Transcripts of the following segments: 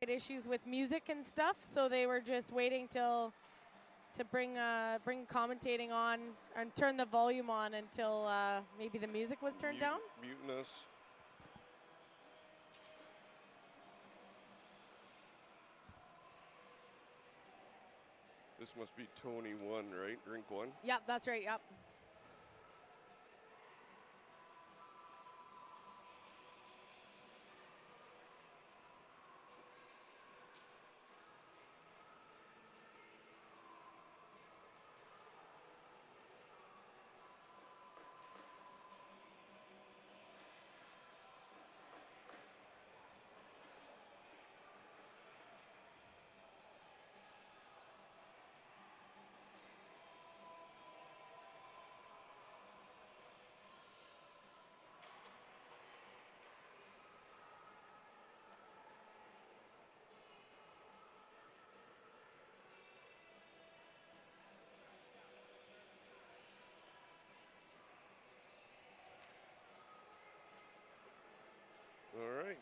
issues with music and stuff, so they were just waiting to bring commentating on and turn the volume on until maybe the music was turned down. Muting us. This must be Tony 1, right? Rink 1? Yep, that's right, yep. All right.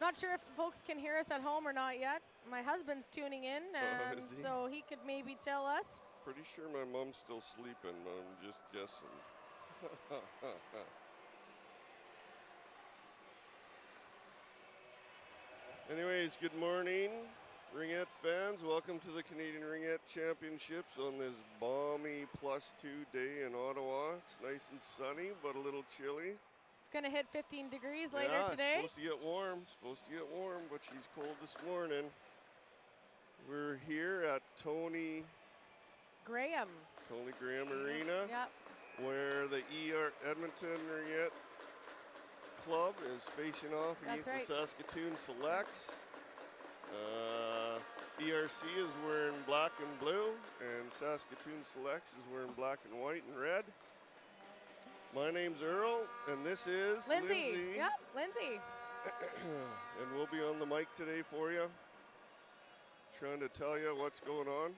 Not sure if the folks can hear us at home or not yet. My husband's tuning in, and so he could maybe tell us. Pretty sure my mom's still sleeping, but I'm just guessing. Anyways, good morning, Ringette fans. Welcome to the Canadian Ringette Championships on this balmy +2 day in Ottawa. It's nice and sunny, but a little chilly. It's going to hit 15 degrees later today. It's supposed to get warm, but she's cold this morning. We're here at Tony Graham Arena, yep, where the Edmonton Ringette Club is facing off against the Saskatoon Selects. ERC is wearing black and blue, and Saskatoon Selects is wearing black and white and red. My name's Earl, and this is Lindsay. Yep, Lindsay. And we'll be on the mic today for you, trying to tell you what's going on,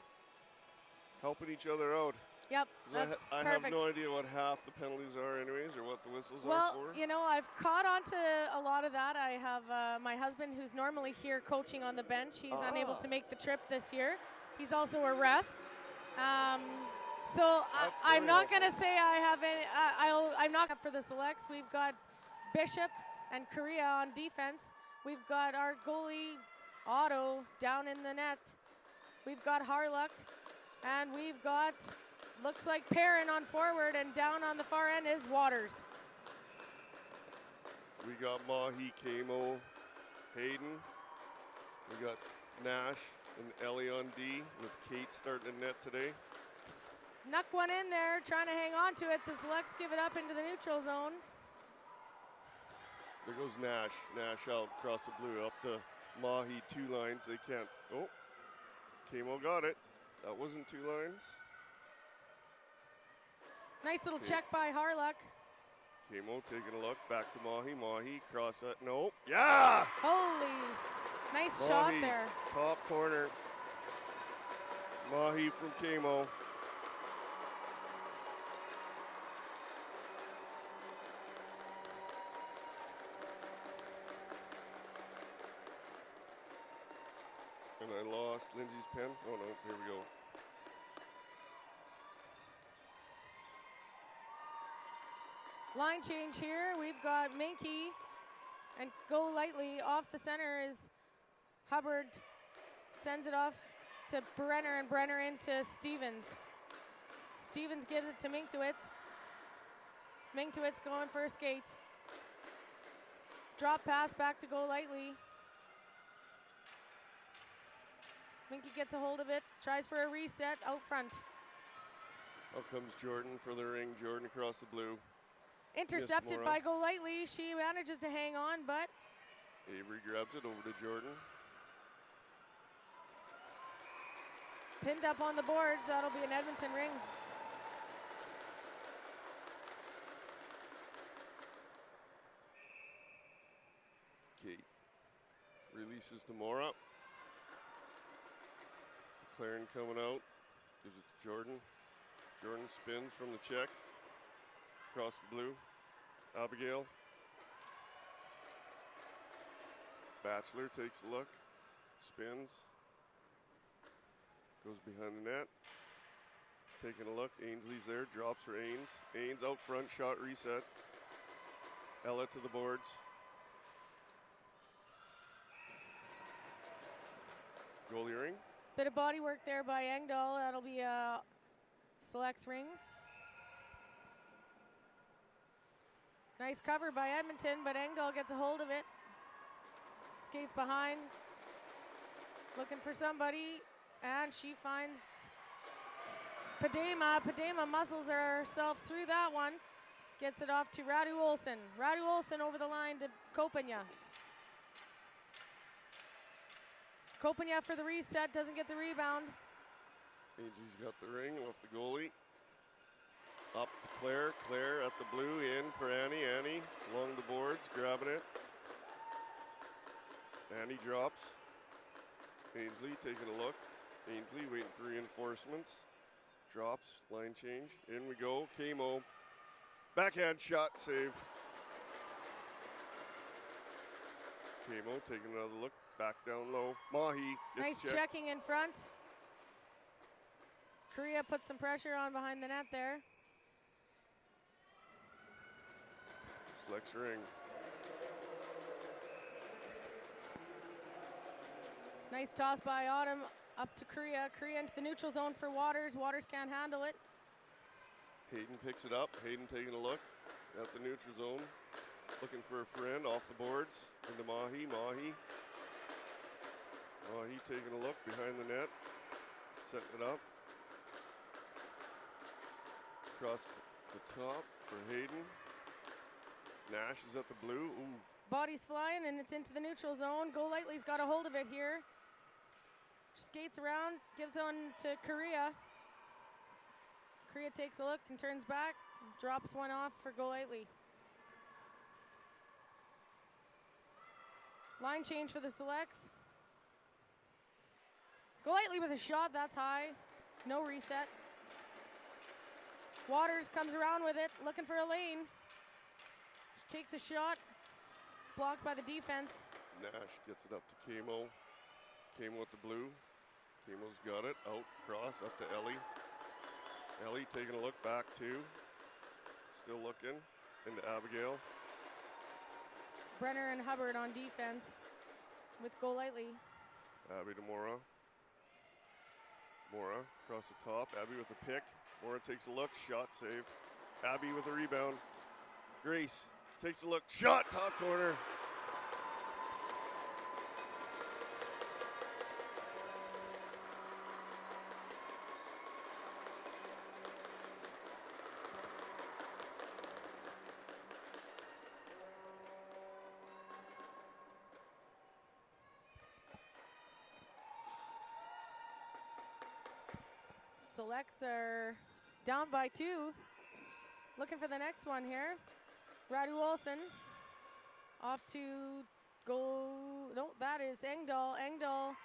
helping each other out. Yep, that's I perfect. have no idea what half the penalties are anyways, or what the whistles are Well, for. you know, I've caught on to a lot of that. I have my husband, who's normally here coaching on the bench. He's unable to make the trip this year. He's also a ref. So I'm not going to say I have any, I'm not up for the selects. We've got Bishop and Korea on defense. We've got our goalie, Otto, down in the net. We've got Harluck, and we've got, looks like Perrin on forward, and down on the far end is Waters. We got Mahi, Kamo, Hayden. We got Nash and Ellie on D, with Kate starting in net today. Snuck one in there, trying to hang on to it. The Selects give it up into the neutral zone. There goes Nash. Nash out across the blue, up to Mahi, 2 lines. They can't. Oh, Kamo got it. That wasn't 2 lines. Nice little check by Harluck. Kamo taking a look, back to Mahi. Mahi, cross that. Nope. Yeah! Holy, nice Mahi, shot there. Top corner. Mahi from Kamo. And I lost Lindsay's pen. Oh no, here we go. Line change here. We've got Minky, and go lightly off the center is Hubbard. Sends it off to Brenner, and Brenner into Stevens. Stevens gives it to Minktowitz. Minktowitz going for a skate. Drop pass back to go lightly. Minky gets a hold of it, tries for a reset out front. Out comes Jordan for the ring. Jordan across the blue. Intercepted by Go Lightly. She manages to hang on, but Avery grabs it over to Jordan. pinned up on the boards. That'll be an Edmonton ring. Kate releases to Mora. McLaren coming out, gives it to Jordan. Jordan spins from the check, across the blue. Abigail. Bachelor takes a look, spins, goes behind the net. Taking a look, Ainsley's there, drops for Ains. Ains out front, shot reset. Ella to the boards. Goalie ring. Bit of body work there by Engdahl. That'll be a selects ring. Nice cover by Edmonton, but Engdahl gets a hold of it. Skates behind, looking for somebody, and she finds Padema. Padema muscles herself through that one. Gets it off to Radu Olsen. Radu Olsen over the line to Kopanya. Kopanya for the reset, doesn't get the rebound. Ainsley's got the ring off the goalie. Up to Claire. Claire at the blue, in for Annie. Annie along the boards, grabbing it. Annie drops. Ainsley taking a look. Ainsley waiting for reinforcements. Drops, line change. In we go. Kamo. Backhand shot, save. Kamo taking another look. Back down low. Mahi gets nice checking in front. Korea put some pressure on behind the net there. Selects ring. Nice toss by Autumn up to Korea. Korea into the neutral zone for Waters. Waters can't handle it. Hayden picks it up. Hayden taking a look at the neutral zone. Looking for a friend off the boards. Into Mahi. Mahi taking a look behind the net. Setting it up. Across the top for Hayden. Nash is at the blue. Ooh. Body's flying and it's into the neutral zone. Golightly's got a hold of it here. Skates around, gives on to Korea. Korea takes a look and turns back. Drops one off for Golightly. Line change for the selects. Golightly with a shot, that's high. No reset. Waters comes around with it, looking for a lane. She takes a shot, blocked by the defense. Nash gets it up to Kamo. Kamo with the blue. Kamo's got it, out, cross, up to Ellie. Ellie taking a look back too. Still looking, into Abigail. Brenner and Hubbard on defense with Golightly. Abby to Mora. Mora across the top, Abby with a pick. Mora takes a look, shot save. Abby with a rebound. Grace takes a look, shot, top corner. Selects are down by 2. Looking for the next one here. Radu Olsen off to goal. No, that is Engdahl. Engdahl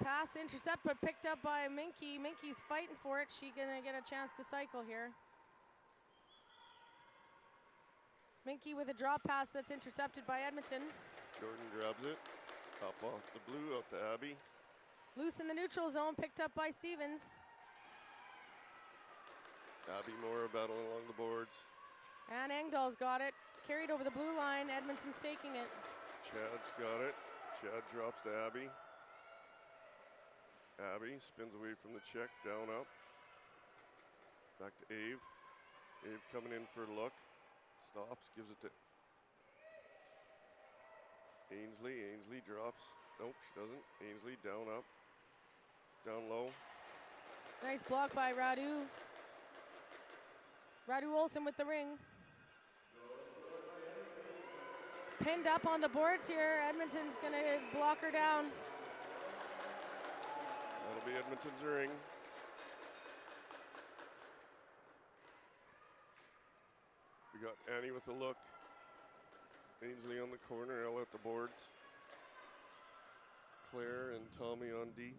pass intercept, but picked up by Minky. Minky's fighting for it. She gonna get a chance to cycle here. Minky with a drop pass that's intercepted by Edmonton. Jordan grabs it. Top off the blue, out to Abby. Loose in the neutral zone, picked up by Stevens. Abby Mora battling along the boards. And Engdahl's got it. It's carried over the blue line. Edmonton's taking it. Chad's got it. Chad drops to Abby. Abby spins away from the check, down up. Back to Ave. Ave coming in for a look. Stops, gives it to Ainsley. Ainsley drops. Nope, she doesn't. Ainsley down up. Down low. Nice block by Radu. Radu Olsen with the ring. Pinned up on the boards here. Edmonton's gonna block her down. That'll be Edmonton's ring. We got Annie with a look. Ainsley on the corner, Ella at the boards. Claire and Tommy on D.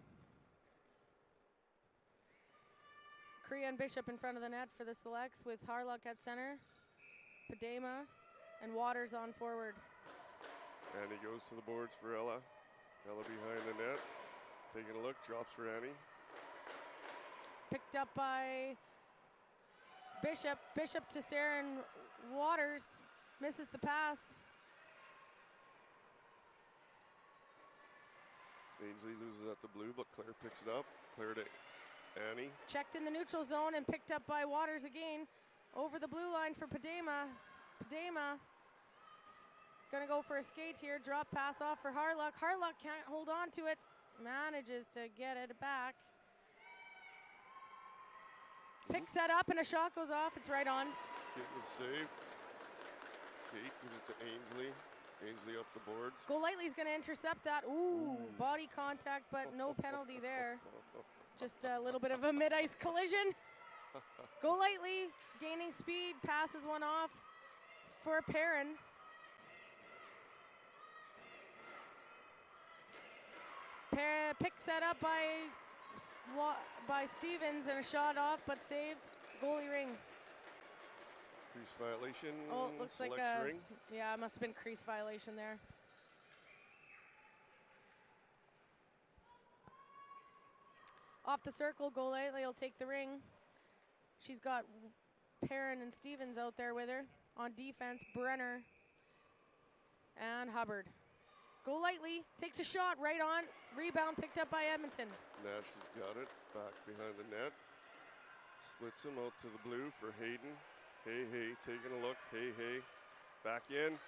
Korea and Bishop in front of the net for the selects with Harlock at center, Padema, and Waters on forward. And he goes to the boards for Ella. Ella behind the net. Taking a look, drops for Annie. Picked up by Bishop. Bishop to Saren Waters. Misses the pass. Ainsley loses at the blue, but Claire picks it up. Claire to Annie. Checked in the neutral zone and picked up by Waters again. Over the blue line for Padema. Padema gonna go for a skate here. Drop pass off for Harlock. Harlock can't hold on to it. Manages to get it back. Picks that up and a shot goes off. It's right on. Kate with save. Kate gives it to Ainsley. Ainsley up the boards. Golightly's going to intercept that. Ooh, body contact, but no penalty there. Just a little bit of a mid-ice collision. Golightly gaining speed, passes one off for Perrin. Picks that up by Stevens and a shot off, but saved. Goalie ring. Crease violation. Oh, it looks like a ring. Yeah, it must have been crease violation there. Off the circle, Golightly will take the ring. She's got Perrin and Stevens out there with her. On defense, Brenner and Hubbard. Golightly takes a shot right on. Rebound picked up by Edmonton. Nash has got it. Back behind the net. Splits him out to the blue for Hayden. Hey, taking a look. Hey, back in.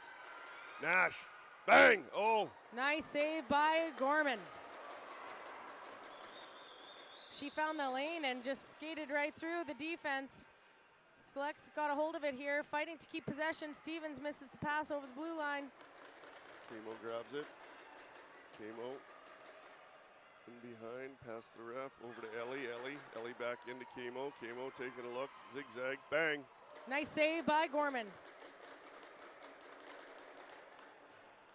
Nash, bang! Oh! Nice save by Gorman. She found the lane and just skated right through the defense. Select's got a hold of it here, fighting to keep possession. Stevens misses the pass over the blue line. Camo grabs it. Camo in behind, past the ref, over to Ellie. Ellie back into Camo. Camo taking a look, zigzag, bang! Nice save by Gorman.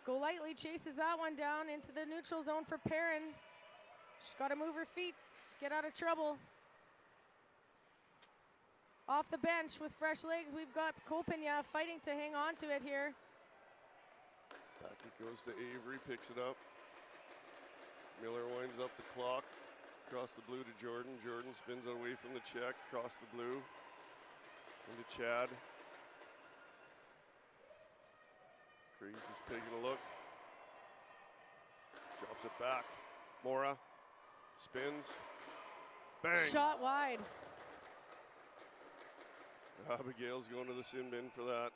Golightly chases that one down into the neutral zone for Perrin. She's got to move her feet, get out of trouble. Off the bench with fresh legs, we've got Kopenya fighting to hang on to it here. Back it goes to Avery, picks it up. Miller winds up the clock. Across the blue to Jordan. Jordan spins away from the check, across the blue. Into Chad. Crease is taking a look. Drops it back. Mora spins. Bang! Shot wide. Abigail's going to the sin bin for that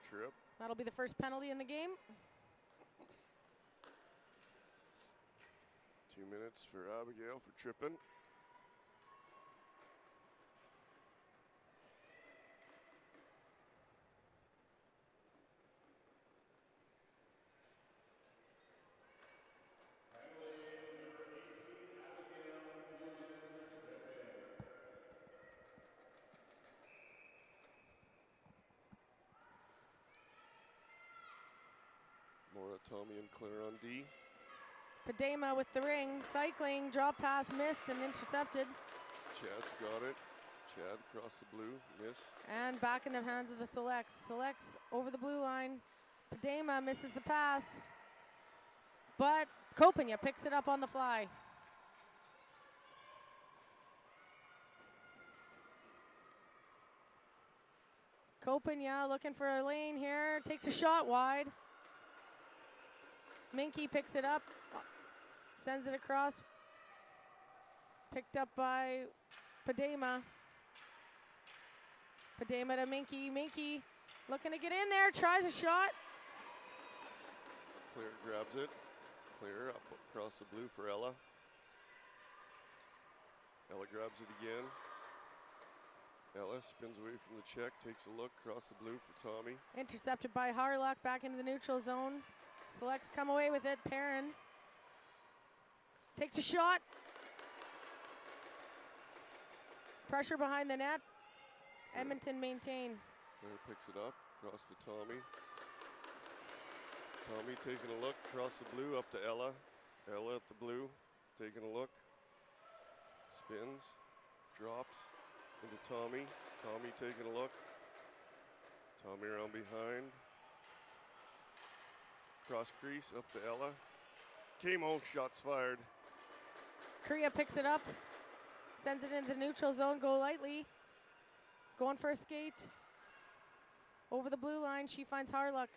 trip. That'll be the first penalty in the game. 2 minutes for Abigail for tripping. Tommy and Claire on D. Padema with the ring, cycling, drop pass missed and intercepted. Chad's got it. Chad across the blue, miss. And back in the hands of the Selects. Selects over the blue line. Padema misses the pass, but Kopenya picks it up on the fly. Kopenya looking for a lane here, takes a shot wide. Minky picks it up, sends it across, picked up by Padema. Padema to Minky. Minky looking to get in there, tries a shot. Claire grabs it. Claire up across the blue for Ella. Ella grabs it again. Ella spins away from the check, takes a look across the blue for Tommy. Intercepted by Harlock, back into the neutral zone. Selects come away with it. Perrin takes a shot. Pressure behind the net. Edmonton maintain. Claire picks it up, across to Tommy. Tommy taking a look, across the blue, up to Ella. Ella at the blue, taking a look. Spins, drops, into Tommy. Tommy taking a look. Tommy around behind. Cross crease, up to Ella. Camo, shots fired. Korea picks it up, sends it into the neutral zone, go lightly. Going for a skate. Over the blue line, she finds Harluck.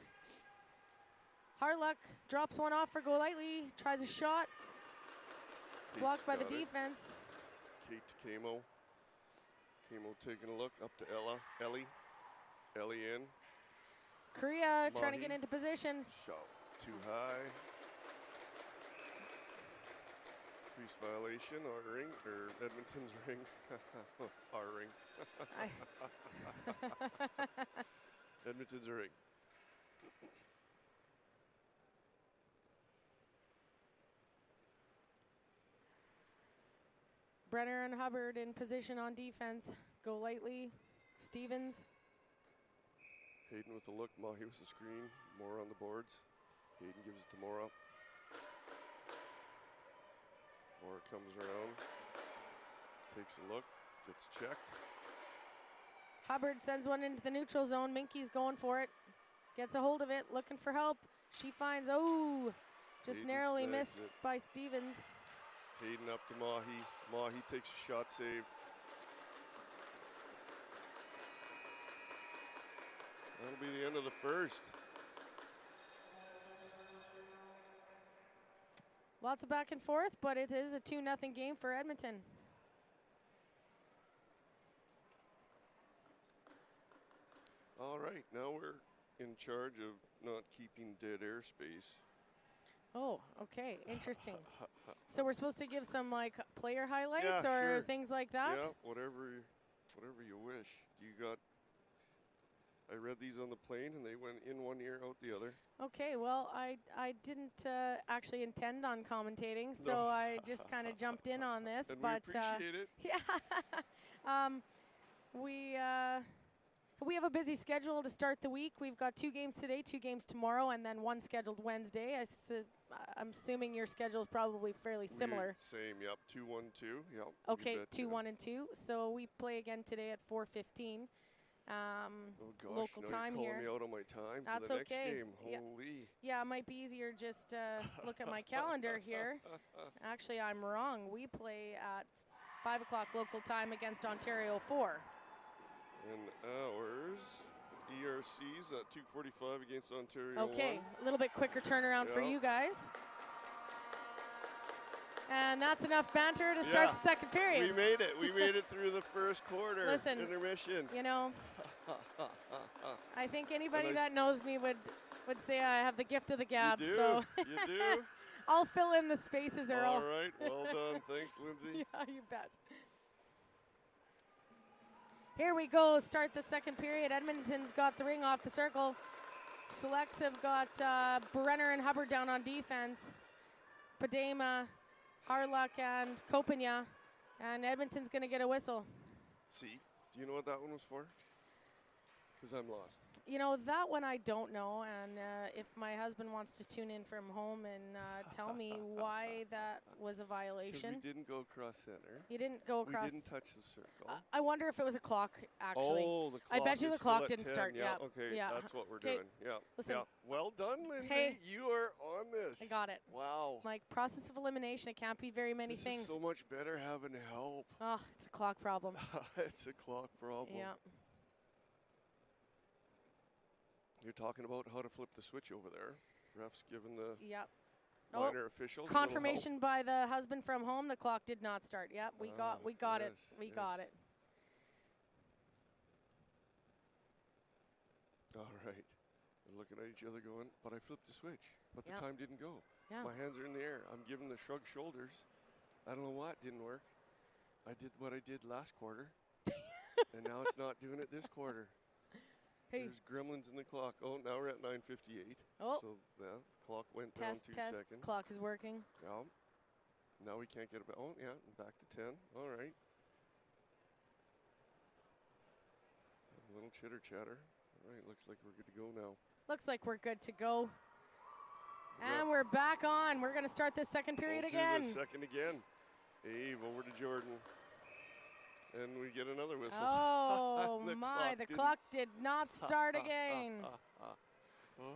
Harluck drops one off for go lightly, tries a shot. Blocked by the defense. Kate to Camo. Camo taking a look, up to Ella. Ellie in. Korea trying to get into position. Shot too high. Crease violation, our ring, or Edmonton's ring. Our ring. Edmonton's ring. Brenner and Hubbard in position on defense. Go lightly. Stevens. Hayden with a look. Mahi with the screen. More on the boards. Hayden gives it to Mora. Mora comes around. Takes a look. Gets checked. Hubbard sends one into the neutral zone. Minky's going for it. Gets a hold of it. Looking for help. She finds, just Hayden narrowly snags missed it. by Stevens. Hayden up to Mahi. Mahi takes a shot save. That'll be the end of the first. Lots of back and forth, but it is a 2-0 game for Edmonton. All right, now we're in charge of not keeping dead airspace. Oh, okay, interesting. So we're supposed to give some like player highlights Yeah, or sure. things like that? Yeah, whatever you wish. I read these on the plane and they went in one ear, out the other. Okay, well, I didn't actually intend on commentating, so No. I just kind of jumped in on this. And but we appreciate it. Yeah, we have a busy schedule to start the week. We've got 2 games today, 2 games tomorrow, and then 1 scheduled Wednesday. I'm assuming your schedule is probably fairly similar. Same, yep. 2-1-2, yep. Okay, 2-1 and 2. So we play again today at 4:15. Oh gosh, local now time you're here. calling me out on my time That's for the next okay. game. Yeah. Holy. Yeah, it might be easier just look at my calendar here. Actually, I'm wrong. We play at 5 o'clock local time against Ontario 4. And ours, ERC's at 2:45 against Ontario. Okay, 1. a little bit quicker turnaround for Yeah. you guys. And that's enough banter to start the second period. We made it. We made it through the first quarter. Listen, intermission. You know, I think anybody And that knows me would say I have the gift of the gab. You do. So You do. I'll fill in the spaces, Earl. All right. Well done. Thanks, Lindsay. Yeah, you bet. Here we go. Start the second period. Edmonton's got the ring off the circle. Selects have got Brenner and Hubbard down on defense. Padema, Harluck, and Kopanya. And Edmonton's going to get a whistle. See, do you know what that one was for? Because I'm lost. You know, that one I don't know, and if my husband wants to tune in from home and tell me why that was a violation. Because we didn't go across center. You didn't go across. We didn't touch the circle. I wonder if it was a clock, actually. Oh, the clock. I bet you is the clock still at didn't 10. start. Yeah, Yeah. okay, Yeah. that's what we're 'Kay. doing. Yeah. Listen. Yeah. Well done, Lindsay. Hey. You are on this. I got it. Wow. Like, process of elimination, it can't be very many this things. is so much better having help. Oh, it's a clock problem. It's a clock problem. Yeah. You're talking about how to flip the switch over there. Ref's given the Yep. minor officials a little Confirmation by the husband from home. The clock did not start. Yep, we got it. yes, We yes. got it. help. All right. We're looking at each other going, but I flipped the switch, but the Yep. time didn't go. Yeah. My hands are in the air. I'm giving the shrug shoulders. I don't know what didn't work. I did what I did last quarter, and now it's not doing it this quarter. Hey. There's gremlins in the clock. Oh, now we're at 9:58. Oh. So yeah, the clock went down Test, 2 test. seconds. Clock is working. Yeah. Now we can't get it back. Oh, yeah, back to 10. All right. A little chitter chatter. All right, looks like we're good to go now. Looks like we're good to go. Yep. And we're back on. We're going to start this second period We'll again. do the second again. Ave over to Jordan. And we get another whistle. Oh, The the clock clock did not start again. Oh.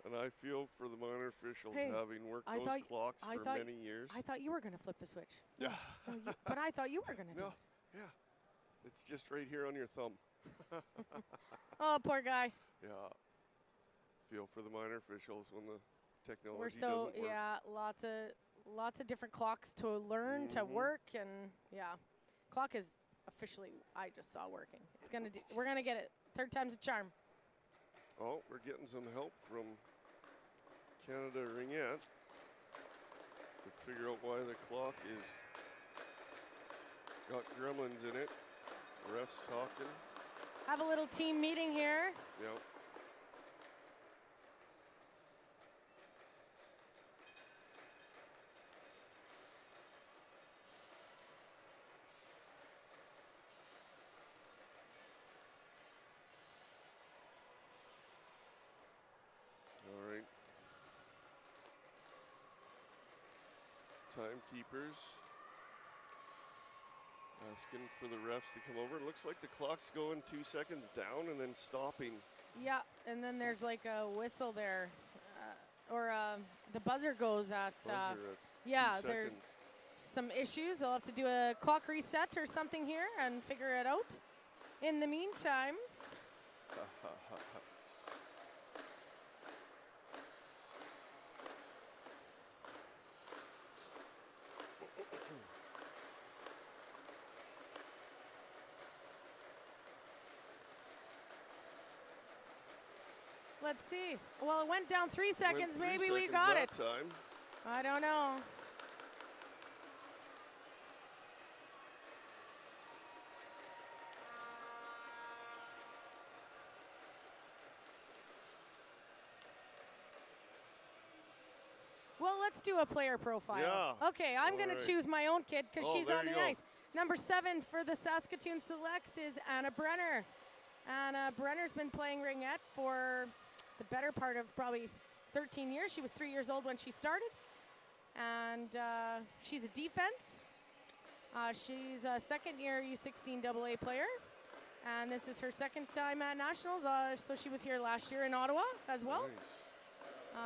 And I feel for the minor officials, Hey, having worked those clocks for many years. I thought you were going to flip the switch. Yeah. No, but I thought you were going to do it. Yeah. It's just right here on your thumb. Oh, poor guy. Yeah. Feel for the minor officials when the technology We're doesn't work. yeah, lots of different clocks to learn, to work, and yeah. Clock is officially, I just saw working. It's going to do, we're going to get it. Third time's a charm. Oh, we're getting some help from Canada Ringette to figure out why the clock is got gremlins in it. Refs talking. Have a little team meeting here. Yep. All right. Timekeepers asking for the refs to come over. It looks like the clock's going 2 seconds down and then stopping. Yeah, and then there's like a whistle there, or the buzzer goes at. Yeah, there's some issues. They'll have to do a clock reset or something here and figure it out. In the meantime. Let's see. Well, it went down 3 seconds. Maybe we got it. Time. I don't know. Well, let's do a player profile. Yeah. Okay, I'm going to choose my own kid because she's on the ice. Number 7 for the Saskatoon Selects is Anna Brenner. Anna Brenner's been playing Ringette for the better part of probably 13 years. She was 3 years old when she started. And she's a defense. She's a second-year U16 AA player. And this is her second time at Nationals. So she was here last year in Ottawa as well. Nice.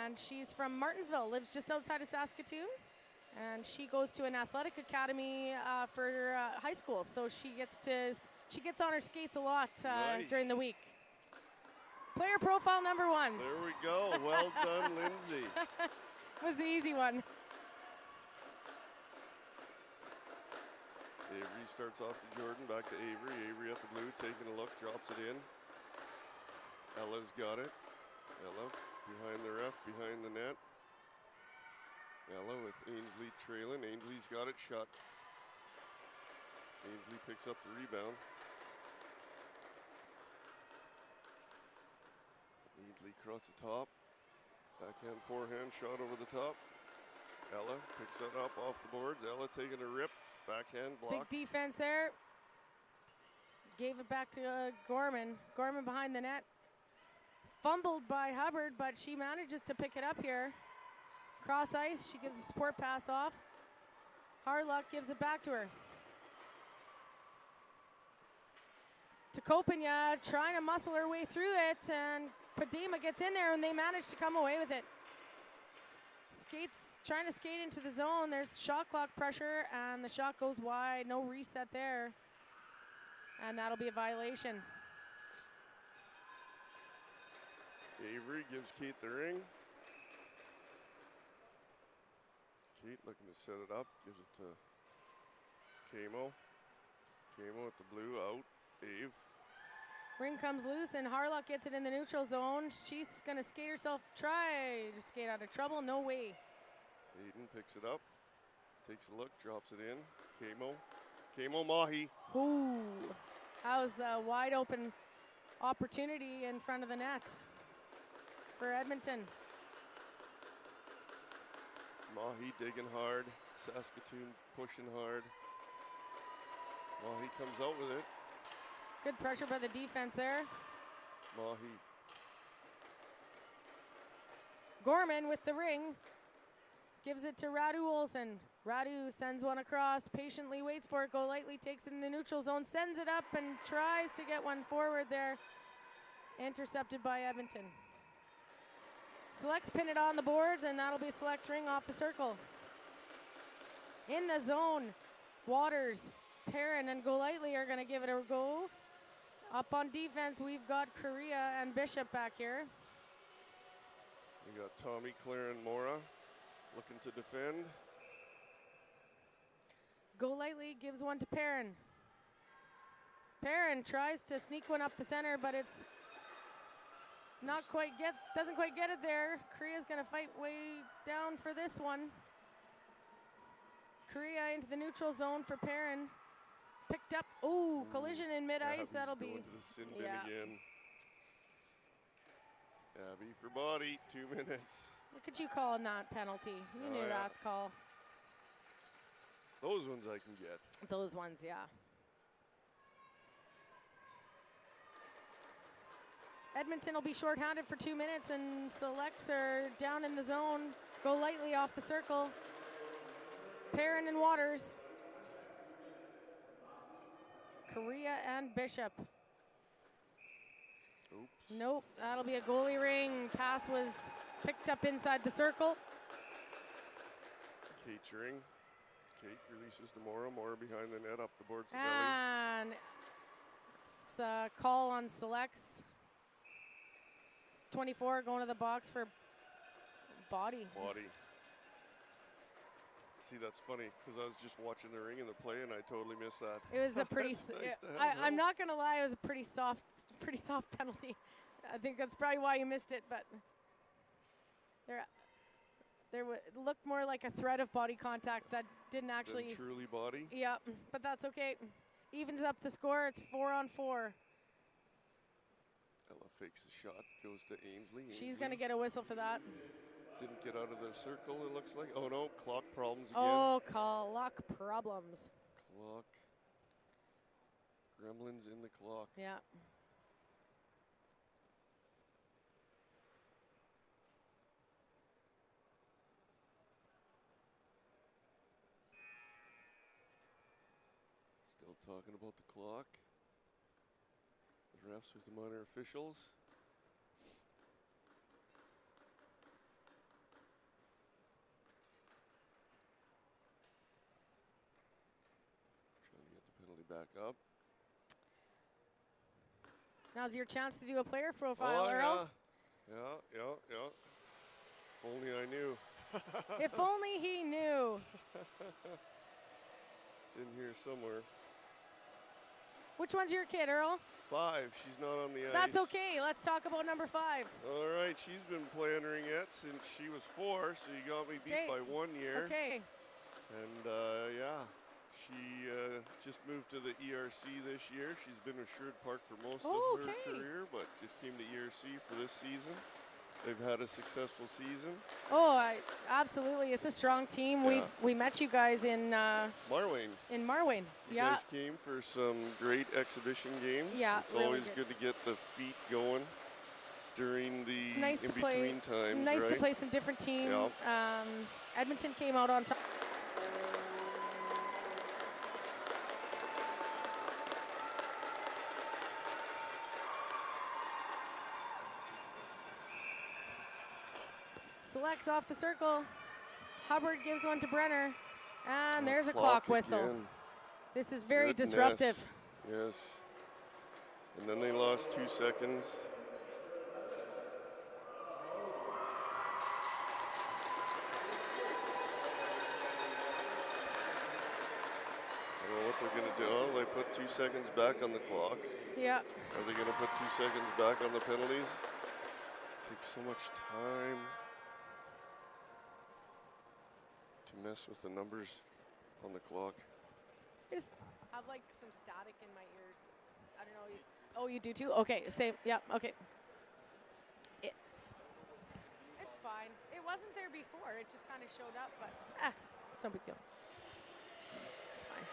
And she's from Martinsville, lives just outside of Saskatoon. And she goes to an athletic academy for high school. So she gets on her skates a lot during the week. Player profile number 1. There we go. Well done, Lindsay. Was the easy one. Avery starts off to Jordan, back to Avery. Avery at the blue, taking a look, drops it in. Ella's got it. Ella behind the ref, behind the net. Ella with Ainsley trailing. Ainsley's got it shut. Ainsley picks up the rebound. Ainsley across the top. Backhand, forehand, shot over the top. Ella picks it up off the boards. Ella taking a rip. Backhand block. Big defense there. Gave it back to Gorman. Gorman behind the net. Fumbled by Hubbard, but she manages to pick it up here. Cross ice, she gives a support pass off. Harlock gives it back to her. To Kopanya, trying to muscle her way through it, and Padima gets in there, and they manage to come away with it. Skates, trying to skate into the zone. There's shot clock pressure, and the shot goes wide. No reset there. And that'll be a violation. Avery gives Kate the ring. Kate looking to set it up, gives it to Camo. Camo at the blue, out, Ave. Ring comes loose and Harlock gets it in the neutral zone. She's gonna skate herself, try to skate out of trouble, no way. Hayden picks it up, takes a look, drops it in. Camo, Camo Mahi. Ooh, that was a wide open opportunity in front of the net for Edmonton. Mahi digging hard, Saskatoon pushing hard. Mahi comes out with it. Good pressure by the defense there. Mahi. Gorman with the ring. Gives it to Radu Olsen. Radu sends one across, patiently waits for it, Golightly takes it in the neutral zone, sends it up and tries to get one forward there. Intercepted by Edmonton. Selects pin it on the boards, and that'll be Select's ring off the circle. In the zone, Waters, Perrin, and Golightly are going to give it a go. Up on defense, we've got Correa and Bishop back here. We got Tommy, Claire, and Mora looking to defend. Golightly gives one to Perrin. Perrin tries to sneak one up the center, but it's doesn't quite get it there. Korea's gonna fight way down for this one. Korea into the neutral zone for Perrin. Picked up, ooh, collision in mid-ice, that'll be. Going to the sin bin again. Abby for body, 2 minutes. Look at you calling that penalty. You knew that call. Those ones I can get. Those ones, yeah. Edmonton will be shorthanded for 2 minutes, and Selects are down in the zone. Golightly off the circle. Perrin and Waters. Correa and Bishop. Oops. Nope, that'll be a goalie ring. Pass was picked up inside the circle. Kate's ring. Kate releases to Mora. Mora behind the net, up the boards to And it's a call on Selects. 24 going to the box for body. Body. See, that's funny, because I was just watching the ring and the play, and I totally missed that. It was a pretty. I'm not gonna lie, it was a pretty soft penalty. I think that's probably why you missed it, but there looked more like a threat of body contact that didn't actually. Truly body. Yeah, but that's okay. Evens up the score. It's 4-on-4. Ella fakes a shot, goes to Ainsley. She's gonna get a whistle for that. Didn't get out of the circle, it looks like. Oh no, clock problems again. Oh, clock problems. Clock. Gremlins in the clock. Yeah. Still talking about the clock. The refs with the minor officials. Back up. Now's your chance to do a player profile, Earl. Yeah. If only I knew. If only he knew. It's in here somewhere. Which one's your kid, Earl? 5. She's not on the ice. That's okay. Let's talk about number 5. All right. She's been playing Ringette since she was 4, so you got me beat by 1 year. Okay. And, yeah. She just moved to the ERC this year. She's been with Sherwood Park for most of her career, but just came to ERC for this season. They've had a successful season. Oh, absolutely. It's a strong team. Yeah. We met you guys in Marwayne. In Marwayne, you guys came for some great exhibition games. Yeah, it's always good to get the feet going during the in-between times. Nice to play some different teams. Yeah. Edmonton came out on top. Selects off the circle. Hubbard gives one to Brenner. And there's a clock whistle. Again. This is very disruptive. Yes. And then they lost 2 seconds. I don't know what they're going to do. Oh, they put 2 seconds back on the clock. Yeah. Are they going to put 2 seconds back on the penalties? It takes so much time to mess with the numbers on the clock. I just have like some static in my ears. I don't know. Oh, you do too? Okay, same. Yeah, okay. It's fine. It wasn't there before. It just kind of showed up, but it's no big deal. It's fine.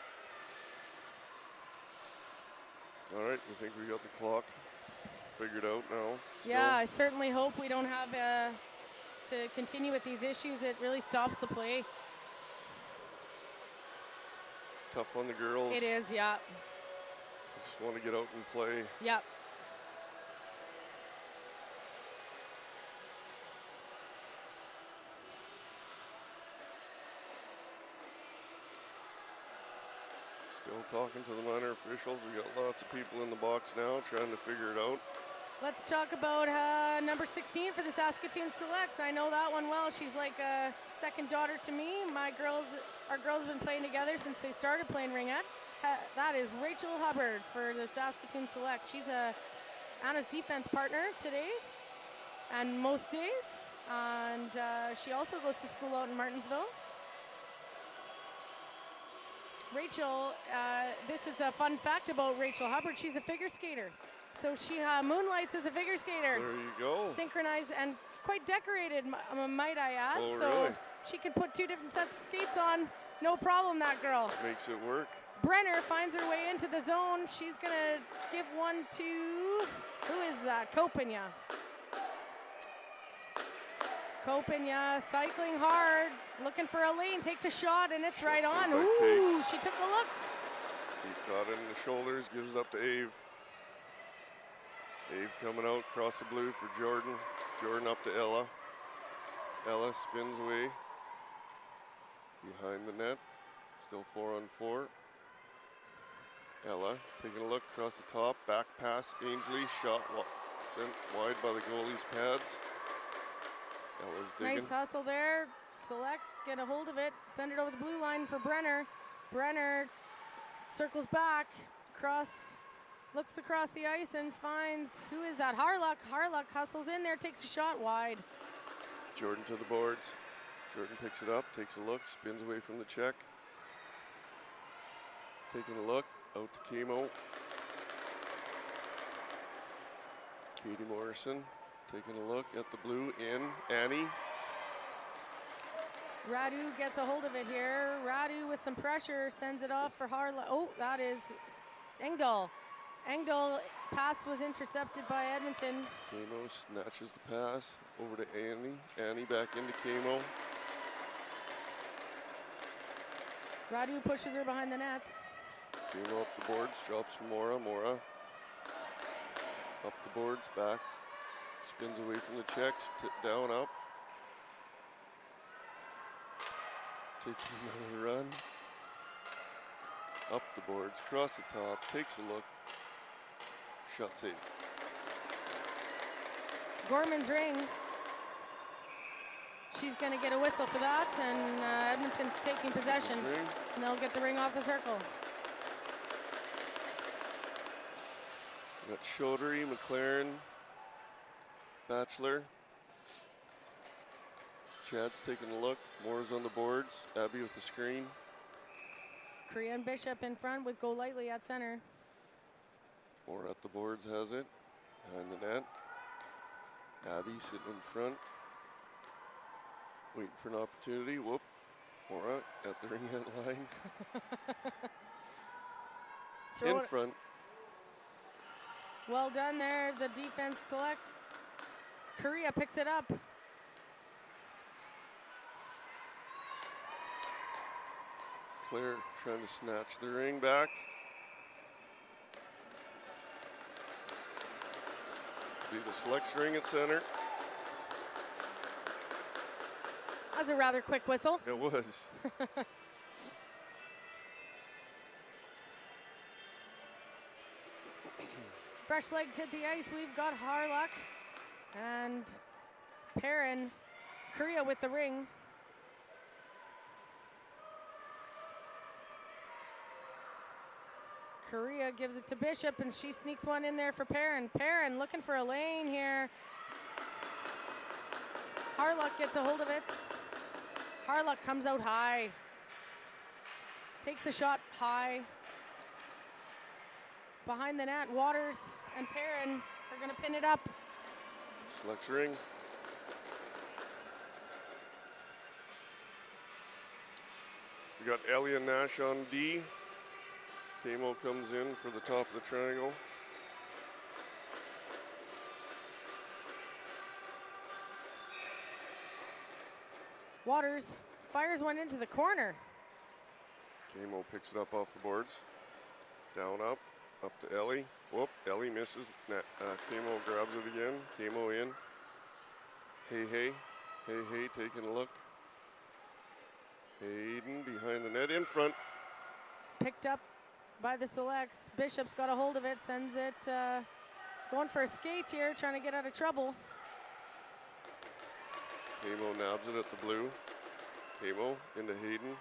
All right, we think we got the clock figured out now. Yeah, I certainly hope we don't have to continue with these issues. It really stops the play. tough on the girls. It is, yeah. Just want to get out and play. Yep. Still talking to the minor officials. We got lots of people in the box now trying to figure it out. Let's talk about number 16 for the Saskatoon Selects. I know that one well. She's like a second daughter to me. Our girls have been playing together since they started playing Ringette. That is Rachel Hubbard for the Saskatoon Selects. She's Anna's defense partner today and most days. And she also goes to school out in Martinsville. Rachel, this is a fun fact about Rachel Hubbard. She's a figure skater. So she moonlights as a figure skater. There you go. Synchronized and quite decorated, might I add. Oh, so really? she can put 2 different sets of skates on. No problem, that girl. Makes it work. Brenner finds her way into the zone. She's going to give one to, who is that? Copigna. Copigna cycling hard, looking for a lane, takes a shot, and it's right on. Ooh, she took a look. He got it in the shoulders, gives it up to Ave. Ave coming out across the blue for Jordan. Jordan up to Ella. Ella spins away behind the net. Still 4-on-4. Ella taking a look across the top. Back pass, Ainsley. Shot sent wide by the goalie's pads. Ella's digging. Nice hustle there. Selects, get a hold of it. Send it over the blue line for Brenner. Brenner circles back, looks across the ice and finds, who is that? Harlock. Harlock hustles in there, takes a shot wide. Jordan to the boards. Jordan picks it up, takes a look, spins away from the check. Taking a look, out to Kimo. Katie Morrison taking a look at the blue in. Annie. Radu gets a hold of it here. Radu with some pressure sends it off for Harlock. Oh, that is Engdahl. Engdahl pass was intercepted by Edmonton. Kamo snatches the pass over to Annie. Annie back into Kamo. Radu pushes her behind the net. Kamo up the boards, drops for Mora. Mora up the boards, back. Spins away from the checks, down, up. Taking another run. Up the boards, across the top, takes a look. Shot safe. Gorman's ring. She's going to get a whistle for that, and Edmonton's taking possession. And they'll get the ring off the circle. We got Chaudry, McLaren, Batchelor. Chad's taking a look. Moore's on the boards. Abby with the screen. Korean Bishop in front with Go Lightly at center. Moore at the boards has it. Behind the net. Abby sitting in front. Waiting for an opportunity. Whoop. Moore at the Ringette line. In front. Well done there. The defense select. Korea picks it up. Claire trying to snatch the ring back. Be the selects ring at center. That was a rather quick whistle. It was. Fresh legs hit the ice. We've got Harlock and Perrin. Korea with the ring. Korea gives it to Bishop, and she sneaks one in there for Perrin. Perrin looking for a lane here. Harlock gets a hold of it. Harlock comes out high. Takes a shot high. Behind the net, Waters and Perrin are going to pin it up. Selects ring. We got Ellie and Nash on D. Kamo comes in for the top of the triangle. Waters fires one into the corner. Camo picks it up off the boards. Down, up to Ellie. Whoop, Ellie misses. Camo grabs it again. Camo in. Hey, taking a look. Hayden behind the net, in front. Picked up by the selects. Bishop's got a hold of it, sends it, going for a skate here, trying to get out of trouble. Camo nabs it at the blue. Camo into Hayden.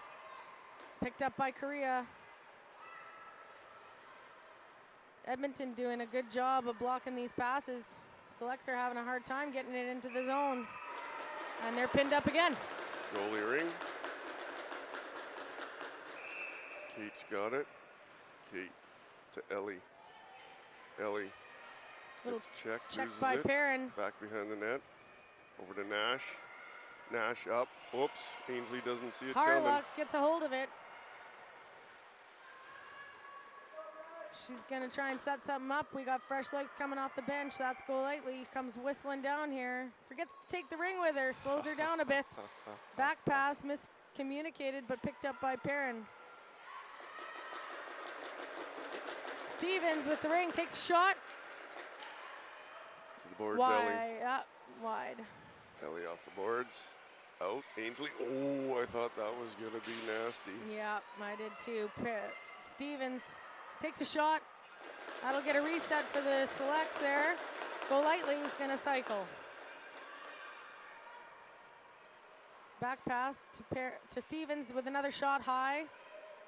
Picked up by Korea. Edmonton doing a good job of blocking these passes. Selects are having a hard time getting it into the zone. And they're pinned up again. Goalie ring. Kate's got it. Kate to Ellie. Ellie gets checked, check loses by it. Perrin. Back behind the net. Over to Nash. Nash up. Whoops. Ainsley doesn't see it coming. Harlock gets a hold of it. She's gonna try and set something up. We got fresh legs coming off the bench. That's Golightly. Comes whistling down here. Forgets to take the ring with her. Slows her down a bit. Back pass miscommunicated, but picked up by Perrin. Stevens with the ring, takes a shot. To the boards, wide, Ellie. Wide. Ellie off the boards. Out, Ainsley. Oh, I thought that was gonna be nasty. Yeah, I did too. Stevens takes a shot. That'll get a reset for the selects there. Golightly is gonna cycle. Back pass to Stevens with another shot high.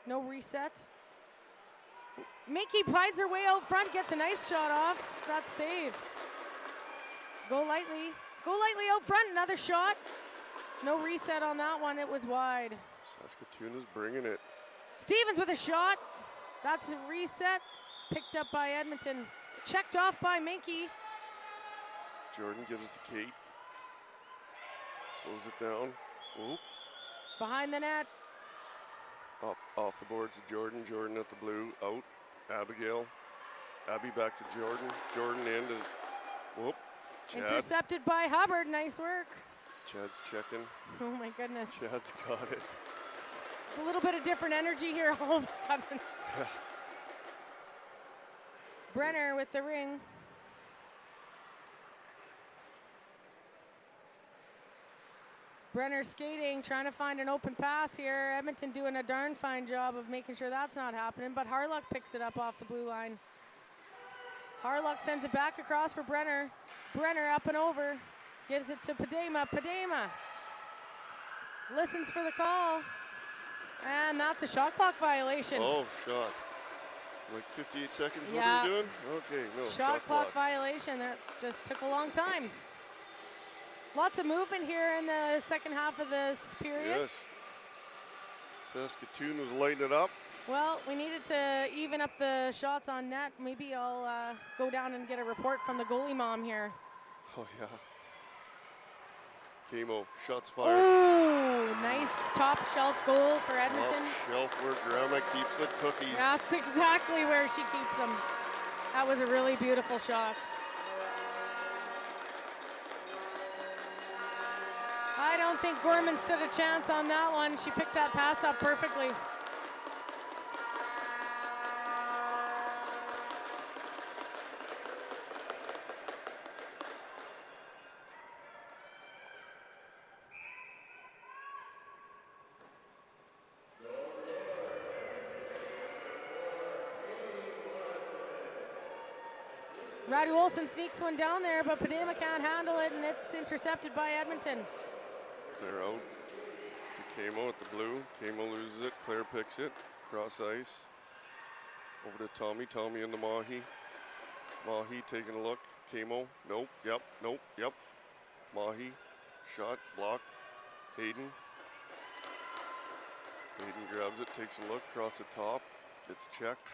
No reset. Mickey pides her way out front, gets a nice shot off. That's save. Golightly out front, another shot. No reset on that one, it was wide. Saskatoon is bringing it. Stevens with a shot. That's a reset, picked up by Edmonton. Checked off by Minky. Jordan gives it to Kate. Slows it down. Oop. Behind the net. Up off the boards to Jordan. Jordan at the blue. Out. Abigail. Abby back to Jordan. Jordan in to, whoop. Chad. Intercepted by Hubbard, nice work. Chad's checking. Oh my goodness. Chad's got it. A little bit of different energy here all of a sudden. Brenner with the ring. Brenner skating, trying to find an open pass here. Edmonton doing a darn fine job of making sure that's not happening, but Harlock picks it up off the blue line. Harlock sends it back across for Brenner. Brenner up and over, gives it to Padema. Padema listens for the call, and that's a shot clock violation. Oh, shot. Like 58 seconds, yeah. What are you doing? Okay, no, shot clock violation. That just took a long time. Lots of movement here in the second half of this period. Yes. Saskatoon was lighting it up. Well, we needed to even up the shots on net. Maybe I'll go down and get a report from the goalie mom here. Oh, yeah. Camo, shots fired. Oh, nice top shelf goal for Edmonton. Top shelf where Grandma keeps the cookies. That's exactly where she keeps them. That was a really beautiful shot. I don't think Gorman stood a chance on that one. She picked that pass up perfectly. Radu Olsen sneaks one down there, but Padema can't handle it, and it's intercepted by Edmonton. Clear out to Camo at the blue. Camo loses it. Claire picks it. Cross ice. Over to Tommy. Tommy into Mahi. Mahi taking a look. Camo. Nope. Yep. Nope. Yep. Mahi. Shot. Blocked. Hayden. Hayden grabs it. Takes a look. Across the top. Gets checked.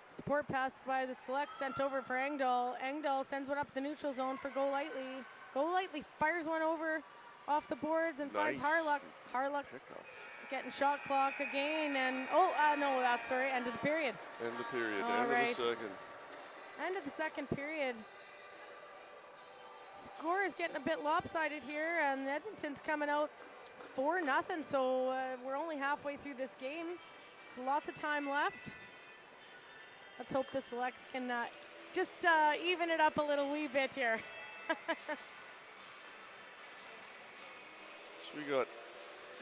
Support pass by the select, sent over for Engdahl. Engdahl sends one up the neutral zone for Golightly. Golightly fires one over off the boards and finds Harlock. Harlock's getting shot clock again, and no, that's sorry, end of the period. End of the period, All end right. of the second. End of the second period. Score is getting a bit lopsided here, and Edmonton's coming out 4-0, so we're only halfway through this game. Lots of time left. Let's hope the selects can just even it up a little wee bit here. So we got,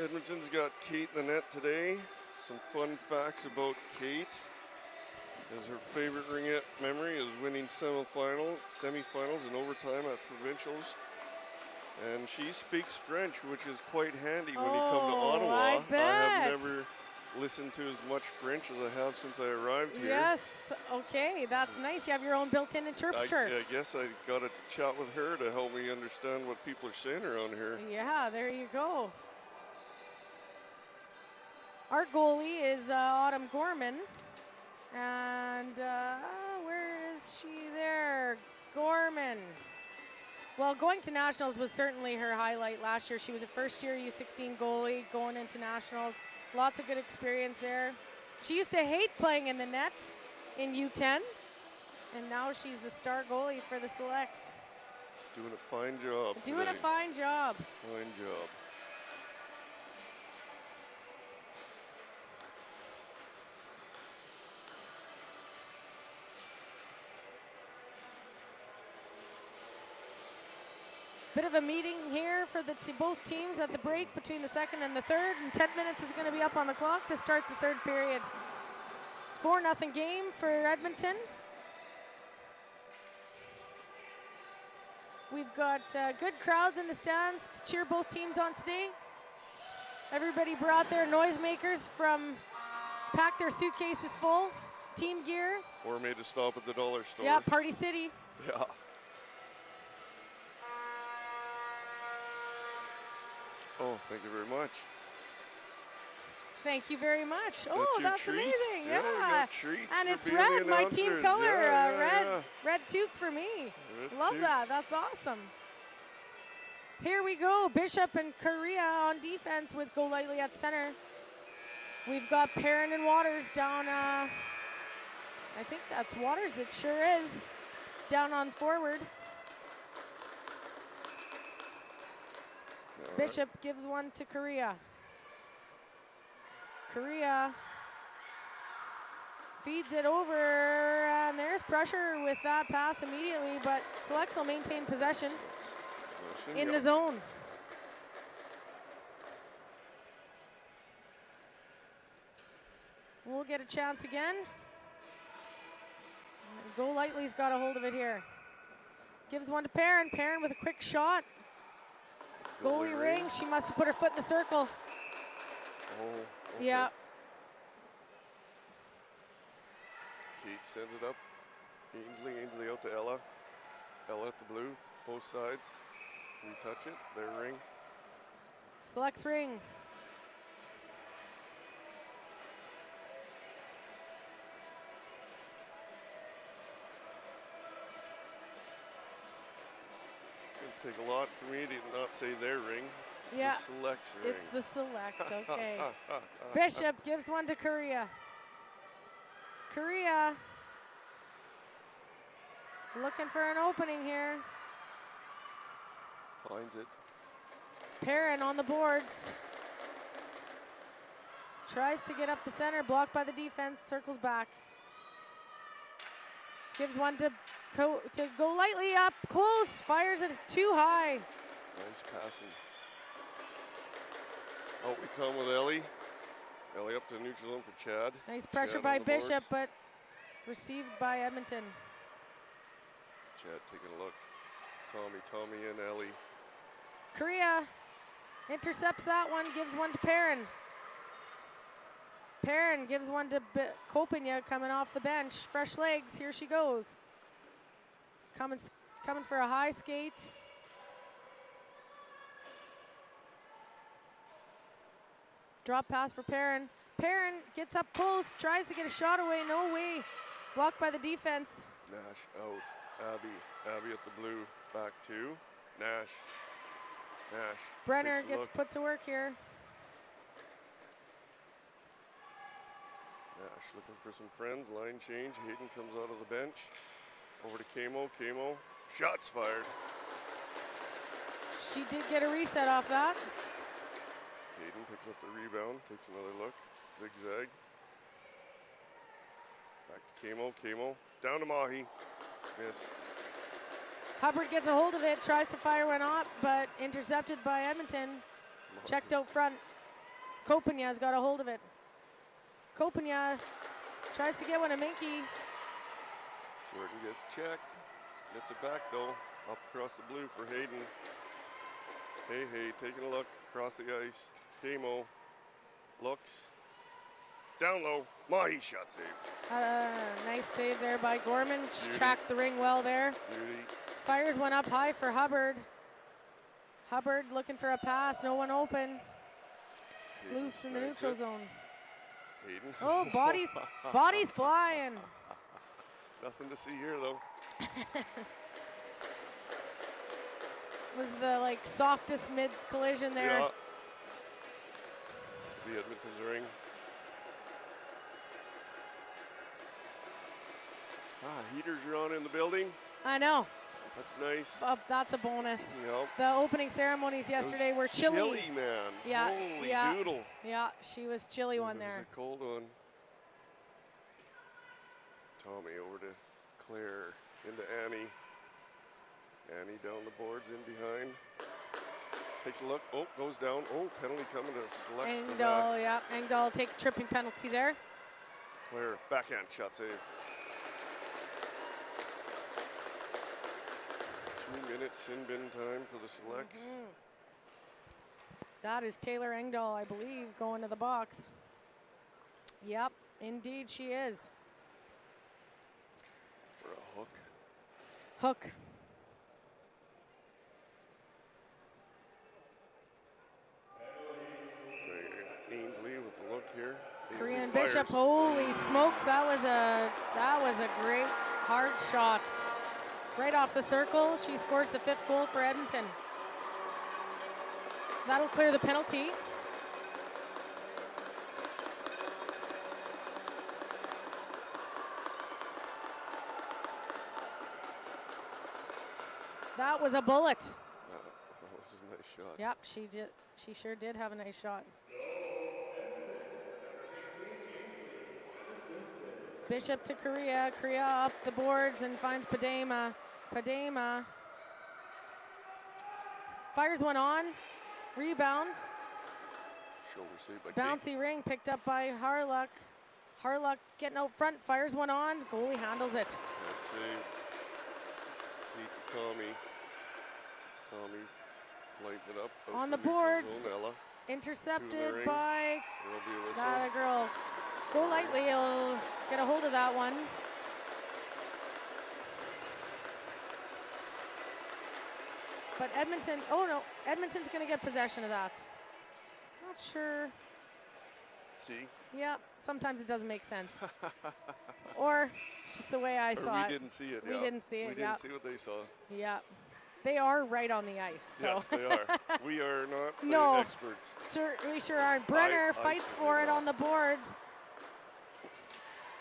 Edmonton's got Kate in the net today. Some fun facts about Kate. As her favorite Ringette memory is winning semifinals and overtime at provincials. And she speaks French, which is quite handy when you come to Ottawa. I bet. I have never listened to as much French as I have since I arrived here. Yes, okay, that's nice. You have your own built-in interpreter. I guess I got to chat with her to help me understand what people are saying around here. Yeah, there you go. Our goalie is Autumn Gorman. And where is she there? Gorman. Well, going to nationals was certainly her highlight last year. She was a first-year U16 goalie going into nationals. Lots of good experience there. She used to hate playing in the net in U10, and now she's the star goalie for the selects. Doing a fine job. Doing a fine job. Fine job. Bit of a meeting here for the both teams at the break between the second and the third, and 10 minutes is going to be up on the clock to start the third period. 4-0 game for Edmonton. We've got good crowds in the stands to cheer both teams on today. Everybody brought their noisemakers packed their suitcases full, team gear. Or made a stop at the dollar store. Yeah, Party City. Yeah. Oh, thank you very much. Thank you very much. Oh, that's treat. amazing. Yeah. Yeah. Treats And for it's being red, the my team announcers. color. Yeah. Red toque for me. Red Love that. toques. That's awesome. Here we go. Bishop and Korea on defense with Go Lightly at center. We've got Perrin and Waters down. I think that's Waters. It sure is. Down on forward. Bishop gives one to Korea. Korea feeds it over, and there's pressure with that pass immediately, but Selects will maintain possession in the zone. We'll get a chance again. Go Lightly's got a hold of it here. Gives one to Perrin. Perrin with a quick shot. Goalie Ring. She must have put her foot in the circle. Oh, okay. Yeah. Kate sends it up. Ainsley out to Ella. Ella at the blue, both sides. Retouch it. Their Ring. Selects Ring. Take a lot for me to not say their Ring. It's Yeah, the Selects Ring. it's the Selects, okay. Bishop gives one to Korea. Korea looking for an opening here. Finds it. Perrin on the boards. Tries to get up the center, blocked by the defense, circles back. Gives one to Go Lightly up close, fires it too high. Nice passing. Out we come with Ellie. Ellie up to neutral zone for Chad. Nice pressure Chad by on the Bishop, boards. but received by Edmonton. Chad taking a look. Tommy and Ellie. Korea intercepts that one, gives one to Perrin. Perrin gives one to Kopanya coming off the bench. Fresh legs, here she goes. Coming for a high skate. Drop pass for Perrin. Perrin gets up close, tries to get a shot away, no way. Blocked by the defense. Nash out. Abby at the blue, back to Nash. Brenner takes a gets look. put to work here. Nash looking for some friends, line change. Hayden comes out of the bench. Over to Camo. Shots fired. She did get a reset off that. Hayden picks up the rebound, takes another look, zigzag. Back to Camo, Camo, down to Mahi, miss. Hubbard gets a hold of it, tries to fire one up, but intercepted by Edmonton. Mahi. Checked out front. Kopinya's got a hold of it. Kopinya tries to get one to Minky. Jordan gets checked, gets it back though, up across the blue for Hayden. Hey, taking a look across the ice. Camo looks, down low, Mahi shot save. Nice save there by Gorman. Beauty. Tracked the ring well there. Beauty. Fires one up high for Hubbard. Hubbard looking for a pass, no one open. It's Hayden loose in the snags neutral it. zone. Hayden. Oh, bodies flying. Nothing to see here though. Was the like softest mid collision there. Yeah. The Edmonton's ring. Heaters are on in the building. I know. That's nice. That's a bonus. Yep. The opening ceremonies yesterday were chilly. Chilly, man. Yeah, Holy yeah. doodle. Yeah, she was chilly one It there. was a cold one. Tommy over to Claire, into Annie. Annie down the boards, in behind. Takes a look. Oh, goes down. Oh, penalty coming to Selects for that. Engdahl, yeah. Engdahl take a tripping penalty there. Claire, backhand shot save. 2 minutes in bin time for the Selects. That is Taylor Engdahl, I believe, going to the box. Yep, indeed she is. For a hook. Hook. Ainsley with the look here. Ainsley Korean fires. Bishop, holy smokes, that was a great hard shot. Right off the circle, she scores the 5th goal for Edmonton. That'll clear the penalty. That was a bullet. That was a nice shot. Yep, she sure did have a nice shot. Bishop to Korea. Korea up the boards and finds Padema. Padema fires one on. Rebound. Shoulder save by Bouncy ring picked up by Harluck. Harluck getting out front, fires one on. Goalie handles it. That save. Feet to Tommy. Tommy lighting it up. On the neutral boards. zone. Ella. Intercepted ring. by There'll be a whistle. that girl. Go lightly, he'll get a hold of that one. But Edmonton, oh no, Edmonton's gonna get possession of that. Not sure. See? Yeah, sometimes it doesn't make sense. Or it's just the way I saw it. We didn't see it, We didn't see it, We didn't see what they saw. Yeah. They are right on the ice, so. Yes, they are. We are not the No. experts. We sure aren't. Brenner I fights certainly for it not. on the boards.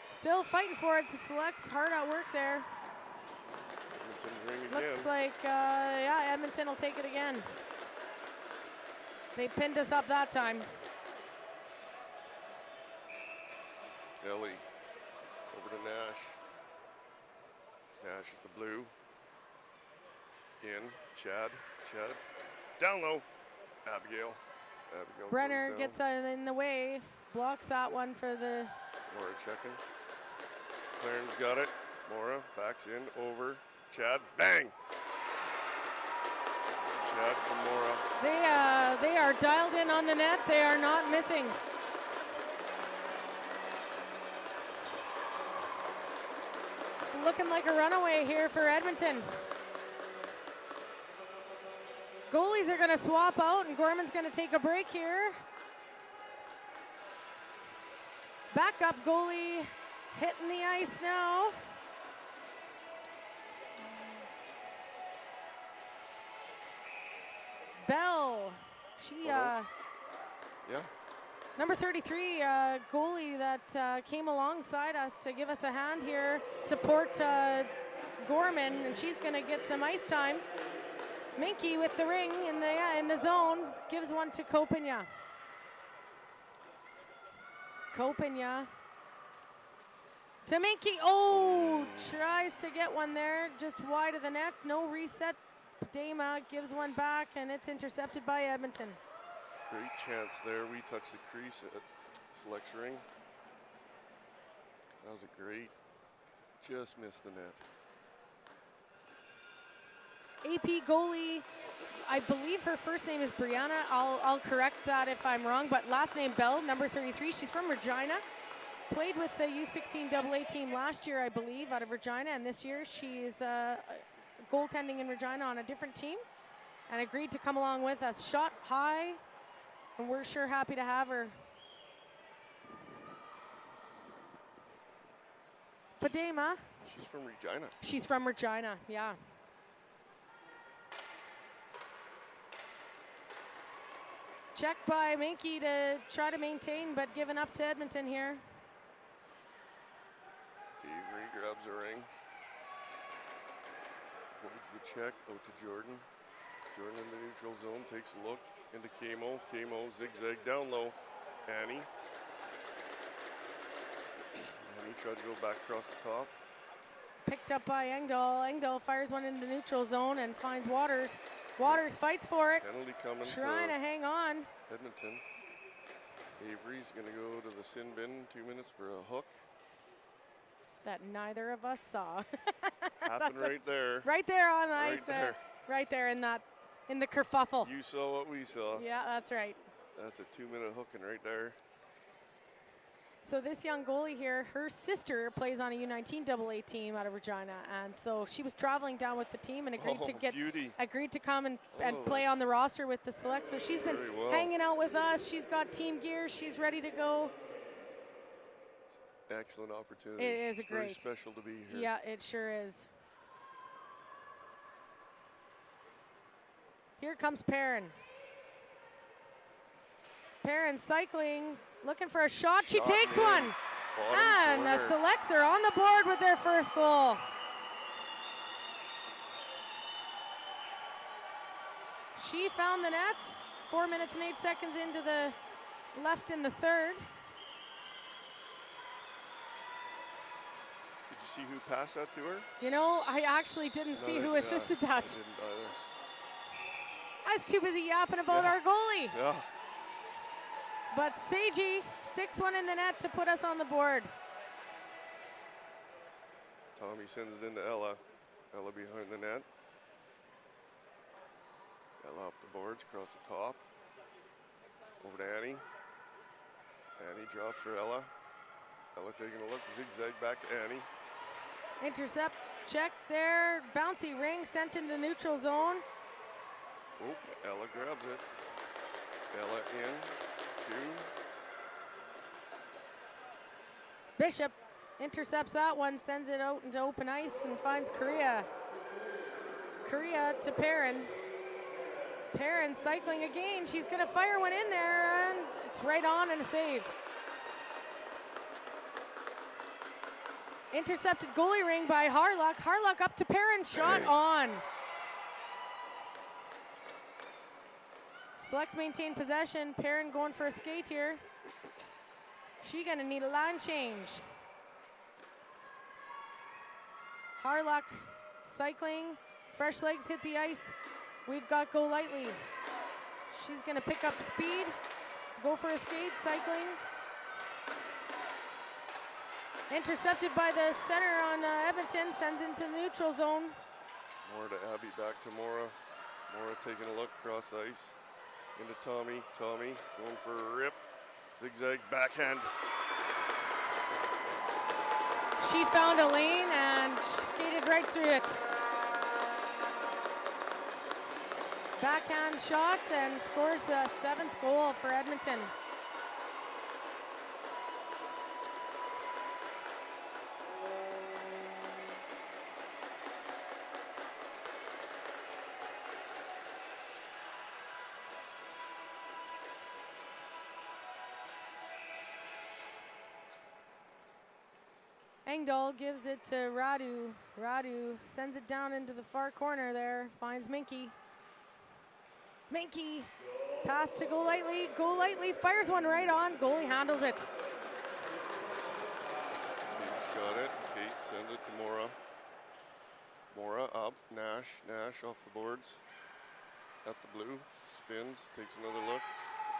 Still fighting for it. The Selects hard at work there. Edmonton's ring again. Looks like, yeah, Edmonton will take it again. They pinned us up that time. Ellie over to Nash. Nash at the blue. In. Chad. Down low. Abigail. Abigail Brenner goes gets down. in the way, blocks that one for the. Mora checking. Clarence got it. Mora backs in over. Chad. Bang! Chad from Mora. They are dialed in on the net. They are not missing. It's looking like a runaway here for Edmonton. Goalies are going to swap out, and Gorman's going to take a break here. Backup goalie hitting the ice now. Bell, she, Yeah. number 33, goalie that came alongside us to give us a hand here, support Gorman, and she's going to get some ice time. Minky with the ring in the zone gives one to Kopinya. Kopenya. To Minky. Oh, tries to get one there, just wide of the net. No reset. Dama gives one back, and it's intercepted by Edmonton. Great chance there. We touched the crease at Select's ring. That was a great, just missed the net. AP goalie, I believe her first name is Brianna. I'll correct that if I'm wrong, but last name Bell, number 33. She's from Regina. Played with the U16 AA team last year, I believe, out of Regina, and this year she's goaltending in Regina on a different team and agreed to come along with us. Shot high, and we're sure happy to have her. Padema. She's from Regina. She's from Regina, yeah. Check by Minky to try to maintain, but given up to Edmonton here. Avery grabs a ring. Avoids the check out to Jordan. Jordan in the neutral zone, takes a look into Camo. Camo zigzag down low. Annie. Annie tried to go back across the top. Picked up by Engdahl. Engdahl fires one into the neutral zone and finds Waters. Waters fights for it. Penalty coming. Trying to hang on. Edmonton. Avery's going to go to the sin bin. 2 minutes for a hook. That neither of us saw. Happened right there. Right there on the ice. Right there. Right there in the kerfuffle. You saw what we saw. Yeah, that's right. That's a 2-minute hooking right there. So this young goalie here, her sister plays on a U19 AA team out of Regina, and so she was traveling down with the team and agreed to come and play on the roster with the select. So she's been hanging out with us. She's got team gear. She's ready to go. Excellent opportunity. It is it's great. Very special to be here. Yeah, it sure is. Here comes Perrin. Perrin cycling, looking for a shot. She takes one. And the Selects are on the board with their first goal. She found the net. 4 minutes and 8 seconds into the left in the third. Did you see who passed that to her? You know, I actually didn't see who assisted that. I didn't either. I was too busy yapping about our goalie. Yeah. But Seiji sticks one in the net to put us on the board. Tommy sends it into Ella. Ella behind the net. Ella up the boards, across the top. Over to Annie. Annie drops for Ella. Ella taking a look, zigzag back to Annie. Intercept, check there. Bouncy ring sent into the neutral zone. Oh, Ella grabs it. Ella in. 2. Bishop intercepts that one, sends it out into open ice and finds Correa. Correa to Perrin. Perrin cycling again. She's going to fire one in there, and it's right on and a save. Intercepted goalie ring by Harlock. Harlock up to Perrin, shot on. Selects maintain possession. Perrin going for a skate here. She gonna need a line change. Harlock cycling. Fresh legs hit the ice. We've got Go Lightly. She's gonna pick up speed. Go for a skate, cycling. Intercepted by the center on Edmonton. Sends into the neutral zone. More to Abby, back to Mora. Mora taking a look across ice. Into Tommy. Tommy going for a rip. Zigzag backhand. She found a lane and skated right through it. Backhand shot and scores the 7th goal for Edmonton. Engdahl gives it to Radu. Radu sends it down into the far corner there, finds Minky. Minky, pass to Go Lightly. Go Lightly fires one right on. Goalie handles it. got it. Kate, send it to Mora. Mora up, Nash off the boards. At the blue, spins, takes another look.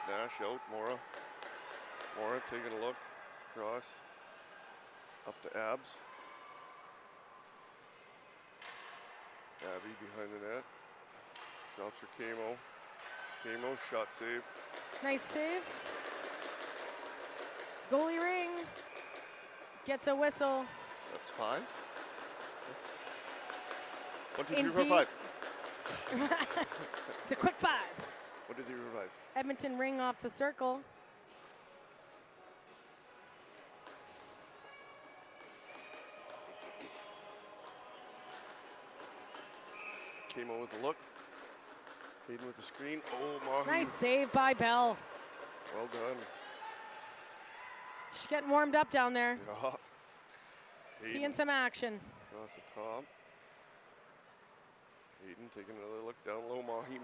Nash out, Mora taking a look, cross, up to Abs. Abby behind the net, drops for Camo. Camo, shot save. Nice save. Goalie Ring gets a whistle. That's 5. That's 1, 2, 3, 4, 5. It's a quick 5. 1, 2, 3, 4, 5. Edmonton Ring off the circle. Camo with a look. Hayden with the screen. Oh, Mahi. Nice save by Bell. Well done. She's getting warmed up down there. Yeah. Seeing some action. Across the top. Hayden taking another look down low. Mahi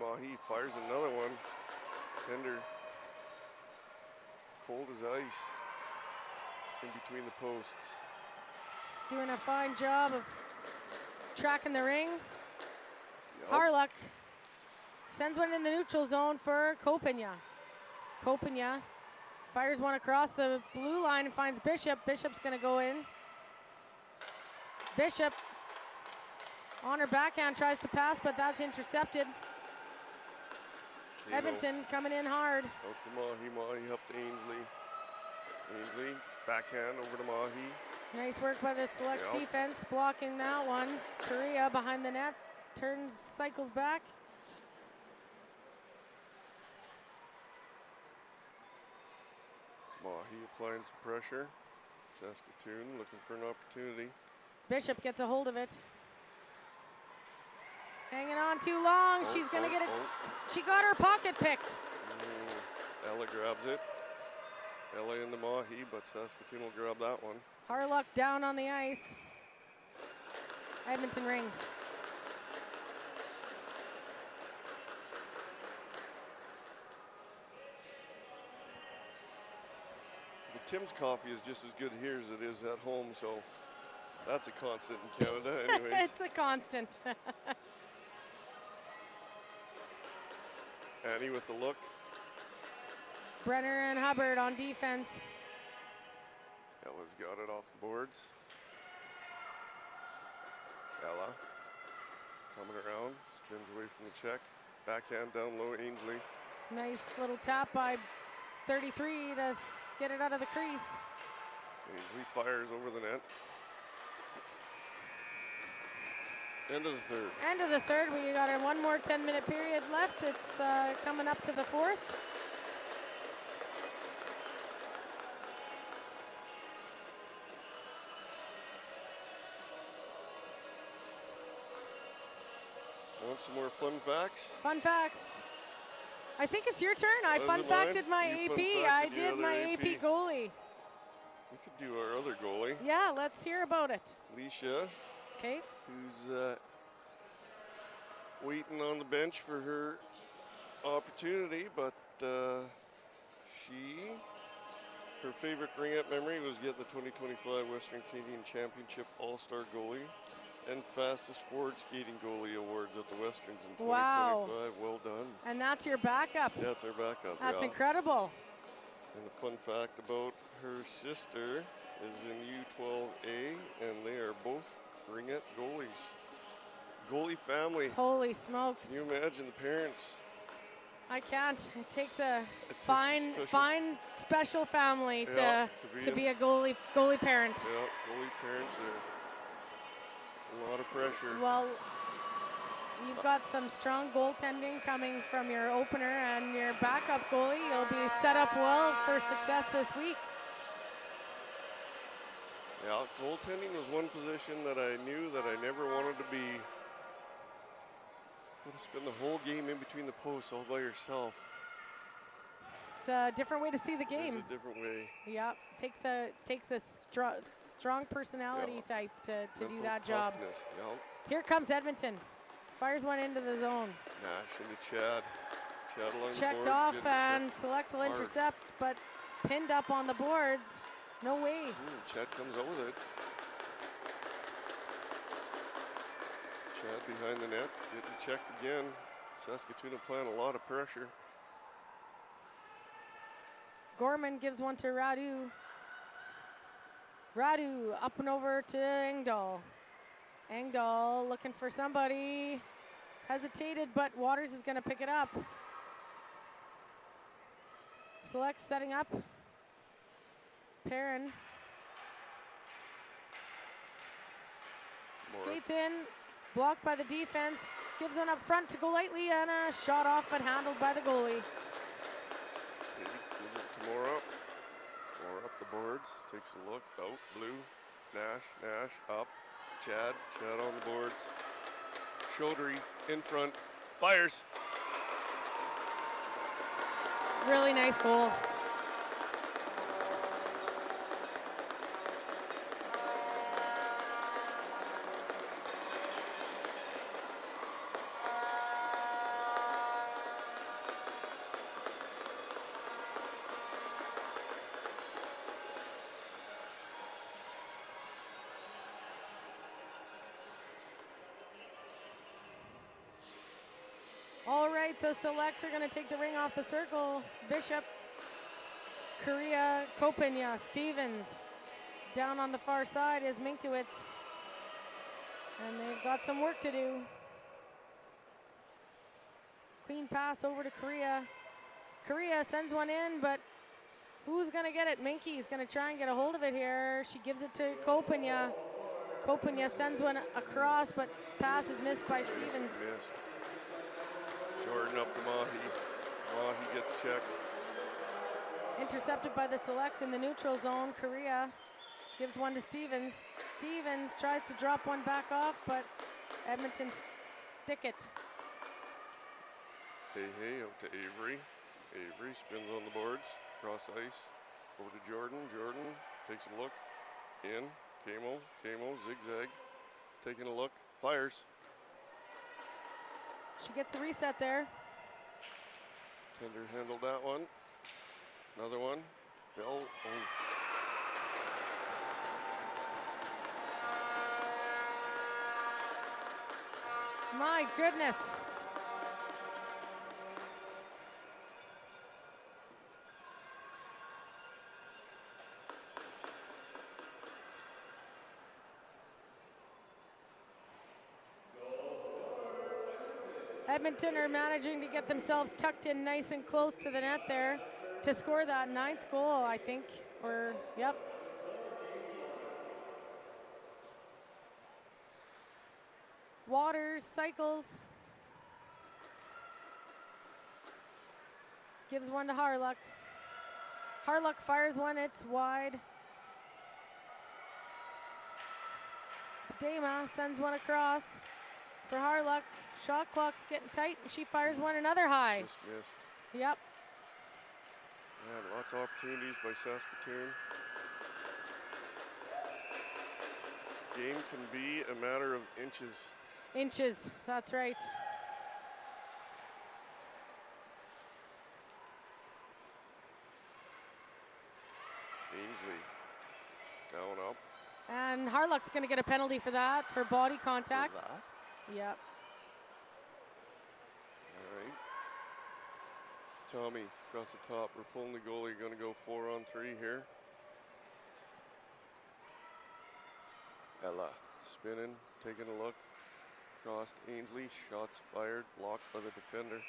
fires another one. Tender. Cold as ice. In between the posts. Doing a fine job of tracking the ring. Yep. Harluck sends one in the neutral zone for Kopenya. Kopenya fires one across the blue line and finds Bishop. Bishop's going to go in. Bishop on her backhand tries to pass, but that's intercepted. Camo. Edmonton coming in hard. Out to Mahi up to Ainsley. Ainsley, backhand over to Mahi. Nice work by the Selects defense, blocking that one. Korea behind the net, turns, cycles back. Mahi applying some pressure. Saskatoon looking for an opportunity. Bishop gets a hold of it. Hanging on too long. She's going to get it. She got her pocket picked. Ella grabs it. Ella into Mahi, but Saskatoon will grab that one. Harluck down on the ice. Edmonton Ring. The Tim's coffee is just as good here as it is at home, so that's a constant in Canada anyways. It's a constant. Annie with the look. Brenner and Hubbard on defense. Ella's got it off the boards. Ella coming around, spins away from the check. Backhand down low, Ainsley. Nice little tap by 33 to get it out of the crease. Ainsley fires over the net. End of the third. End of the third. We got one more 10-minute period left. It's coming up to the fourth. Want some more fun facts? Fun facts. I think it's your turn. I fun facted my AP. I did my AP goalie. We could do our other goalie. Yeah, let's hear about it. Leisha. Okay. Who's waiting on the bench for her opportunity, but her favorite Ringette memory was getting the 2025 Western Canadian Championship All-Star Goalie and Fastest Forward Skating Goalie Awards at the Westerns in 2025. Wow. Well done. And that's your backup. Yeah, it's our backup. That's incredible. And a fun fact about her sister is in U12A, and they are both Ringette goalies. Goalie family. Holy smokes. Can you imagine the parents? I can't. It takes a fine, special family to be a goalie parent. Yeah, goalie parents are a lot of pressure. Well, you've got some strong goaltending coming from your opener and your backup goalie. You'll be set up well for success this week. Yeah, goaltending was one position that I knew that I never wanted to be. To spend the whole game in between the posts all by yourself. It's a different way to see the game. It's a different way. Yeah, takes a strong personality type to do that job. Yep. Here comes Edmonton. Fires one into the zone. Nash into Chad. Chad along checked the boards, off and Selects will intercept, but pinned up on the boards. No way. Chad comes out with it. Chad behind the net, getting checked again. Saskatoon applying a lot of pressure. Gorman gives one to Radu. Radu up and over to Engdahl. Engdahl looking for somebody. Hesitated, but Waters is going to pick it up. Select setting up. Perrin. Skates in, blocked by the defense. Gives one up front to go lightly, and a shot off, but handled by the goalie. Gives it to Moore up. Moore up the boards, takes a look, out, blue. Nash up. Chad on the boards. Chaudry in front, fires. Really nice goal. All right, the selects are going to take the ring off the circle. Bishop, Korea, Kopenya, Stevens. Down on the far side is Minkiewicz. And they've got some work to do. Clean pass over to Korea. Korea sends one in, but who's going to get it? Minky's going to try and get a hold of it here. She gives it to Kopenya. Kopenya sends one across, but pass is missed by Stevens. Missed. Jordan up to Mahi. Mahi gets checked. Intercepted by the selects in the neutral zone. Korea gives one to Stevens. Stevens tries to drop one back off, but Edmonton stick it. Hey, out to Avery. Avery spins on the boards, cross ice, over to Jordan. Jordan takes a look, in, Camo, zigzag, taking a look, fires. She gets the reset there. Tender handled that one. Another one. Bell. Oh. My goodness. Edmonton are managing to get themselves tucked in nice and close to the net there to score that 9th goal, I think. Or, yep. Waters cycles. Gives one to Harluck. Harluck fires one, it's wide. Dama sends one across for Harluck. Shot clock's getting tight, and she fires one another high. Just missed. Yep. Man, lots of opportunities by Saskatoon. This game can be a matter of inches. Inches, that's right. Ainsley, down up. And Harluck's going to get a penalty for that, for body contact. For that? Yep. All right. Tommy across the top. We're pulling the goalie. Going to go 4-on-3 here. Ella spinning, taking a look. Crossed Ainsley. Shots fired. Blocked by the defender.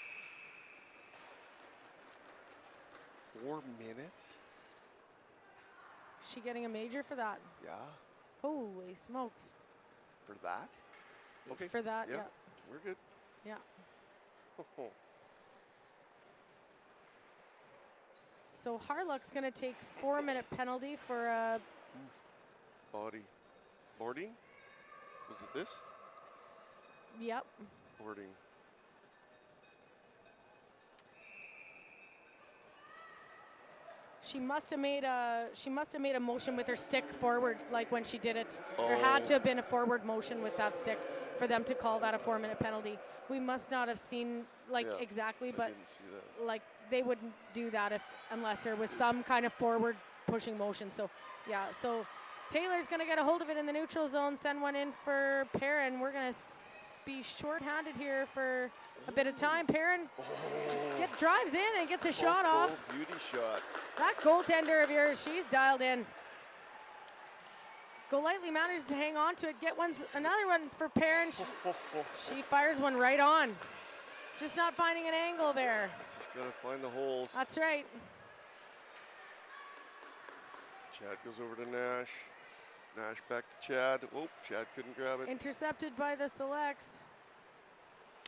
4 minutes? She getting a major for that? Yeah. Holy smokes. For that? Okay. For that, yeah. We're good. Yeah. So Harluck's going to take 4-minute penalty for a... Body. Boarding? Was it this? Yep. Boarding. She must have made a motion with her stick forward, like when she did it. There had to have been a forward motion with that stick for them to call that a 4-minute penalty. We must not have seen exactly, but like they wouldn't do that unless there was some kind of forward pushing motion. So yeah, so Taylor's gonna get a hold of it in the neutral zone, send one in for Perrin. We're gonna be short-handed here for a bit of time. Perrin drives in and gets a shot off. Beauty shot. That goaltender of yours, she's dialed in. Golightly manages to hang on to it, get another one for Perrin. She fires one right on. Just not finding an angle there. Just gotta find the holes. That's right. Chad goes over to Nash. Nash back to Chad. Oh, Chad couldn't grab it. Intercepted by the selects.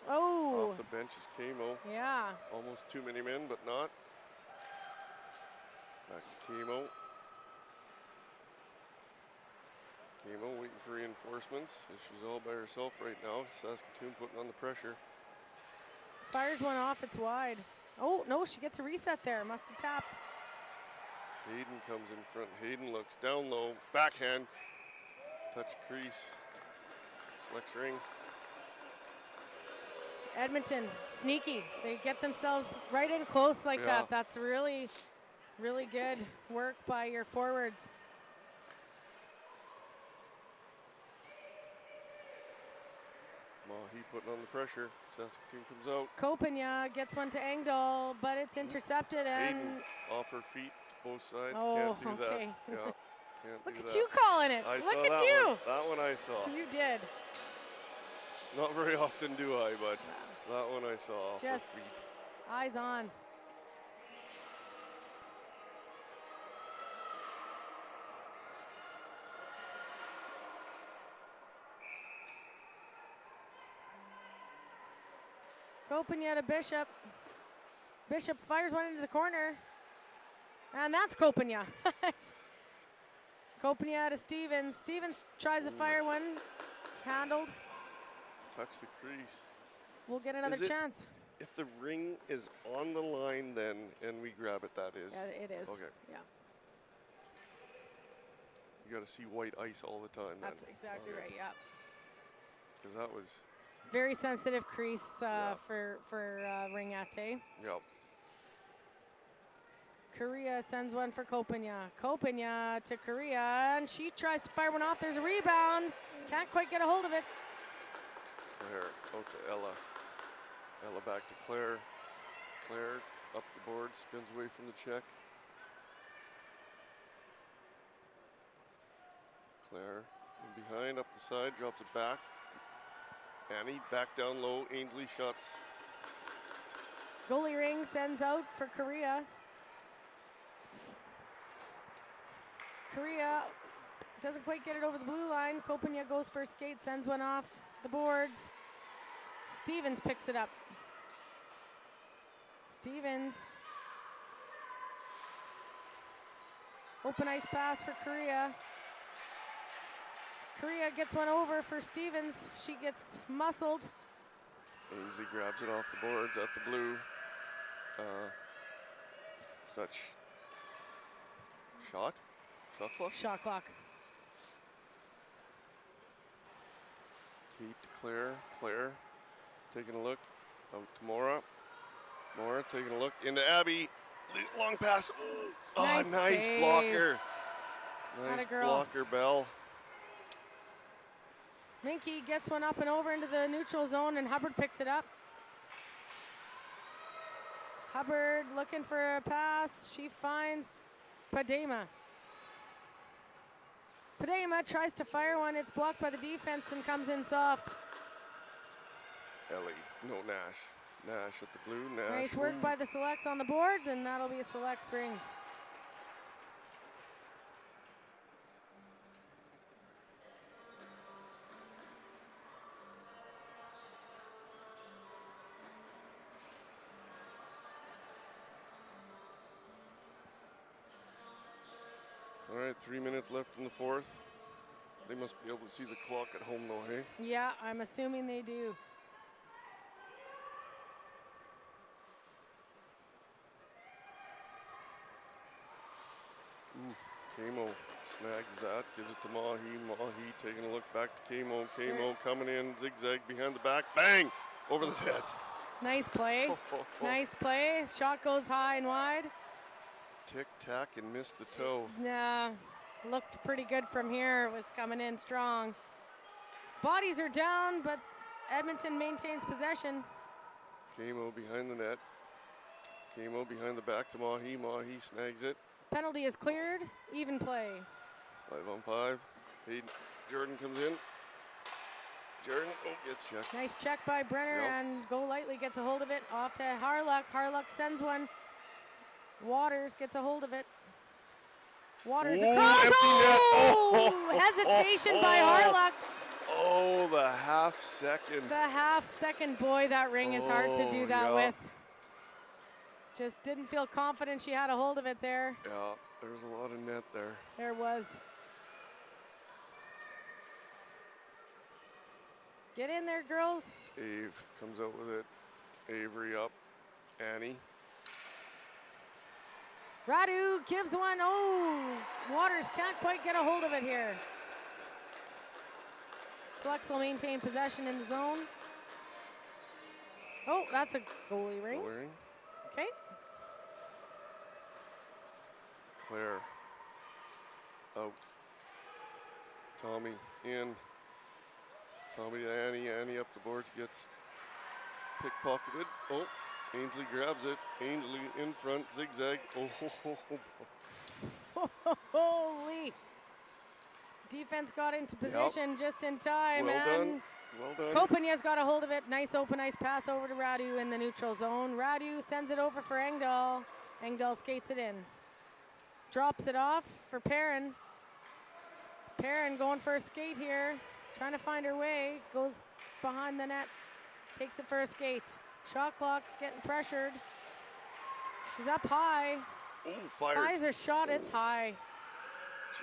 Oh. Off the bench is Camo. Yeah. Almost too many men, but not. Back to Camo. Camo waiting for reinforcements. She's all by herself right now. Saskatoon putting on the pressure. Fires one off, it's wide. Oh, no, she gets a reset there. Must have tapped. Hayden comes in front. Hayden looks down low. Backhand. Touch crease. Selects ring. Edmonton, sneaky. They get themselves right in close like that. That's really, really good work by your forwards. Mahi putting on the pressure. Saskatoon comes out. Kopanya gets one to Engdahl, but it's intercepted and Hayden off her feet, both sides. Oh, can't do okay. that. Yeah, can't Look do at that. you calling it. I Look saw at that you. One. That one I saw. You did. Not very often do I, but that one I saw off her Just feet. eyes on. Kopanya to Bishop. Bishop fires one into the corner. And that's Kopanya. Kopanya to Stevens. Stevens tries to fire one. Handled. Touch the crease. We'll get another chance. If the ring is on the line then, and we grab it, that is? Yeah, it is. Okay. Yeah. You got to see white ice all the time then. That's exactly right, yeah. Because that was... Very sensitive crease for Ringette. Yep. Korea sends one for Kopanya. Kopanya to Korea, and she tries to fire one off. There's a rebound. Can't quite get a hold of it. Claire out to Ella. Ella back to Claire. Claire up the board, spins away from the check. Claire in behind, up the side, drops it back. Annie back down low, Ainsley shots. Goalie ring sends out for Korea. Korea doesn't quite get it over the blue line. Kopanya goes for a skate, sends one off the boards. Stevens picks it up. Stevens. Open ice pass for Korea. Korea gets one over for Stevens. She gets muscled. Ainsley grabs it off the boards at the blue. Such shot? Shot clock? Shot clock. Kate to Claire. Claire taking a look. Out to Mora. Mora taking a look into Abby. Long pass. Ooh. Nice, nice save. blocker. Atta Nice girl. blocker, Bell. Minky gets one up and over into the neutral zone, and Hubbard picks it up. Hubbard looking for a pass. She finds Padema. Padema tries to fire one. It's blocked by the defense and comes in soft. Ellie. No, Nash. Nash at the blue. Nash. Nice work by the selects on the boards, and that'll be a selects ring. All right, 3 minutes left in the fourth. They must be able to see the clock at home though, hey? Yeah, I'm assuming they do. Ooh, Camo snags that, gives it to Mahi. Mahi taking a look back to Camo. Camo coming in, zigzag behind the back, bang! Over the net. Nice play. Nice play. Shot goes high and wide. Tick tack and missed the toe. Yeah, looked pretty good from here. It was coming in strong. Bodies are down, but Edmonton maintains possession. Camo behind the net. Camo behind the back to Mahi. Mahi snags it. Penalty is cleared. Even play. 5-on-5. Hayden, Jordan comes in. Jordan, gets checked. Nice check by Brenner, and Go Lightly gets a hold of it. Off to Harlock. Harlock sends one. Waters gets a hold of it. Waters across. Hesitation by Harlock. Oh, the half second. The half second. Boy, that ring is hard to do that with. Just didn't feel confident she had a hold of it there. Yeah, there was a lot of net there. There was. Get in there, girls. Ave comes out with it. Avery up. Annie. Radu gives one. Oh, Waters can't quite get a hold of it here. Slucks will maintain possession in the zone. Oh, that's a goalie ring. Goalie ring. Okay. Claire. Out. Tommy in. Tommy to Annie. Annie up the boards, gets pickpocketed. Oh, Ainsley grabs it. Ainsley in front, zigzag. Oh, Holy. Defense got into position just in time. Well done. Well done. Kopenya's got a hold of it. Nice open ice pass over to Radu in the neutral zone. Radu sends it over for Engdahl. Engdahl skates it in. Drops it off for Perrin. Perrin going for a skate here. Trying to find her way. Goes behind the net. Takes it for a skate. Shot clock's getting pressured. She's up high. Ooh, fired. Fires her shot. It's high.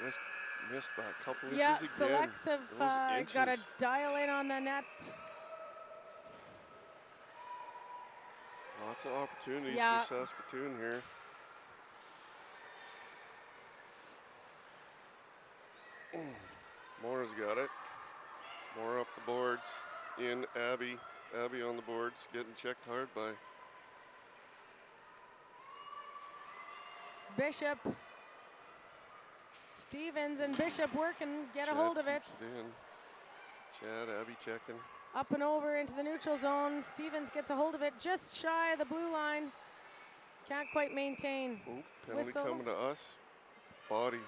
Just missed by a couple inches yeah, again. Selects have got to dial in on the net. Lots of opportunities for Saskatoon here. Mora's got it. Mora up the boards. In Abby. Abby on the boards, getting checked hard by Bishop. Stevens and Bishop working, get a hold of it. Chad, Abby checking. Up and over into the neutral zone. Stevens gets a hold of it just shy of the blue line. Can't quite maintain. Oh, penalty Whistle. coming to us. Body.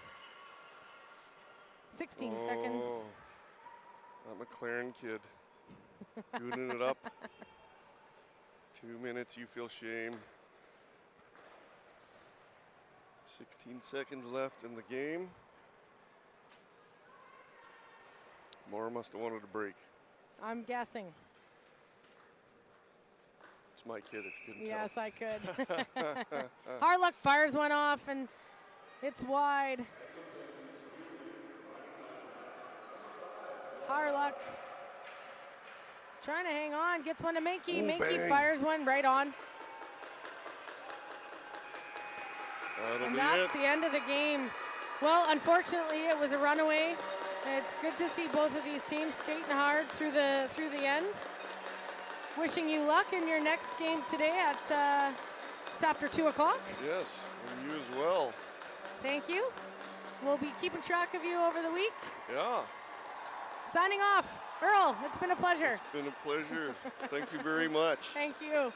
16 seconds. That McLaren kid. Gooning it up. 2 minutes, you feel shame. 16 seconds left in the game. Mora must have wanted a break. I'm guessing. It's my kid, if you couldn't yes, tell. I could. Harlock fires one off, and it's wide. Harlock trying to hang on, gets one to Menke. Menke fires one right on. And that's the end of the game. Well, unfortunately, it was a runaway. It's good to see both of these teams skating hard through the end. Wishing you luck in your next game today at just after 2 o'clock. Yes, and you as well. Thank you. We'll be keeping track of you over the week. Yeah. Signing off. Earl, it's been a pleasure. It's been a pleasure. Thank you very much. Thank you.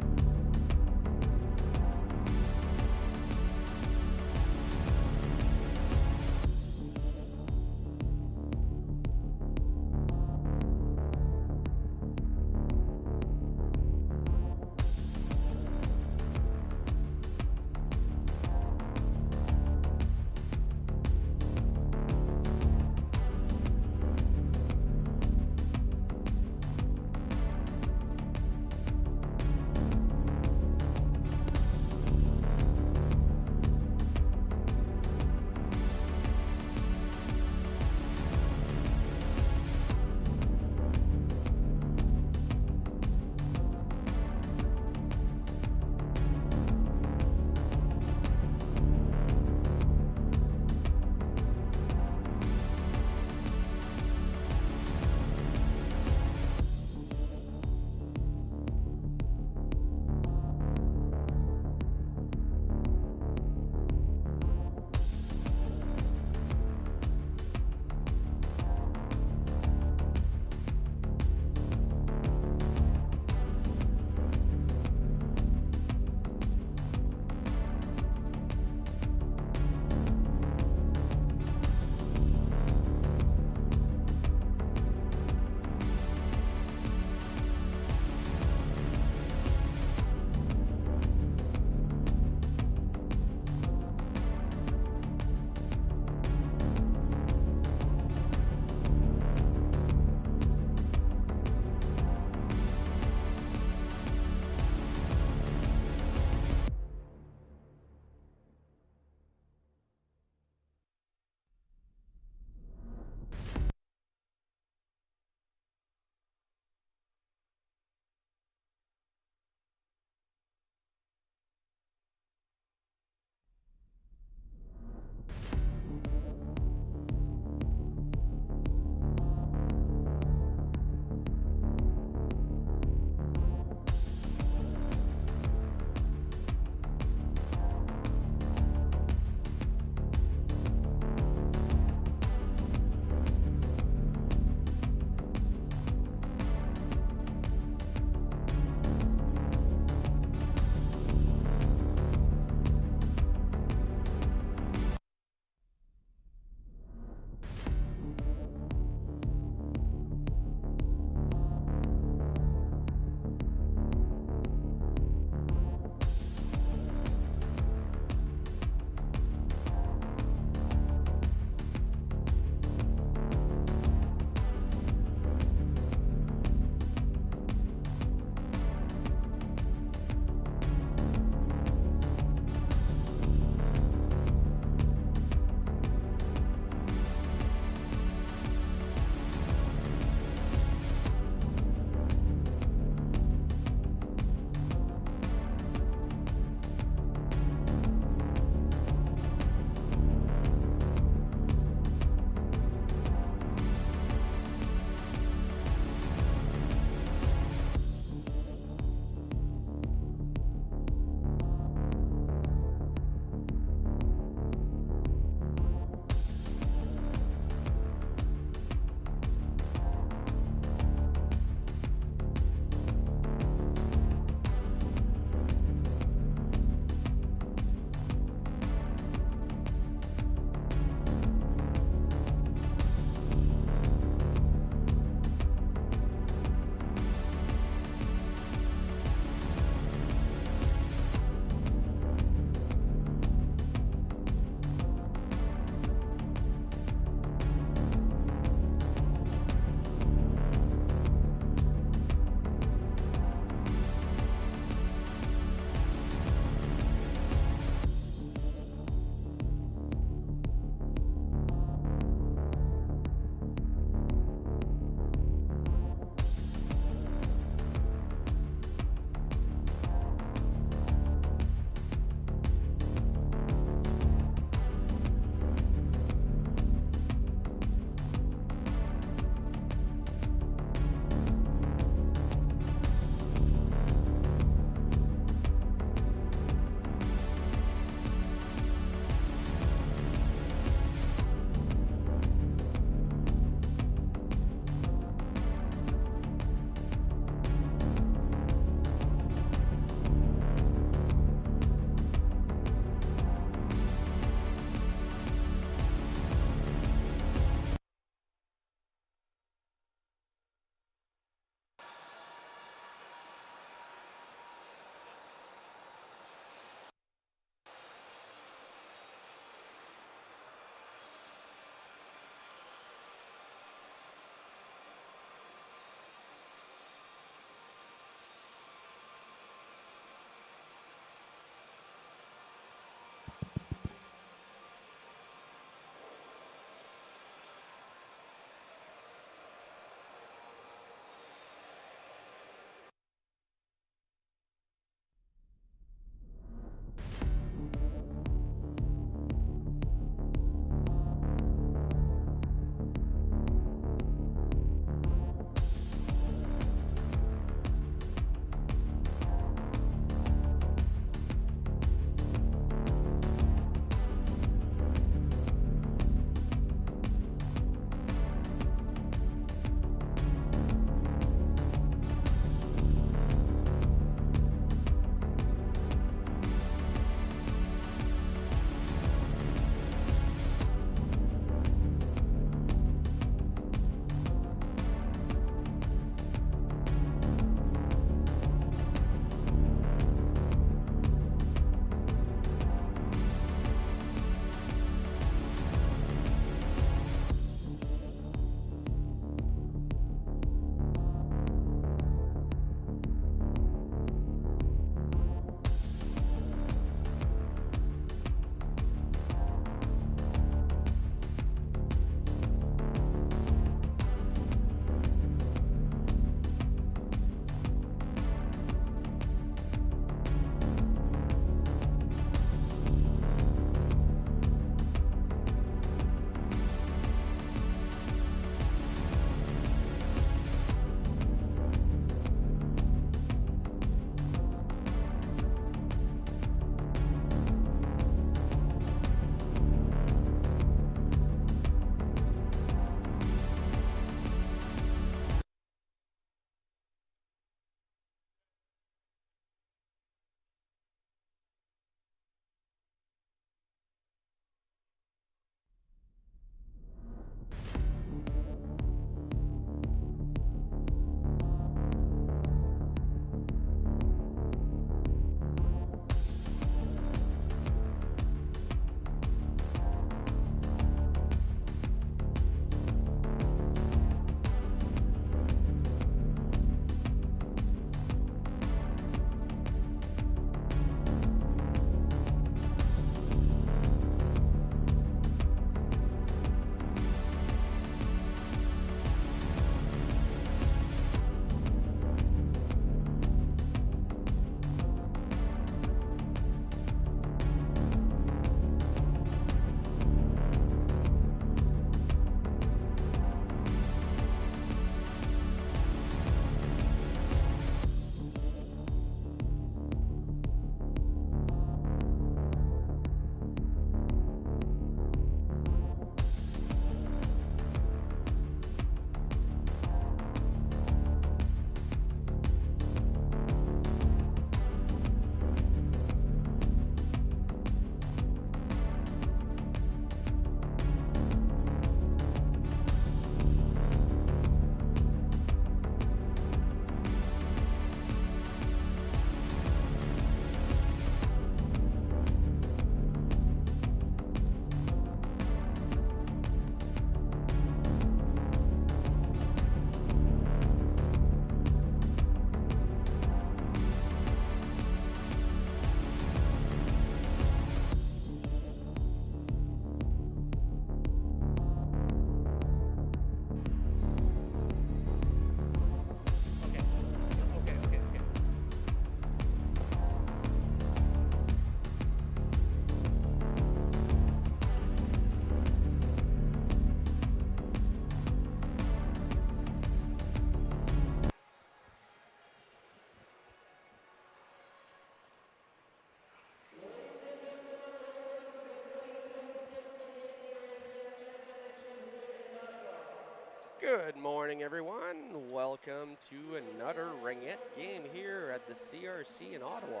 Good morning, everyone. Welcome to another Ringette game here at the CRC in Ottawa.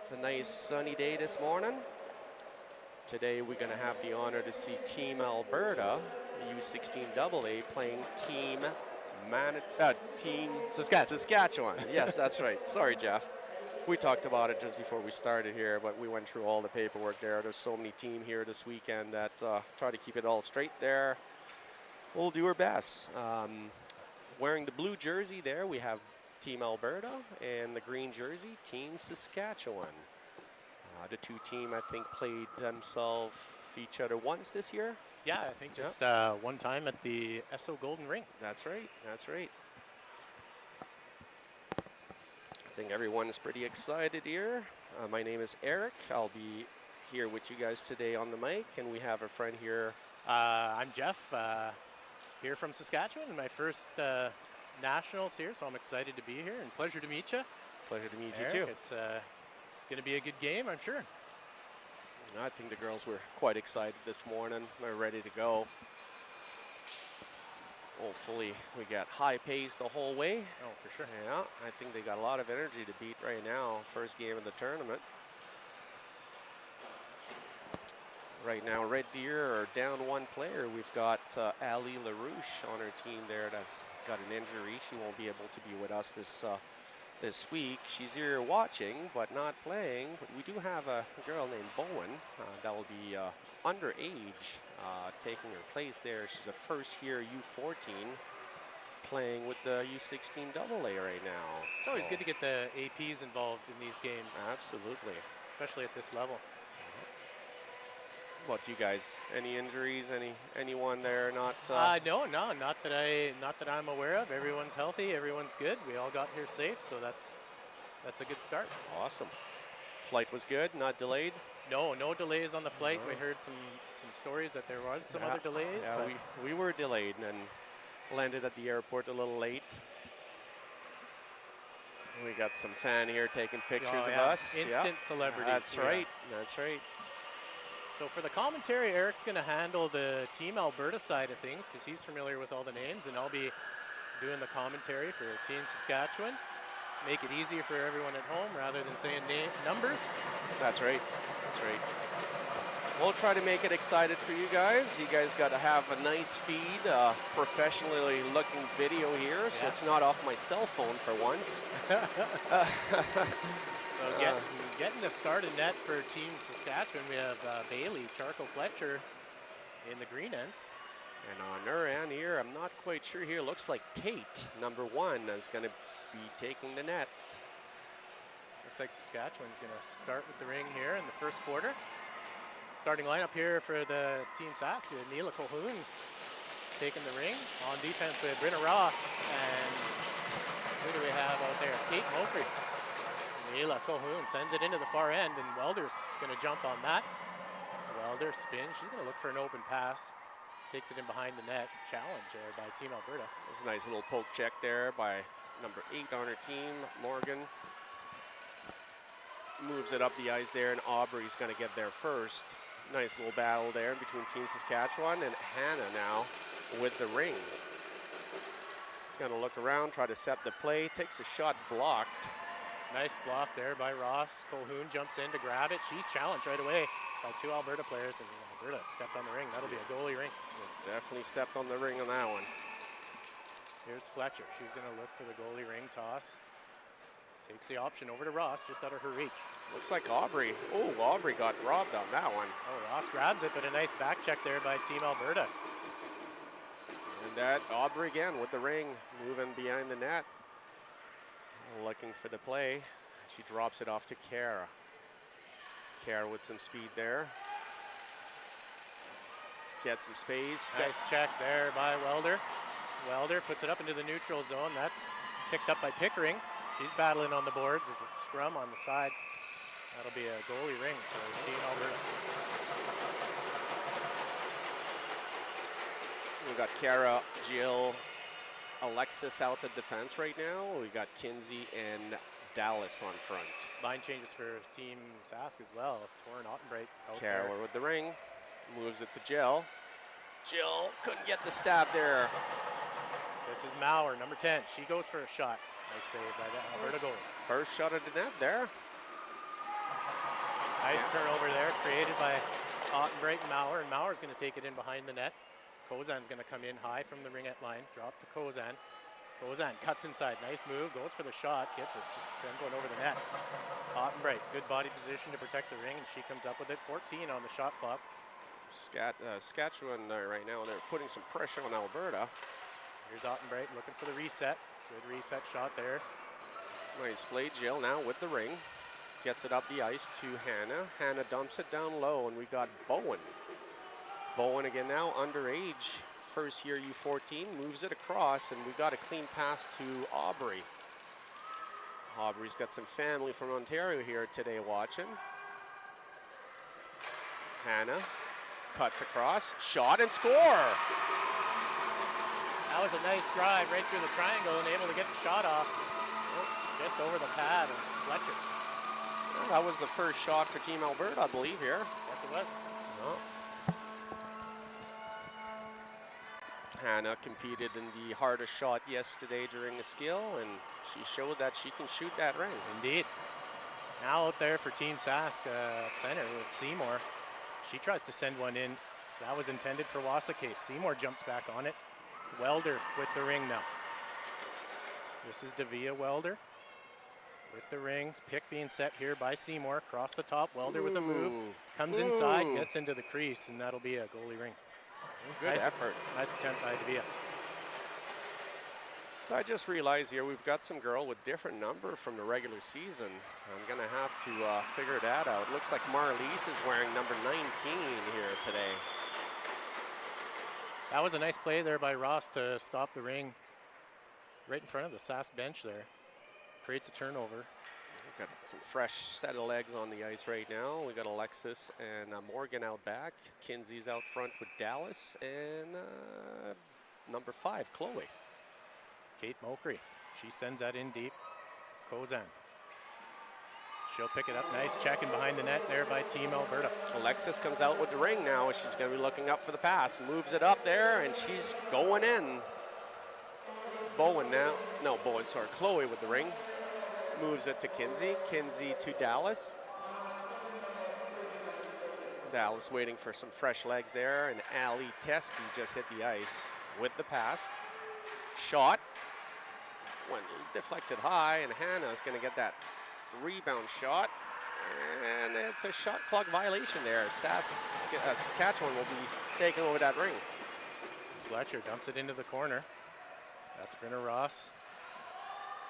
It's a nice sunny day this morning. Today we're going to have the honor to see Team Alberta, U16 AA, playing Team Saskatchewan. Yes, that's right. Sorry, Jeff. We talked about it just before we started here, but we went through all the paperwork there. There's so many team here this weekend that try to keep it all straight there. We'll do our best. Wearing the blue jersey there, we have Team Alberta, and the green jersey, Team Saskatchewan. The two team, I think, played themselves each other once this year. Yeah, I think just one time at the SO Golden Ring. That's right, that's right. I think everyone is pretty excited here. My name is Eric. I'll be here with you guys today on the mic, and we have a friend here. I'm Jeff, here from Saskatchewan, my first nationals here, so I'm excited to be here, and pleasure to meet you. Pleasure to meet Eric, you too. It's going to be a good game, I'm sure. I think the girls were quite excited this morning. They're ready to go. Hopefully we got high pace the whole way. Oh, for sure. Yeah, I think they got a lot of energy to beat right now. First game of the tournament. Right now, Red Deer are down one player. We've got Ali LaRouche on her team there that's got an injury. She won't be able to be with us this week. She's here watching, but not playing. But we do have a girl named Bowen that will be underage, taking her place there. She's a first-year U14 playing with the U16 AA right now. It's always good to get the APs involved in these games. Absolutely. Especially at this level. What about you guys? Any injuries? Anyone there not? No, not that I'm aware of. Everyone's healthy. Everyone's good. We all got here safe, so that's a good start. Awesome. Flight was good. Not delayed. No delays on the flight. We heard some stories that there was some other delays. Yeah, but we were delayed and landed at the airport a little late. We got some fan here taking pictures of us. Instant celebrities. That's right. That's right. So for the commentary, Eric's going to handle the Team Alberta side of things because he's familiar with all the names, and I'll be doing the commentary for Team Saskatchewan. Make it easier for everyone at home rather than saying numbers. That's right. That's right. We'll try to make it excited for you guys. You guys got to have a nice feed, professionally looking video here, so it's not off my cell phone for once. So getting the start in net for Team Saskatchewan, we have Bailey Charco-Fletcher in the green end. And on her end here, I'm not quite sure here. Looks like Tate, number 1, is going to be taking the net. Looks like Saskatchewan's going to start with the ring here in the first quarter. Starting lineup here for the Team Sask, Neela Colquhoun taking the ring. On defense with Brenna Ross, and who do we have out there? Kate Mokry. Neela Colquhoun sends it into the far end, and Welder's going to jump on that. Welder spins. She's going to look for an open pass. Takes it in behind the net. Challenge there by Team Alberta. It's a nice little poke check there by number 8 on her team, Morgan. Moves it up the ice there, and Aubrey's going to get there first. Nice little battle there between Team Saskatchewan and Hannah now with the ring. Going to look around, try to set the play. Takes a shot blocked. Nice block there by Ross. Colquhoun jumps in to grab it. She's challenged right away by 2 Alberta players, and Alberta stepped on the ring. That'll be a goalie ring. Definitely stepped on the ring on that one. Here's Fletcher. She's going to look for the goalie ring toss. Takes the option over to Ross, just out of her reach. Looks like Aubrey. Oh, Aubrey got robbed on that one. Oh, Ross grabs it, but a nice back check there by Team Alberta. And that Aubrey again with the ring, moving behind the net. Looking for the play. She drops it off to Kara. Kara with some speed there. Gets some space. Nice check there by Welder. Welder puts it up into the neutral zone. That's picked up by Pickering. She's battling on the boards. There's a scrum on the side. That'll be a goalie ring for Team Alberta. We got Kara, Jill, Alexis out the defense right now. We got Kinsey and Dallas on front. Line changes for Team Sask as well. Torrin Ottenbright out Kara there. with the ring. Moves it to Jill. Jill couldn't get the stab there. This is Maurer, number 10. She goes for a shot. Nice save by the Alberta goalie. First shot at the net there. Nice turnover there, created by Ottenbright and Maurer, and Maurer's going to take it in behind the net. Kozan's going to come in high from the Ringette line, drop to Kozan. Kozan cuts inside, nice move, goes for the shot, gets it, just sends one over the net. Ottenbright, good body position to protect the ring, and she comes up with it. 14 on the shot clock. Saskatchewan right now, they're putting some pressure on Alberta. Here's Ottenbright looking for the reset. Good reset shot there. Nice play, Jill now with the ring. Gets it up the ice to Hannah. Hannah dumps it down low, and we got Bowen. Bowen again now, underage, first year U14, moves it across, and we got a clean pass to Aubrey. Aubrey's got some family from Ontario here today watching. Hannah cuts across, shot and score. That was a nice drive right through the triangle and able to get the shot off. Just over the pad of Fletcher. Well, that was the first shot for Team Alberta, I believe, here. Yes, it was. Oh. Hannah competed in the hardest shot yesterday during the skill, and she showed that she can shoot that ring. Indeed. Now out there for Team Sask center with Seymour. She tries to send one in. That was intended for Wasake. Seymour jumps back on it. Welder with the ring now. This is Davia Welder with the ring. Pick being set here by Seymour. Across the top, Welder with a move. Comes inside, gets into the crease, and that'll be a goalie ring. Good effort. Nice attempt by Davia. So I just realized here we've got some girl with different number from the regular season. I'm going to have to figure that out. Looks like Marliese is wearing number 19 here today. That was a nice play there by Ross to stop the ring right in front of the Sask bench there. Creates a turnover. We've got some fresh set of legs on the ice right now. We got Alexis and Morgan out back. Kinsey's out front with Dallas, and number 5, Chloe. Kate Mokry, she sends that in deep. Kozan. She'll pick it up. Nice checking behind the net there by Team Alberta. Alexis comes out with the ring now. She's going to be looking up for the pass. Moves it up there, and she's going in. Bowen now. No, Bowen, sorry. Chloe with the ring. Moves it to Kinsey. Kinsey to Dallas. Dallas waiting for some fresh legs there, and Ali Teskey just hit the ice with the pass. Shot. Went deflected high, and Hannah is going to get that rebound shot, and it's a shot clock violation there. Saskatchewan will be taking over that ring. Fletcher dumps it into the corner. That's Brenna Ross.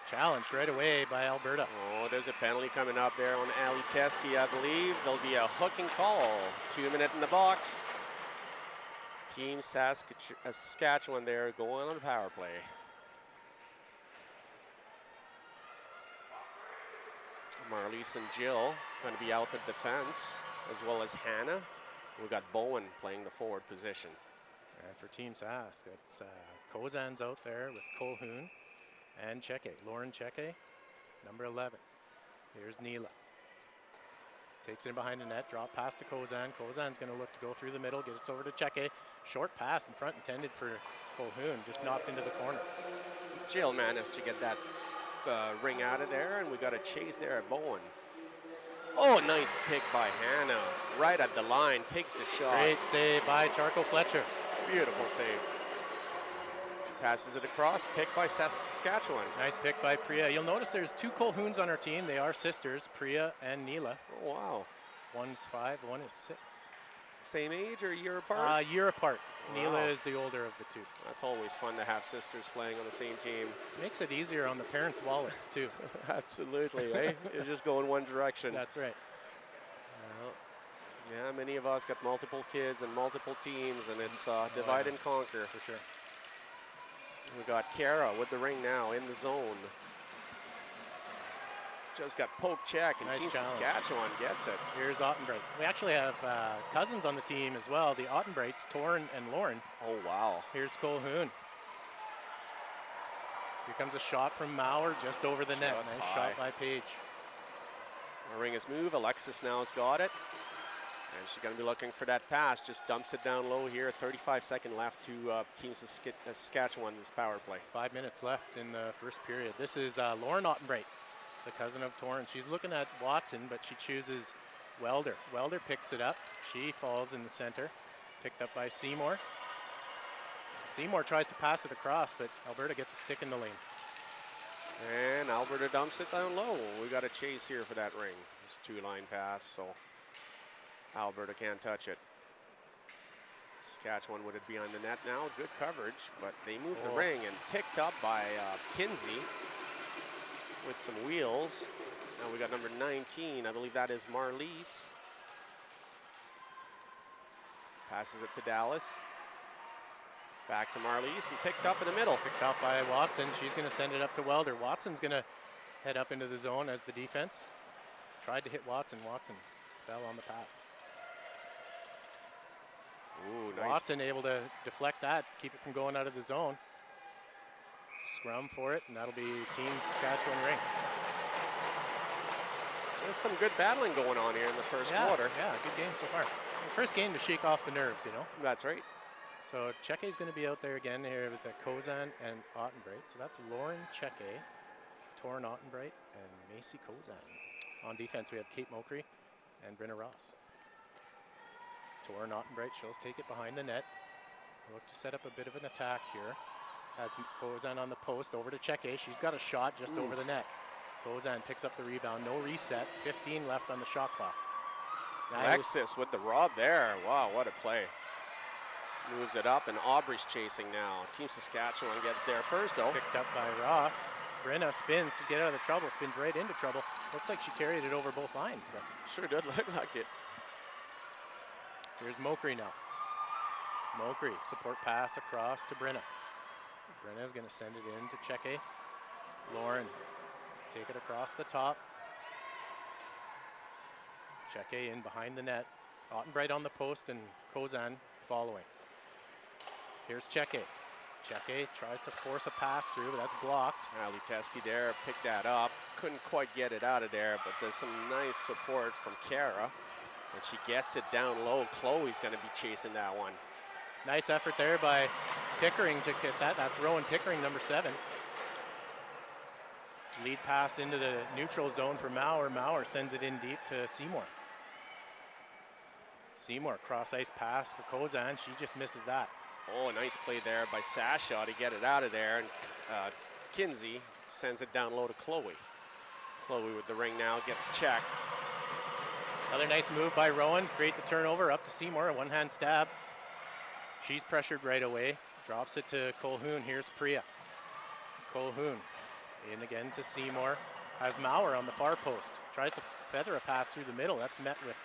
Challenged right away by Alberta. Oh, there's a penalty coming up there on Ali Teskey, I believe. There'll be a hooking call. 2 minute in the box. Team Saskatchewan there going on the power play. Marliese and Jill going to be out the defense, as well as Hannah. We got Bowen playing the forward position. And for Team Sask, it's Kozan's out there with Colhoun and Cheke, Lauren Cheke, number 11. Here's Neela. Takes it behind the net, drop pass to Kozan. Kozan's going to look to go through the middle, get it over to Cheke. Short pass in front intended for Colhoun, just knocked into the corner. Jill managed to get that ring out of there, and we got a chase there at Bowen. Oh, nice pick by Hannah. Right at the line, takes the shot. Great save by Charco Fletcher. Beautiful save. She passes it across, picked by Saskatchewan. Nice pick by Priya. You'll notice there's 2 Colhouns on our team. They are sisters, Priya and Neela. Oh, wow. One's 5, one is 6. Same age or a year apart? A year apart. Wow. Neela is the older of the 2. That's always fun to have sisters playing on the same team. Makes it easier on the parents' wallets, too. Absolutely, eh? You're just going one direction. That's right. Well, yeah, many of us got multiple kids and multiple teams, and it's divide and conquer. For sure. We got Kara with the ring now in the zone. Just got poke check, and Nice Team challenge. Saskatchewan gets it. Here's Ottenbright. We actually have cousins on the team as well, the Ottenbrights, Torn and Lauren. Oh, wow. Here's Colhoun. Here comes a shot from Maurer just over the net. Nice shot by Page. The ring is moved. Alexis now has got it. And she's going to be looking for that pass. Just dumps it down low here. 35-second left to Team Saskatchewan's power play. 5 minutes left in the first period. This is Lauren Ottenbright, the cousin of Torrance. She's looking at Watson, but she chooses Welder. Welder picks it up. She falls in the center. Picked up by Seymour. Seymour tries to pass it across, but Alberta gets a stick in the lane. And Alberta dumps it down low. We got a chase here for that ring. It's two-line pass, so Alberta can't touch it. Saskatchewan would it be on the net now? Good coverage, but they move the ring and picked up by Kinsey with some wheels. Now we got number 19. I believe that is Marlies. Passes it to Dallas. Back to Marlies and picked up in the middle. Picked up by Watson. She's going to send it up to Welder. Watson's going to head up into the zone as the defense. Tried to hit Watson. Watson fell on the pass. Ooh, nice. Watson able to deflect that, keep it from going out of the zone. Scrum for it, and that'll be Team Saskatchewan ring. There's some good battling going on here in the first quarter. Yeah, good game so far. The first game to shake off the nerves, you know. That's right. So Cheke's going to be out there again here with the Kozan and Ottenbright. So that's Lauren Cheke, Torrin Ottenbright, and Macy Kozan. On defense, we have Kate Mokry and Brenna Ross. Torrin Ottenbright, she'll take it behind the net. Look to set up a bit of an attack here. Has Kozan on the post, over to Cheke. She's got a shot just over the net. Kozan picks up the rebound, no reset. 15 left on the shot clock. Alexis with the rob there. Wow, what a play. Moves it up, and Aubrey's chasing now. Team Saskatchewan gets there first, though. Picked up by Ross. Brenna spins to get out of the trouble, spins right into trouble. Looks like she carried it over both lines. But sure did look like it. Here's Mokry now. Mokry, support pass across to Brenna. Brenna's going to send it in to Cheke. Lauren, take it across the top. Cheke in behind the net. Ottenbright on the post and Kozan following. Here's Cheke. Cheke tries to force a pass through, but that's blocked. Ali Teske there picked that up. Couldn't quite get it out of there, but there's some nice support from Kara. And she gets it down low. Chloe's going to be chasing that one. Nice effort there by Pickering to get that. That's Rowan Pickering, number 7. Lead pass into the neutral zone for Maurer. Maurer sends it in deep to Seymour. Seymour, cross ice pass for Kozan. She just misses that. Oh, nice play there by Sasha to get it out of there. And Kinsey sends it down low to Chloe. Chloe with the ring now, gets checked. Another nice move by Rowan. Create the turnover up to Seymour. A one-hand stab. She's pressured right away. Drops it to Colhoun. Here's Priya. Colhoun in again to Seymour. Has Maurer on the far post. Tries to feather a pass through the middle. That's met with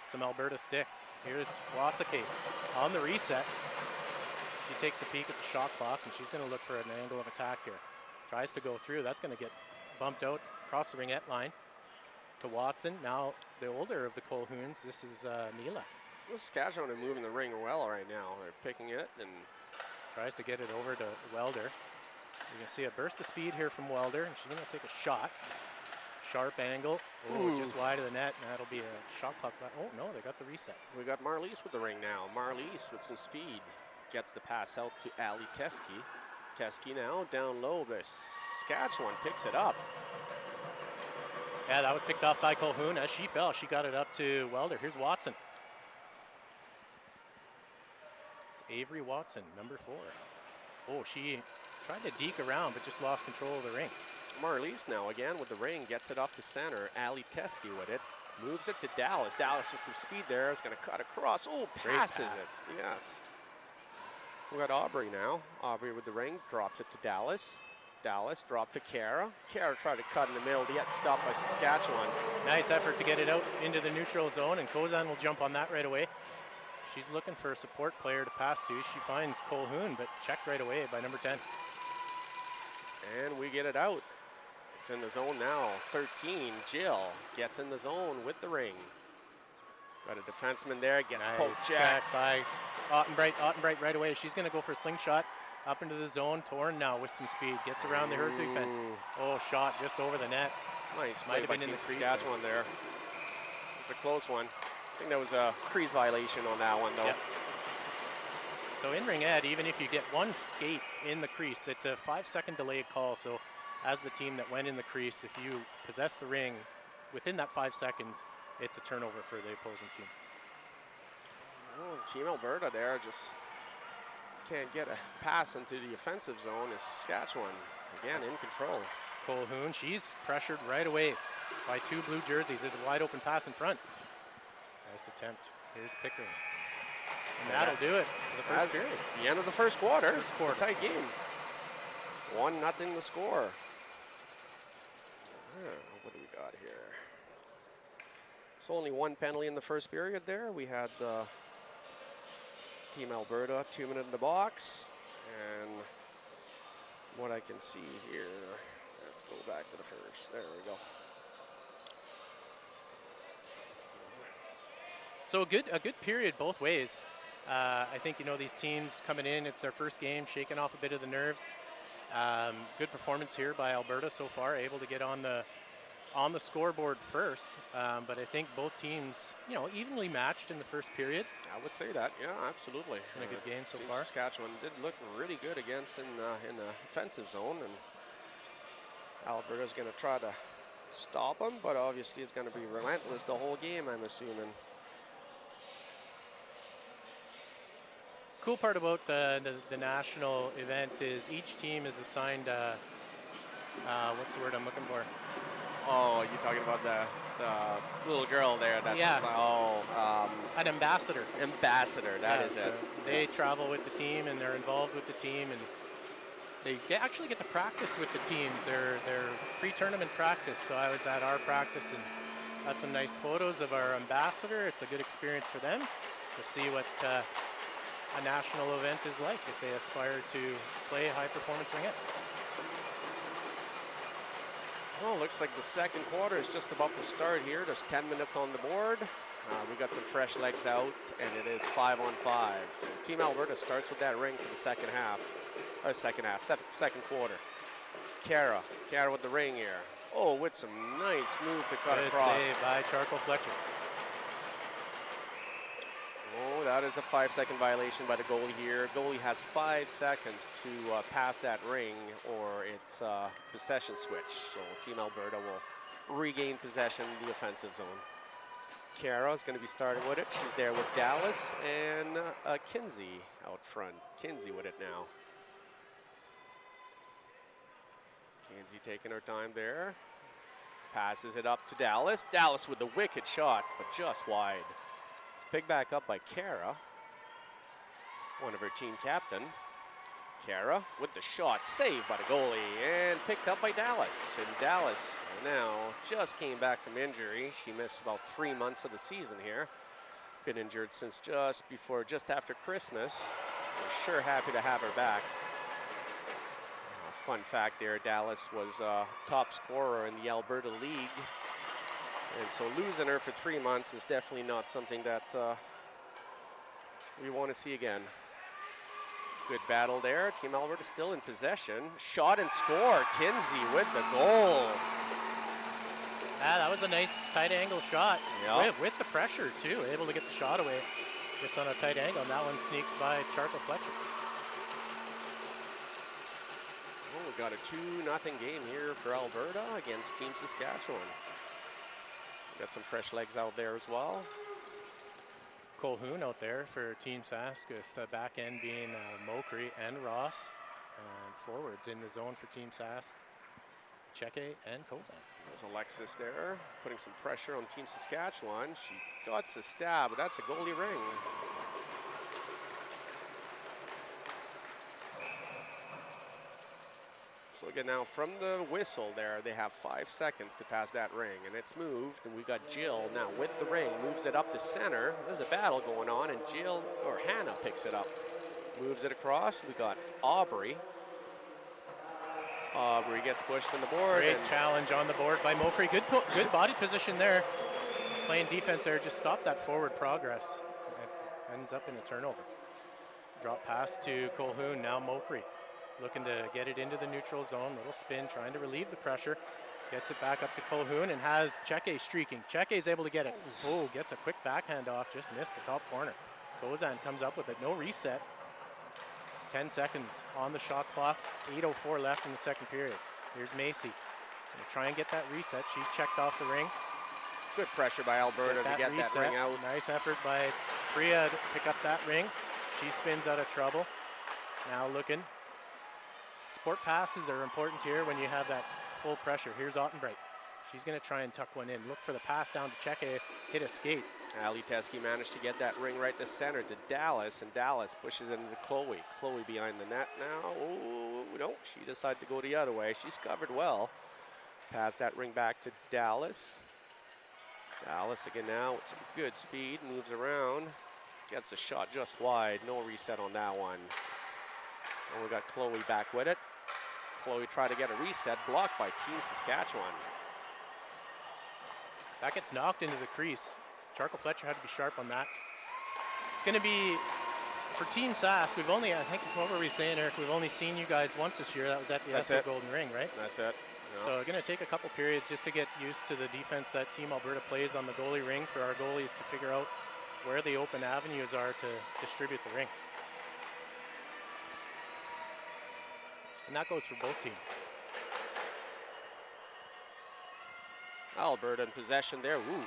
some Alberta sticks. Here's Wasakase on the reset. She takes a peek at the shot clock, and she's going to look for an angle of attack here. Tries to go through. That's going to get bumped out across the ringette line to Watson. Now the older of the Colhouns. This is Neela. Saskatchewan are moving the ring well right now. They're picking it and tries to get it over to Welder. You can see a burst of speed here from Welder, and she's going to take a shot. Sharp angle. Oh, just wide of the net, and that'll be a shot clock. Oh, no, they got the reset. We got Marlies with the ring now. Marlies with some speed. Gets the pass out to Ali Teske. Teske now down low, but Saskatchewan picks it up. Yeah, that was picked off by Colhoun. As she fell, she got it up to Welder. Here's Watson. It's Avery Watson, number 4. Oh, she tried to deke around, but just lost control of the ring. Marlies now again with the ring, gets it up to center. Ali Teske with it, moves it to Dallas. Dallas with some speed there, is going to cut across. Oh, passes it. Yes. We got Aubrey now. Aubrey with the ring, drops it to Dallas. Dallas dropped to Kara. Kara tried to cut in the middle to get stopped by Saskatchewan. Nice effort to get it out into the neutral zone, and Kozan will jump on that right away. She's looking for a support player to pass to. She finds Colhoun, but checked right away by number 10. And we get it out. It's in the zone now. 13, Jill gets in the zone with the ring. Got a defenseman there, gets nice poke check by Ottenbright. Ottenbright right away. She's going to go for a slingshot up into the zone. Torn now with some speed. Gets around the hurt defense. Oh, shot just over the net. Nice play by Team Saskatchewan there. It's a close one. think that was a crease violation on that one, though. Yep. So in Ringette, even if you get one skate in the crease, it's a 5-second delayed call. So as the team that went in the crease, if you possess the ring within that 5 seconds, it's a turnover for the opposing team. Oh, Team Alberta there just can't get a pass into the offensive zone. Is Saskatchewan again in control. It's Colquhoun. She's pressured right away by 2 blue jerseys. There's a wide open pass in front. Nice attempt. Here's Pickering. And that'll do it for the first period. The end of the first quarter. It's a tight game. 1-0 the score. What do we got here? So only 1 penalty in the first period there. We had Team Alberta 2 minutes in the box. And what I can see here, let's go back to the first. There we go. So a good period both ways. I think, you know, these teams coming in, it's their first game, shaking off a bit of the nerves. Good performance here by Alberta so far, able to get on the scoreboard first. But I think both teams, you know, evenly matched in the first period. I would say that, yeah, absolutely. In a good game so Team far. Saskatchewan did look really good against in the offensive zone, and Alberta's going to try to stop them, but obviously it's going to be relentless the whole game, I'm assuming. Cool part about the national event is each team is assigned what's the word I'm looking for? Oh, you're talking about the little girl there. That's an ambassador. Ambassador, that is it. They travel with the team and they're involved with the team, and they actually get to practice with the teams. They're pre-tournament practice. So I was at our practice and got some nice photos of our ambassador. It's a good experience for them to see what a national event is like if they aspire to play high-performance ringette. Well, looks like the second quarter is just about to start here. There's 10 minutes on the board. We got some fresh legs out, and it is 5-on-5. So Team Alberta starts with that ring for the second quarter. Kara with the ring here. Oh, with some nice move to cut across. Good save by Charcoal Fletcher. Oh, that is a 5-second violation by the goalie here. Goalie has 5 seconds to pass that ring, or it's possession switch. So Team Alberta will regain possession in the offensive zone. Kara is going to be starting with it. She's there with Dallas and Kinsey out front. Kinsey with it now. Kinsey taking her time there. Passes it up to Dallas. Dallas with the wicked shot, but just wide. It's picked back up by Kara, one of her team captain. Kara with the shot, saved by the goalie, and picked up by Dallas. And Dallas now just came back from injury. She missed about 3 months of the season here. Been injured since just after Christmas. We're sure happy to have her back. Fun fact there, Dallas was top scorer in the Alberta League. And so losing her for 3 months is definitely not something that we want to see again. Good battle there. Team Alberta still in possession. Shot and score. Kinsey with the goal. That was a nice tight angle shot. Yep. With the pressure too. Able to get the shot away just on a tight angle. And that one sneaks by Charcoal Fletcher. Oh, we got a 2-0 game here for Alberta against Team Saskatchewan. Got some fresh legs out there as well. Colquhoun out there for Team Sask, with the back end being Mokri and Ross. And forwards in the zone for Team Sask, Cheke and Kozan. There's Alexis there, putting some pressure on Team Saskatchewan. She guts a stab, but that's a goalie ring. So again, now from the whistle there, they have 5 seconds to pass that ring, and it's moved, and we got Jill now with the ring, moves it up the center. There's a battle going on, and Hannah picks it up, moves it across. We got Aubrey. Aubrey gets pushed on the board. Great challenge on the board by Mokri. Good body position there. Playing defense there, just stop that forward progress. It ends up in a turnover. Drop pass to Colquhoun, now Mokri. Looking to get it into the neutral zone, little spin, trying to relieve the pressure. Gets it back up to Colhoun and has Cheke streaking. Cheke's able to get it. Oh, gets a quick backhand off, just missed the top corner. Gozan comes up with it, no reset. 10 seconds on the shot clock, 8:04 left in the second period. Here's Macy. Gonna try and get that reset. She's checked off the ring. Good pressure by Alberta to get that ring out. Nice effort by Priya to pick up that ring. She spins out of trouble. Now looking. Sport passes are important here when you have that full pressure. Here's Ottenbright. She's going to try and tuck one in. Look for the pass down to Cheke, hit a skate. Ali Teske managed to get that ring right to center to Dallas, and Dallas pushes it into Chloe. Chloe behind the net now. Oh, no, she decided to go the other way. She's covered well. Pass that ring back to Dallas. Dallas again now with some good speed, moves around. Gets a shot just wide. No reset on that one. And we got Chloe back with it. Chloe tried to get a reset, blocked by Team Saskatchewan. That gets knocked into the crease. Charcoal Fletcher had to be sharp on that. It's going to be, for Team Sask, we've only, I think, what were we saying, Eric? We've only seen you guys once this year. That was at the SO Golden Ring, right? That's it. Yeah. So we're going to take a couple periods just to get used to the defense that Team Alberta plays on the goalie ring for our goalies to figure out where the open avenues are to distribute the ring. And that goes for both teams. Alberta in possession there. Ooh,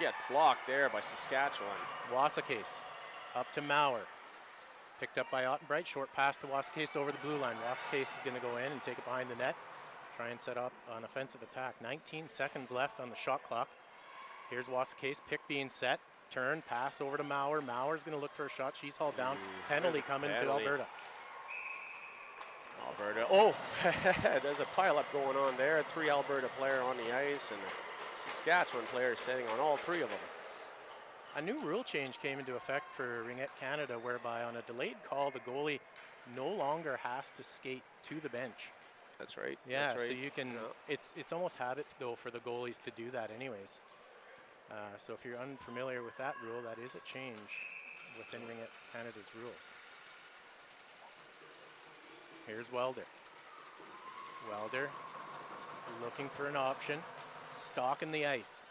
gets blocked there by Saskatchewan. Wasakase up to Maurer. Picked up by Ottenbright. Short pass to Wasakase over the blue line. Wasakase is going to go in and take it behind the net. Try and set up an offensive attack. 19 seconds left on the shot clock. Here's Wasakase. Pick being set. Turn, pass over to Maurer. Maurer's going to look for a shot. She's hauled down. Penalty coming to Alberta. Alberta, oh, there's a pileup going on there. 3 Alberta player on the ice and a Saskatchewan player sitting on all 3 of them. A new rule change came into effect for Ringette Canada, whereby on a delayed call, the goalie no longer has to skate to the bench. That's right. Yeah, that's right. so you can, it's almost habit though for the goalies to do that anyways. So if you're unfamiliar with that rule, that is a change within Ringette Canada's rules. Here's Welder. Welder looking for an option. Stalking the ice.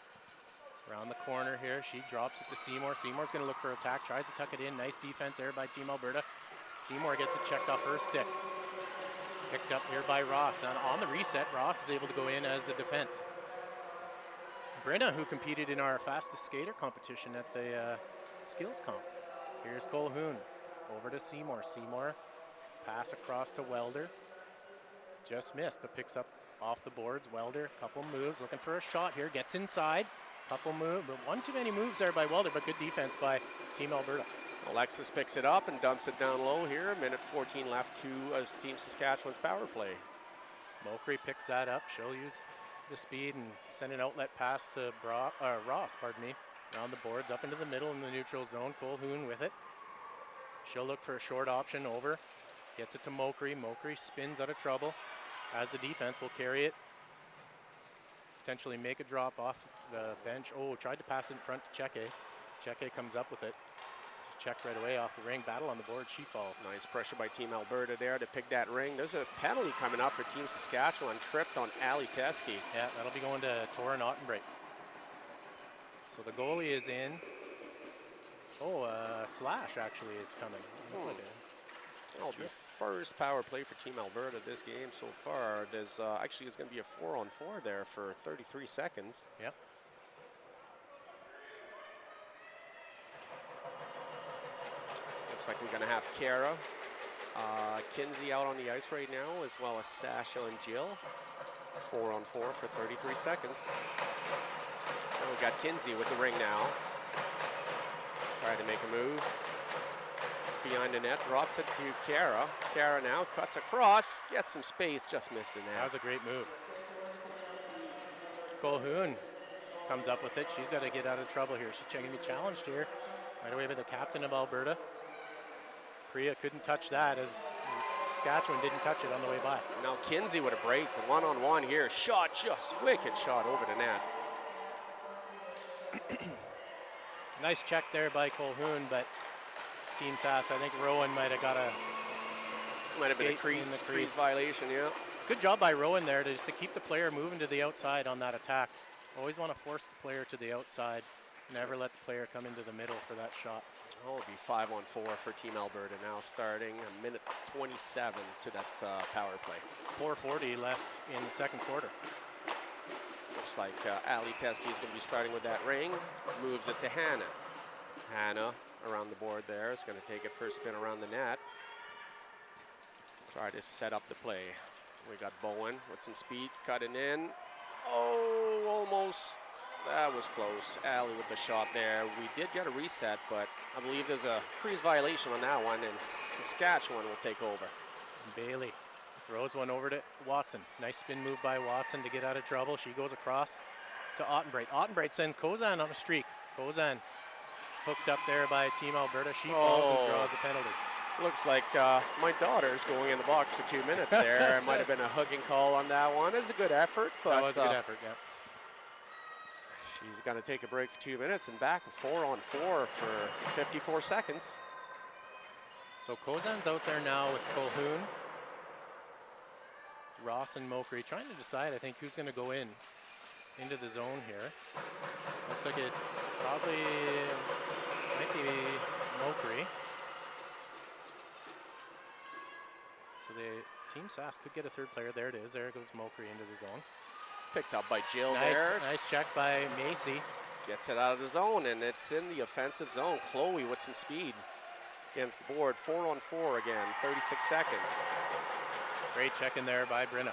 Around the corner here. She drops it to Seymour. Seymour's going to look for attack. Tries to tuck it in. Nice defense there by Team Alberta. Seymour gets it checked off her stick. Picked up here by Ross. And on the reset, Ross is able to go in as the defense. Brenna, who competed in our fastest skater competition at the skills comp. Here's Colhoun. Over to Seymour. Seymour. Pass across to Welder. Just missed, but picks up off the boards. Welder, couple moves, looking for a shot here. Gets inside. Couple moves, but one too many moves there by Welder, but good defense by Team Alberta. Alexis picks it up and dumps it down low here. Minute 14 left to Team Saskatchewan's power play. Mokry picks that up. She'll use the speed and send an outlet pass to Ross, pardon me. Around the boards, up into the middle in the neutral zone. Colhoun with it. She'll look for a short option over. Gets it to Mokry. Mokry spins out of trouble. As the defense will carry it. Potentially make a drop off the bench. Oh, tried to pass it in front to Cheke. Cheke comes up with it. Checked right away off the ring. Battle on the board. She falls. Nice pressure by Team Alberta there to pick that ring. There's a penalty coming up for Team Saskatchewan. Tripped on Ali Teske. Yeah, that'll be going to Torin Ottenbright. So the goalie is in. Oh, Slash actually is coming. That'll be first power play for Team Alberta this game so far. There's actually it's going to be a 4-on-4 there for 33 seconds. Yep. Looks like we're going to have Kara, Kinsey out on the ice right now, as well as Sasha and Jill. 4-on-4 for 33 seconds. And we've got Kinsey with the ring now. Trying to make a move. Behind the net, drops it to Kara. Kara now cuts across, gets some space, just missed the net. That was a great move. Colhoun comes up with it. She's got to get out of trouble here. She's going to be challenged here right away by the captain of Alberta. Priya couldn't touch that as Saskatchewan didn't touch it on the way by. Now Kinsey with a break, one-on-one here. Shot, just wicked shot over the net. Nice check there by Colhoun, but Team Sask, I think Rowan might have got a might have been a crease violation, yeah. Good job by Rowan there to just to keep the player moving to the outside on that attack. Always want to force the player to the outside. Never let the player come into the middle for that shot. Oh, it'll be 5-on-4 for Team Alberta now, starting a minute 27 to that power play. 4:40 left in the second quarter. Looks like Ali Teskey is going to be starting with that ring. Moves it to Hannah. Hannah around the board there is going to take it for a spin around the net. Try to set up the play. We got Bowen with some speed, cutting in. Oh, almost. That was close. Ali with the shot there. We did get a reset, but I believe there's a crease violation on that one, and Saskatchewan will take over. Bailey throws one over to Watson. Nice spin move by Watson to get out of trouble. She goes across to Ottenbreit. Ottenbreit sends Kozan on a streak. Kozan hooked up there by Team Alberta. She falls and draws a penalty. Looks like my daughter's going in the box for 2 minutes there. It might have been a hooking call on that one. It's a good effort, but that was a good effort, yeah. She's going to take a break for 2 minutes and back 4-on-4 for 54 seconds. So Kozan's out there now with Colhoun, Ross and Mokri, trying to decide, I think, who's going to go into the zone here. Looks like it probably might be Mokri. So the Team Sask could get a third player. There it is. There goes Mokri into the zone. Picked up by Jill Nice, there. nice check by Macy. Gets it out of the zone, and it's in the offensive zone. Chloe with some speed against the board. 4-on-4 again, 36 seconds. Great check in there by Brenna.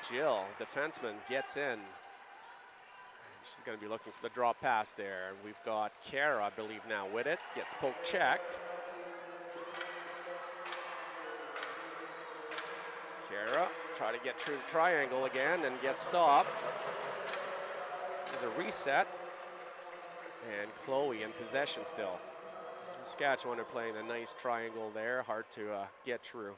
Jill, defenseman, gets in. She's going to be looking for the drop pass there. We've got Kara, I believe, now with it. Gets poke check. Kara, try to get through the triangle again and get stopped. There's a reset. And Chloe in possession still. Saskatchewan are playing a nice triangle there, hard to get through.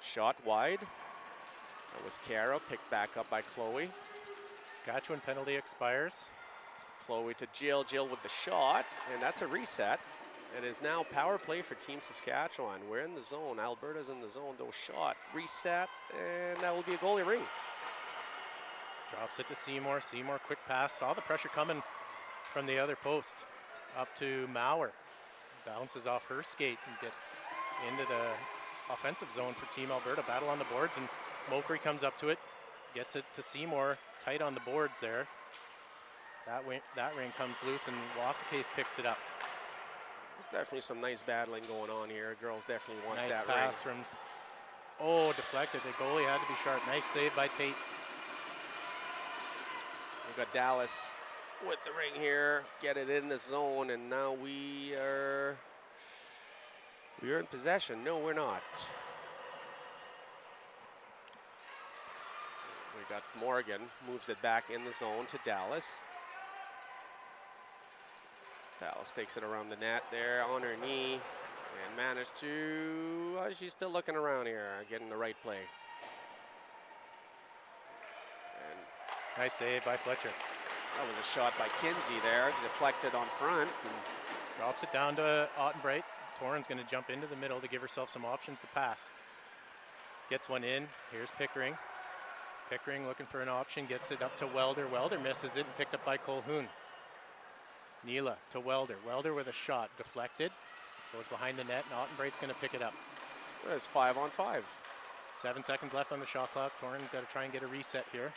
Shot wide. That was Kara, picked back up by Chloe. Saskatchewan penalty expires. Chloe to Jill, Jill with the shot, and that's a reset. It is now power play for Team Saskatchewan. We're in the zone, Alberta's in the zone, no shot, reset, and that will be a goalie ring. Drops it to Seymour. Seymour, quick pass. Saw the pressure coming from the other post. Up to Mauer. Bounces off her skate and gets into the offensive zone for Team Alberta. Battle on the boards, and Mokri comes up to it. Gets it to Seymour. Tight on the boards there. That ring comes loose, and Wasakase picks it up. There's definitely some nice battling going on here. Girls definitely wants nice that pass ring. Oh, deflected. The goalie had to be sharp. Nice save by Tate. We've got Dallas with the ring here. Get it in the zone, and now we are in possession. No, we're not. We got Morgan, moves it back in the zone to Dallas. Dallas takes it around the net there on her knee and managed to, she's still looking around here, getting the right play. And nice save by Fletcher. that was a shot by Kinsey there, deflected on front. And drops it down to Ottenbreit. Torren's going to jump into the middle to give herself some options to pass. Gets one in. Here's Pickering. Pickering looking for an option, gets it up to Welder. Welder misses it and picked up by Colhoun. Neela to Welder. Welder with a shot, deflected. Goes behind the net, and Ottenbreit's going to pick it up. It's 5-on-5. 7 seconds left on the shot clock. Torren's got to try and get a reset here.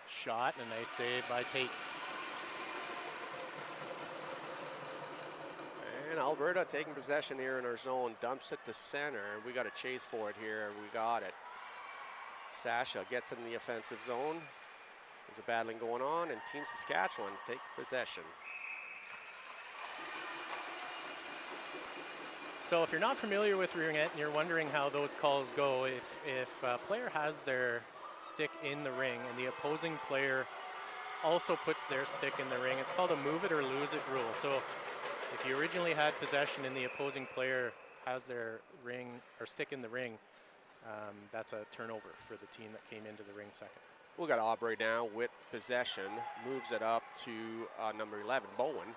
Shot, and a nice save by Tate. And Alberta taking possession here in our zone, dumps it to center. We got to chase for it here. We got it. Sasha gets in the offensive zone. There's a battling going on, and Team Saskatchewan take possession. So if you're not familiar with Ringette and you're wondering how those calls go, if a player has their stick in the ring and the opposing player also puts their stick in the ring, it's called a move it or lose it rule. So if you originally had possession and the opposing player has their ring or stick in the ring, that's a turnover for the team that came into the ring second. We got Aubrey now with possession, moves it up to number 11, Bowen.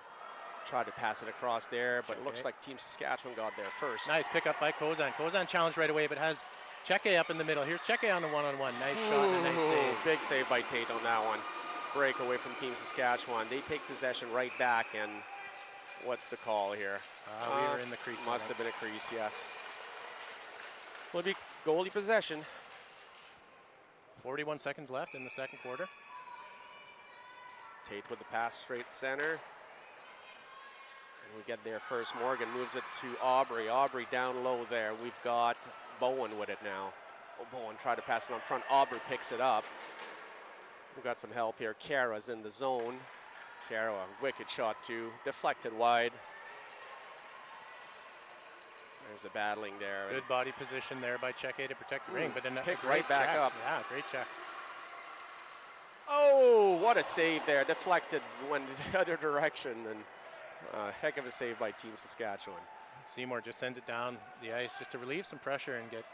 Tried to pass it across there, but it looks like Team Saskatchewan got there first. Nice pickup by Kozan. Kozan challenged right away, but has Cheke up in the middle. Here's Cheke on the one-on-one. Nice shot and a nice save. Big save by Tate on that one. Break away from Team Saskatchewan. They take possession right back, and what's the call here? We were in the crease. Must have been a crease, yes. Will be goalie possession. 41 seconds left in the second quarter. Tate with the pass straight center. And we get there first. Morgan moves it to Aubrey. Aubrey down low there. We've got Bowen with it now. Oh, Bowen tried to pass it on front. Aubrey picks it up. We've got some help here. Kara's in the zone. Kara, a wicked shot too. Deflected wide. There's a battling there. Good body position there by Cheke to protect the ring, but then pick right back up. Yeah, great check. Oh, what a save there. Deflected, went the other direction, and a heck of a save by Team Saskatchewan. Seymour just sends it down the ice just to relieve some pressure and get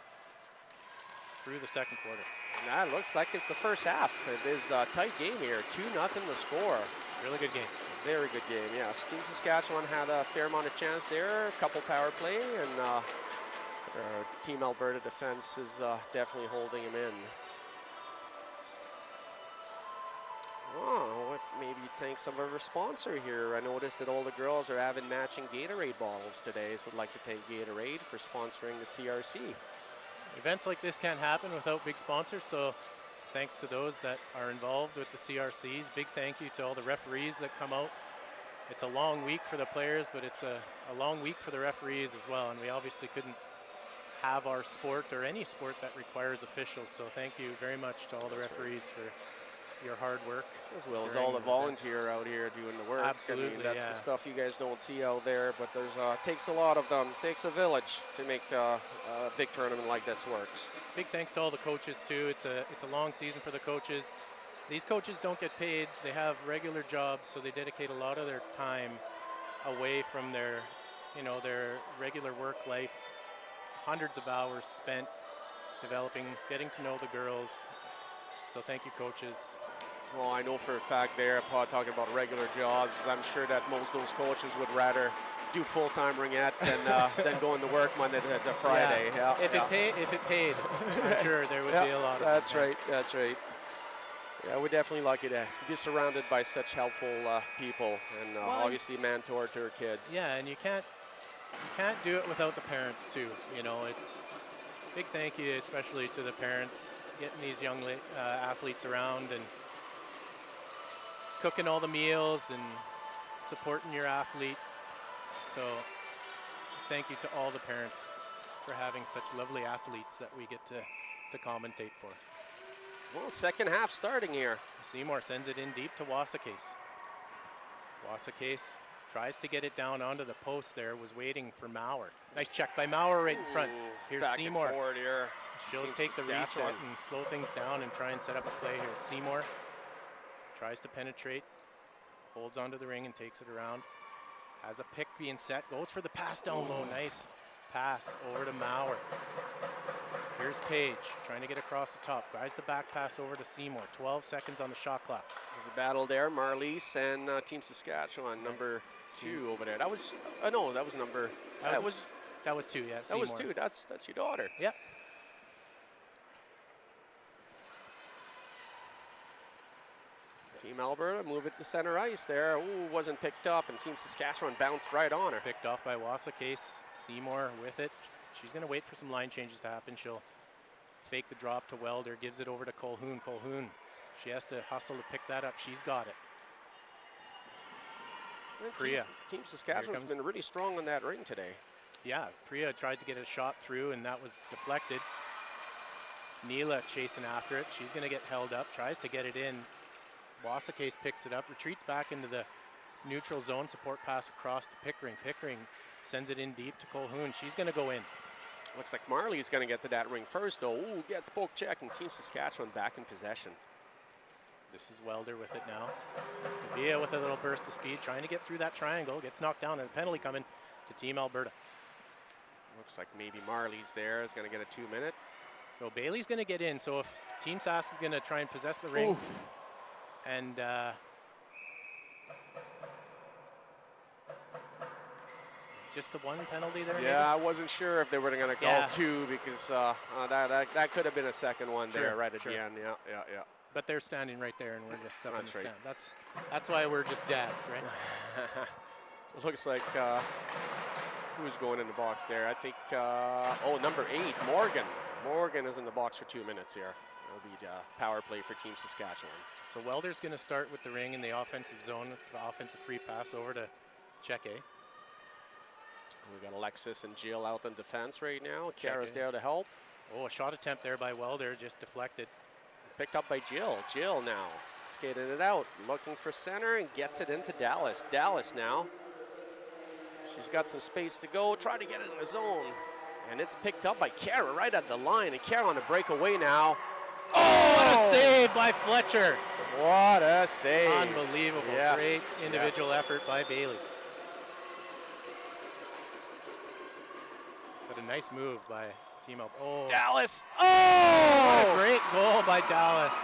through the second quarter. And that looks like it's the first half. It is a tight game here. 2-0 the score. Really good game. Very good game, yes. Team Saskatchewan had a fair amount of chance there, a couple power play, and Team Alberta defense is definitely holding him in. Oh, maybe thanks some of our sponsor here. I noticed that all the girls are having matching Gatorade bottles today, so I'd like to thank Gatorade for sponsoring the CRC. Events like this can't happen without big sponsors, so thanks to those that are involved with the CRCs. Big thank you to all the referees that come out. It's a long week for the players, but it's a long week for the referees as well, and we obviously couldn't have our sport or any sport that requires officials, so thank you very much to all the referees for your hard work. As well as all the volunteer out here doing the work. Absolutely, I mean, that's the stuff you guys don't see out there, but there's takes a lot of them. Takes a village to make a big tournament like this works. Big thanks to all the coaches too. It's a long season for the coaches. These coaches don't get paid. They have regular jobs, so they dedicate a lot of their time away from their regular work life. Hundreds of hours spent developing, getting to know the girls. So thank you, coaches. Well, I know for a fact there, Paul, talking about regular jobs, I'm sure that most of those coaches would rather do full-time ringette than going to work Monday to Friday. Yeah. If it paid, I'm sure there would be a lot of That's right. Yeah, we're definitely lucky to be surrounded by such helpful people, and obviously mentor to our kids. Yeah, and you can't do it without the parents too. You know, it's big thank you, especially to the parents, getting these young athletes around and cooking all the meals and supporting your athlete. So thank you to all the parents for having such lovely athletes that we get to commentate for. Well, second half starting here. Seymour sends it in deep to Wasakase. Wasakase tries to get it down onto the post there, was waiting for Maurer. Nice check by Maurer right in front. Here's back Seymour. And forward here. She'll take the reset and slow things down and try and set up a play here. Seymour tries to penetrate, holds onto the ring and takes it around. Has a pick being set, goes for the pass down low. Nice pass over to Maurer. Here's Page trying to get across the top. Guys the back pass over to Seymour. 12 seconds on the shot clock. There's a battle there. Marlies and Team Saskatchewan, number 2 over there. That was, no, that was number, that was 2, yeah. That Seymour. was 2, that's your daughter. Yep. Team Alberta move it to center ice there. Ooh, wasn't picked up, and Team Saskatchewan bounced right on her. Picked off by Wasakase. Seymour with it. She's going to wait for some line changes to happen. She'll fake the drop to Welder, gives it over to Colhoun. Colhoun, she has to hustle to pick that up. She's got it. Priya. Team Saskatchewan's been really strong on that ring today. Yeah, Priya tried to get a shot through, and that was deflected. Neela chasing after it. She's going to get held up, tries to get it in. Wasakase picks it up, retreats back into the neutral zone, support pass across to Pickering. Pickering sends it in deep to Colhoun. She's going to go in. Looks like Marley's going to get to that ring first, though. Ooh, gets poke check, and Team Saskatchewan back in possession. This is Welder with it now. Davia with a little burst of speed, trying to get through that triangle. Gets knocked down, and a penalty coming to Team Alberta. Looks like maybe Marley's there is going to get a 2-minute. So Bailey's going to get in. So if Team Sask is going to try and possess the ring, and just the one penalty there? Yeah, I wasn't sure if they were going to call 2 because that could have been a second one there right at the end. Yeah. But they're standing right there, and we're just up in the That's right. stand. That's why we're just dads, right? It looks like who's going in the box there? I think, number 8, Morgan. Morgan is in the box for 2 minutes here. It'll be power play for Team Saskatchewan. So Welder's going to start with the ring in the offensive zone, the offensive free pass over to Cheke. We got Alexis and Jill out in defense right now. Kara's there to help. Oh, a shot attempt there by Welder, just deflected. Picked up by Jill. Jill now skating it out, looking for center and gets it into Dallas. Dallas now. She's got some space to go, try to get it in the zone. And it's picked up by Kara right at the line. And Kara on the breakaway now. Oh, what a save by Fletcher. What a save. Unbelievable. Great individual effort by Bailey. But a nice move by Team Alberta. Oh. Dallas. Oh! What a great goal by Dallas.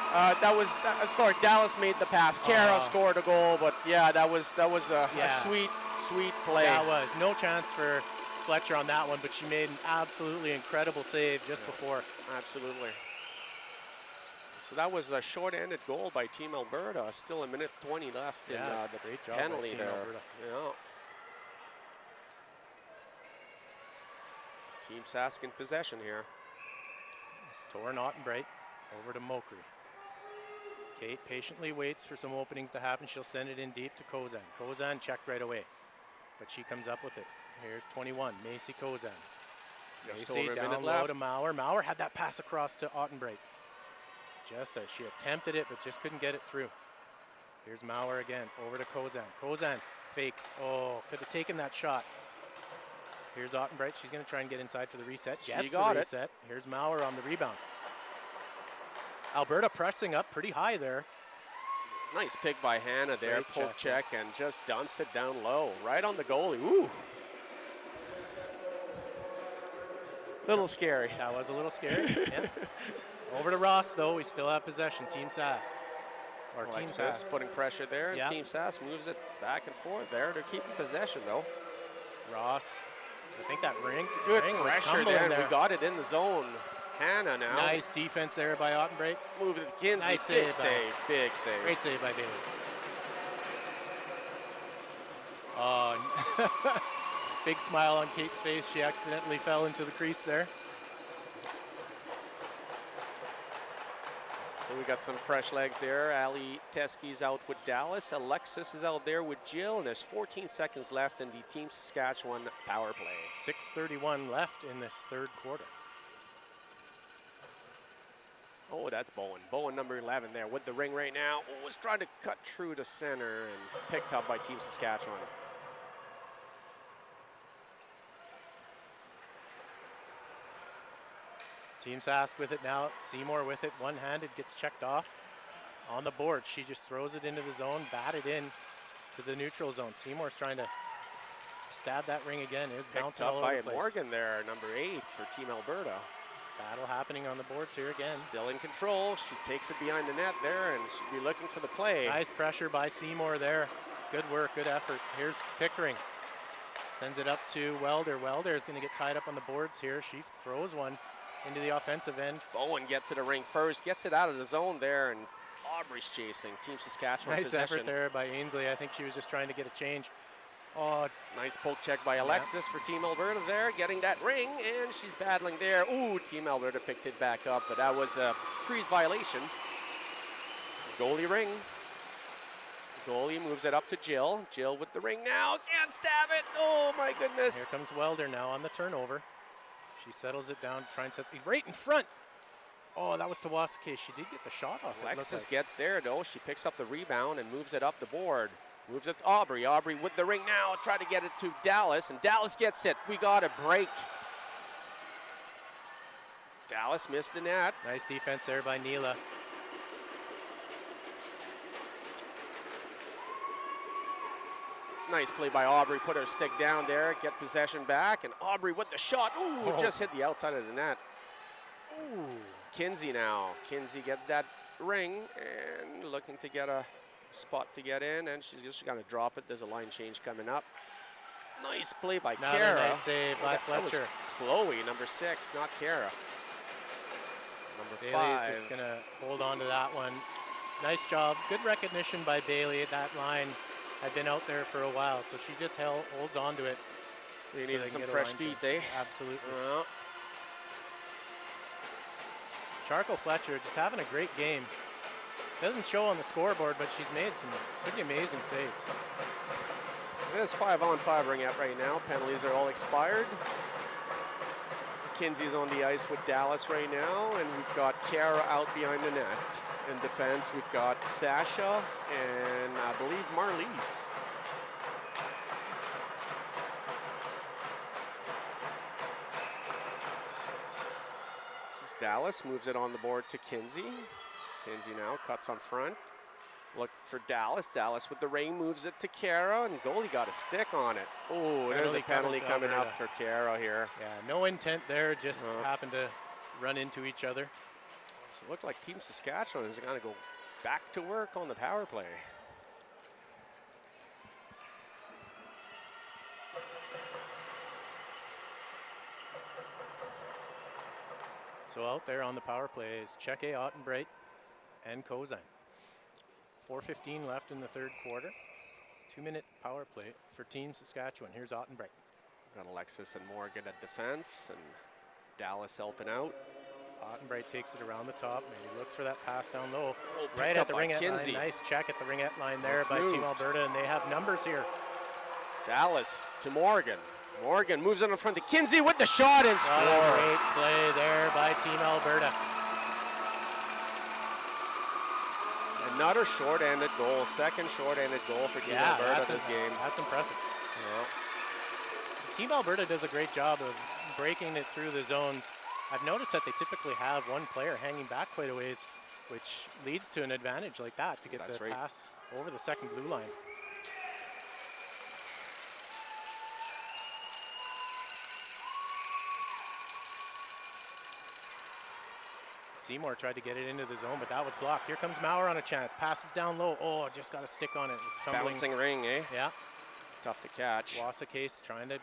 Dallas made the pass. Kara scored a goal, but yeah, that was a sweet play. That was. No chance for Fletcher on that one, but she made an absolutely incredible save just before. Absolutely. So that was a short-handed goal by Team Alberta. Still a minute 20 left in the great job penalty by Team there. Alberta. Yeah. Team Sask in possession here. It's Torn Ottenbright over to Mokri. Kate patiently waits for some openings to happen. She'll send it in deep to Kozan. Kozan checked right away, but she comes up with it. Here's 21, Macy Kozan. Macy down low to Maurer. Maurer had that pass across to Ottenbright. Just as she attempted it, but just couldn't get it through. Here's Maurer again, over to Kozan. Kozan fakes. Oh, could have taken that shot. Here's Ottenbright. She's going to try and get inside for the reset. Gets the reset. Here's Maurer on the rebound. Alberta pressing up pretty high there. Nice pick by Hannah there. Poke check and just dumps it down low. Right on the goalie. Ooh. Little scary. That was a little scary. Yeah. Over to Ross, though. We still have possession. Team Sask. Or Team Sask. Putting pressure there. And Team Sask moves it back and forth there. They're keeping possession, though. Ross. I think that Rink. Good pressure there. We got it in the zone. Hannah now. Nice defense there by Ottenbright. Move it to Kinsey. Nice big save. Big save. Great save by Bailey. Oh, big smile on Kate's face. She accidentally fell into the crease there. So we got some fresh legs there. Ali Teskey's out with Dallas. Alexis is out there with Jill, and there's 14 seconds left in the Team Saskatchewan power play. 6:31 left in this third quarter. Oh, that's Bowen. Bowen, number 11 there with the ring right now. Oh, was trying to cut through to center and picked up by Team Saskatchewan. Team Sask with it now. Seymour with it, one-handed, gets checked off. On the board, she just throws it into the zone, batted in to the neutral zone. Seymour's trying to stab that ring again. It's bounced all over the place. Morgan there, number 8 for Team Alberta. Battle happening on the boards here again. Still in control. She takes it behind the net there, and she'll be looking for the play. Nice pressure by Seymour there. Good work, good effort. Here's Pickering. Sends it up to Welder. Welder is going to get tied up on the boards here. She throws one into the offensive end. Bowen gets to the ring first, gets it out of the zone there, and Aubrey's chasing. Team Saskatchewan nice possession. Effort there by Ainsley. I think she was just trying to get a change. Oh, nice poke check by Alexis for Team Alberta there, getting that ring, and she's battling there. Ooh, Team Alberta picked it back up, but that was a crease violation. Goalie ring. Goalie moves it up to Jill. Jill with the ring now, can't stab it. Oh my goodness. Here comes Welder now on the turnover. She settles it down, try and set it right in front. Oh, that was Tawasaki. She did get the shot off. Alexis gets there though. She picks up the rebound and moves it up the board. Moves it to Aubrey. Aubrey with the ring now. Try to get it to Dallas, and Dallas gets it. We got a break. Dallas missed the net. Nice defense there by Neela. Nice play by Aubrey. Put her stick down there. Get possession back, and Aubrey with the shot. Ooh, just hit the outside of the net. Ooh. Kinsey now. Kinsey gets that ring and looking to get a spot to get in, and she's just going to drop it. There's a line change coming up. Nice play by Another Kara. nice save by That was Fletcher. Chloe, number 6, not Kara. Number Bailey's 5. just gonna hold on to that one. Nice job. Good recognition by Bailey. That line had been out there for a while, so she just holds on to it. We so needed they some can get a fresh line feet, through. eh? Absolutely. Charco Fletcher just having a great game. Doesn't show on the scoreboard, but she's made some pretty amazing saves. It is 5-on-5 Ringette right now. Penalties are all expired. Kinsey's on the ice with Dallas right now, and we've got Kara out behind the net. In defense, we've got Sasha and I believe Marliese. Dallas moves it on the board to Kinsey. Kinsey now cuts on front. Look for Dallas. Dallas with the ring moves it to Kara, and goalie got a stick on it. Oh, there's a penalty coming up for Kara here. Yeah, no intent there, just happened to run into each other. So it looked like Team Saskatchewan is going to go back to work on the power play. So out there on the power play is Cheke, Ottenbright, and Kozan. 4:15 left in the third quarter. 2-minute power play for Team Saskatchewan. Here's Ottenbright. Got Alexis and Morgan at defense, and Dallas helping out. Ottenbright takes it around the top. Maybe looks for that pass down low. Oh, right at the ring Ringette line. Nice check at the Ringette line there by Team Alberta, and they have numbers here. Dallas to Morgan. Morgan moves it in front of Kinsey with the shot and score. What a great play there by Team Alberta. Another short-handed goal, second short-handed goal for Team Alberta this game. That's impressive. Yeah. Team Alberta does a great job of breaking it through the zones. I've noticed that they typically have one player hanging back quite a ways, which leads to an advantage like that to get the pass over the second blue line. Seymour tried to get it into the zone, but that was blocked. Here comes Maurer on a chance. Passes down low. Oh, just got a stick on it. It's tumbling. Bouncing ring, eh? Yeah. Tough to catch. Wassa Case trying to.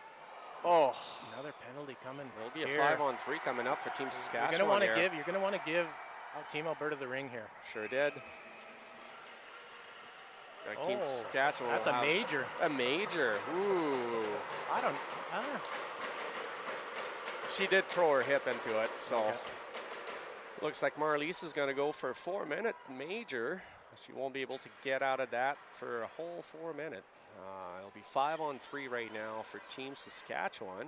Oh. Another penalty coming. There'll be a 5-on-3 coming up for Team Saskatchewan. You're gonna want to give Team Alberta the ring here. Sure did. Team Saskatchewan. That's a major. A major. Ooh. I don't. She did throw her hip into it, so. Okay. Looks like Marliese is going to go for a 4-minute major. She won't be able to get out of that for a whole 4-minute. It'll be 5-on-3 right now for Team Saskatchewan.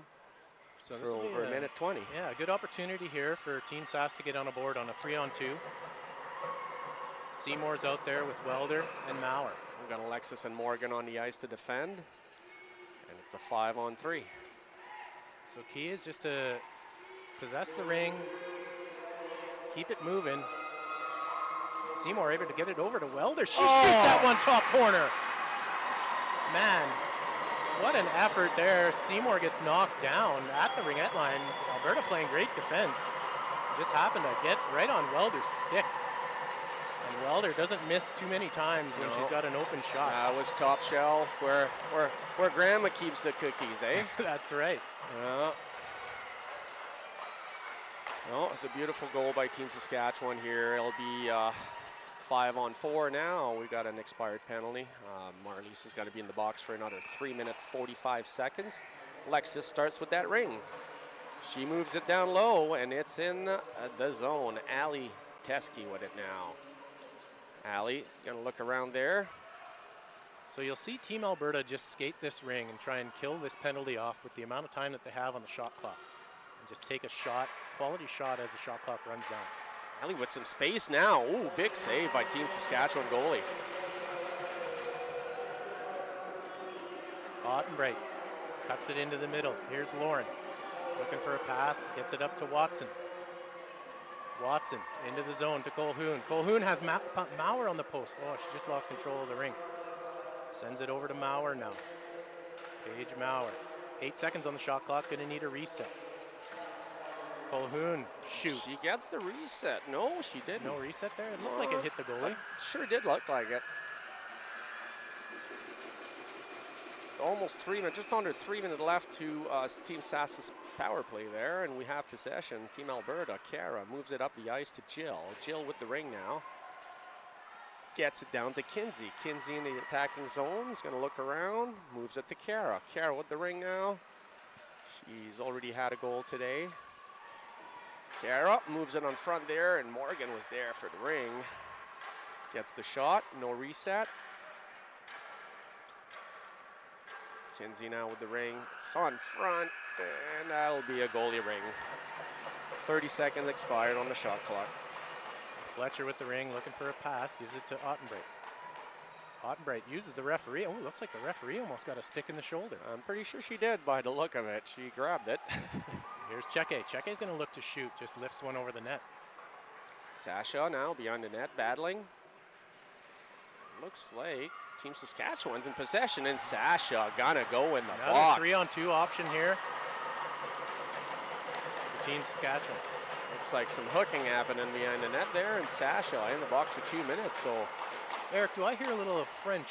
So for over a minute 20. Yeah, a good opportunity here for Team Sask to get on a board on a 3-on-2. Seymour's out there with Welder and Maurer. We've got Alexis and Morgan on the ice to defend. And it's a 5-on-3. So key is just to possess the ring, keep it moving. Seymour able to get it over to Welder. She shoots that one top corner. Man, what an effort there. Seymour gets knocked down at the Ringette line. Alberta playing great defense. Just happened to get right on Welder's stick. And Welder doesn't miss too many times when she's got an open shot. That was top shelf where Grandma keeps the cookies, eh? That's right. Yeah. Well, it's a beautiful goal by Team Saskatchewan here. It'll be 5-on-4 now. We got an expired penalty. Marliese has got to be in the box for another 3-minute 45 seconds. Alexis starts with that ring. She moves it down low, and it's in the zone. Ali Teske with it now. Ali is going to look around there. So you'll see Team Alberta just skate this ring and try and kill this penalty off with the amount of time that they have on the shot clock. And just take a shot, quality shot as the shot clock runs down. Ali with some space now. Ooh, big save by Team Saskatchewan goalie. Ottenbright cuts it into the middle. Here's Lauren looking for a pass, gets it up to Watson. Watson into the zone to Colhoun. Colhoun has Maurer on the post. Oh, she just lost control of the ring. Sends it over to Maurer now. Paige Maurer. 8 seconds on the shot clock, gonna need a reset. Colhoun shoots. She gets the reset. No, she didn't. No reset there? It looked like it hit the goalie. Sure did look like it. almost 3 minutes, just under 3 minutes left to Team Sask's power play there, and we have possession. Team Alberta, Kara moves it up the ice to Jill. Jill with the ring now. Gets it down to Kinsey. Kinsey in the attacking zone. He's going to look around. Moves it to Kara. Kara with the ring now. She's already had a goal today. Kara moves it on front there, and Morgan was there for the ring. Gets the shot. No reset. Kinsey now with the ring. It's on front, and that'll be a goalie ring. 30 seconds expired on the shot clock. Fletcher with the ring, looking for a pass, gives it to Ottenbreit. Ottenbreit uses the referee. Oh, looks like the referee almost got a stick in the shoulder. I'm pretty sure she did by the look of it. She grabbed it. Here's Cheke. Cheke's going to look to shoot, just lifts one over the net. Sasha now behind the net, battling. Looks like Team Saskatchewan's in possession, and Sasha gonna go in the box. Another 3-on-2 option here for Team Saskatchewan. Looks like some hooking happening behind the net there, and Sasha in the box for 2 minutes. So, Eric, do I hear a little of French?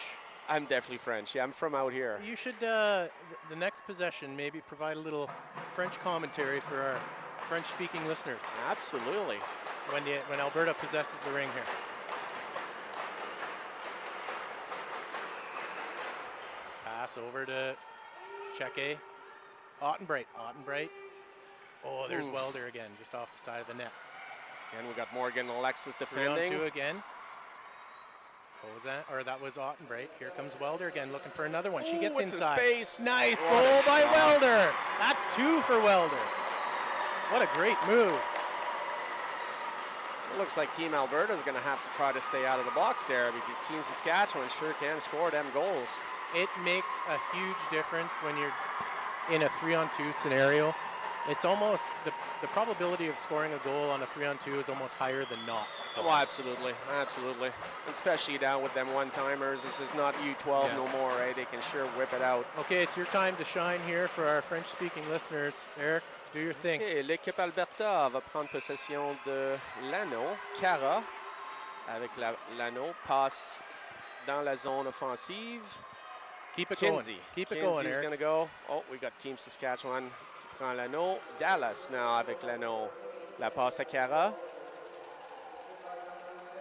I'm definitely French. Yeah, I'm from out here. You should, the next possession, maybe provide a little French commentary for our French-speaking listeners. Absolutely. When Alberta possesses the ring here. Pass over to Cheke. Ottenbreit. Oh, there's Welder again, just off the side of the net. And we got Morgan and Alexis defending. 3-on-2 again. What was that? Or that was Ottenbreit. Here comes Welder again, looking for another one. She gets inside. Space. Nice goal by Welder. That's 2 for Welder. What a great move. It looks like Team Alberta is going to have to try to stay out of the box there, because Team Saskatchewan sure can score them goals. It makes a huge difference when you're in a 3-on-2 scenario. It's almost, the probability of scoring a goal on a 3-on-2 is almost higher than not. So. Oh, absolutely, absolutely. Especially down with them one-timers. This is not U12 no more, right? They can sure whip it out. Okay, it's your time to shine here for our French-speaking listeners. Eric, do your thing. Okay, l'équipe Alberta va prendre possession de l'anneau. Cara, avec l'anneau, passe dans la zone offensive. Keep it Kinsey. going. Keep it Kinsey's going, Eric. Going to go. Oh, we got Team Saskatchewan qui prend l'anneau. Dallas now avec l'anneau. La passe à Cara.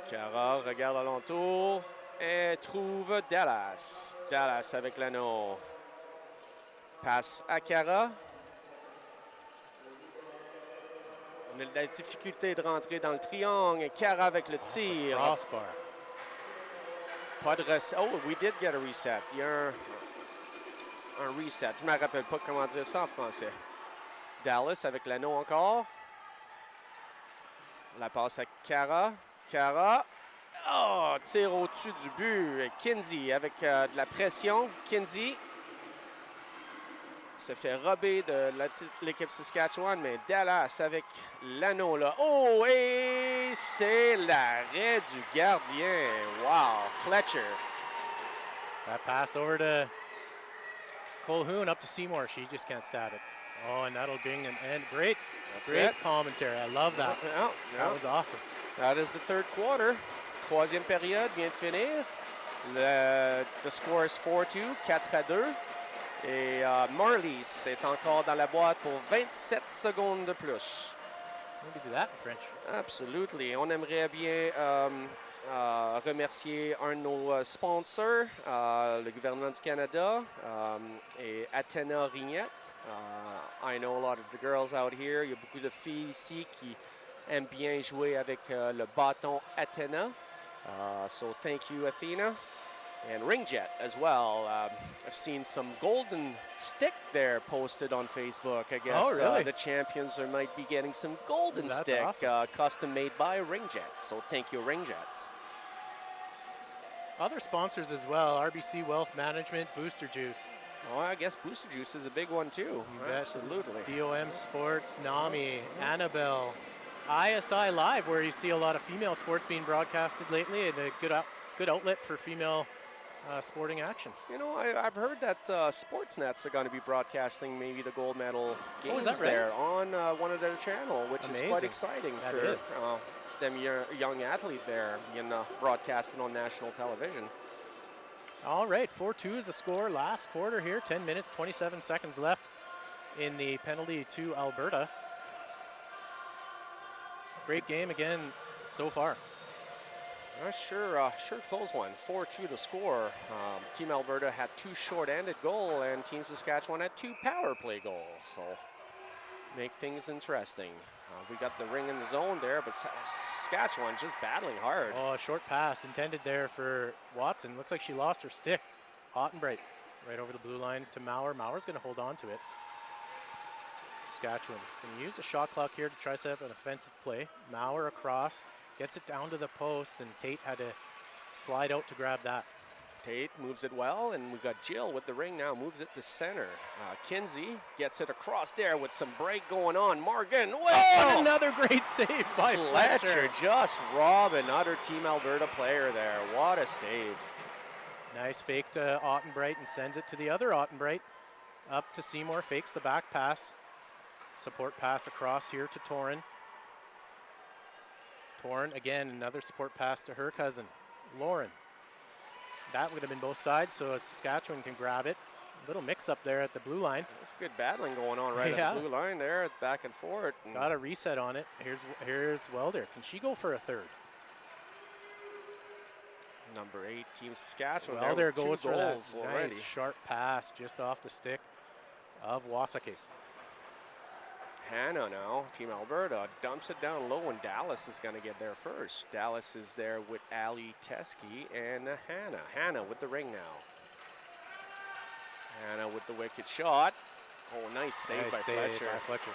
Cara regarde alentour et trouve Dallas. Dallas avec l'anneau. Passe à Cara. On a de la difficulté de rentrer dans le triangle. Cara avec le tir. Crossbar. Pas de reset. Oh, we did get a reset. Il y a un reset. Je ne me rappelle pas comment dire ça en français. Dallas avec l'anneau encore. La passe à Cara. Cara. Oh, tir au-dessus du but. Kinsey avec de la pression. Kinsey se fait rober de l'équipe Saskatchewan, mais Dallas avec l'anneau là. Oh, et c'est l'arrêt du gardien. Wow, Fletcher. That pass over to Colquhoun, up to Seymour. She just can't stab it. Oh, and that'll bring an end. Great commentary. I love that. That was awesome. That is the third quarter. Troisième période vient de finir. The score is 4-2, 4-2. Et Marlies est encore dans la boîte pour 27 secondes de plus. Maybe do that in French. Absolutely. On aimerait bien remercier un de nos sponsors, le gouvernement du Canada et Athena Ringette. I know a lot of the girls out here. Il y a beaucoup de filles ici qui aiment bien jouer avec le bâton Athena. So thank you, Athena. And Ringette as well. I've seen some golden stick there posted on Facebook. I guess oh, really? The champions might be getting some golden stick awesome. custom made by Ringette. So thank you, Ringette. Other sponsors as well, RBC Wealth Management, Booster Juice. Oh, I guess Booster Juice is a big one too. Absolutely. DOM Sports, NAMI, Annabelle, ISI Live, where you see a lot of female sports being broadcasted lately, and a good outlet for female sporting action. You know, I've heard that Sportsnets are going to be broadcasting maybe the gold medal games there on one of their channel, which is quite exciting for them young athlete there, broadcasting on national television. All right, 4-2 is the score. Last quarter here, 10 minutes, 27 seconds left in the penalty to Alberta. Great game again so far. Sure close one. 4-2 to score. Team Alberta had 2 short-handed goals, and Team Saskatchewan had 2 power play goals. So make things interesting. We got the ring in the zone there, but Saskatchewan just battling hard. Oh, a short pass intended there for Watson. Looks like she lost her stick. Ottenbright right over the blue line to Maurer. Maurer's going to hold on to it. Saskatchewan can use the shot clock here to try to set up an offensive play. Maurer across, gets it down to the post, and Tate had to slide out to grab that. Tate moves it well, and we've got Jill with the ring now, moves it to center. Kinsey gets it across there with some break going on. Morgan, well! Another great save by Fletcher. Just robbed another Team Alberta player there. What a save. Nice fake to Ottenbright and sends it to the other Ottenbright. Up to Seymour, fakes the back pass. Support pass across here to Torin. Torin, again, another support pass to her cousin, Lauren. That would have been both sides, so Saskatchewan can grab it. A little mix-up there at the blue line. There's good battling going on right at the blue line there, back and forth. Got a reset on it. Here's Welder. Can she go for a third? Number 8, Team Saskatchewan. Welder goes for that already. Nice sharp pass just off the stick of Wasakis. Hannah now, Team Alberta, dumps it down low, and Dallas is going to get there first. Dallas is there with Ali Teskey and Hannah. Hannah with the ring now. Hannah with the wicked shot. Oh, nice save by Fletcher.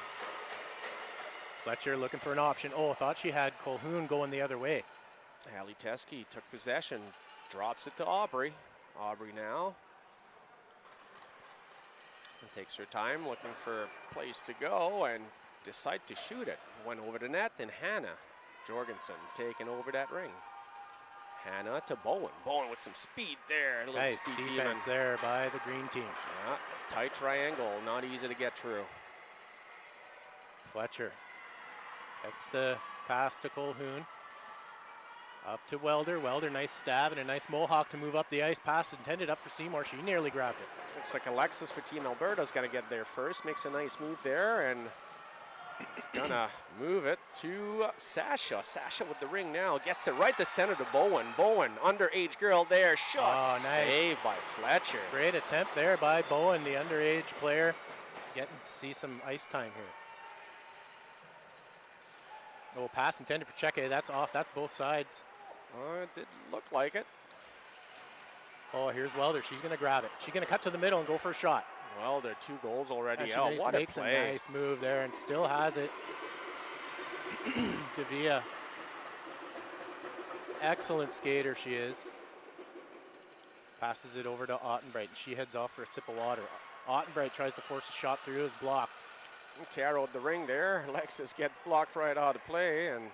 Fletcher looking for an option. Oh, thought she had Colquhoun going the other way. Ali Teskey took possession, drops it to Aubrey. Aubrey now. And takes her time looking for a place to go and decide to shoot it. Went over the net, then Hannah Jorgensen taking over that ring. Hannah to Bowen. Bowen with some speed there. Nice defense there by the green team. Yeah, tight triangle, not easy to get through. Fletcher gets the pass to Colquhoun. Up to Welder. Welder, nice stab and a nice mohawk to move up the ice. Pass intended up for Seymour. She nearly grabbed it. Looks like Alexis for Team Alberta is going to get there first. Makes a nice move there, and it's going to move it to Sasha. Sasha with the ring now. Gets it right to center to Bowen. Bowen, underage girl there. Shot saved by Fletcher. Great attempt there by Bowen, the underage player. Getting to see some ice time here. Oh, pass intended for Cheke. That's off. That's both sides. It did look like it. Oh, here's Welder. She's going to grab it. She's going to cut to the middle and go for a shot. Well, are 2 goals already. Oh, what makes a nice move there and still has it. Davia. Excellent skater she is. Passes it over to Ottenbright. She heads off for a sip of water. Ottenbright tries to force a shot through. Is blocked. Caro at the ring there. Alexis gets blocked right out of play, and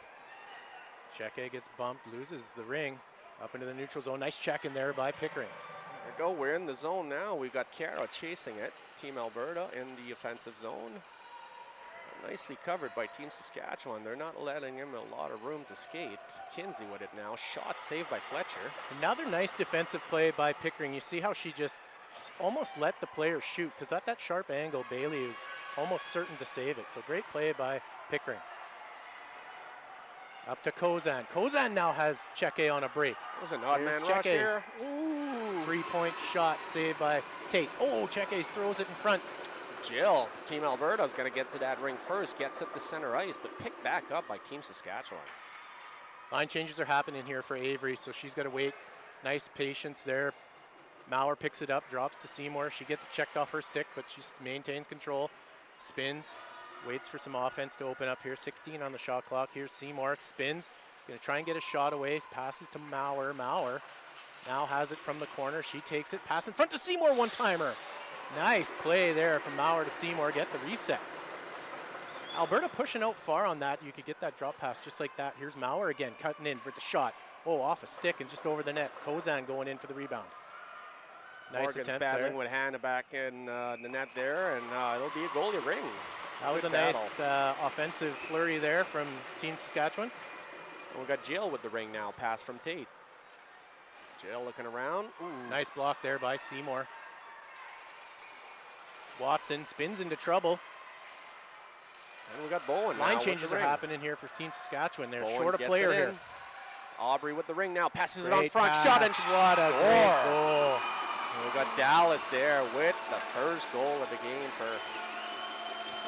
Cheke gets bumped, loses the ring up into the neutral zone. Nice check in there by Pickering. There we go. We're in the zone now. We've got Caro chasing it. Team Alberta in the offensive zone. Nicely covered by Team Saskatchewan. They're not letting him a lot of room to skate. Kinsey with it now. Shot saved by Fletcher. Another nice defensive play by Pickering. You see how she just almost let the player shoot, because at that sharp angle, Bailey is almost certain to save it. So great play by Pickering. Up to Kozan. Kozan now has Cheke on a break. That was an odd man rush here. Ooh. 3-point shot saved by Tate. Oh, Cheke throws it in front. Jill, Team Alberta is going to get to that ring first. Gets it to center ice, but picked back up by Team Saskatchewan. Line changes are happening here for Avery, so she's got to wait. Nice patience there. Maurer picks it up, drops to Seymour. She gets it checked off her stick, but she maintains control. Spins, waits for some offense to open up here. 16 on the shot clock. Here's Seymour, spins. Going to try and get a shot away. Passes to Maurer. Maurer now has it from the corner. She takes it. Pass in front to Seymour, one-timer. Nice play there from Maurer to Seymour. Get the reset. Alberta pushing out far on that. You could get that drop pass just like that. Here's Maurer again, cutting in for the shot. Oh, off a stick and just over the net. Kozan going in for the rebound. Nice Morgan's attempt battling there. with Hannah back in the net there, and it'll be a goalie ring. That was Good a nice offensive flurry there from Team Saskatchewan. And we got Jill with the ring now. Pass from Tate. Jill looking around. Ooh. Nice block there by Seymour. Watson spins into trouble. And we got Bowen. Line changes are happening here for Team Saskatchewan. They're Bowen short a player here. Aubrey with the ring now. Passes it Great on front. pass. Shot and what a great goal. And we got Dallas there with the first goal of the game for.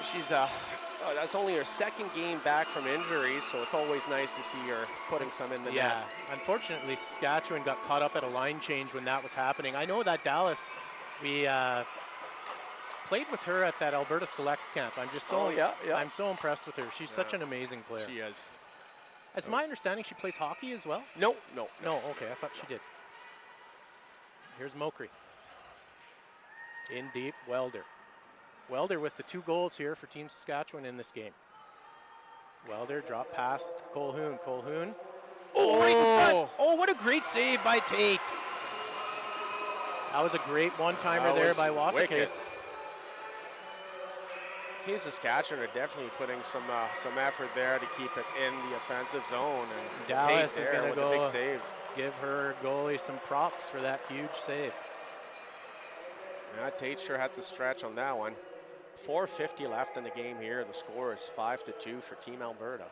She's that's only her second game back from injury, so it's always nice to see her putting some in the net. Yeah, unfortunately, Saskatchewan got caught up at a line change when that was happening. I know that Dallas, we played with her at that Alberta Selects camp. I'm just so I'm so impressed with her. She's such an amazing player. She is. As my understanding, she plays hockey as well? No. Okay, I thought she did. Here's Mokry. In deep, Welder. Welder with the 2 goals here for Team Saskatchewan in this game. Welder drop pass to Colhoun. Colhoun. Oh, right in front. Oh, what a great save by Tate. That was a great one-timer there by Wasakis. Team Saskatchewan are definitely putting some effort there to keep it in the offensive zone. And Dallas Tate is going to go a big save. Give her goalie some props for that huge save. Yeah, Tate sure had to stretch on that one. 4:50 left in the game here. The score is 5-2 for Team Alberta.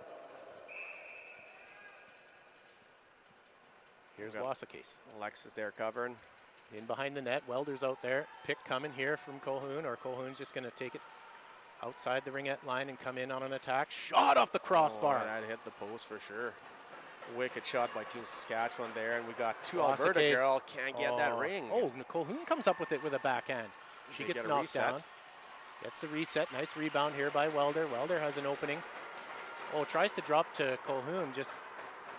Here's Wasakis. Alexis there covering. In behind the net. Welder's out there. Pick coming here from Colhoun, or Colhoun's just going to take it outside the ringette line and come in on an attack. Shot off the crossbar. Oh, that hit the post for sure. Wicked shot by Team Saskatchewan there, and we got 2 Alberta girl can't get that ring. Oh, Colhoun comes up with it with a backhand. She gets knocked down. Gets the reset. Nice rebound here by Welder. Welder has an opening. Oh, tries to drop to Colhoun. Just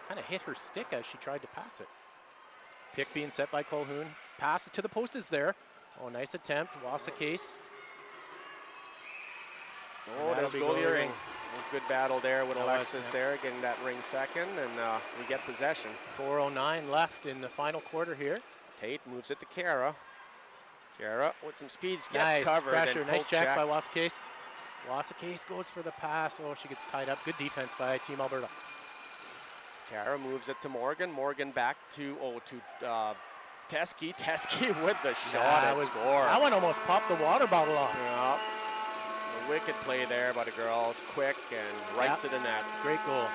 kind of hit her stick as she tried to pass it. Pick being set by Colhoun. Pass it to the post is there. Oh, nice attempt. Wasakis. Oh, there's goalie ring. Good battle there with Alexis there, getting that ring second, and we get possession. 4:09 left in the final quarter here. Tate moves it to Kara. Kara with some speeds, nice covered. Pressure, nice check by Wasakis. Wasakis goes for the pass. Oh, she gets tied up. Good defense by Team Alberta. Kara moves it to Morgan. Morgan back to Teske. Teske with the shot and score. That one almost popped the water bottle off. Yeah. A wicked play there by the girls. Quick and right to the net. Great goal.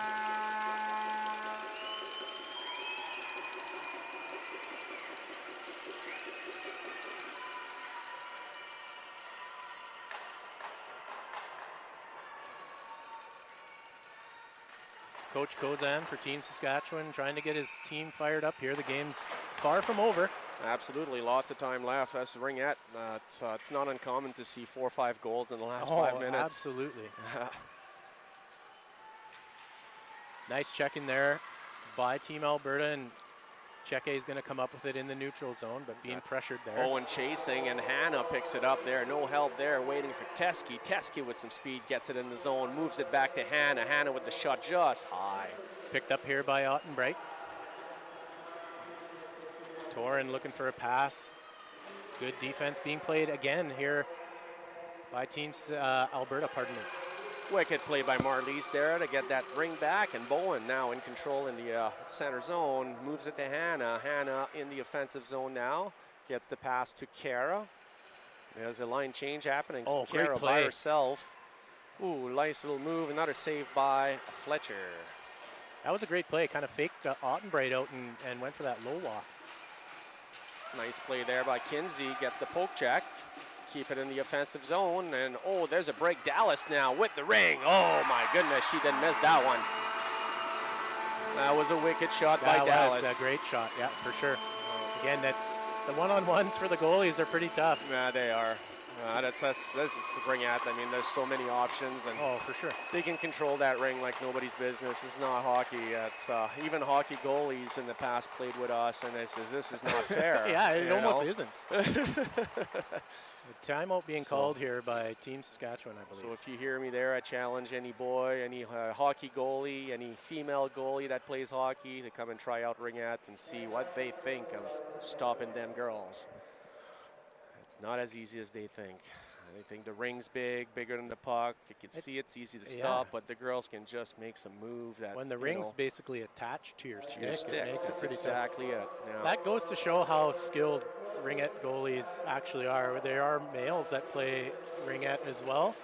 Coach Kozan for Team Saskatchewan trying to get his team fired up here. The game's far from over. Absolutely, lots of time left. That's Ringette. It's not uncommon to see 4 or 5 goals in the last 5 minutes. Absolutely. Nice check in there by Team Alberta, and Cheke is going to come up with it in the neutral zone, but being pressured there. Owen chasing, and Hannah picks it up there. No help there, waiting for Teske. Teske with some speed gets it in the zone, moves it back to Hannah. Hannah with the shot just high. Picked up here by Ottenbright. Torin looking for a pass. Good defense being played again here by Team Alberta, pardon me. Wicked play by Marlies there to get that ring back, and Bowen now in control in the center zone. Moves it to Hannah. Hannah in the offensive zone now. Gets the pass to Kara. There's a line change happening. Oh, Kara great play by herself. Ooh, nice little move. Another save by Fletcher. That was a great play. Kind of faked Ottenbright out and went for that low walk. Nice play there by Kinsey. Get the poke check. Keep it in the offensive zone. And, oh, there's a break. Dallas now with the ring. Oh, my goodness. She didn't miss that one. That was a wicked shot by Dallas. That was a great shot, yeah, for sure. Again, that's the one-on-ones for the goalies are pretty tough. Yeah, they are. This is Ringette. I mean, there's so many options, and for sure, they can control that ring like nobody's business. It's not hockey. It's even hockey goalies in the past played with us, and this is not fair. Yeah, it almost isn't. The timeout being called here by Team Saskatchewan, I believe. So if you hear me there, I challenge any boy, any hockey goalie, any female goalie that plays hockey to come and try out Ringette and see what they think of stopping them girls. It's not as easy as they think. I think the ring's bigger than the puck. You can see it's easy to stop, but the girls can just make some move that when the ring's basically attached to your stick, it makes That's it pretty exactly it. Yeah. That goes to show how skilled Ringette goalies actually are. There are males that play Ringette as well,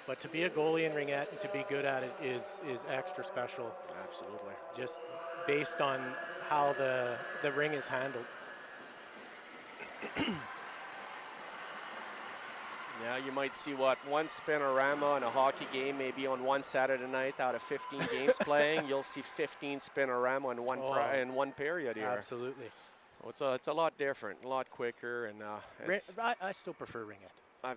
but to be a goalie in Ringette and to be good at it is extra special. Absolutely. Just based on how the ring is handled. Yeah, you might see one spinorama in a hockey game, maybe on one Saturday night out of 15 games playing. You'll see 15 spinorama in one period here. Absolutely. So it's a lot different, a lot quicker, and I still prefer Ringette.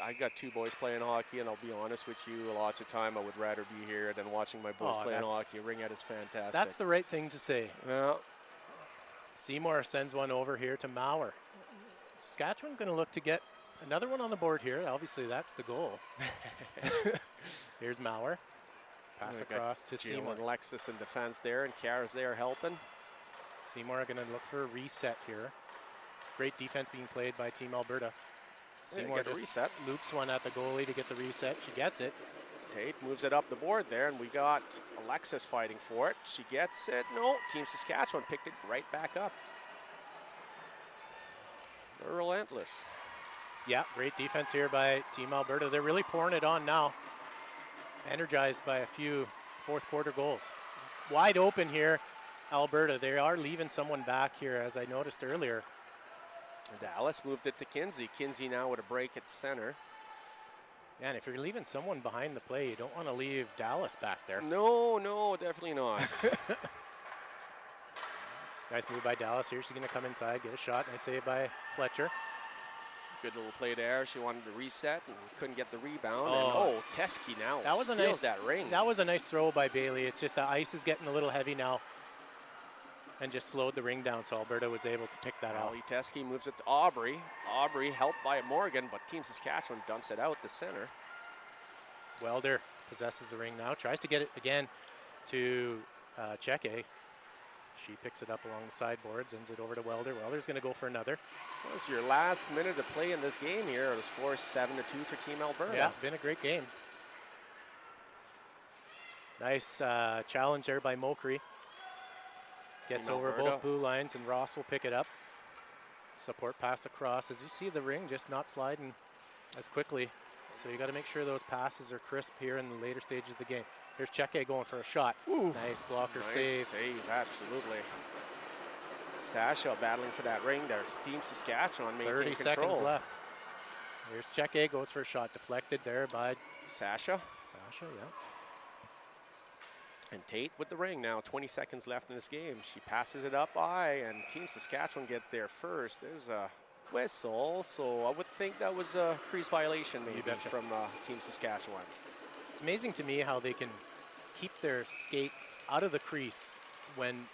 I got 2 boys playing hockey, and I'll be honest with you, lots of time I would rather be here than watching my boys playing hockey. Ringette is fantastic. That's the right thing to say. Yeah. Seymour sends one over here to Mauer. Saskatchewan's going to look to get another one on the board here. Obviously, that's the goal. Here's Mauer. Pass across to Seymour. And Alexis in defense there, and Kara's there helping. Seymour are going to look for a reset here. Great defense being played by Team Alberta. Seymour just loops one at the goalie to get the reset. She gets it. Tate moves it up the board there, and we got Alexis fighting for it. She gets it. No, Team Saskatchewan picked it right back up. They're relentless. Yeah, great defense here by Team Alberta. They're really pouring it on now. Energized by a few fourth quarter goals. Wide open here, Alberta. They are leaving someone back here, as I noticed earlier. Dallas moved it to Kinsey. Kinsey now with a break at center. Yeah, and if you're leaving someone behind the play, you don't want to leave Dallas back there. No, definitely not. Nice move by Dallas here. She's going to come inside, get a shot. Nice save by Fletcher. Good little play there. She wanted to reset and couldn't get the rebound. Teske now steals that ring. That was a nice throw by Bailey. It's just the ice is getting a little heavy now. And just slowed the ring down, so Alberta was able to pick that out. Teske moves it to Aubrey. Aubrey helped by Morgan, but Team Saskatchewan dumps it out the center. Welder possesses the ring now. Tries to get it again to Cheke. She picks it up along the sideboard, sends it over to Welder. Welder's going to go for another. That was your last minute of play in this game here. The score is 7-2 for Team Alberta. Yeah, been a great game. Nice challenge there by Mokri. Gets over both blue lines, and Ross will pick it up. Support pass across. As you see, the ring just not sliding as quickly. So you got to make sure those passes are crisp here in the later stages of the game. Here's Cheke going for a shot. Ooh. Nice blocker Nice save. Absolutely. Sasha battling for that ring there. Team Saskatchewan maintaining 30 control. seconds left. Here's Cheke, goes for a shot. Deflected there by Sasha. Sasha, yeah. And Tate with the ring now. 20 seconds left in this game. She passes it up high, and Team Saskatchewan gets there first. There's a whistle, so I would think that was a crease violation maybe from Team Saskatchewan. It's amazing to me how they can keep their skate out of the crease when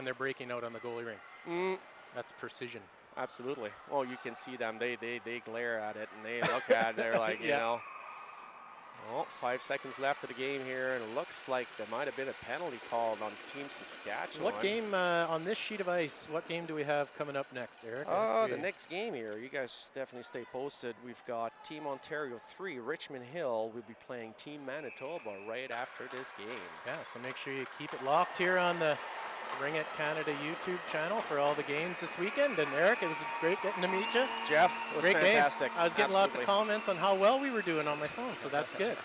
they're breaking out on the goalie ring. That's precision. Absolutely. Oh, you can see them. They glare at it and they look at it. They're like, you know. Well, 5 seconds left of the game here, and it looks like there might have been a penalty called on Team Saskatchewan. What game on this sheet of ice, what game do we have coming up next, Eric? The next game here. You guys definitely stay posted. We've got Team Ontario 3, Richmond Hill. We'll be playing Team Manitoba right after this game. Yeah, so make sure you keep it locked here on the Ringette Canada YouTube channel for all the games this weekend. And Eric, it was great getting to meet you. Jeff, it was fantastic. Game. I was getting lots of comments on how well we were doing on my phone, so that's good.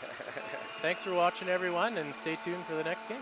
Thanks for watching, everyone, and stay tuned for the next game.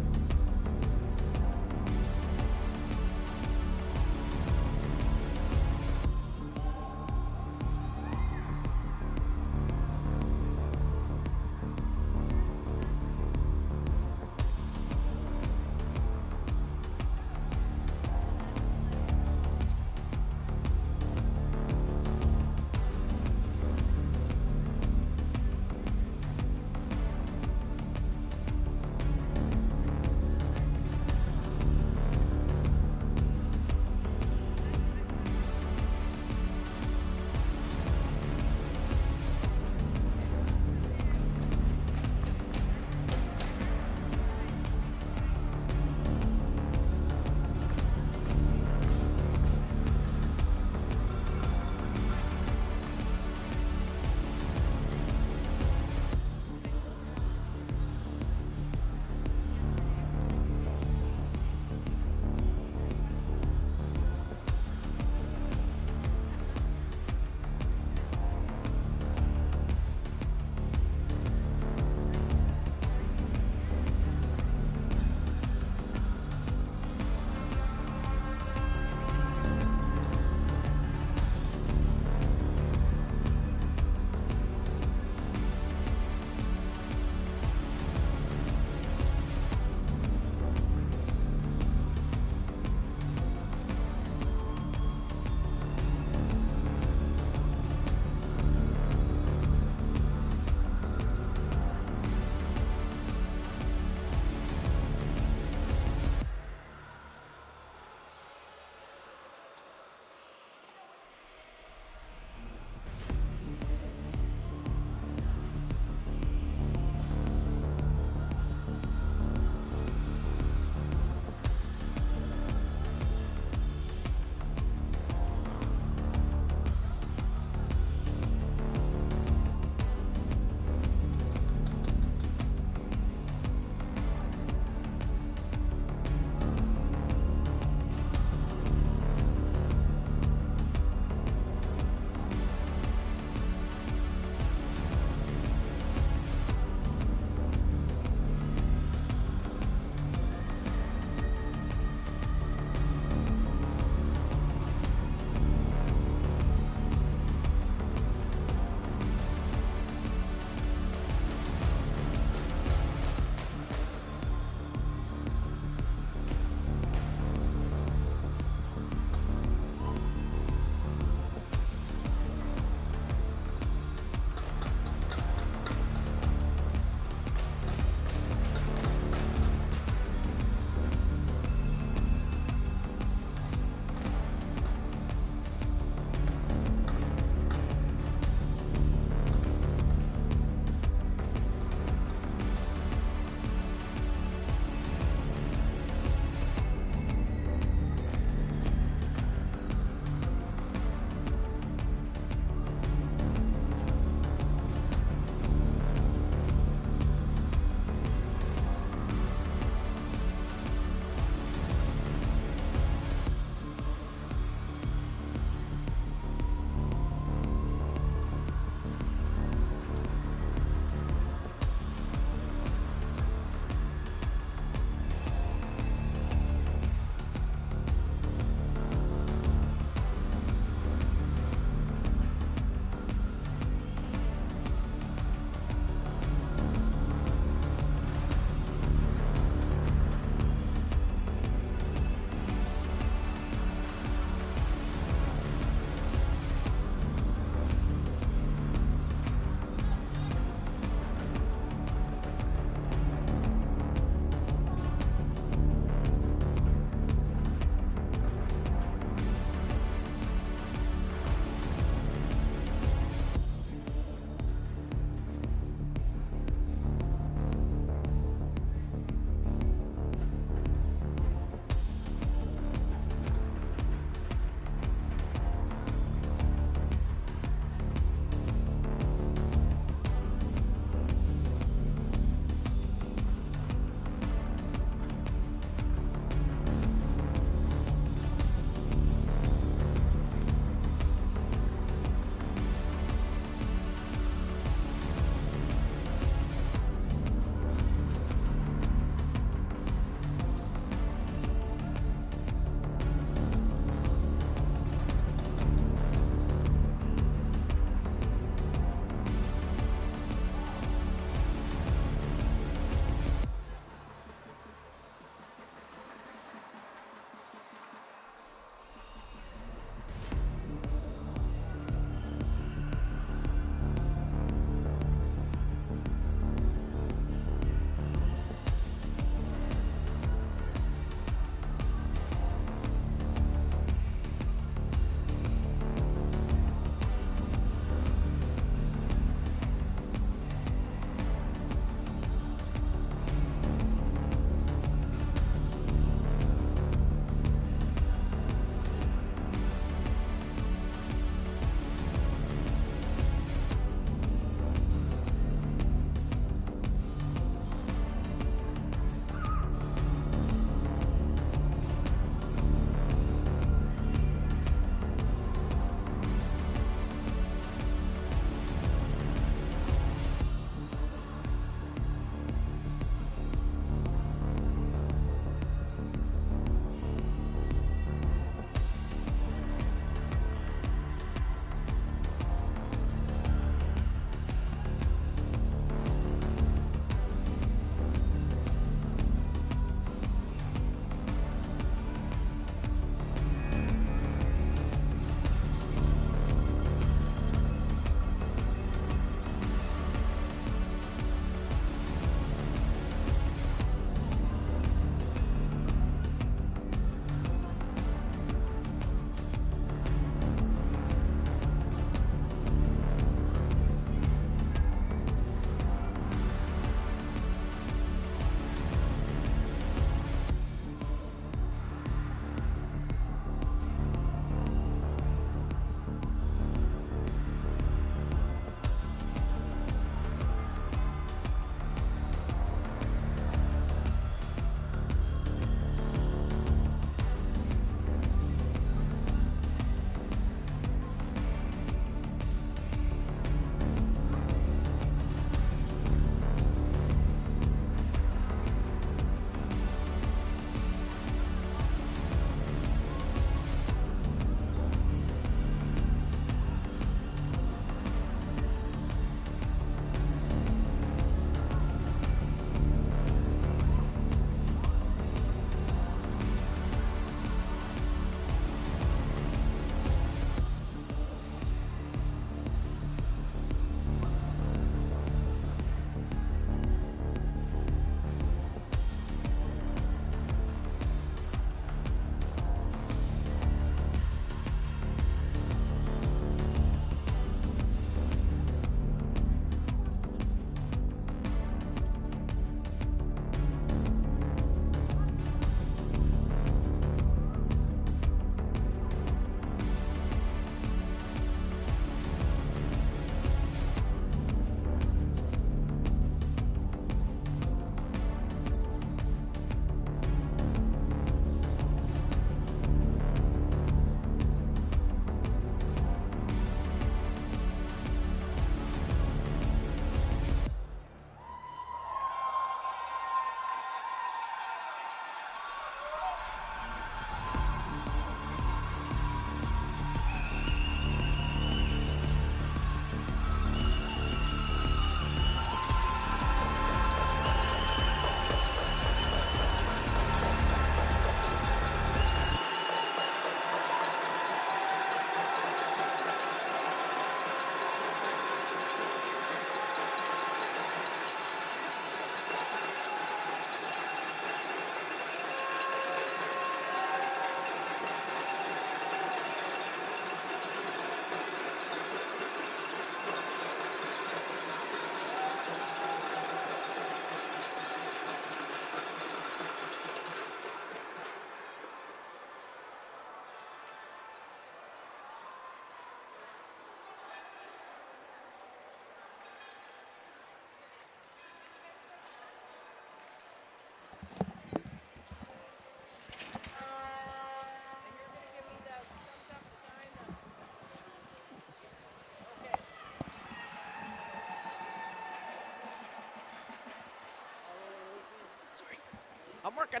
I'm working.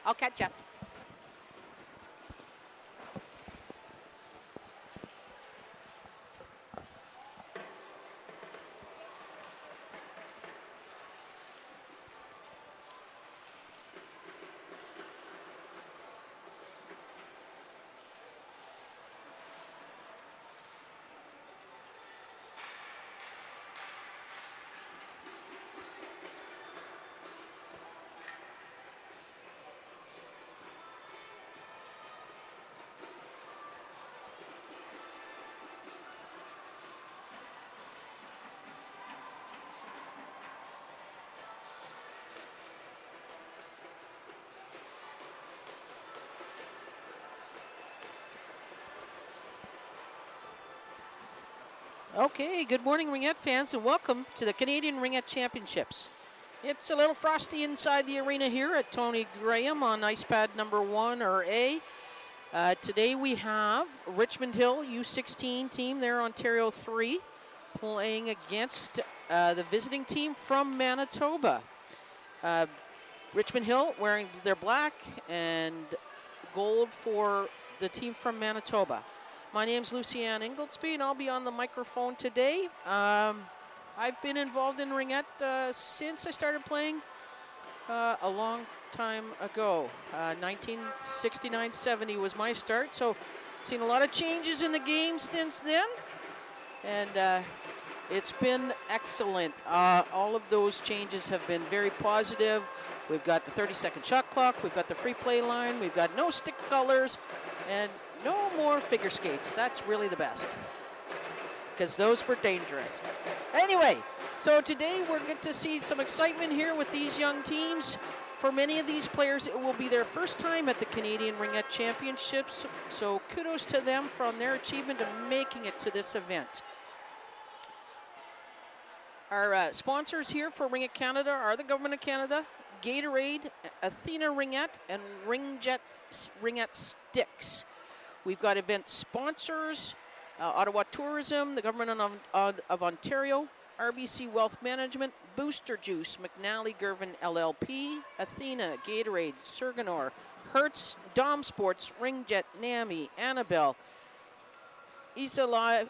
I'll catch up. Okay, good morning, Ringette fans, and welcome to the Canadian Ringette Championships. It's a little frosty inside the arena here at Tony Graham on ice pad number 1, or A. Today we have Richmond Hill U16 team, they're Ontario 3, playing against the visiting team from Manitoba. Richmond Hill wearing their black and gold for the team from Manitoba. My name's Lucianne Inglesby, and I'll be on the microphone today. I've been involved in Ringette since I started playing a long time ago. 1969-70 was my start, so seen a lot of changes in the game since then, and it's been excellent. All of those changes have been very positive. We've got the 30-second shot clock, we've got the free play line, we've got no stick colors, and no more figure skates. That's really the best, because those were dangerous. Anyway, so today we're going to see some excitement here with these young teams. For many of these players, it will be their first time at the Canadian Ringette Championships, so kudos to them for their achievement of making it to this event. Our sponsors here for Ringette Canada are the Government of Canada, Gatorade, Athena Ringette, and Ringette Sticks. We've got event sponsors, Ottawa Tourism, the Government of Ontario, RBC Wealth Management, Booster Juice, McNally Gervin LLP, Athena, Gatorade, Serganor, Hertz, Dom Sports, Ringette, NAMI, Annabelle, Isa Live,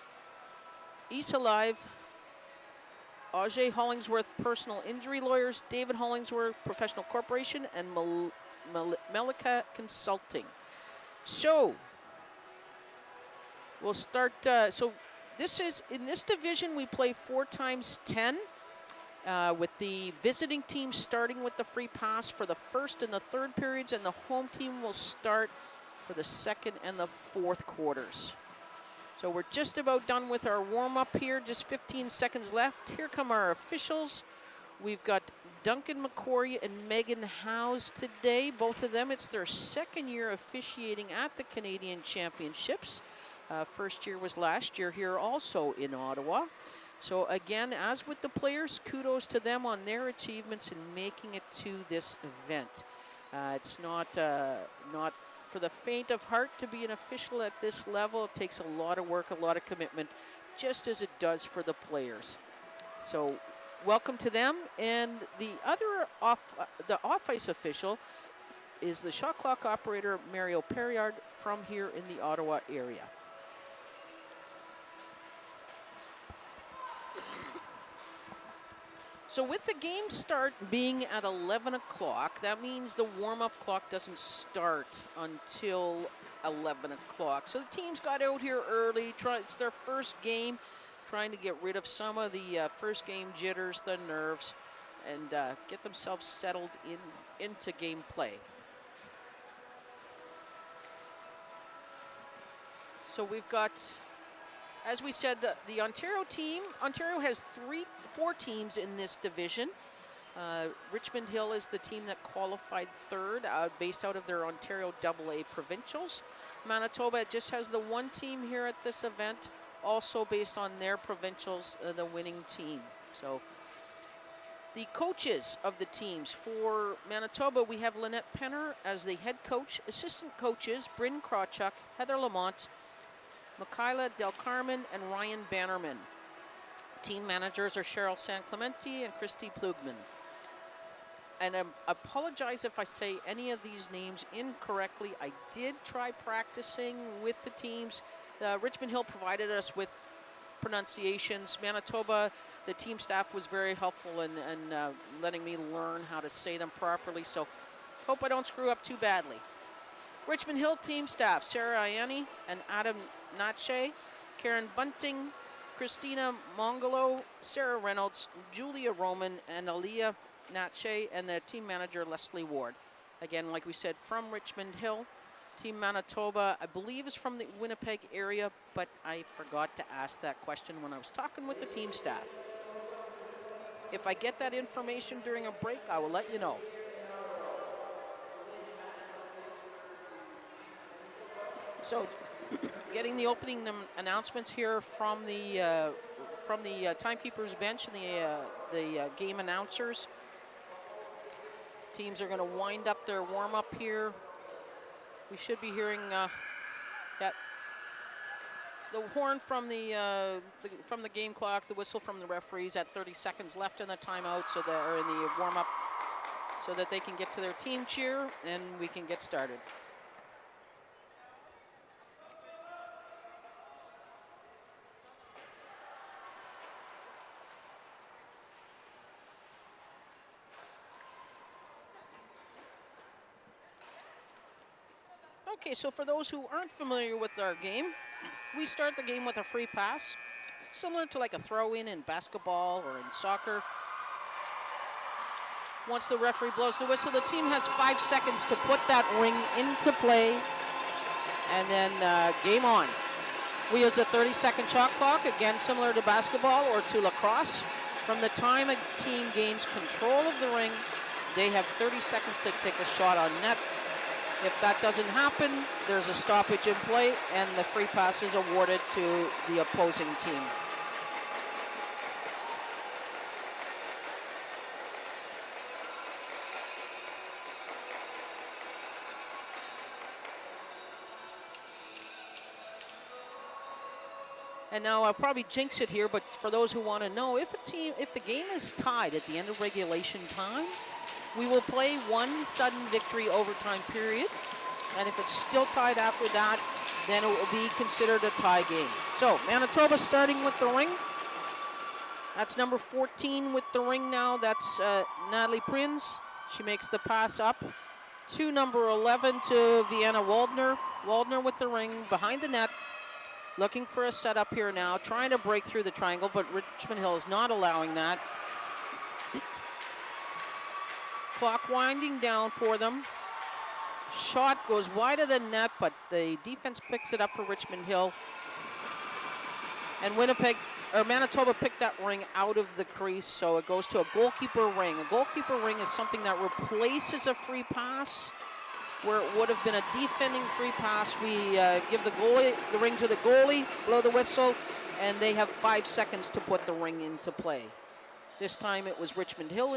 Ajay Hollingsworth Personal Injury Lawyers, David Hollingsworth Professional Corporation, and Melika Consulting. So, we'll start, so this is, in this division we play 4 times 10, with the visiting team starting with the free pass for the first and the third periods, and the home team will start for the second and the fourth quarters. So we're just about done with our warm-up here, just 15 seconds left. Here come our officials. We've got Duncan McCory and Megan Howes today. Both of them, it's their second year officiating at the Canadian Championships. First year was last year here also in Ottawa. So again, as with the players, kudos to them on their achievements in making it to this event. It's not for the faint of heart to be an official at this level. It takes a lot of work, a lot of commitment, just as it does for the players. So welcome to them. And the other off-ice official is the shot clock operator, Mario Perriard, from here in the Ottawa area. So with the game start being at 11 o'clock, that means the warm-up clock doesn't start until 11 o'clock. So the teams got out here early. It's their first game, trying to get rid of some of the first game jitters, the nerves, and get themselves settled into game play. So we've got, as we said, the Ontario team. Ontario has 4 teams in this division. Richmond Hill is the team that qualified third, based out of their Ontario AA provincials. Manitoba just has the 1 team here at this event, also based on their provincials, the winning team. So the coaches of the teams for Manitoba, we have Lynette Penner as the head coach. Assistant coaches, Bryn Krawchuk, Heather Lamont, Michaela Del Carmen, and Ryan Bannerman. Team managers are Cheryl San Clemente and Christy Plugman. and I apologize if I say any of these names incorrectly. I did try practicing with the teams. Richmond Hill provided us with pronunciations. Manitoba, the team staff was very helpful in letting me learn how to say them properly, so hope I don't screw up too badly. Richmond Hill team staff, Sarah Ianni and Adam Natche, Karen Bunting, Christina Mongolo, Sarah Reynolds, Julia Roman, and Aaliyah Natche, and the team manager, Leslie Ward. Again, like we said, from Richmond Hill. Team Manitoba, I believe, is from the Winnipeg area, but I forgot to ask that question when I was talking with the team staff. If I get that information during a break, I will let you know. So, getting the opening announcements here from the timekeeper's bench and the game announcers. Teams are going to wind up their warm-up here. We should be hearing the horn from the game clock, the whistle from the referees at 30 seconds left in the timeout, so they're in the warm-up, so that they can get to their team cheer and we can get started. Okay, so for those who aren't familiar with our game, we start the game with a free pass, similar to like a throw-in basketball or in soccer. Once the referee blows the whistle, the team has 5 seconds to put that ring into play, and then game on. We use a 30-second shot clock, again similar to basketball or to lacrosse. From the time a team gains control of the ring, they have 30 seconds to take a shot on net. If that doesn't happen, there's a stoppage in play, and the free pass is awarded to the opposing team. And now I'll probably jinx it here, but for those who want to know, if the game is tied at the end of regulation time, we will play one sudden victory overtime period, and if it's still tied after that, then it will be considered a tie game. So Manitoba starting with the ring. That's number 14 with the ring now. That's Natalie Prins. She makes the pass up to number 11 to Vienna Waldner. Waldner with the ring behind the net, looking for a setup here now, trying to break through the triangle, but Richmond Hill is not allowing that. Clock winding down for them. Shot goes wide of the net, but the defense picks it up for Richmond Hill. And Manitoba picked that ring out of the crease, so it goes to a goalkeeper ring. A goalkeeper ring is something that replaces a free pass, where it would have been a defending free pass. We give the ring to the goalie, blow the whistle, and they have 5 seconds to put the ring into play. This time it was Richmond Hill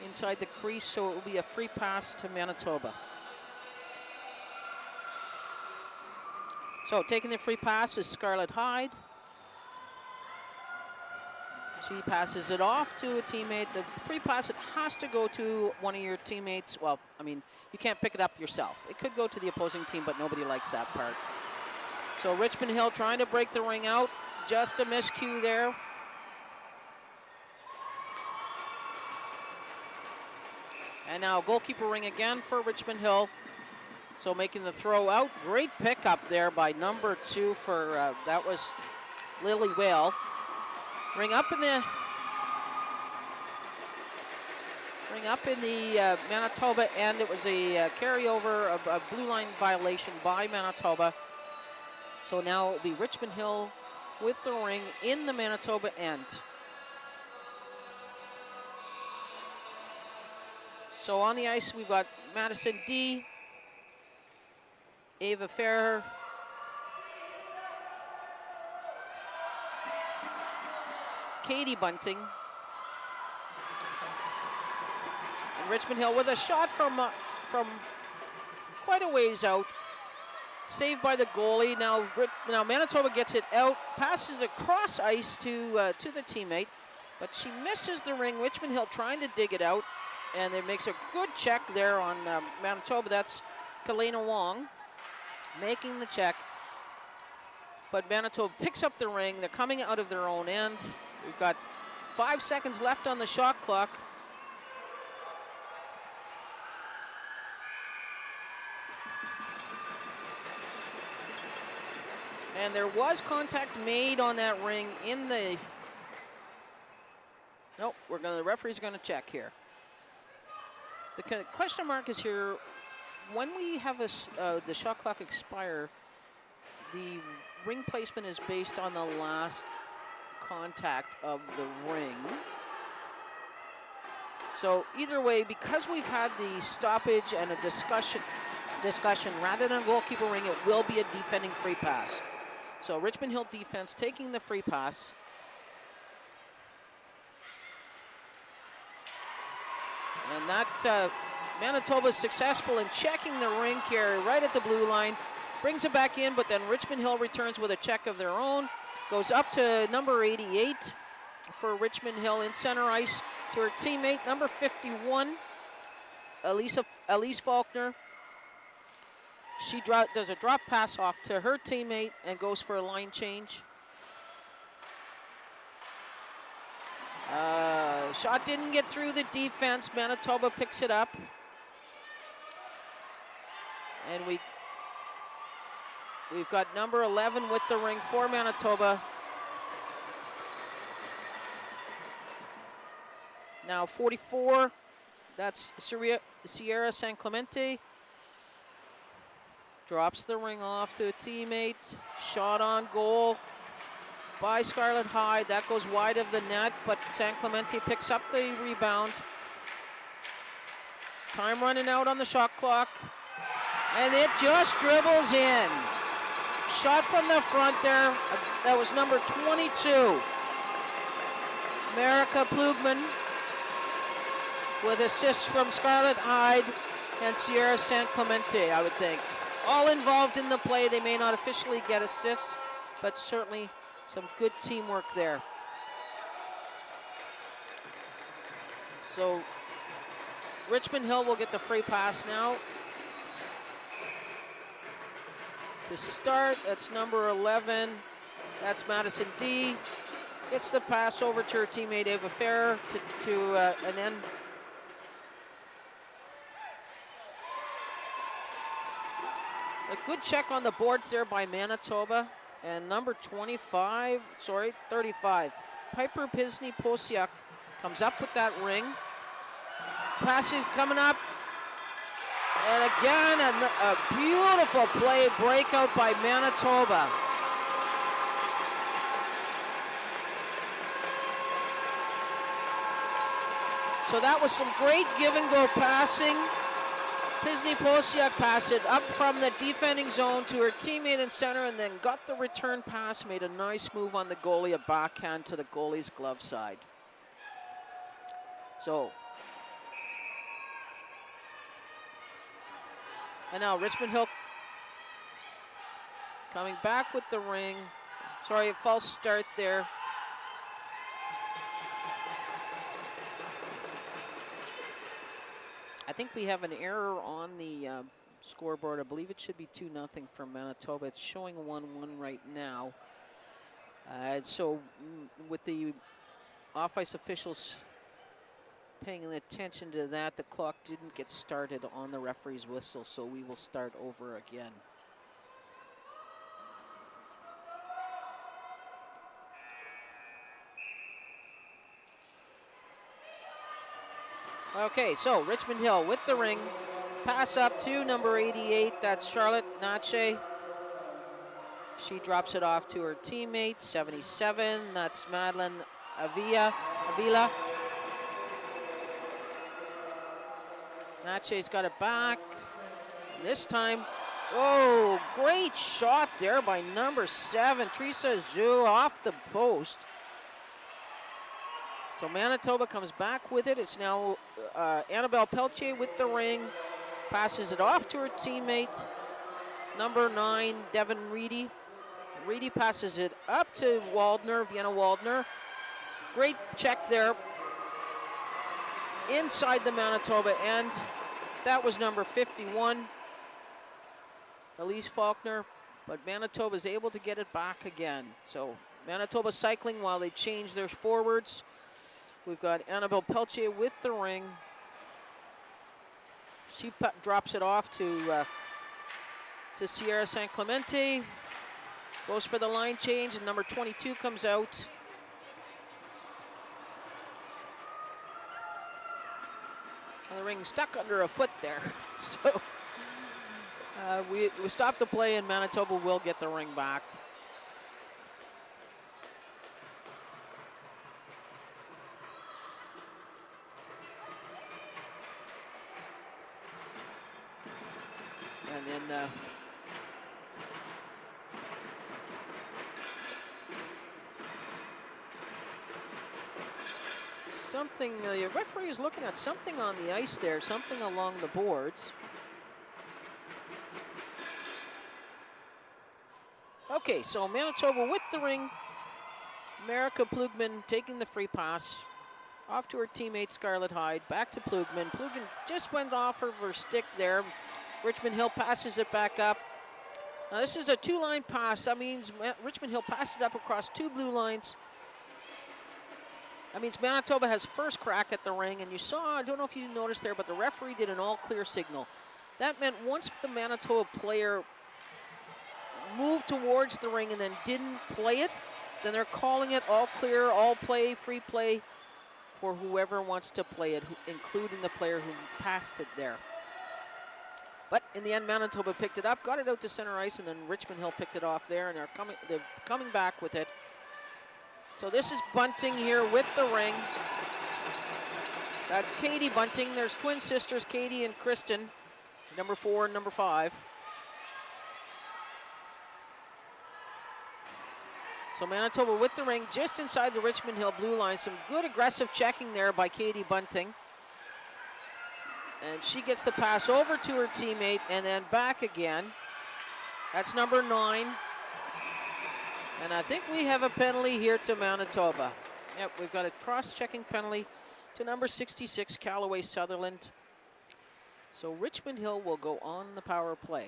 inside the crease, so it will be a free pass to Manitoba. So taking the free pass is Scarlett Hyde. She passes it off to a teammate. The free pass, it has to go to one of your teammates. Well, I mean, you can't pick it up yourself. It could go to the opposing team, but nobody likes that part. So Richmond Hill trying to break the ring out. Just a miscue there. And now goalkeeper ring again for Richmond Hill. So making the throw out. Great pickup there by number 2 for, that was Lily Whale. Ring up in the Manitoba end. It was a carryover of a blue line violation by Manitoba. So now it will be Richmond Hill with the ring in the Manitoba end. So on the ice, we've got Madison D, Ava Ferrer, Katie Bunting, and Richmond Hill with a shot from quite a ways out. Saved by the goalie. Now Manitoba gets it out, passes across ice to the teammate. but she misses the ring. Richmond Hill trying to dig it out, and it makes a good check there on Manitoba. That's Kalena Wong making the check. But Manitoba picks up the ring. They're coming out of their own end. We've got 5 seconds left on the shot clock. And there was contact made on that ring in the... Nope, the referee's gonna check here. The question mark is here, when we have the shot clock expire, the ring placement is based on the last contact of the ring. So either way, because we've had the stoppage and a discussion rather than a goalkeeper ring, it will be a defending free pass. So Richmond Hill defense taking the free pass. And that Manitoba is successful in checking the ring carry right at the blue line. Brings it back in, but then Richmond Hill returns with a check of their own. Goes up to number 88 for Richmond Hill in center ice to her teammate, number 51, Elise Faulkner. She does a drop pass off to her teammate and goes for a line change. Shot didn't get through the defense. Manitoba picks it up. And we've got number 11 with the ring for Manitoba. Now 44, that's Sierra San Clemente. Drops the ring off to a teammate. Shot on goal by Scarlett Hyde. That goes wide of the net, but San Clemente picks up the rebound. Time running out on the shot clock. And it just dribbles in. Shot from the front there. That was number 22. Marika Plugman with assists from Scarlett Hyde and Sierra San Clemente, I would think. All involved in the play. They may not officially get assists, but certainly some good teamwork there. So Richmond Hill will get the free pass now. To start, that's number 11. That's Madison D. Gets the pass over to her teammate Ava Ferrer and then a good check on the boards there by Manitoba. And number 35, Piper Pisney-Posiak comes up with that ring. Pass is coming up. And again, a beautiful play, breakout by Manitoba. So that was some great give and go passing. Pisney-Posiak passed it up from the defending zone to her teammate in center and then got the return pass, made a nice move on the goalie, a backhand to the goalie's glove side. So, and now Richmond Hill coming back with the ring. Sorry, a false start there. I think we have an error on the scoreboard. I believe it should be 2-0 for Manitoba. It's showing 1-1 right now. So with the off-ice officials paying attention to that, the clock didn't get started on the referee's whistle, so we will start over again. Okay, so Richmond Hill with the ring. Pass up to number 88, that's Charlotte Nache. She drops it off to her teammate, 77, that's Madeline Avila. Nache's got it back. This time, oh, great shot there by number 7, Teresa Zhu off the post. So Manitoba comes back with it. It's now Annabelle Pelletier with the ring. Passes it off to her teammate, number 9, Devin Reedy. Reedy passes it up to Waldner, Vienna Waldner. Great check there inside the Manitoba end. That was number 51, Elise Faulkner, but Manitoba is able to get it back again. So Manitoba cycling while they change their forwards. We've got Annabelle Peltier with the ring. She drops it off to Sierra San Clemente. Goes for the line change, and number 22 comes out. And the ring stuck under a foot there. So we stop the play, and Manitoba will get the ring back. And then something, the referee is looking at something on the ice there, something along the boards. Okay, so Manitoba with the ring. America Plugman taking the free pass off to her teammate Scarlett Hyde, back to Plugman. Plugman just went off of her stick there. Richmond Hill passes it back up. Now this is a two-line pass. That means Richmond Hill passed it up across two blue lines. That means Manitoba has first crack at the ring, and you saw, I don't know if you noticed there, but the referee did an all-clear signal. That meant once the Manitoba player moved towards the ring and then didn't play it, then they're calling it all clear, all play, free play for whoever wants to play it, including the player who passed it there. But in the end, Manitoba picked it up, got it out to center ice, and then Richmond Hill picked it off there, and they're coming back with it. So this is Bunting here with the ring. That's Katie Bunting. There's twin sisters, Katie and Kristen, number 4 and number 5. So Manitoba with the ring just inside the Richmond Hill blue line. Some good aggressive checking there by Katie Bunting. And she gets the pass over to her teammate and then back again. That's number 9. And I think we have a penalty here to Manitoba. Yep, we've got a cross-checking penalty to number 66, Callaway Sutherland. So Richmond Hill will go on the power play.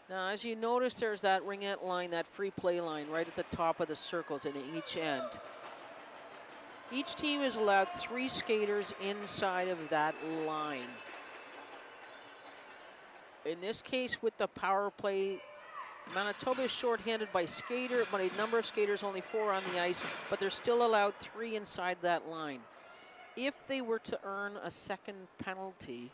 Now, as you notice, there's that Ringette line, that free play line right at the top of the circles in each end. Each team is allowed 3 skaters inside of that line. In this case, with the power play, Manitoba is shorthanded by a number of skaters, only 4 on the ice, but they're still allowed 3 inside that line. If they were to earn a second penalty,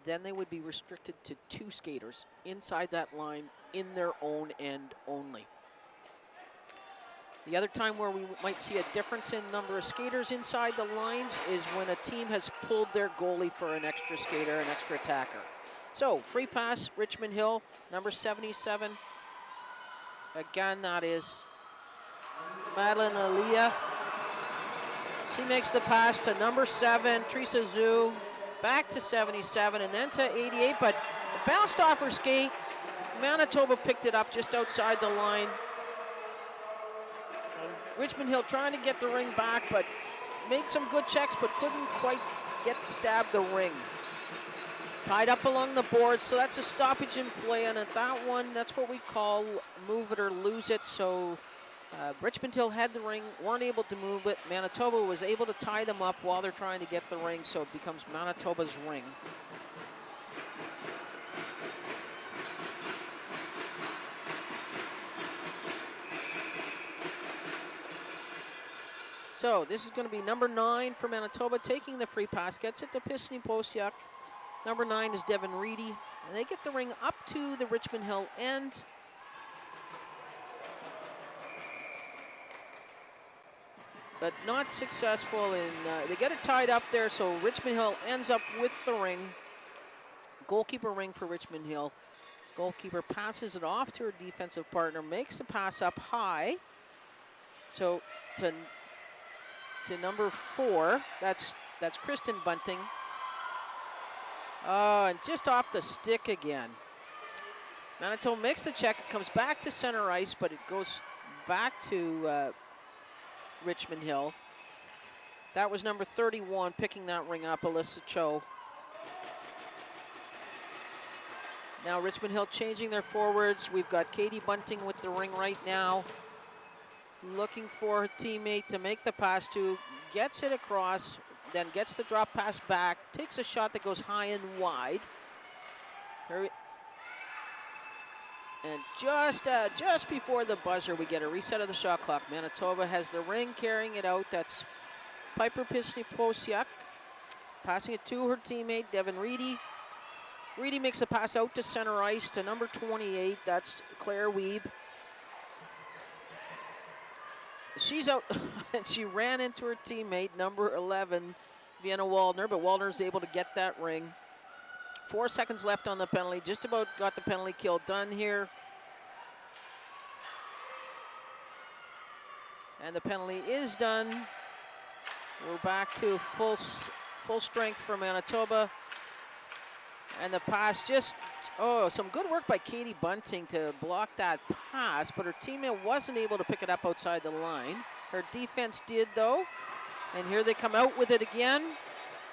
then they would be restricted to 2 skaters inside that line in their own end only. The other time where we might see a difference in number of skaters inside the lines is when a team has pulled their goalie for an extra skater, an extra attacker. So, free pass, Richmond Hill, number 77. Again, that is Madeline Aaliyah. She makes the pass to number 7, Teresa Zhu, back to 77, and then to 88, but it bounced off her skate. Manitoba picked it up just outside the line. Richmond Hill trying to get the ring back, but made some good checks, but couldn't quite stab the ring. Tied up along the board, so that's a stoppage in play, and at that one, that's what we call move it or lose it. So Richmond Hill had the ring, weren't able to move it. Manitoba was able to tie them up while they're trying to get the ring, so it becomes Manitoba's ring. So this is going to be number 9 for Manitoba, taking the free pass, gets it to Pisny Posiak. Number 9 is Devin Reedy, and they get the ring up to the Richmond Hill end. But not successful in, they get it tied up there, so Richmond Hill ends up with the ring. Goalkeeper ring for Richmond Hill. Goalkeeper passes it off to her defensive partner, makes the pass up high. So to number 4, that's Kristen Bunting. And just off the stick again. Manitoba makes the check, it comes back to center ice, but it goes back to Richmond Hill. That was number 31 picking that ring up, Alyssa Cho. Now Richmond Hill changing their forwards. We've got Katie Bunting with the ring right now. Looking for her teammate to make the pass to, gets it across, then gets the drop pass back, takes a shot that goes high and wide. And just before the buzzer, we get a reset of the shot clock. Manitoba has the ring, carrying it out. That's Piper Pisny-Posiak, passing it to her teammate, Devin Reedy. Reedy makes the pass out to center ice to number 28. That's Claire Weeb. She's out, and she ran into her teammate, number 11, Vienna Waldner, but Waldner's able to get that ring. 4 seconds left on the penalty. Just about got the penalty kill done here. And the penalty is done. We're back to full strength for Manitoba. And the pass just, some good work by Katie Bunting to block that pass, but her teammate wasn't able to pick it up outside the line. Her defense did, though. And here they come out with it again.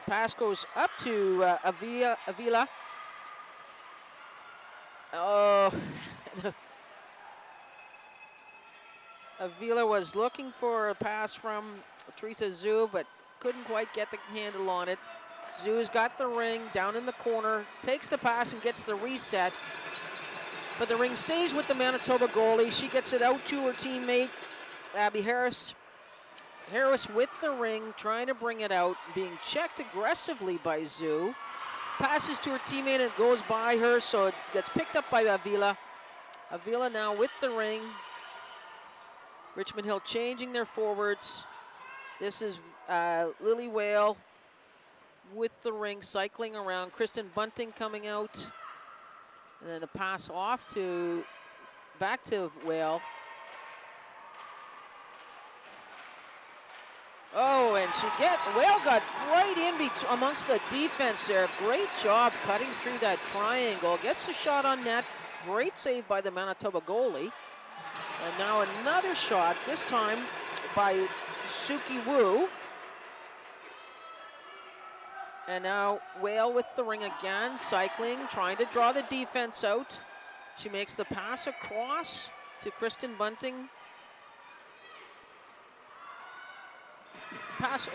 Pass goes up to Avila. Oh, Avila was looking for a pass from Teresa Zhu, but couldn't quite get the handle on it. Zhu's got the ring down in the corner, takes the pass and gets the reset. But the ring stays with the Manitoba goalie. She gets it out to her teammate, Abby Harris. Harris with the ring, trying to bring it out, being checked aggressively by Zhu. Passes to her teammate and it goes by her, so it gets picked up by Avila. Avila now with the ring. Richmond Hill changing their forwards. This is Lily Whale with the ring, cycling around. Kristen Bunting coming out. And then a pass off to, back to Whale. Oh, and Whale got right in amongst the defense there. Great job cutting through that triangle. Gets the shot on net. Great save by the Manitoba goalie. And now another shot, this time by Suki Wu. And now Whale with the ring again, cycling, trying to draw the defense out. She makes the pass across to Kristen Bunting. Pass,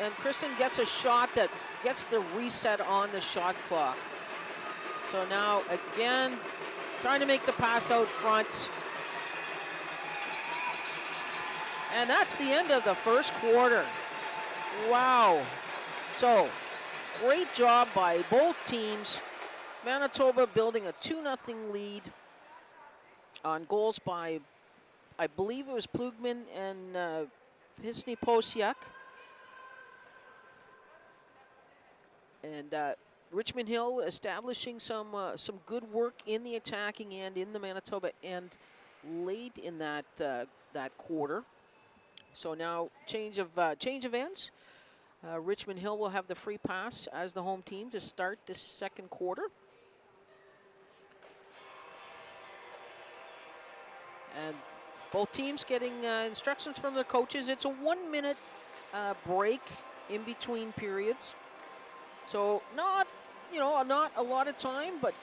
and Kristen gets a shot that gets the reset on the shot clock. So now again, trying to make the pass out front. And that's the end of the first quarter. Wow. So, great job by both teams. Manitoba building a 2-0 lead on goals by, I believe it was Plugman and Pisny-Posiak. And Richmond Hill establishing some good work in the attacking end, in the Manitoba end, late in that quarter. So now change of ends. Richmond Hill will have the free pass as the home team to start this second quarter. And both teams getting instructions from their coaches. It's a 1-minute break in between periods. So not a lot of time, but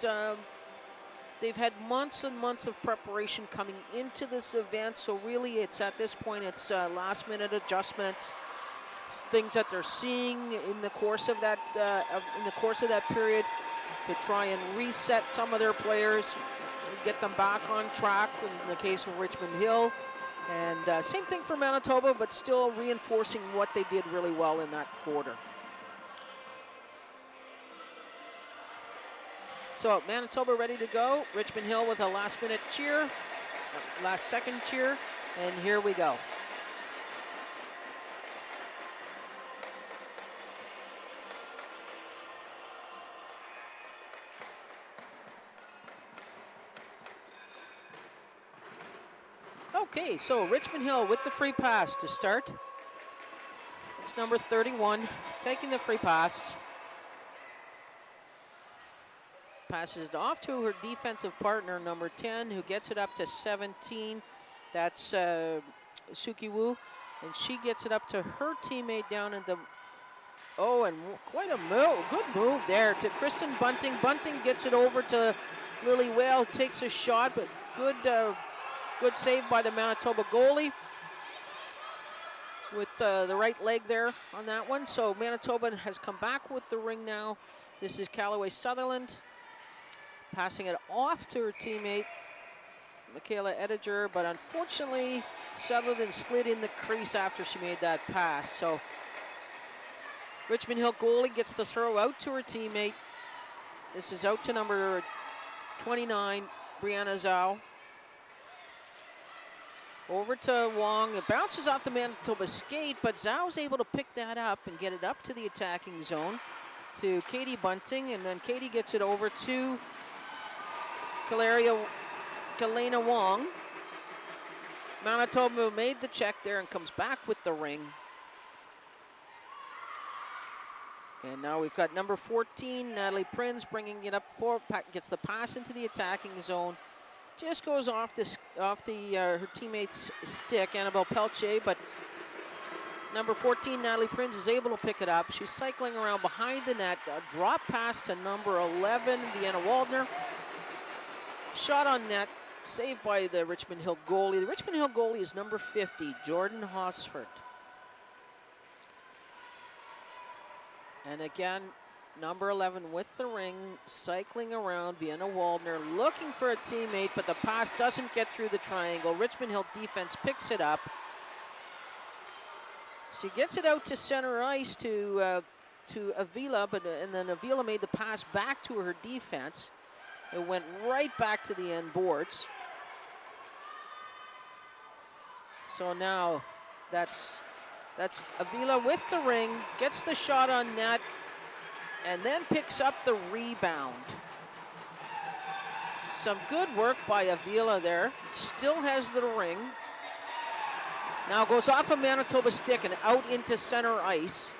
they've had months and months of preparation coming into this event. So really, it's at this point, it's last-minute adjustments, things that they're seeing in the course of that period to try and reset some of their players, get them back on track. In the case of Richmond Hill, and same thing for Manitoba, but still reinforcing what they did really well in that quarter. So Manitoba ready to go. Richmond Hill with a last-minute cheer, last-second cheer, and here we go. Okay, so Richmond Hill with the free pass to start. It's number 31 taking the free pass. Passes it off to her defensive partner, number 10, who gets it up to 17. That's Suki Wu. And she gets it up to her teammate down in the, oh, and quite a move, good move there to Kristen Bunting. Bunting gets it over to Lily Whale, takes a shot, but good save by the Manitoba goalie with the right leg there on that one. So Manitoba has come back with the ring now. This is Callaway Sutherland passing it off to her teammate, Michaela Ediger, but unfortunately, Sutherland slid in the crease after she made that pass. So Richmond Hill goalie gets the throw out to her teammate. This is out to number 29, Brianna Zhao. Over to Wong. It bounces off the Manitoba skate, but Zhao's able to pick that up and get it up to the attacking zone to Katie Bunting, and then Katie gets it over to Kalena Wong. Manitoba made the check there and comes back with the ring. And now we've got number 14, Natalie Prinz, bringing it up for, gets the pass into the attacking zone. Just goes off her teammate's stick, Annabelle Pelche, but number 14, Natalie Prinz, is able to pick it up. She's cycling around behind the net. A drop pass to number 11, Vienna Waldner. Shot on net, saved by the Richmond Hill goalie. The Richmond Hill goalie is number 50, Jordan Hosford. And again, number 11 with the ring, cycling around, Vienna Waldner looking for a teammate, but the pass doesn't get through the triangle. Richmond Hill defense picks it up. She gets it out to center ice to Avila, and then Avila made the pass back to her defense. It went right back to the end boards. So now that's Avila with the ring, gets the shot on net, and then picks up the rebound. Some good work by Avila there. Still has the ring. Now goes off a Manitoba stick and out into center ice.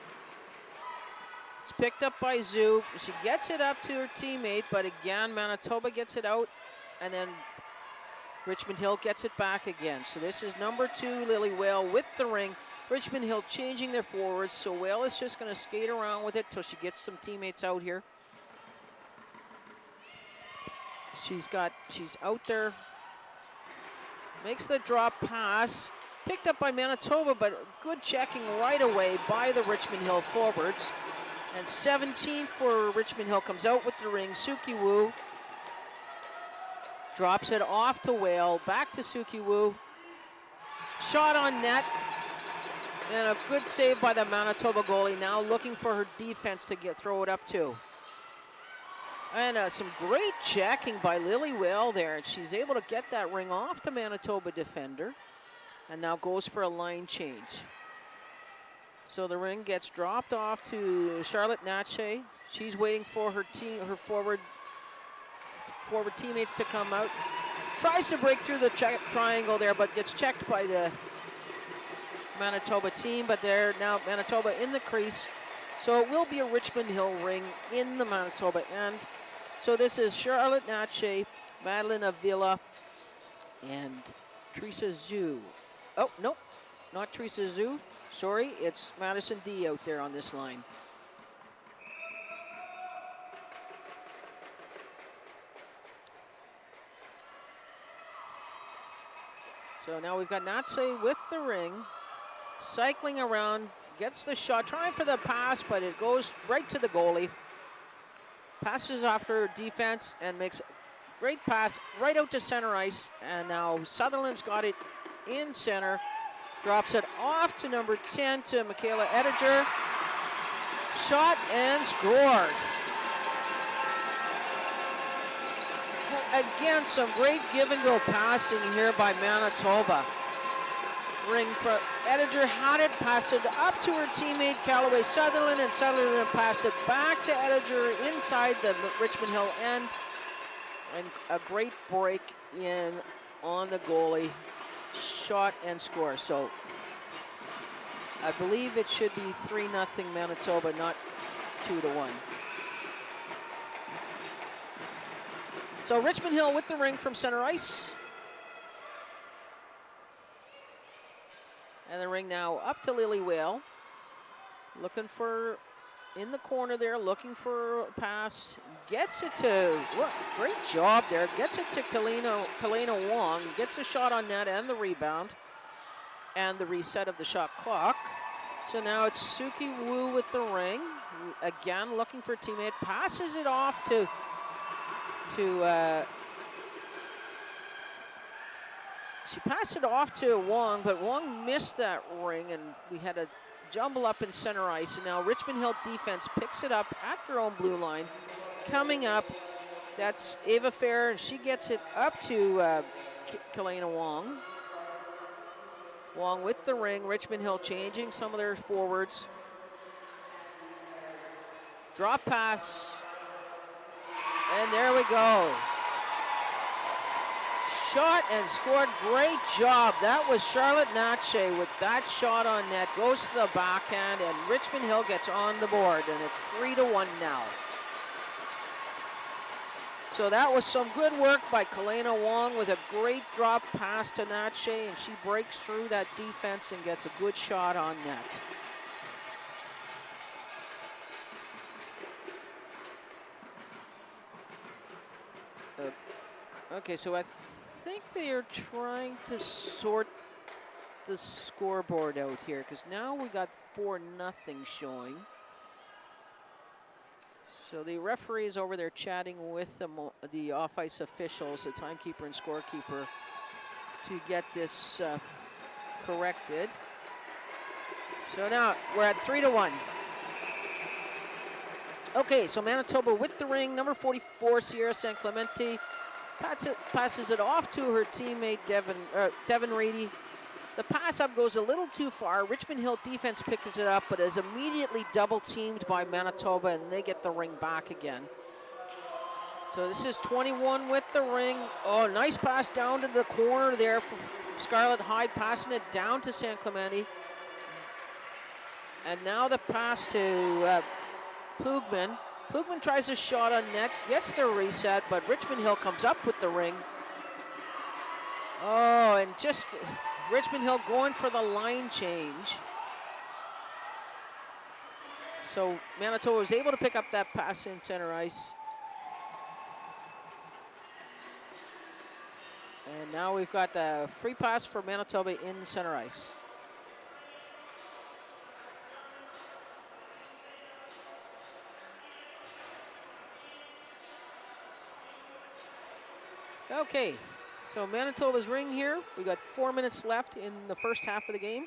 It's picked up by Zhu. She gets it up to her teammate, but again, Manitoba gets it out, and then Richmond Hill gets it back again. So this is number 2, Lily Whale with the ring. Richmond Hill changing their forwards, so Whale is just going to skate around with it till she gets some teammates out here. She's out there, makes the drop pass, picked up by Manitoba, but good checking right away by the Richmond Hill forwards. And 17 for Richmond Hill comes out with the ring. Suki Wu drops it off to Whale, back to Suki Wu. Shot on net, and a good save by the Manitoba goalie, now looking for her defense to throw it up too. And some great checking by Lily Whale there, and she's able to get that ring off the Manitoba defender, and now goes for a line change. So the ring gets dropped off to Charlotte Natche. She's waiting for her forward teammates to come out. Tries to break through the triangle there, but gets checked by the Manitoba team. But they're now Manitoba in the crease. So it will be a Richmond Hill ring in the Manitoba end. So this is Charlotte Natche, Madeline Avila, and Teresa Zhu. Oh, nope, not Teresa Zhu. Sorry, it's Madison D out there on this line. So now we've got Natse with the ring, cycling around, gets the shot, trying for the pass, but it goes right to the goalie. Passes after defense and makes a great pass right out to center ice. And now Sutherland's got it in center. Drops it off to number 10 to Michaela Ediger. Shot and scores. Again, some great give and go passing here by Manitoba. Ring for Ediger had it, passed it up to her teammate Callaway Sutherland, and Sutherland passed it back to Ediger inside the Richmond Hill end. And a great break in on the goalie. Shot and score. So I believe it should be 3-0 Manitoba, not 2-1. So Richmond Hill with the ring from center ice. And the ring now up to Lily Whale. Looking for, in the corner there, looking for a pass. Gets it to, what, great job there. Gets it to Kalena Wong. Gets a shot on net and the rebound. And the reset of the shot clock. So now it's Suki Wu with the ring. Again, looking for a teammate. Passes it off to she passed it off to Wong, but Wong missed that ring, and we had a jumble up in center ice. And now Richmond Hill defense picks it up at their own blue line. Coming up, that's Ava Fair, and she gets it up to Kalena Wong. Wong with the ring. Richmond Hill changing some of their forwards. Drop pass. And there we go. Shot and scored. Great job. That was Charlotte Natche with that shot on net. Goes to the backhand, and Richmond Hill gets on the board, and it's 3-1 now. So that was some good work by Kalena Wong with a great drop pass to Natche, and she breaks through that defense and gets a good shot on net. Okay, so I think they are trying to sort the scoreboard out here, because now we got 4-0 showing. So the referee is over there chatting with the off-ice officials, the timekeeper and scorekeeper, to get this corrected. So now we're at 3-1. Okay, so Manitoba with the ring, number 44, Sierra San Clemente. Passes it off to her teammate, Devin Reedy. The pass up goes a little too far. Richmond Hill defense picks it up, but is immediately double teamed by Manitoba, and they get the ring back again. So this is 21 with the ring. Oh, nice pass down to the corner there from Scarlett Hyde, passing it down to San Clemente. And now the pass to Plugman. Plugman tries a shot on net, gets the reset, but Richmond Hill comes up with the ring. Oh, and just Richmond Hill going for the line change. So Manitoba was able to pick up that pass in center ice. And now we've got the free pass for Manitoba in center ice. Okay, so Manitoba's ring here. We got 4 minutes left in the first half of the game.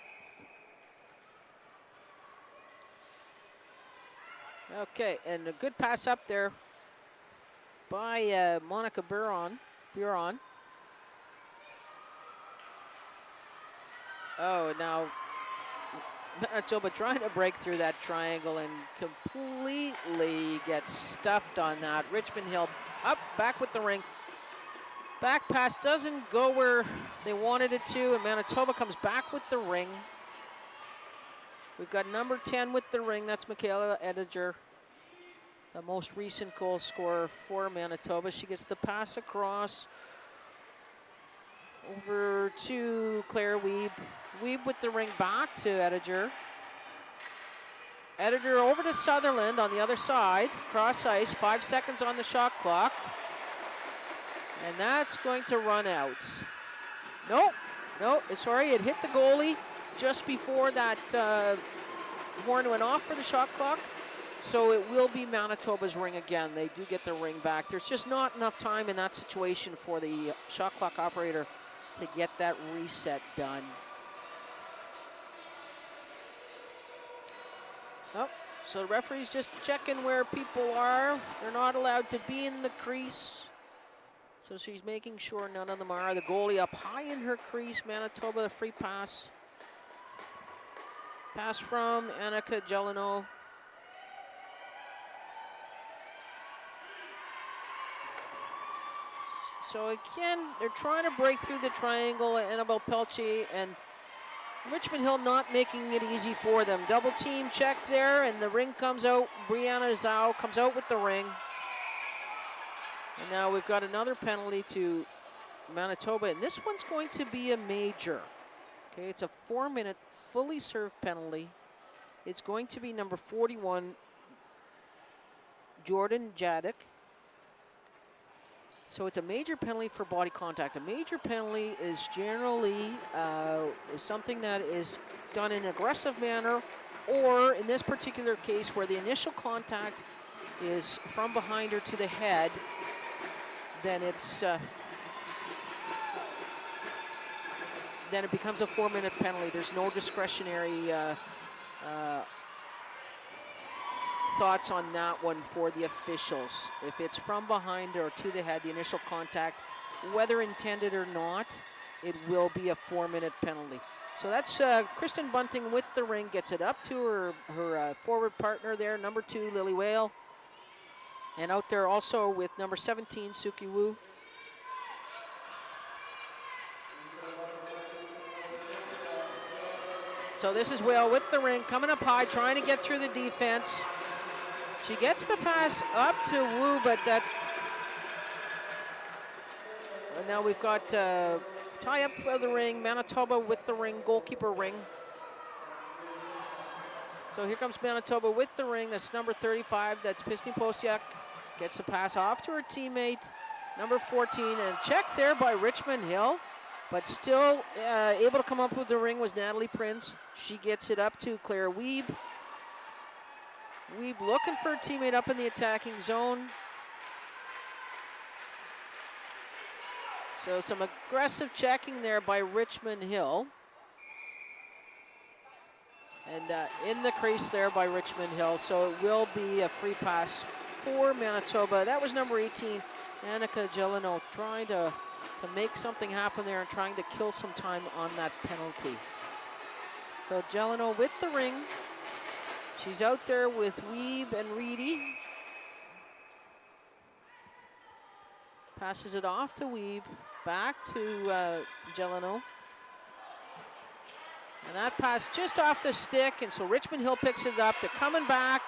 Okay, and a good pass up there by Monica Buron. Oh, now Manitoba trying to break through that triangle and completely gets stuffed on that. Richmond Hill up, back with the ring. Back pass doesn't go where they wanted it to, and Manitoba comes back with the ring. We've got number 10 with the ring. That's Michaela Ediger, the most recent goal scorer for Manitoba. She gets the pass across over to Claire Wiebe. Wiebe with the ring back to Ediger. Ediger over to Sutherland on the other side, cross ice, 5 seconds on the shot clock. And that's going to run out. No, sorry, it hit the goalie just before that horn went off for the shot clock. So it will be Manitoba's ring again. They do get the ring back. There's just not enough time in that situation for the shot clock operator to get that reset done. Oh, so the referee's just checking where people are. They're not allowed to be in the crease. So she's making sure none of them are. The goalie up high in her crease. Manitoba, the free pass. Pass from Annika Gelino. So again, they're trying to break through the triangle. Annabelle Pelche and Richmond Hill not making it easy for them. Double team check there, and the ring comes out. Brianna Zhao comes out with the ring. And now we've got another penalty to Manitoba, and this one's going to be a major. Okay, it's a 4-minute fully served penalty. It's going to be number 41, Jordan Jadick. So it's a major penalty for body contact. A major penalty is generally something that is done in an aggressive manner, or in this particular case where the initial contact is from behind her to the head, then it's then it becomes a 4-minute penalty. There's no discretionary thoughts on that one for the officials. If it's from behind or to the head, the initial contact, whether intended or not, it will be a 4-minute penalty. So that's Kristen Bunting with the ring, gets it up to her forward partner there, number 2, Lily Whale. And out there also with number 17, Suki Wu. So this is Whale with the ring, coming up high, trying to get through the defense. She gets the pass up to Wu, but that... And now we've got tie up for the ring, Manitoba with the ring, goalkeeper ring. So here comes Manitoba with the ring. That's number 35, that's Pisny Posiak. Gets the pass off to her teammate, number 14, and check there by Richmond Hill. But still able to come up with the ring was Natalie Prince. She gets it up to Claire Wiebe. Wiebe looking for a teammate up in the attacking zone. So some aggressive checking there by Richmond Hill. And in the crease there by Richmond Hill. So it will be a free pass for Manitoba. That was number 18, Annika Gelino, trying to make something happen there and trying to kill some time on that penalty. So Gelino with the ring. She's out there with Wiebe and Reedy. Passes it off to Wiebe, back to Gelino. And that pass just off the stick, and so Richmond Hill picks it up. They're coming back.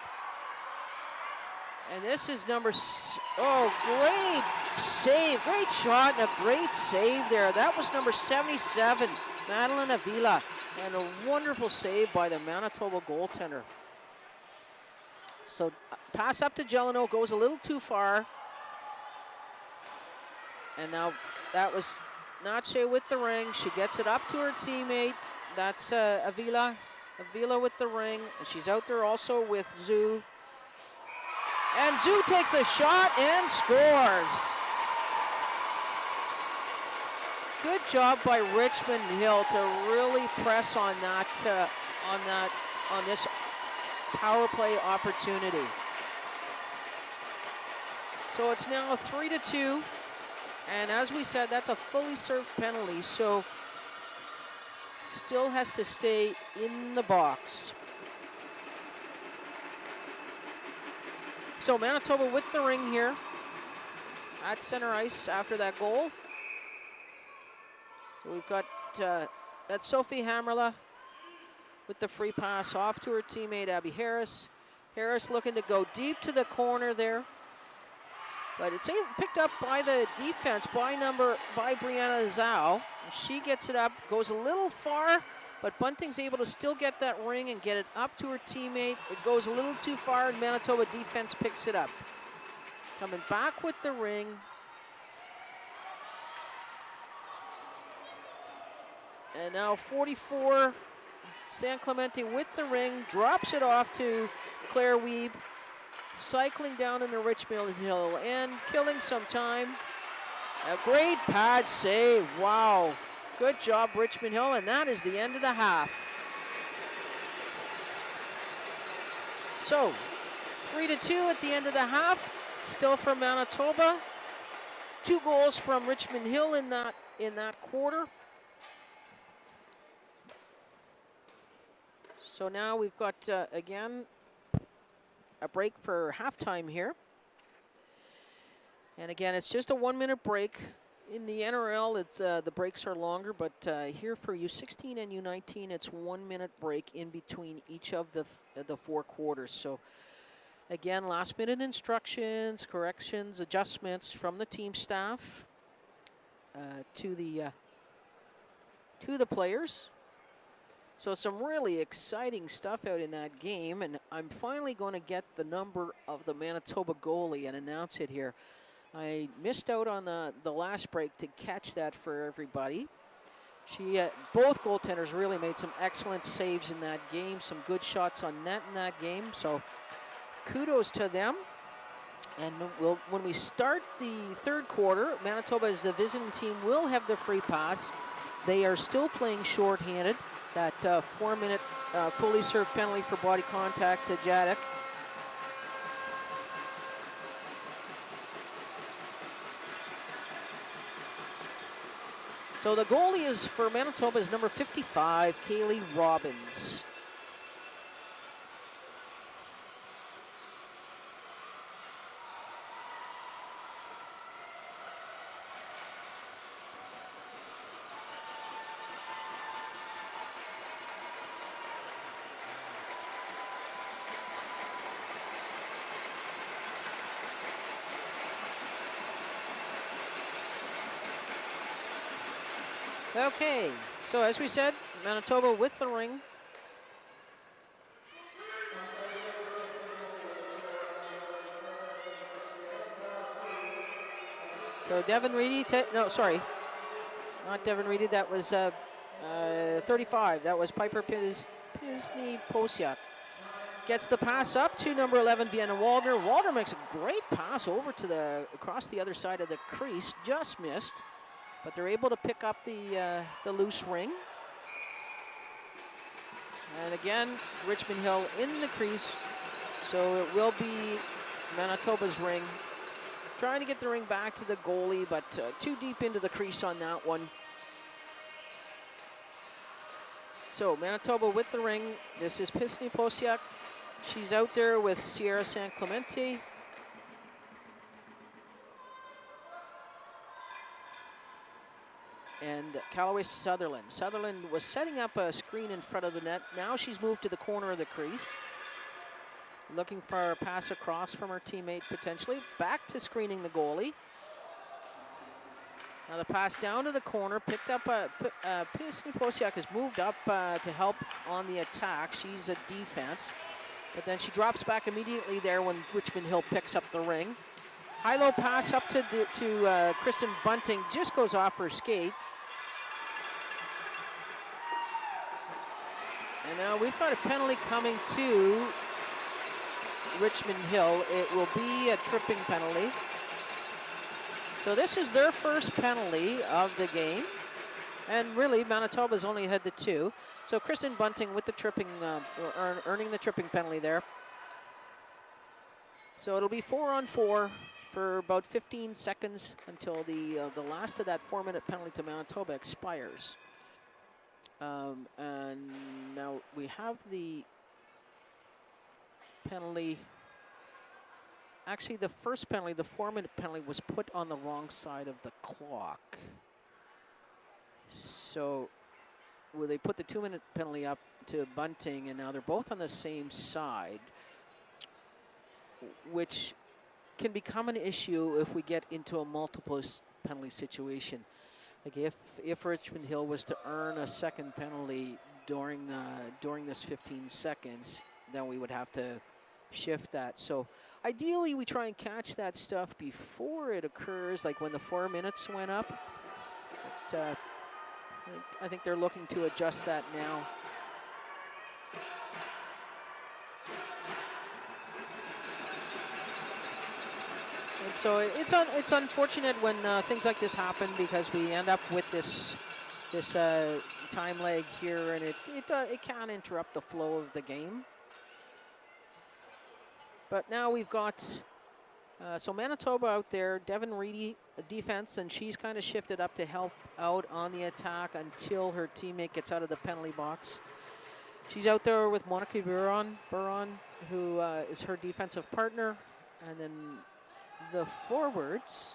And this is number, great save, great shot, and a great save there. That was number 77, Madeline Avila, and a wonderful save by the Manitoba goaltender. So pass up to Gelino, goes a little too far. And now that was Nache with the ring. She gets it up to her teammate. That's Avila with the ring. And she's out there also with Zhu. And Zhu takes a shot and scores. Good job by Richmond Hill to really press on that, on this power play opportunity. So it's now 3-2, and as we said, that's a fully served penalty. So still has to stay in the box. So Manitoba with the ring here at center ice after that goal. So we've got that's Sophie Hammerla with the free pass off to her teammate Abby Harris. Harris looking to go deep to the corner there. But it's picked up by the defense by Brianna Zhao. She gets it up, goes a little far, but Bunting's able to still get that ring and get it up to her teammate. It goes a little too far, and Manitoba defense picks it up. Coming back with the ring. And now 44, San Clemente with the ring, drops it off to Claire Wiebe. Cycling down in the Richmond Hill and killing some time. A great pad save, wow. Good job, Richmond Hill, and that is the end of the half. So, 3-2 at the end of the half, still for Manitoba. 2 goals from Richmond Hill in that quarter. So now we've got, again, a break for halftime here. And again, it's just a 1-minute break. In the NRL, it's the breaks are longer, but here for U16 and U19, it's 1-minute break in between each of the 4 quarters. So again, last-minute instructions, corrections, adjustments from the team staff to the players. So some really exciting stuff out in that game, and I'm finally going to get the number of the Manitoba goalie and announce it here. I missed out on the last break to catch that for everybody. Both goaltenders really made some excellent saves in that game, some good shots on net in that game, so kudos to them. And when we start the third quarter, Manitoba as a visiting team will have the free pass. They are still playing shorthanded. That 4-minute fully served penalty for body contact to Jadek. So the goalie is for Manitoba is number 55, Kaylee Robbins. Okay, so as we said, Manitoba with the ring. So Devin Reedy, no, sorry, not Devin Reedy, that was 35. That was Piper Pisney Posiak. Gets the pass up to number 11, Vienna Waldner. Waldner makes a great pass over to across the other side of the crease, just missed. But they're able to pick up the loose ring. And again, Richmond Hill in the crease. So it will be Manitoba's ring. Trying to get the ring back to the goalie, but too deep into the crease on that one. So Manitoba with the ring. This is Pisney Posiak. She's out there with Sierra San Clemente. And Callaway Sutherland. Sutherland was setting up a screen in front of the net. Now she's moved to the corner of the crease. Looking for a pass across from her teammate potentially. Back to screening the goalie. Now the pass down to the corner. Picked up, Pisney Posiak has moved up to help on the attack. She's a defense. But then she drops back immediately there when Richmond Hill picks up the ring. High-low pass up to Kristen Bunting. Just goes off her skate. And now we've got a penalty coming to Richmond Hill. It will be a tripping penalty. So this is their first penalty of the game. And really, Manitoba's only had the 2. So Kristen Bunting with the tripping, earning the tripping penalty there. So it'll be 4-on-4 for about 15 seconds until the last of that 4-minute penalty to Manitoba expires. And now we have the penalty. Actually, the first penalty, the 4-minute penalty, was put on the wrong side of the clock. So they put the 2-minute penalty up to Bunting, and now they're both on the same side, which can become an issue if we get into a multiple penalty situation. Like if Richmond Hill was to earn a second penalty during this 15 seconds, then we would have to shift that. So ideally, we try and catch that stuff before it occurs, like when the 4 minutes went up. But, I think they're looking to adjust that now. And so it's unfortunate when things like this happen, because we end up with this time lag here, and it can interrupt the flow of the game. But now we've got so Manitoba out there, Devin Reedy defense, and she's kind of shifted up to help out on the attack until her teammate gets out of the penalty box. She's out there with Monica Buron, who is her defensive partner, and then the forwards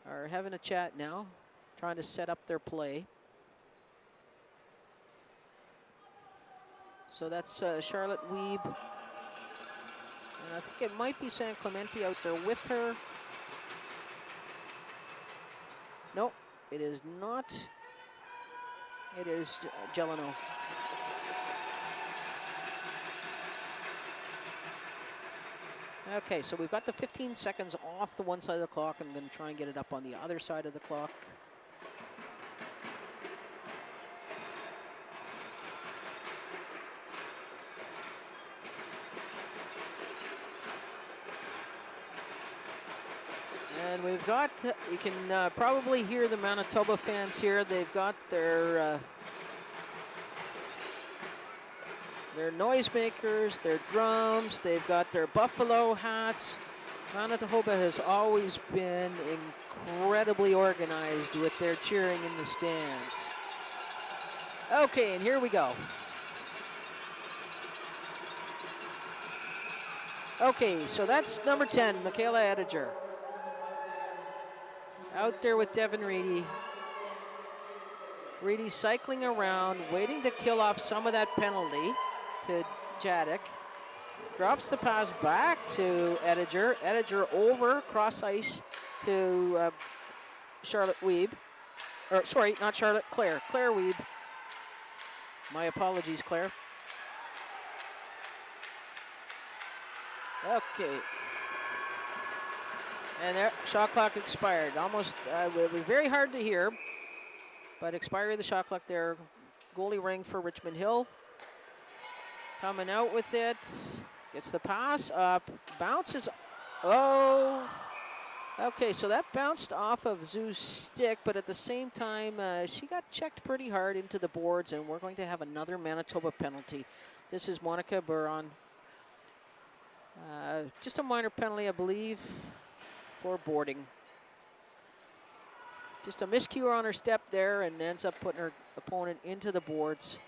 are having a chat now, trying to set up their play. So that's Charlotte Wiebe. And I think it might be San Clemente out there with her. Nope, it is not. It is Gelano. Okay, so we've got the 15 seconds off the one side of the clock. I'm going to try and get it up on the other side of the clock. And we've got, you can probably hear the Manitoba fans here. They've got their noisemakers, their drums, they've got their buffalo hats. Manitoba has always been incredibly organized with their cheering in the stands. Okay, and here we go. Okay, so that's number 10, Michaela Ediger. Out there with Devin Reedy. Reedy cycling around, waiting to kill off some of that penalty to Jadek. Drops the pass back to Ediger. Ediger over cross ice to Charlotte Weeb. Or sorry, not Charlotte, Claire. Claire Weeb. My apologies, Claire. Okay. And there, shot clock expired. Almost, it was very hard to hear, but expiry of the shot clock there. Goalie Ring for Richmond Hill. Coming out with it, gets the pass up, bounces, oh. Okay, so that bounced off of Zoo's stick, but at the same time, she got checked pretty hard into the boards, and we're going to have another Manitoba penalty. This is Monica Buron. Just a minor penalty, I believe, for boarding. Just a miscue on her step there and ends up putting her opponent into the boards.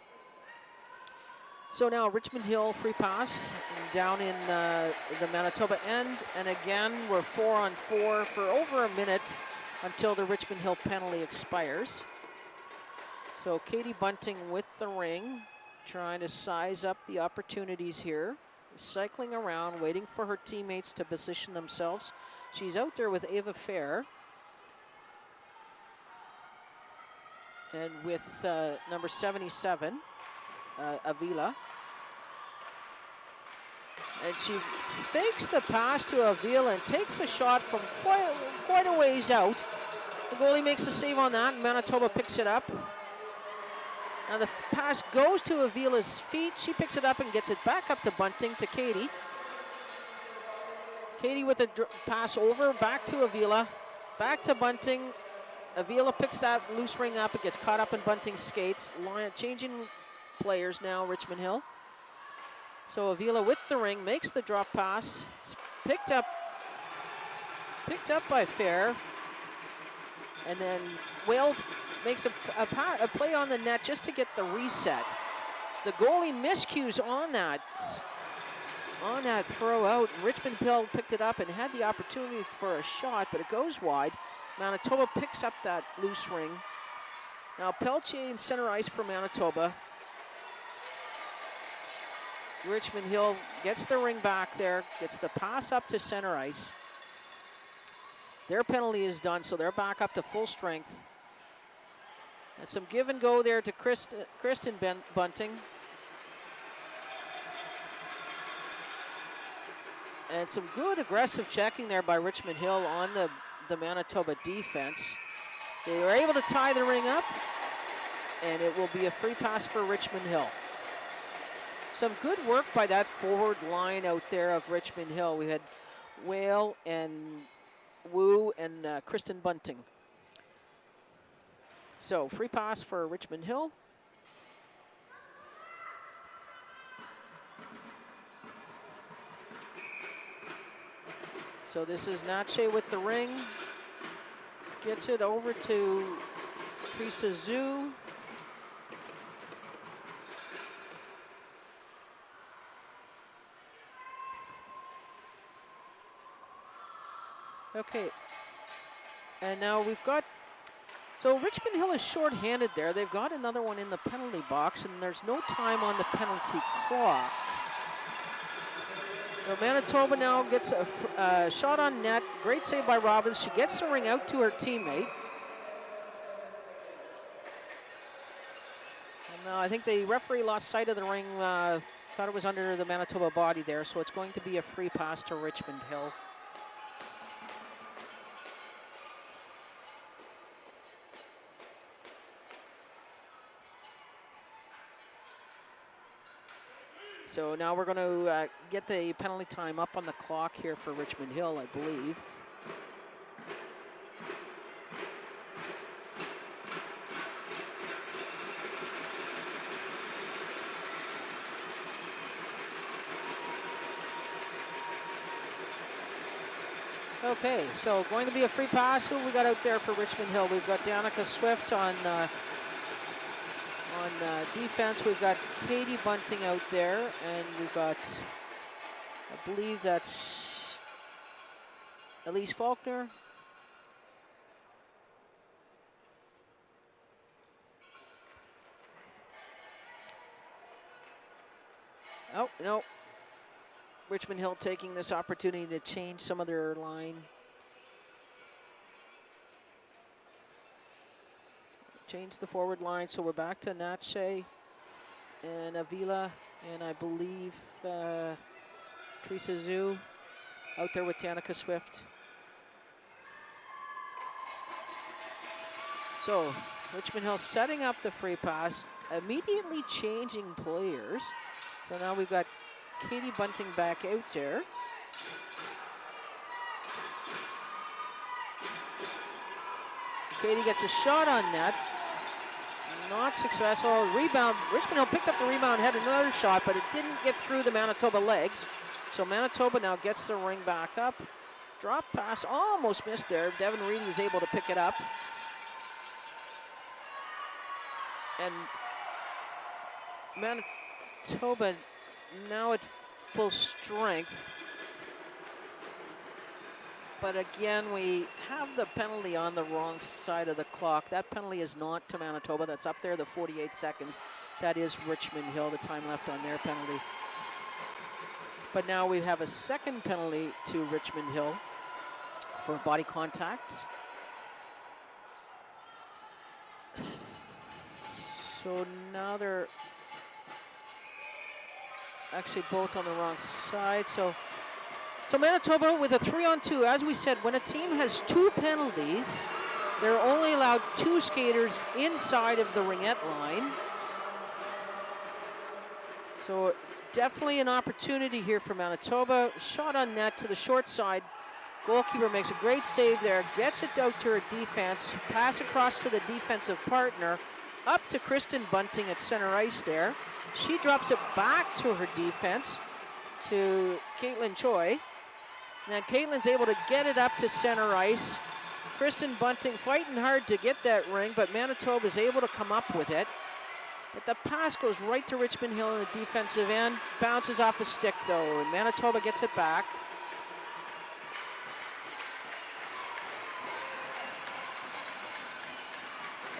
So now Richmond Hill free pass down in the Manitoba end. And again, we're 4-on-4 for over a minute until the Richmond Hill penalty expires. So Katie Bunting with the ring, trying to size up the opportunities here. Cycling around, waiting for her teammates to position themselves. She's out there with Ava Fair. And with number 77, Avila. And she fakes the pass to Avila and takes a shot from quite a ways out. The goalie makes a save on that, and Manitoba picks it up. Now the pass goes to Avila's feet. She picks it up and gets it back up to Bunting, to Katie. Katie with a pass over, back to Avila, back to Bunting. Avila picks that loose ring up. It gets caught up in Bunting's skates. Changing players now, Richmond Hill. So Avila with the ring, makes the drop pass. Picked up by Fair. And then Whale makes a play on the net just to get the reset. The goalie miscues on that throw out. Richmond Hill picked it up and had the opportunity for a shot, but it goes wide. Manitoba picks up that loose ring. Now Peltier in center ice for Manitoba. Richmond Hill gets the ring back there, gets the pass up to center ice. Their penalty is done, so they're back up to full strength. And some give and go there to Kristen Bunting. And some good aggressive checking there by Richmond Hill on the Manitoba defense. They were able to tie the ring up, and it will be a free pass for Richmond Hill. Some good work by that forward line out there of Richmond Hill. We had Whale and Wu and Kristen Bunting. So free pass for Richmond Hill. So this is Natche with the ring. Gets it over to Teresa Zhu. Okay. And now we've got, so Richmond Hill is short-handed there. They've got another one in the penalty box, and there's no time on the penalty clock. So Manitoba now gets a shot on net. Great save by Robbins. She gets the ring out to her teammate. No, I think the referee lost sight of the ring, thought it was under the Manitoba body there, so it's going to be a free pass to Richmond Hill. So now we're going to get the penalty time up on the clock here for Richmond Hill, I believe. Okay, so going to be a free pass. Who we got out there for Richmond Hill? We've got Danica Swift on defense. We've got Katie Bunting out there, and we've got, I believe that's Elise Faulkner. Oh, no. Richmond Hill taking this opportunity to change some of their line. Change the forward line, so we're back to Natche and Avila, and I believe Teresa Zhu out there with Danica Swift. So Richmond Hill setting up the free pass, immediately changing players. So now we've got Katie Bunting back out there. Katie gets a shot on net. Not successful. Rebound. Richmond Hill picked up the rebound, had another shot, but it didn't get through the Manitoba legs. So Manitoba now gets the ring back up. Drop pass, almost missed there. Devin Reedy is able to pick it up. And Manitoba now at full strength. But again, we have the penalty on the wrong side of the clock. That penalty is not to Manitoba. That's up there, the 48 seconds. That is Richmond Hill, the time left on their penalty. But now we have a second penalty to Richmond Hill for body contact. So now they're actually both on the wrong side. So Manitoba with a 3-on-2. As we said, when a team has two penalties, they're only allowed two skaters inside of the ringette line. So definitely an opportunity here for Manitoba. Shot on net to the short side. Goalkeeper makes a great save there, gets it out to her defense, pass across to the defensive partner, up to Kristen Bunting at center ice there. She drops it back to her defense, to Caitlin Choi. Now Caitlin's able to get it up to center ice. Kristen Bunting fighting hard to get that ring, but Manitoba is able to come up with it. But the pass goes right to Richmond Hill in the defensive end. Bounces off a stick though, and Manitoba gets it back.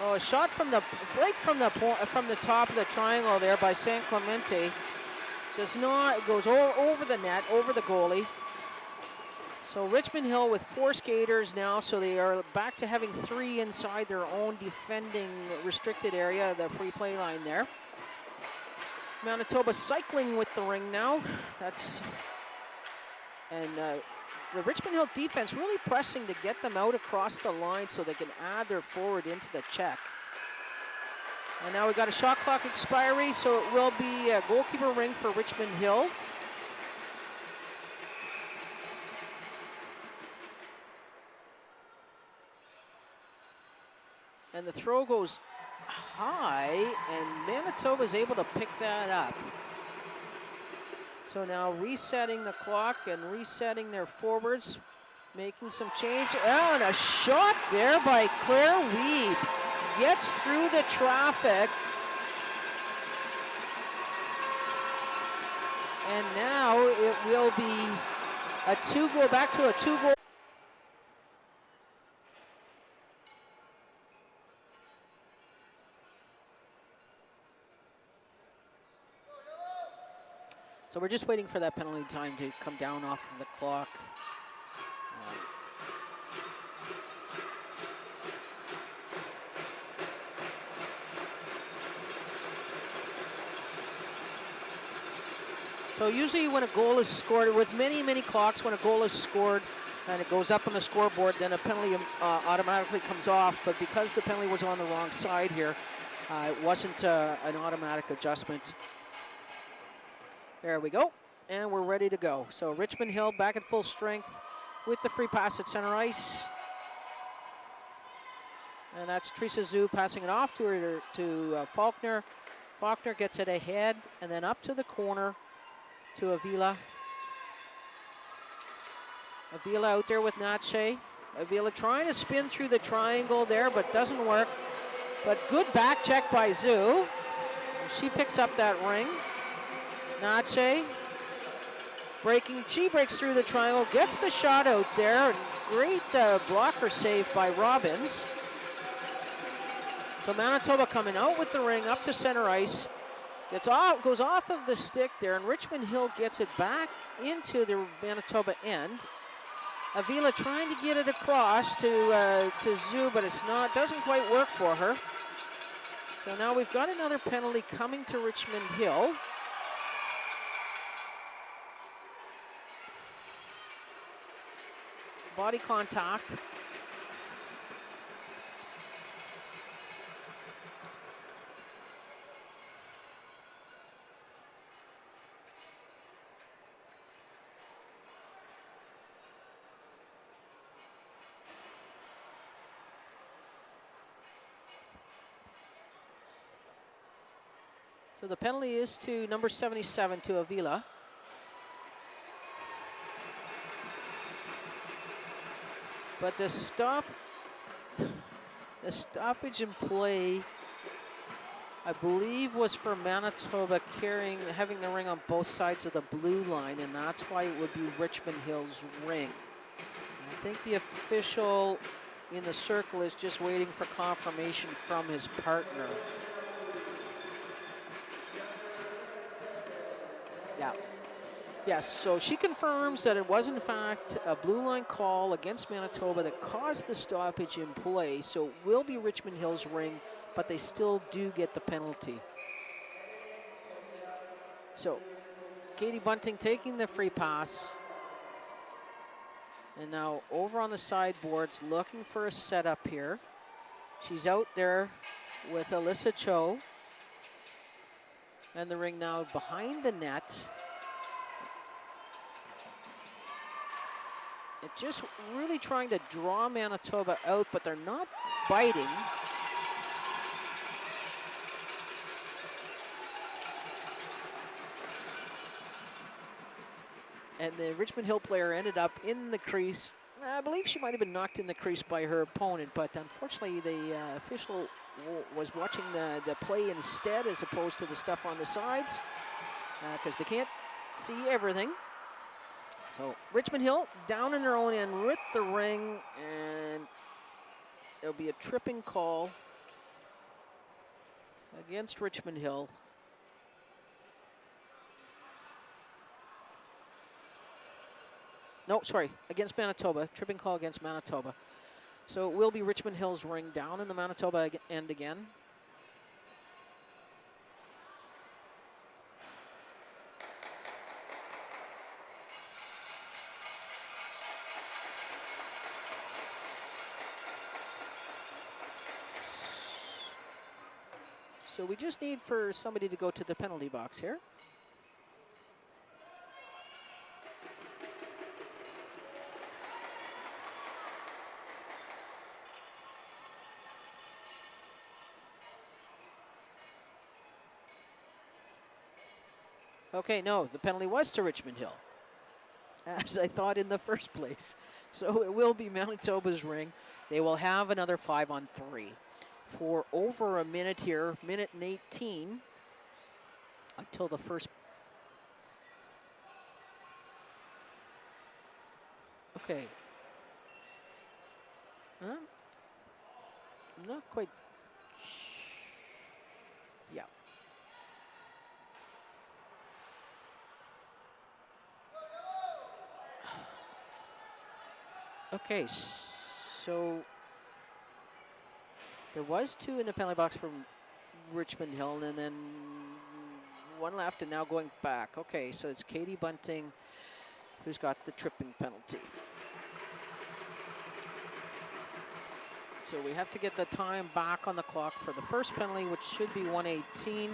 Oh, a shot from the break from the top of the triangle there by San Clemente. Does not, goes over the net, over the goalie. So Richmond Hill with four skaters now, so they are back to having three inside their own defending restricted area, the free play line there. Manitoba cycling with the ring now. The Richmond Hill defense really pressing to get them out across the line so they can add their forward into the check. And now we've got a shot clock expiry, so it will be a goalkeeper ring for Richmond Hill. And the throw goes high, and Manitoba is able to pick that up. So now resetting the clock and resetting their forwards, making some change. Oh, and a shot there by Claire Weeb. Gets through the traffic. And now it will be a two-goal, back to a two-goal. So we're just waiting for that penalty time to come down off of the clock. So usually when a goal is scored, with many, many clocks, when a goal is scored and it goes up on the scoreboard, then a penalty automatically comes off. But because the penalty was on the wrong side here, it wasn't an automatic adjustment. There we go. And we're ready to go. So Richmond Hill back at full strength with the free pass at center ice. And that's Teresa Zhu passing it off to Faulkner. Faulkner gets it ahead and then up to the corner to Avila. Avila out there with Natche. Avila trying to spin through the triangle there, but doesn't work. But good back check by Zhu. And she picks up that ring. Natche she breaks through the triangle, gets the shot out there. Great blocker save by Robbins. So Manitoba coming out with the ring up to center ice. Goes off of the stick there, and Richmond Hill gets it back into the Manitoba end. Avila trying to get it across to Zhu, but doesn't quite work for her. So now we've got another penalty coming to Richmond Hill. Body contact. So the penalty is to number 77, to Avila. But the stoppage in play, I believe, was for Manitoba having the ring on both sides of the blue line, and that's why it would be Richmond Hill's ring. I think the official in the circle is just waiting for confirmation from his partner. Yeah. Yes, so she confirms that it was in fact a blue line call against Manitoba that caused the stoppage in play. So it will be Richmond Hill's ring, but they still do get the penalty. So Katie Bunting taking the free pass. And now over on the sideboards looking for a setup here. She's out there with Alyssa Cho. And the ring now behind the net. It just really trying to draw Manitoba out, but they're not biting. And the Richmond Hill player ended up in the crease. I believe she might have been knocked in the crease by her opponent, but unfortunately the official was watching the play instead as opposed to the stuff on the sides, because they can't see everything. So Richmond Hill down in their own end with the ring, and there'll be a tripping call against Richmond Hill. No, sorry, against Manitoba. Tripping call against Manitoba. So it will be Richmond Hill's ring down in the Manitoba end again. So we just need for somebody to go to the penalty box here. Okay, no, the penalty was to Richmond Hill, as I thought in the first place. So it will be Manitoba's ring. They will have another 5-on-3 for over a minute here, minute and 18, until the first. Okay. I'm not quite. Yeah. Okay, so there was 2 in the penalty box from Richmond Hill, and then one left, and now going back. Okay, so it's Katie Bunting who's got the tripping penalty. So we have to get the time back on the clock for the first penalty, which should be 1:18.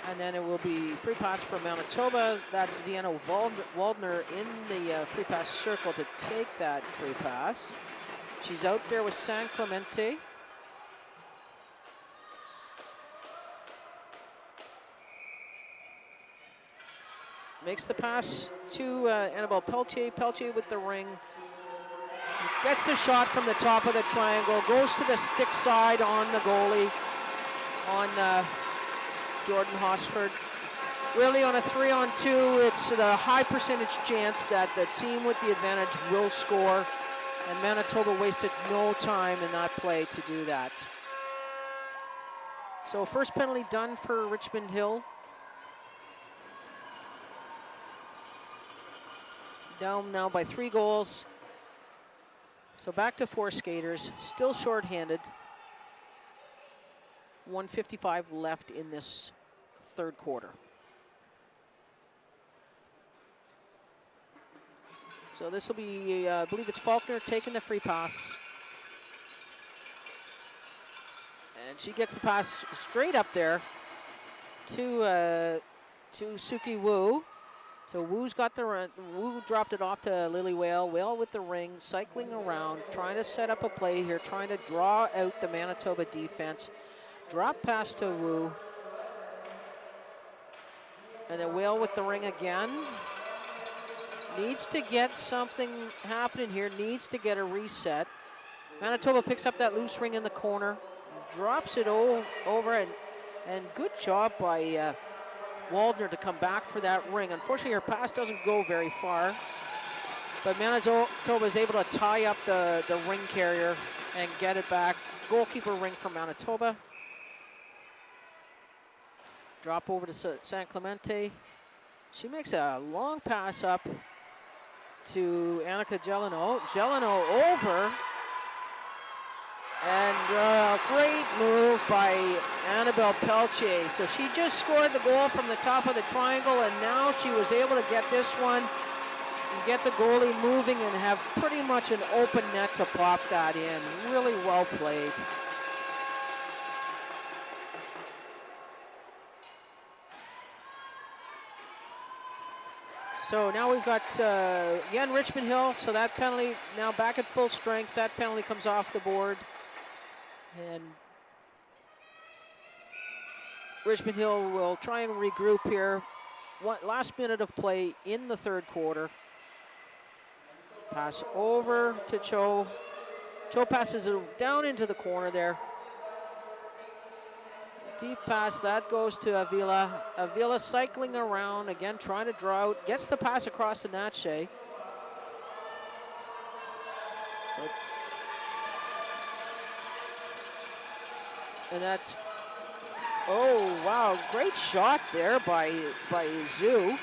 And then it will be free pass for Manitoba. That's Vienna Waldner in the free pass circle to take that free pass. She's out there with San Clemente. Makes the pass to Annabelle Pelletier. Pelletier with the ring. Gets the shot from the top of the triangle. Goes to the stick side on the goalie. On Jordan Hosford. Really on a 3-on-2, it's a high percentage chance that the team with the advantage will score. And Manitoba wasted no time in that play to do that. So first penalty done for Richmond Hill. Down now by 3 goals. So back to 4 skaters, still shorthanded. 1:55 left in this third quarter. So this will be, I believe it's Faulkner taking the free pass. And she gets the pass straight up there to Suki Wu. So Wu's got the run. Wu dropped it off to Lily Whale. Whale with the ring, cycling around, trying to set up a play here, trying to draw out the Manitoba defense. Drop pass to Wu. And then Whale with the ring again. Needs to get something happening here, needs to get a reset. Manitoba picks up that loose ring in the corner, drops it over, and good job by Waldner to come back for that ring. Unfortunately, her pass doesn't go very far, but Manitoba is able to tie up the ring carrier and get it back. Goalkeeper ring for Manitoba. Drop over to San Clemente. She makes a long pass up to Annika Gelino. Gelino over. And great move by Annabelle Pelletier. So she just scored the goal from the top of the triangle, and now she was able to get this one and get the goalie moving and have pretty much an open net to pop that in. Really well played. So now we've got, again, Richmond Hill. So that penalty now back at full strength. That penalty comes off the board. And Richmond Hill will try and regroup here. Last minute of play in the third quarter. Pass over to Cho. Cho passes it down into the corner there. Deep pass, that goes to Avila. Avila cycling around, again trying to draw out. Gets the pass across to Natche. And that's, oh wow, great shot there by Zhu.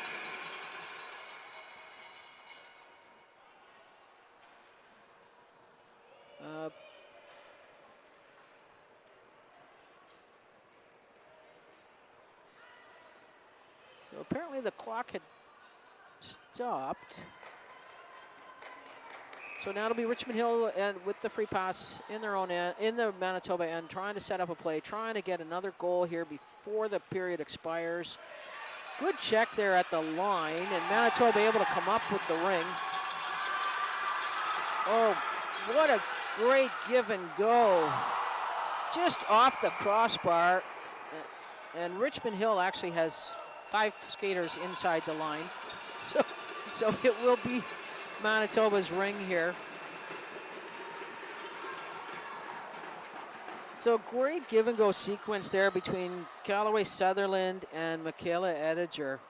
So apparently the clock had stopped. So now it'll be Richmond Hill and with the free pass in their own end, in the Manitoba end, trying to set up a play, trying to get another goal here before the period expires. Good check there at the line, and Manitoba able to come up with the ring. Oh, what a great give and go. Just off the crossbar. And Richmond Hill actually has 5 skaters inside the line. So it will be Manitoba's ring here. So great give and go sequence there between Callaway Sutherland and Michaela Ediger.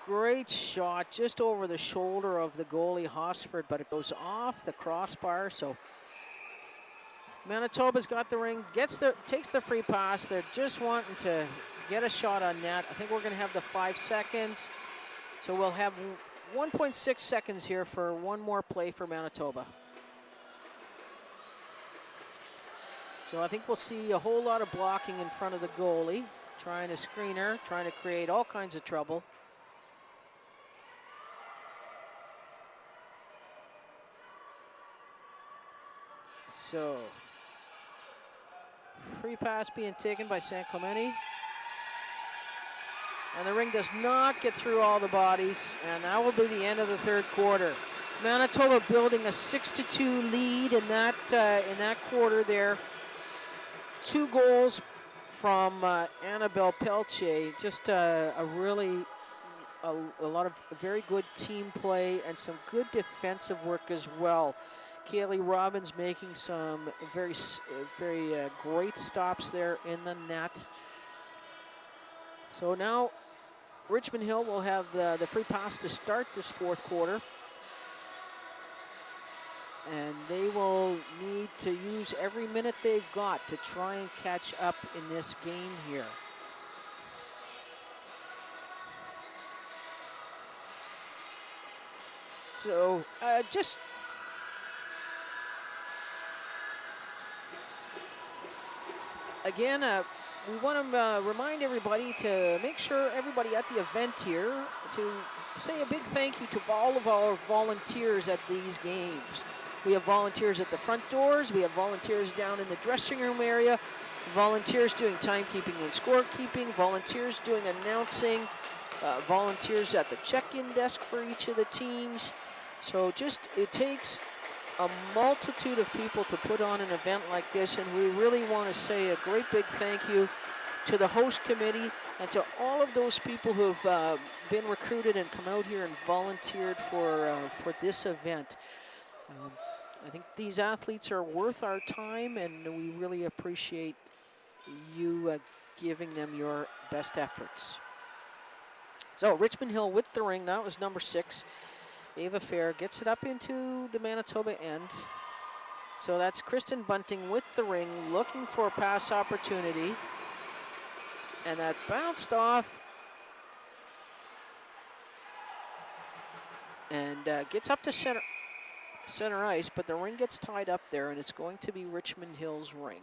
Great shot just over the shoulder of the goalie Hosford, but it goes off the crossbar. So Manitoba's got the ring, takes the free pass. They're just wanting to get a shot on net. I think we're going to have the 5 seconds. So we'll have 1.6 seconds here for one more play for Manitoba. So I think we'll see a whole lot of blocking in front of the goalie, trying to screen her, trying to create all kinds of trouble. So, free pass being taken by San Clemente. And the Ring does not get through all the bodies, and that will be the end of the third quarter. Manitoba building a 6-2 lead in that quarter there. 2 goals from Annabelle Pelche. Just a lot of very good team play and some good defensive work as well. Kaylee Robbins making some very great stops there in the net. So now Richmond Hill will have the free pass to start this fourth quarter. And they will need to use every minute they've got to try and catch up in this game here. So just again, we want to remind everybody to make sure everybody at the event here to say a big thank you to all of our volunteers at these games. We have volunteers at the front doors. We have volunteers down in the dressing room area. Volunteers doing timekeeping and scorekeeping. Volunteers doing announcing. Volunteers at the check-in desk for each of the teams. So it takes a multitude of people to put on an event like this, and we really want to say a great big thank you to the host committee and to all of those people who have been recruited and come out here and volunteered for this event. I think these athletes are worth our time, and we really appreciate you giving them your best efforts. So Richmond Hill with the Ring, that was number 6. Ava Fair gets it up into the Manitoba end. So that's Kristen Bunting with the Ring, looking for a pass opportunity. And that bounced off and gets up to center ice, but the Ring gets tied up there, and it's going to be Richmond Hill's Ring.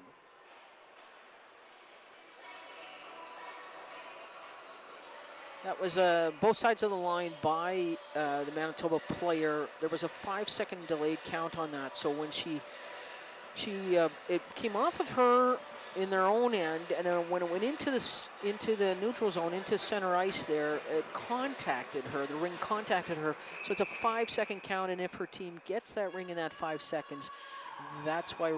That was both sides of the line by the Manitoba player. There was a 5-second delayed count on that. So when it came off of her in their own end, and then when it went into the neutral zone, into center ice there, it contacted her. The Ring contacted her. So it's a 5-second count, and if her team gets that Ring in that 5 seconds, that's why the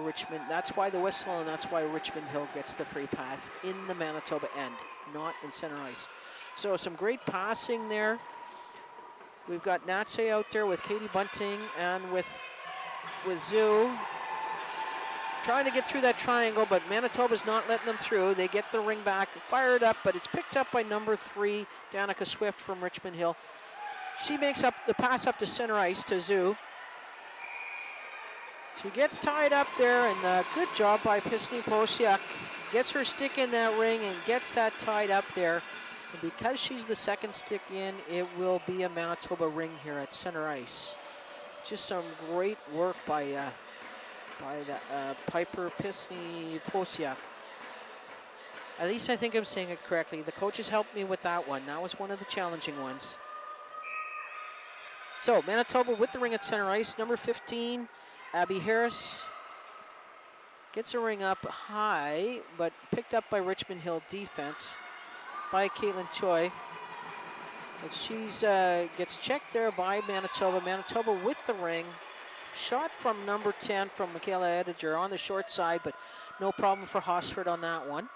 whistle, and that's why Richmond Hill gets the free pass in the Manitoba end, not in center ice. So some great passing there. We've got Natse out there with Katie Bunting and with Zoo trying to get through that triangle, but Manitoba's not letting them through. They get the Ring back, fired up, but it's picked up by number 3, Danica Swift from Richmond Hill. She makes up the pass up to center ice to Zoo. She gets tied up there, and good job by Pisny Posiak. Gets her stick in that Ring and gets that tied up there. And because she's the second stick in, it will be a Manitoba Ring here at center ice. Just some great work by the Piper Pisny Posiak. At least I think I'm saying it correctly. The coaches helped me with that one. That was one of the challenging ones. So Manitoba with the Ring at center ice. Number 15, Abby Harris. Gets a Ring up high, but picked up by Richmond Hill defense by Caitlin Choi. And she's gets checked there by Manitoba. Manitoba with the Ring. Shot from number 10 from Michaela Ediger on the short side, but no problem for Hosford on that one.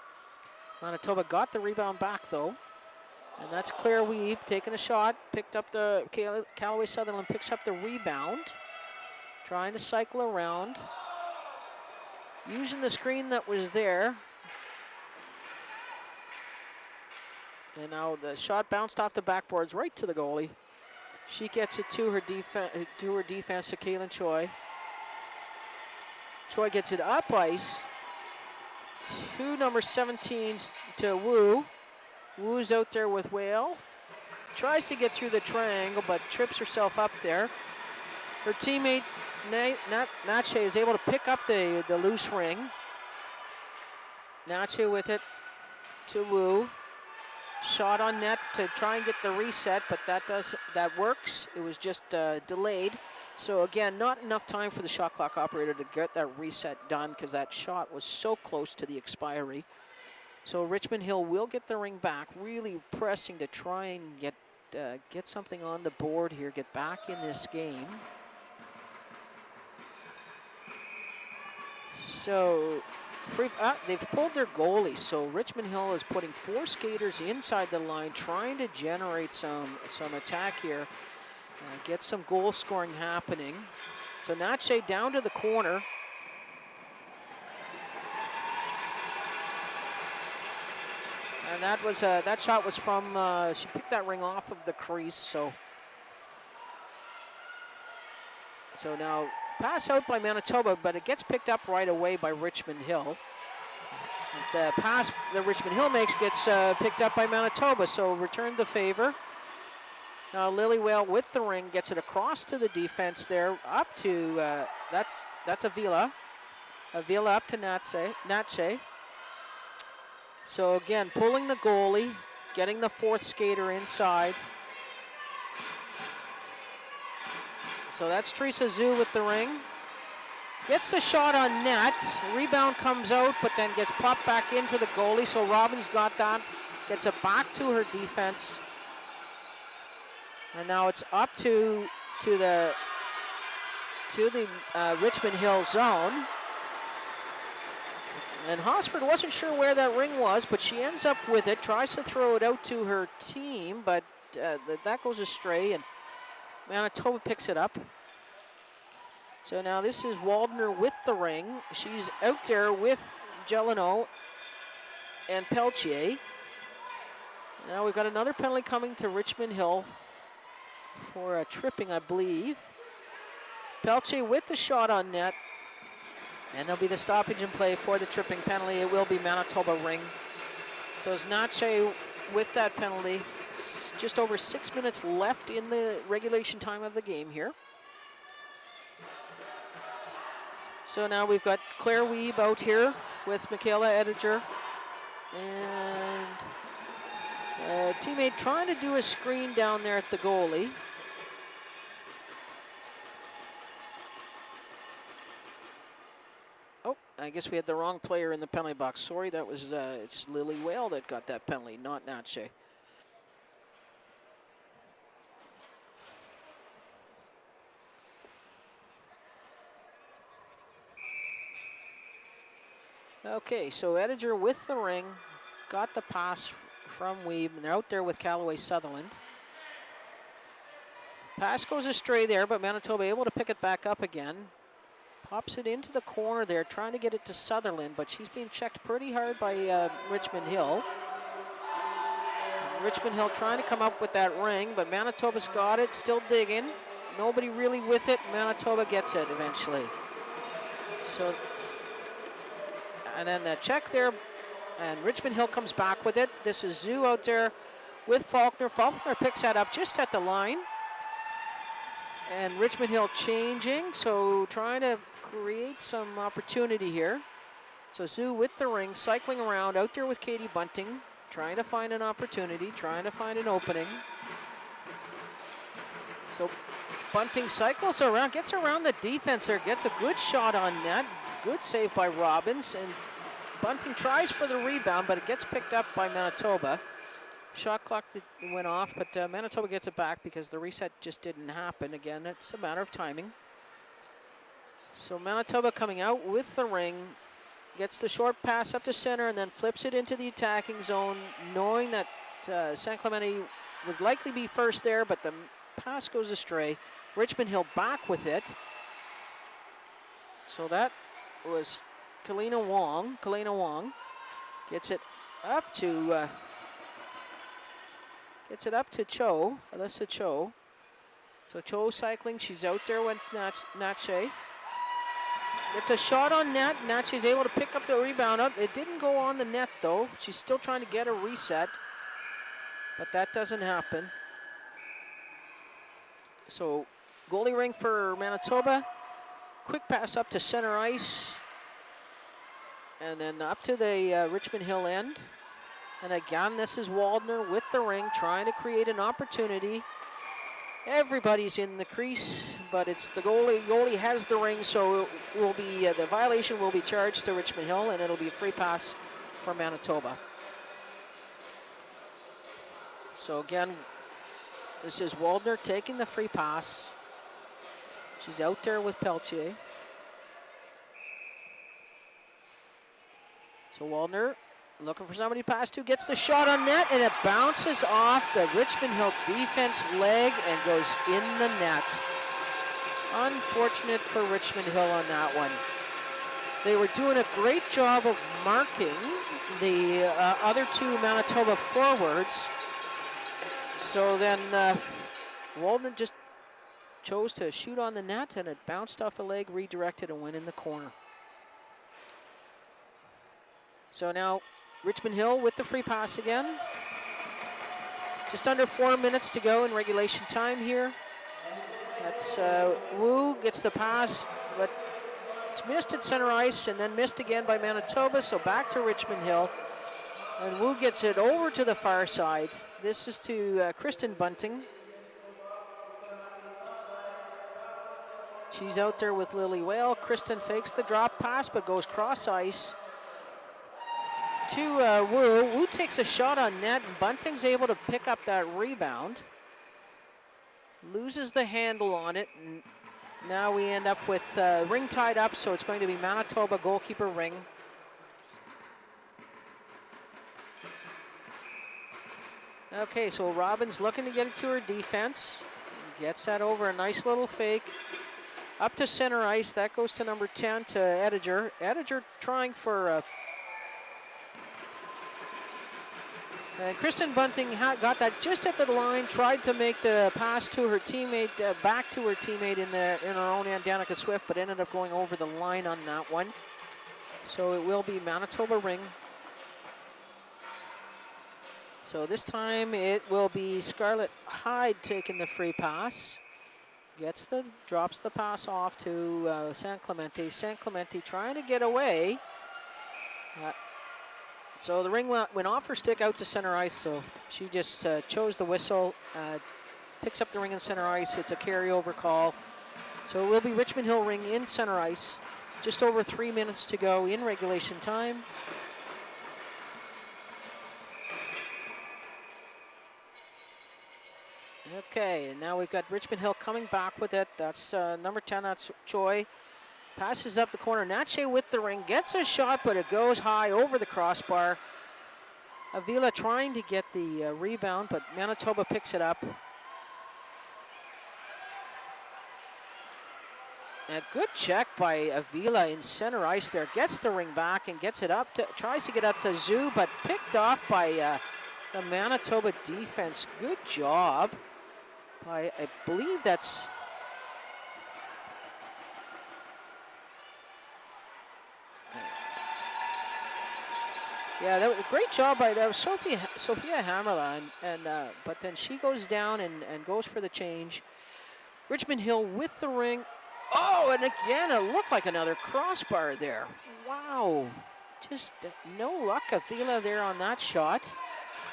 Manitoba got the rebound back though. And that's Claire Weeb taking a shot. Picked up the Callaway Sutherland picks up the rebound. Trying to cycle around. Using the screen that was there. And now the shot bounced off the backboards right to the goalie. She gets it to her defense to Caitlin Choi. Choi gets it up ice to number 17 to Wu. Wu's out there with Whale. tries to get through the triangle, but trips herself up there. Her teammate, Nache, is able to pick up the loose ring. Nache with it to Wu. Shot on net to try and get the reset, but that works. It was just delayed. So again, not enough time for the shot clock operator to get that reset done because that shot was so close to the expiry. So Richmond Hill will get the ring back, really pressing to try and get something on the board here, get back in this game. So they've pulled their goalie, so Richmond Hill is putting 4 skaters inside the line, trying to generate some attack here, get some goal scoring happening. So Nache down to the corner. And that shot was from, she picked that ring off of the crease, so now pass out by Manitoba, but it gets picked up right away by Richmond Hill. The pass that Richmond Hill makes gets picked up by Manitoba, so return the favor. Now Lilywale with the ring gets it across to the defense there, up to, that's Avila. Avila up to Nache. So again, pulling the goalie, getting the 4th skater inside. So that's Teresa Zhu with the ring. Gets the shot on net. Rebound comes out, but then gets popped back into the goalie. So Robbins got that. Gets it back to her defense. And now it's up to the Richmond Hill zone. And Hosford wasn't sure where that ring was, but she ends up with it. Tries to throw it out to her team, but that goes astray, and Manitoba picks it up. So now this is Waldner with the ring. She's out there with Gelino and Peltier. Now we've got another penalty coming to Richmond Hill for a tripping, I believe. Peltier with the shot on net. And there'll be the stoppage in play for the tripping penalty. It will be Manitoba ring. So it's Nache with that penalty. It's just over 6 minutes left in the regulation time of the game here. So now we've got Claire Weeb out here with Michaela Ediger. And a teammate trying to do a screen down there at the goalie. Oh, I guess we had the wrong player in the penalty box. Sorry, that was it's Lilywale that got that penalty, not Nache. Okay, so Ediger with the ring, got the pass from Weeb, and they're out there with Callaway Sutherland. Pass goes astray there, but Manitoba able to pick it back up again. Pops it into the corner there, trying to get it to Sutherland, but she's being checked pretty hard by Richmond Hill. Richmond Hill trying to come up with that ring, but Manitoba's got it, still digging. Nobody really with it. Manitoba gets it eventually. So, and then the check there, and Richmond Hill comes back with it. This is Zhu out there with Faulkner. Faulkner picks that up just at the line. And Richmond Hill changing, so trying to create some opportunity here. So Zhu with the ring, cycling around out there with Katie Bunting, trying to find an opportunity, trying to find an opening. So Bunting cycles around, gets around the defense there, gets a good shot on net. Good save by Robbins, and Bunting tries for the rebound, but it gets picked up by Manitoba. Shot clock went off, but Manitoba gets it back because the reset just didn't happen. Again, it's a matter of timing. So Manitoba coming out with the ring, gets the short pass up to center, and then flips it into the attacking zone, knowing that San Clemente would likely be first there, but the pass goes astray. Richmond Hill back with it. So that was Kalina Wong. Kalina Wong gets it up to Cho, Alyssa Cho. So Cho cycling, she's out there with Nache. It's a shot on net. Nache's able to pick up the rebound up. It didn't go on the net though. She's still trying to get a reset, but that doesn't happen. So goalie ring for Manitoba. Quick pass up to center ice. And then up to the Richmond Hill end. And again, this is Waldner with the ring, trying to create an opportunity. Everybody's in the crease, but it's the goalie. Goalie has the ring, so it will be the violation will be charged to Richmond Hill, and it'll be a free pass for Manitoba. So again, this is Waldner taking the free pass. She's out there with Pelletier. So Waldner looking for somebody to pass to, gets the shot on net, and it bounces off the Richmond Hill defense leg and goes in the net. Unfortunate for Richmond Hill on that one. They were doing a great job of marking the other two Manitoba forwards. So then Waldner just chose to shoot on the net, and it bounced off the leg, redirected, and went in the corner. So now Richmond Hill with the free pass again. Just under 4 minutes to go in regulation time here. That's Wu gets the pass, but it's missed at center ice and then missed again by Manitoba, so back to Richmond Hill. And Wu gets it over to the far side. This is to Kristen Bunting. She's out there with Lily Whale. Kristen fakes the drop pass, but goes cross ice to Wu. Wu takes a shot on net, and Bunting's able to pick up that rebound. Loses the handle on it, and now we end up with Ring tied up, so it's going to be Manitoba goalkeeper Ring. Okay, so Robbins looking to get it to her defense. Gets that over, a nice little fake. Up to center ice, that goes to number 10, to Ediger. Ediger trying for and Kristen Bunting got that just at the line, tried to make the pass to her teammate, back to her teammate in her own end, Danica Swift, but ended up going over the line on that one. So it will be Manitoba Ring. So this time it will be Scarlett Hyde taking the free pass. Drops the pass off to San Clemente. San Clemente trying to get away. So the ring went off her stick out to center ice, so she just chose the whistle, picks up the ring in center ice. It's a carryover call. So it will be Richmond Hill Ring in center ice. Just over 3 minutes to go in regulation time. Okay, and now we've got Richmond Hill coming back with it. That's number 10, that's Choi. Passes up the corner. Natche with the ring, gets a shot, but it goes high over the crossbar. Avila trying to get the rebound, but Manitoba picks it up. A good check by Avila in center ice there. Gets the ring back and gets it up tries to get up to Zhu, but picked off by the Manitoba defense. Good job by, I believe that's that was a great job by Sophia Hammerla, but then she goes down and goes for the change. Richmond Hill with the ring. Oh, and again, it looked like another crossbar there. Wow, just no luck, Avila there on that shot.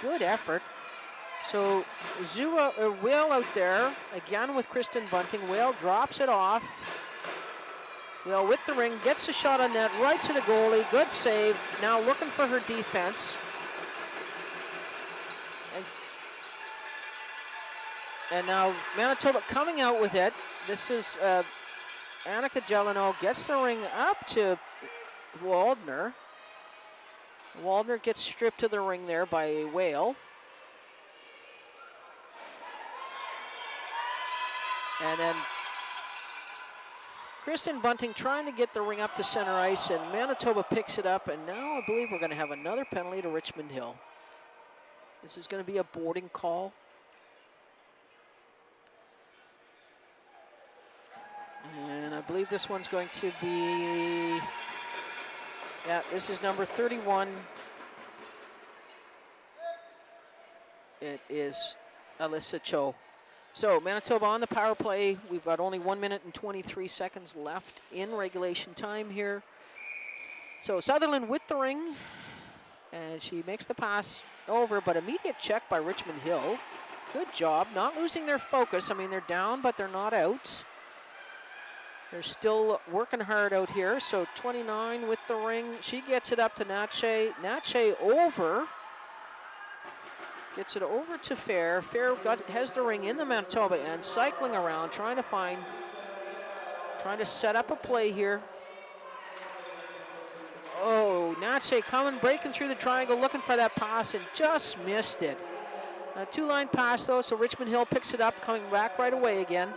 Good effort. So Whale out there, again with Kristen Bunting. Whale drops it off. Whale with the ring, gets a shot on net, right to the goalie. Good save. Now looking for her defense. And now Manitoba coming out with it. This is Annika Gelano, gets the ring up to Waldner. Waldner gets stripped to the ring there by Whale. And then Kristen Bunting trying to get the ring up to center ice, and Manitoba picks it up, and now I believe we're going to have another penalty to Richmond Hill. This is going to be a boarding call. And I believe this one's going to be, this is number 31. It is Alyssa Cho. So Manitoba on the power play. We've got only 1 minute and 23 seconds left in regulation time here. So Sutherland with the ring, and she makes the pass over, but immediate check by Richmond Hill. Good job, not losing their focus. I mean, they're down, but they're not out. They're still working hard out here. So 29 with the ring. She gets it up to Natche. Natche over. Gets it over to Fair. Fair has the ring in the Manitoba end, cycling around, trying to set up a play here. Oh, Natche coming, breaking through the triangle, looking for that pass, and just missed it. A two-line pass, though, so Richmond Hill picks it up, coming back right away again.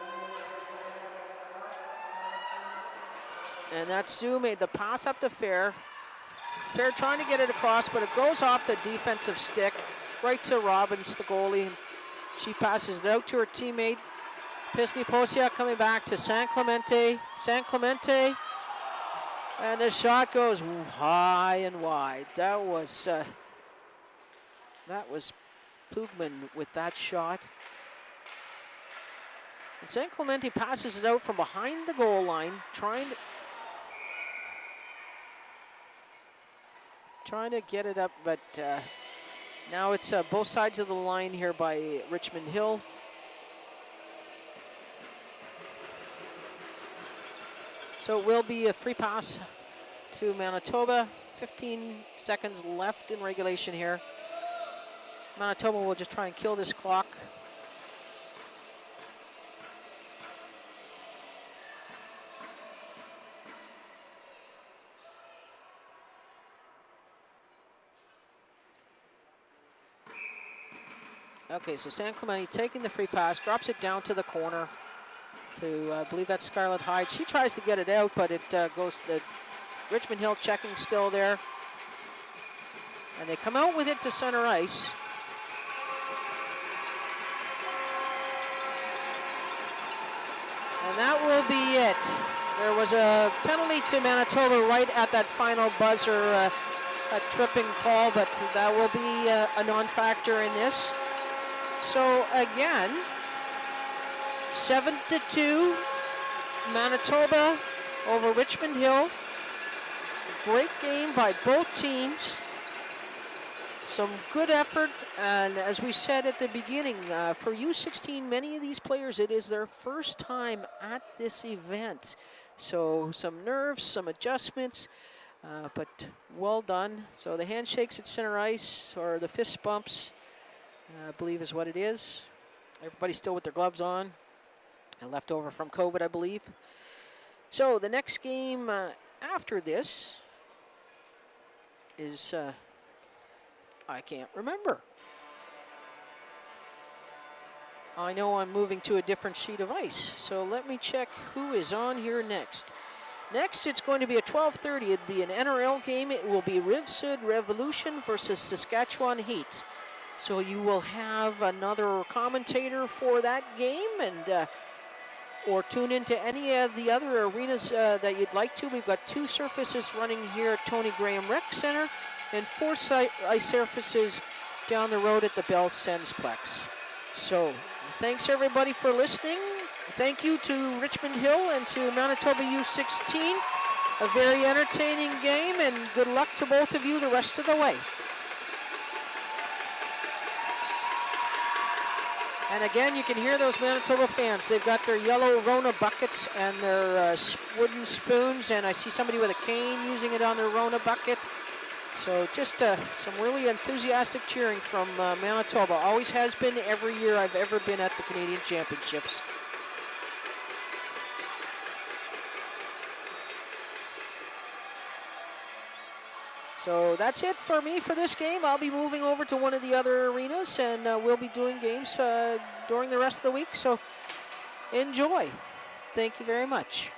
And that's Sue made the pass up to Fair. Fair trying to get it across, but it goes off the defensive stick, right to Robbins, the goalie. And she passes it out to her teammate. Pisny-Posiak coming back to San Clemente. San Clemente. And the shot goes high and wide. That was Pugman with that shot. And San Clemente passes it out from behind the goal line, trying to get it up, but now it's both sides of the line here by Richmond Hill. So it will be a free pass to Manitoba. 15 seconds left in regulation here. Manitoba will just try and kill this clock. Okay, so San Clemente taking the free pass, drops it down to the corner to, I believe that's Scarlett Hyde. She tries to get it out, but it goes to the Richmond Hill checking still there. And they come out with it to center ice. And that will be it. There was a penalty to Manitoba right at that final buzzer, a tripping call, but that will be a non-factor in this. So again, 7-2, Manitoba over Richmond Hill. Great game by both teams. Some good effort, and as we said at the beginning, for U16, many of these players, it is their first time at this event. So some nerves, some adjustments, but well done. So the handshakes at center ice, or the fist bumps, I believe is what it is. Everybody's still with their gloves on, and left over from COVID, I believe. So the next game after this is, I can't remember. I know I'm moving to a different sheet of ice, so let me check who is on here next. Next, it's going to be at 12:30. It'll be an NRL game. It will be Rive-Sud Revolution-vs-Saskatchewan Heat. So you will have another commentator for that game, and or tune into any of the other arenas that you'd like to. We've got 2 surfaces running here at Tony Graham Rec Center, and 4 ice surfaces down the road at the Bell Sensplex. So thanks everybody for listening. Thank you to Richmond Hill and to Manitoba U16. A very entertaining game, and good luck to both of you the rest of the way. And again, you can hear those Manitoba fans. They've got their yellow Rona buckets and their wooden spoons, and I see somebody with a cane using it on their Rona bucket. So just some really enthusiastic cheering from Manitoba. Always has been every year I've ever been at the Canadian Championships. So that's it for me for this game. I'll be moving over to one of the other arenas, and we'll be doing games during the rest of the week. So enjoy. Thank you very much.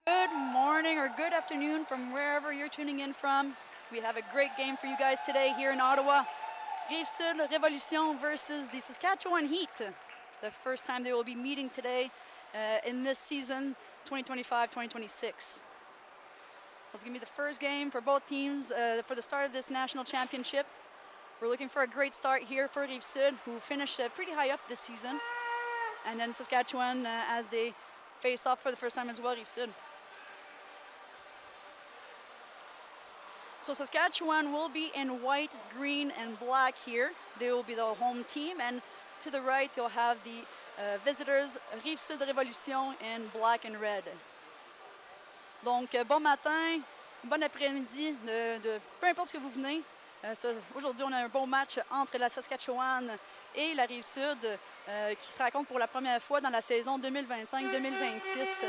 Good morning or good afternoon from wherever you're tuning in from. We have a great game for you guys today here in Ottawa. Rive-Sud Revolution versus the Saskatchewan Heat. The first time they will be meeting today in this season, 2025-2026. So it's going to be the first game for both teams for the start of this national championship. We're looking for a great start here for Rive-Sud, who finished pretty high up this season. And then Saskatchewan as they face off for the first time as well, Rive-Sud. So Saskatchewan will be in white, green, and black here. They will be the home team. And to the right, you'll have the visitors, Rive-Sud Revolution, in black and red. Donc, bon matin, bon après-midi, peu importe ce que vous venez. Aujourd'hui, on a un bon match entre la Saskatchewan et la Rive-Sud qui se rencontrent pour la première fois dans la saison 2025-2026.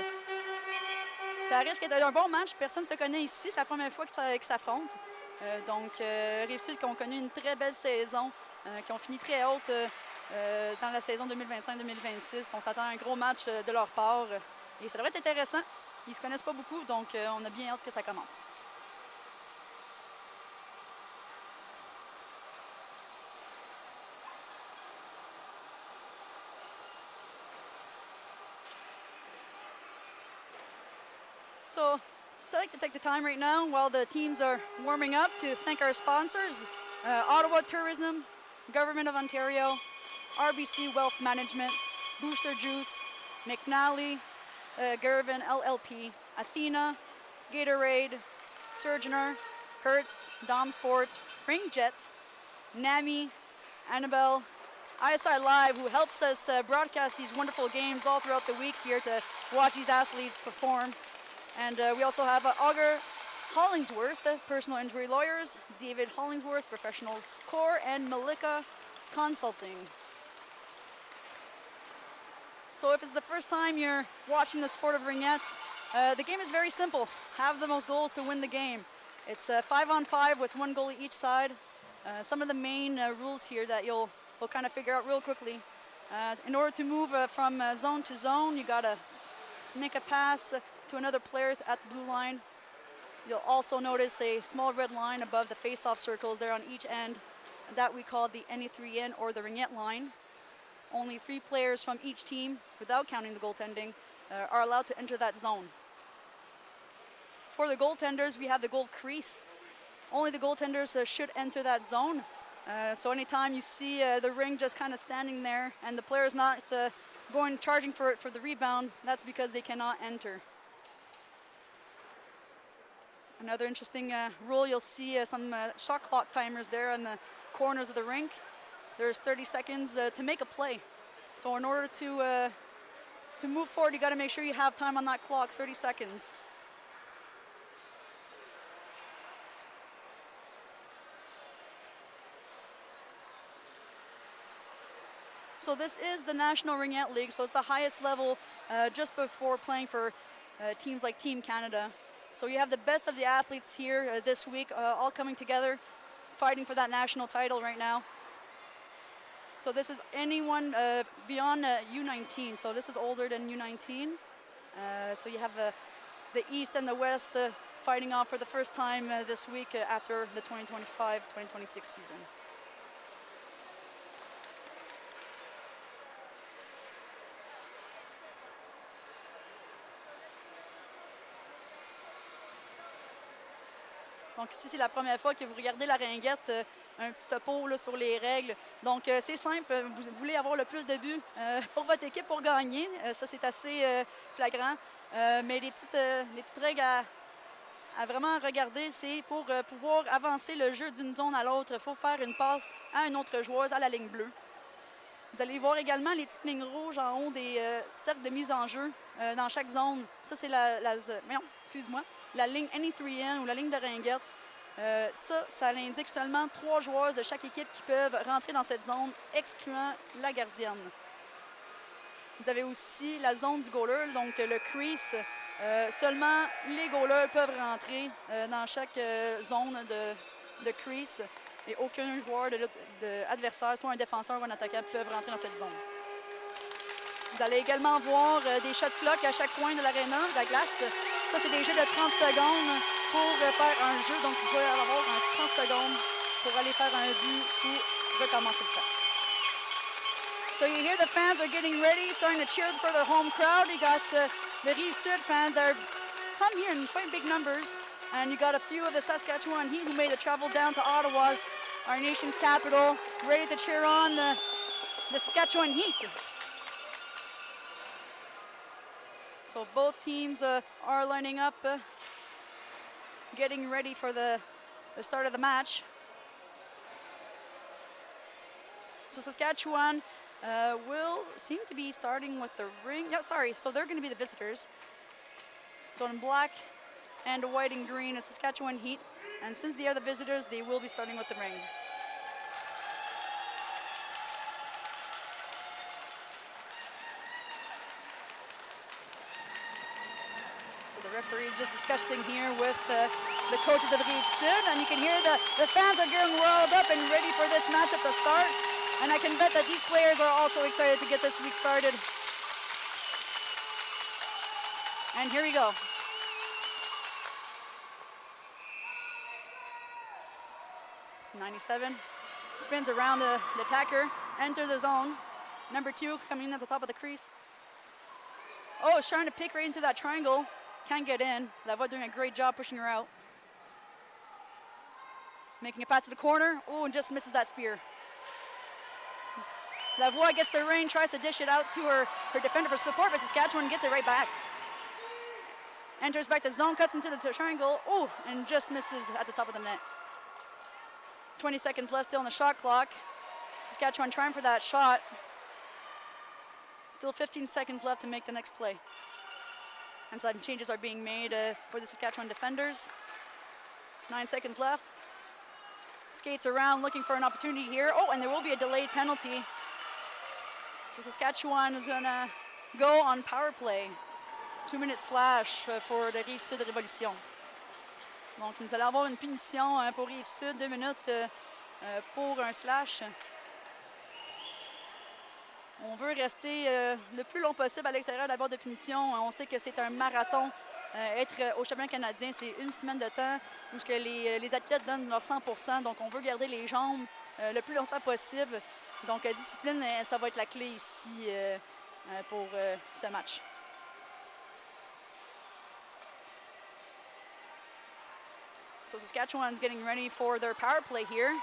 Ça risque d'être un bon match. Personne ne se connaît ici. C'est la première fois qu'ils s'affrontent. Donc, Rive-Sud qui ont connu une très belle saison, qui ont fini très haute dans la saison 2025-2026. On s'attend à un gros match de leur part. Et ça devrait être intéressant. Ils ne se connaissent pas beaucoup, donc on a bien hâte que ça commence. So I'd like to take the time right now while the teams are warming up to thank our sponsors, Ottawa Tourism, Government of Ontario, RBC Wealth Management, Booster Juice, McNally, Gervin LLP, Athena, Gatorade, Surgeoner, Hertz, Dom Sports, Ringette, NAMI, Annabelle, ISI Live, who helps us broadcast these wonderful games all throughout the week here to watch these athletes perform. And we also have Augur Hollingsworth, personal injury lawyers, David Hollingsworth, professional core, and Malika Consulting. So if it's the first time you're watching the sport of ringette, the game is very simple. Have the most goals to win the game. It's 5-on-5 with one goalie each side. Some of the main rules here that we'll kind of figure out real quickly. In order to move from zone to zone, you gotta make a pass to another player at the blue line. You'll also notice a small red line above the face-off circles there on each end. That we call the NE3N or the Ringette line. Only 3 players from each team, without counting the goaltending, are allowed to enter that zone. For the goaltenders, we have the goal crease. Only the goaltenders should enter that zone. So anytime you see the ring just kind of standing there and the player is not charging for the rebound, that's because they cannot enter. Another interesting rule, you'll see some shot clock timers there on the corners of the rink. There's 30 seconds to make a play. So in order to move forward, you got to make sure you have time on that clock, 30 seconds. So this is the National Ringette League, so it's the highest level just before playing for teams like Team Canada. So you have the best of the athletes here this week, all coming together, fighting for that national title right now. So this is anyone beyond U19, so this is older than U19. So you have the East and the West fighting off for the first time this week after the 2025-2026 season. Donc ici, c'est la première fois que vous regardez la Ringuette, un petit topo là, sur les règles. Donc c'est simple, vous voulez avoir le plus de buts pour votre équipe pour gagner. Ça, c'est assez flagrant. Mais les petites règles à vraiment regarder, c'est pour pouvoir avancer le jeu d'une zone à l'autre, il faut faire une passe à une autre joueuse à la ligne bleue. Vous allez voir également les petites lignes rouges en haut des cercles de mise en jeu dans chaque zone. Ça, c'est la ligne NE3N ou la ligne de Ringuette. Ça l'indique seulement 3 joueurs de chaque équipe qui peuvent rentrer dans cette zone, excluant la gardienne. Vous avez aussi la zone du goaler, donc le crease. Seulement les goalers peuvent rentrer dans chaque zone de crease. Et aucun joueur de adversaire, soit un défenseur ou un attaquant, peuvent rentrer dans cette zone. Vous allez également voir des shot clocks à chaque coin de l'aréna, de la glace. Ça, c'est des jeux de 30 secondes pour faire un jeu. Donc, vous pouvez avoir un 30 secondes pour aller faire un but ou recommencer le temps. So you hear the fans are getting ready, starting to cheer for their home crowd. You got the Rive-Sud fans that are come here in quite big numbers. And you got a few of the Saskatchewan Heat who made the travel down to Ottawa, our nation's capital, ready to cheer on the Saskatchewan Heat. So both teams are lining up, getting ready for the start of the match. So Saskatchewan will seem to be starting with the ring. Yeah, sorry, so they're going to be the visitors. So in black and white and green is Saskatchewan Heat. And since they are the visitors, they will be starting with the ring. So the referee is just discussing here with the coaches of Rive-Sud, and you can hear the fans are getting riled up and ready for this match at the start. And I can bet that these players are also excited to get this week started. And here we go. '97 spins around the attacker, enter the zone. Number 2 coming in at the top of the crease. Oh, it's trying to pick right into that triangle. Can't get in. Lavoie doing a great job pushing her out. Making a pass to the corner. Oh, and just misses that spear. Lavoie gets the ring, tries to dish it out to her defender for support, but Saskatchewan gets it right back. Enters back the zone, cuts into the triangle. Oh, and just misses at the top of the net. 20 seconds left still on the shot clock. Saskatchewan trying for that shot. Still 15 seconds left to make the next play. And some changes are being made for the Saskatchewan defenders. 9 seconds left. Skates around looking for an opportunity here. Oh, and there will be a delayed penalty. So Saskatchewan is gonna go on power play. 2-minute slash for the Rive-Sud Révolution. Donc nous allons avoir une punition pour Rive-Sud, 2 minutes pour un slash. On veut rester le plus long possible à l'extérieur de la boîte de punition. On sait que c'est un marathon. Être au championnat canadien, c'est une semaine de temps où les athlètes donnent leur 100%. Donc on veut garder les jambes le plus longtemps possible. Donc discipline, ça va être la clé ici pour ce match. So Saskatchewan's getting ready for their power play here.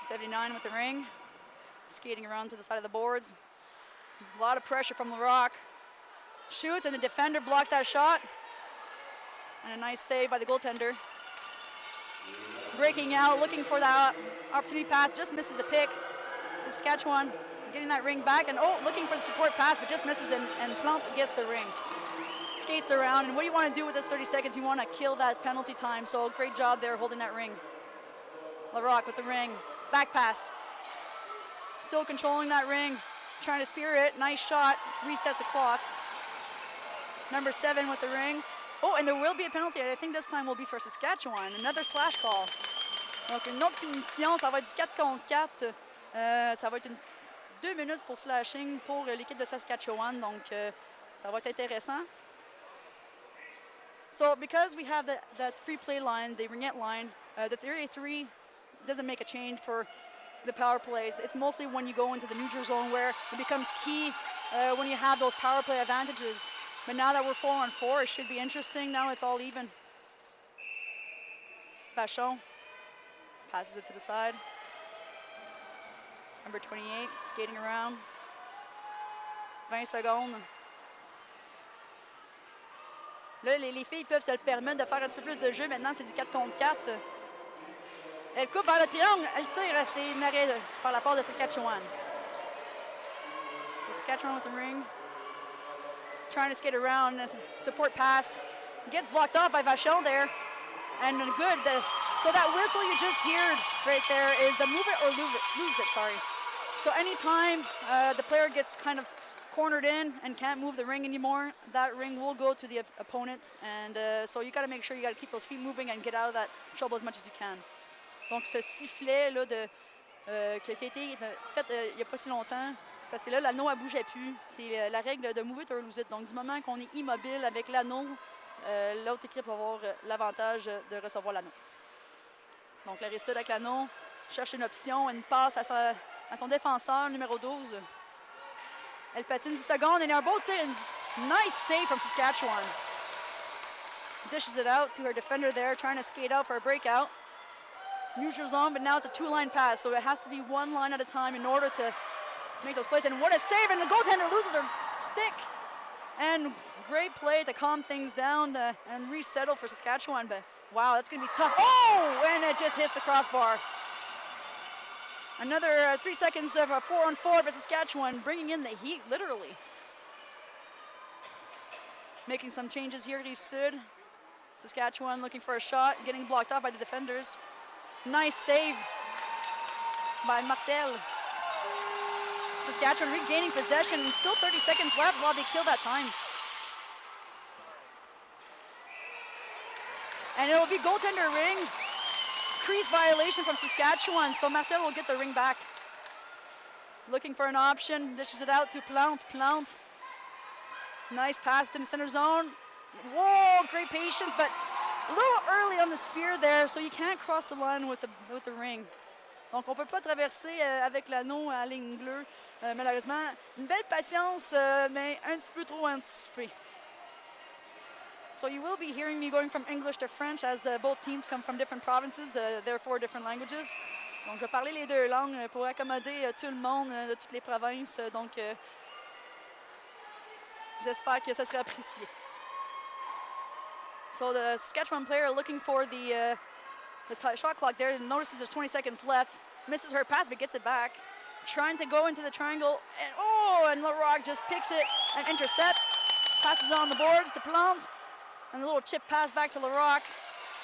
'79 with the ring, skating around to the side of the boards. A lot of pressure from Larocque. Shoots and the defender blocks that shot. And a nice save by the goaltender. Breaking out, looking for that opportunity pass, just misses the pick. Saskatchewan getting that ring back, and oh, looking for the support pass, but just misses and Plump gets the ring. Skates around, and what do you want to do with this 30 seconds? You want to kill that penalty time, so great job there holding that ring. Larocque with the ring, back pass. Still controlling that ring, trying to spear it, nice shot, resets the clock. Number 7 with the ring. Oh, and there will be a penalty. I think this time will be for Saskatchewan. Another slash call. Donc une autre punition, ça va être du 4 contre 4. Ça va être 2 minutes pour slashing pour l'équipe de Saskatchewan. Donc ça va être intéressant. So because we have that free play line, the Ringette line, the 3-3 doesn't make a change for the power plays. It's mostly when you go into the neutral zone where it becomes key when you have those power play advantages. But now that we're 4-on-4, it should be interesting. Now it's all even. Vachon passes it to the side. Number 28, skating around. 20 secondes. Là, les filles peuvent se le permettre de faire un petit peu plus de jeu. Maintenant, c'est du 4 contre 4. Elle coupe vers le triangle. Elle tire. C'est une arrêt par la part de Saskatchewan. So Saskatchewan with the ring. Trying to skate around. Support pass. Gets blocked off by Vachon there. And good. So that whistle you just heard right there is a move it or lose it, sorry. So anytime the player gets kind of cornered in and can't move the ring anymore, that ring will go to the opponent. And so you got to make sure you got to keep those feet moving and get out of that trouble as much as you can. Donc ce sifflet là, qui a été faite il n'y a pas si longtemps. C'est parce que là, l'anneau ne bougeait plus. C'est la règle de move it or lose it. Donc, du moment qu'on est immobile avec l'anneau, l'autre équipe va avoir l'avantage de recevoir l'anneau. Donc, la Rive-Sud avec l'anneau cherche une option, une passe à son défenseur, numéro 12. Elle patine 10 secondes et un beau tir. Nice save from Saskatchewan. Dishes it out to her defender there, trying to skate out for a breakout. Neutral zone, but now it's a two-line pass, so it has to be one line at a time in order to make those plays. And what a save, and the goaltender loses her stick. And great play to calm things down and resettle for Saskatchewan, but wow, that's going to be tough. Oh, and it just hits the crossbar. Another 3 seconds of a 4-on-4 for Saskatchewan, bringing in the heat, literally. Making some changes here, Rive-Sud. Saskatchewan looking for a shot, getting blocked off by the defenders. Nice save by Martel. Saskatchewan regaining possession, and still 30 seconds left while they kill that time. And it will be goaltender ring. Crease violation from Saskatchewan, so Martel will get the ring back. Looking for an option, dishes it out to Plante. Plante. Nice pass to the center zone. Whoa, great patience, but a little early on the spear there, so you can't cross the line with the ring. Donc, on ne peut pas traverser avec l'anneau à la ligne bleue, malheureusement. Une belle patience, mais un petit peu trop anticipée. So you will be hearing me going from English to French as both teams come from different provinces, therefore different languages. Donc, je vais parler les deux langues pour accommoder tout le monde de toutes les provinces. Donc, j'espère que ça sera apprécié. So the Saskatchewan player looking for the shot clock there, notices there's 20 seconds left, misses her pass but gets it back. Trying to go into the triangle, and Larocque just picks it and intercepts. Passes on the boards to Plante, and a little chip pass back to Larocque,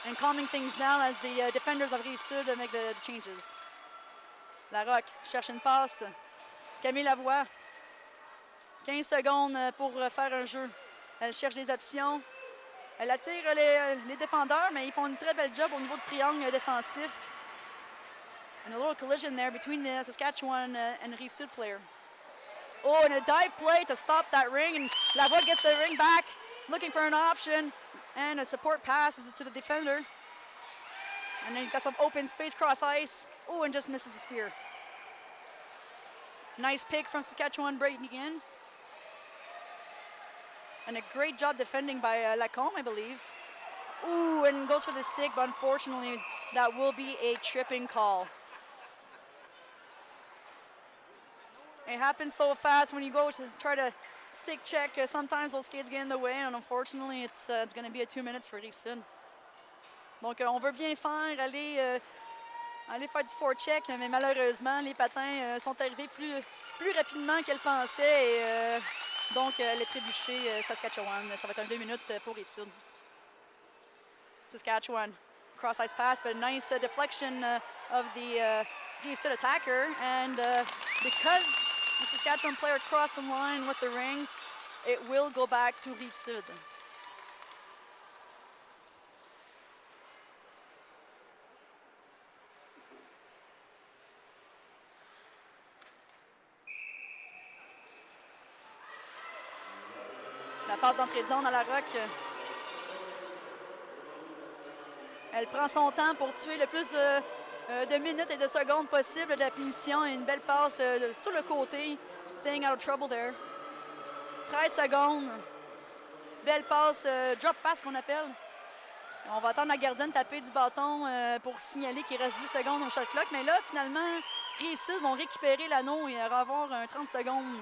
and calming things down as the defenders of Rive-Sud make the changes. Larocque cherche une passe. Camille Lavoie, 15 secondes pour faire un jeu. Elle cherche des options. Elle attire les défendeurs, mais ils font une très belle job au niveau du triangle défensif. And a little collision there between the Saskatchewan and Rive-Sud player. Oh, and a dive play to stop that ring, and Lavoie gets the ring back, looking for an option, and a support pass to the defender. And then you've got some open space cross ice. Oh, and just misses the spear. Nice pick from Saskatchewan breaking in. And a great job defending by Lacombe, I believe. Ooh, and goes for the stick, but unfortunately, that will be a tripping call. It happens so fast when you go to try to stick check. Sometimes those skates get in the way, and unfortunately, it's going to be a 2 minutes for Rive-Sud. Donc, on veut bien faire, aller faire du forecheck, mais malheureusement, les patins sont arrivés plus rapidement qu'elle pensait. Et, donc, elle est trébuchée Saskatchewan. Ça va être un 2 minutes pour Rive-Sud. Saskatchewan, cross-ice pass, but a nice deflection of the Rive-Sud attacker. And because the Saskatchewan player crossed the line with the ring, it will go back to Rive-Sud. La passe d'entrée de zone à Larocque. Elle prend son temps pour tuer le plus de minutes et de secondes possible de la punition, et une belle passe sur le côté. Staying out of trouble there. 13 secondes. Belle passe, drop pass qu'on appelle. On va attendre la gardienne taper du bâton pour signaler qu'il reste 10 secondes au shot clock. Mais là, finalement, Rive-Sud vont récupérer l'anneau et avoir un 30 secondes.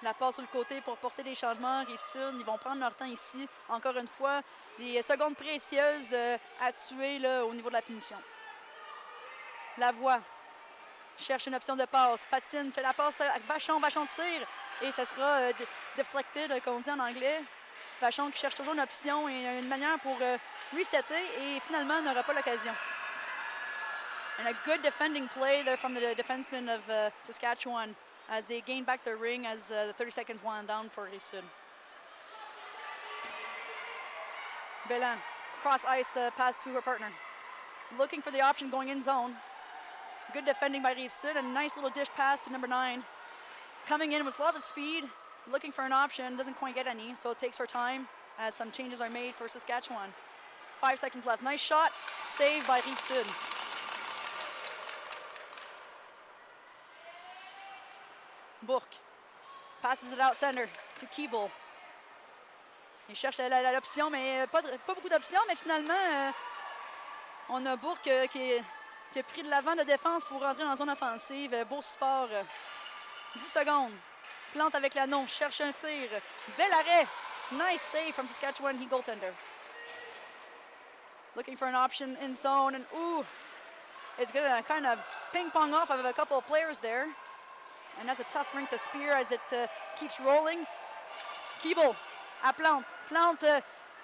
La passe sur le côté pour porter des changements. Rive-Sud, ils vont prendre leur temps ici. Encore une fois, des secondes précieuses à tuer là, au niveau de la punition. Lavoie cherche une option de passe. Patine, fait la passe à Vachon. Vachon tire et ça sera deflected, comme on dit en anglais. Vachon qui cherche toujours une option et une manière pour resetter et finalement n'aura pas l'occasion. And a good defending play there from the defenseman of Saskatchewan, as they gain back the ring as the 30 seconds wound down for Rive-Sud. Belin, cross ice pass to her partner. looking for the option going in zone. Good defending by Rive-Sud, and a nice little dish pass to number 9. Coming in with a lot of speed, looking for an option, doesn't quite get any, so it takes her time as some changes are made for Saskatchewan. 5 seconds left. Nice shot, saved by Rive-Sud. Bourque passes it out center to Keeble. Il cherche l'option, mais pas beaucoup d'options, mais finalement, on a Bourque qui a pris de l'avant de défense pour rentrer dans la zone offensive. Beau support. 10 secondes. Plante avec l'anneau, cherche un tir. Bel arrêt. Nice save from Saskatchewan Heat goaltender. Looking for an option in zone, and ooh, it's going to kind of ping pong off of a couple of players there. And that's a tough rink to spear as it keeps rolling. Keeble à Plante. Plante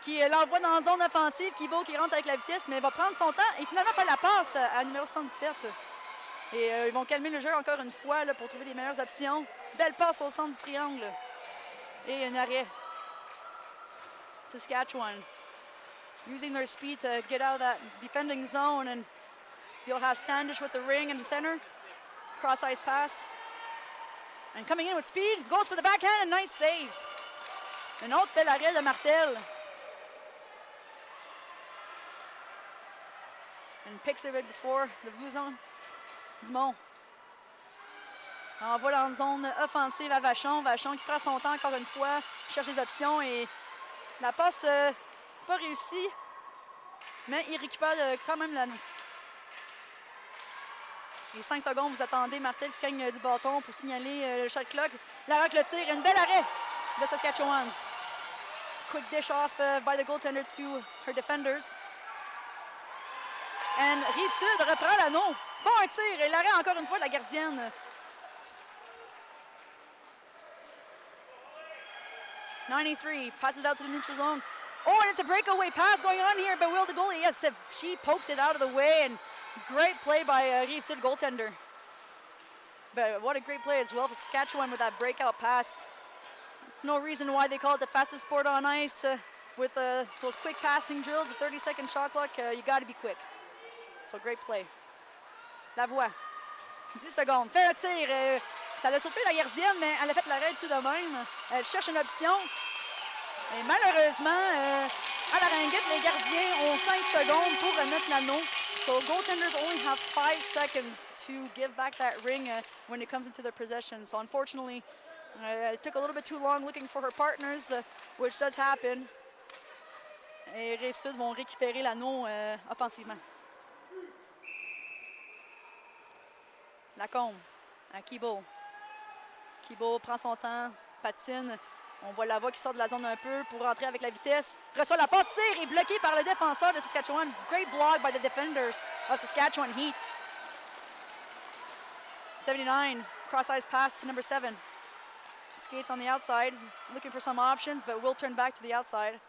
qui l'envoie dans la zone offensive. Keeble qui rentre avec la vitesse, mais va prendre son temps et finalement faire la passe à numéro 77. Et ils vont calmer le jeu encore une fois là, pour trouver les meilleures options. Belle passe au centre du triangle. Et un arrêt. Saskatchewan using their speed to get out of that defending zone, and you'll have Standish with the ring in the center. Cross-ice pass. And coming in with speed, goes for the backhand, and nice save. Un autre bel arrêt de Martel. And picks it right before the blue zone. Dumont. Envoie dans la zone offensive à Vachon. Vachon qui prend son temps encore une fois, cherche les options et la passe pas réussie, mais il récupère quand même l'anneau. Les 5 secondes, vous attendez Martel qui gagne du bâton pour signaler le shot clock. Larocque le tire, une belle arrêt de Saskatchewan. Quick dish off by the goaltender to her defenders. And Rive-Sud reprend l'anneau. Bon un tir et l'arrêt encore une fois de la gardienne. 93 passes out to the neutral zone. Oh, and it's a breakaway pass going on here, but will the goalie? Yes, she pokes it out of the way, and great play by Rive-Sud goaltender. But what a great play as well for Saskatchewan with that breakout pass. There's no reason why they call it the fastest sport on ice. With those quick passing drills, the 30-second shot clock, you got to be quick. So great play. Lavoie, 10 secondes, fait un tir. Ça l'a surpris la gardienne, mais elle a fait l'arrêt tout de même. Elle cherche une option. Et malheureusement, à la Ringuette, les gardiens ont 5 secondes pour remettre l'anneau. So goaltenders only have 5 seconds to give back that ring when it comes into their possession. So unfortunately, it took a little bit too long looking for her partners, which does happen. Et Rive-Sud vont récupérer l'anneau offensivement. Lacombe à Keeble. Keeble prend son temps, patine. On voit Lavoie qui sort de la zone un peu pour rentrer avec la vitesse. Reçoit la passe, tire et bloqué par le défenseur de Saskatchewan. Great block by the defenders of Saskatchewan Heat. 79, cross-ice pass to number 7. Skates on the outside, looking for some options, but will turn back to the outside.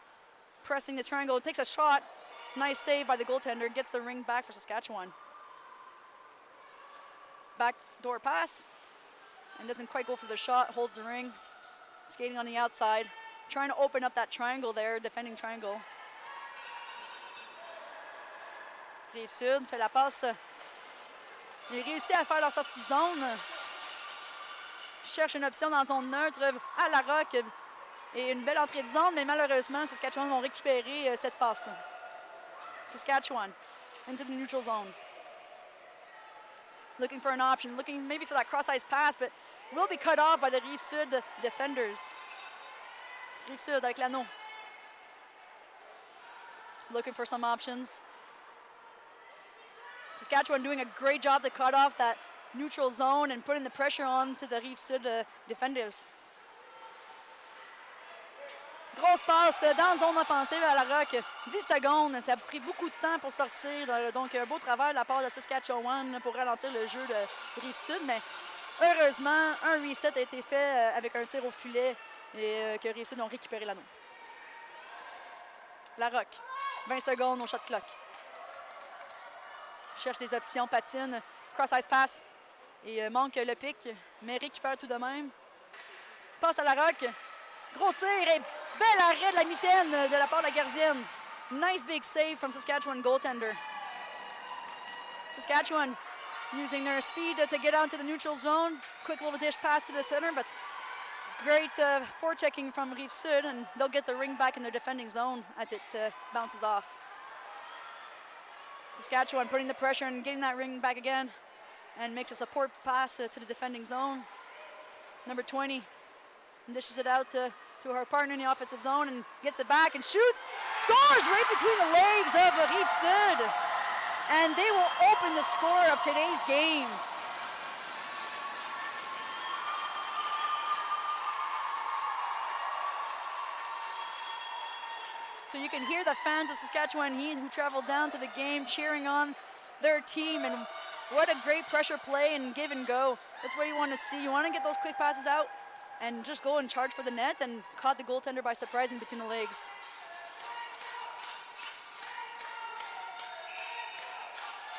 Pressing the triangle, takes a shot. Nice save by the goaltender, gets the ring back for Saskatchewan. Backdoor pass, and doesn't quite go for the shot, holds the ring. Skating on the outside, trying to open up that triangle there, defending triangle. Rive-Sud fait la passe. Il réussit à faire leur sortie de zone. Cherche une option dans la zone neutre à Larocque. Et une belle entrée de zone, mais malheureusement, Saskatchewan vont récupérer cette passe. Saskatchewan into the neutral zone. Looking for an option, looking maybe for that cross-ice pass, but will be cut off by the Rive-Sud defenders. Rive-Sud avec l'anneau. Looking for some options. Saskatchewan doing a great job to cut off that neutral zone and putting the pressure on to the Rive-Sud defenders. Grosse passe dans la zone offensive à Larocque. 10 secondes, ça a pris beaucoup de temps pour sortir. Donc, un beau travail de la part de Saskatchewan pour ralentir le jeu de Rive-Sud. Mais heureusement, un reset a été fait avec un tir au filet et que Rive-Sud ont récupéré l'anneau. Larocque, 20 secondes au shot clock. Cherche des options, patine, cross-ice pass et manque le pic, mais récupère tout de même. Passe à Larocque. Gros tir et bel arrêt de la mitaine de la part de la gardienne. Nice big save from Saskatchewan goaltender. Saskatchewan using their speed to get onto the neutral zone. Quick little dish pass to the center, but great forechecking from Rive-Sud, and they'll get the ring back in their defending zone as it bounces off. Saskatchewan putting the pressure and getting that ring back again, and makes a support pass to the defending zone. Number 20 dishes it out to her partner in the offensive zone and gets it back and shoots. Scores right between the legs of Rive-Sud. And they will open the score of today's game. So you can hear the fans of Saskatchewan Heat who traveled down to the game cheering on their team, and what a great pressure play and give and go. That's what you want to see. You want to get those quick passes out and just go and charge for the net, and caught the goaltender by surprise in between the legs.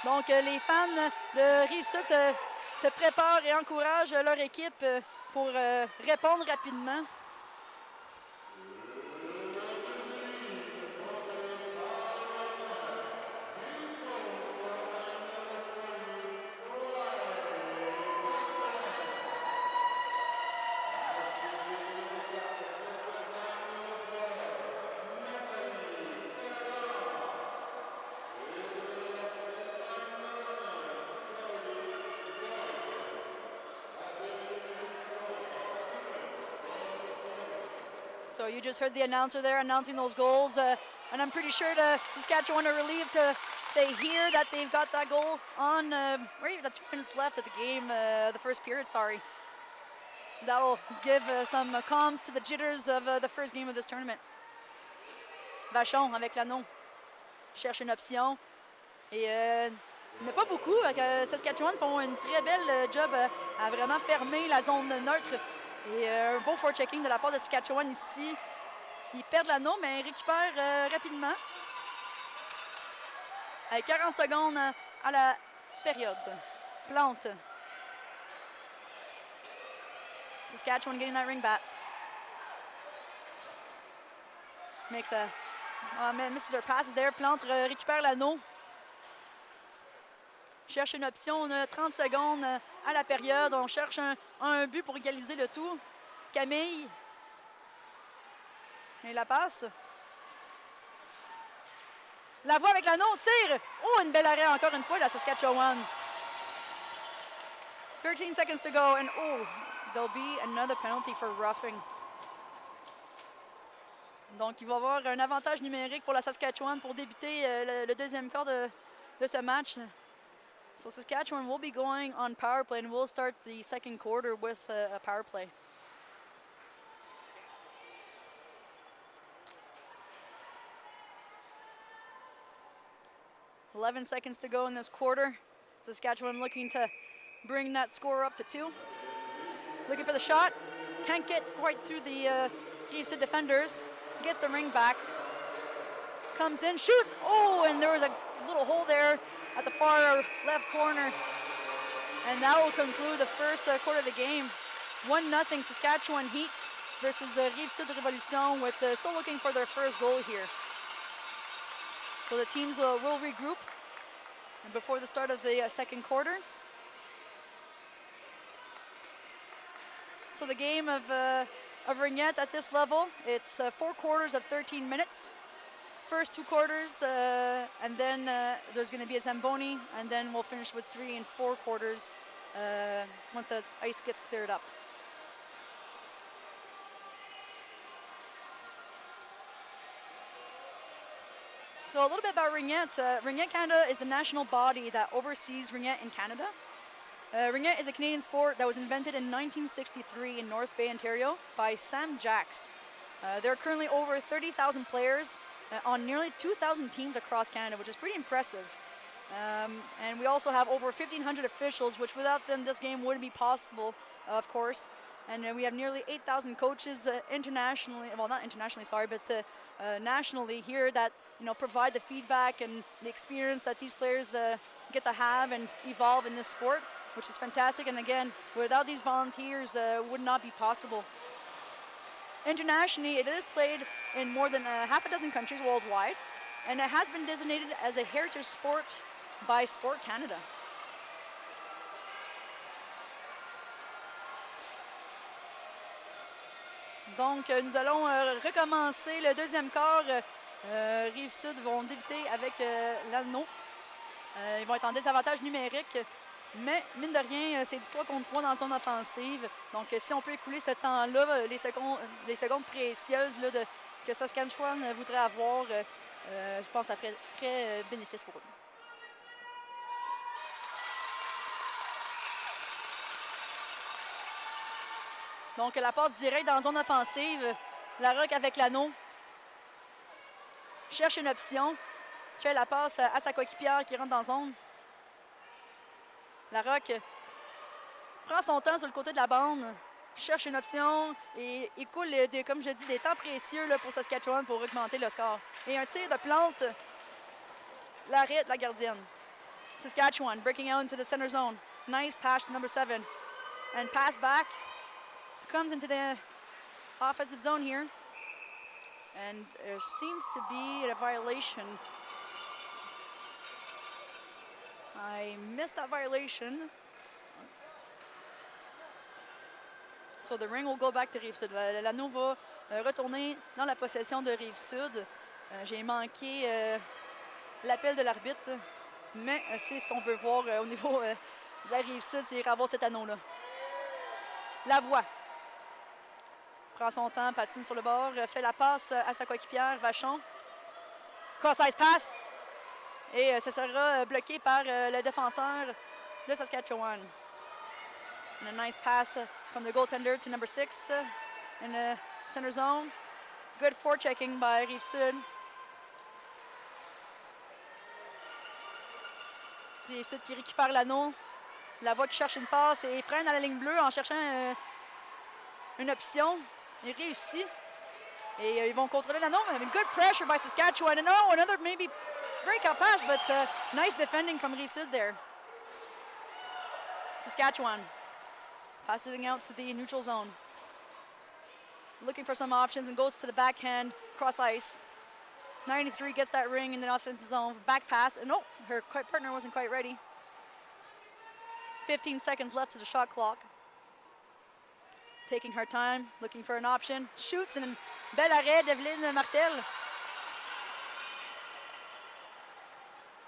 Donc les fans de Rive-Sud se préparent et encouragent leur équipe pour répondre rapidement. So you just heard the announcer there announcing those goals, and I'm pretty sure the Saskatchewan are relieved they hear that they've got that goal on, we're even at 2 minutes left at the game, the first period, sorry. That will give some calms to the jitters of the first game of this tournament. Vachon avec l'anneau, cherche une option, et il n'y a pas beaucoup. Saskatchewan font une très belle job à vraiment fermer la zone neutre. Et un beau forechecking de la part de Saskatchewan ici. Ils perdent l'anneau, mais ils récupèrent rapidement. Avec 40 secondes à la période. Plante. Saskatchewan getting that ring back. Makes a... misses her passes there. Plante récupère l'anneau. Cherche une option, on a 30 secondes à la période. On cherche un but pour égaliser le tout. Camille. Et la passe. La voie avec l'anneau, tire. Oh, une belle arrêt encore une fois, la Saskatchewan. 13 seconds to go, and oh, there'll be another penalty for roughing. Donc, il va y avoir un avantage numérique pour la Saskatchewan pour débuter le deuxième quart de ce match. So Saskatchewan will be going on power play, and we'll start the second quarter with a power play. $11 seconds to go in this quarter. Saskatchewan looking to bring that score up to 2. Looking for the shot. Can't get quite through the Rive-Sud defenders. Gets the ring back. Comes in, shoots. Oh, and there was a little hole there at the far left corner. And that will conclude the first quarter of the game. 1-0 Saskatchewan Heat versus Rive-Sud Revolution, with still looking for their first goal here. So the teams will regroup before the start of the second quarter. So the game of Ringette at this level, it's 4 quarters of 13 minutes. First 2 quarters, and then there's going to be a Zamboni, and then we'll finish with 3 and 4 quarters once the ice gets cleared up. So a little bit about Ringette. Ringette Canada is the national body that oversees Ringette in Canada. Ringette is a Canadian sport that was invented in 1963 in North Bay, Ontario by Sam Jacks. There are currently over 30,000 players on nearly 2,000 teams across Canada, which is pretty impressive. And we also have over 1,500 officials, which without them this game wouldn't be possible, of course. And we have nearly 8,000 coaches internationally, well, not internationally, sorry, but nationally here that provide the feedback and the experience that these players get to have and evolve in this sport, which is fantastic. And again, without these volunteers, it would not be possible. Internationally, it is played in more than half a dozen countries worldwide, and it has been designated as a heritage sport by Sport Canada. Donc, nous allons recommencer le deuxième quart. Rive-Sud vont débuter avec l'anneau. Ils vont être en désavantage numérique, mais mine de rien, c'est du 3 contre 3 dans la zone offensive. Donc, si on peut écouler ce temps-là, les secondes précieuses là, que Saskatchewan voudrait avoir, je pense que ça ferait très bénéfice pour eux. Donc, la passe directe dans la zone offensive. Larocque avec l'anneau. Cherche une option. Fait la passe à sa coéquipière qui rentre dans la zone. Larocque prend son temps sur le côté de la bande. Cherche une option et écoule, comme je dis, des temps précieux là, pour Saskatchewan pour augmenter le score. Et un tir de plante. L'arrêt de la gardienne. Saskatchewan breaking out into the center zone. Nice pass to number 7. And pass back. Comes into the offensive zone here. And there seems to be a violation. I missed that violation. So the ring will go back to Rive-Sud. L'anneau va retourner dans la possession de Rive-Sud. J'ai manqué l'appel de l'arbitre, mais c'est ce qu'on veut voir au niveau de la Rive-Sud, c'est avoir cet anneau-là. La voix. Prend son temps, patine sur le bord, fait la passe à sa coéquipière, Vachon. Cross-ice pass. Et ce sera bloqué par le défenseur de Saskatchewan. And a nice pass from the goaltender to number 6 in the center zone. Good forechecking by Rive-Sud. Rive-Sud qui récupère l'anneau. La voix qui cherche une passe et freine à la ligne bleue en cherchant une option. Il réussit. Et ils vont contrôler l'anneau. I mean, good pressure by Saskatchewan. And oh, another maybe breakout pass, but nice defending from Rive-Sud there. Saskatchewan passing out to the neutral zone. Looking for some options and goes to the backhand, cross ice. 93 gets that ring in the offensive zone. Back pass. And no, her partner wasn't quite ready. 15 seconds left to the shot clock. Taking her time, looking for an option. Shoots and bel arrêt d'Evelyne Martel.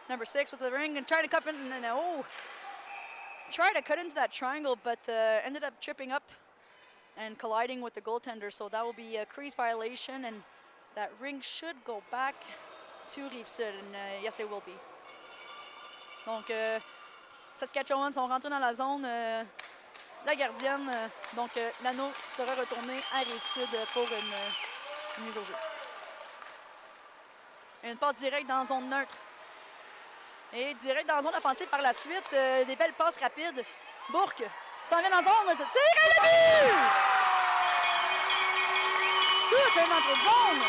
Number 6 with the ring and trying to cut in. And oh, tried to cut into that triangle, but ended up tripping up and colliding with the goaltender. So that will be a crease violation, and that ring should go back to Rive-Sud. And yes, it will be. Donc, Saskatchewan sont rentrés dans la zone. La gardienne, donc l'anneau sera retourné à Rive-Sud pour une mise au jeu. Une passe directe dans la zone neutre. Et direct dans la zone offensive par la suite. Des belles passes rapides. Bourque s'en vient dans la zone. Tire et le but! Tout un entrée de zone.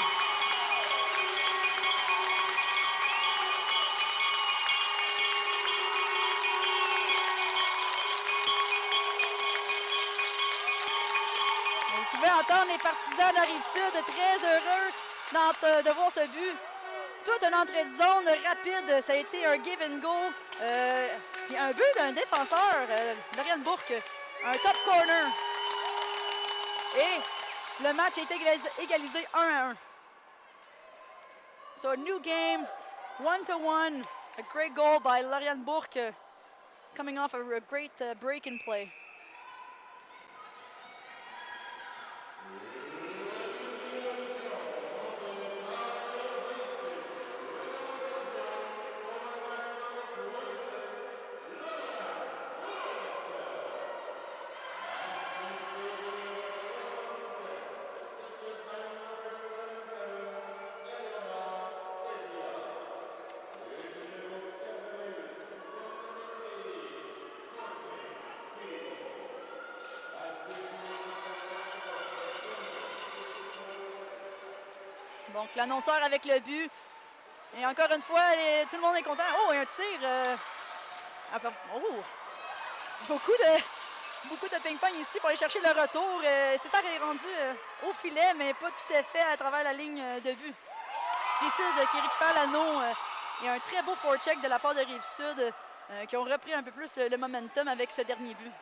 Vous pouvez entendre les partisans de la Rive-Sud très heureux de voir ce but. Toute une entrée de zone rapide. Ça a été un give and go. Puis un but d'un défenseur, Dorian Bourque. Un top corner. Et le match a été égalisé 1-1. So a new game, 1-1. A great goal by Lorian Bourque. Coming off a great break and play. Donc, l'annonceur avec le but. Et encore une fois, tout le monde est content. Oh, et un tir. Oh! Beaucoup de ping-pong ici pour aller chercher le retour. C'est ça qui est rendu au filet, mais pas tout à fait à travers la ligne de but. Rive-Sud qui récupère l'anneau Et un très beau forecheck de la part de Rive-Sud qui ont repris un peu plus le momentum avec ce dernier but.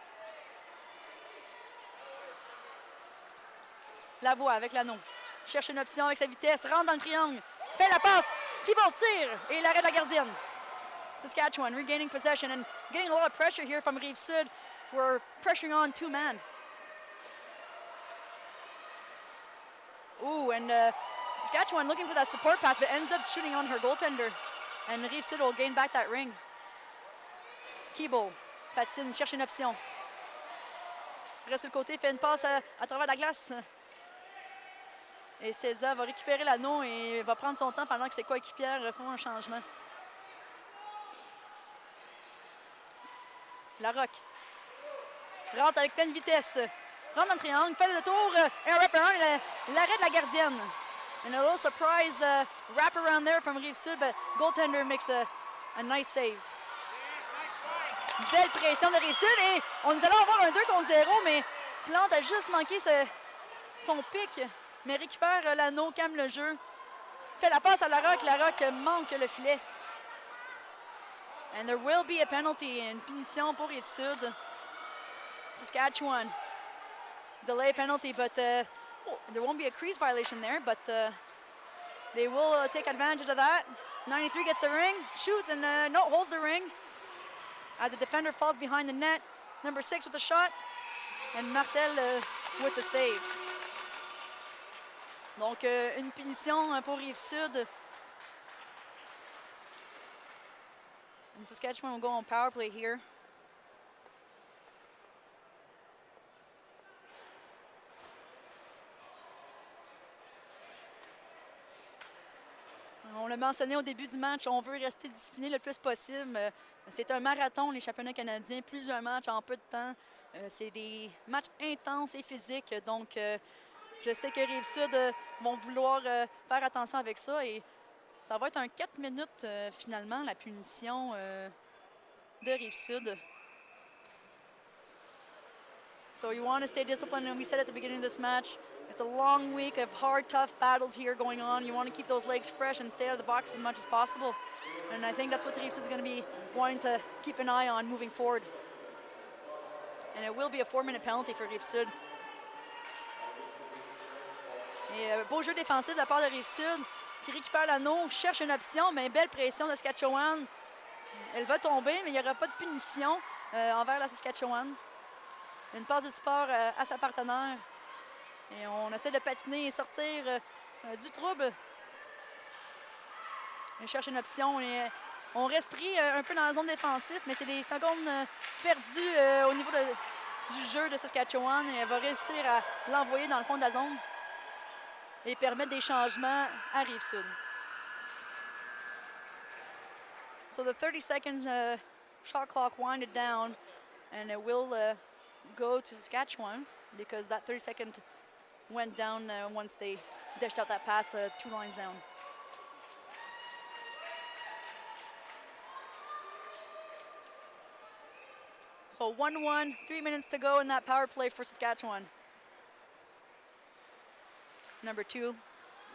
Lavoie avec l'anneau. Cherche une option avec sa vitesse, rentre dans le triangle, fait la passe, Thibault tire et l'arrêt de la gardienne. Saskatchewan regaining possession and getting a lot of pressure here from Rive-Sud. We're pressuring on two-man. Ooh, and Saskatchewan looking for that support pass, but ends up shooting on her goaltender. And Rive-Sud will gain back that ring. Thibault patine, cherche une option. Reste sur le côté, fait une passe à travers la glace. Et César va récupérer l'anneau et va prendre son temps pendant que ses coéquipières font un changement. Larocque rentre avec pleine vitesse. Rentre dans le triangle, fait le tour, un wrap-around et l'arrêt de la gardienne. And a little surprise wrap-around there from Rive-Sud, but goaltender makes a nice save. Belle pression de Rive-Sud et nous allons avoir un 2 contre 0, mais Plante a juste manqué son pic, mais récupère l'anneau, calme le jeu. Fait la passe à Larocque manque le filet. And there will be a penalty, une punition pour Rive-Sud. Saskatchewan, delay penalty, but there won't be a crease violation there, but they will take advantage of that. 93 gets the ring, shoots, and no, holds the ring. As the defender falls behind the net. Number 6 with the shot, and Martel with the save. Donc, une punition pour Rive-Sud. And Saskatchewan will go on power play here. On l'a mentionné au début du match, on veut rester discipliné le plus possible. C'est un marathon, les championnats canadiens, plusieurs matchs en peu de temps. C'est des matchs intenses et physiques, donc je sais que Rive-Sud vont vouloir faire attention avec ça. Et ça va être un 4 minutes finalement, la punition de Rive-Sud. So you want to stay disciplined, and we said at the beginning of this match, it's a long week of hard, tough battles here going on. You want to keep those legs fresh and stay out of the box as much as possible. And I think that's what Rive-Sud is going to be wanting to keep an eye on moving forward. And it will be a 4-minute penalty for Rive-Sud. Et beau jeu défensif de la part de Rive-Sud qui récupère l'anneau, cherche une option, mais belle pression de Saskatchewan. Elle va tomber, mais il n'y aura pas de punition envers la Saskatchewan. Une passe de support à sa partenaire. Et on essaie de patiner et sortir du trouble. On cherche une option et on reste pris un peu dans la zone défensive, mais c'est des secondes perdues au niveau du jeu de Saskatchewan. Et elle va réussir à l'envoyer dans le fond de la zone et permettre des changements à Rive-Sud. So the 30 seconds shot clock winded down, and it will go to Saskatchewan because that 30-second went down once they dished out that pass 2 lines down. So 1-1, 3 minutes to go in that power play for Saskatchewan. Number 2,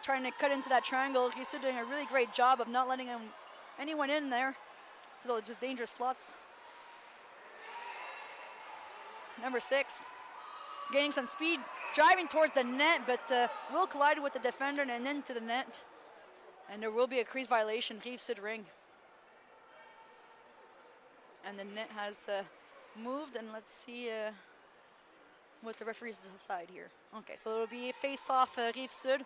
trying to cut into that triangle. He's doing a really great job of not letting anyone in there to those just dangerous slots. Number 6, gaining some speed, driving towards the net, but will collide with the defender and into the net. And there will be a crease violation, Rive-Sud ring. And the net has moved, and let's see what the referees decide here. Okay, so it'll be a face-off Rive-Sud.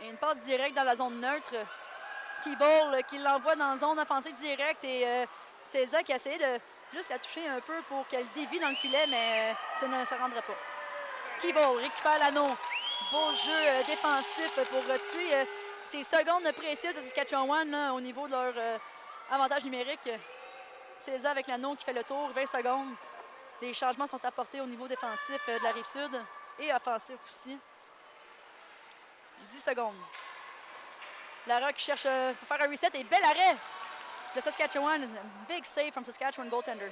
Et une passe directe dans la zone neutre. Thibault qui l'envoie dans la zone offensive directe et César qui a essayé de juste la toucher un peu pour qu'elle dévie dans le filet, mais ça ne se rendra pas. Thibault récupère l'anneau. Beau jeu défensif pour tuer ces secondes précieuses de Saskatchewan là, au niveau de leur avantage numérique. César avec l'anneau qui fait le tour, 20 secondes. Des changements sont apportés au niveau défensif de la Rive-Sud et offensif aussi. 10 secondes. Larocque cherche pour faire un reset et bel arrêt de Saskatchewan. Big save from Saskatchewan goaltender.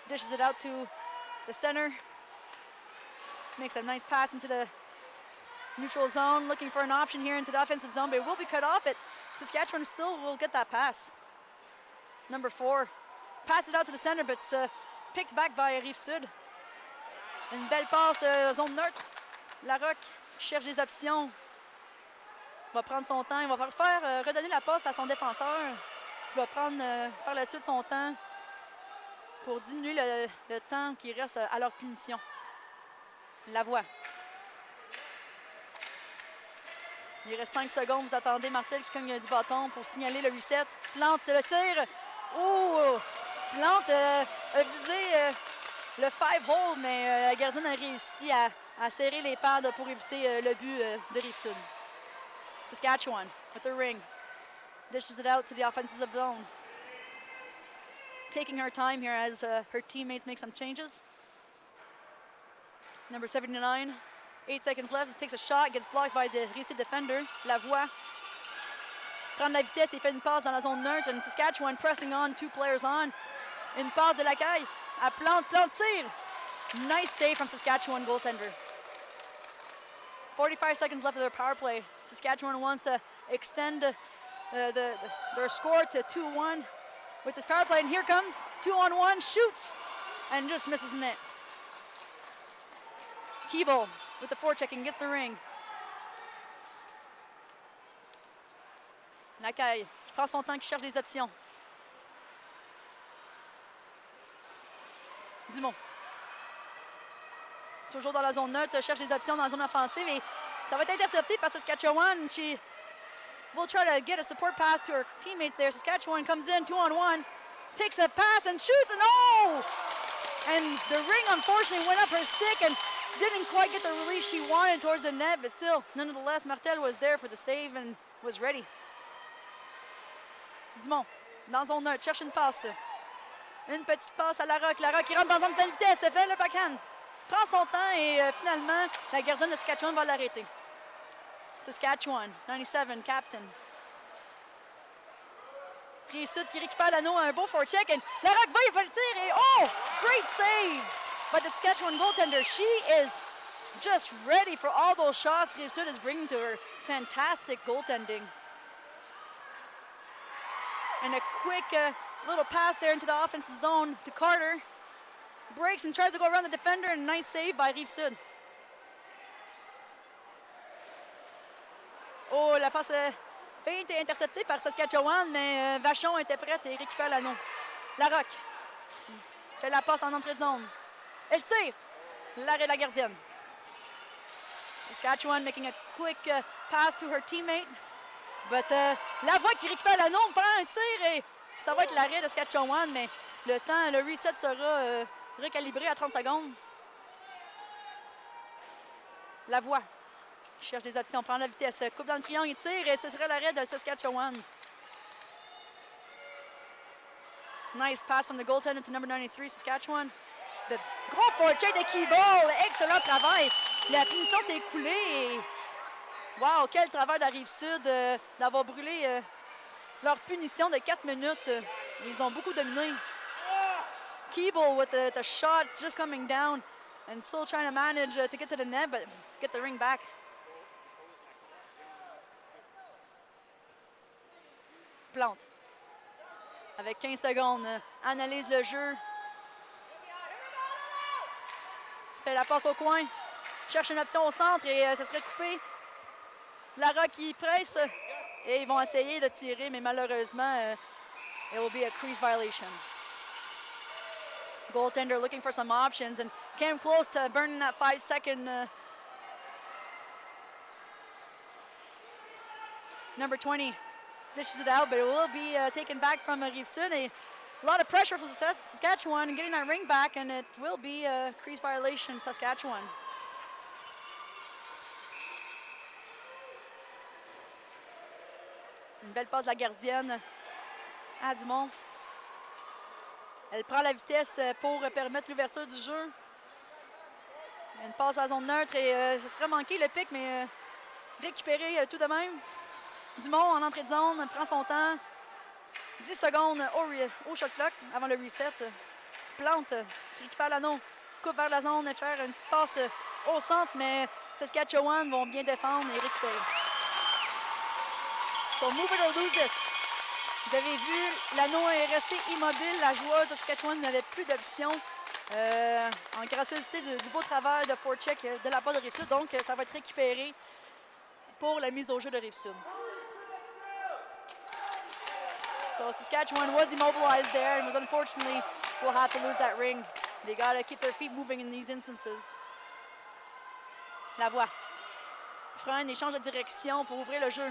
Dishes it out to the center. Makes a nice pass into the neutral zone, looking for an option here into the offensive zone, but it will be cut off. But Saskatchewan still will get that pass. Number 4 passes out to the center, but it's picked back by Rive-Sud. Une belle passe, zone neutre. Larocque cherche des options. Il va prendre son temps. Il va faire redonner la passe à son défenseur. Il va prendre par la suite son temps pour diminuer le temps qui reste à leur punition. La voie. Il reste 5 secondes. Vous attendez Martel qui cogne du bâton pour signaler le reset. Plante, c'est le tir. Oh! Plante a visé le 5-hole, mais la gardienne a réussi à serrer les pads pour éviter le but de Rive-Sud. Saskatchewan with the ring. Dishes it out to the offensive zone. Taking her time here as her teammates make some changes. Number 79, 8 seconds left, takes a shot, gets blocked by the Rive-Sud defender, Lavoie. Prendre la vitesse et fait une passe dans la zone neutre. And Saskatchewan pressing on, 2 players on. Une passe de Lacaille à Plante, tire. Nice save from Saskatchewan goaltender. 45 seconds left of their power play. Saskatchewan wants to extend their score to 2-1 with this power play. And here comes 2-on-1, shoots, and just misses the net. Keeble with the forechecking, gets the ring. Lacaille qui prend son temps, qui cherche des options. Dumont. Toujours dans la zone neutre, cherche des options dans la zone offensive et ça va être intercepté par Saskatchewan. She will try to get a support pass to her teammates there. Saskatchewan comes in 2-on-1, takes a pass and shoots, and oh! And the ring unfortunately went up her stick and didn't quite get the release she wanted towards the net, but still, nonetheless, Martel was there for the save and was ready. Dumont, dans zone neutre, cherche une passe. Une petite passe à Larocque. Larocque qui rentre dans zone pleine vitesse, fait le backhand. Prend son temps et finalement, la gardienne de Saskatchewan va l'arrêter. Saskatchewan, 97, captain. Rive-Sud qui récupère l'anneau, un beau forecheck. Et Larocque va, il va le tir et oh! Great save by the Saskatchewan goaltender. She is just ready for all those shots Rive-Sud is bringing to her. Fantastic goaltending. And a quick little pass there into the offensive zone to Carter. Breaks and tries to go around the defender, and nice save by Rive-Sud. Oh, la passe feinte est interceptée par Saskatchewan, mais Vachon était prête et récupère l'anneau. Larocque fait la passe en entrée de zone. Elle tire. L'arrêt de la gardienne. Saskatchewan making a quick pass to her teammate. But Lavoie qui récupère l'anneau, prend un tir et ça va être l'arrêt de Saskatchewan, mais le temps, le reset sera recalibré à 30 secondes. Lavoie cherche des options, prend la vitesse, coupe dans le triangle et tire et ce serait l'arrêt de Saskatchewan. Nice pass from the goaltender to number 93, Saskatchewan. Le gros forecheck de Keeble, excellent travail. La punition s'est écoulée. Wow, quel travail de la Rive-Sud d'avoir brûlé leur punition de 4 minutes. Ils ont beaucoup dominé. Keeble with the shot just coming down and still trying to manage to get to the net, but get the ring back. Plante. Avec 15 secondes, analyse le jeu. Fait la passe au coin. Cherche une option au centre et ça serait coupé. Larocque qui presse et ils vont essayer de tirer, mais malheureusement, it will be a crease violation. Goaltender looking for some options and came close to burning that 5-second. Number 20 dishes it out, but it will be taken back from Rive-Sud. A lot of pressure for Saskatchewan and getting that ring back, and it will be a crease violation, Saskatchewan. Une belle passe de la gardienne à Dumont. Elle prend la vitesse pour permettre l'ouverture du jeu. Une passe à la zone neutre et ce serait manqué le pic, mais récupéré tout de même. Dumont en entrée de zone, prend son temps. 10 secondes au shot clock avant le reset. Plante qui récupère l'anneau. coupe vers la zone et faire une petite passe au centre, mais Saskatchewan vont bien défendre et récupérer. So move it or lose it. Vous avez vu, l'anneau est resté immobile. La joueuse de Saskatchewan n'avait plus d'options. En gracieuseté du beau travail de forecheck de la part de Rive-Sud. Donc, ça va être récupéré pour la mise au jeu de Rive-Sud. So Saskatchewan was immobilized there and was unfortunately will have to lose that ring. They got to keep their feet moving in these instances. La voix. Freine et change de direction pour ouvrir le jeu.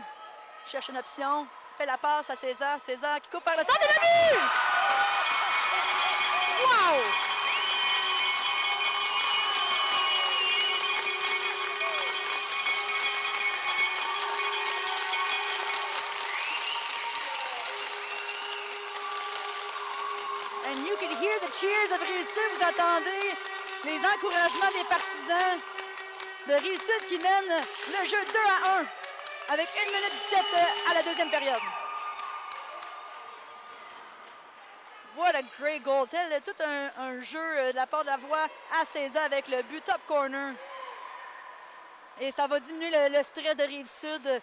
Cherche une option. Fait la passe à César. César qui coupe par le centre et le but! Wow! And you can hear the cheers of Rive-Sud. Vous entendez les encouragements des partisans de Rive-Sud qui mènent le jeu 2-1 avec 1 minute 17 à la deuxième période. What a great goal. Tel tout un jeu de la part de la voix à César avec le but top corner. Et ça va diminuer le stress de Rive-Sud,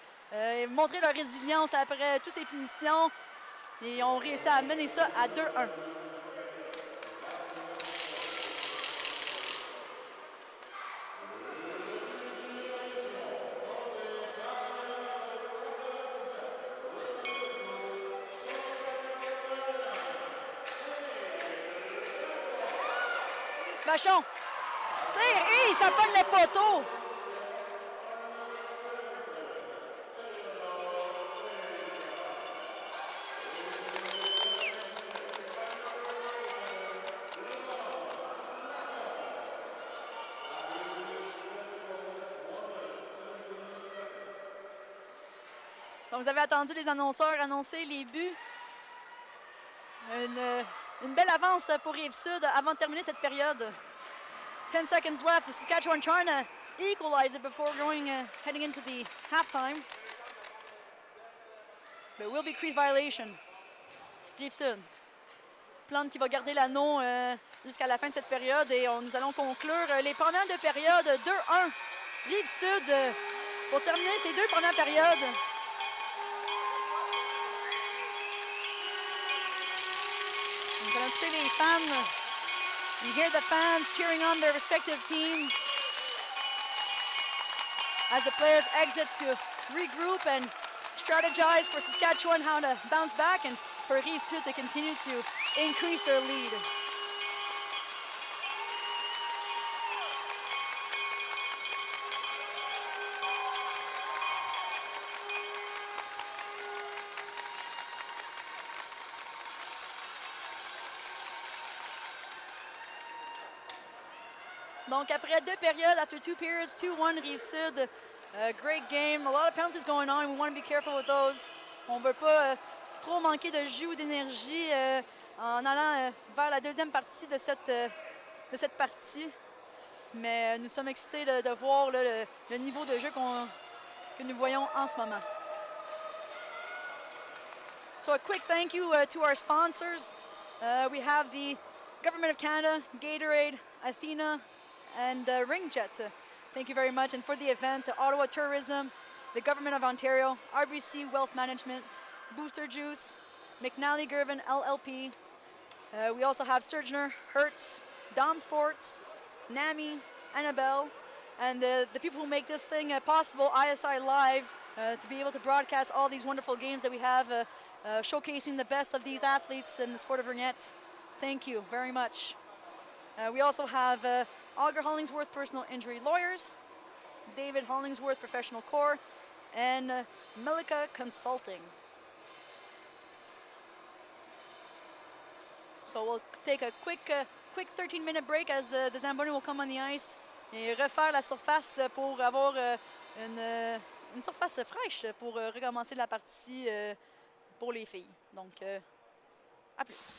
montrer leur résilience après toutes ces punitions. Et on réussit à mener ça à 2-1. Vachon. Tire, et ça pogne le poteau. Donc, vous avez attendu les annonceurs annoncer les buts. Une belle avance pour Rive-Sud avant de terminer cette période. 10 seconds left. Saskatchewan trying to equalize it before heading into the halftime. But it will be crease violation. Rive-Sud. Plante qui va garder l'anneau jusqu'à la fin de cette période et nous allons conclure les premières deux périodes 2-1. Rive-Sud pour terminer ces deux premières périodes. Nous allons écouter les fans. You hear the fans cheering on their respective teams as the players exit to regroup and strategize for Saskatchewan how to bounce back and for Rive-Sud to continue to increase their lead. Donc, après deux périodes, after 2 periods, 2-1 Rive-Sud. Great game. A lot of penalties going on. We want to be careful with those. On ne veut pas trop manquer de jus ou d'énergie en allant vers la deuxième partie de cette partie. Mais nous sommes excités de voir le niveau de jeu que nous voyons en ce moment. So a quick thank you to our sponsors. We have the Government of Canada, Gatorade, Athena, and Ringette. Thank you very much. And for the event, Ottawa Tourism, the Government of Ontario, RBC Wealth Management, Booster Juice, McNally Gervin LLP. We also have Surgener, Hertz, Dom Sports, NAMI, Annabelle, and the people who make this thing possible, ISI Live, to be able to broadcast all these wonderful games that we have, showcasing the best of these athletes in the sport of Ringette. Thank you very much. We also have Auger Hollingsworth Personal Injury Lawyers, David Hollingsworth Professional Corps, and Melika Consulting. So we'll take a quick 13-minute break as the Zamboni will come on the ice et refaire la surface pour avoir une surface fraîche pour recommencer la partie pour les filles. Donc, à plus.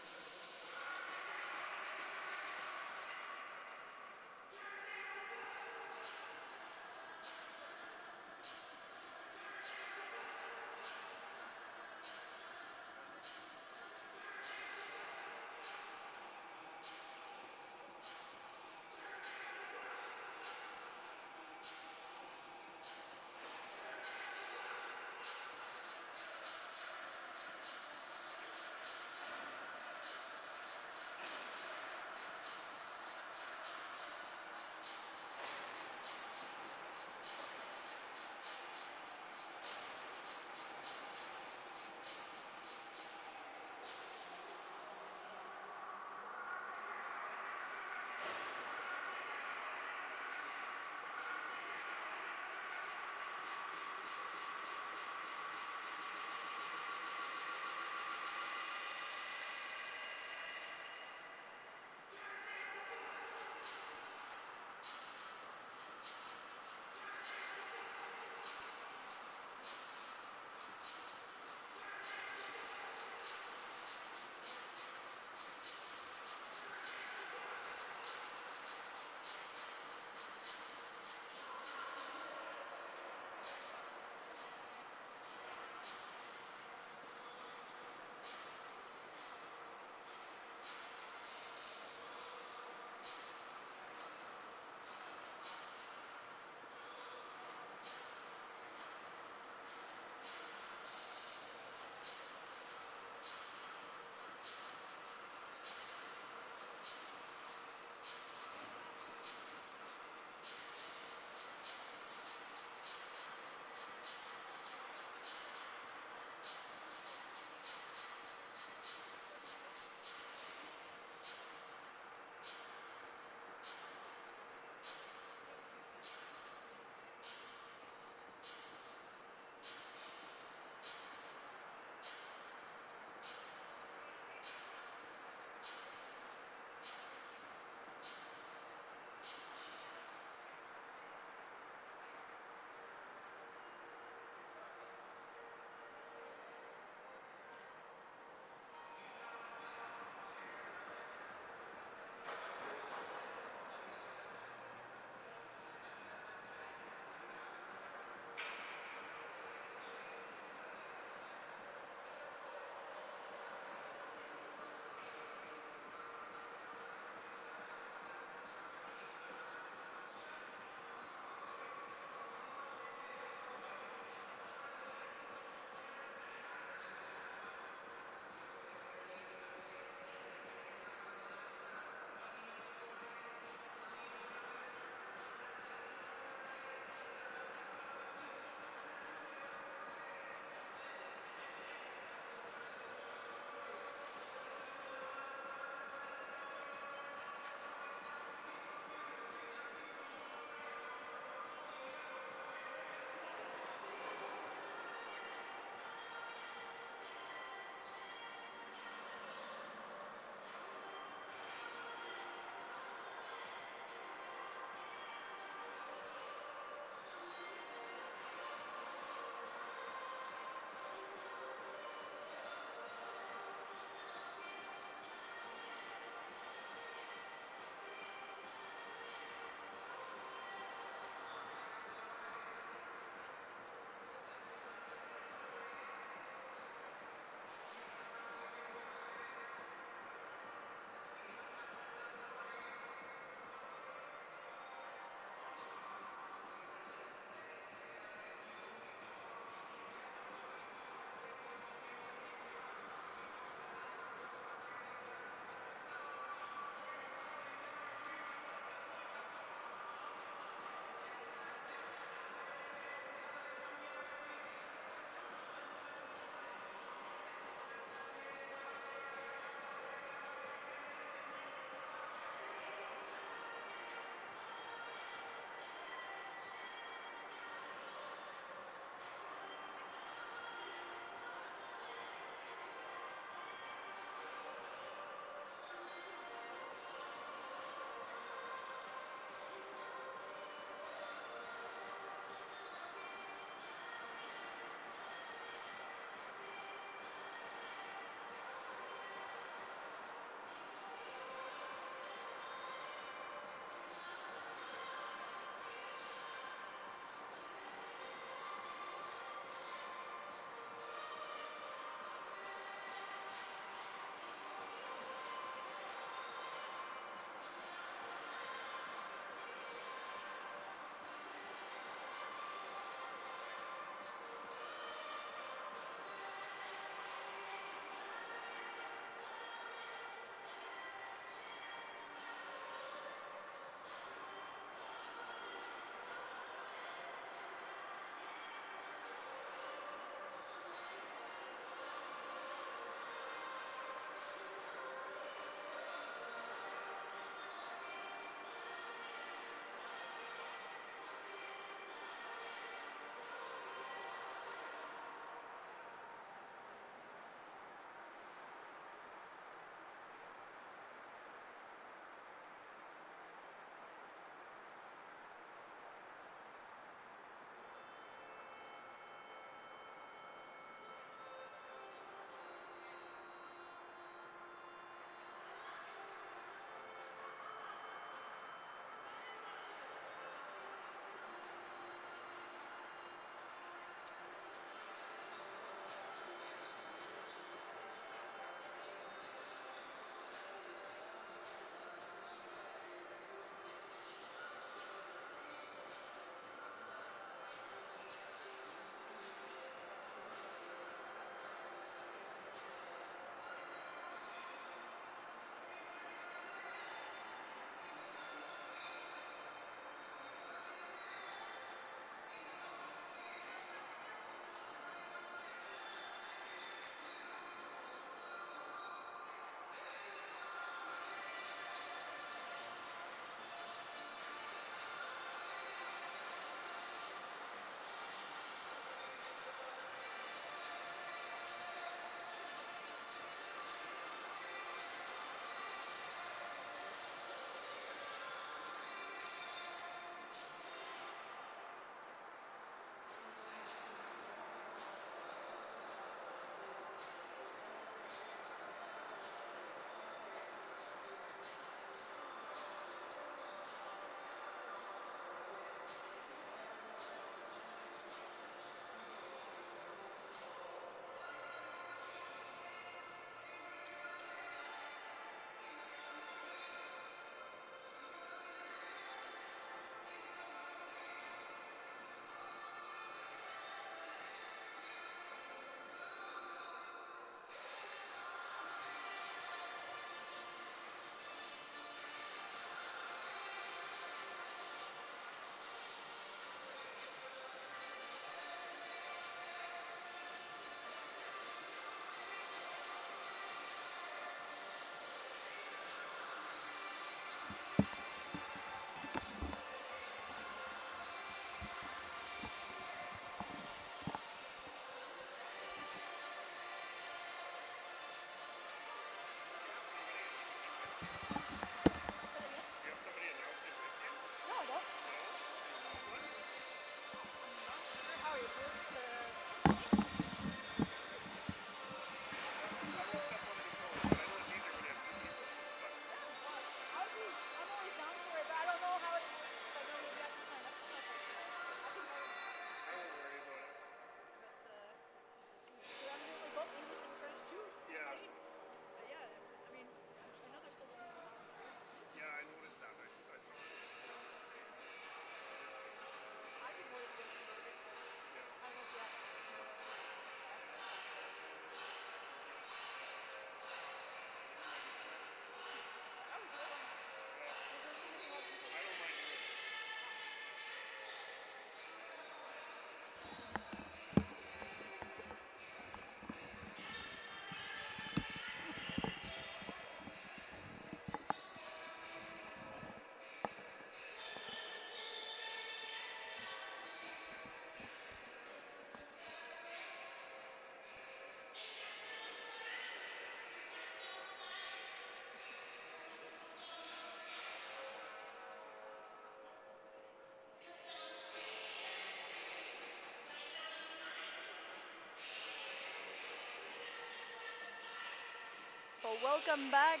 So welcome back,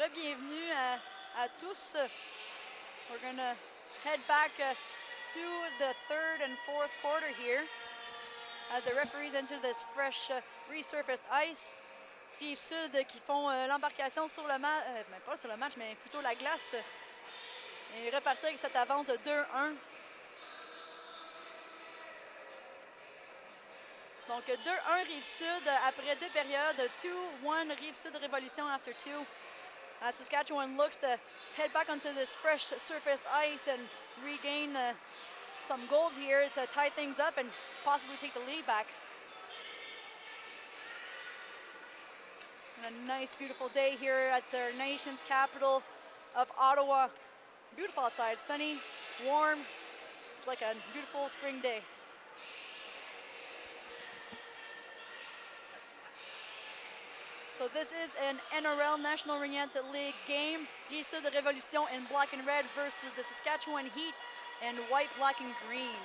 re-bienvenue à tous. We're going to head back to the third and fourth quarter here as the referees enter this fresh resurfaced ice. Rive-Sud qui font l'embarcation sur le match, pas sur le match, mais plutôt la glace. Et repartir avec cette avance de 2-1. Donc 2-1 Rive-Sud après 2 périodes, 2-1 Rive-Sud Revolution after 2. As Saskatchewan looks to head back onto this fresh surfaced ice and regain some goals here to tie things up and possibly take the lead back. And a nice, beautiful day here at the nation's capital of Ottawa. Beautiful outside, sunny, warm. It's like a beautiful spring day. So this is an NRL National Ringette League game. Rive-Sud Revolution in black and red versus the Saskatchewan Heat in white, black, and green.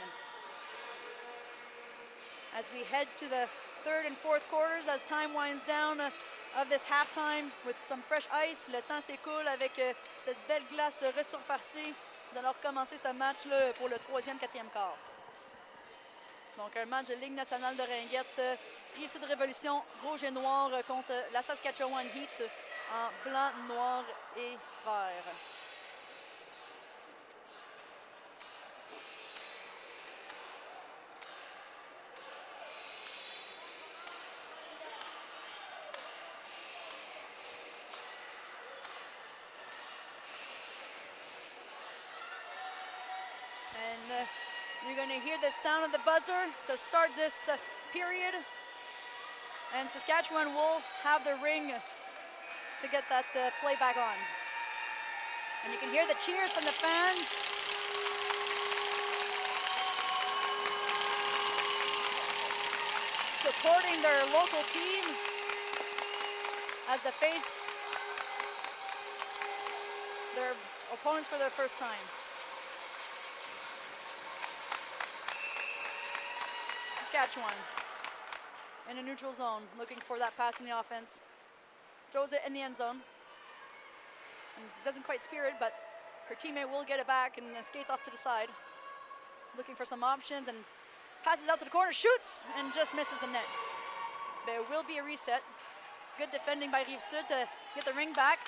As we head to the third and fourth quarters, as time winds down of this halftime with some fresh ice. Le temps s'écoule avec cette belle glace resurfacée. Nous allons recommencer ce match-là pour le troisième, quatrième quart. Donc un match de Ligue nationale de Ringuette. Rive-Sud Révolution, rouge et noir contre la Saskatchewan Heat en blanc, noir et vert. And you're going to hear the sound of the buzzer to start this period. And Saskatchewan will have the ring to get that play back on. And you can hear the cheers from the fans. Supporting their local team as they face their opponents for their first time. Saskatchewan in a neutral zone, looking for that pass in the offense. Throws it in the end zone. And doesn't quite spear it, but her teammate will get it back and skates off to the side. Looking for some options and passes out to the corner, shoots, and just misses the net. There will be a reset. Good defending by Rive-Sud to get the ring back.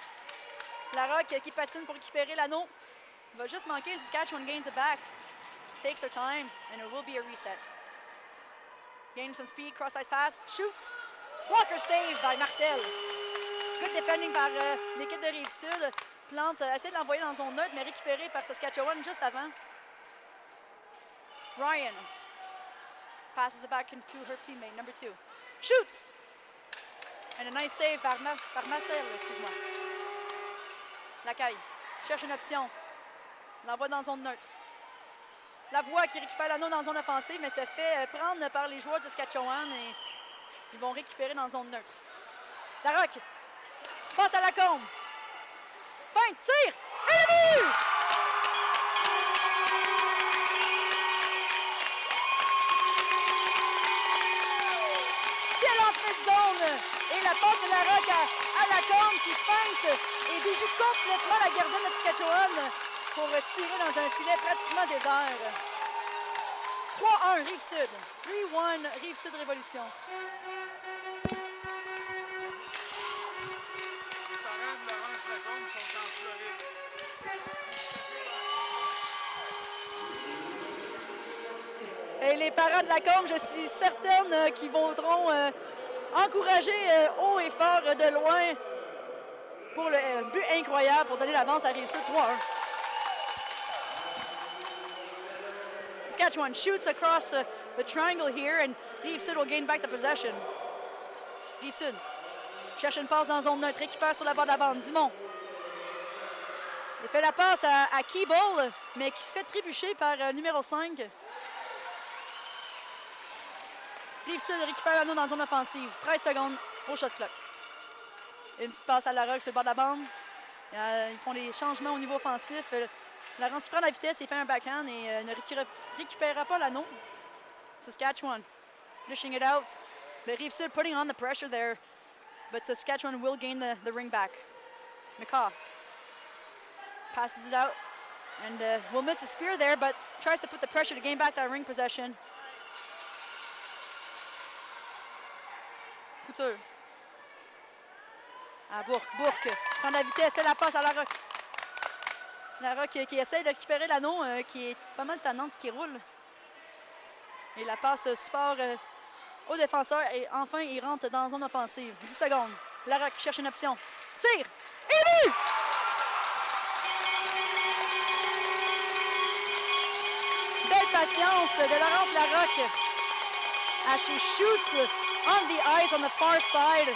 Larocque qui patine pour récupérer l'anneau. Va juste manquer, Saskatchewan gains it back. Takes her time, and it will be a reset. Gaining some speed, cross-ice pass, shoots. Walker saved by Martel. Good defending par l'équipe de Rive-Sud. Plante essaie de l'envoyer dans zone neutre, mais récupéré par Saskatchewan juste avant. Ryan passes it back into her teammate, number 2. Shoots! And a nice save par Martel, excuse-moi. Lacaille cherche une option. L'envoie dans zone neutre. La voix qui récupère l'anneau dans zone offensive, mais se fait prendre par les joueurs de Saskatchewan et ils vont récupérer dans zone neutre. Larocque passe à Lacombe. Fin de tir! Et le but! Quelle entrée de zone! Et la passe de Larocque à Lacombe qui feinte et déjoue complètement la gardienne de Saskatchewan pour tirer dans un filet pratiquement désert. 3-1 Rive-Sud. 3-1 Rive-Sud Révolution. Et les parents de Lacombe, je suis certaine qu'ils voudront encourager haut et fort de loin pour le but incroyable pour donner l'avance à Rive-Sud 3-1. Saskatchewan shoots across the triangle here and Rive-Sud will gain back the possession. Rive-Sud cherche une passe dans zone neutre, récupère sur la bord de la bande. Dumont. Il fait la passe à Keeble, mais qui se fait trébucher par numéro 5. Rive-Sud récupère l'anneau dans zone offensive. 13 secondes au shot clock. Une petite passe à Larocque sur le bord de la bande. Ils font des changements au niveau offensif. Larocque qui prend la vitesse et fait un backhand et ne récupérera pas l'anneau. Saskatchewan pushing it out. But Rive-Sud putting on the pressure there. but Saskatchewan will gain the ring back. McCaw passes it out and will miss the spear there, but tries to put the pressure to gain back that ring possession. Couture. À Bourque. Bourque prend la vitesse, fait la passe à la Rock. La Rock qui essaie de récupérer l'anneau, qui est pas mal tannante, qui roule. Et la passe support au défenseur et enfin il rentre dans zone offensive. 10 secondes. La Rock cherche une option. Tire! Et but! Belle patience de Laurence Larocque as she shoots on the ice on the far side.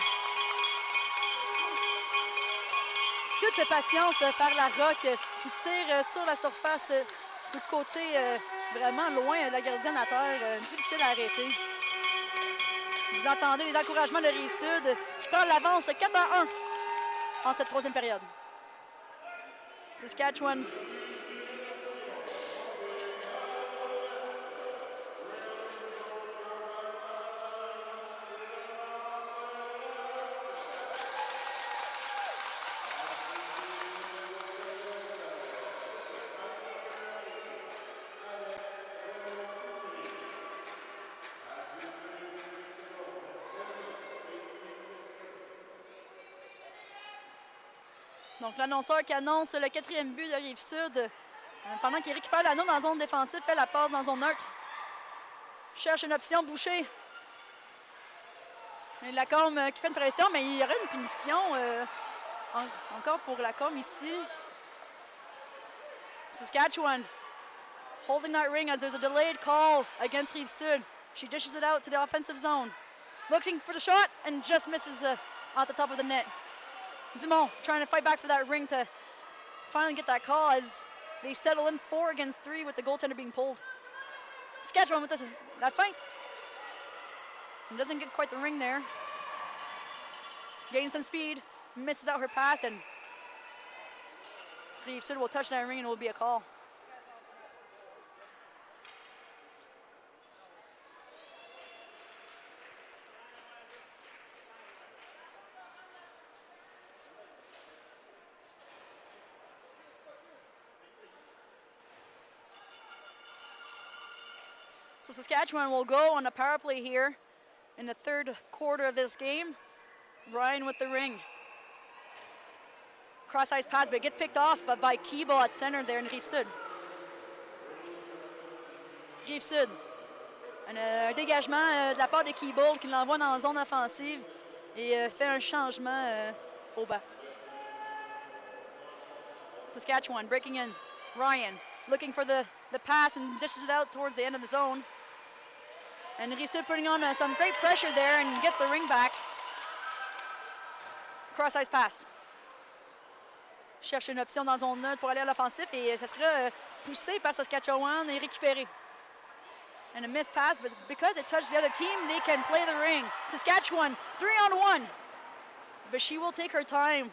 Toute patience par Larocque qui tire sur la surface, sur le côté vraiment loin de la gardienne à terre. Difficile à arrêter. Vous entendez les encouragements de Rive-Sud qui prend l'avance 4-1 en cette troisième période. Saskatchewan Donc l'annonceur qui annonce le 4e but de Rive-Sud, pendant qu'il récupère l'anneau dans la zone défensive, fait la passe dans la zone neutre. Cherche une option, Boucher. Et Lacombe qui fait une pression, mais il y aurait une punition encore pour Lacombe ici. Saskatchewan holding that ring as there's a delayed call against Rive-Sud. She dishes it out to the offensive zone. Looking for the shot and just misses at the top of the net. Dumont trying to fight back for that ring to finally get that call as they settle in 4 against 3 with the goaltender being pulled. Saskatchewan with that fight. And doesn't get quite the ring there. Gaining some speed, misses out her pass, and Rive-Sud will touch that ring and it will be a call. So Saskatchewan will go on a power play here in the third quarter of this game. Ryan with the ring. Cross-ice pass, but it gets picked off by Keeble at center there in Rive-Sud. Rive-Sud. Un dégagement de la part de Keeble qui l'envoie dans la zone offensive et fait un changement au bas. Saskatchewan breaking in. Ryan looking for the pass and dishes it out towards the end of the zone. And Rive-Sud putting on some great pressure there and gets the ring back. Cross-ice pass. Cherche une option dans zone neutre pour aller à l'offensif et ça sera poussé par Saskatchewan et récupéré. And a missed pass, but because it touched the other team, they can play the ring. Saskatchewan, 3-on-1. But she will take her time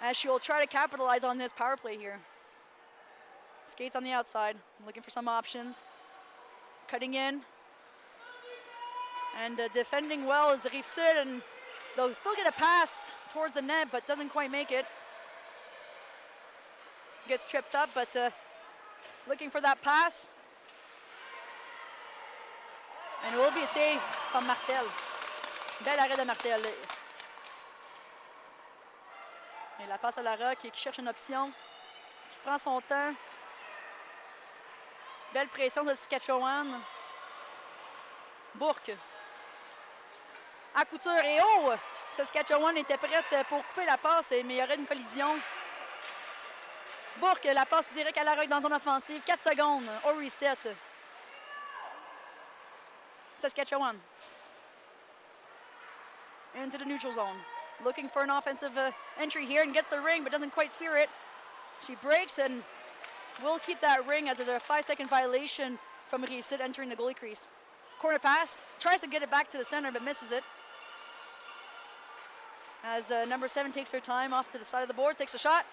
as she will try to capitalize on this power play here. Skates on the outside, looking for some options. Cutting in. And defending well is Rive-Sud, and they'll still get a pass towards the net, but doesn't quite make it. Gets tripped up, but looking for that pass. And it will be a save from Martel. Bel arrêt de Martel. Et la passe à la Rock qui cherche une option, qui prend son temps. Belle pression de Saskatchewan. Bourque. À couture et oh! Saskatchewan était prête pour couper la passe, mais il y aurait une collision. Bourque, la passe directe à la Rock dans zone offensive. 4 secondes au reset. Saskatchewan. Into the neutral zone. Looking for an offensive entry here and gets the ring, but doesn't quite spear it. She breaks and will keep that ring as there's a 5-second violation from Rive-Sud entering the goalie crease. Corner pass, tries to get it back to the center, but misses it. As number 7 takes her time off to the side of the boards, takes a shot,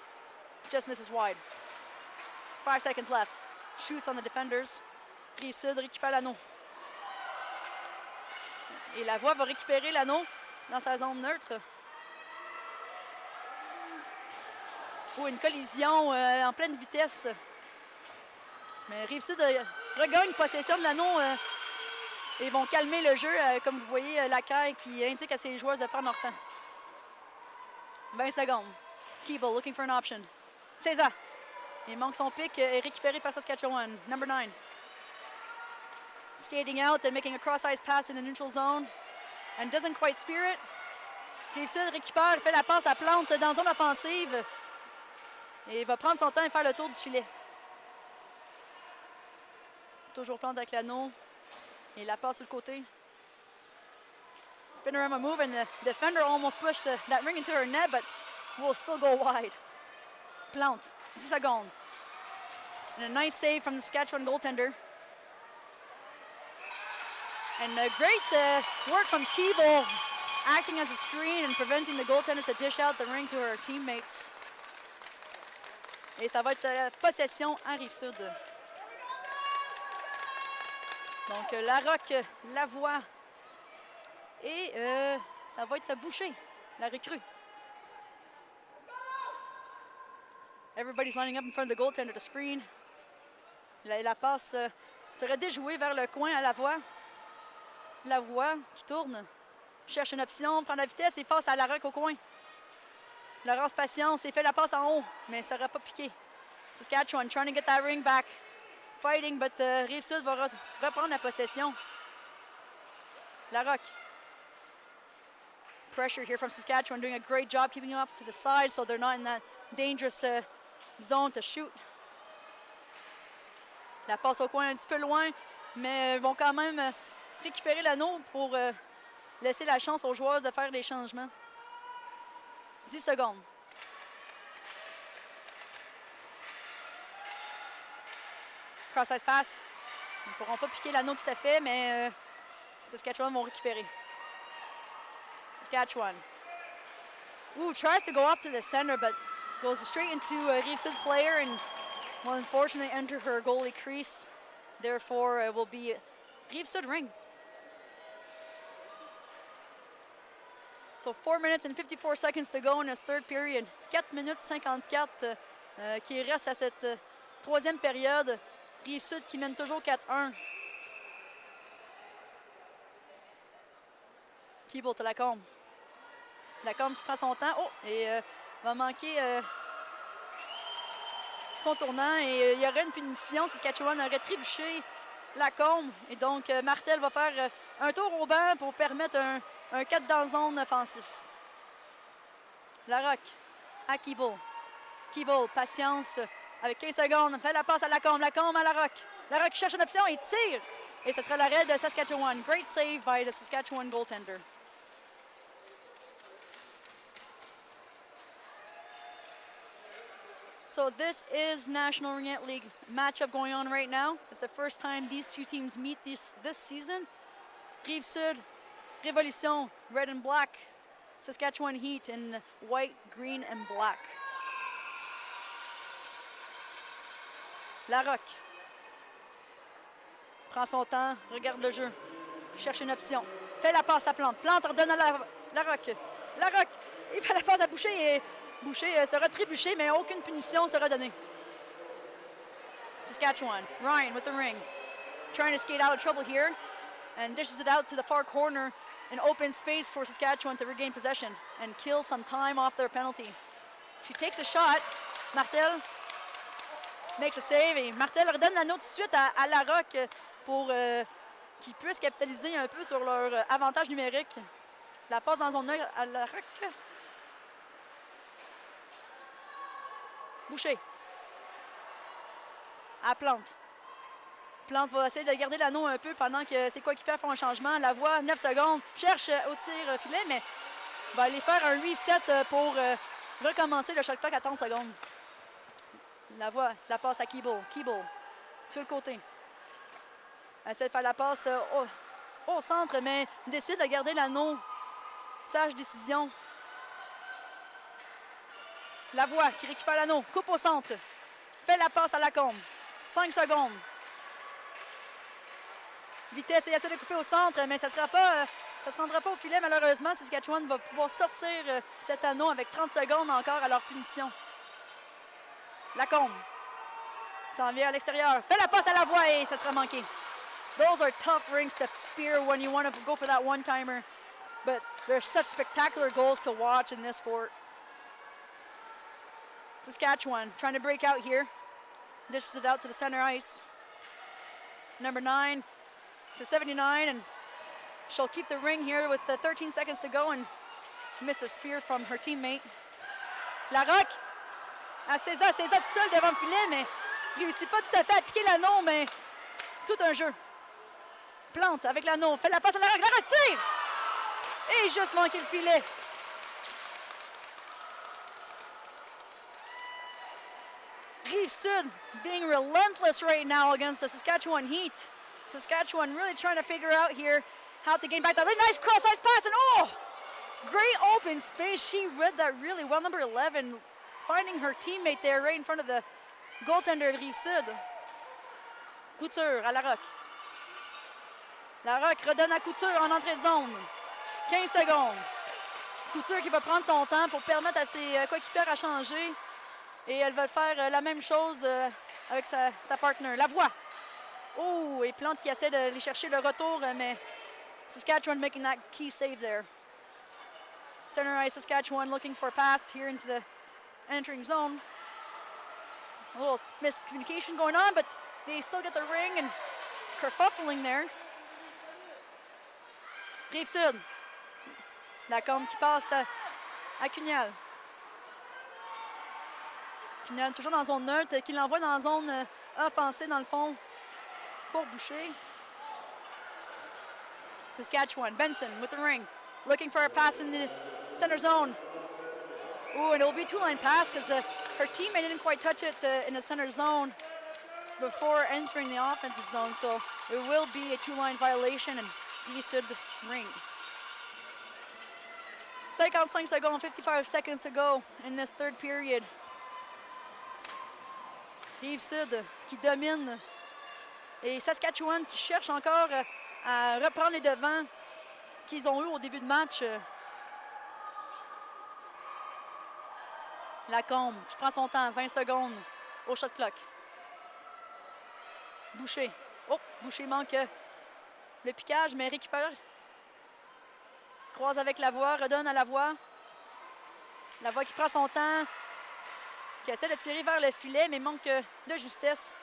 just misses wide. 5 seconds left. Shoots on the defenders. Rive-Sud récupère l'anneau. Et la Voix va récupérer l'anneau dans sa zone neutre. Oh, une collision en pleine vitesse. Mais Rive-Sud regagne possession de l'anneau et vont calmer le jeu, comme vous voyez, la caille qui indique à ses joueurs de prendre leur temps. 20 secondes. Keeble looking for an option. César. Il manque son pic et récupéré par Saskatchewan. Number 9. Skating out and making a cross-ice pass in the neutral zone. And doesn't quite spear it. Rive-Sud récupère, fait la passe à Plante dans zone offensive. Et il va prendre son temps et faire le tour du filet. Toujours Plante avec l'anneau. Et la passe sur le côté. Spinorama move and the defender almost pushed that ring into her net, but will still go wide. Plante, 10 secondes. And a nice save from the Saskatchewan goaltender. And a great work from Keeble, acting as a screen and preventing the goaltender to dish out the ring to her teammates. Et ça va être possession à Rive-Sud. Donc Larocque, Lavoie et ça va être Boucher, la recrue. Everybody's lining up in front of the goaltender to screen. La passe serait déjouée vers le coin à Lavoie. Lavoie qui tourne, cherche une option, prend la vitesse et passe à Larocque au coin. Laurence patience et fait la passe en haut, mais ça n'aura pas piqué. Saskatchewan trying to get that ring back. Fighting, but Rive-Sud va reprendre la possession. Larocque. Pressure here from Saskatchewan, doing a great job keeping him off to the side so they're not in that dangerous zone to shoot. La passe au coin un petit peu loin, mais vont quand même récupérer l'anneau pour laisser la chance aux joueurs de faire des changements. 10 secondes. Cross-ice pass. Ils ne pourront pas piquer l'anneau tout à fait, mais Saskatchewan vont récupérer. Saskatchewan. Ooh, tries to go off to the center, but goes straight into a Rive-Sud player and will unfortunately enter her goalie crease. Therefore, it will be Rive-Sud ring. So 4 minutes and 54 seconds to go in this third period. 4 minutes 54 qui reste à cette troisième période. Rive-Sud qui mène toujours 4-1. Keeble to Lacombe. Lacombe qui prend son temps. Oh, et va manquer son tournant. Et il y aurait une punition. Saskatchewan aurait trébuché Lacombe. Et donc, Martel va faire un tour au banc pour permettre un 4 dans zone offensif. Larocque à Keeble. Keeble, patience. Avec 15 secondes, fait la passe à Lacombe. Lacombe à Larocque. Larocque cherche une option et tire. Et ce sera l'arrêt de Saskatchewan. Great save by the Saskatchewan goaltender. So this is National Ringette League matchup going on right now. It's the first time these two teams meet this season. Rive-Sud, Revolution, red and black. Saskatchewan Heat in white, green and black. Larocque prend son temps, regarde le jeu, cherche une option, fait la passe à Plante. Plante redonne à Larocque. Larocque, il fait la passe à Boucher et Boucher sera trébuché, mais aucune punition sera donnée. Saskatchewan, Ryan with the ring, trying to skate out of trouble here and dishes it out to the far corner, an open space for Saskatchewan to regain possession and kill some time off their penalty. She takes a shot, Martel makes a save et Martel redonne l'anneau tout de suite à Larocque pour qu'ils puissent capitaliser un peu sur leur avantage numérique. La passe dans son œil à Larocque. Boucher. À Plante. Plante va essayer de garder l'anneau un peu pendant que ses coéquipiers font un changement. Lavoie, 9 secondes, cherche au tir filet, mais va aller faire un reset pour recommencer le shot clock à 30 secondes. Lavoie, la passe à Keeble. Keeble, sur le côté. Essaie de faire la passe au centre, mais décide de garder l'anneau. Sage décision. Lavoie qui récupère l'anneau, coupe au centre. Fait la passe à Lacombe. 5 secondes. Vitesse et essaie de couper au centre, mais ça ne sera pas Ça ne se rendra pas au filet, malheureusement. Saskatchewan va pouvoir sortir cet anneau avec 30 secondes encore à leur punition. Lacombe s'en vient à l'extérieur. Fait la passe à la voie et ça sera manqué. Those are tough rings to spear when you want to go for that one-timer. But there's such spectacular goals to watch in this sport. Saskatchewan trying to break out here. Dishes it out to the center ice. Number 9 to 79, and she'll keep the ring here with 13 seconds to go and miss a spear from her teammate. Larocque à César tout seul devant le filet, mais réussit pas tout à fait à piquer l'anneau, mais tout un jeu. Plante avec l'anneau, fait la passe à Larocque, Larocque tire! Et juste manqué le filet. Rive-Sud being relentless right now against the Saskatchewan Heat. Saskatchewan really trying to figure out here how to gain back that nice cross ice pass, and oh, great open space. She read that really well. Number 11 finding her teammate there right in front of the goaltender de Rive-Sud. Couture à Larocque. Larocque redonne à Couture en entrée de zone. 15 secondes. Couture qui va prendre son temps pour permettre à ses coéquipières à changer. Et elle va faire la même chose avec sa partner. La voie. Oh, et Plante qui essaie d'aller chercher le retour, mais Saskatchewan making that key save there. Center ice, Saskatchewan looking for a pass here into the entering zone. A little miscommunication going on, but they still get the ring and kerfuffling there. Rive-Sud. Lacombe qui passe à Cugnal. Cugnal toujours dans zone neutre, qui l'envoie dans la zone offensive dans le fond pour Boucher. Saskatchewan, Benson with the ring, looking for a pass in the center zone. Ooh, and it'll be a two-line pass because her teammate didn't quite touch it in the center zone before entering the offensive zone, so it will be a two-line violation and Rive-Sud ring. 55 secondes, 55 seconds to go in this third period. Rive-Sud qui domine et Saskatchewan qui cherche encore à reprendre les devants qu'ils ont eu au début de match. Lacombe qui prend son temps, 20 secondes au shot clock. Boucher. Oh, Boucher manque le piquage, mais récupère. Croise avec la voie, redonne à la voie. La voie qui prend son temps, qui essaie de tirer vers le filet, mais manque de justesse.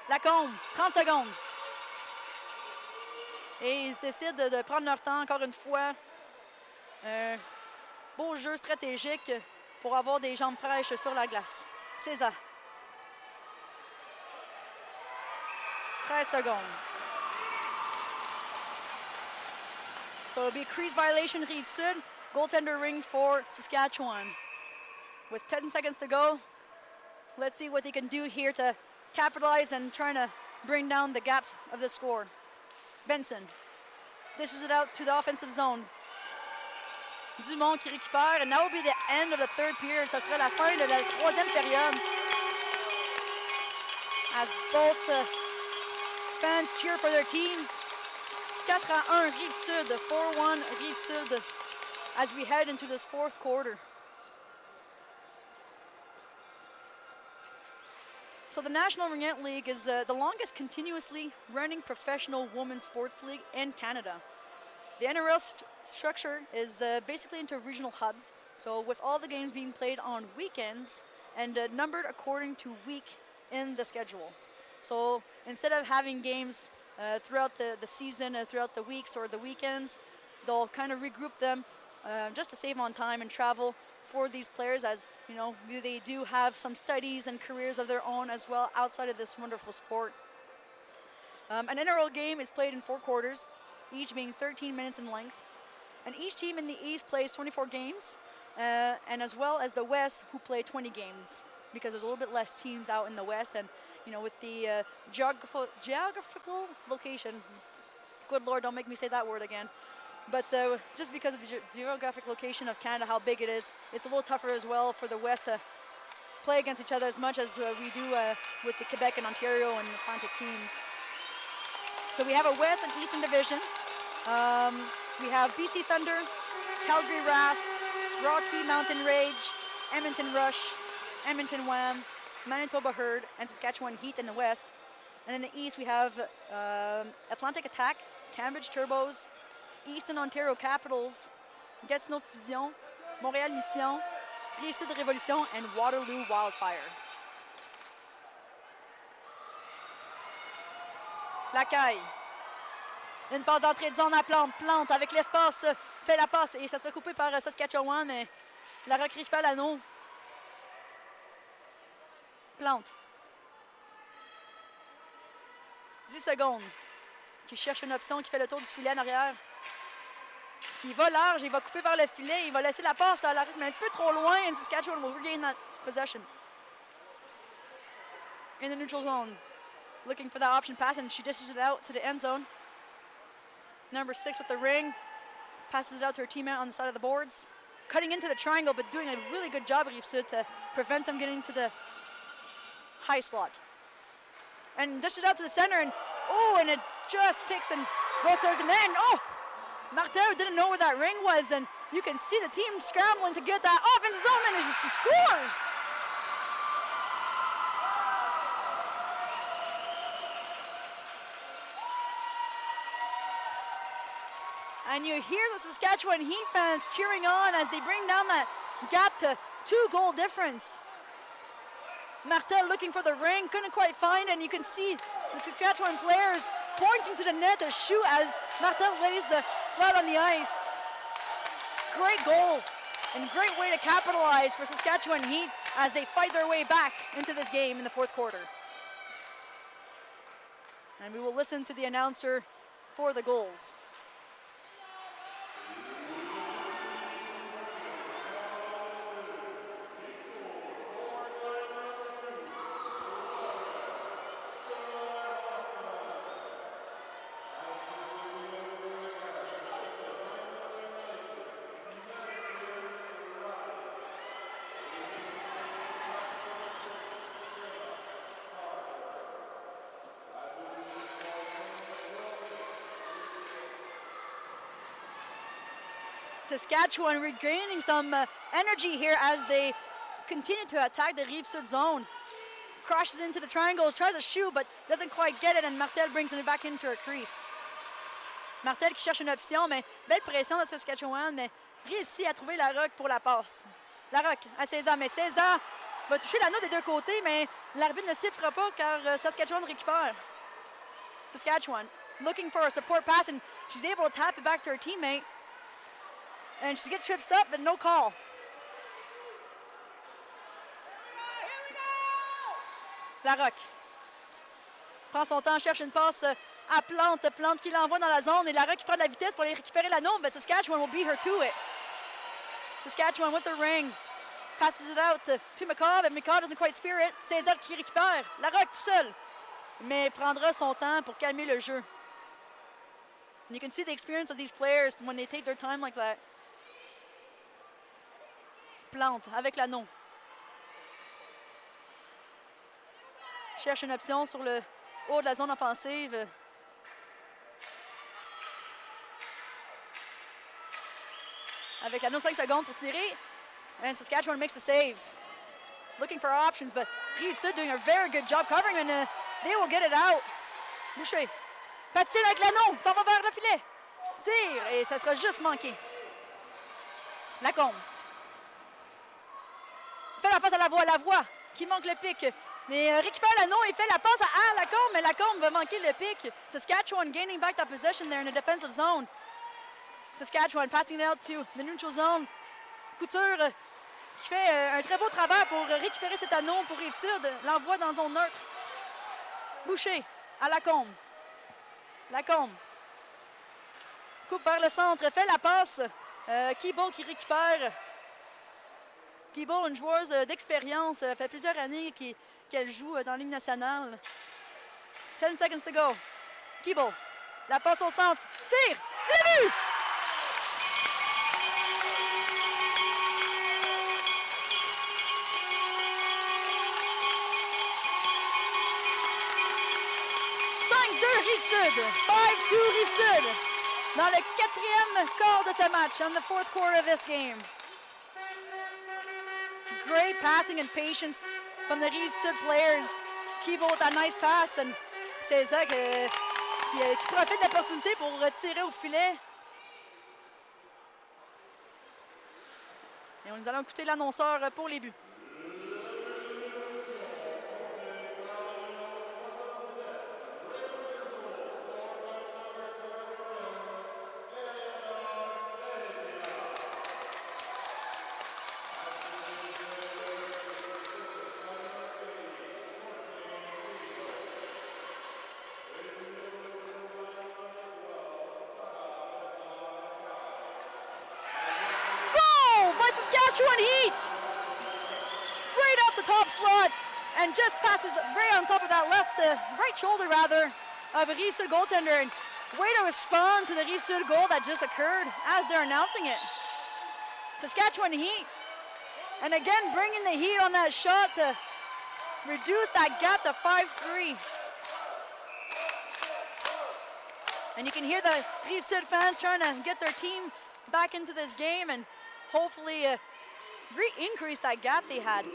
Lacombe, 30 secondes. Et ils décident de prendre leur temps encore une fois. Un beau jeu stratégique pour avoir des jambes fraîches sur la glace. César. 13 secondes. So it'll be a crease violation, Rive-Sud. Goaltender ring for Saskatchewan. With 10 seconds to go, let's see what they can do here to capitalize and trying to bring down the gap of the score. Benson dishes it out to the offensive zone. Dumont qui récupère, and that will be the end of the third period. Ça sera la fin de la troisième période. As both fans cheer for their teams. 4-1 Rive-Sud, 4-1 Rive-Sud as we head into this fourth quarter. So the National Ringette League is the longest continuously running professional women's sports league in Canada. The NRL structure is basically into regional hubs, so with all the games being played on weekends and numbered according to week in the schedule. So instead of having games throughout the season, throughout the weeks or the weekends, they'll kind of regroup them just to save on time and travel for these players, as you know, they do have some studies and careers of their own as well outside of this wonderful sport. An NRL game is played in 4 quarters, each being 13 minutes in length. And each team in the East plays 24 games, and as well as the West, who play 20 games, because there's a little bit less teams out in the West, and you know, with the geographical location, good Lord, don't make me say that word again. But just because of the geographic location of Canada, how big it is, it's a little tougher as well for the West to play against each other as much as we do with the Quebec and Ontario and Atlantic teams. So we have a West and Eastern division. we have BC Thunder, Calgary Wrath, Rocky Mountain Rage, Edmonton Rush, Edmonton Wham, Manitoba Herd, and Saskatchewan Heat in the west. And in the east, we have Atlantic Attack, Cambridge Turbos, Eastern Ontario Capitals, Gatineau Fusion, Montréal Mission, Rive-Sud Revolution, and Waterloo Wildfire. Lacaille. Une passe d'entrée de zone à Plante. Plante avec l'espace fait la passe et ça sera coupé par Saskatchewan. Mais la Rock récupère l'anneau. Plante. 10 secondes. Qui cherche une option, qui fait le tour du filet en arrière. Qui va large, il va couper vers le filet. Il va laisser la passe à la Rock, mais un petit peu trop loin. And Saskatchewan will regain that possession. In the neutral zone. Looking for that option pass, and she dishes it out to the end zone. Number 6 with the ring. Passes it out to her teammate on the side of the boards. Cutting into the triangle, but doing a really good job, Rive-Sud, to prevent them getting to the high slot. And dishes it out to the center, and it just picks and goes towards the end. Oh! Martel didn't know where that ring was, and you can see the team scrambling to get that offensive zone, and she scores! And you hear the Saskatchewan Heat fans cheering on as they bring down that gap to 2-goal difference. Martel looking for the ring, couldn't quite find it, and you can see the Saskatchewan players pointing to the net to shoot as Martel lays the flat on the ice. Great goal and great way to capitalize for Saskatchewan Heat as they fight their way back into this game in the fourth quarter. And we will listen to the announcer for the goals. Saskatchewan regaining some energy here as they continue to attack the Rive-Sud zone. Crashes into the triangle, tries to shoot, but doesn't quite get it, and Martel brings it back into her crease. Martel qui cherche une option, mais belle pression de Saskatchewan, mais réussit à trouver la Rock pour la passe. La Rock à César, mais César va toucher l'anneau des deux côtés, mais l'arbitre ne sifflera pas car Saskatchewan récupère. Saskatchewan looking for a support pass, and she's able to tap it back to her teammate. And she gets tripped up, but no call. La Rock prend son temps, cherche une passe à Plante. Plante qui l'envoie dans la zone. Et la Rock qui prend de la vitesse pour aller récupérer l'anneau. But Saskatchewan will beat her to it. Saskatchewan with the ring. Passes it out to McCaw, but McCaw doesn't quite spear it. César qui récupère. La Rock tout seul. Mais prendra son temps pour calmer le jeu. And you can see the experience of these players when they take their time like that. Plante avec l'anneau. Cherche une option sur le haut de la zone offensive. Avec l'anneau, 5 secondes pour tirer. And Saskatchewan makes the save. Looking for options, but Rive-Sud doing a very good job covering, and they will get it out. Boucher. Patine avec l'anneau, s'en va vers le filet. Tire, et ça sera juste manqué. Lacombe. Fait la passe à la voix qui manque le pic. Mais récupère l'anneau et fait la passe à Lacombe, mais Lacombe va manquer le pic. Saskatchewan gaining back that possession there in the defensive zone. Saskatchewan passing it out to the neutral zone. Couture qui fait un très beau travail pour récupérer cet anneau pour Rive-Sud. L'envoie dans zone neutre. Boucher à Lacombe. Lacombe. Coupe vers le centre, fait la passe. Keeble qui récupère. Keeble, une joueuse d'expérience, fait plusieurs années qu'elle joue dans la Ligue nationale. 10 seconds to go. Keeble, la passe au centre. Tire! Le but! Rive-Sud, 5-2 Rive-Sud. dans le 4e quart de ce match, in the 4th quarter of this game. Great passing and patience from the Rive-Sud players. Kibo with that nice pass, and César qui profite de l'opportunité pour tirer au filet. Et nous allons écouter l'annonceur pour les buts. Saskatchewan Heat! Right off the top slot and just passes right on top of that right shoulder rather, of a Rive-Sud goaltender. And way to respond to the Rive-Sud goal that just occurred as they're announcing it. Saskatchewan Heat. And again, bringing the heat on that shot to reduce that gap to 5-3. And you can hear the Rive-Sud fans trying to get their team back into this game and hopefully increase that gap they had.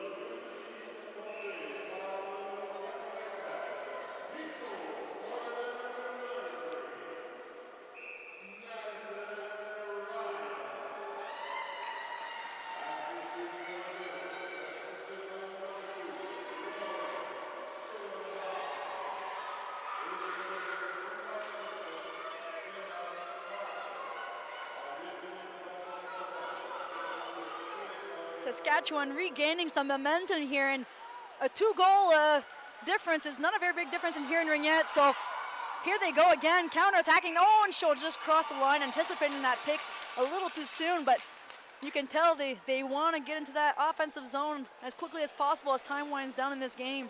Saskatchewan regaining some momentum here, and a 2-goal difference is not a very big difference in here in Ringette. So here they go again, counter-attacking. Oh, and she'll just cross the line, anticipating that pick a little too soon, but you can tell they want to get into that offensive zone as quickly as possible as time winds down in this game.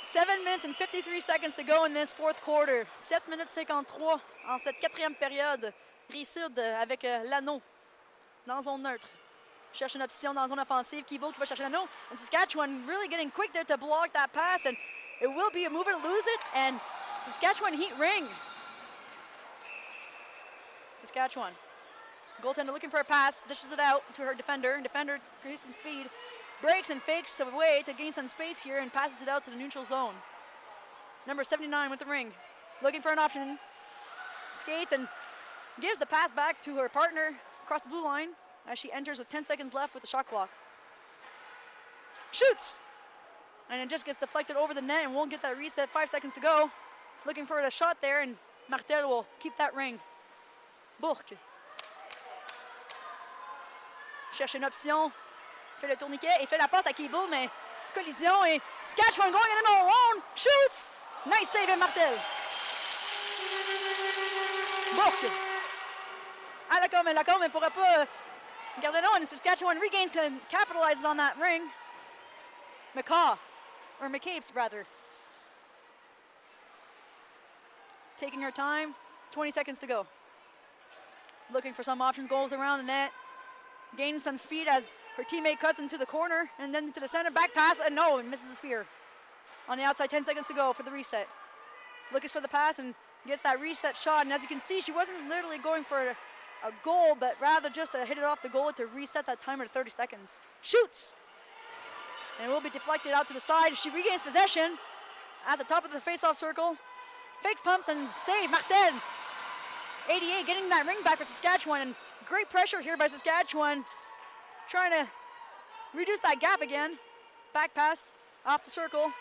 Seven minutes and 53 seconds to go in this 4th quarter. 7 minutes 53 en cette 4e période. Rive-Sud avec l'anneau dans zone neutre. Cherche une option dans zone offensive. Kibo qui va chercher l'anneau. And Saskatchewan really getting quick there to block that pass, and it will be a mover to lose it, and Saskatchewan Heat ring. Saskatchewan. Goaltender looking for a pass, dishes it out to her defender, and defender increasing speed. Breaks and fakes away to gain some space here and passes it out to the neutral zone. Number 79 with the ring. Looking for an option. Skates and gives the pass back to her partner across the blue line as she enters with 10 seconds left with the shot clock. Shoots! And it just gets deflected over the net and won't get that reset. 5 seconds to go. Looking for a shot there, and Martel will keep that ring. Bourque. Cherche une option. Fait le tourniquet et fait la passe à Kibo, mais collision, et Saskatchewan going in alone, shoots! Nice save by Martel. Bourque. Ah d'accord, mais ne pourra pas garder long, and Saskatchewan regains and capitalizes on that ring. McCabe's rather. Taking her time, 20 seconds to go. Looking for some options, goals around the net. Gaining some speed as her teammate cuts into the corner and then into the center. Back pass, and no, and misses the spear. On the outside, 10 seconds to go for the reset. Looks for the pass and gets that reset shot. And as you can see, she wasn't literally going for a goal, but rather just to hit it off the goal to reset that timer to 30 seconds. Shoots! And it will be deflected out to the side. She regains possession at the top of the face-off circle. Fakes, pumps, and save. Martel. 88 getting that ring back for Saskatchewan, and great pressure here by Saskatchewan, trying to reduce that gap again. Back pass off the circle,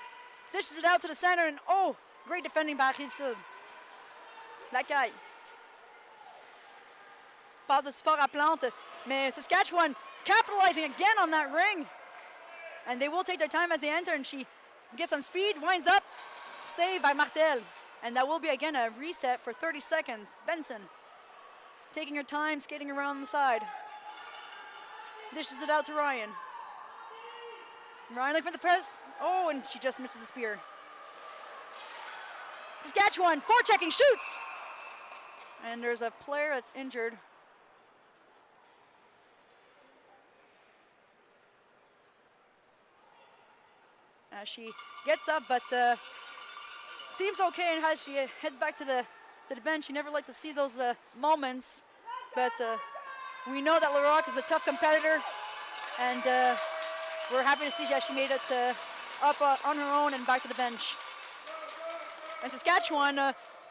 dishes it out to the center, and oh, great defending by Rive-Sud. Lacaille. Passe de support à Plante, mais Saskatchewan capitalizing again on that ring. And they will take their time as they enter, and she gets some speed, winds up, saved by Martel. And that will be again a reset for 30 seconds. Benson taking her time, skating around the side. Dishes it out to Ryan. Ryan looking for the press. Oh, and she just misses the spear. Saskatchewan forechecking, shoots! And there's a player that's injured. She gets up, but seems okay, and as she heads back to the bench. She never liked to see those moments, but we know that Larocque is a tough competitor, and we're happy to see that she made it up on her own and back to the bench. And Saskatchewan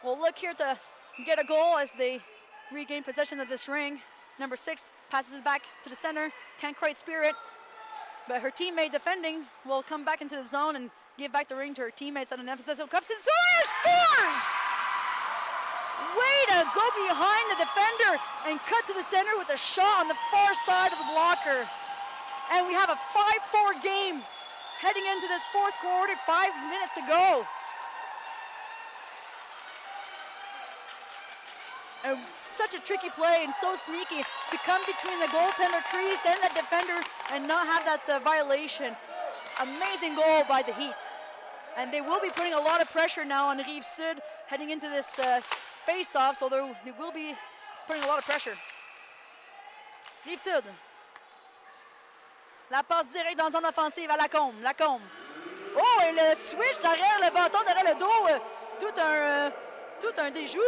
will look here to get a goal as they regain possession of this ring. Number 6 passes it back to the center, can't quite spear it, but her teammate defending will come back into the zone and give back the ring to her teammates at an emphasis. So comes in, scores! Way to go behind the defender and cut to the center with a shot on the far side of the blocker. And we have a 5-4 game heading into this fourth quarter, 5 minutes to go. And such a tricky play and so sneaky to come between the goaltender crease and the defender and not have that violation. Amazing goal by the Heat. And they will be putting a lot of pressure now on Rive-Sud heading into this face-off, so they will be putting a lot of pressure. Rive-Sud. La passe directe dans zone offensive à Lacombe. Lacombe. Oh, et le switch derrière le bâton, derrière le dos. Tout un déjou.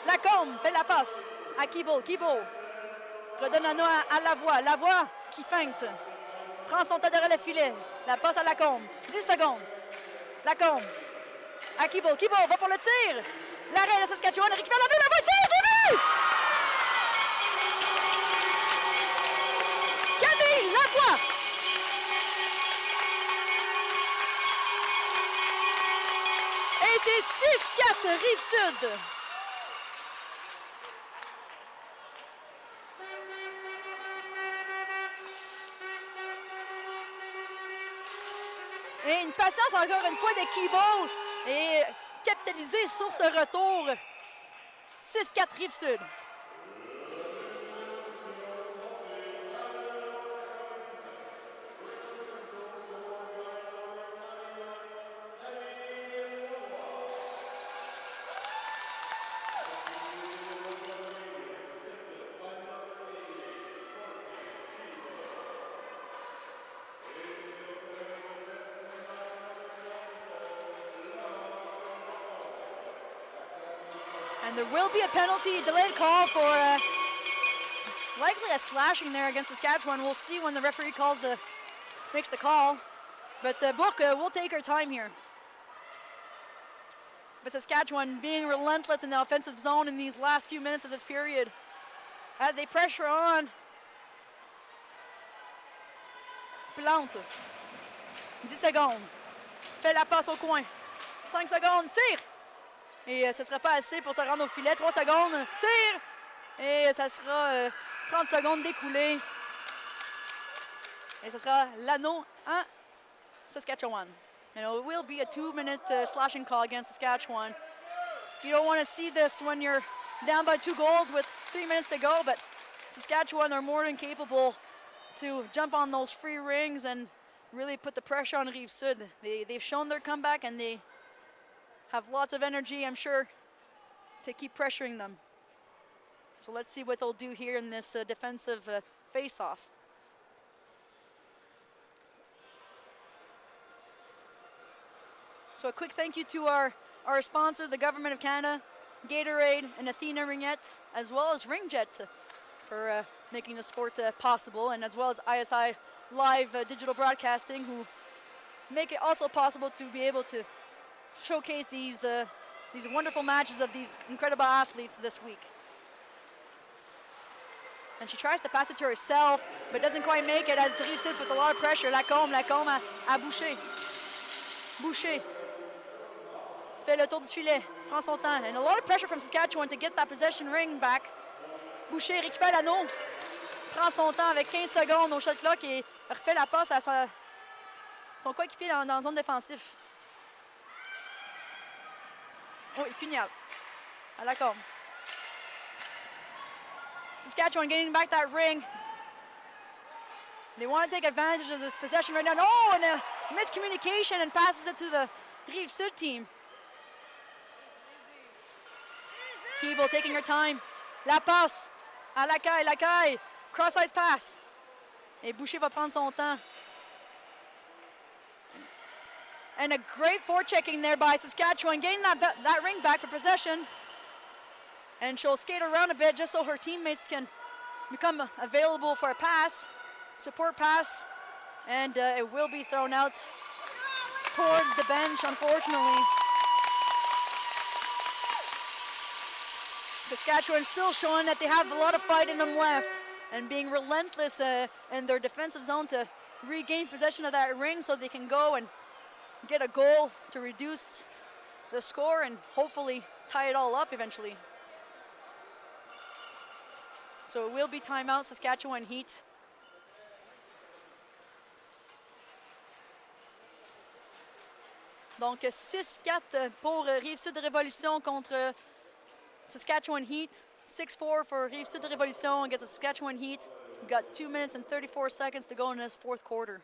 Lacombe fait la passe à Kibo. Kibo redonne l'anneau à Lavoie. Lavoie qui feinte. Prend son temps derrière le filet. La passe à Lacombe. 10 secondes. Lacombe à Kibo. Kibo va pour le tir. L'arrêt de Saskatchewan récupère la balle. La voiture, c'est but! Camille Lavoie. Et c'est 6-4 Rive-Sud. Et une patience encore une fois de Kibo et capitaliser sur ce retour. 6-4 Rive-Sud. And there will be a penalty, delayed call for likely a slashing there against Saskatchewan. We'll see when the referee makes the call. But Bourque will take her time here. But Saskatchewan being relentless in the offensive zone in these last few minutes of this period. As they pressure on. Plante. 10 secondes. Fait la passe au coin. 5 secondes, tire! Et ce ne sera pas assez pour se rendre au filet. 3 secondes, tire! Et ça sera 30 secondes d'écoulé. Et ce sera l'anneau à Saskatchewan. And it will be a 2-minute slashing call against Saskatchewan. You don't want to see this when you're down by 2 goals with 3 minutes to go, but Saskatchewan are more than capable to jump on those free rings and really put the pressure on Rive-Sud. They've shown their comeback and they have lots of energy, I'm sure, to keep pressuring them. So let's see what they'll do here in this defensive face-off. So a quick thank you to our sponsors, the Government of Canada, Gatorade, and Athena Ringette, as well as Ringette for making the sport possible, and as well as ISI Live Digital Broadcasting, who make it also possible to be able to showcase these wonderful matches of these incredible athletes this week. And she tries to pass it to herself, but doesn't quite make it as Rive-Sud puts a lot of pressure. Lacombe à Boucher. Boucher fait le tour du filet, prend son temps. And a lot of pressure from Saskatchewan to get that possession ring back. Boucher récupère l'anneau, prend son temps avec 15 secondes au shot clock et refait la passe à son coéquipier dans la zone défensive. Oh, et Cugnal à Lacombe. Saskatchewan getting back that ring. They want to take advantage of this possession right now. Oh, and a miscommunication and passes it to the Rive-Sud team. Keeble taking her time. La passe à Lacaille. Cross-ice pass. Et Boucher va prendre son temps. And a great forechecking there by Saskatchewan, getting that ring back for possession. And she'll skate around a bit just so her teammates can become available for a pass, support pass, and it will be thrown out towards the bench, unfortunately. Saskatchewan still showing that they have a lot of fight in them left and being relentless in their defensive zone to regain possession of that ring so they can go and get a goal to reduce the score and hopefully tie it all up eventually. So it will be timeout, Saskatchewan Heat. Donc 6-4 pour Rive-Sud Révolution contre Saskatchewan Heat. 6-4 for Rive-Sud Révolution against the Saskatchewan Heat. We've got 2 minutes and 34 seconds to go in this fourth quarter.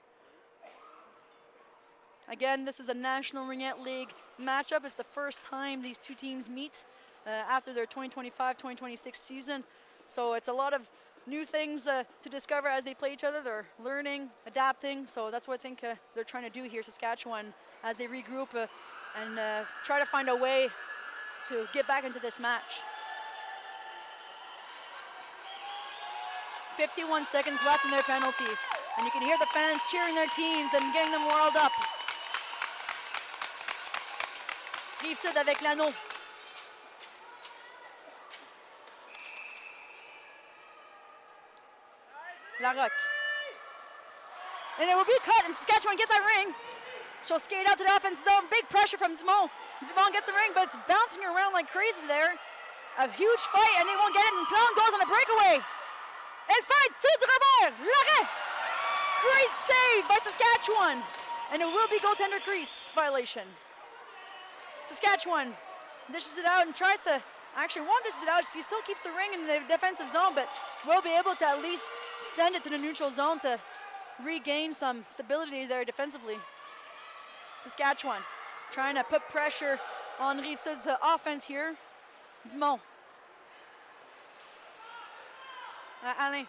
Again, this is a National Ringette League matchup. It's the first time these two teams meet after their 2025-2026 season. So it's a lot of new things to discover as they play each other. They're learning, adapting. So that's what I think they're trying to do here, Saskatchewan, as they regroup and try to find a way to get back into this match. 51 seconds left in their penalty. And you can hear the fans cheering their teams and getting them riled up. Rive-Sud avec l'anneau. Larocque. And it will be cut, and Saskatchewan gets that ring. She'll skate out to the offensive zone. Big pressure from Dumont. Dumont gets the ring, but it's bouncing around like crazy there. A huge fight, and they won't get it, and Plon goes on a breakaway. Elle fight, tir du revers, l'arrêt. Great save by Saskatchewan. And it will be goaltender crease violation. Saskatchewan dishes it out and tries to, actually won't dish it out. She still keeps the ring in the defensive zone, but will be able to at least send it to the neutral zone to regain some stability there defensively. Saskatchewan trying to put pressure on Rive-Sud's offense here. Dumont. Alain.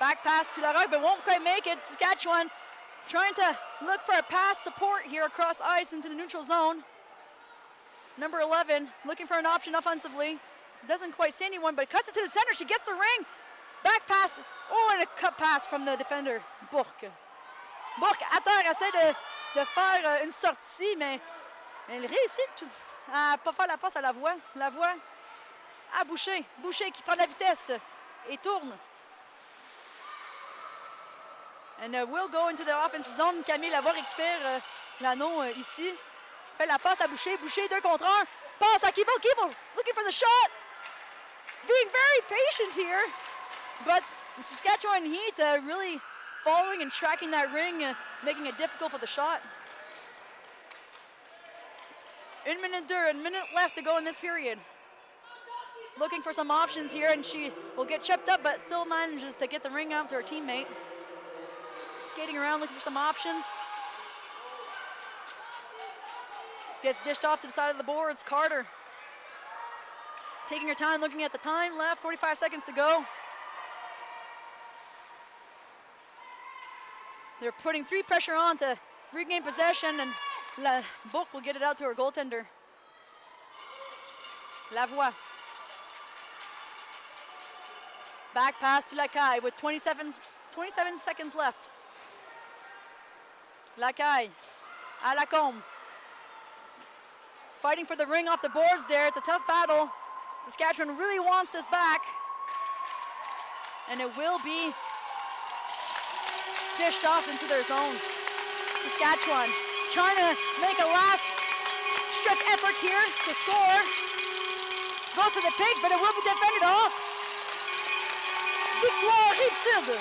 Back pass to Larocque, but won't quite make it. Saskatchewan trying to look for a pass support here across ice into the neutral zone. Number 11 looking for an option offensively. Doesn't quite see anyone, but cuts it to the center. She gets the ring. Back pass. Oh, and a cut pass from the defender, Bourque. Bourque à terre essaie de faire une sortie, mais elle réussit à pas faire la passe à Lavoie. Lavoie à Boucher. Boucher qui prend la vitesse et tourne. And will go into the offensive zone. Camille Lavoie récupère l'anneau ici. Fait la passe à Boucher. Boucher 2 contre 1. Passe à Keeble. Keeble looking for the shot. Being very patient here. But the Saskatchewan Heat really following and tracking that ring, making it difficult for the shot. 1 minute 2, a minute left to go in this period. Looking for some options here, and she will get chipped up, but still manages to get the ring out to her teammate. Skating around looking for some options. Gets dished off to the side of the boards. Carter taking her time, looking at the time left, 45 seconds to go. They're putting 3 pressure on to regain possession, and La Bourque will get it out to her goaltender. Lavoie. Back pass to Lacaille with 27 seconds left. Lacaille à Lacombe. Fighting for the ring off the boards there. It's a tough battle. Saskatchewan really wants this back. And it will be dished off into their zone. Saskatchewan trying to make a last stretch effort here to score. Goes for the pigs, but it will be defended off. Victoire Rive-Sud.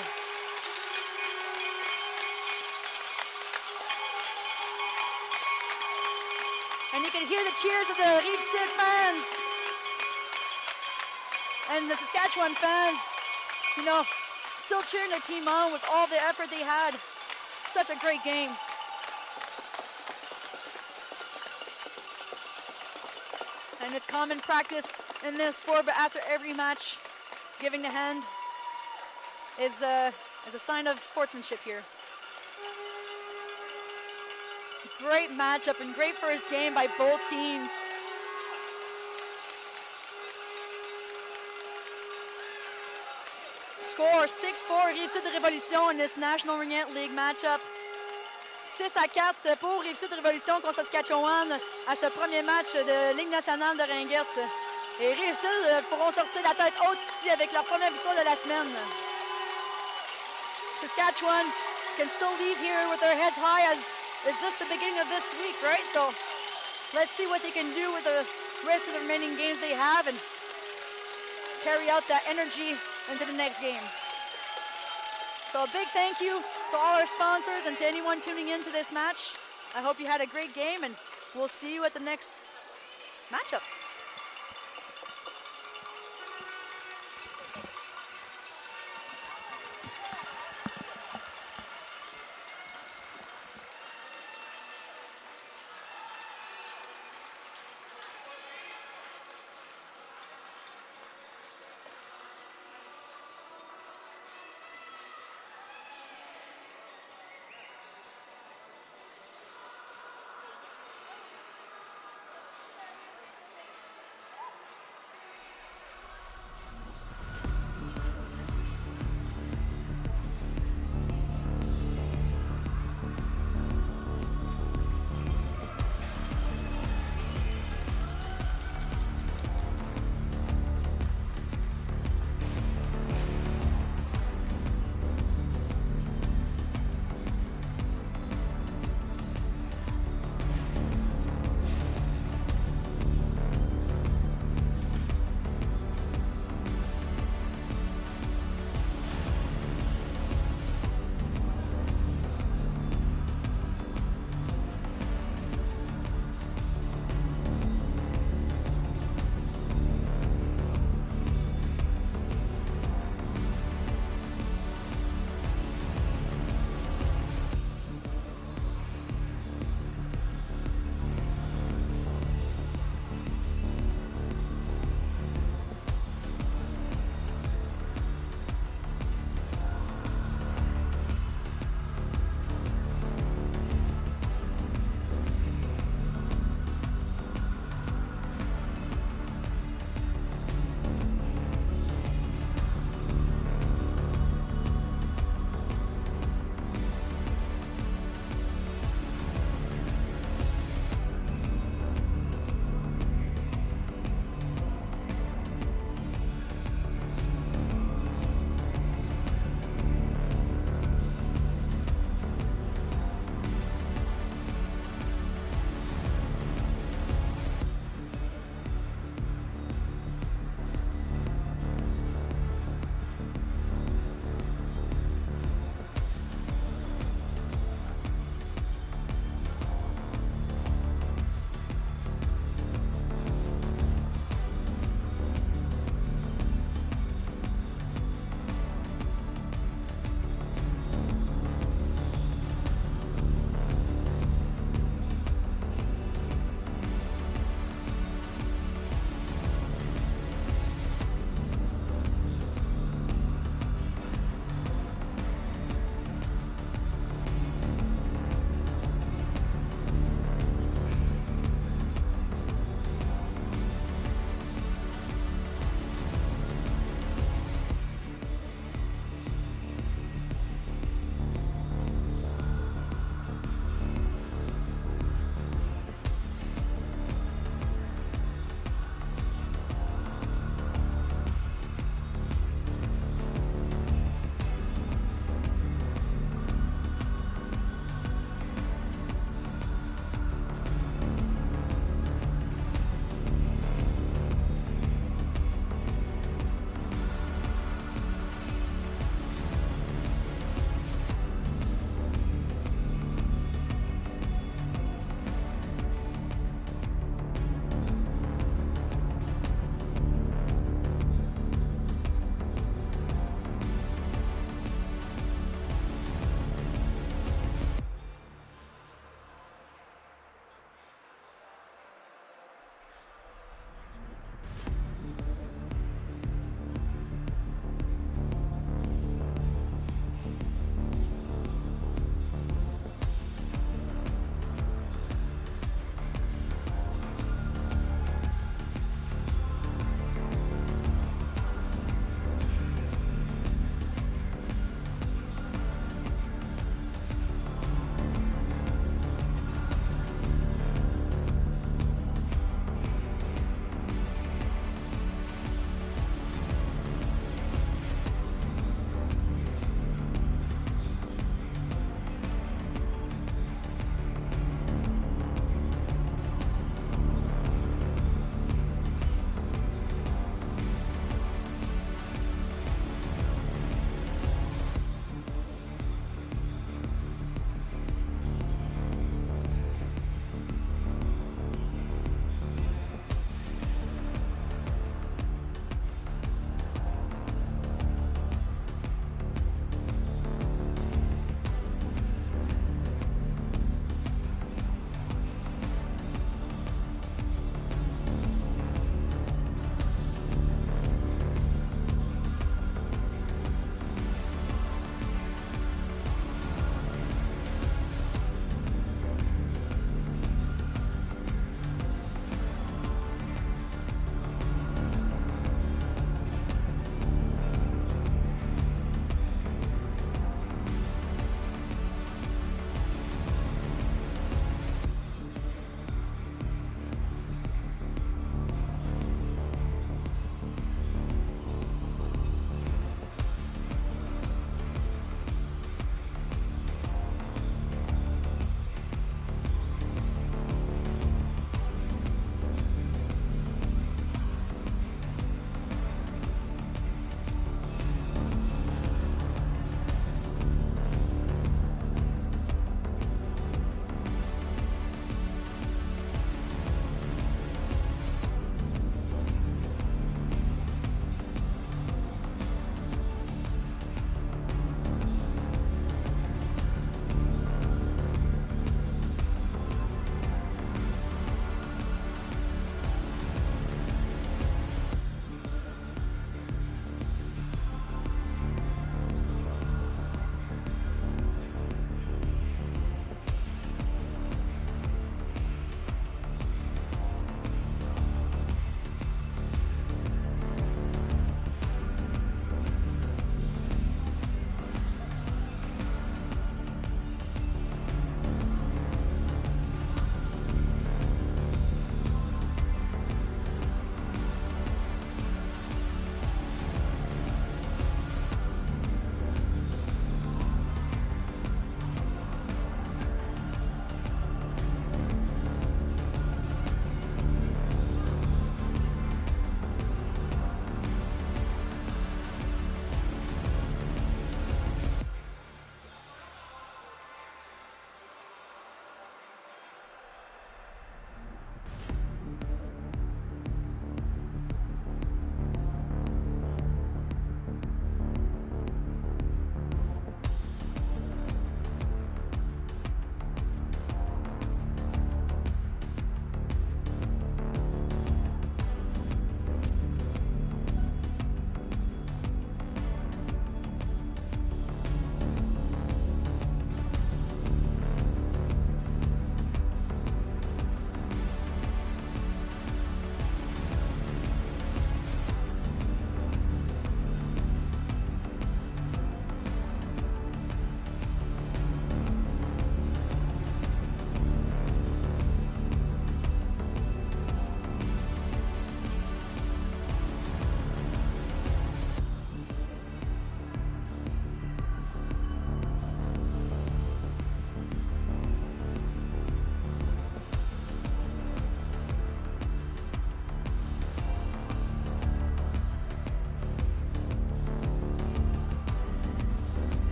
And you can hear the cheers of the Rive-Sud fans. And the Saskatchewan fans, you know, still cheering their team on with all the effort they had. Such a great game. And it's common practice in this sport, but after every match, giving the hand is a sign of sportsmanship here. Great matchup and great first game by both teams. Score 6-4 Rive-Sud Révolution in this National Ringette League matchup. 6-4 pour Rive-Sud Révolution contre Saskatchewan à ce premier match de Ligue nationale de Ringuette. Et Rive-Sud pourront sortir la tête haute ici avec leur première victoire de la semaine. Saskatchewan can still leave here with their heads high as it's just the beginning of this week, right? So let's see what they can do with the rest of the remaining games they have and carry out that energy into the next game. So a big thank you to all our sponsors and to anyone tuning into this match. I hope you had a great game and we'll see you at the next matchup.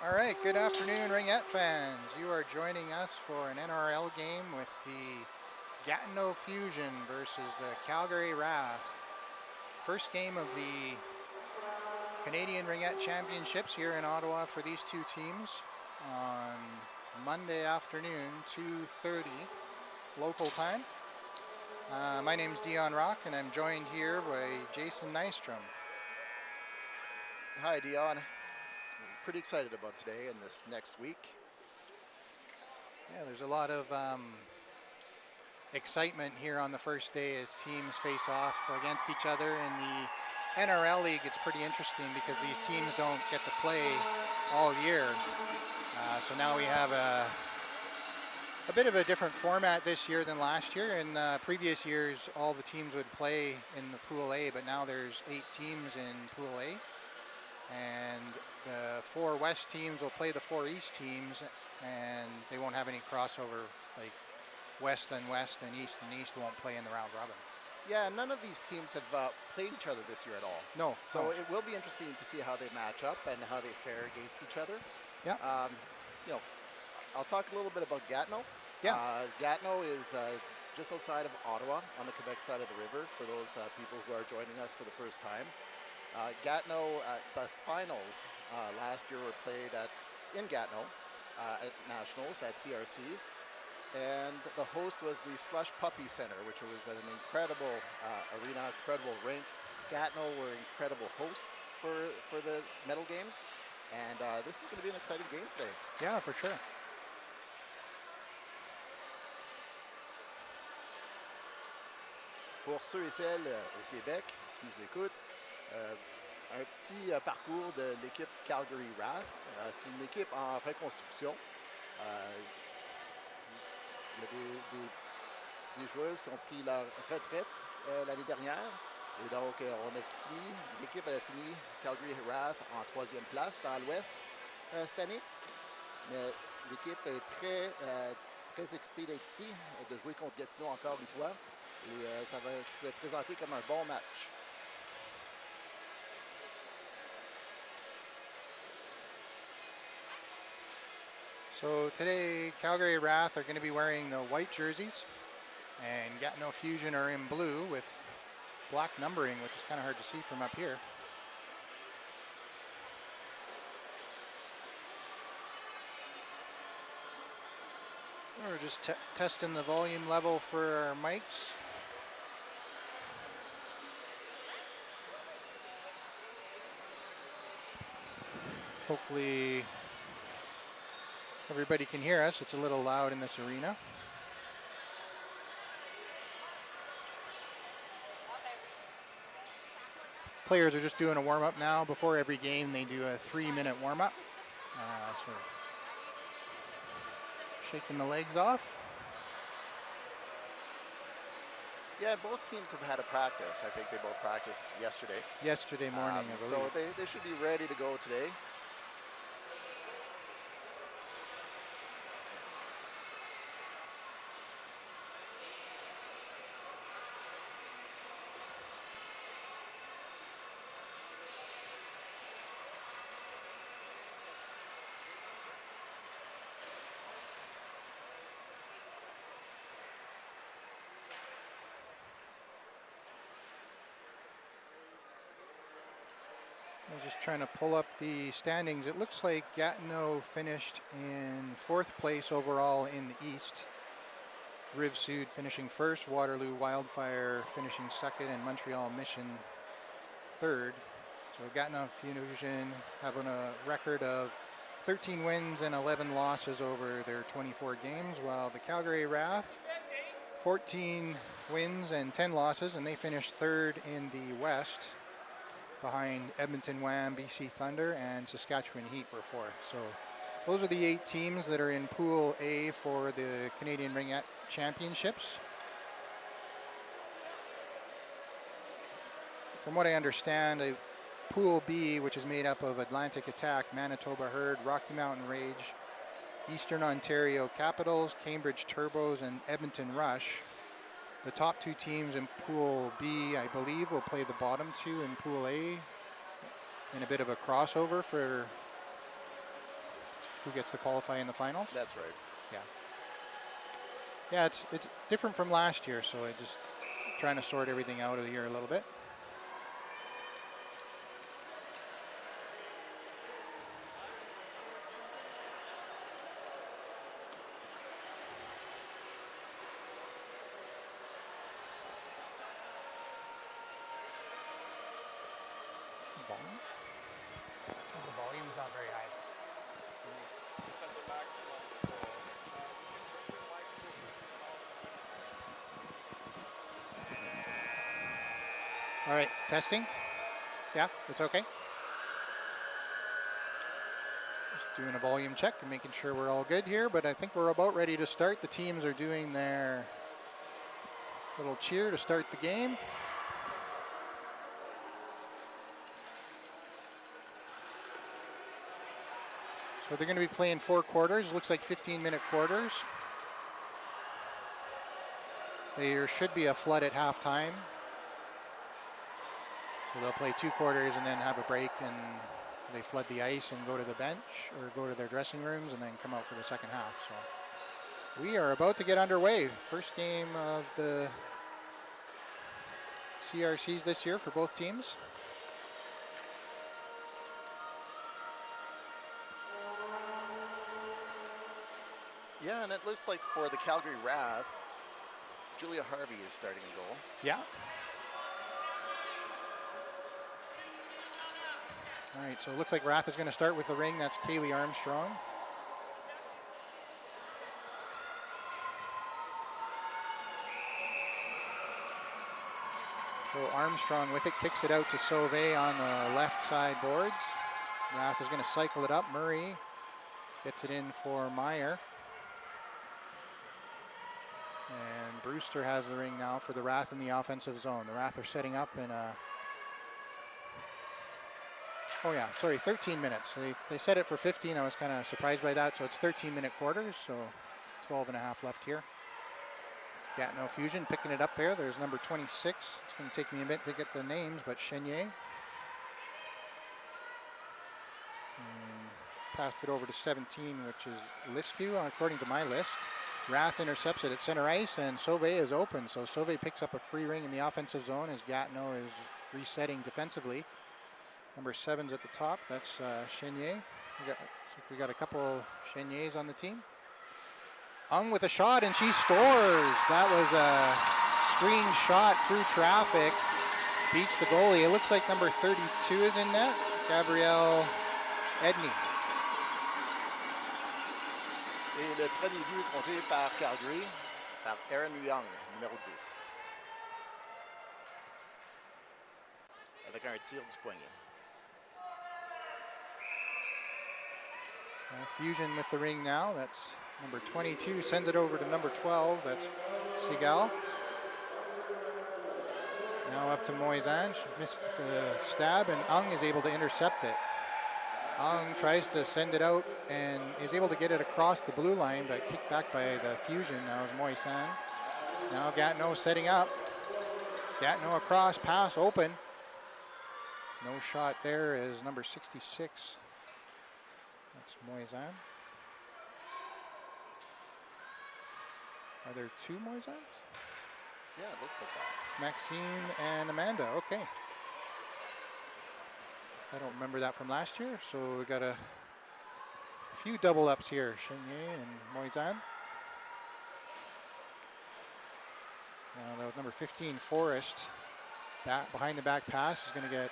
All right, good afternoon, Ringette fans. You are joining us for an NRL game with the Gatineau Fusion versus the Calgary Wrath. First game of the Canadian Ringette Championships here in Ottawa for these two teams on Monday afternoon, 2:30 local time. My name's Dion Rock, and I'm joined here by Jason Nystrom. Hi, Dion. Pretty excited about today and this next week. Yeah, there's a lot of excitement here on the first day as teams face off against each other. In the NRL League, it's pretty interesting because these teams don't get to play all year. So now we have a bit of a different format this year than last year. In previous years, all the teams would play in the Pool A, but now there's 8 teams in Pool A. And the 4 West teams will play the 4 East teams, and they won't have any crossover, like West and West and East won't play in the round robin. Yeah, none of these teams have played each other this year at all. No. So it will be interesting to see how they match up and how they fare against each other. Yeah. You know, I'll talk a little bit about Gatineau. Yeah. Gatineau is just outside of Ottawa on the Quebec side of the river for those people who are joining us for the first time. Gatineau, the finals last year were played in Gatineau at Nationals at CRC's, and the host was the Slush Puppy Center, which was an incredible arena, incredible rink. Gatineau were incredible hosts for the medal games, and this is going to be an exciting game today. Yeah, for sure. Pour ceux et celles au Québec qui nous écoutent, un petit parcours de l'équipe Calgary Wrath. C'est une équipe en reconstruction. Il y a des joueuses qui ont pris leur retraite l'année dernière. Et donc, l'équipe a fini Calgary Wrath en 3e place dans l'Ouest cette année. Mais l'équipe est très excitée d'être ici, de jouer contre Gatineau encore une fois. Et ça va se présenter comme un bon match. So today, Calgary Wrath are going to be wearing the white jerseys, and Gatineau Fusion are in blue with black numbering, which is kind of hard to see from up here. We're just testing the volume level for our mics. Hopefully everybody can hear us. It's a little loud in this arena. Players are just doing a warm-up now. Before every game, they do a 3-minute warm-up. So shaking the legs off. Yeah, both teams have had a practice. I think they both practiced yesterday. Yesterday morning, I believe. So they should be ready to go today. I'm just trying to pull up the standings. It looks like Gatineau finished in 4th place overall in the East. Rive-Sud finishing 1st, Waterloo Wildfire finishing 2nd, and Montreal Mission 3rd. So Gatineau Fusion having a record of 13 wins and 11 losses over their 24 games, while the Calgary Wrath, 14 wins and 10 losses, and they finished 3rd in the West, behind Edmonton Wham, BC Thunder, and Saskatchewan Heat were 4th. So those are the 8 teams that are in Pool A for the Canadian Ringette Championships. From what I understand, Pool B, which is made up of Atlantic Attack, Manitoba Herd, Rocky Mountain Rage, Eastern Ontario Capitals, Cambridge Turbos, and Edmonton Rush. The top 2 teams in Pool B, I believe, will play the bottom 2 in Pool A in a bit of a crossover for who gets to qualify in the finals. That's right. Yeah. Yeah, it's different from last year, so I just trying to sort everything out of the year a little bit. Volume? The volume's not very high. All right, testing. Yeah, it's okay. Just doing a volume check and making sure we're all good here, but I think we're about ready to start. The teams are doing their little cheer to start the game. So they're going to be playing 4 quarters. Looks like 15-minute quarters. There should be a flood at halftime. So they'll play 2 quarters and then have a break, and they flood the ice and go to the bench or go to their dressing rooms and then come out for the second half. So we are about to get underway. First game of the CRCs this year for both teams. Yeah, and it looks like for the Calgary Wrath, Julia Harvey is starting a goal. Yeah. All right, so it looks like Rath is going to start with the ring. That's Kaylee Armstrong. So Armstrong with it, kicks it out to Sauvé on the left side boards. Rath is going to cycle it up. Murray gets it in for Meyer. And Brewster has the ring now for the Rath in the offensive zone. The Rath are setting up in a... Oh yeah, sorry, 13 minutes. They set it for 15. I was kind of surprised by that. So it's 13-minute quarters, so 12 and a half left here. Gatineau Fusion picking it up there. There's number 26. It's going to take me a bit to get the names, but Chenier. Passed it over to 17, which is Liskew, according to my list. Rath intercepts it at center ice, and Sauvé is open. So Sauvé picks up a free ring in the offensive zone as Gatineau is resetting defensively. Number 7's at the top. That's Chenier. We got a couple Cheniers on the team. Ung with a shot, and she scores. That was a screen shot through traffic. Beats the goalie. It looks like number 32 is in net. Gabrielle Edney. Et le premier but compté par Calgary, par Aaron Young, numéro 10. Avec un tir du poignet. Fusion with the ring now. That's number 22. Sends it over to number 12. That's Segal. Now up to Moisan. She missed the stab, and Ung is able to intercept it. Ung tries to send it out and is able to get it across the blue line, but kicked back by the Fusion. That was Moisan. Now Gatineau setting up. Gatineau across, pass open. No shot there is number 66. That's Moisan. Are there 2 Moisans? Yeah, it looks like that. Maxine and Amanda, okay. I don't remember that from last year, so we got a few double ups here. Chenier and Moisan. Now that was number 15, Forrest. Behind the back pass is going to get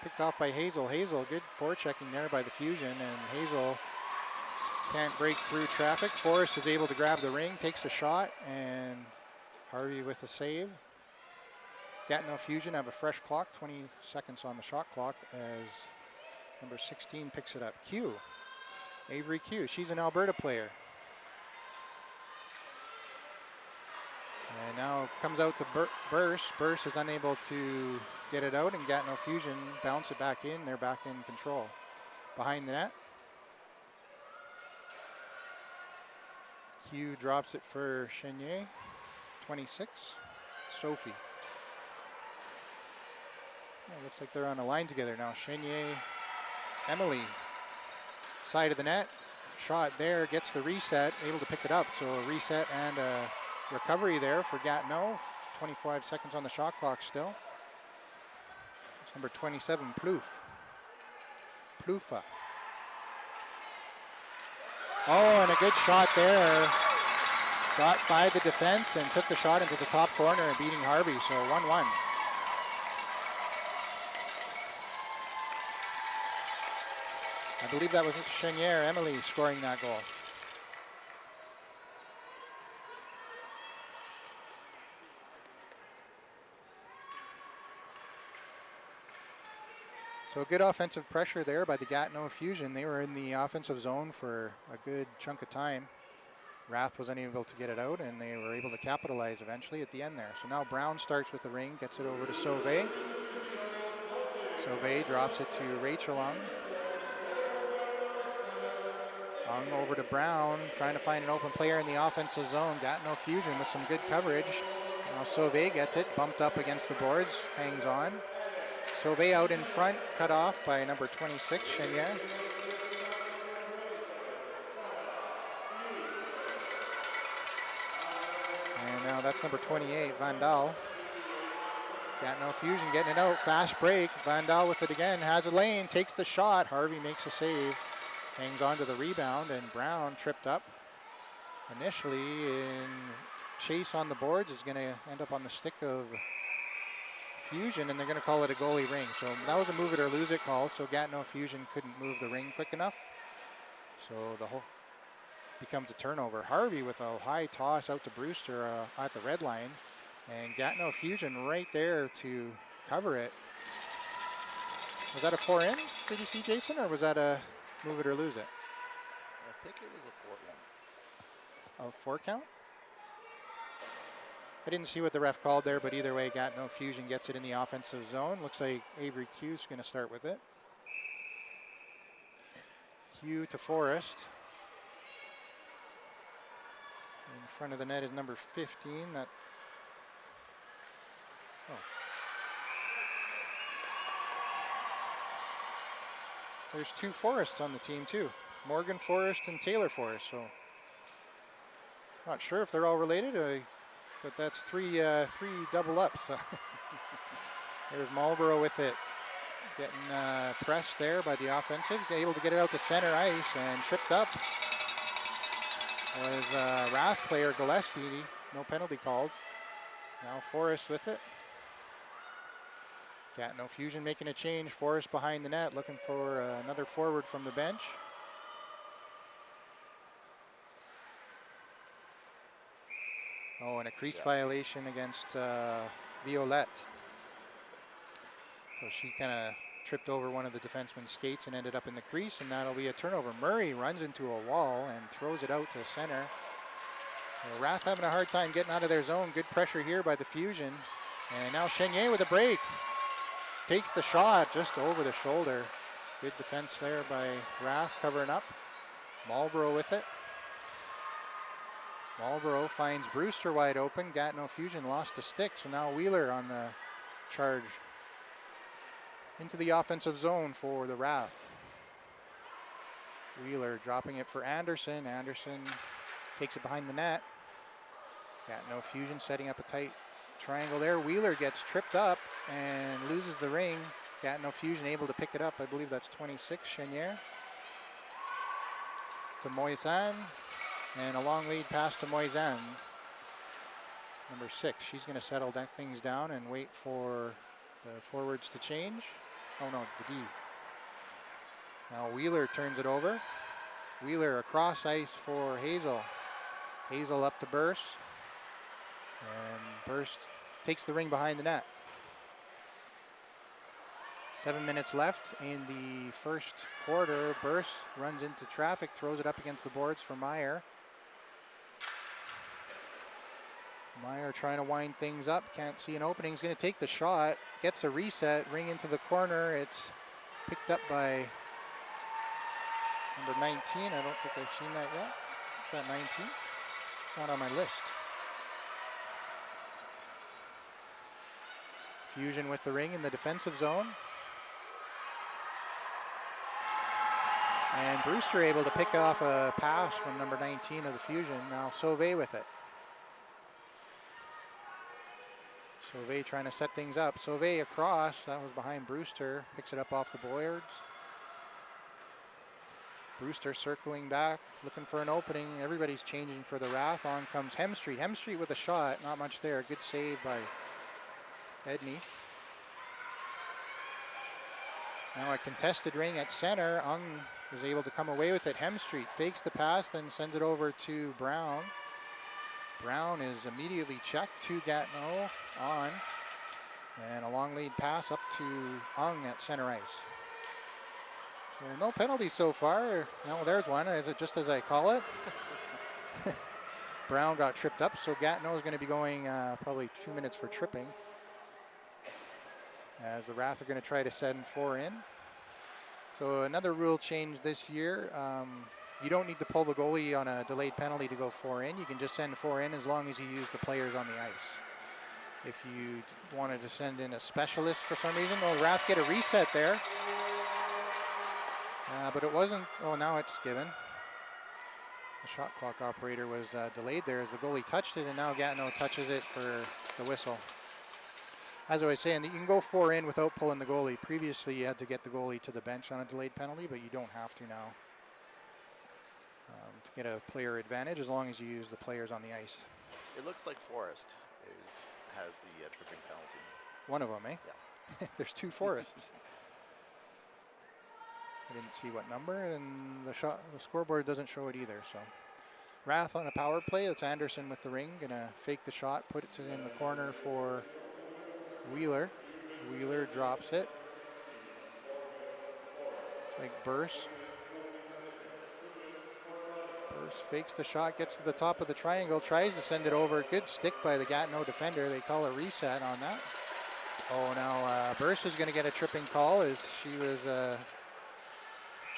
picked off by Hazel. Hazel, good forechecking there by the Fusion, and Hazel can't break through traffic. Forrest is able to grab the ring, takes a shot, and Harvey with a save. Gatineau Fusion have a fresh clock, 20 seconds on the shot clock as number 16 picks it up. Q, Avery Q, she's an Alberta player. And now comes out to Burse. Burse is unable to get it out, and Gatineau Fusion bounce it back in. They're back in control. Behind the net. Q drops it for Chenier, 26. Sophie. Oh, looks like they're on a line together now. Chenier, Emily, side of the net. shot there, gets the reset, able to pick it up. So a reset and a recovery there for Gatineau. 25 seconds on the shot clock still. It's number 27, Ploufa. Oh, and a good shot there. Got by the defense and took the shot into the top corner and beating Harvey, so 1-1. I believe that was Chenier, Emily, scoring that goal. So good offensive pressure there by the Gatineau Fusion. They were in the offensive zone for a good chunk of time. RATH was unable to get it out, and they were able to capitalize eventually at the end there. So now Brown starts with the ring, gets it over to Sauvé. Sauvé drops it to Rachel Ung. Ung over to Brown, trying to find an open player in the offensive zone. Gatineau Fusion with some good coverage. Now Sauvé gets it, bumped up against the boards, hangs on. Sauvé out in front, cut off by number 26, Chenier. And now that's number 28, Vandal. Gatineau Fusion getting it out, fast break. Vandal with it again, has a lane, takes the shot. Harvey makes a save, hangs on to the rebound, and Brown tripped up. Initially in chase on the boards is going to end up on the stick of Fusion, and they're going to call it a goalie ring. So that was a move it or lose it call, so Gatineau Fusion couldn't move the ring quick enough. So the whole becomes a turnover. Harvey with a high toss out to Brewster at the red line, and Gatineau Fusion right there to cover it. Was that a 4-in, did you see, Jason, or was that a move it or lose it? I think it was a 4-1. A 4 count? I didn't see what the ref called there, but either way, Gatineau Fusion gets it in the offensive zone. Looks like Avery Q's going to start with it. Q to Forrest. In front of the net is number 15. There's 2 Forrests on the team too. Morgan Forrest and Taylor Forrest. So not sure if they're all related. But that's three double ups. There's Marlborough with it, getting pressed there by the offensive, able to get it out to center ice and tripped up. Was RATH player Gillespie, no penalty called. Now Forrest with it. Gatineau Fusion making a change. Forrest behind the net, looking for another forward from the bench. Oh, and a crease violation against Violette. So she kind of tripped over one of the defenseman's skates and ended up in the crease, and that'll be a turnover. Murray runs into a wall and throws it out to center. So RATH having a hard time getting out of their zone. Good pressure here by the Fusion. And now Chenier with a break. Takes the shot just over the shoulder. Good defense there by RATH covering up. Marlborough with it. Marlborough finds Brewster wide open. Gatineau Fusion lost a stick, so now Wheeler on the charge. Into the offensive zone for the RATH. Wheeler dropping it for Anderson. Anderson takes it behind the net. Gatineau Fusion setting up a tight triangle there. Wheeler gets tripped up and loses the ring. Gatineau Fusion able to pick it up. I believe that's 26, Chenier. To Moisan. And a long lead pass to Moisan. Number 6. She's going to settle things down and wait for the forwards to change. Oh no, the D. Now Wheeler turns it over. Wheeler across ice for Hazel. Hazel up to Burst. And Burst takes the ring behind the net. 7 minutes left in the first quarter. Burst runs into traffic, throws it up against the boards for Meyer. Meyer trying to wind things up, can't see an opening. He's going to take the shot, gets a reset, ring into the corner. It's picked up by number 19. I don't think I've seen that yet. Is that 19? Not on my list. Fusion with the ring in the defensive zone. And Brewster able to pick off a pass from number 19 of the Fusion. Now Sauvé with it. Sauvé trying to set things up. Sauvé across, that was behind Brewster. Picks it up off the boards. Brewster circling back, looking for an opening. Everybody's changing for the Wrath. On comes Hemstreet. Hemstreet with a shot, not much there. Good save by Edney. Now a contested ring at center. Ung is able to come away with it. Hemstreet fakes the pass, then sends it over to Brown. Brown is immediately checked to Gatineau on. And a long lead pass up to Ung at center ice. So no penalties so far. No, there's one. Is it just as I call it? Brown got tripped up, so Gatineau is going to be going probably 2 minutes for tripping. As the Wrath are going to try to send 4 in. So another rule change this year. You don't need to pull the goalie on a delayed penalty to go 4 in. You can just send 4 in as long as you use the players on the ice. If you wanted to send in a specialist for some reason, well, the Wrath get a reset there. But it wasn't, oh, now it's given. The shot clock operator was delayed there as the goalie touched it, and now Gatineau touches it for the whistle. As I was saying, you can go 4 in without pulling the goalie. Previously, you had to get the goalie to the bench on a delayed penalty, but you don't have to now to get a player advantage as long as you use the players on the ice. It looks like Forrest has the tripping penalty. One of them, eh? Yeah. There's 2 Forests. I didn't see what number, and the scoreboard doesn't show it either. So, Wrath on a power play. It's Anderson with the ring, gonna fake the shot, put it in the corner for Wheeler. Wheeler drops it. It's like Burse. Burse fakes the shot, gets to the top of the triangle, tries to send it over. Good stick by the Gatineau defender. They call a reset on that. Oh, now Burse is going to get a tripping call as she was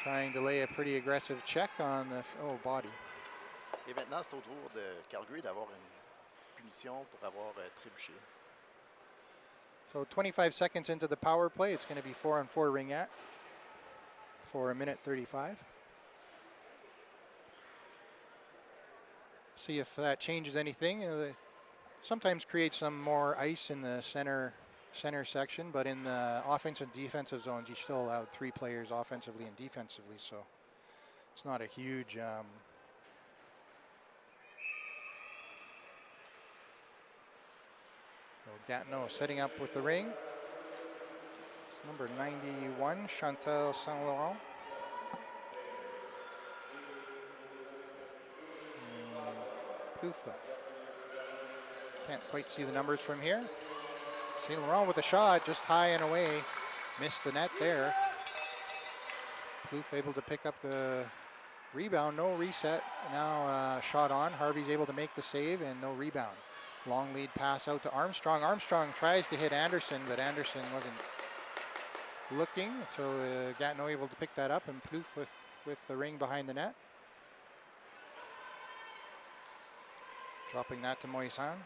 trying to lay a pretty aggressive check on the body. Et maintenant, c'est au tour de Calgary d'avoir une punition pour avoir trébuché. So 25 seconds into the power play, it's going to be 4-on-4 Ringette for 1:35. See if that changes anything. Sometimes creates some more ice in the center section, but in the offensive and defensive zones, you still allowed 3 players offensively and defensively, so it's not a huge Gatineau setting up with the ring. It's number 91, Chantal Saint Laurent. Plouffe. Can't quite see the numbers from here. Saint Laurent with a shot, just high and away. Missed the net there. Plouffe able to pick up the rebound, no reset. Now shot on. Harvey's able to make the save and no rebound. Long lead pass out to Armstrong. Armstrong tries to hit Anderson, but Anderson wasn't looking. So Gatineau able to pick that up, and Plouffe with the ring behind the net. Dropping that to Moisan.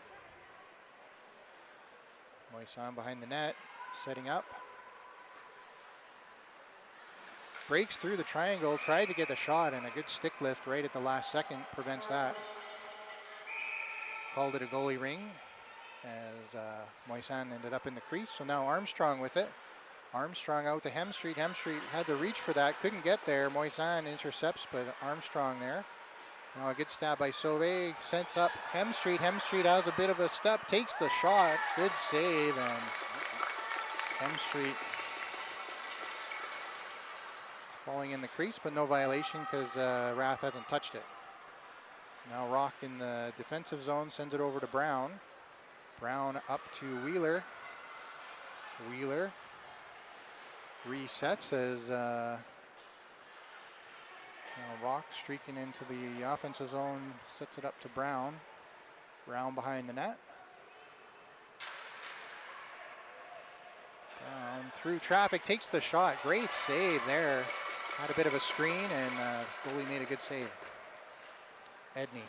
Moisan behind the net, setting up. Breaks through the triangle, tried to get the shot, and a good stick lift right at the last second prevents that. Called it a goalie ring as Moisan ended up in the crease. So now Armstrong with it. Armstrong out to Hemstreet. Hemstreet had to reach for that, couldn't get there. Moisan intercepts, but Armstrong there. Now a good stab by Sauvé, sends up Hemstreet. Hemstreet has a bit of a step, takes the shot. Good save, and Hemstreet falling in the crease, but no violation because Wrath hasn't touched it. Now Rock in the defensive zone, sends it over to Brown. Brown up to Wheeler. Wheeler resets as Rock streaking into the offensive zone, sets it up to Brown. Brown behind the net. Brown through traffic, takes the shot. Great save there. Had a bit of a screen, and goalie made a good save. Edney.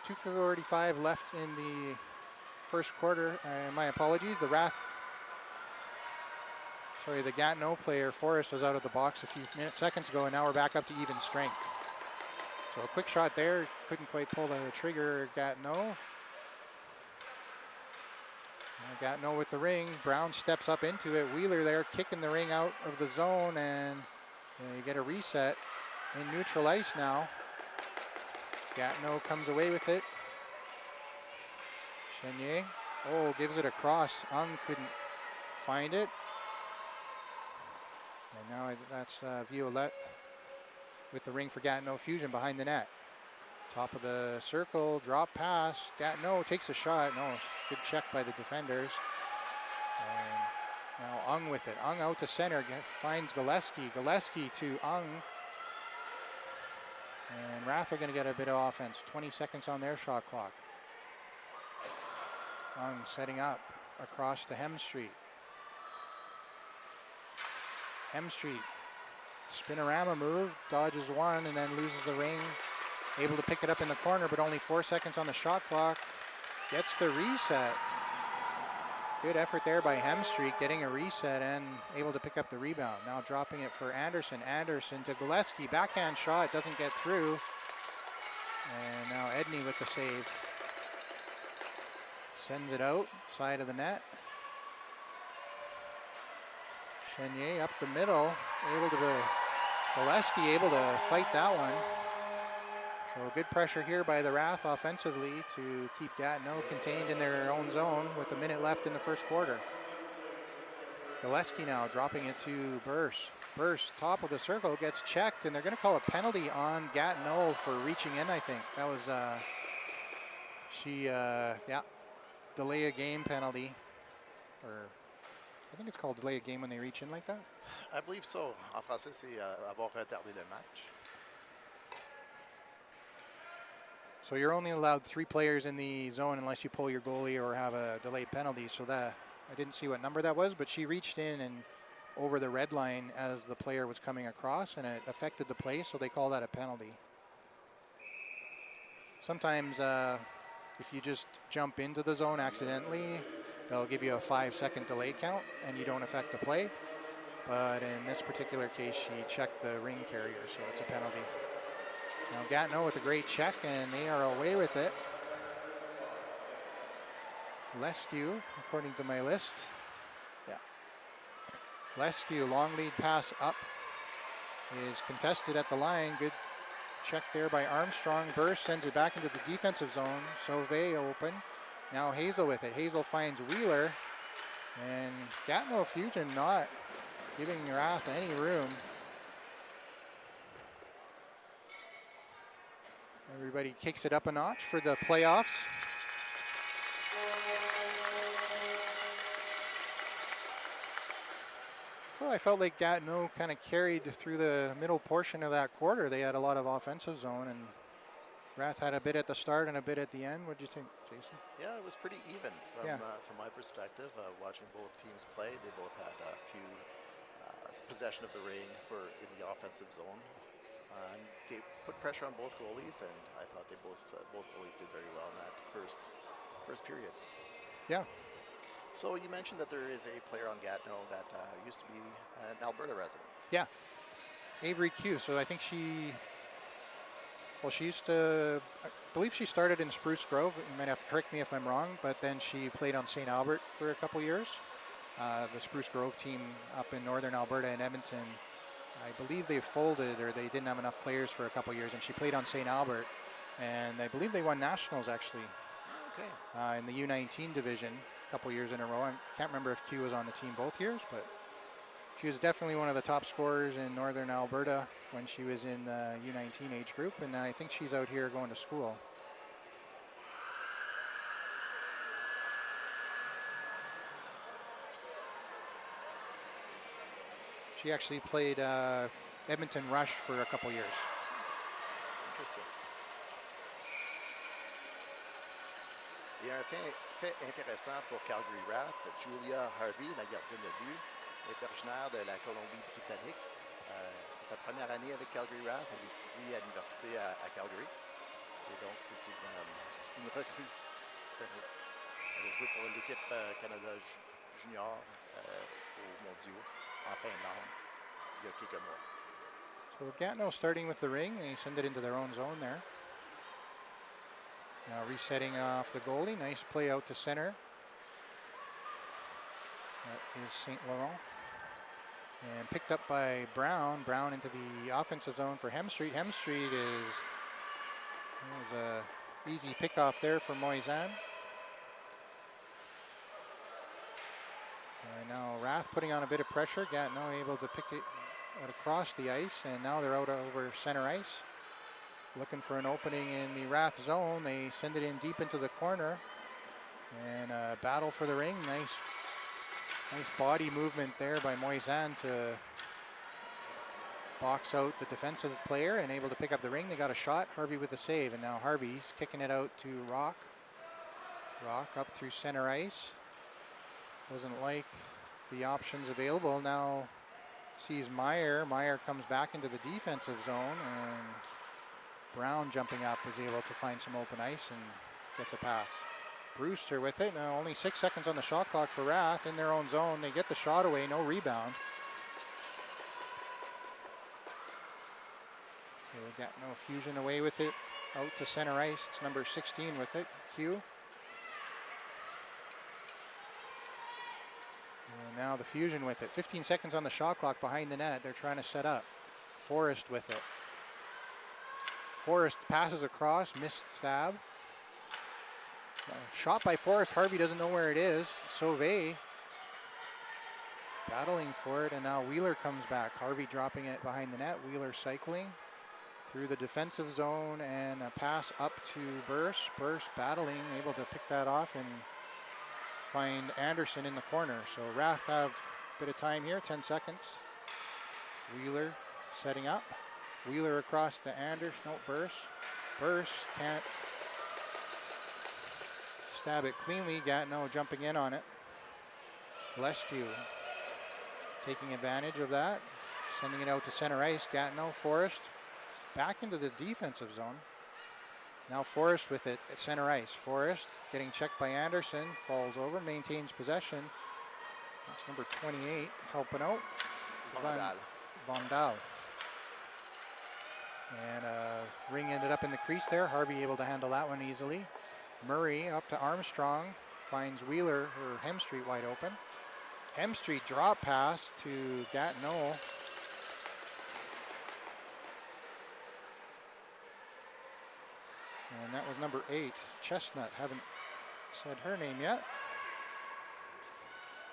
2:45 left in the first quarter. My apologies. The Wrath. sorry, the Gatineau player, Forrest, was out of the box a few seconds ago, and now we're back up to even strength. So a quick shot there, couldn't quite pull the trigger, Gatineau. Gatineau with the ring, Brown steps up into it, Wheeler there kicking the ring out of the zone, and you get a reset in neutral ice now. Gatineau comes away with it. Chenier, oh, gives it across. Ung couldn't find it. And now that's Violette with the ring for Gatineau. Fusion behind the net. Top of the circle, drop pass. Gatineau takes a shot. No, good check by the defenders. And now Ung with it. Ung out to center, finds Gillespie. Gillespie to Ung. And Rath are going to get a bit of offense. 20 seconds on their shot clock. Ung setting up across to Hemstreet. Hemstreet, spinorama move, dodges one and then loses the ring. Able to pick it up in the corner, but only 4 seconds on the shot clock. Gets the reset. Good effort there by Hemstreet, getting a reset and able to pick up the rebound. Now dropping it for Anderson. Anderson to Gillespie, backhand shot, doesn't get through. And now Edney with the save. Sends it out, side of the net. Chenier up the middle, Gillespie able to fight that one. So good pressure here by the Rath offensively to keep Gatineau contained in their own zone with a minute left in the first quarter. Gillespie now dropping it to Burse. Burse, top of the circle, gets checked, and they're going to call a penalty on Gatineau for reaching in, I think. That was, delay a game penalty. Or I think it's called delay a game when they reach in like that. I believe so. En français, c'est avoir retardé le match. So you're only allowed 3 players in the zone unless you pull your goalie or have a delayed penalty. So that, I didn't see what number that was, but she reached in and over the red line as the player was coming across, and it affected the play, so they call that a penalty. Sometimes if you just jump into the zone accidentally, they'll give you a 5-second delay count and you don't affect the play. But in this particular case, she checked the ring carrier, so it's a penalty. Now Gatineau with a great check, and they are away with it. Lescu, according to my list. Yeah. Lescu, long lead pass up, is contested at the line. Good check there by Armstrong. Burst sends it back into the defensive zone. Sauvé open. Now Hazel with it. Hazel finds Wheeler. And Gatineau Fusion not giving Rath any room. Everybody kicks it up a notch for the playoffs. Well, I felt like Gatineau kind of carried through the middle portion of that quarter. They had a lot of offensive zone, and Rath had a bit at the start and a bit at the end. What do you think, Jason? Yeah, it was pretty even from my perspective. Watching both teams play, they both had a few possession of the ring in the offensive zone. And put pressure on both goalies, and I thought they both goalies did very well in that first period. Yeah. So you mentioned that there is a player on Gatineau that used to be an Alberta resident. Yeah, Avery Q. So I think she used to, I believe she started in Spruce Grove. You might have to correct me if I'm wrong, but then she played on St. Albert for a couple years. The Spruce Grove team up in northern Alberta in Edmonton, I believe they folded or they didn't have enough players for a couple years, and she played on St. Albert, and I believe they won nationals actually. Okay. In the U19 division a couple years in a row. I can't remember if Q was on the team both years, but she was definitely one of the top scorers in northern Alberta when she was in the U19 age group, and I think she's out here going to school. She actually played Edmonton Rush for a couple years. Interesting. Il y a un fait intéressant pour Calgary Rath. Julia Harvey, la gardienne de but, est originaire de la Colombie-Britannique. C'est sa première année avec Calgary Rath. Elle étudie à l'université à Calgary. Et donc, c'est une recrue cette année. Elle a joué pour l'équipe Canada junior aux mondiaux. fin down. Il y a quelques mois. So Gatineau starting with the ring. They send it into their own zone there. Now resetting off the goalie. Nice play out to center. That is St. Laurent. And picked up by Brown. Brown into the offensive zone for Hemstreet. Hemstreet is a easy pickoff there for Moisan. And now Rath putting on a bit of pressure. Gatineau able to pick it out across the ice, and now they're out over center ice. Looking for an opening in the Rath zone. They send it in deep into the corner. And a battle for the ring. Nice body movement there by Moisan to box out the defensive player and able to pick up the ring. They got a shot. Harvey with a save, and now Harvey's kicking it out to Rock. Rock up through center ice. Doesn't like the options available. Now sees Meyer. Meyer comes back into the defensive zone, and Brown jumping up is able to find some open ice and gets a pass. Brewster with it. Now only 6 seconds on the shot clock for Rath in their own zone. They get the shot away, no rebound. So we got no Fusion away with it. Out to center ice. It's number 16 with it, Q. And now the Fusion with it. 15 seconds on the shot clock behind the net. They're trying to set up. Forrest with it. Forrest passes across, missed stab. Shot by Forrest. Harvey doesn't know where it is. Sauvé battling for it, and now Wheeler comes back. Harvey dropping it behind the net. Wheeler cycling through the defensive zone, and a pass up to Burse. Burse battling, able to pick that off and find Anderson in the corner. So Rath have a bit of time here, 10 seconds. Wheeler setting up. Wheeler across to Anderson. No, Burse. Burse can't stab it cleanly. Gatineau jumping in on it. Lescu taking advantage of that. Sending it out to center ice. Gatineau, Forrest back into the defensive zone. Now Forrest with it at center ice. Forrest getting checked by Anderson. Falls over, maintains possession. That's number 28 helping out. Vandal. And Ring ended up in the crease there. Harvey able to handle that one easily. Murray up to Armstrong, finds Wheeler or Hemstreet wide open. Hemstreet drop pass to Gatineau. And that was number 8, Chestnut. Haven't said her name yet.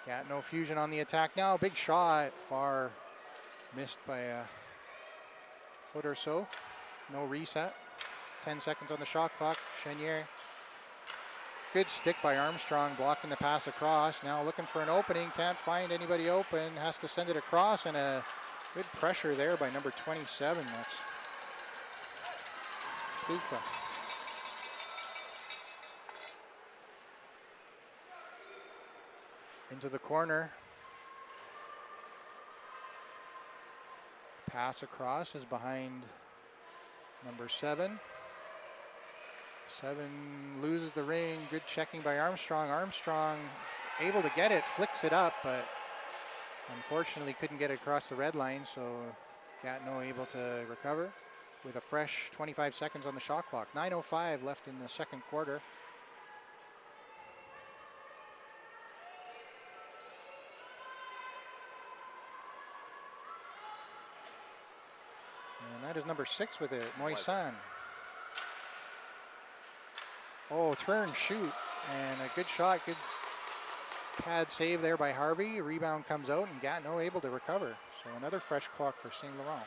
Gatineau Fusion on the attack now. Big shot, far missed by a foot or so. No reset. 10 seconds on the shot clock. Chenier. Good stick by Armstrong, blocking the pass across. Now looking for an opening, can't find anybody open, has to send it across, and a good pressure there by number 27. That's Puka. Into the corner. Pass across is behind number 7. 7 loses the ring. Good checking by Armstrong. Armstrong able to get it, flicks it up, but unfortunately couldn't get it across the red line, so Gatineau able to recover with a fresh 25 seconds on the shot clock. 9:05 left in the second quarter. And that is number 6 with it, Moisan. Oh, turn, shoot, and a good shot, good pad save there by Harvey. Rebound comes out, and Gatineau able to recover. So another fresh clock for St. Laurent.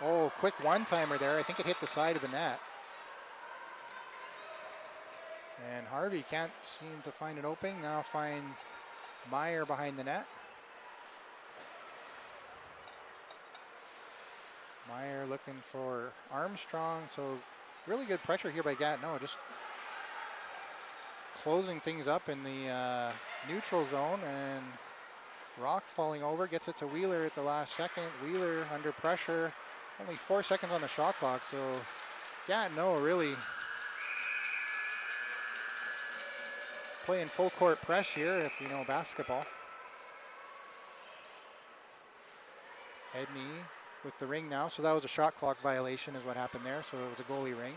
Oh, quick one-timer there. I think it hit the side of the net. And Harvey can't seem to find an opening. Now finds Meyer behind the net. Meyer looking for Armstrong. So really good pressure here by Gatineau. Just closing things up in the neutral zone, and Rock falling over, gets it to Wheeler at the last second. Wheeler under pressure, only 4 seconds on the shot clock, so Gatineau really playing full court press here, if you know basketball. Edney with the ring now. So that was a shot clock violation is what happened there. So it was a goalie ring.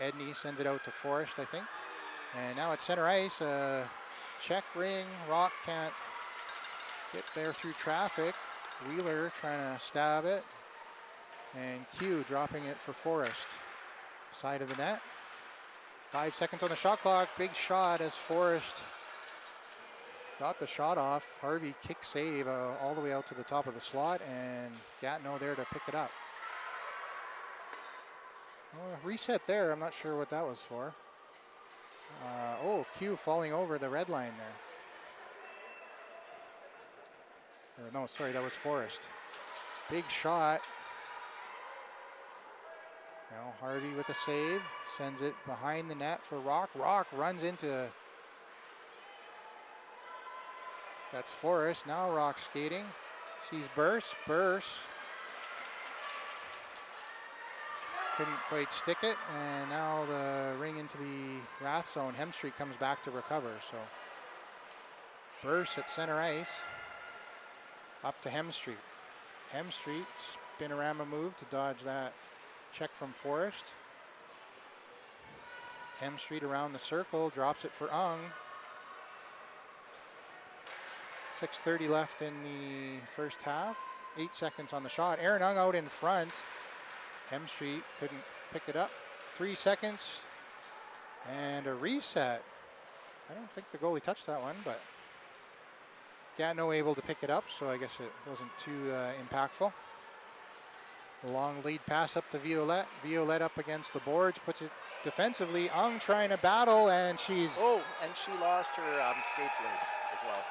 Edney sends it out to Forrest, I think. And now at center ice, check ring. Rock can't get there through traffic. Wheeler trying to stab it. And Q dropping it for Forrest. Side of the net. 5 seconds on the shot clock. Big shot as Forrest got the shot off. Harvey kick save all the way out to the top of the slot, and Gatineau there to pick it up. Well, reset there. I'm not sure what that was for. Oh, Q falling over the red line there. Or no, sorry, that was Forrest. Big shot. Now Harvey with a save, sends it behind the net for Rock. Rock runs into, that's Forrest. Now Rock skating, sees Burse. Couldn't quite stick it, and now the ring into the Rath zone. Hemstreet comes back to recover, so Burse at center ice, up to Hemstreet. Hemstreet, spinorama move to dodge that check from Forrest. Hemstreet around the circle, drops it for Ung. 6:30 left in the first half. 8 seconds on the shot. Aaron Ung out in front. Hemstreet couldn't pick it up. 3 seconds and a reset. I don't think the goalie touched that one, but Gatineau able to pick it up, so I guess it wasn't too impactful. The long lead pass up to Violette. Violette up against the boards, puts it defensively. Ung trying to battle, and she's... Oh, and she lost her skate blade as well.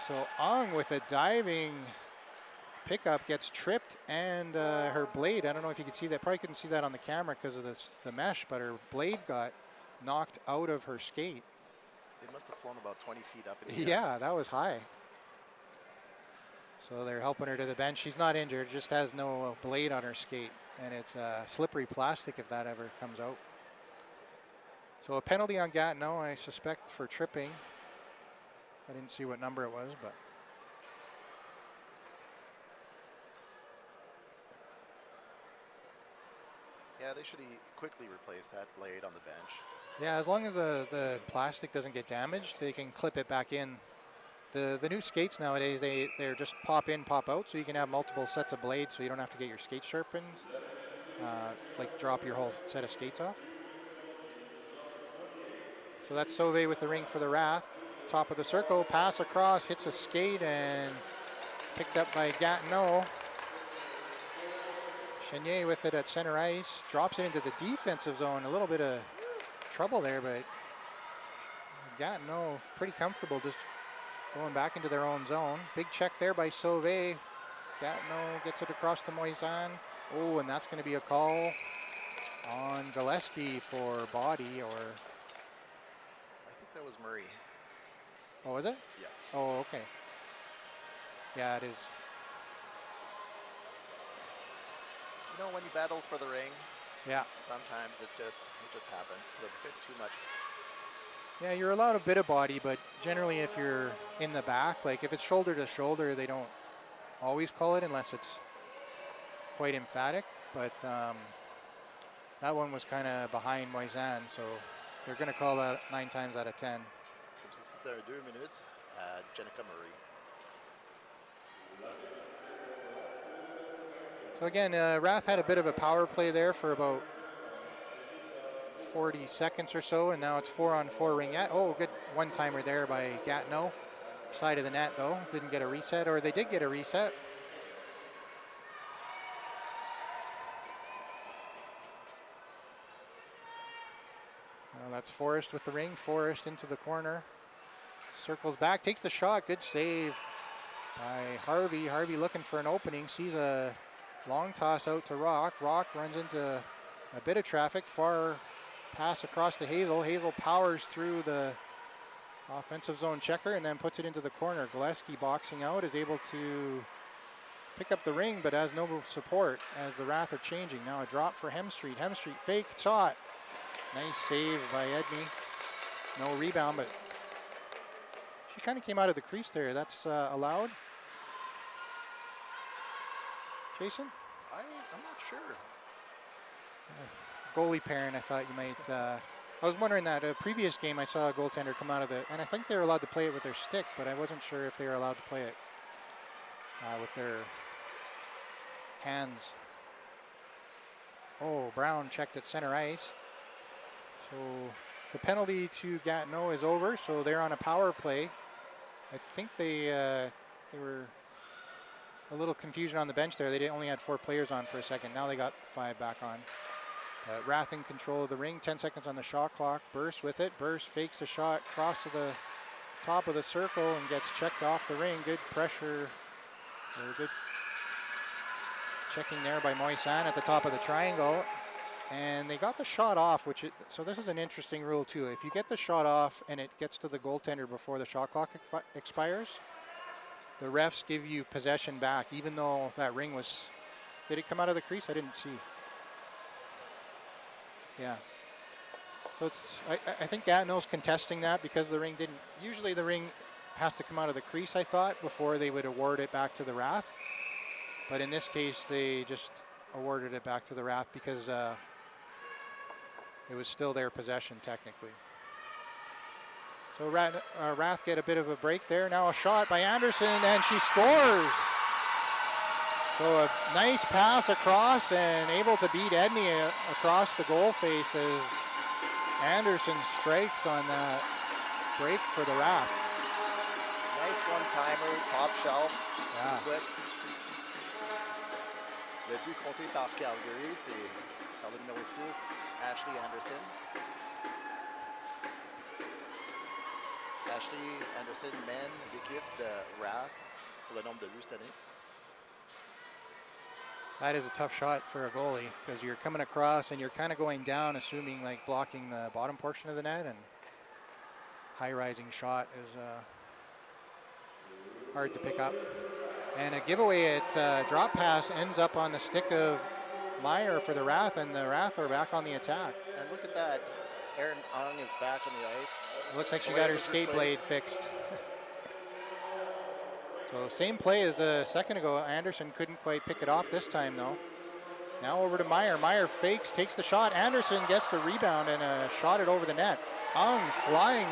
So Ung with a diving pickup gets tripped, and her blade, I don't know if you could see that, probably couldn't see that on the camera because of the mesh, but her blade got knocked out of her skate. It must have flown about 20 feet up in the air. Yeah, that was high. So they're helping her to the bench. She's not injured, just has no blade on her skate. And it's slippery plastic if that ever comes out. So a penalty on Gatineau, I suspect, for tripping. I didn't see what number it was, but. Yeah, they should quickly replace that blade on the bench. Yeah, as long as the plastic doesn't get damaged, they can clip it back in. The new skates nowadays, they're just pop in, pop out, so you can have multiple sets of blades so you don't have to get your skates sharpened, like drop your whole set of skates off. So that's Sauvé with the ring for the Rath. Top of the circle, pass across, hits a skate, and picked up by Gatineau. Chenier with it at center ice, drops it into the defensive zone. A little bit of trouble there, but Gatineau pretty comfortable just going back into their own zone. Big check there by Sauvé. Gatineau gets it across to Moisan. Oh, and that's going to be a call on Gillespie for body, or... I think that was Murray. Oh, is it? Yeah. Oh, okay. Yeah, it is. You know, when you battle for the ring, yeah, sometimes it just happens, but a bit too much. Yeah, you're allowed a bit of body, but generally if you're in the back, like if it's shoulder to shoulder, they don't always call it unless it's quite emphatic. But that one was kind of behind Moisan, so they're going to call that 9 times out of 10. Comme si c'était un 2 minutes à Jenica Murray. So again, Rath had a bit of a power play there for about 40 seconds or so, and now it's 4-on-4 Ringette. Oh, good one-timer there by Gatineau. Side of the net, though. Didn't get a reset, or they did get a reset. Well, that's Forrest with the ring. Forrest into the corner. Circles back, takes the shot. Good save by Harvey. Harvey looking for an opening. Sees a long toss out to Rock. Rock runs into a bit of traffic. Far pass across to Hazel. Hazel powers through the offensive zone checker and then puts it into the corner. Gillespie boxing out, is able to pick up the ring, but has no support as the Rath are changing. Now a drop for Hemstreet. Hemstreet fake shot. Nice save by Edney. No rebound, but she kind of came out of the crease there. That's allowed. Jason? I'm not sure. Goalie parent, I thought you might. I was wondering that. A previous game, I saw a goaltender come out of the, and I think they're allowed to play it with their stick, but I wasn't sure if they were allowed to play it with their hands. Oh, Brown checked at center ice. So the penalty to Gatineau is over, so they're on a power play. I think they were a little confusion on the bench there. They only had 4 players on for a second. Now they got 5 back on. Rath in control of the ring, 10 seconds on the shot clock. Burst with it. Burst fakes the shot, cross to the top of the circle and gets checked off the ring. Good pressure, or good checking there by Moisan at the top of the triangle. And they got the shot off, so this is an interesting rule too. If you get the shot off and it gets to the goaltender before the shot clock expires, the refs give you possession back, even though that ring was, did it come out of the crease? I didn't see. Yeah. So it's, I think Gatineau's contesting that because the ring didn't, usually the ring has to come out of the crease, I thought, before they would award it back to the Rath. But in this case, they just awarded it back to the Rath because it was still their possession technically. So Rath get a bit of a break there. Now a shot by Anderson and she scores. So a nice pass across and able to beat Edney across the goal face as Anderson strikes on that break for the Rath. Nice one-timer, top shelf, quick. Le but compté par Calgary, c'est par le numéro 6, Ashley Anderson. Ashley Anderson mène l'équipe de Rath pour le nombre de buts cette année. That is a tough shot for a goalie because you're coming across and you're kind of going down, assuming like blocking the bottom portion of the net, and high rising shot is hard to pick up. And a giveaway at drop pass ends up on the stick of Meyer for the Rath, and the Rath are back on the attack. And look at that, Erin Ung is back on the ice. It looks like she got her skate blade fixed. So same play as a second ago. Anderson couldn't quite pick it off this time though. Now over to Meyer. Meyer fakes, takes the shot. Anderson gets the rebound and shot it over the net. Ung flying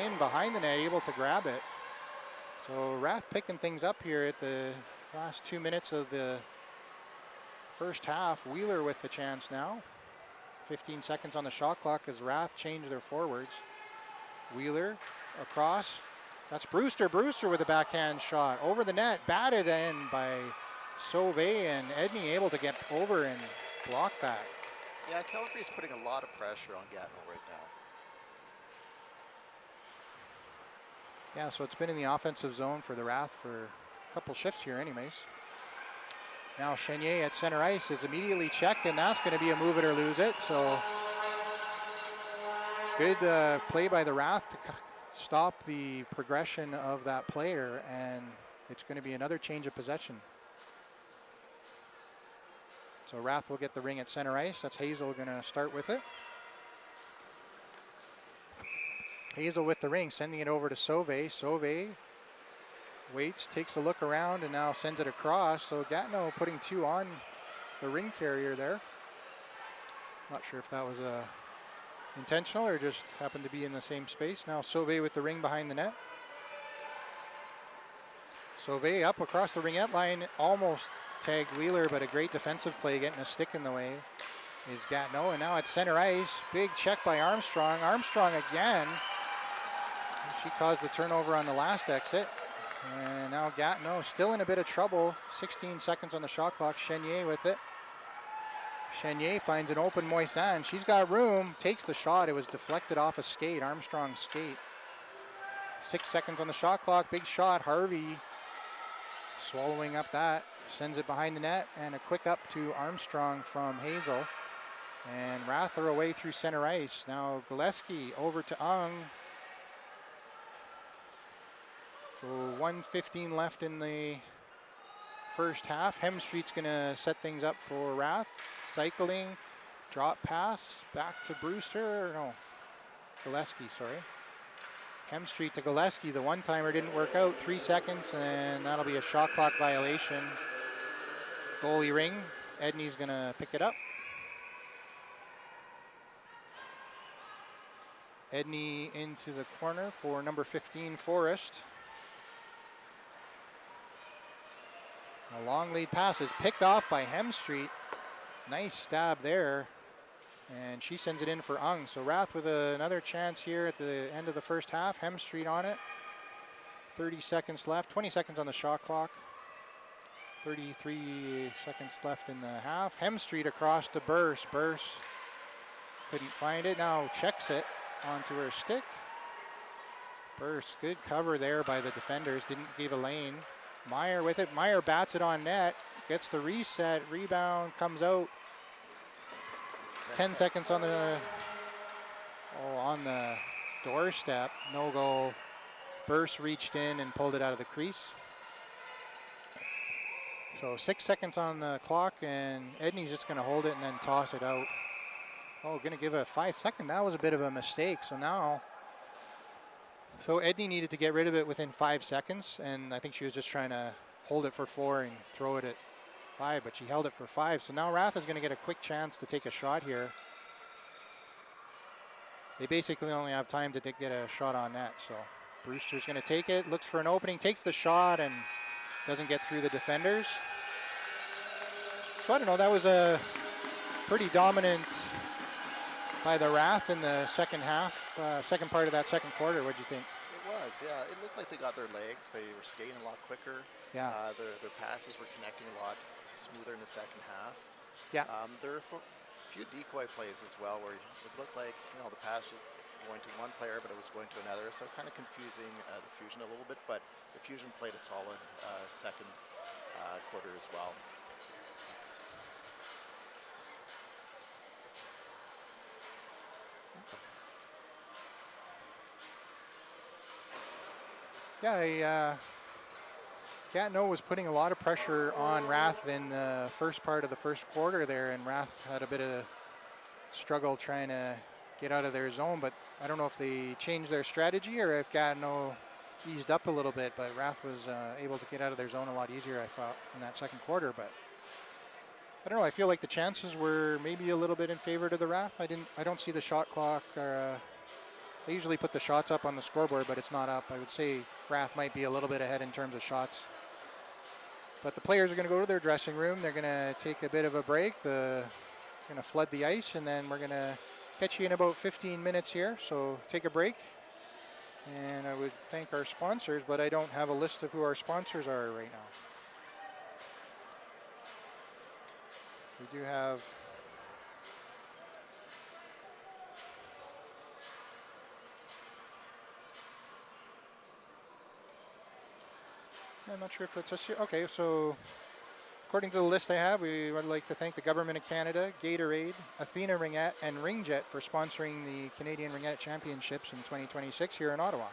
in behind the net, able to grab it. So Rath picking things up here at the last 2 minutes of the first half. Wheeler with the chance now. 15 seconds on the shot clock as Rath changed their forwards. Wheeler across. That's Brewster. Brewster with a backhand shot over the net, batted in by Sauve, and Edney able to get over and block that. Yeah, Calgary's putting a lot of pressure on Gatineau right now. Yeah, so it's been in the offensive zone for the Rath for a couple shifts here anyways. Now Chenier at center ice is immediately checked, and that's going to be a move it or lose it. So good play by the Rath to stop the progression of that player, and it's going to be another change of possession. So Rath will get the ring at center ice. That's Hazel going to start with it. Hazel with the ring, sending it over to Sauve. Sauve waits, takes a look around, and now sends it across. So Gatineau putting 2 on the ring carrier there. Not sure if that was intentional or just happened to be in the same space. Now Sauve with the ring behind the net. Sauve up across the Ringette line, almost tagged Wheeler, but a great defensive play, getting a stick in the way is Gatineau. And now at center ice, big check by Armstrong. Armstrong again. She caused the turnover on the last exit. And now Gatineau still in a bit of trouble. 16 seconds on the shot clock. Chenier with it. Chenier finds an open Moisan. She's got room, takes the shot. It was deflected off a skate, Armstrong's skate. 6 seconds on the shot clock, big shot. Harvey swallowing up that, sends it behind the net, and a quick up to Armstrong from Hazel. And Rath are away through center ice. Now Gillespie over to Ung. So 1:15 left in the first half. Hemstreet's gonna set things up for Rath. Cycling, drop pass, back to Brewster, no, Gillespie, sorry. Hemstreet to Gillespie, the one-timer didn't work out, 3 seconds, and that'll be a shot clock violation. Goalie ring. Edney's going to pick it up. Edney into the corner for number 15, Forrest. A long lead pass is picked off by Hemstreet. Nice stab there. And she sends it in for Ung. So Rath with another chance here at the end of the first half. Hemstreet on it. 30 seconds left. 20 seconds on the shot clock. 33 seconds left in the half. Hemstreet across to Burse. Burse couldn't find it. Now checks it onto her stick. Burse, good cover there by the defenders. Didn't give a lane. Meyer with it. Meyer bats it on net. Gets the reset. Rebound comes out. 10 seconds on the doorstep. No goal. Burse reached in and pulled it out of the crease. So 6 seconds on the clock, and Edney's just going to hold it and then toss it out. Oh, going to give a 5 second. That was a bit of a mistake. So Edney needed to get rid of it within 5 seconds, and I think she was just trying to hold it for 4 and throw it at 5, but she held it for 5. So now Rath is going to get a quick chance to take a shot here. They basically only have time to get a shot on net. So Brewster's going to take it, looks for an opening, takes the shot, and doesn't get through the defenders. So I don't know, that was a pretty dominant by the Rath in the second half, second part of that second quarter. What'd you think? It was, yeah. It looked like they got their legs. They were skating a lot quicker. Yeah. Their passes were connecting a lot smoother in the second half. Yeah. There were a few decoy plays as well where it looked like, the pass was going to one player, but it was going to another. So kind of confusing the Fusion a little bit, but the Fusion played a solid second quarter as well. Yeah, Gatineau was putting a lot of pressure on Rath in the first part of the first quarter there, and Rath had a bit of struggle trying to get out of their zone, but I don't know if they changed their strategy or if Gatineau eased up a little bit, but Rath was able to get out of their zone a lot easier, I thought, in that second quarter. But I don't know, I feel like the chances were maybe a little bit in favor to the Rath. I don't see the shot clock. They usually put the shots up on the scoreboard, but it's not up. I would say Rath might be a little bit ahead in terms of shots. But the players are going to go to their dressing room. They're going to take a bit of a break. Going to flood the ice, and then we're going to catch you in about 15 minutes here. So take a break. And I would thank our sponsors, but I don't have a list of who our sponsors are right now. We do have I'm not sure if it's us here. Okay, so according to the list I have, we would like to thank the Government of Canada, Gatorade, Athena Ringette, and Ringette for sponsoring the Canadian Ringette Championships in 2026 here in Ottawa.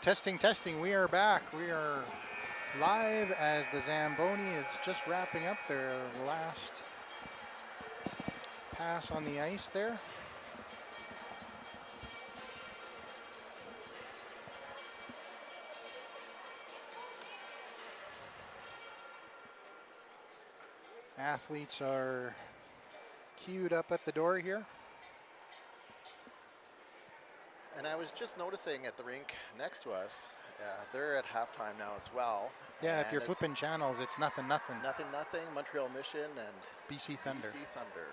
Testing, testing. We are back. We are live as the Zamboni is just wrapping up their last pass on the ice there. Athletes are queued up at the door here. And I was just noticing at the rink next to us, they're at halftime now as well. Yeah, and if you're flipping channels, it's nothing, nothing. Nothing, nothing. Montreal Mission and BC Thunder. BC Thunder.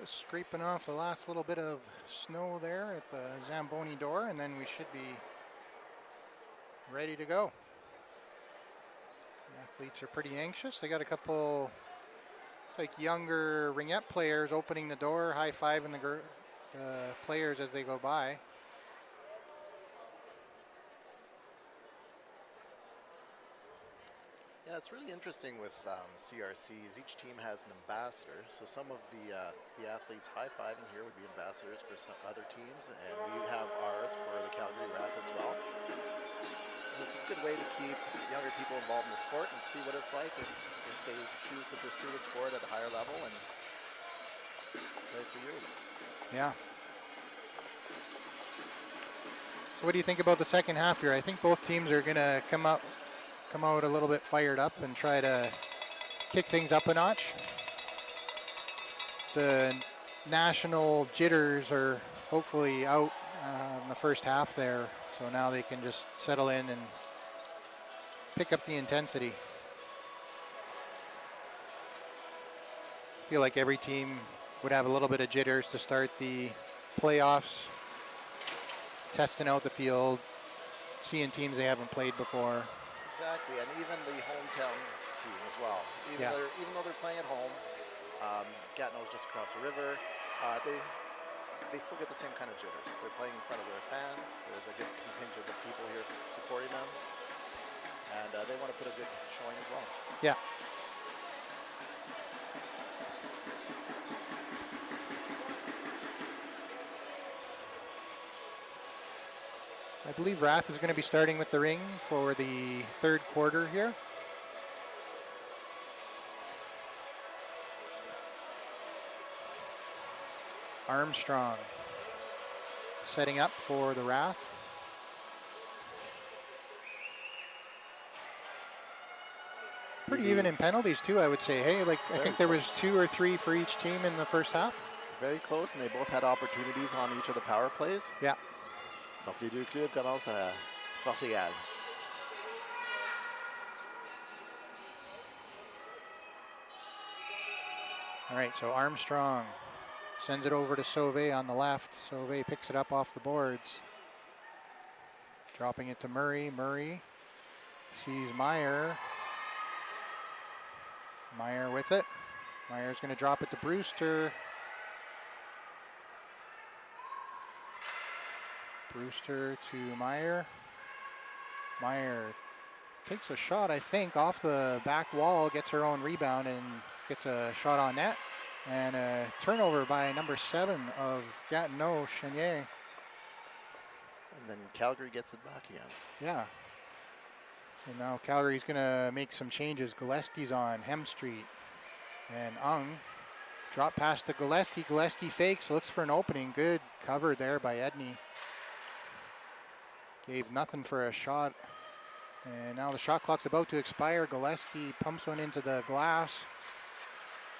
Just scraping off the last little bit of snow there at the Zamboni door, and then we should be ready to go. The athletes are pretty anxious. They got a couple, it's like younger Ringette players opening the door, high-fiving the players as they go by. Yeah, it's really interesting with CRCs. Each team has an ambassador, so some of the athletes high-fiving here would be ambassadors for some other teams, and we have ours for the Calgary Rath as well. And it's a good way to keep younger people involved in the sport and see what it's like if they choose to pursue the sport at a higher level and play for years. Yeah. So what do you think about the second half here? I think both teams are going to come out a little bit fired up and try to kick things up a notch. The national jitters are hopefully out in the first half there, so now they can just settle in and pick up the intensity. I feel like every team would have a little bit of jitters to start the playoffs, testing out the field, seeing teams they haven't played before. Exactly, and even the hometown team as well. Even though they're playing at home, Gatineau's just across the river, they still get the same kind of jitters. They're playing in front of their fans. There's a good contingent of people here supporting them, and they want to put a good showing as well. Yeah. I believe Rath is going to be starting with the ring for the third quarter here. Armstrong setting up for the Rath. Pretty even in penalties too, I would say. Hey, like I think there was 2 or 3 for each team in the first half. Very close, and they both had opportunities on each of the power plays. Yeah. Donc les deux clubs commencent à force égale. All right, so Armstrong sends it over to Sauvé on the left. Sauvé picks it up off the boards. Dropping it to Murray. Murray sees Meyer. Meyer with it. Meyer's going to drop it to Brewster. Brewster to Meyer. Meyer takes a shot, I think, off the back wall, gets her own rebound and gets a shot on net. And a turnover by number 7 of Gatineau, Chenier. And then Calgary gets it back again. Yeah. So now Calgary's going to make some changes. Gillespie's on Hemstreet. And Ung. Drop pass to Gillespie. Gillespie fakes, looks for an opening. Good cover there by Edney. Gave nothing for a shot. And now the shot clock's about to expire. Gillespie pumps one into the glass.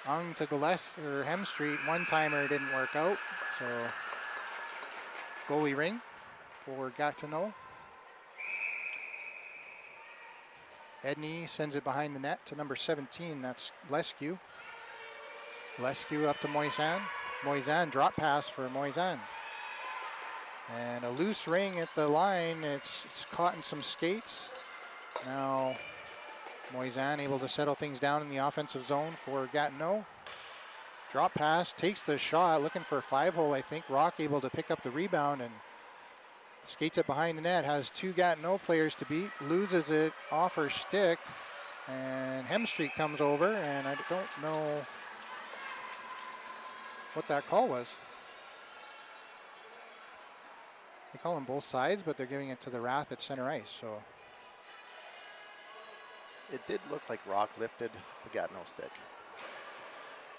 Ung to Gillespie, or Hemstreet. One-timer didn't work out. So goalie ring for Gatineau. Edney sends it behind the net to number 17. That's Lescu. Lescu up to Moisan. Moisan, drop pass for Moisan. And a loose ring at the line. It's caught in some skates. Now Moisan able to settle things down in the offensive zone for Gatineau. Drop pass, takes the shot, looking for a 5-hole, I think. Rock able to pick up the rebound and Skates it behind the net, has 2 Gatineau players to beat, loses it off her stick, and Hemstreet comes over, and I don't know what that call was. They call them both sides, but they're giving it to the Rath at center ice, so. It did look like Rock lifted the Gatineau stick.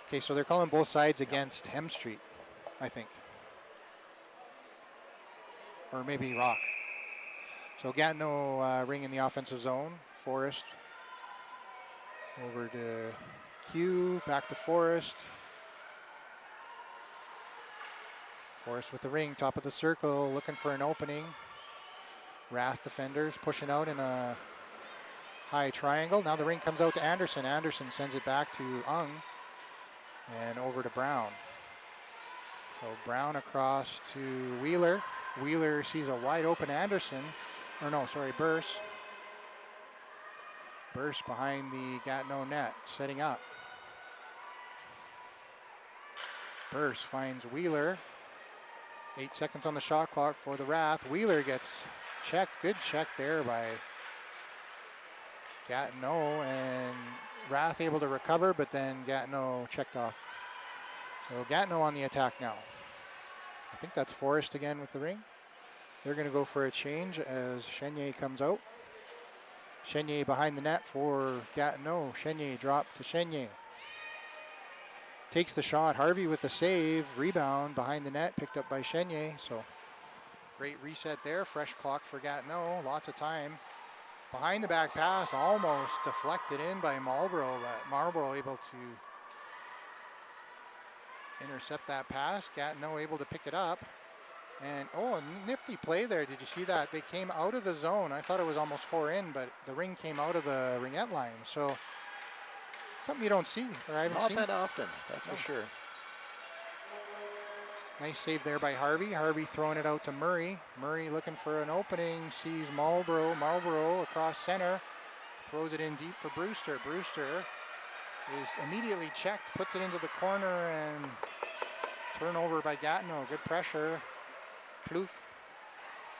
Okay, so they're calling both sides against Hemstreet, I think. Or maybe Rock. So Gatineau Ring in the offensive zone. Forrest over to Q, back to Forrest. Forrest with the Ring, top of the circle, looking for an opening. Rath defenders pushing out in a high triangle. Now the Ring comes out to Anderson. Anderson sends it back to Ung and over to Brown. So Brown across to Wheeler. Wheeler sees a wide open Anderson, or no, sorry, Burse. Burse behind the Gatineau net, setting up. Burse finds Wheeler. 8 seconds on the shot clock for the Rath. Wheeler gets checked, good check there by Gatineau, and Rath able to recover, but then Gatineau checked off. So Gatineau on the attack now. I think that's Forrest again with the Ring. They're going to go for a change as Chenier comes out. Chenier behind the net for Gatineau. Chenier drop to Chenier. Takes the shot. Harvey with the save. Rebound behind the net, picked up by Chenier. So great reset there. Fresh clock for Gatineau. Lots of time. Behind the back pass, almost deflected in by Marlborough, but Marlborough able to intercept that pass. Gatineau able to pick it up. And, oh, a nifty play there. Did you see that? They came out of the zone. I thought it was almost 4 in, but the Ring came out of the Ringette line. So, something you don't see, or I haven't seen. Not that often, that's for sure. Nice save there by Harvey. Harvey throwing it out to Murray. Murray looking for an opening, sees Marlborough. Marlborough across center, throws it in deep for Brewster. Brewster is immediately checked, puts it into the corner, and turnover by Gatineau. Good pressure. Plouffe.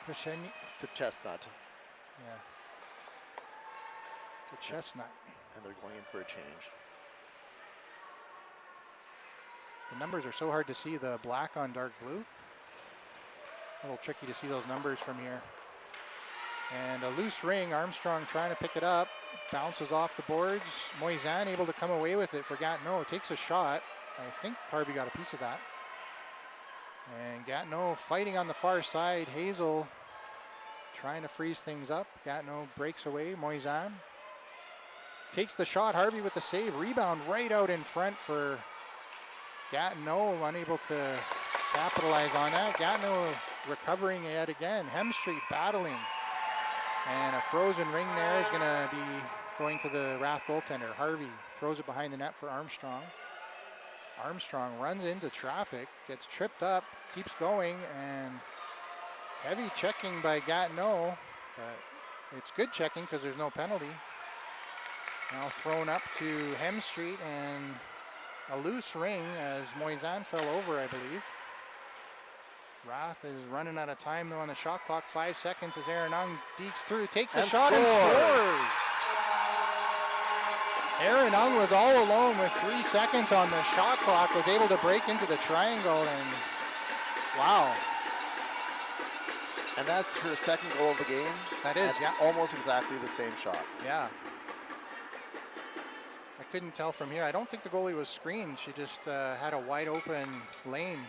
To Chestnut. Yeah. To Chestnut. And they're going in for a change. The numbers are so hard to see, the black on dark blue. A little tricky to see those numbers from here. And a loose Ring, Armstrong trying to pick it up, bounces off the boards. Moisan able to come away with it for Gatineau, takes a shot. I think Harvey got a piece of that. And Gatineau fighting on the far side. Hazel trying to freeze things up. Gatineau breaks away, Moisan. Takes the shot, Harvey with the save. Rebound right out in front for Gatineau, unable to capitalize on that. Gatineau recovering yet again. Hemstreet battling. And a frozen Ring there is going to be going to the Rath goaltender. Harvey throws it behind the net for Armstrong. Armstrong runs into traffic, gets tripped up, keeps going, and heavy checking by Gatineau, but it's good checking because there's no penalty. Now thrown up to Hemstreet, and a loose Ring as Moisan fell over, I believe. Rath is running out of time though on the shot clock. 5 seconds as Aaron Ung dekes through, takes the shot and scores. Aaron Ung was all alone with 3 seconds on the shot clock, was able to break into the triangle, and wow. And that's her second goal of the game. That is, yeah. Almost exactly the same shot. Yeah. I couldn't tell from here. I don't think the goalie was screened. She just had a wide open lane.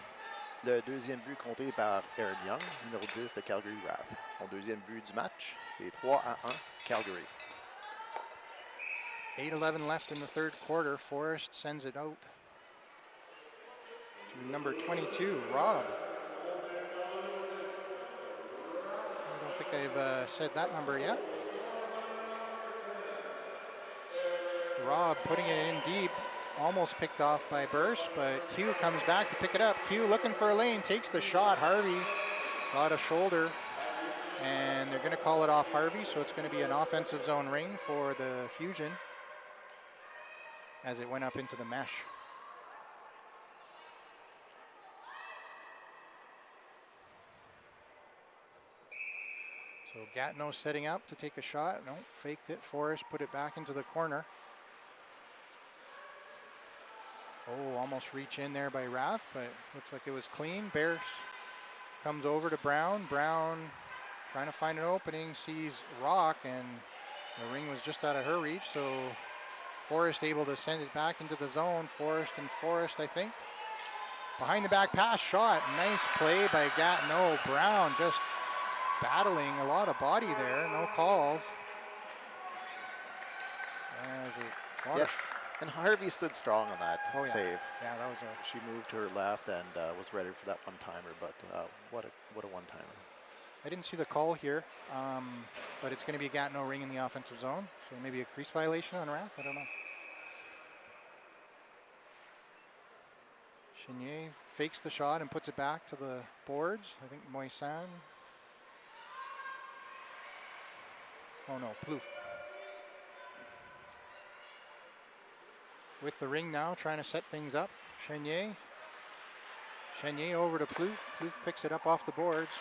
Le deuxième but compté par Aaron Young, numéro 10 de Calgary Rath. Son deuxième but du match, c'est 3-1 Calgary. 8:11 left in the third quarter. Forrest sends it out to number 22, Rob. I don't think I've said that number yet. Rob putting it in deep, almost picked off by Burst, but Q comes back to pick it up. Q looking for a lane, takes the shot. Harvey got a shoulder, and they're going to call it off Harvey, so it's going to be an offensive zone Ring for the Fusion as it went up into the mesh. So Gatineau setting up to take a shot. No, faked it. Forrest put it back into the corner. Oh, almost reach in there by Rath, but looks like it was clean. Bears comes over to Brown. Brown trying to find an opening, sees Rock, and the ring was just out of her reach, so Forrest able to send it back into the zone. Forrest, I think. Behind the back pass shot. Nice play by Gatineau. Brown just battling a lot of body there. No calls. Yeah. And Harvey stood strong on that save. Yeah, that was She moved to her left and was ready for that one-timer, but what a one-timer. I didn't see the call here, but it's going to be a Gatineau ring in the offensive zone, so maybe a crease violation on Rath. I don't know. Chenier fakes the shot and puts it back to the boards. I think Moisan. Oh no, Plouffe. With the ring now, trying to set things up. Chenier over to Plouffe. Plouffe picks it up off the boards.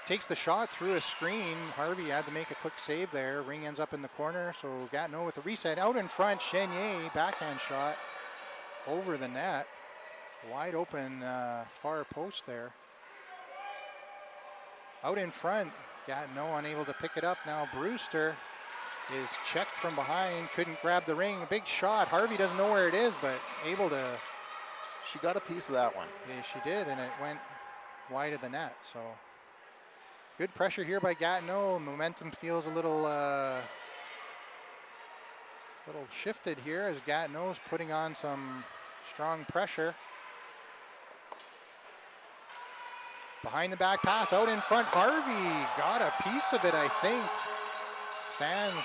Takes the shot through a screen. Harvey had to make a quick save there. Ring ends up in the corner, so Gatineau with the reset. Out in front, Chenier, backhand shot over the net. Wide open far post there. Out in front, Gatineau unable to pick it up. Now Brewster is checked from behind, couldn't grab the ring. A big shot. Harvey doesn't know where it is, but able to. She got a piece of that one. Yeah, she did, and it went wide of the net. So good pressure here by Gatineau. Momentum feels a little shifted here as Gatineau's putting on some strong pressure. Behind the back pass, out in front, Harvey got a piece of it, I think. Fans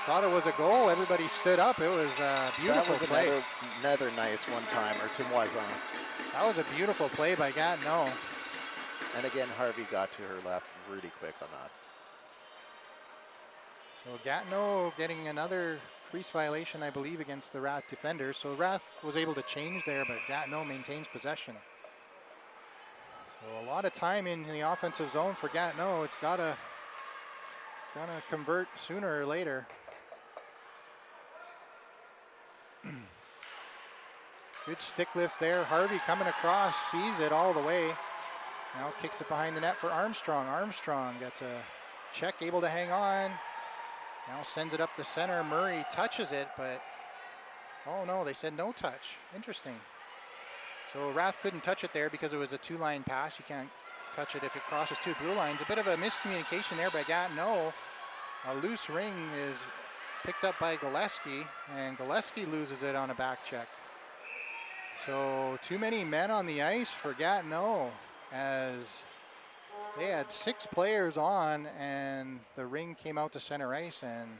thought it was a goal. Everybody stood up. It was a beautiful play. Another nice one-timer to Moisan. That was a beautiful play by Gatineau. And again, Harvey got to her left really quick on that. So Gatineau getting another crease violation, I believe, against the Rath defenders. So Rath was able to change there, but Gatineau maintains possession. So a lot of time in the offensive zone for Gatineau. It's gonna convert sooner or later. Good stick lift there. Harvey coming across, sees it all the way. Now kicks it behind the net for Armstrong. Armstrong gets a check, able to hang on. Now sends it up the center. Murray touches it, but oh no, they said no touch. Interesting. So Rath couldn't touch it there because it was a two-line pass. You can't touch it if it crosses two blue lines. A bit of a miscommunication there by Gatineau. A loose ring is picked up by Gillespie, and Gillespie loses it on a back check. So too many men on the ice for Gatineau as they had 6 players on, and the ring came out to center ice, and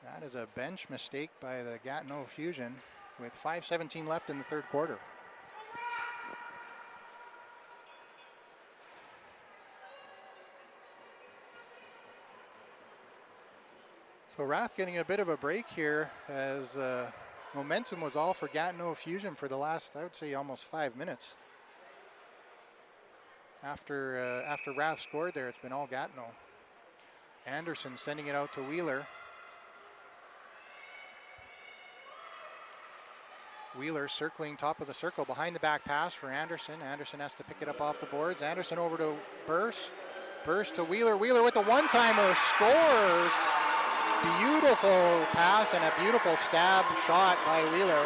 that is a bench mistake by the Gatineau Fusion with 5:17 left in the third quarter. So Rath getting a bit of a break here as momentum was all for Gatineau Fusion for the last, I would say, almost 5 minutes. After Rath scored there, it's been all Gatineau. Anderson sending it out to Wheeler. Wheeler circling top of the circle, behind the back pass for Anderson. Anderson has to pick it up off the boards. Anderson over to Burse. Burse to Wheeler. Wheeler with the one-timer, scores. Beautiful pass and a beautiful stab shot by Wheeler.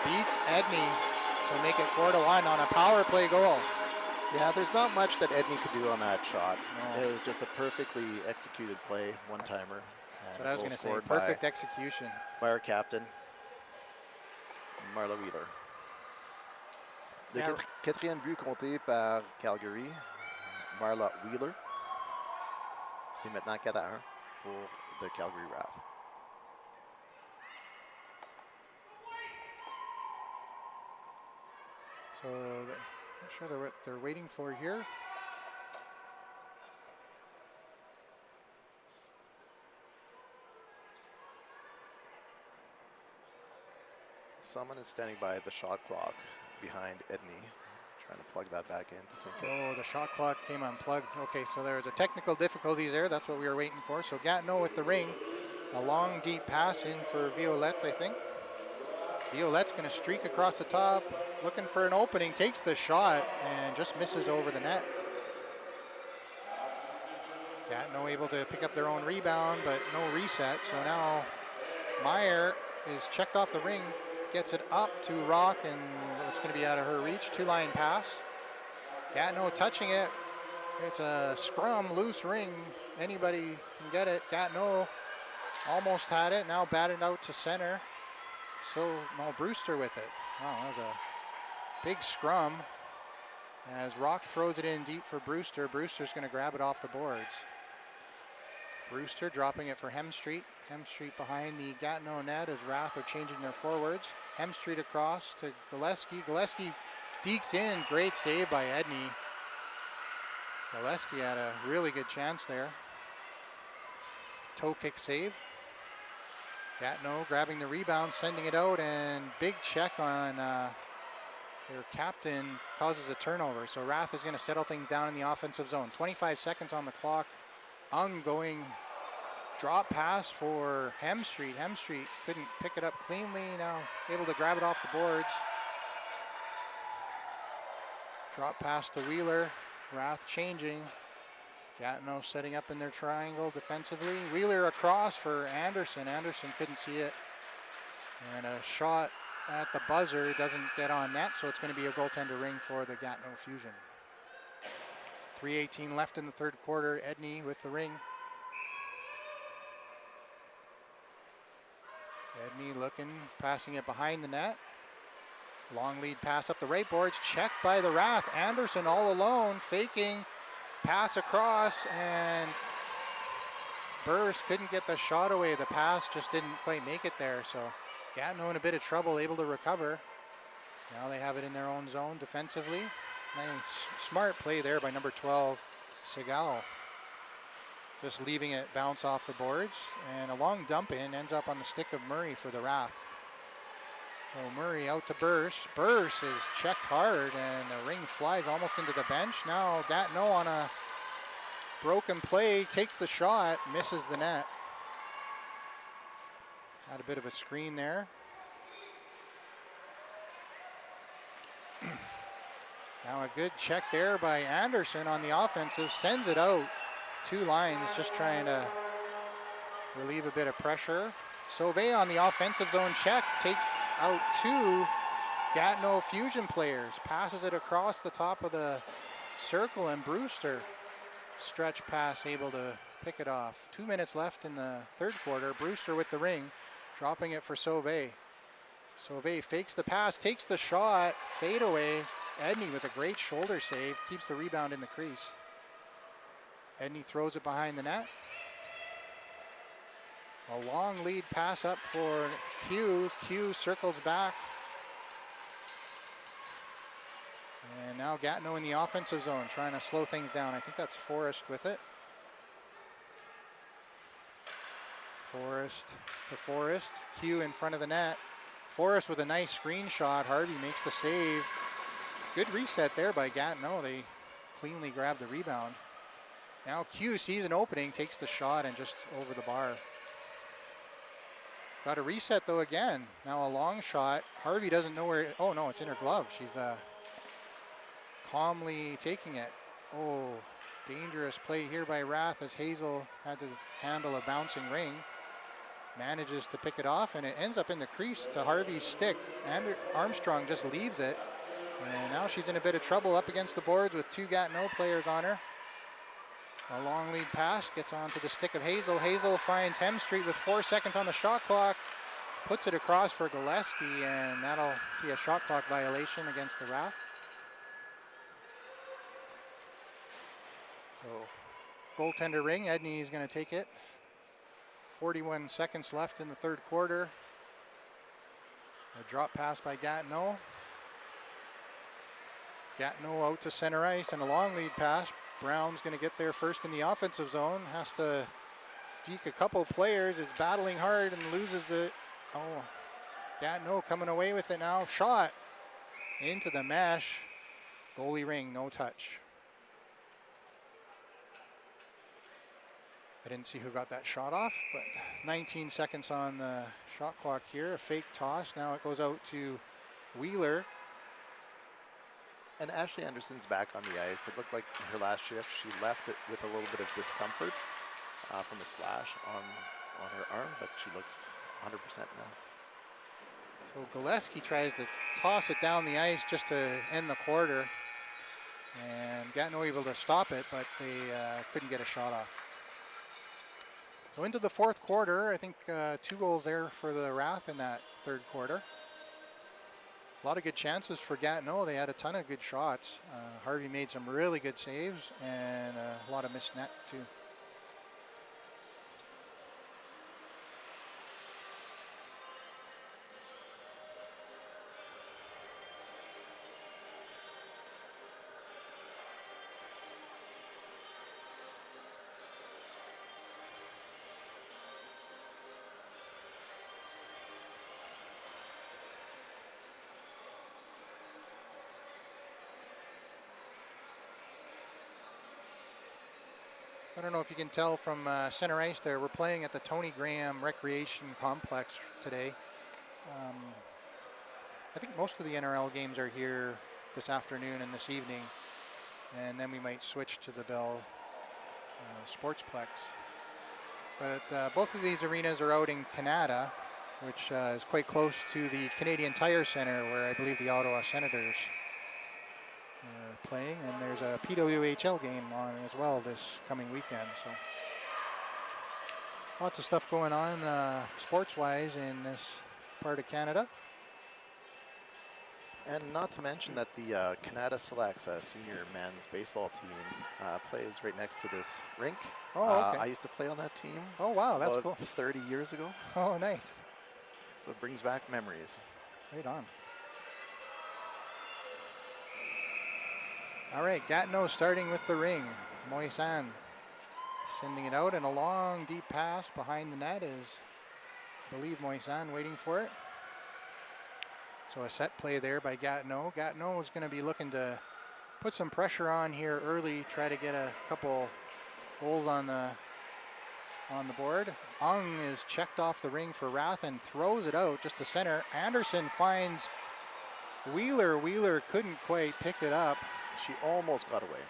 Beats Edney to make it 4-1 on a power play goal. Yeah, there's not much that Edney could do on that shot. No. It was just a perfectly executed play, one-timer. That's what I was going to say, perfect execution. By our captain, Marla Wheeler. Le quatrième but compté par Calgary, Marla Wheeler. C'est maintenant 4-1 pour the Calgary Rath. So, not sure what they're waiting for here. Someone is standing by the shot clock behind Edney, Trying to plug that back in to sink it. Oh, the shot clock came unplugged. Okay, so there was a technical difficulties there. That's what we were waiting for. So Gatineau with the ring. A long, deep pass in for Violette, I think. Violette's going to streak across the top, looking for an opening, takes the shot, and just misses over the net. Gatineau able to pick up their own rebound, but no reset. So now Meyer is checked off the ring, gets it up to Rock, and it's going to be out of her reach. Two-line pass. Gatineau touching it. It's a scrum, loose ring. Anybody can get it. Gatineau almost had it. Now batted out to center. So, no, Brewster with it. Wow, that was a big scrum. As Rock throws it in deep for Brewster. Brewster's going to grab it off the boards. Brewster dropping it for Hemstreet. Hemstreet behind the Gatineau net as Rath are changing their forwards. Hemstreet across to Gillespie. Gillespie dekes in. Great save by Edney. Gillespie had a really good chance there. Toe kick save. Gatineau grabbing the rebound, sending it out, and big check on their captain causes a turnover. So Rath is going to settle things down in the offensive zone. 25 seconds on the clock. Ongoing drop pass for Hemstreet. Hemstreet couldn't pick it up cleanly. Now able to grab it off the boards. Drop pass to Wheeler. Rath changing. Gatineau setting up in their triangle defensively. Wheeler across for Anderson. Anderson couldn't see it. And a shot at the buzzer doesn't get on net, so it's going to be a goaltender ring for the Gatineau Fusion. 3:18 left in the third quarter. Edney with the ring. Edney looking, passing it behind the net. Long lead pass up the right boards, checked by the Rath. Anderson all alone, faking. Pass across, and Burrs couldn't get the shot away. The pass just didn't quite make it there. So Gatineau in a bit of trouble, able to recover. Now they have it in their own zone defensively. Nice, smart play there by number 12, Segal. Just leaving it bounce off the boards. And a long dump in ends up on the stick of Murray for the Rath. So Murray out to Burrs. Burrs is checked hard, and the ring flies almost into the bench. Now Gatineau on a broken play takes the shot, misses the net. Had a bit of a screen there. Now a good check there by Anderson on the offensive, sends it out. Two lines, just trying to relieve a bit of pressure. Sauvé on the offensive zone check, takes out two Gatineau Fusion players, passes it across the top of the circle, and Brewster stretch pass able to pick it off. 2 minutes left in the third quarter. Brewster with the ring, dropping it for Sauvé. Sauvé fakes the pass, takes the shot, fade away. Edney with a great shoulder save, keeps the rebound in the crease. Edney throws it behind the net. A long lead pass up for Q. Q circles back. And now Gatineau in the offensive zone, trying to slow things down. I think that's Forrest with it. Forrest to Forrest. Q in front of the net. Forrest with a nice screen shot. Harvey makes the save. Good reset there by Gatineau. They cleanly grabbed the rebound. Now Q sees an opening, takes the shot, and just over the bar. Got a reset though again. Now a long shot. Harvey doesn't know where, oh no, it's in her glove. She's calmly taking it. Oh, dangerous play here by Rath as Hazel had to handle a bouncing ring. Manages to pick it off, and it ends up in the crease to Harvey's stick. And Armstrong just leaves it. And now she's in a bit of trouble up against the boards with two Gatineau players on her. A long lead pass gets onto the stick of Hazel. Hazel finds Hemstreet with 4 seconds on the shot clock. Puts it across for Gillespie, and that'll be a shot clock violation against the Rath. So, goaltender ring. Edney is going to take it. 41 seconds left in the third quarter. A drop pass by Gatineau. Gatineau out to center ice, and a long lead pass. Brown's going to get there first in the offensive zone. Has to deke a couple players. Is battling hard and loses it. Oh, Gatineau coming away with it now. Shot into the mesh. Goalie Ring, no touch. I didn't see who got that shot off, but 19 seconds on the shot clock here. A fake toss. Now it goes out to Wheeler. And Ashley Anderson's back on the ice. It looked like her last shift, she left it with a little bit of discomfort from a slash on her arm, but she looks 100% now. So Gillespie tries to toss it down the ice just to end the quarter. And Gatineau able to stop it, but they couldn't get a shot off. So into the fourth quarter, I think 2 goals there for the Rath in that third quarter. A lot of good chances for Gatineau. They had a ton of good shots. Harvey made some really good saves and a lot of missed net too. I don't know if you can tell from center ice there, we're playing at the Tony Graham Recreation Complex today. I think most of the NRL games are here this afternoon and this evening, and then we might switch to the Bell Sportsplex. But both of these arenas are out in Canada, which is quite close to the Canadian Tire Center, where I believe the Ottawa Senators are playing, and there's a PWHL game on as well this coming weekend. So lots of stuff going on sports-wise in this part of Canada. And not to mention that the Canada Selects senior men's baseball team plays right next to this rink. Oh, okay. I used to play on that team. Oh, wow, that's cool. 30 years ago. Oh, nice. So it brings back memories. Right on. All right, Gatineau starting with the ring. Moisan sending it out, and a long, deep pass behind the net is, I believe, Moisan waiting for it. So a set play there by Gatineau. Gatineau is going to be looking to put some pressure on here early, try to get a couple goals on the board. Ung is checked off the ring for Rath and throws it out just to center. Anderson finds Wheeler. Wheeler couldn't quite pick it up. She almost got away.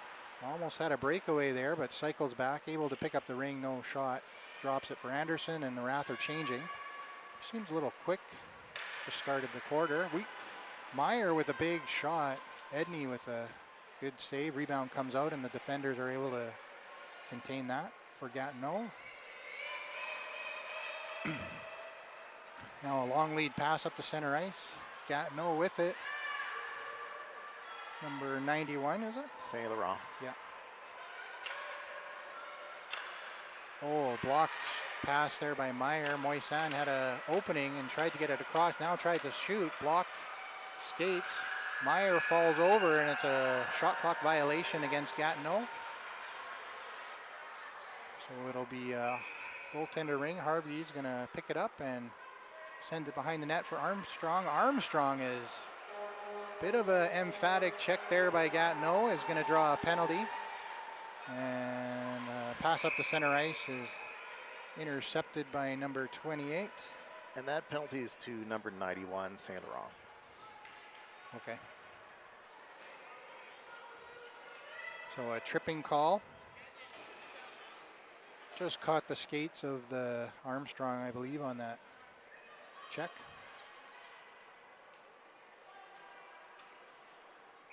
Almost had a breakaway there, but cycles back, able to pick up the ring, no shot. Drops it for Anderson, and the Rath are changing. Seems a little quick. Just started the quarter. Meyer with a big shot. Edney with a good save. Rebound comes out, and the defenders are able to contain that for Gatineau. Now a long lead pass up to center ice. Gatineau with it. Number 91, is it? Saint Laurent. Yeah. Oh, blocked pass there by Meyer. Moisan had an opening and tried to get it across. Now tried to shoot. Blocked. Skates. Meyer falls over, and it's a shot clock violation against Gatineau. So it'll be a goaltender ring. Harvey's going to pick it up and send it behind the net for Armstrong. Armstrong is a bit of an emphatic check there by Gatineau. Is going to draw a penalty. And pass up to center ice is intercepted by number 28. And that penalty is to number 91, Saint Laurent. Okay. So a tripping call. Just caught the skates of the Armstrong, I believe, on that check.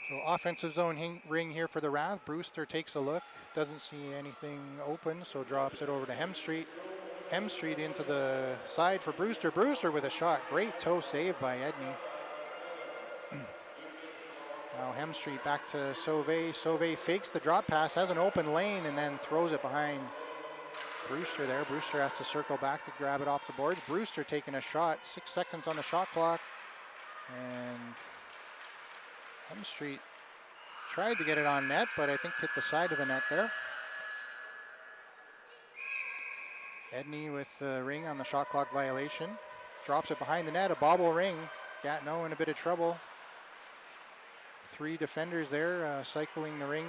So offensive zone ring here for the Rath. Brewster takes a look, doesn't see anything open, so drops it over to Hemstreet. Hemstreet into the side for Brewster. Brewster with a shot. Great toe save by Edney. Now Hemstreet back to Sauvé. Sauvé fakes the drop pass, has an open lane, and then throws it behind Brewster there. Brewster has to circle back to grab it off the boards. Brewster taking a shot. 6 seconds on the shot clock. And Hemstreet tried to get it on net, but I think hit the side of the net there. Edney with the ring on the shot clock violation. Drops it behind the net, a bobble ring. Gatineau in a bit of trouble. 3 defenders there cycling the ring.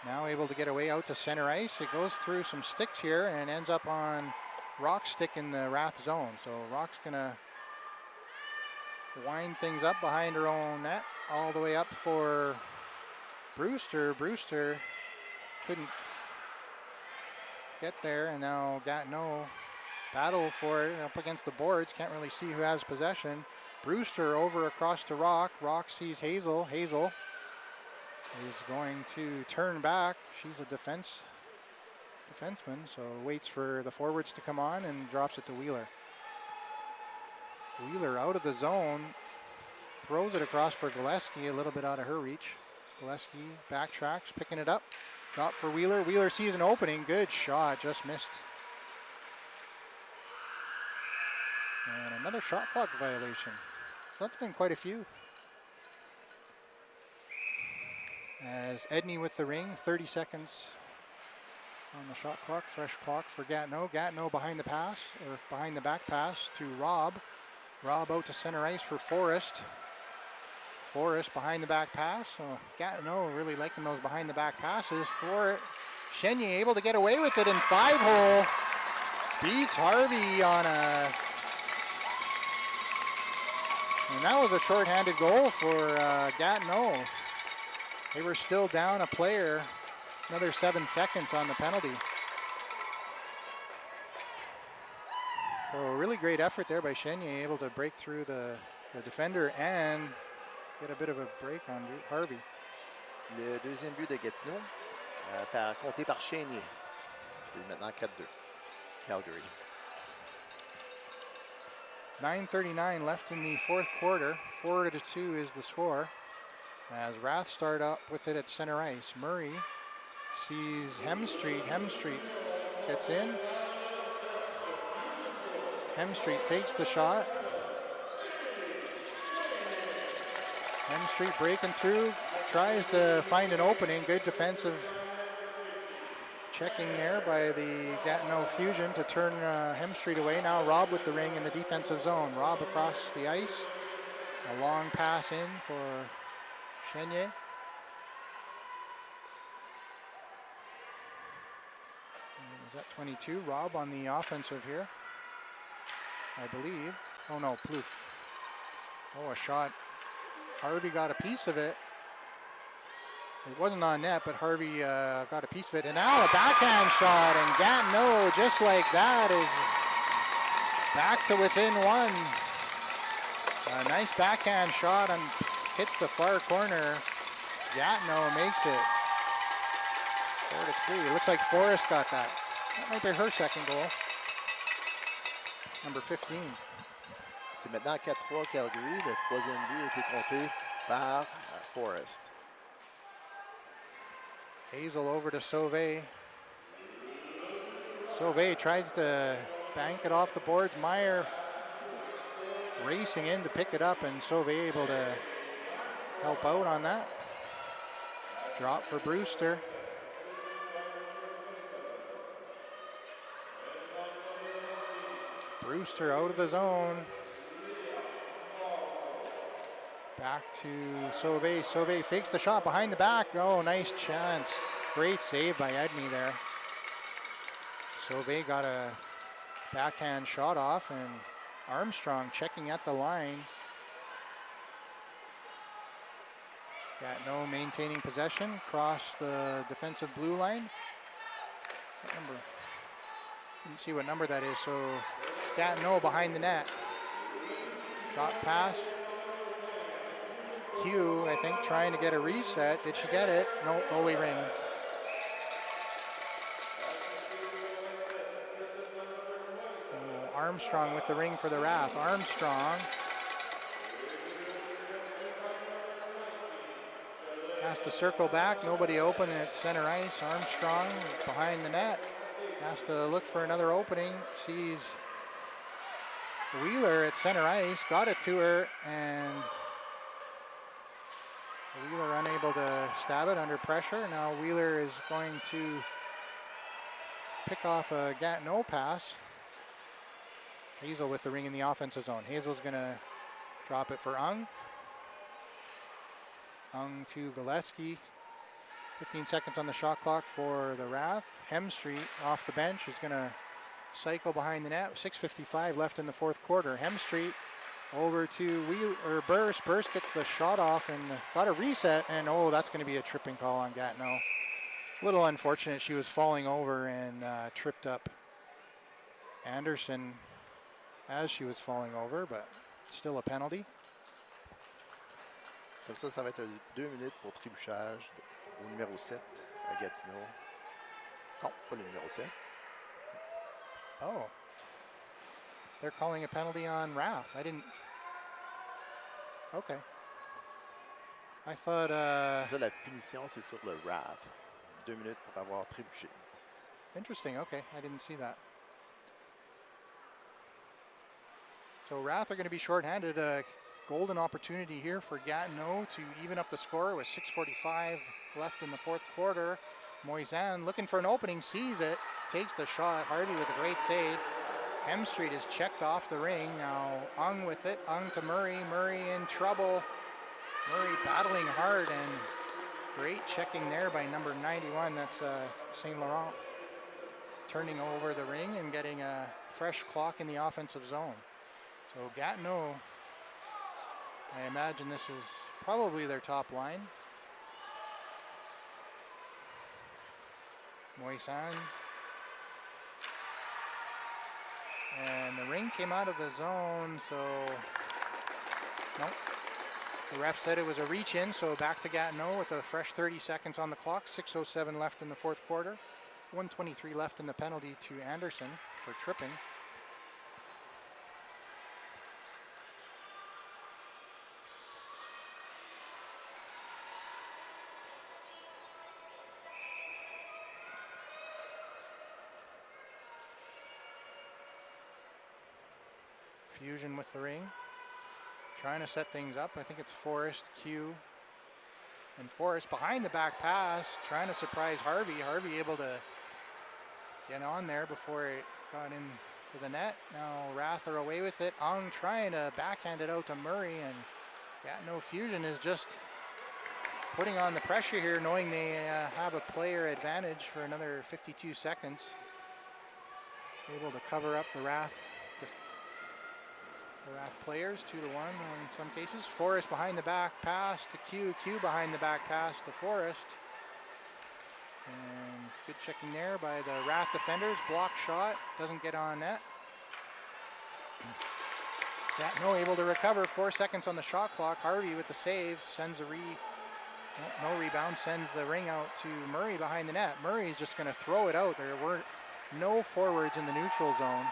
Now able to get away out to center ice. It goes through some sticks here and ends up on Rock's stick in the Rath zone. So Rock's gonna wind things up behind her own net, all the way up for Brewster. Brewster couldn't get there, and now Gatineau battle for it up against the boards. Can't really see who has possession. Brewster over across to Rock. Rock sees Hazel. Hazel is going to turn back. She's a defenseman, so waits for the forwards to come on and drops it to Wheeler. Wheeler out of the zone, throws it across for Gillespie, a little bit out of her reach. Gillespie backtracks, picking it up. Drop for Wheeler. Wheeler sees an opening. Good shot, just missed. And another shot clock violation. So that's been quite a few. As Edney with the ring, 30 seconds on the shot clock. Fresh clock for Gatineau. Gatineau behind the pass, or behind the back pass to Rob. Rob out to center ice for Forrest. Forrest behind the back pass. So Gatineau really liking those behind the back passes. For it, Chenier able to get away with it in 5-hole. Beats Harvey on a... And that was a shorthanded goal for Gatineau. They were still down a player. Another 7 seconds on the penalty. So a really great effort there by Chenier, able to break through the defender and get a bit of a break on Harvey. Le deuxième but de Gatineau, compté par Chenier. C'est maintenant 4-2. Calgary. 9:39 left in the fourth quarter. 4-2 is the score. As Rath start up with it at center ice. Murray sees Hemstreet. Hemstreet gets in. Hemstreet fakes the shot. Hemstreet breaking through, tries to find an opening. Good defensive checking there by the Gatineau Fusion to turn Hemstreet away. Now Rob with the ring in the defensive zone. Rob across the ice. A long pass in for Chenier. Is that 22? Rob on the offensive here, I believe. Oh no, Plouffe. Oh, a shot. Harvey got a piece of it. It wasn't on net, but Harvey got a piece of it. And now a backhand shot, and Gatineau, just like that, is back to within one. A nice backhand shot and hits the far corner. Gatineau makes it 4-3. It looks like Forrest got that. That might be her second goal. Number 15. C'est maintenant 4-3 Calgary. Le troisième but a été compté par Forrest. Hazel over to Sauvé. Sauvé tries to bank it off the boards. Meyer racing in to pick it up, and Sauvé able to help out on that. Drop for Brewster. Brewster out of the zone. Back to Sauvé. Sauvé fakes the shot behind the back. Oh, nice chance. Great save by Edney there. Sauvé got a backhand shot off, and Armstrong checking at the line. Gatineau maintaining possession across the defensive blue line. What number? Didn't see what number that is, so Gatineau behind the net. Drop pass. Hugh, I think, trying to get a reset. Did she get it? No, goalie ring. Oh, Armstrong with the ring for the Rath. Armstrong has to circle back. Nobody open at center ice. Armstrong behind the net. Has to look for another opening. Sees Wheeler at center ice. Got it to her, and Wheeler unable to stab it under pressure. Now Wheeler is going to pick off a Gatineau pass. Hazel. Hazel with the ring in the offensive zone. Hazel's going to drop it for Ung. Ung to Gillespie. 15 seconds on the shot clock for the Rath. Hemstreet off the bench is going to cycle behind the net. 6:55 left in the fourth quarter. Hemstreet over to Burst. Burst gets the shot off and got a reset. And oh, that's going to be a tripping call on Gatineau. A little unfortunate. She was falling over and tripped up Anderson as she was falling over, but still a penalty. Comme ça va être 2 minutes pour trébuchage au numéro 7 à Gatineau. Non, pas le numéro 7. Oh. They're calling a penalty on Rath. I didn't... Okay. I thought... C'est ça, la punition, c'est sur le Rath. 2 minutes pour avoir trébuché. Interesting, okay. I didn't see that. So Rath are going to be shorthanded. A golden opportunity here for Gatineau to even up the score with 6:45 left in the fourth quarter. Moisan looking for an opening, sees it, takes the shot. Harvey with a great save. Hemstreet is checked off the ring. Now Ung with it. Ung to Murray. Murray in trouble. Murray battling hard and great checking there by number 91. That's St. Laurent turning over the ring and getting a fresh clock in the offensive zone. So Gatineau, I imagine this is probably their top line. Moisan. And the ring came out of the zone, so nope. The ref said it was a reach in, so back to Gatineau with a fresh 30 seconds on the clock. 6:07 left in the fourth quarter. 1:23 left in the penalty to Anderson for tripping. Fusion with the ring, trying to set things up. I think it's Forrest, Q, and Forrest behind the back pass, trying to surprise Harvey. Harvey able to get on there before it got into the net. Now Rath are away with it. Ung trying to backhand it out to Murray, and Gatineau Fusion is just putting on the pressure here, knowing they have a player advantage for another 52 seconds. Able to cover up the Rath players 2-1 in some cases. Forrest behind the back pass to Q. Q behind the back pass to Forrest. And good checking there by the Rath defenders. Block shot, doesn't get on net. Gatineau able to recover. 4 seconds on the shot clock. Harvey with the save sends no rebound, sends the ring out to Murray behind the net. Murray's just going to throw it out. There were no forwards in the neutral zone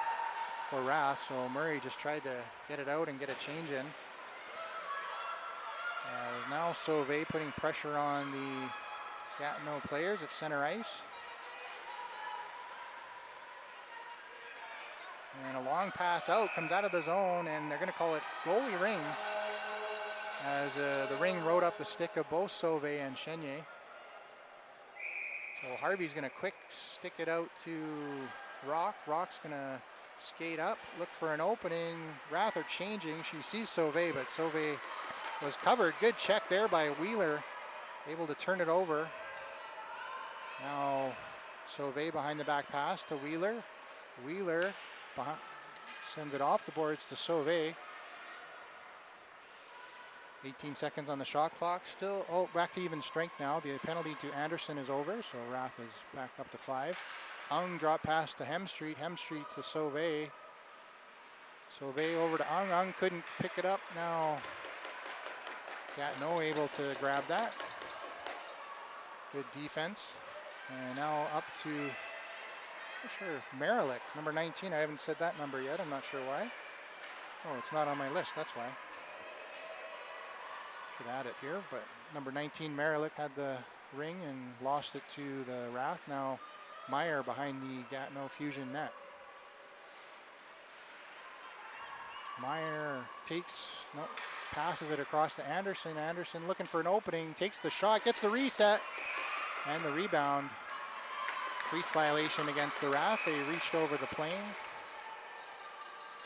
for Rath, so Murray just tried to get it out and get a change in. Now Sauvé putting pressure on the Gatineau players at center ice. And a long pass out, comes out of the zone, and they're going to call it goalie ring as the ring rode up the stick of both Sauvé and Chenier. So Harvey's going to quick stick it out to Rock. Rock's going to skate up, look for an opening. Rath are changing. She sees Sauvé, but Sauvé was covered. Good check there by Wheeler, able to turn it over. Now Sauvé behind the back pass to Wheeler. Wheeler sends it off the boards to Sauvé. 18 seconds on the shot clock. Still, back to even strength now. The penalty to Anderson is over, so Rath is back up to 5. Ung drop pass to Hemstreet. Hemstreet to Sauvé. Sauvé over to Ung. Ung couldn't pick it up. Now Gatineau able to grab that. Good defense. And now up to, not sure, Maralik, number 19. I haven't said that number yet. I'm not sure why. Oh, it's not on my list. That's why. Should add it here. But number 19, Maralik had the ring and lost it to the Rath. Now Meyer behind the Gatineau Fusion net. Meyer passes it across to Anderson. Anderson looking for an opening, takes the shot, gets the reset, and the rebound. Crease violation against the Rath. They reached over the plane.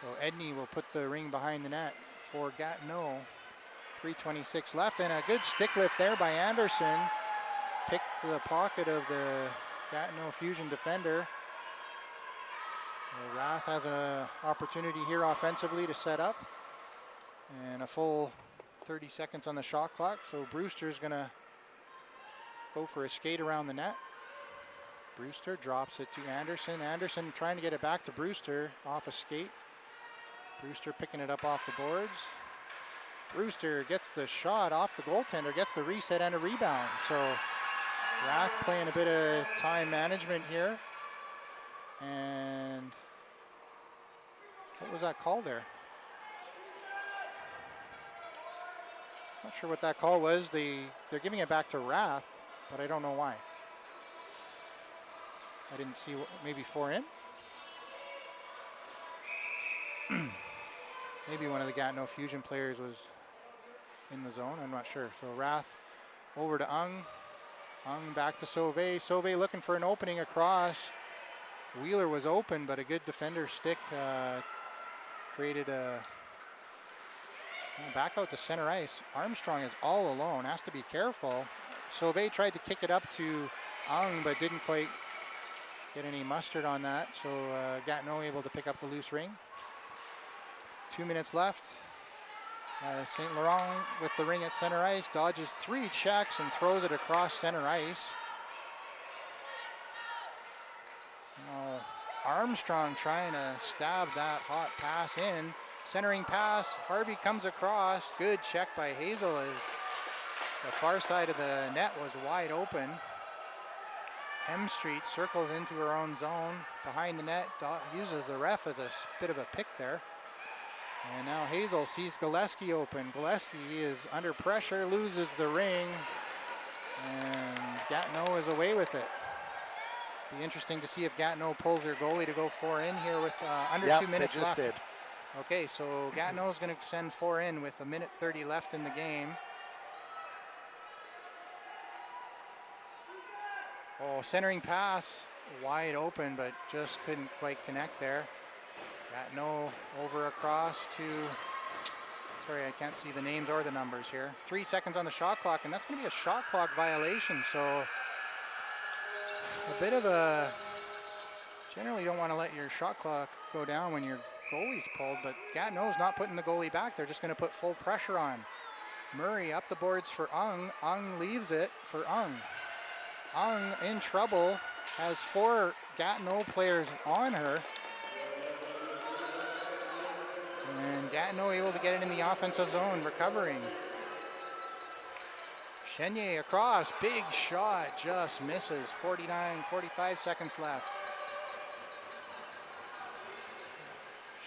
So Edney will put the ring behind the net for Gatineau. 3:26 left, and a good stick lift there by Anderson. Picked the pocket of the Gatineau Fusion defender. So Rath has an opportunity here offensively to set up. And a full 30 seconds on the shot clock. So Brewster's gonna go for a skate around the net. Brewster drops it to Anderson. Anderson trying to get it back to Brewster off a skate. Brewster picking it up off the boards. Brewster gets the shot off the goaltender, gets the reset and a rebound. So Rath playing a bit of time management here. And what was that call there? Not sure what that call was. They're giving it back to Rath, but I don't know why. I didn't see, maybe 4 in? Maybe one of the Gatineau Fusion players was in the zone, I'm not sure. So Rath over to Ung. Ung back to Sauvé. Sauvé looking for an opening across. Wheeler was open, but a good defender stick created a back out to center ice. Armstrong is all alone, has to be careful. Sauvé tried to kick it up to Ung, but didn't quite get any mustard on that. So Gatineau able to pick up the loose ring. 2 minutes left. St. Laurent with the ring at center ice, dodges 3 checks and throws it across center ice. Oh, Armstrong trying to stab that hot pass in. Centering pass, Harvey comes across. Good check by Hazel as the far side of the net was wide open. Hemstreet circles into her own zone. Behind the net, uses the ref as a bit of a pick there. And now Hazel sees Gillespie open. Gillespie is under pressure, loses the ring, and Gatineau is away with it. Be interesting to see if Gatineau pulls their goalie to go 4 in here with under 2 minutes they just left. did. Okay, so Gatineau is going to send 4 in with 1:30 left in the game. Oh, centering pass, wide open, but just couldn't quite connect there. Gatineau over across to, sorry, I can't see the names or the numbers here. 3 seconds on the shot clock, and that's going to be a shot clock violation. So a bit of a, generally don't want to let your shot clock go down when your goalie's pulled, but Gatineau's not putting the goalie back. They're just going to put full pressure on. Murray up the boards for Ung. Ung leaves it for Ung. Ung in trouble, has 4 Gatineau players on her. And Gatineau able to get it in the offensive zone, recovering. Chenier across, big shot, just misses. 45 seconds left.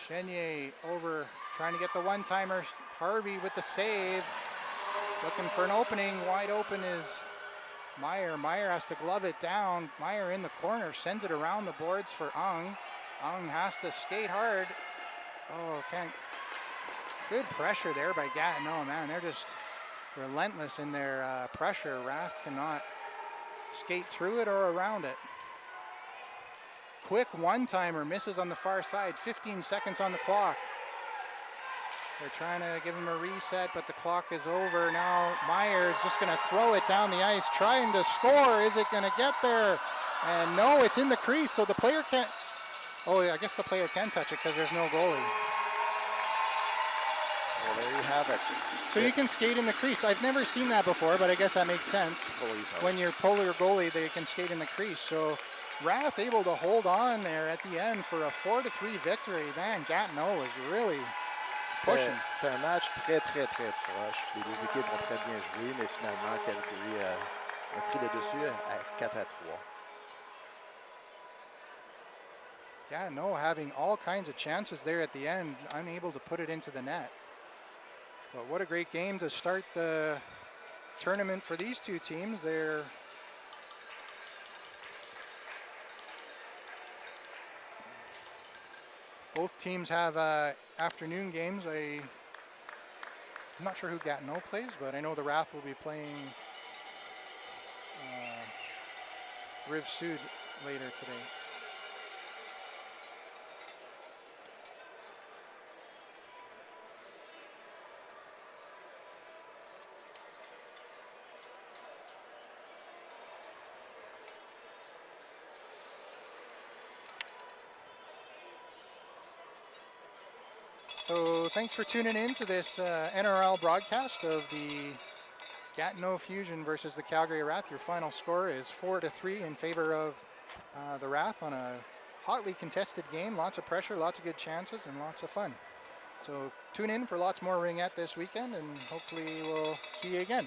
Chenier over, trying to get the one-timer. Harvey with the save. Looking for an opening, wide open is Meyer. Meyer has to glove it down. Meyer in the corner, sends it around the boards for Ung. Ung has to skate hard. Oh, can't. Good pressure there by Gatineau, man. They're just relentless in their pressure. Rath cannot skate through it or around it. Quick one-timer, misses on the far side. 15 seconds on the clock. They're trying to give him a reset, but the clock is over. Now Myers just going to throw it down the ice, trying to score. Is it going to get there? And no, it's in the crease, so the player can't. Oh, I guess the player can touch it because there's no goalie. Well, there you have it. So you can skate in the crease. I've never seen that before, but I guess that makes sense. When you're polar goalie, they can skate in the crease. So Rath able to hold on there at the end for a 4-3 victory. Man, Gatineau was really pushing. C'était un match très proche. Les deux équipes ont très bien joué, mais finalement, Calgary a pris le dessus à 4-3. Gatineau having all kinds of chances there at the end, unable to put it into the net. But what a great game to start the tournament for these two teams. They're both teams have afternoon games. I'm not sure who Gatineau plays, but I know the Rath will be playing Rive-Sud later today. So thanks for tuning in to this NRL broadcast of the Gatineau Fusion versus the Calgary Wrath. Your final score is 4-3 in favor of the Wrath on a hotly contested game. Lots of pressure, lots of good chances, and lots of fun. So tune in for lots more Ringette this weekend, and hopefully we'll see you again.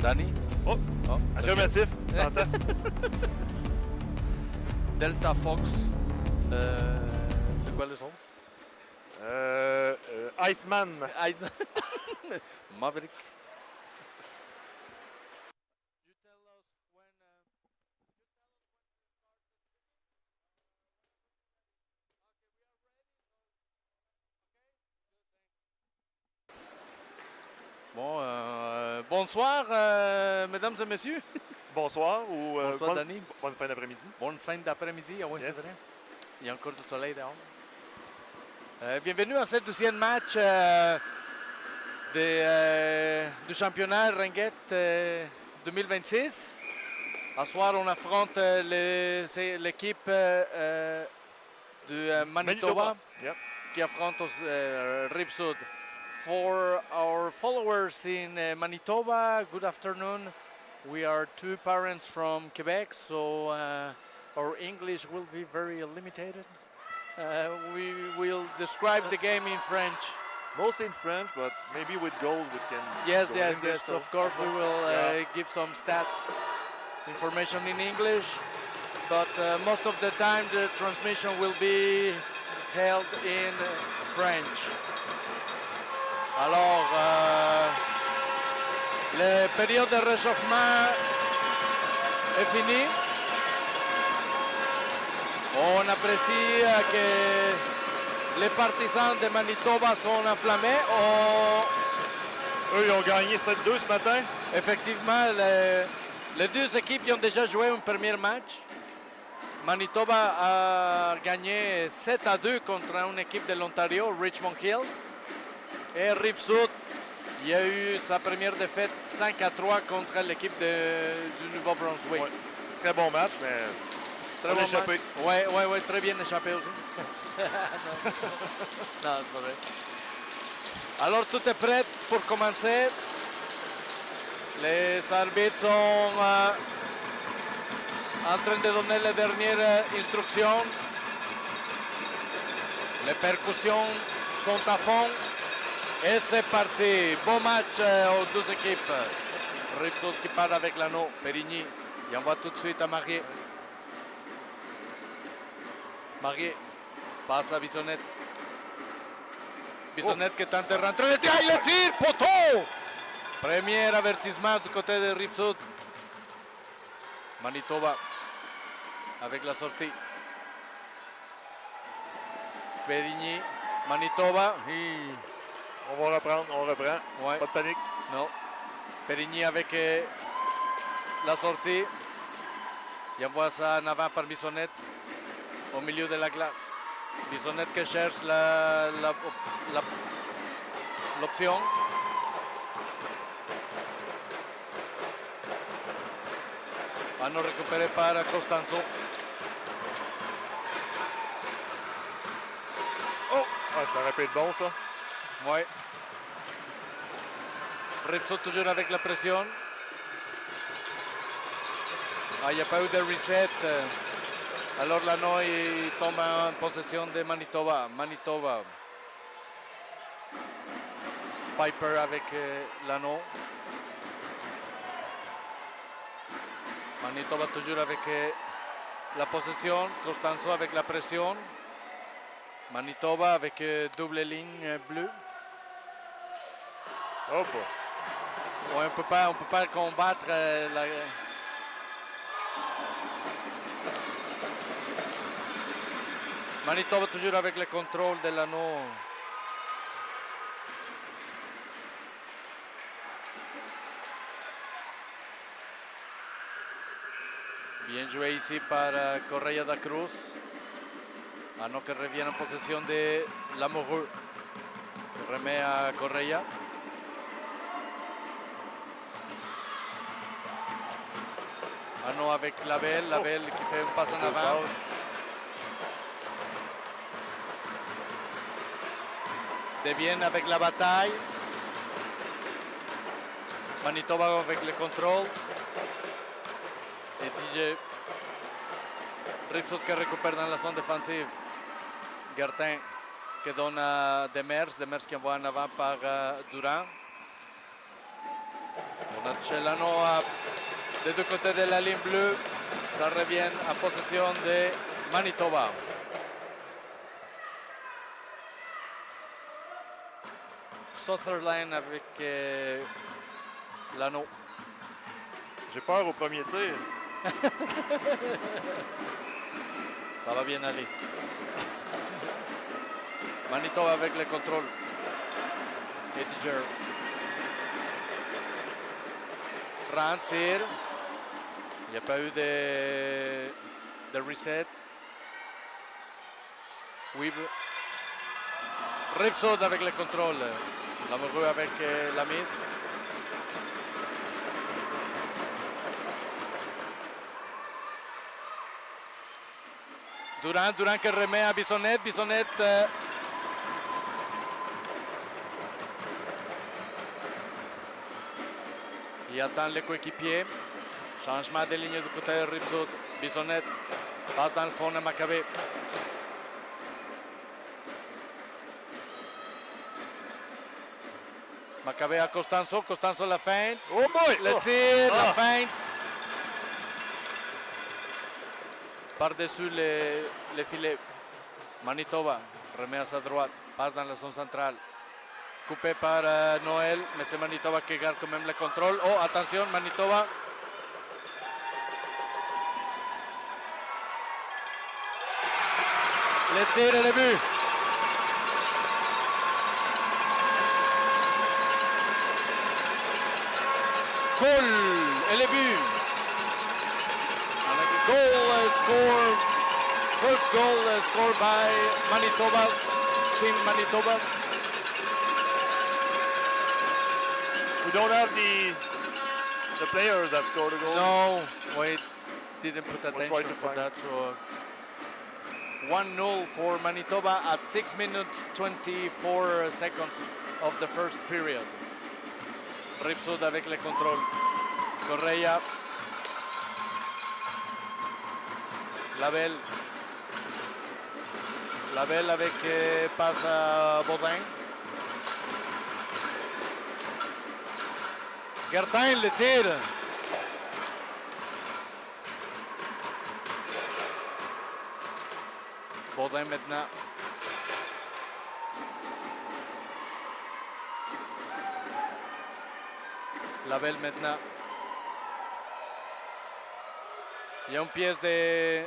Danny? Oh, affirmatif. T'entends? Delta Fox. C'est quoi le son? Iceman. Maverick. Bon, bonsoir, mesdames et messieurs. Bonsoir ou Bonsoir, Danny. Bonne fin d'après-midi. Bonne fin d'après-midi, oui, Yes. c'est vrai. Il y a encore du soleil dehors. Bienvenue à ce deuxième match du championnat Ringette 2026. Ce soir, on affronte l'équipe de Manitoba Yep. qui affronte Rive-Sud. For our followers in Manitoba, good afternoon. We are two parents from Quebec, so our English will be very limited. We will describe the game in French. Mostly in French, but maybe with goals we can. Yes, go in yes, English, yes. so Of course, we will give some stats, information in English, but most of the time the transmission will be held in French. Alors, la période de réchauffement est finie. On apprécie que les partisans de Manitoba sont enflammés. Eux, ils ont gagné 7-2 ce matin. Effectivement, les deux équipes ont déjà joué un premier match. Manitoba a gagné 7-2 contre une équipe de l'Ontario, Richmond Hills. Et Rive-Sud, il y a eu sa première défaite 5-3 contre l'équipe du Nouveau-Brunswick. Ouais. Très bon match, mais Très bon échappé. Oui, très bien échappé aussi. Non, c'est pas vrai. Alors, tout est prêt pour commencer. Les arbitres sont en train de donner les dernières instructions. Les percussions sont à fond. Et c'est parti. Bon match aux deux équipes. Rive-Sud qui part avec l'anneau. Périgny. Il envoie tout de suite à Marié. Marié passe à Bissonnette. Bissonnette qui tente de rentrer. Le tir, poteau! Premier avertissement du côté de Rive-Sud. Manitoba avec la sortie. Périgny, Manitoba. On va reprendre, on reprend. Ouais. Pas de panique. Non. Périgny avec la sortie. Il envoie ça en avant par Bissonnette au milieu de la glace. Bissonnette qui cherche l'option. Hanno récupéré par Costanzo. Oh! Ah, ça aurait pu être bon, ça. Oui. Rive-Sud toujours avec la pression. Il n'y a pas eu de reset. Alors l'anneau il tombe en possession de Manitoba. Manitoba. Piper avec l'anneau. Manitoba toujours avec la possession. Costanzo avec la pression. Manitoba avec double ligne bleue. Oh boy. Ouais, on peut pas combattre la... Manitoba toujours avec le contrôle de l'anneau. Bien joué ici par Correia da Cruz. Anneau qui revient en possession de l'Amoureux. Remet à Correia. Anneau avec Labelle qui fait une passe en avant. Devienne avec la bataille. Manitoba avec le contrôle. Et DJ Rive-Sud qui récupère dans la zone défensive. Gertin qui donne à Demers qui envoie en avant par Durand. On a touché l'anneau des deux côtés de la ligne bleue. Ça revient en possession de Manitoba. Sutherland avec l'anneau. J'ai peur au premier tir. Ça va bien aller. Manitoba avec le contrôle. Ediger. Rand tire. Il n'y a pas eu de reset. Weaver. Rive-Sud avec le contrôle. Lamoureux avec la mise. Durant qui remet à Bissonnette. Bissonnette il attend le coéquipier. Changement de ligne du côté de Rive-Sud. Bissonnette passe dans le fond de Maccabé. Maccabé à Costanzo. Costanzo la feinte. Oh boy! Le tir, la feinte. Par-dessus les filets. Manitoba remet à sa droite. Passe dans la zone centrale. Coupé par Noël, mais c'est Manitoba qui garde quand même le contrôle. Oh, attention, Manitoba. Le tir et le but. Goal et le but. Goal scored. First goal scored by Manitoba, Team Manitoba. We don't have the players that scored a goal. No, wait, didn't put We'll attention try to for find that. So 1-0 for Manitoba at 6 minutes 24 seconds of the first period. Rive-Sud avec le contrôle. Correia. Labelle. Labelle avec passe à Baudin. Gertin le tire. Baudin maintenant. Labelle maintenant. Il y a une pièce de...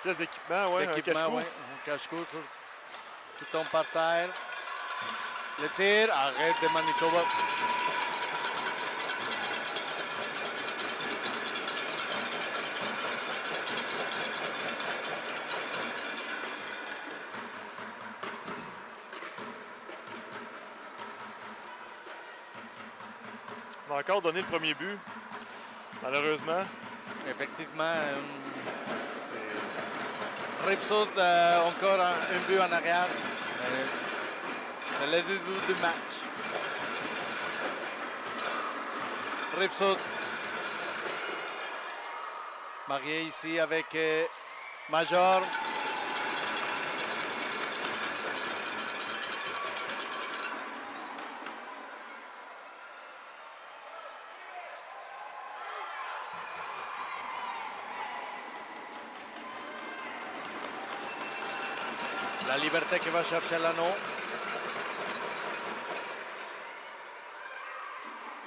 Pièce d'équipement, ouais, un cache-cou. Ouais, un cache-cou qui tombe par terre. Le tir, arrête de Manitoba. On a encore donné le premier but, malheureusement. Effectivement, Rive-Sud encore un but en arrière. C'est le début du match. Rive-Sud. Marié ici avec Major. La Liberté qui va chercher l'anneau.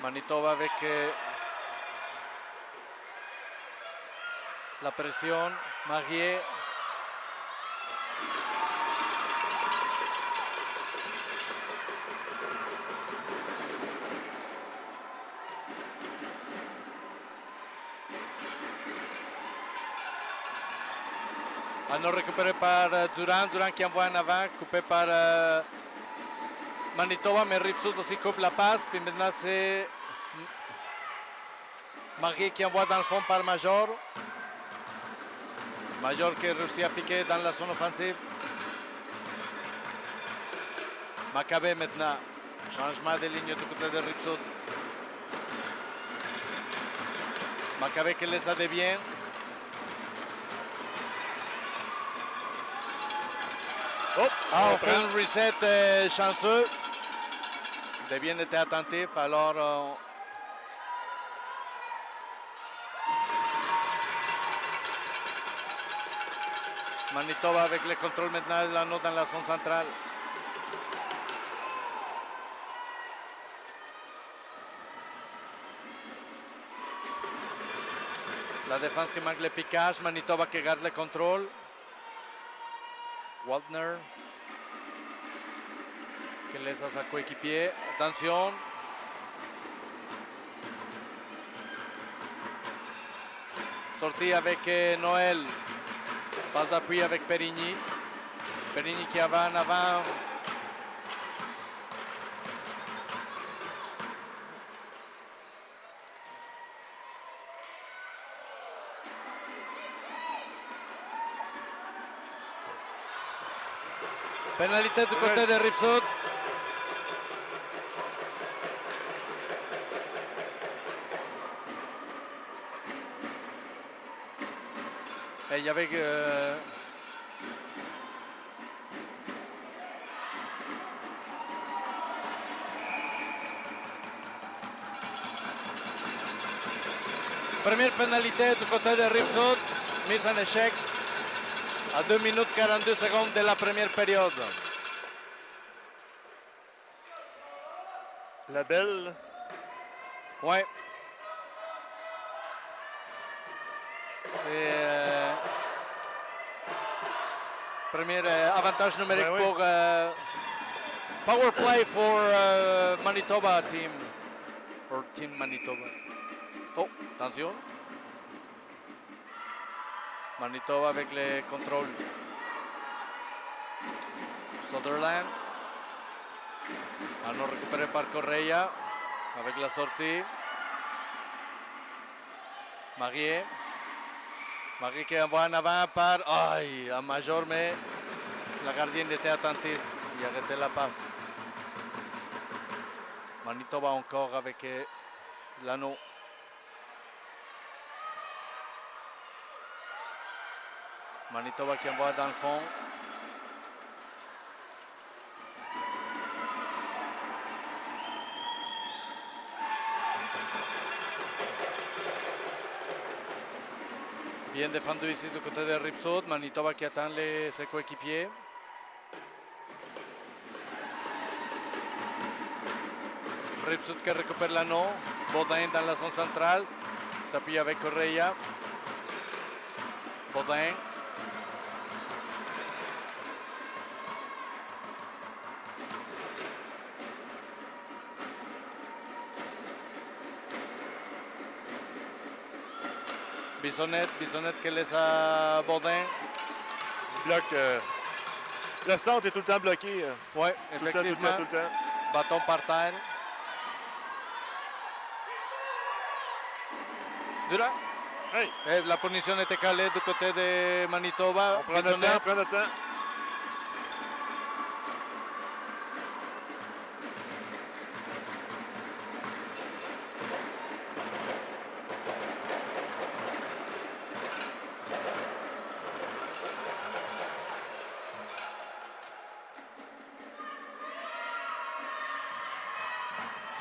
Manitoba avec la pression. Marié. Anneau récupéré par Durand. Durand qui envoie en avant. Coupé par Manitoba, mais Rive-Sud aussi coupe la passe. Puis maintenant c'est Marié qui envoie dans le fond par Major. Major qui réussit à piquer dans la zone offensive. Maccabé maintenant. Changement de ligne du côté de Rive-Sud. Maccabé qui laisse à dévier. Oh, on fait un reset chanceux. Devien était attentif, alors Manitoba avec le contrôle maintenant de l'anneau dans la zone centrale. La défense qui manque le piquage, Manitoba qui garde le contrôle. Waldner qui laisse à sa coéquipier. Attention. Sortie avec Noël. Passe d'appui avec Perigny. Perigny qui va en avant. Pénalité du côté de Rive-Sud. Et il y avait première pénalité du côté de Rive-Sud, mise en échec à 2 minutes 42 secondes de la première période. La belle. Ouais. C'est premier avantage numérique pour power play for Manitoba team or Team Manitoba. Oh, attention. Manitoba avec les contrôles. Sutherland. Anneau récupéré par Correia avec la sortie. Marié. Marié qui envoie en avant par un major, mais la gardienne était attentive. Il a arrêté la passe. Manitoba encore avec l'anneau. Manitoba qui envoie dans le fond. Bien défendu ici du côté de Rive-Sud. Manitoba qui attend ses coéquipiers. Rive-Sud qui récupère l'anneau. Baudin dans la zone centrale. S'appuie avec Correia. Baudin. Bissonnette qui laisse à Baudin. Bloc. Le centre est tout le temps bloqué. Oui, effectivement. Tout le temps. Bâton par terre. Dura. Hey. Et la punition était calée du côté de Manitoba. On prend notre temps,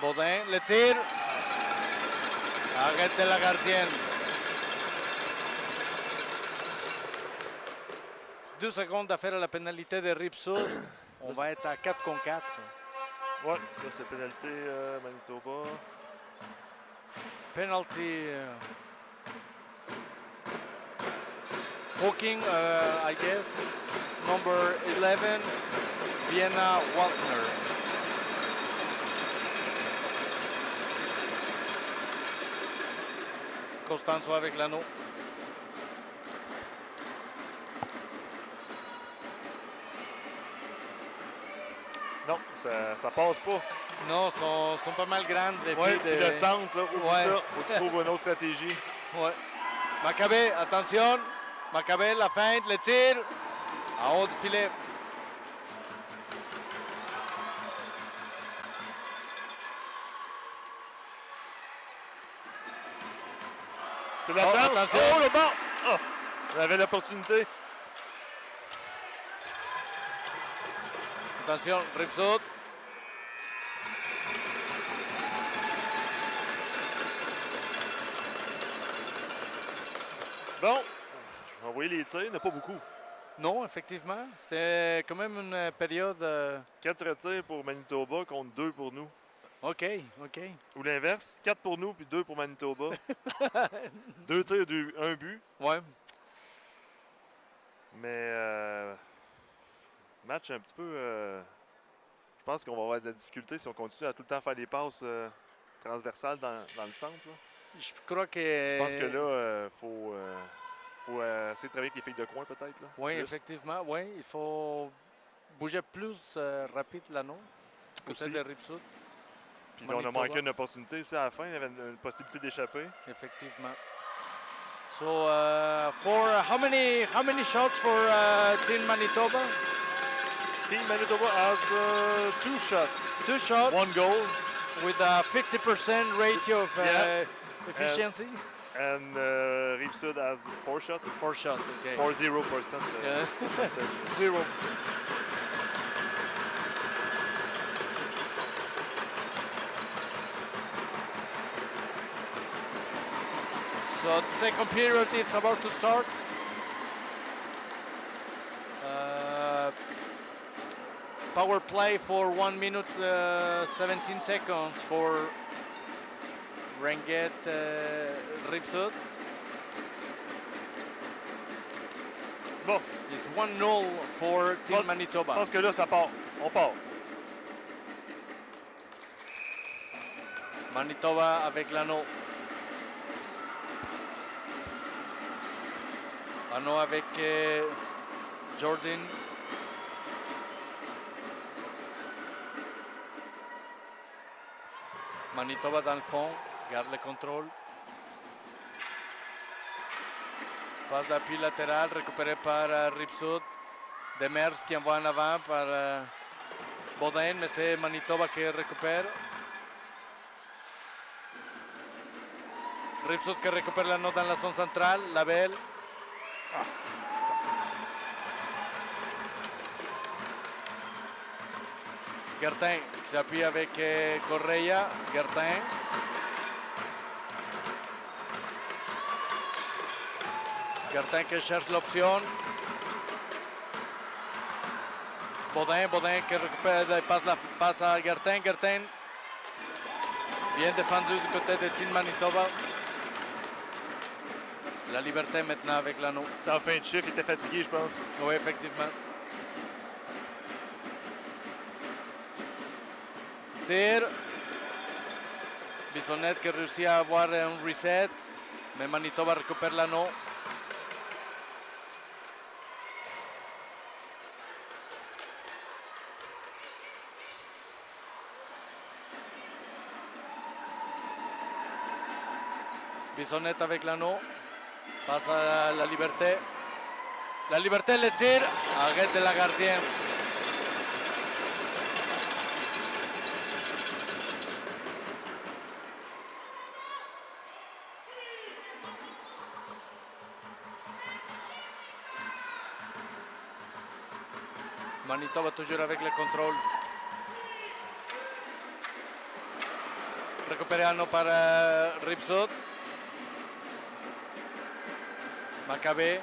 Baudin, le tir. Arrête de la gardienne. 2 secondes à faire à la pénalité de Rive-Sud. On va être à 4 contre 4. Ouais, là c'est pénalité Manitoba. Penalty. Hawking, I guess. Number 11, Vienna Waltner. Costanzo avec l'anneau. Non, ça passe pas. Non, sont pas mal grandes les filles. De... Le centre, là, oublie ça. Faut que tu trouves une autre stratégie. Ouais. Macabé, attention. Macabé, la feinte, le tir. En haut de filet. C'est la chance. Attention. Oh, le bord. Oh, on avait l'opportunité. Attention, Rive-Sud. Bon, je vais envoyer les tirs, il n'y en a pas beaucoup. Non, effectivement. C'était quand même une période... 4 tirs pour Manitoba contre 2 pour nous. OK, OK. Ou l'inverse, 4 pour nous puis 2 pour Manitoba. 2 tirs, 1 but. Ouais. Mais match un petit peu... je pense qu'on va avoir de la difficulté si on continue à tout le temps faire des passes transversales dans le centre. Là. Je crois que... Je pense que là, faut essayer de travailler avec les filles de coin peut-être. Oui, plus. effectivement. Oui, il faut bouger plus rapide l'anneau. Côté de Rive-Sud. Puis là, on a manqué une opportunité aussi à la fin. Il y avait une possibilité d'échapper. Effectivement. So, for how many shots for Team Manitoba? Team Manitoba has 2 shots. 2 shots. 1 goal. With a 50% ratio of efficiency. And Rive-Sud has 4 shots. 4 shots, okay. 0%. Yeah. 0. So the second period is about to start. Power play for 1 minute 17 seconds for Ringette Rive-Sud. Bon. It's 1-0 for Team Manitoba. Je pense que là, ça part. On part. Manitoba avec l'anneau. Anneau avec Jordan. Manitoba dans le fond, garde le contrôle. Passe d'appui latéral récupéré par Rive-Sud. Demers qui envoie en avant par Baudin, mais c'est Manitoba qui récupère. Rive-Sud qui récupère l'anneau dans la zone centrale. La belle. Gertin qui s'appuie avec Correia. Gertin. Gertin qui cherche l'option. Baudin qui récupère, passe à Gertin. Gertin bien défendu du côté de Team Manitoba. La liberté maintenant avec l'anneau. En fin de chiffre, il était fatigué, je pense. Oui, effectivement. Tir. Bissonnette qui réussit à avoir un reset, mais Manitoba récupère l'anneau. Bissonnette avec l'anneau. Passe à la liberté. La liberté le tire. Arrête la gardienne. Manitoba toujours avec le contrôle. Récupéré anneau par Rive-Sud. Macabé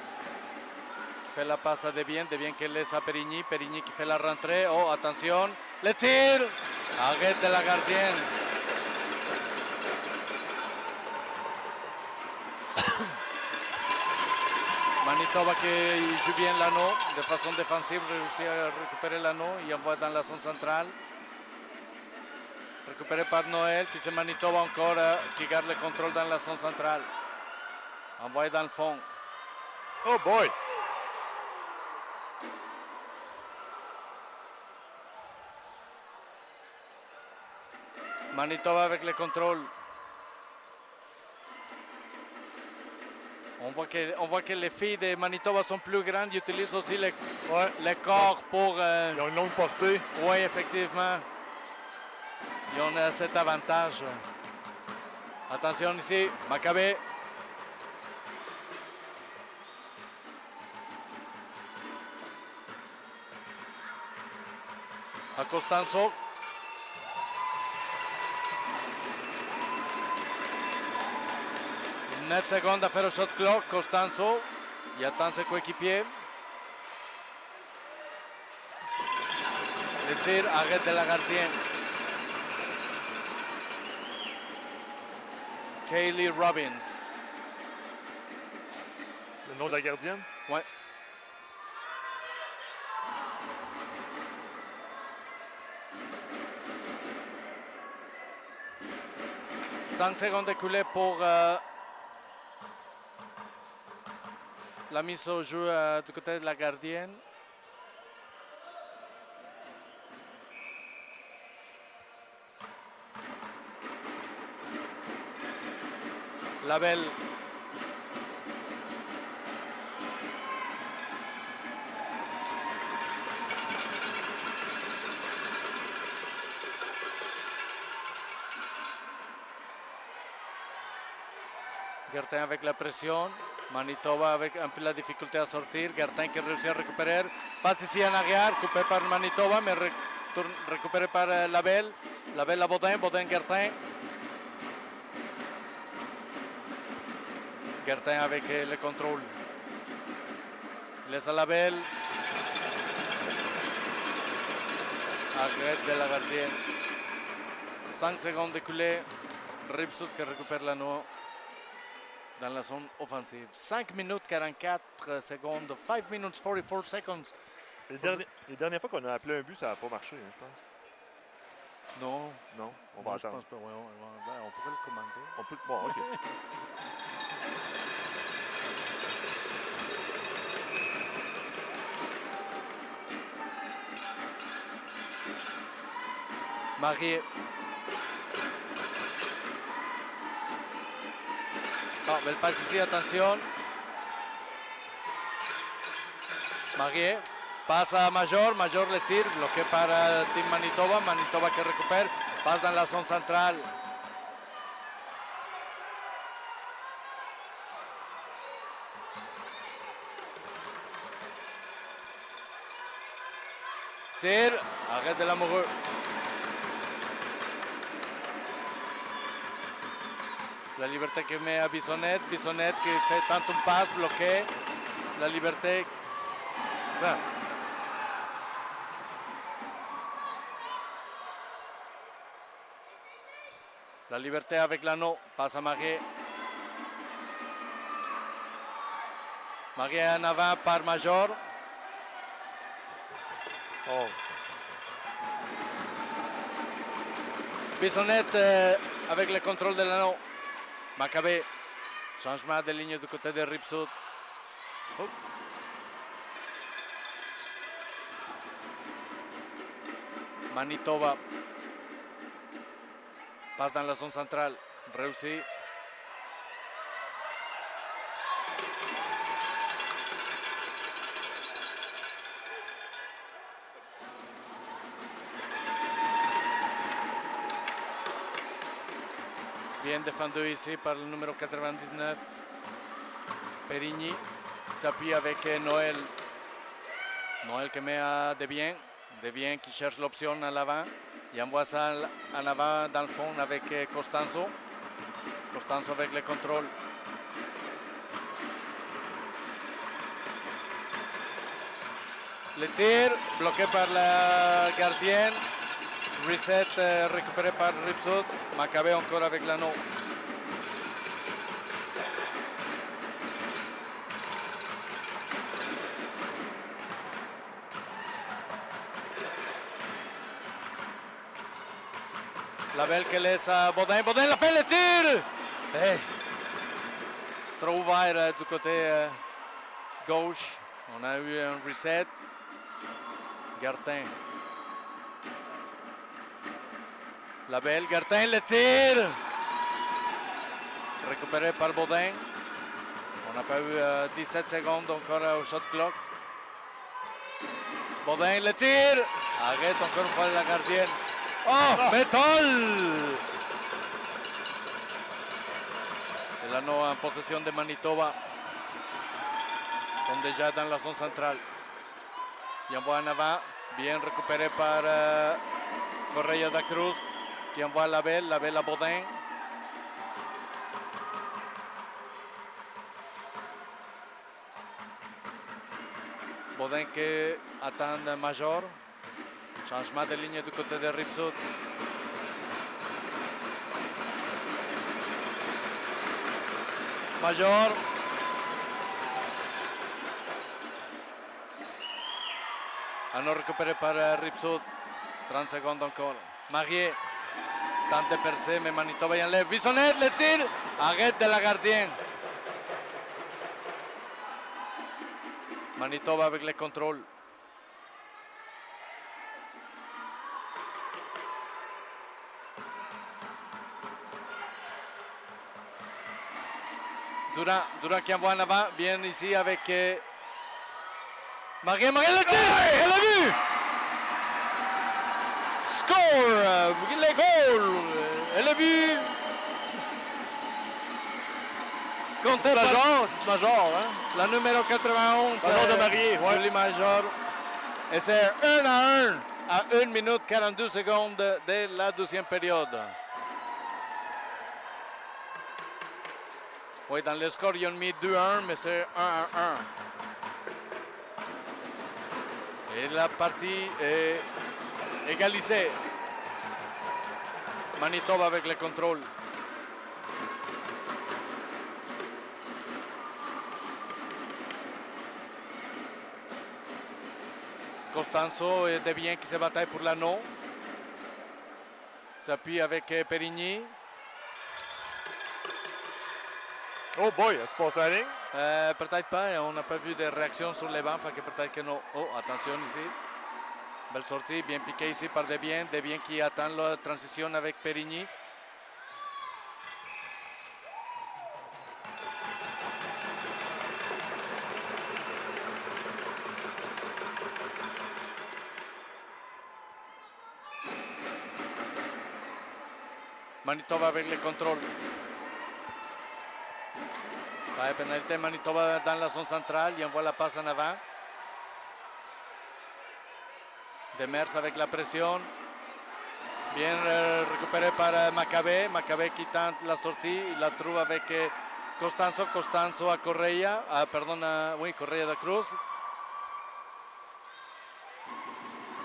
fait la passe à Devien qui laisse à Perigny qui fait la rentrée. Oh, attention, le tir. Arrête de la gardienne. Manitoba qui joue bien l'anneau de façon défensive, réussit à récupérer l'anneau et envoie dans la zone centrale. Récupéré par Noël, puis c'est Manitoba encore qui garde le contrôle dans la zone centrale. Envoyé dans le fond. Oh boy! Manitoba avec le contrôle. On voit que les filles de Manitoba sont plus grandes. Ils utilisent aussi le corps pour... Ils ont une longue portée. Oui, effectivement. Ils ont cet avantage. Attention ici, Macabé. A Costanzo. 9 secondes à faire au shot clock. Costanzo, il attend ses coéquipiers. Le tir, arrête de la gardienne. Kaylee Robbins. Le nom de la gardienne? Ouais. « 5 secondes écoulées pour la mise au jeu du côté de la gardienne. La belle. Gertin avec la pression. Manitoba avec un peu la difficulté à sortir. Gertin qui réussit à récupérer. Passe ici en arrière, coupé par Manitoba, mais récupéré par Labelle. Labelle à Baudin, Baudin Gertin. Gertin avec le contrôle. Laisse à Labelle. Arrête de la gardienne. 5 secondes écoulées. Rive-Sud qui récupère l'anneau dans la zone offensive. 5 minutes 44 secondes. 5 minutes 44 seconds. Les dernières fois qu'on a appelé un but, ça n'a pas marché, hein, je pense. Non. Non, on va attendre. Je pense pas. Ouais, on pourrait le commander. On peut. Bon, OK. Marié. Oh, belle passe ici, attention. Marié. Passe à Major. Major le tire, bloqué par Team Manitoba. Manitoba qui récupère. Passe dans la zone centrale. Tire. Arrête de l'amoureux. La liberté qui met à Bissonnette. Bissonnette qui fait tant une passe bloquée. La liberté. Ça. La liberté avec l'anneau. Passe à Marié. Marié en avant par Major. Oh. Bissonnette avec le contrôle de l'anneau. Macabé. Changement de ligne du côté de Rive-Sud. Oh. Manitoba. Passe dans la zone centrale. Réussi. Bien défendu ici par le numéro 99. Perigny s'appuie avec Noël. Noël qui met à Devien. Devien qui cherche l'option à l'avant. Il envoie ça en avant dans le fond avec Costanzo. Costanzo avec le contrôle. Le tir bloqué par la gardienne. Reset récupéré par Rive-Sud. Macabé encore avec l'anneau. La belle qui laisse à Baudin. Baudin l'a fait le tir! Hey. Trop ouvert du côté gauche. On a eu un reset. Gertin. La belle, Gertin le tire. Récupéré par Baudin. On n'a pas eu 17 secondes encore au shot clock. Baudin le tire. Arrête encore une fois la gardienne. Oh, Bétol! Et l'anneau en possession de Manitoba. Sont déjà dans la zone centrale. Il envoie en avant. Bien récupéré par Correia da Cruz. Qui envoie la belle à Baudin. Baudin qui attend Major. Changement de ligne du côté de Rive-Sud. Major. Alors récupéré par Rive-Sud. 30 secondes encore. Marié tente de percer, mais Manitoba y enlève. Bissonnette, le tir. Arrête de la gardienne. Manitoba avec le contrôle. Durant qui envoie en avant, bien ici avec Marié le tir, elle a vu. Score, le goal, elle a vu. Compté Major, c'est Major, hein? La numéro 91. De Marié, ouais. Julie Major. Et c'est 1-1 à 1 minute 42 secondes de la deuxième période. Oui, dans le score, ils ont mis 2-1, mais c'est 1-1. Et la partie est égalisée. Manitoba avec le contrôle. Costanzo et Devien qui se bataille pour l'anneau. S'appuie avec Perigny. Oh boy, est-ce qu'on passe à la ligne? Peut-être pas, on n'a pas vu de réaction sur les bancs, fait que peut-être que non. Oh, attention ici. Belle sortie, bien piquée ici par Devien. Devien qui attend la transition avec Perigny. Manitoba avec le contrôle. Pas de pénalité, Manitoba dans la zone centrale, il envoie la passe en avant. Demers avec la pression. Bien récupéré par Macabé. Macabé qui tente la sortie, il la trouve avec Costanzo. Costanzo à Correia, oui, Correia da Cruz.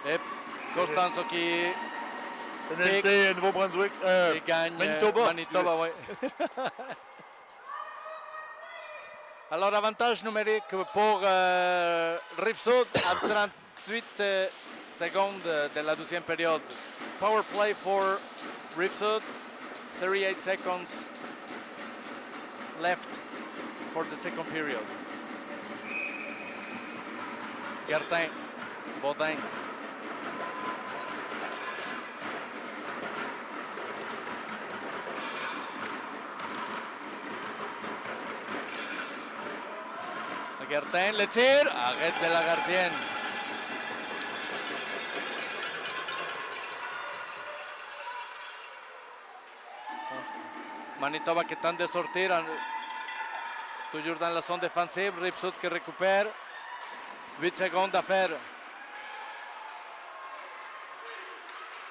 Et Costanzo qui Pénalité Nouveau-Brunswick. gagne Manitoba, oui. Alors, avantage numérique pour Rive-Sud à 38 secondes de la deuxième période. Power play for Rive-Sud. 38 seconds left for the second period. Gertin, Baudin. Gertin, le tir, arrête de la gardienne. Manitoba qui tente de sortir, toujours dans la zone défensive. Rive-Sud qui récupère. 8 secondes à faire.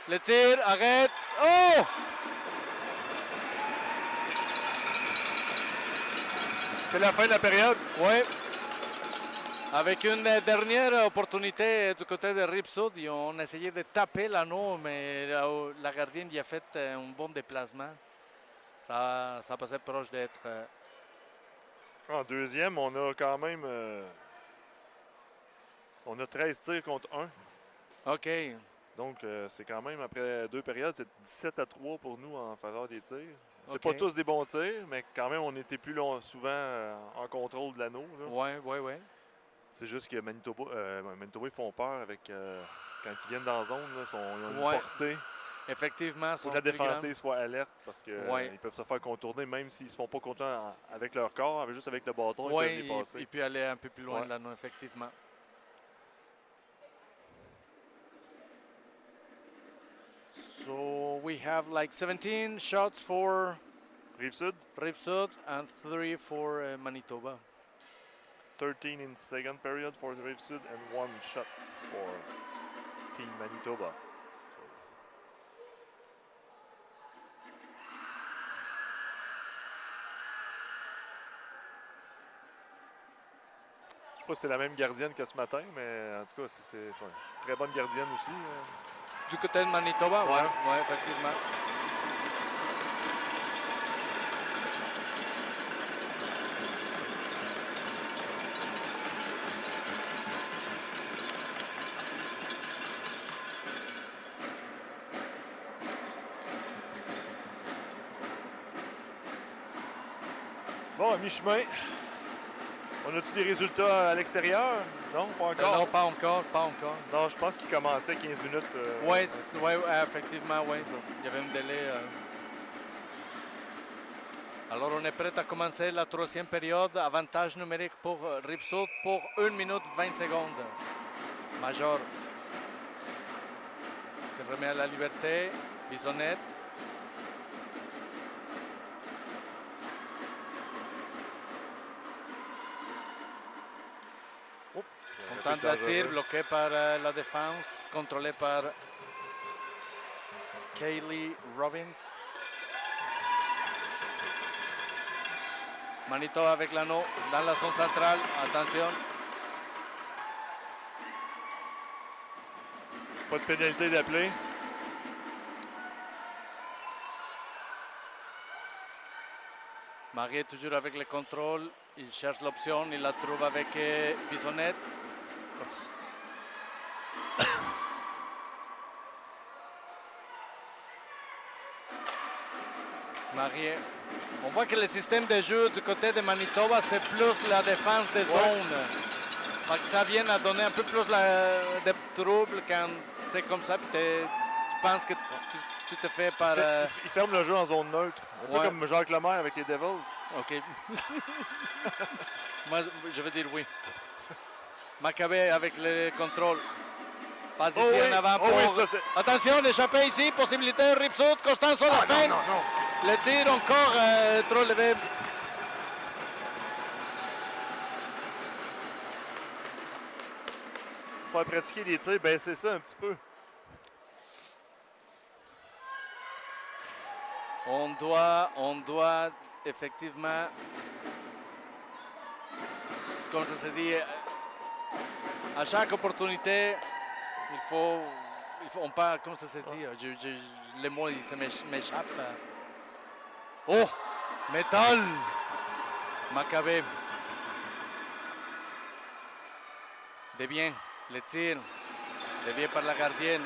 Le tir, arrête. Oh! C'est la fin de la période. Oui. Avec une dernière opportunité du côté de Rive-Sud, ils ont essayé de taper l'anneau, mais la gardienne y a fait un bon déplacement. Ça passait proche d'être. En deuxième, on a quand même. On a 13 tirs contre 1. OK. Donc, c'est quand même, après 2 périodes, c'est 17-3 pour nous en faveur des tirs. C'est OK. pas tous des bons tirs, mais quand même, on était plus souvent en contrôle de l'anneau. Oui. C'est juste que Manitoba, ils font peur avec quand ils viennent dans la zone, là, ils ont une Ouais. portée. Effectivement. Il faut que la défensive soit alerte parce qu'ils peuvent se faire contourner même s'ils ne se font pas contourner avec leur corps, juste avec le bâton, ils peuvent les passer. Et puis aller un peu plus loin de l'anneau, effectivement. So we have like 17 shots for Rive-Sud and 3 for Manitoba. 13 in second period for the Rive-Sud and 1 shot for Team Manitoba. Je pas si c'est la même gardienne que ce matin, mais en tout cas, c'est une très bonne gardienne aussi. Du côté de Manitoba, Ouais. ouais, effectivement. Bon, à mi-chemin. On a-tu des résultats à l'extérieur? Non, pas encore. Non, pas encore, pas encore. Non, je pense qu'il commençait 15 minutes. Oui, effectivement, oui. Il y avait un délai. Alors, on est prêt à commencer la troisième période. Avantage numérique pour Rive-Sud pour 1 minute 20 secondes. Major qui remet à la liberté. Bisonnette. On tente la tir, bloqué par la défense, contrôlé par Kaylee Robbins. Manitoba avec l'anneau dans la zone centrale. Attention. Pas de pénalité d'appeler. Marie est toujours avec le contrôle. Il cherche l'option. Il la trouve avec Bisonnette. Marie. On voit que le système de jeu du côté de Manitoba, c'est plus la défense des zones. Parce que ça vient à donner un peu plus de troubles quand c'est comme ça. Puis tu penses que tu te fais par... Il ferme le jeu en zone neutre. Un peu comme Jacques Lemaire avec les Devils. OK. Moi, je veux dire oui. Maccabé avec le contrôle. Passe ici en avant pour... Attention, l'échappée ici. Possibilité, Rive-Sud, Constance sur la fin. Non. Le tir encore trop levé. Faire pratiquer les tirs, baisser ça un petit peu. On doit effectivement, comme ça se dit, à chaque opportunité, il faut on pas, comme ça se dit, les mots ils m'échappent. Oh, métal, Maccabé. Dévié, le tir, dévié par la gardienne.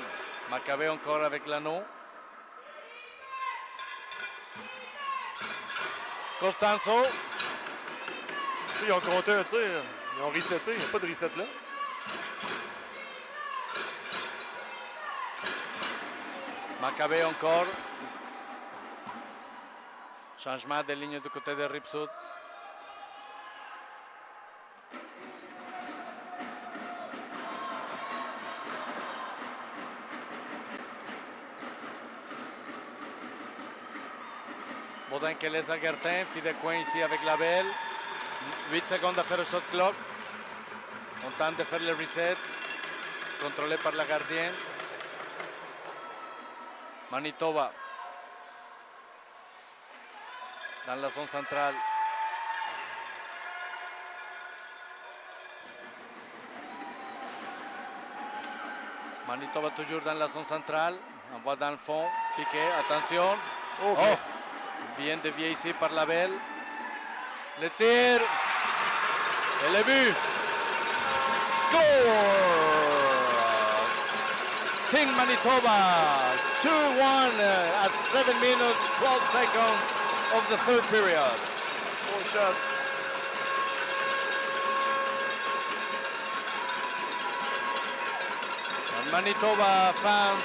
Maccabé encore avec l'anneau. Costanzo. Ils ont compté un tir, ils ont reseté, il n'y a pas de reset là. Maccabé encore. Changement de ligne du côté de Rive-Sud. Baudin qui laisse à Gertin, puis de coin ici avec la belle. 8 secondes à faire le shot clock. On tente de faire le reset. Contrôlé par la gardienne. Manitoba. Dans la zone centrale. Manitoba toujours dans la zone centrale. On voit dans le fond. Piqué, attention. Oh, bien dévié ici par la belle. Le tir. Et le but. Score! Team Manitoba 2-1 at 7 minutes 12 seconds of the third period. Bon shot. And Manitoba fans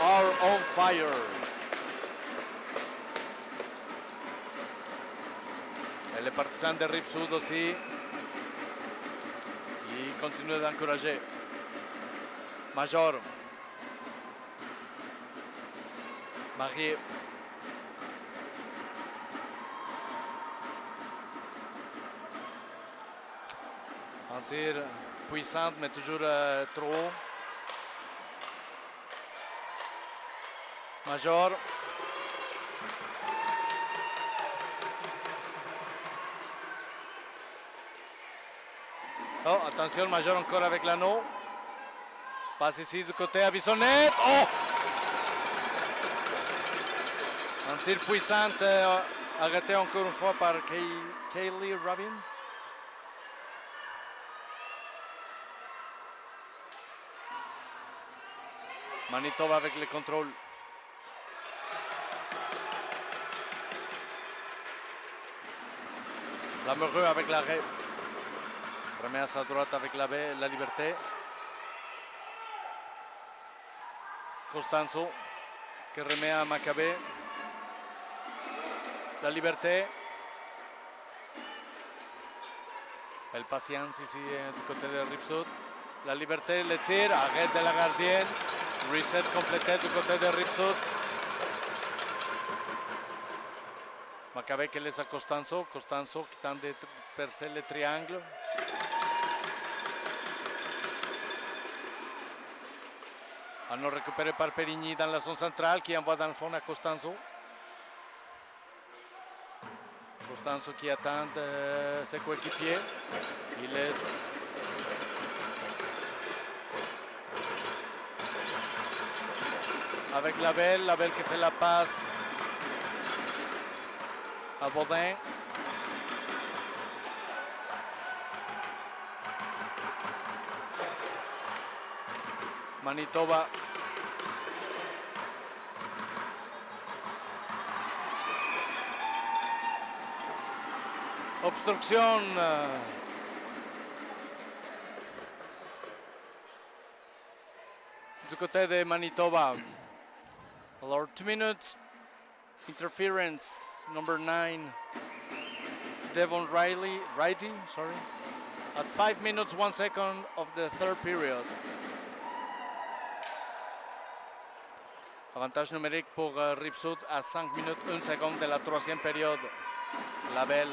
are on fire. Et les partisans de Rive-Sud aussi. Ils continuent d'encourager. Major. Marie. Un tir puissante, mais toujours trop haut. Major. Oh, attention, Major encore avec l'anneau. Passe ici du côté à Bissonnette. Oh! Un tir puissant arrêté encore une fois par Kaylee Robbins. Manitoba avec le contrôle. Lamoureux avec l'arrêt. Remet à sa droite avec la liberté. Costanzo qui remet à Maccabé. La liberté. Belle patience ici du côté de Rive-Sud. La liberté, le tir, arrêt de la gardienne. Reset complété du côté de Rive-Sud. Maccabé qui laisse à Costanzo. Costanzo qui tente de percer le triangle. Anneau récupéré par Perigny dans la zone centrale qui envoie dans le fond à Costanzo. Costanzo qui attend ses coéquipiers. Il laisse avec Labelle qui fait la passe à Baudin. Manitoba. Obstruction. Du côté de Manitoba. Alors 2 minutes. Interference. Number 9. Devon Riley, sorry. At 5 minutes, 1 second of the third period. Avantage numérique pour Rive-Sud à 5 minutes 1 seconde de la troisième période. Labelle.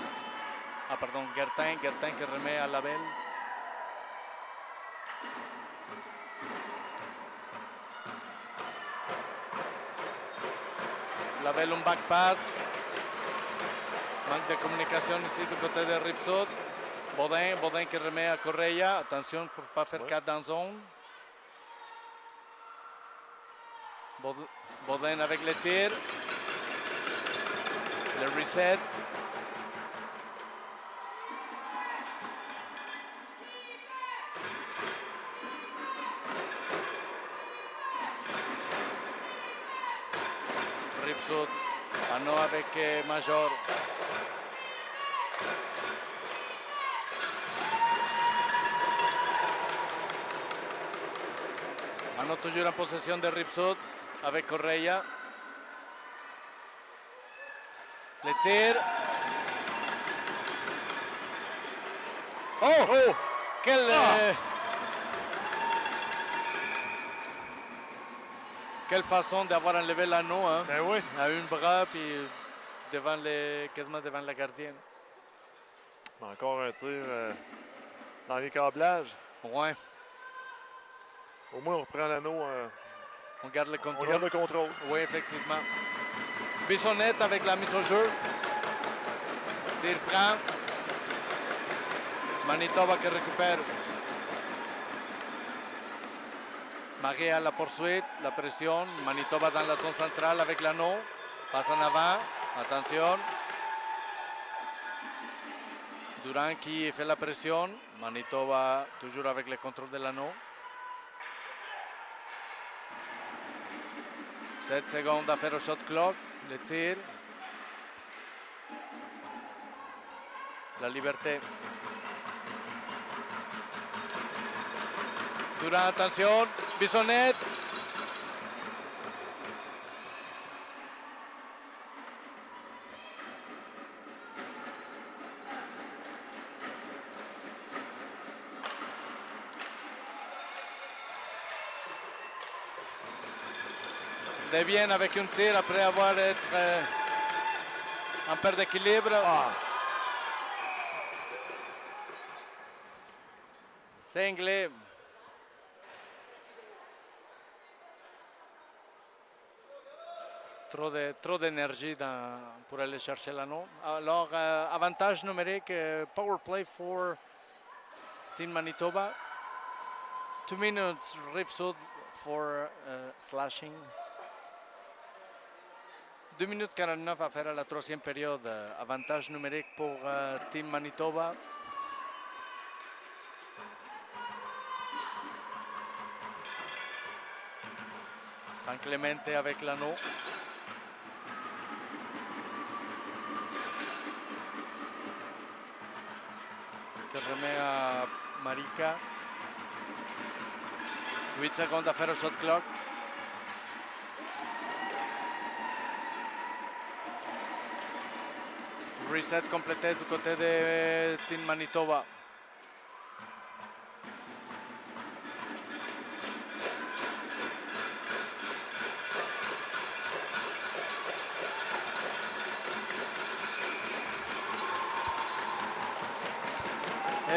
Ah pardon, Gertin qui remet à Labelle. Labelle un back pass. Manque de communication ici du côté de Rive-Sud. Baudin qui remet à Correia. Attention pour ne pas faire 4 dans zone. Baudin avec le tir. Le reset. Rive-Sud. Anneau avec Major. Anneau toujours en possession de Rive-Sud avec Correia. Le tir. Oh! Quelle façon d'avoir enlevé l'anneau, hein? Ben oui. À un bras, puis quasiment devant la gardienne. Encore un tir dans les câblages. Ouais. Au moins, on reprend l'anneau. On garde le contrôle. On garde le contrôle. Oui, effectivement. Bissonnette avec la mise au jeu. Tir franc. Manitoba qui récupère. Marie à la poursuite, la pression. Manitoba dans la zone centrale avec l'anneau. Passe en avant. Attention. Durand qui fait la pression. Manitoba toujours avec le contrôle de l'anneau. 7 secondes à faire au shot clock. Le tir. La liberté. Durand, attention. Bissonnette. Devienne avec un tir après avoir été en perte d'équilibre. C'est anglais. Trop d'énergie pour aller chercher l'anneau. Alors, avantage numérique, power play for Team Manitoba. 2 minutes Rive-Sud for slashing. 2 minutes 49 à faire à la troisième période. Avantage numérique pour Team Manitoba. San Clemente avec l'anneau. Que remet à Marika. 8 secondes à faire au shot clock. Reset complété du côté de Team Manitoba.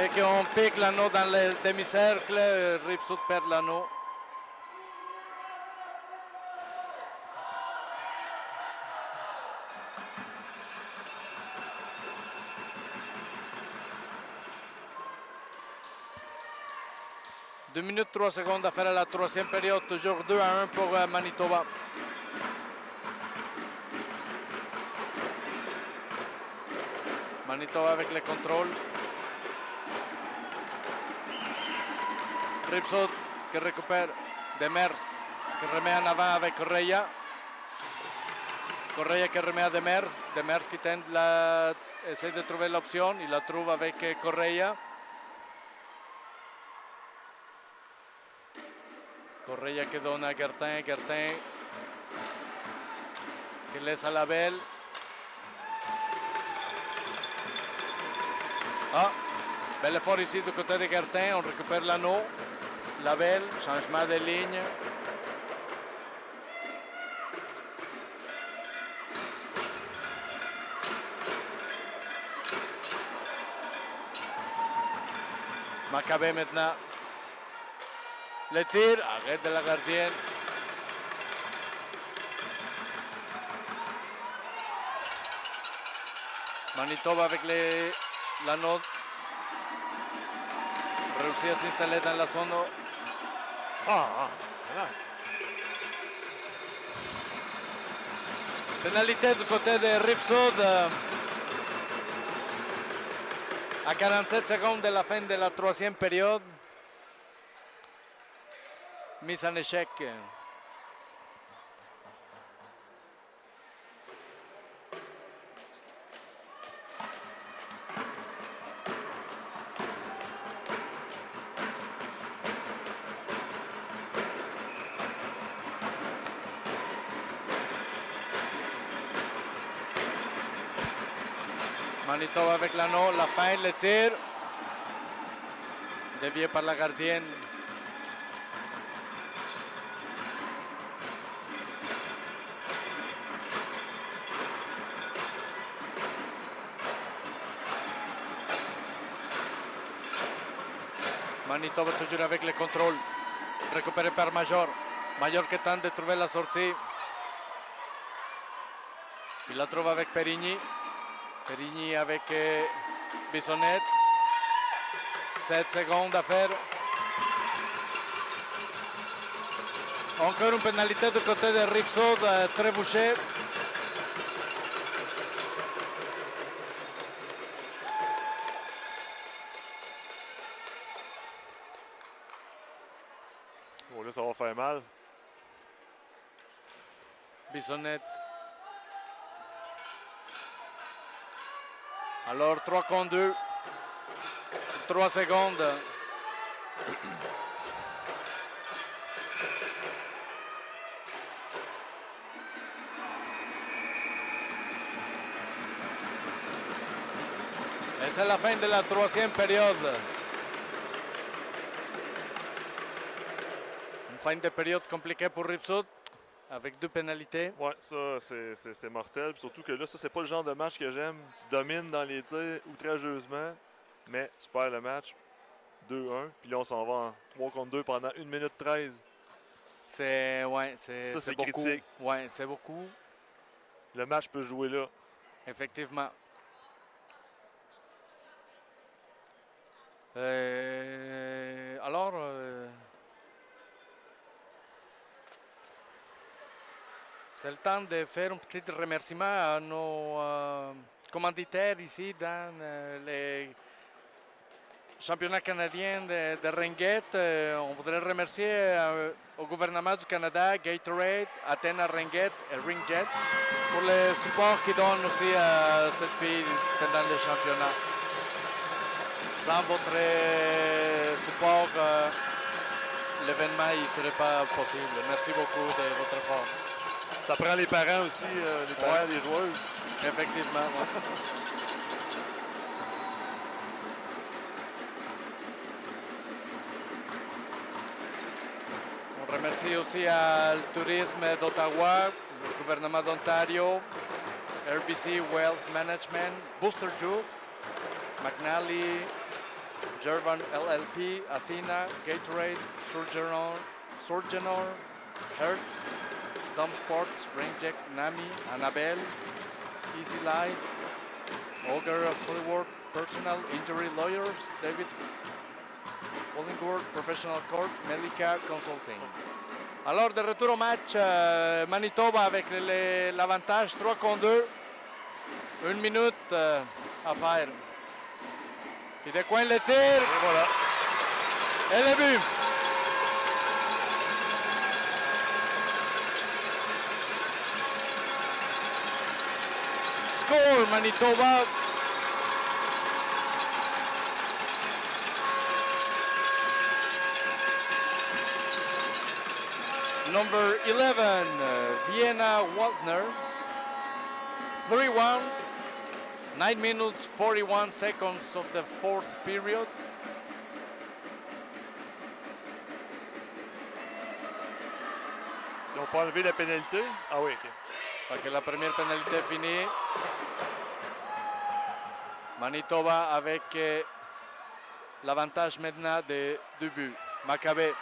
Et qu'on pique l'anneau dans le demi-cercle, Rive-Sud perd l'anneau. Deux minutes 3 secondes à faire à la troisième période, toujours 2-1 pour Manitoba. Manitoba avec le contrôle. Rive-Sud qui récupère Demers, qui remet en avant avec Correia. Correia qui remet à Demers. Demers qui tente essaie de trouver l'option. Il la trouve avec Correia. Correia qui donne à Gertin. Gertin qui laisse à la belle. Ah, bel effort ici du côté de Gertin. On récupère l'anneau. La belle, changement de ligne. Macabé maintenant. Le tir, arrête de la gardienne. Manitoba avec l'anneau. Réussit à s'installer dans la zone. Pénalité du côté de Rive-Sud. À 47 secondes de la fin de la troisième période. Mise en échec. Manitoba avec l'anneau, la fin, le tir. Dévié par la gardienne. Manitoba toujours avec le contrôle. Récupéré par Major. Major qui tente de trouver la sortie. Il la trouve avec Perigny. Perigny avec Bissonnette. 7 secondes à faire. Encore une pénalité du côté de Rive-Sud, très bouché. Oh là, ça va faire mal. Bissonnette. Alors 3 contre 2. 3 secondes. Et c'est la fin de la troisième période. Une fin de période compliquée pour Rive-Sud, avec 2 pénalités. Ouais, ça, c'est mortel. Puis surtout que là, ça, c'est pas le genre de match que j'aime. Tu domines dans les tirs outrageusement, mais tu perds le match 2-1. Puis là, on s'en va en 3 contre 2 pendant 1 minute 13. C'est beaucoup. Critique. Ouais, c'est beaucoup. Le match peut jouer là. Effectivement. Alors, c'est le temps de faire un petit remerciement à nos commanditaires ici dans les championnats canadiens de Ringuette. On voudrait remercier au gouvernement du Canada, Gatorade, Athena Ringuette et Ringette pour le support qu'ils donnent aussi à cette fille pendant les championnats. Sans votre support, l'événement ne serait pas possible. Merci beaucoup de votre effort. Ça prend les parents aussi, les parents des joueurs. Effectivement, ouais. On remercie aussi le tourisme d'Ottawa, le gouvernement d'Ontario, RBC Wealth Management, Booster Juice, McNally, Gervan LLP, Athena, Gatorade, Surgeonor, Hertz, Dom Sports, Ringette, Nami, Annabelle, Easy Life, Ogre Hollywood, Personal Injury Lawyers, David Hollingworth, Professional Court, Melika Consulting. Alors, de retour au match, Manitoba avec l'avantage 3 contre 2. 1 minute à faire. Fidecoin le tir. Et voilà. Et le but. Score Manitoba. Number 11, Vienna Waldner. 3-1. 9 minutes, 41 seconds of the fourth period. Ils n'ont pas enlevé la pénalité? Ah oui, OK. Donc la première pénalité est finie. Manitoba avec l'avantage maintenant de 2 buts. Maccabé.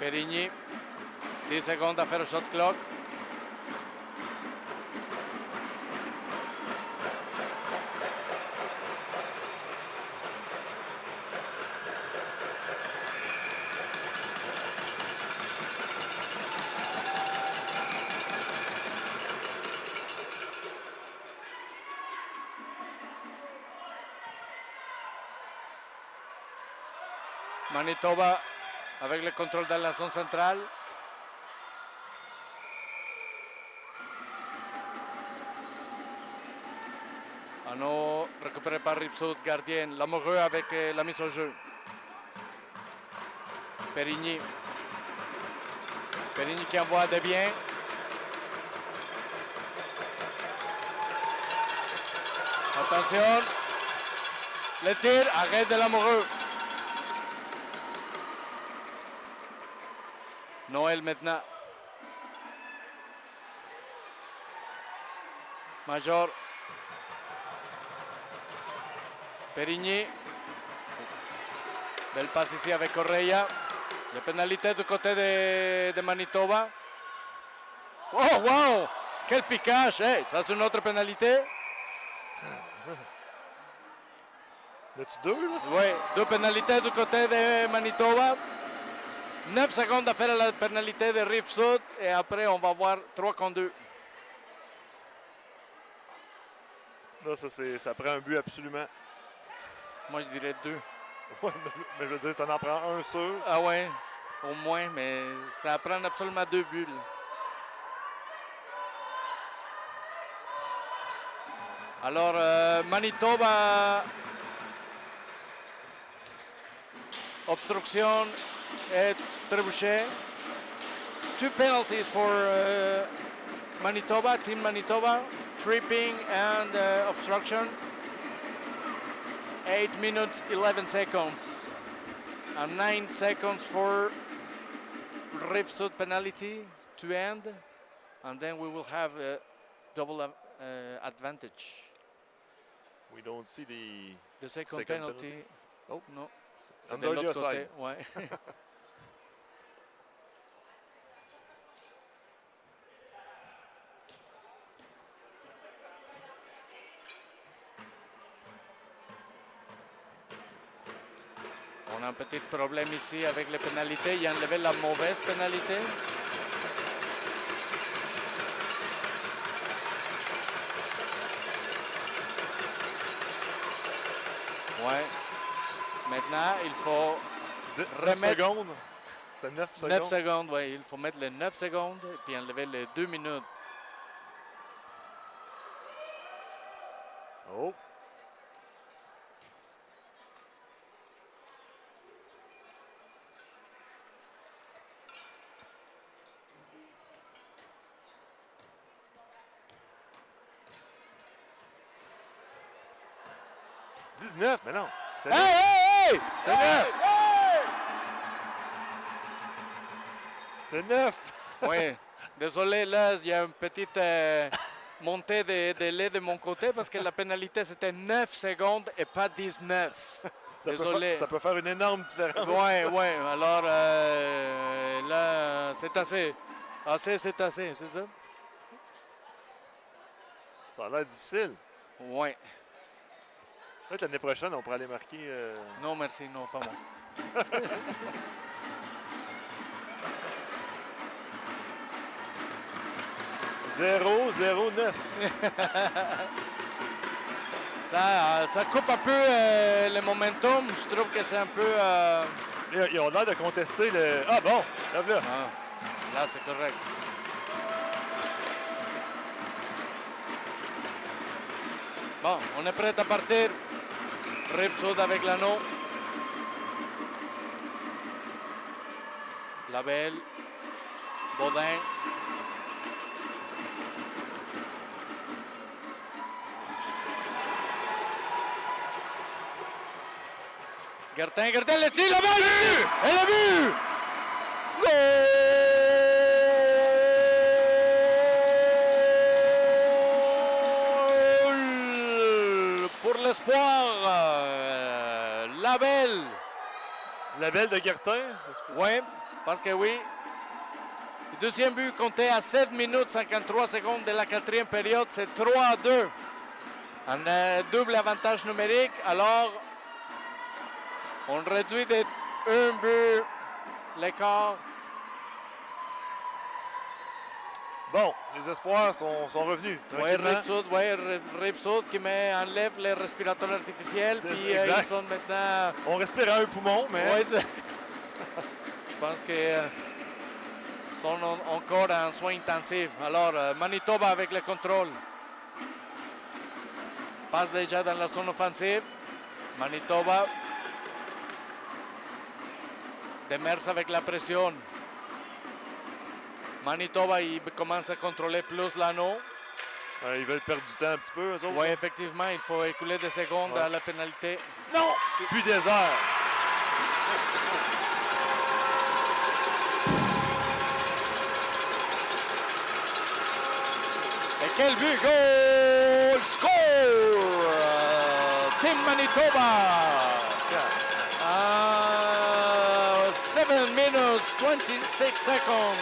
Perigny, 10 secondes à faire au shot clock. Manitoba avec le contrôle de la zone centrale. Anneau récupéré par Rive-Sud, gardien. Lamoureux avec la mise au jeu. Perigny. Perigny qui envoie des biens. Attention. Le tir, arrête de Lamoureux. Noël maintenant. Major. Perigny. Belle passe ici avec Correia. La pénalité du côté de Manitoba. Oh, wow! Quel piquage! Hey, ça, c'est une autre pénalité. Là-tu deux, là? Oui, 2 pénalités du côté de Manitoba. 9 secondes à faire la pénalité de Rive-Sud et après on va voir 3 contre 2. Là, ça prend un but absolument. Moi je dirais 2. Ouais, mais je veux dire, ça en prend un sûr. Ah ouais, au moins, mais ça prend absolument 2 buts. Alors Manitoba, obstruction et trébuchet. 2 penalties for Manitoba, Team Manitoba, tripping and obstruction. 8 minutes, 11 seconds. And 9 seconds for Rive-Sud penalty to end. And then we will have a double advantage. We don't see the second penalty. Oh. Non. C'est de l'autre côté. Ouais. On a un petit problème ici avec les pénalités. Il a enlevé la mauvaise pénalité. Ouais. Maintenant, il faut 9 secondes. C'est 9 secondes. 9 secondes, oui. Il faut mettre les 9 secondes et puis enlever les 2 minutes. Oh. Mais non. C'est Hey, hey, hey! C'est 9. C'est 9. Oui, désolé, là, il y a une petite montée de lait de mon côté parce que la pénalité, c'était 9 secondes et pas 19. Désolé. Ça peut faire une énorme différence. Oui, oui. Alors, là, c'est assez. Assez, c'est assez, c'est ça? Ça a l'air difficile. Oui. Peut-être l'année prochaine, on pourrait aller marquer... Non, merci, non, pas moi. Zéro, 9. Ça coupe un peu le momentum. Je trouve que c'est un peu... Ils ont l'air de contester le... Ah bon, là. Ah, là, c'est correct. Bon, on est prêt à partir. Rive-Sud avec l'anneau. Labelle. Baudin. Gertin, le tir, la balle! Et le but! Goal! Pour l'espoir, Labelle. Labelle de Gertin? Oui, parce que oui. Le deuxième but compté à 7 minutes 53 secondes de la quatrième période. C'est 3-2. Un double avantage numérique. Alors, on réduit de 1 but l'écart. Bon, les espoirs sont revenus. Oui, Rive-Sud qui enlève les respirateurs artificiels. Puis ils sont maintenant... On respire à un poumon, mais... Oui, je pense que sont encore en soins intensifs. Alors, Manitoba avec le contrôle. Passe déjà dans la zone offensive. Manitoba. Demers avec la pression. Manitoba, il commence à contrôler plus l'anneau. Ils veulent perdre du temps un petit peu, eux autres. Oui, effectivement, il faut écouler des secondes à la pénalité. Non! Plus des heures. Et quel but! Goal! Score! Team Manitoba! 7 minutes, 26 seconds,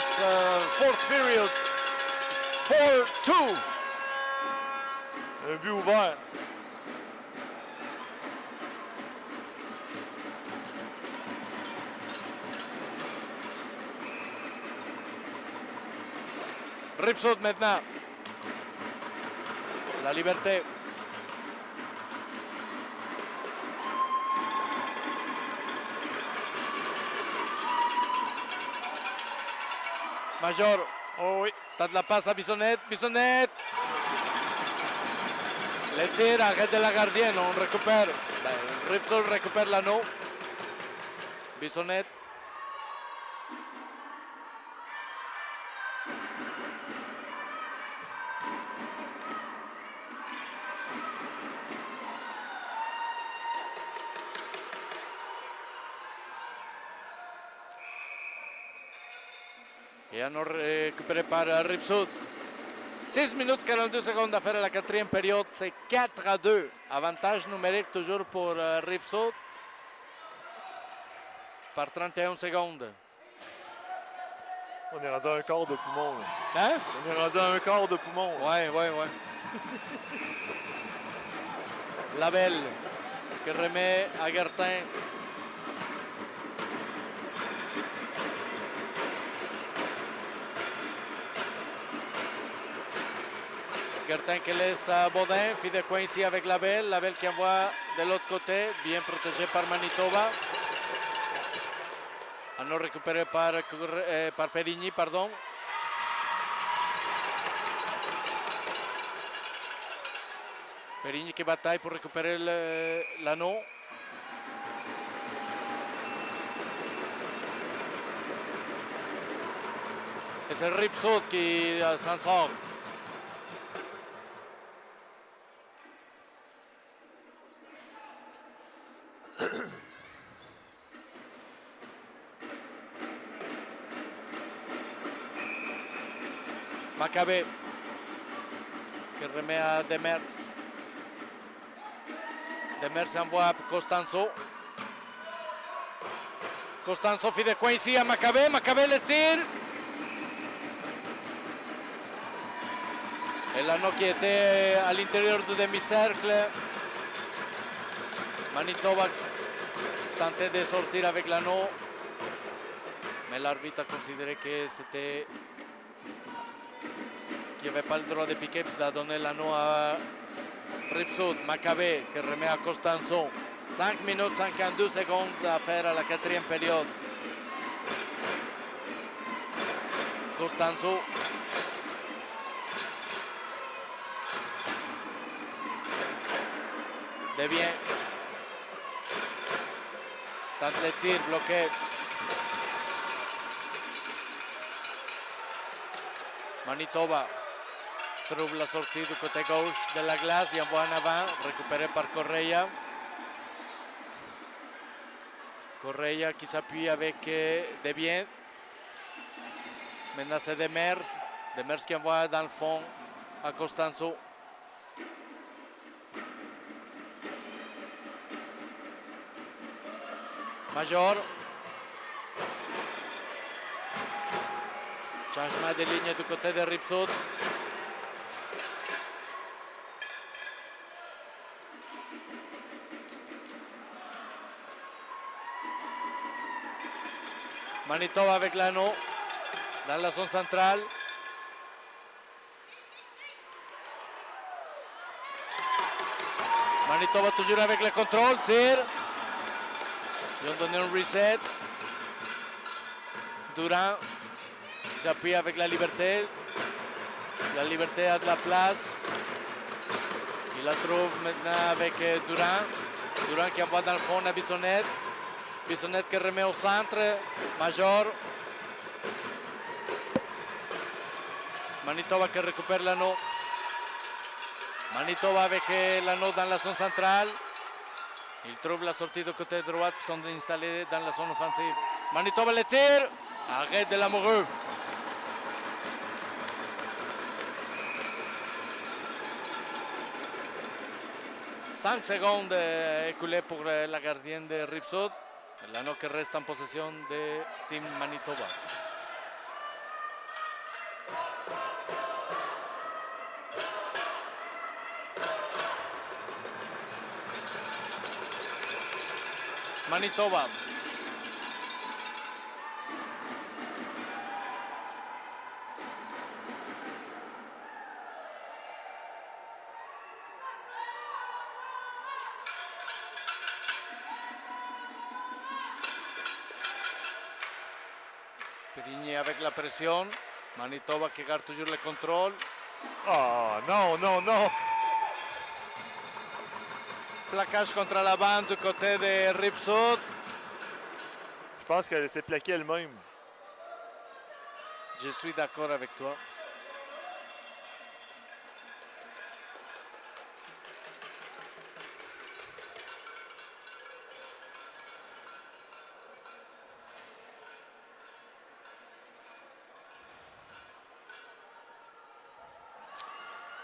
fourth period, 4-2. Un but ouvert. Rive-Sud maintenant. La liberté. Major. Oh oui. T'as de la passe à Bissonnette. Bissonnette. Le tir, arrête de la gardienne. On récupère. Rive-Sud récupère l'anneau. Bissonnette. Et on récupéré par Rive-Sud. 6 minutes 42 secondes à faire à la quatrième période. C'est 4-2. Avantage numérique toujours pour Rive-Sud. Par 31 secondes. On est rendu à un quart de poumon. Là. Hein? On est rendu à un quart de poumon. Ouais. Labelle qui remet à Gertin. Gertin qui laisse à Baudin. Fit de coin ici avec Labelle. Labelle qui envoie de l'autre côté. Bien protégé par Manitoba. Anneau récupéré par Périgny, pardon. Périgny qui bataille pour récupérer l'anneau. Et c'est Rive-Sud qui s'en sort. Macabé qui remet à Demers. Demers envoie à Costanzo. Costanzo fait des coins ici à Macabé. Macabé le tire. Et l'anneau qui était à l'intérieur du demi-cercle. Manitoba tentait de sortir avec l'anneau. Mais l'arbitre a considéré que c'était... qu'il n'y avait pas le droit de piquer, puis il a donné l'anneau à Rive-Sud. Macabé qui remet à Costanzo. 5 minutes 52 secondes à faire à la 4e période. Costanzo. Devient. Tente le tir, bloqué. Manitoba trouve la sortie du côté gauche de la glace et envoie en avant, récupéré par Correia. Correia qui s'appuie avec Devient. Maintenant c'est Demers. Demers qui envoie dans le fond à Costanzo. Major. Changement de ligne du côté de Rive-Sud. Manitoba avec l'anneau dans la zone centrale. Manitoba toujours avec le contrôle, tire. Ils ont donné un reset. Durand s'appuie avec la Liberté. La Liberté a de la place. Il la trouve maintenant avec Durand. Durand qui envoie dans le fond à Bissonnette. Bissonnette qui remet au centre. Major. Manitoba qui récupère l'anneau. Manitoba avec l'anneau dans la zone centrale. Il trouve la sortie du côté droit, qui sont installés dans la zone offensive. Manitoba le tire. Arrête de l'amoureux. Cinq secondes écoulées pour la gardienne de Rive-Sud. L'anneau qui reste en possession de Team Manitoba. Manitoba. Périgny avec la pression. Manitoba qui garde toujours le contrôle. Oh non, non, non. Plaquage contre la bande du côté de Rive-Sud. Je pense qu'elle s'est plaquée elle-même. Je suis d'accord avec toi.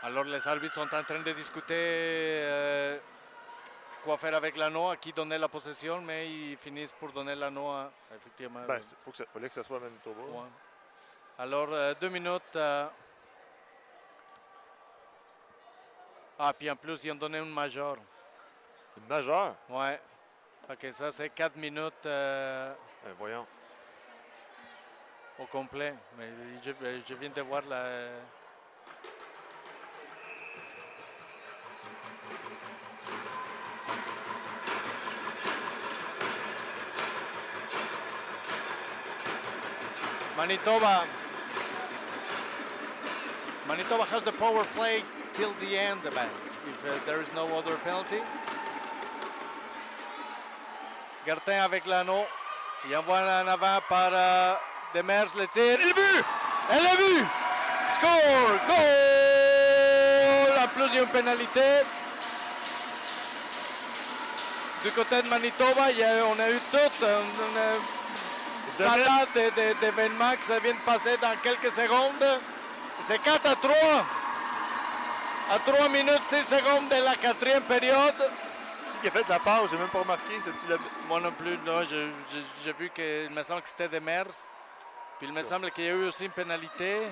Alors les arbitres sont en train de discuter quoi faire avec l'anneau, à qui donner la possession, mais ils finissent pour donner l'anneau à, effectivement. Ben, fallait que ça soit Manitoba. Ouais. Alors 2 minutes. Ah, puis en plus, ils ont donné une major. Une majeure? Ouais. Ok, ça c'est 4 minutes voyons. au complet. Mais je viens de voir la... Manitoba has the power play till the end, if there is no other penalty. Gartin avec l'anneau. Il envoie en avant par Demers, le tir. Et le but! Et le but! Score! Goal! En plus, il y a une pénalité. Du côté de Manitoba, on a eu toute une salade d'événements qui se viennent de passer dans quelques secondes. C'est 4-3. À 3 minutes 6 secondes de la 4e période. Qui a fait la passe, j'ai même pas remarqué. Moi non plus, là, j'ai vu qu'il me semble que c'était Demers. Puis il me semble qu'il y a eu aussi une pénalité.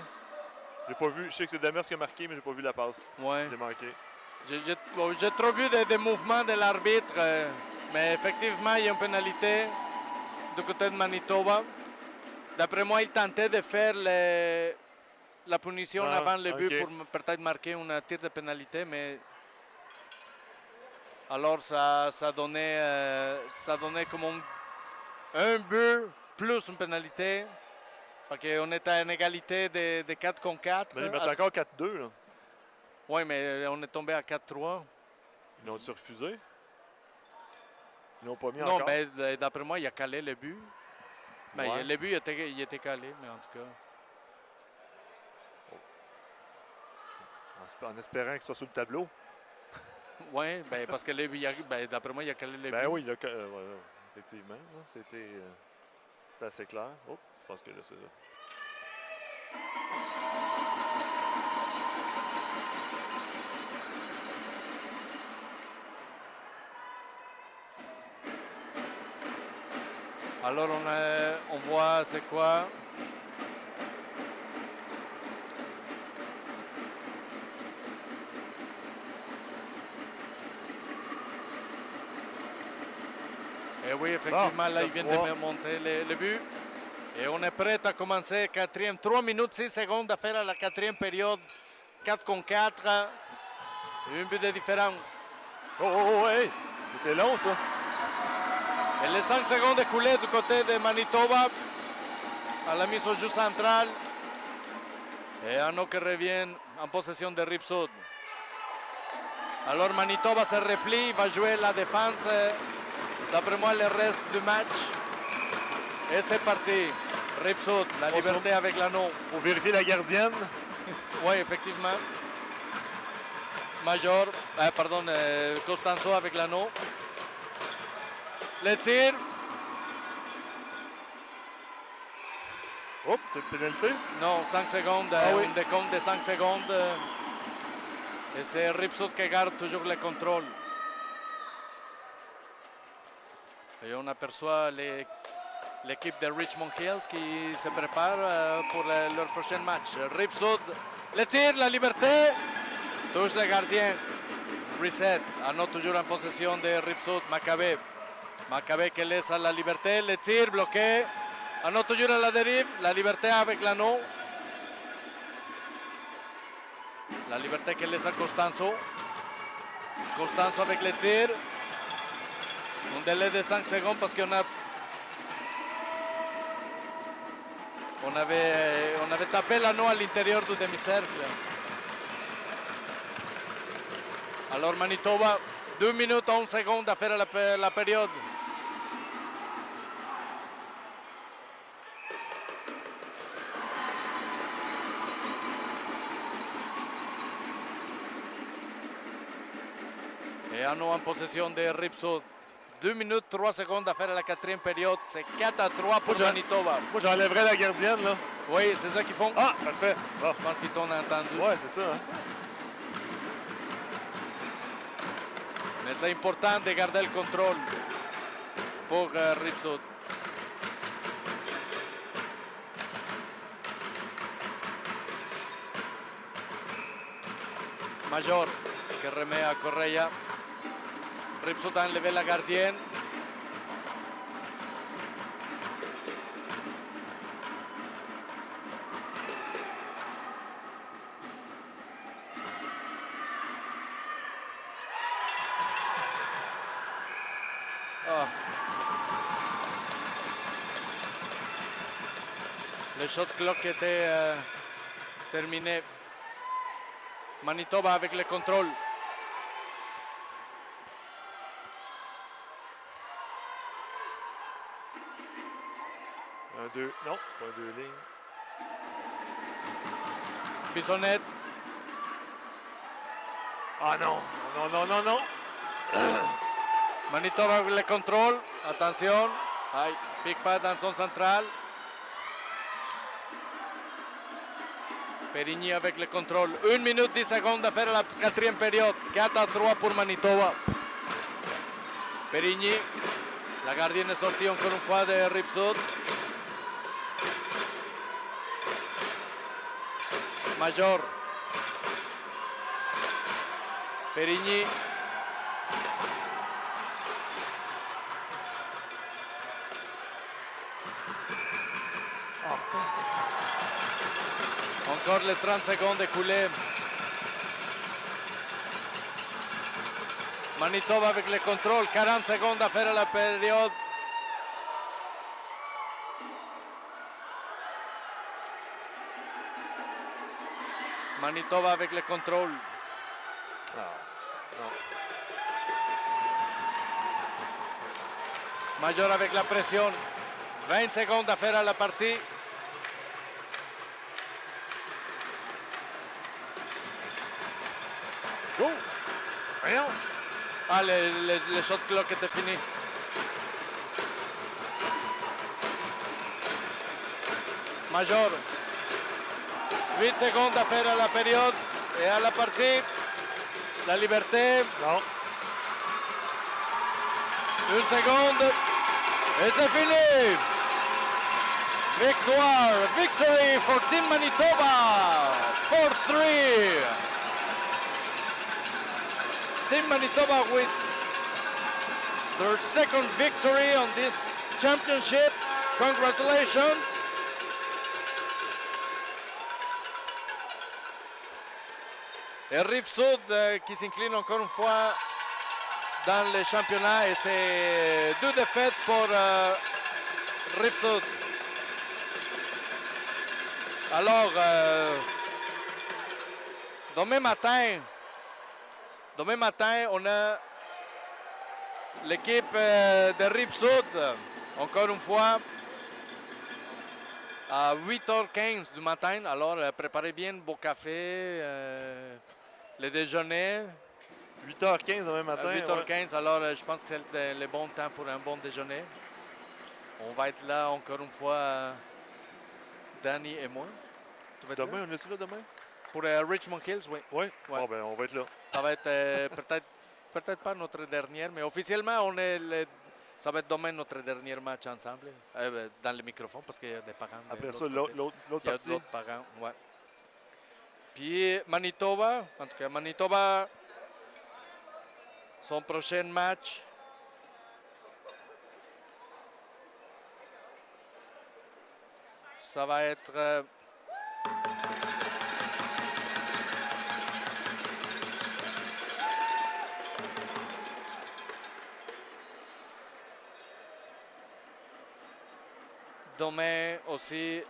J'ai pas vu, je sais que c'est Demers qui a marqué, mais j'ai pas vu la passe. Ouais. J'ai manqué. J'ai trop vu des mouvements de l'arbitre, mais effectivement, il y a une pénalité du côté de Manitoba. D'après moi, il tentait de faire la punition avant le but pour peut-être marquer un tir de pénalité, mais alors ça donnait comme un but plus une pénalité. Parce qu'on était en égalité de 4 contre 4. Mais ils mettent encore 4-2, là. Oui, mais on est tombé à 4-3. Ils l'ont-tu refusé? Ils l'ont pas mis non, encore? Non, mais d'après moi, il a calé le but. Mais ouais. Le but, il était calé, mais en tout cas. En espérant qu'il soit sur le tableau. Oui, ben, parce que le but, d'après moi, il a calé le but. Ben oui, effectivement. C'était assez clair. Oh, je pense que là, c'est là. Alors on voit c'est quoi. Et oui, effectivement, là, il vient de monter le but. Et on est prêt à commencer 4e. 3 minutes 6 secondes à faire à la 4e période. 4 contre 4. Un but de différence. Oh, hey! C'était long, ça. Et les 5 secondes écoulées du côté de Manitoba à la mise au jeu central. Et Anno qui revient en possession de Rive-Sud. Alors Manitoba se replie, va jouer la défense. D'après moi, le reste du match. Et c'est parti. Rive-Sud, la liberté avec l'anneau. Pour vérifier la gardienne. Oui, effectivement. Major, Costanzo avec l'anneau. Le tir. Hop, c'est une pénalité? Non, 5 secondes, un décompte de 5 secondes. Et c'est Rive-Sud qui garde toujours le contrôle. Et on aperçoit l'équipe de Richmond Hills qui se prépare pour leur prochain match. Rive-Sud, le tir, la liberté. Touche le gardien. Reset, Anno toujours en possession de Rive-Sud, Macabé. Macabé qui laisse à la liberté, le tir bloqué. Anno toujours à la dérive, la liberté avec l'anneau. La liberté qui laisse à Costanzo. Costanzo avec le tir. Un délai de 5 secondes parce qu'on avait tapé l'anneau à l'intérieur du demi-cercle. Alors Manitoba, 2 minutes 11 secondes à faire la période. Et Anno en possession de Rive-Sud. 2 minutes 3 secondes à faire la 4e période. C'est 4-3 pour Manitoba. Moi, j'enlèverais la gardienne, là. Oui, c'est ça qu'ils font. Ah, parfait. Bon. Je pense qu'ils t'ont entendu. Ouais, c'est ça. Hein? Mais c'est important de garder le contrôle pour Rive-Sud. Major qui remet à Correia. Rive-Sud a enlevé la gardienne. Le shot clock était terminé. Manitoba avec le contrôle. Un 2. Non, c'est pas un 2 lignes. Bissonnette. Ah non! Non, non, non, non! Manitoba avec le contrôle. Attention. Aïe, pique pas dans son central. Perigny avec le contrôle. 1 minute 10 secondes à faire à la 4e période. 4-3 pour Manitoba. Perigny. La gardienne est sortie encore une fois de Rive-Sud. Major. Perigny. Encore les 30 secondes écoulées. Manitoba avec le contrôle. 40 secondes à faire à la période. Manitoba avec le contrôle. Major avec la pression. 20 secondes à faire à la partie. Go! Voyons! Ah, le shot clock était fini. Major. 8 secondes à faire à la période et à la partie. La liberté. Non. 1 seconde. Et c'est fini. Victory for Team Manitoba. 4-3. Team Manitoba with their second victory on this championship. Congratulations. Et Rive-Sud qui s'incline encore une fois dans le championnat et c'est 2 défaites pour Rive-Sud. Alors, demain matin, on a l'équipe de Rive-Sud, encore une fois, à 8h15 du matin. Alors, préparez bien vos cafés, le déjeuner. 8h15 demain matin. 8h15, ouais. Alors je pense que c'est le bon temps pour un bon déjeuner. On va être là encore une fois, Danny et moi. Tu vas être demain, là? on est-tu là demain? Pour Richmond Hills, oui. Oui? Ouais. Bon, ben, on va être là. Ça va être peut-être pas notre dernière, mais officiellement, ça va être demain notre dernier match ensemble, dans le microphone, parce qu'il y a des parents. Après ça, l'autre partie. Il y a d'autres parents, ouais. Puis Manitoba, en tout cas, Manitoba, son prochain match, ça va être demain aussi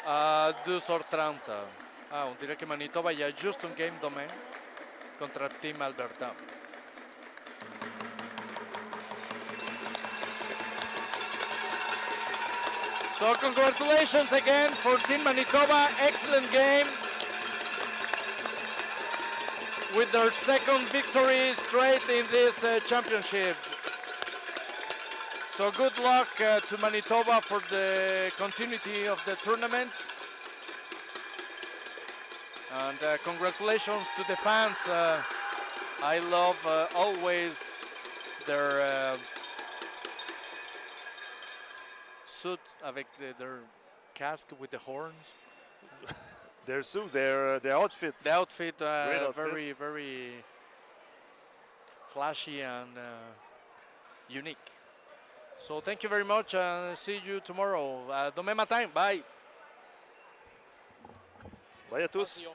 à 2h30. Ah, on dirait que Manitoba, il y a juste un game demain contre Team Alberta. So congratulations again for Team Manitoba. Excellent game with their second victory straight in this championship. So good luck to Manitoba for the continuity of the tournament. And congratulations to the fans. I love always their suit avec their casque with the horns. Their suit, their outfits. The outfit, outfits. very, very flashy and unique. So thank you very much and see you tomorrow. Demain matin, bye. Bye à tous.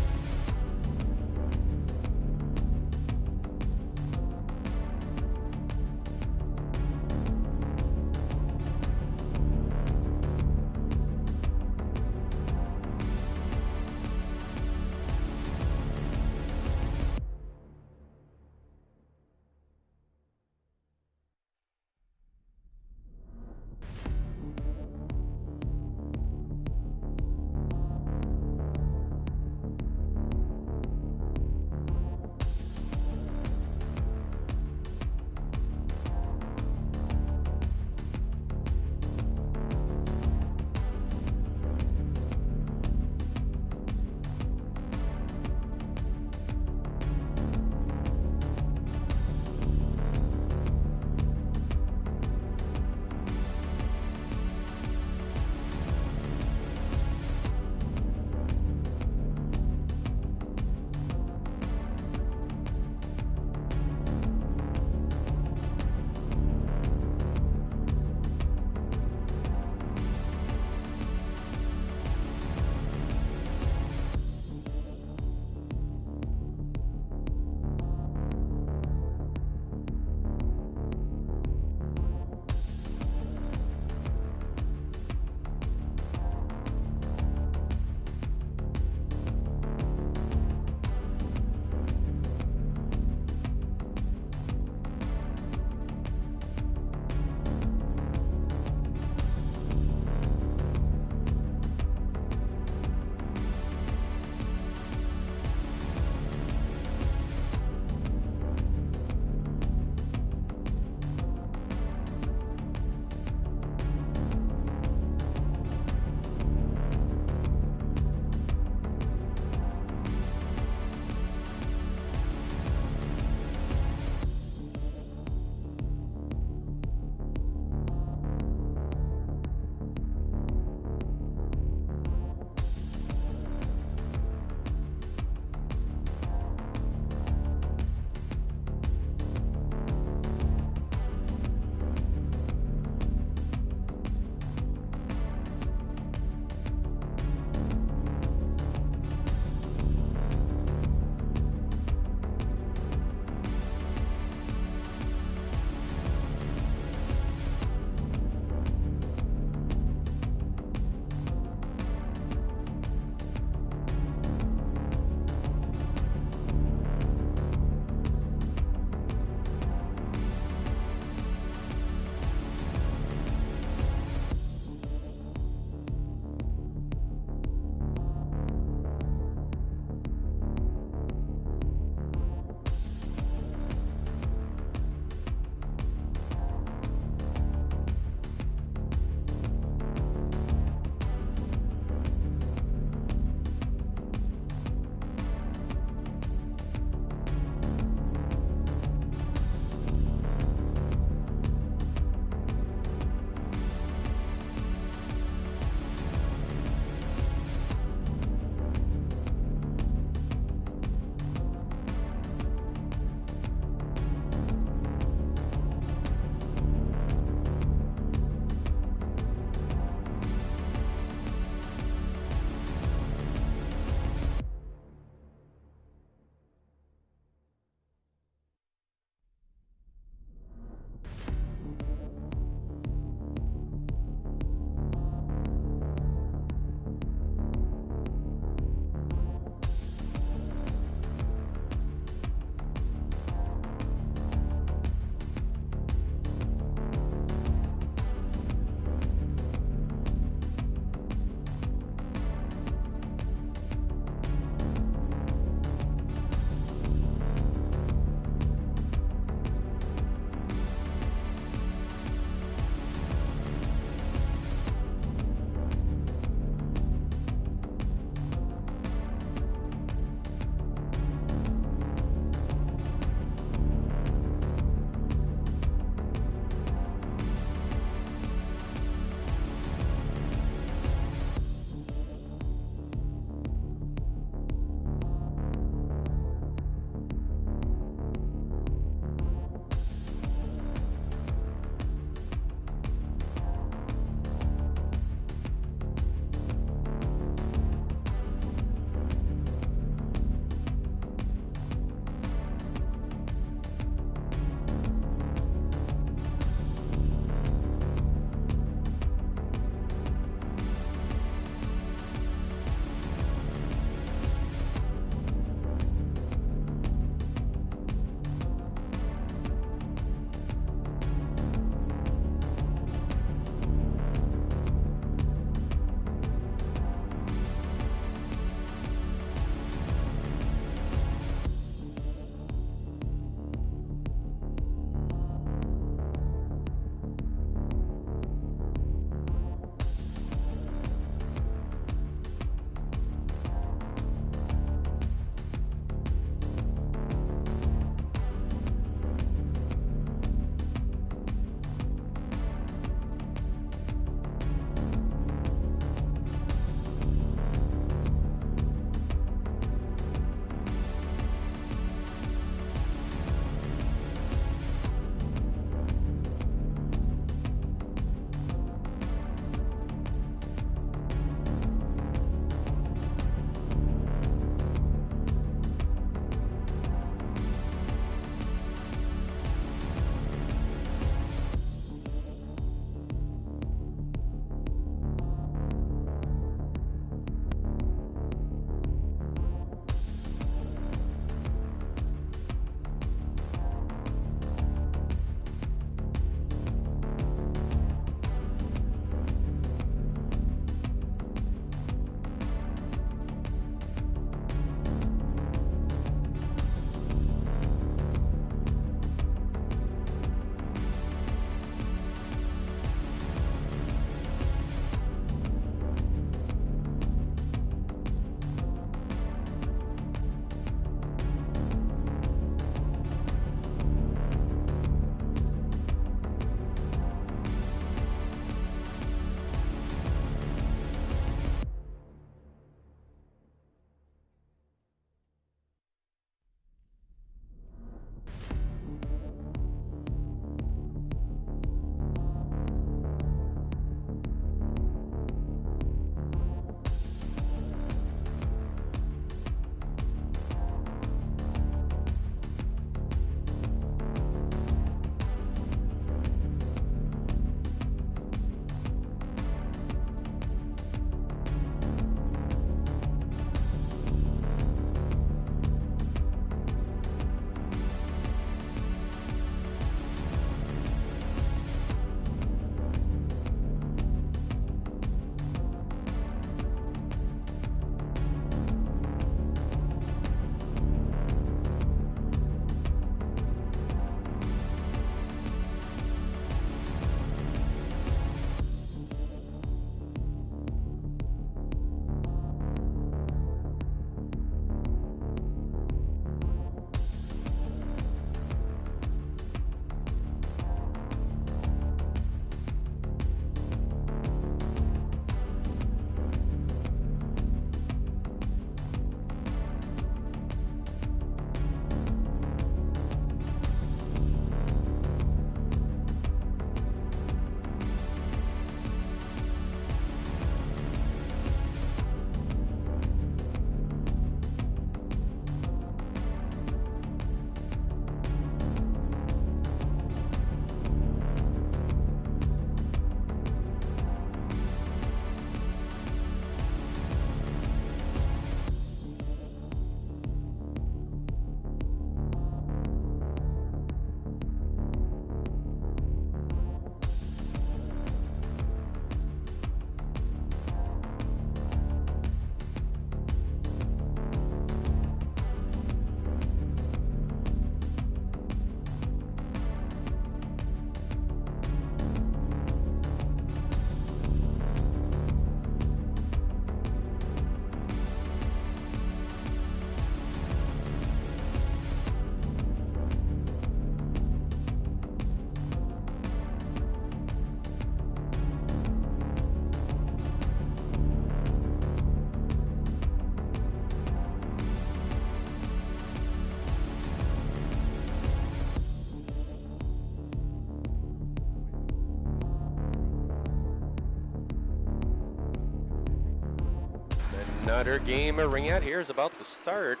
Another game of Ringette here is about to start.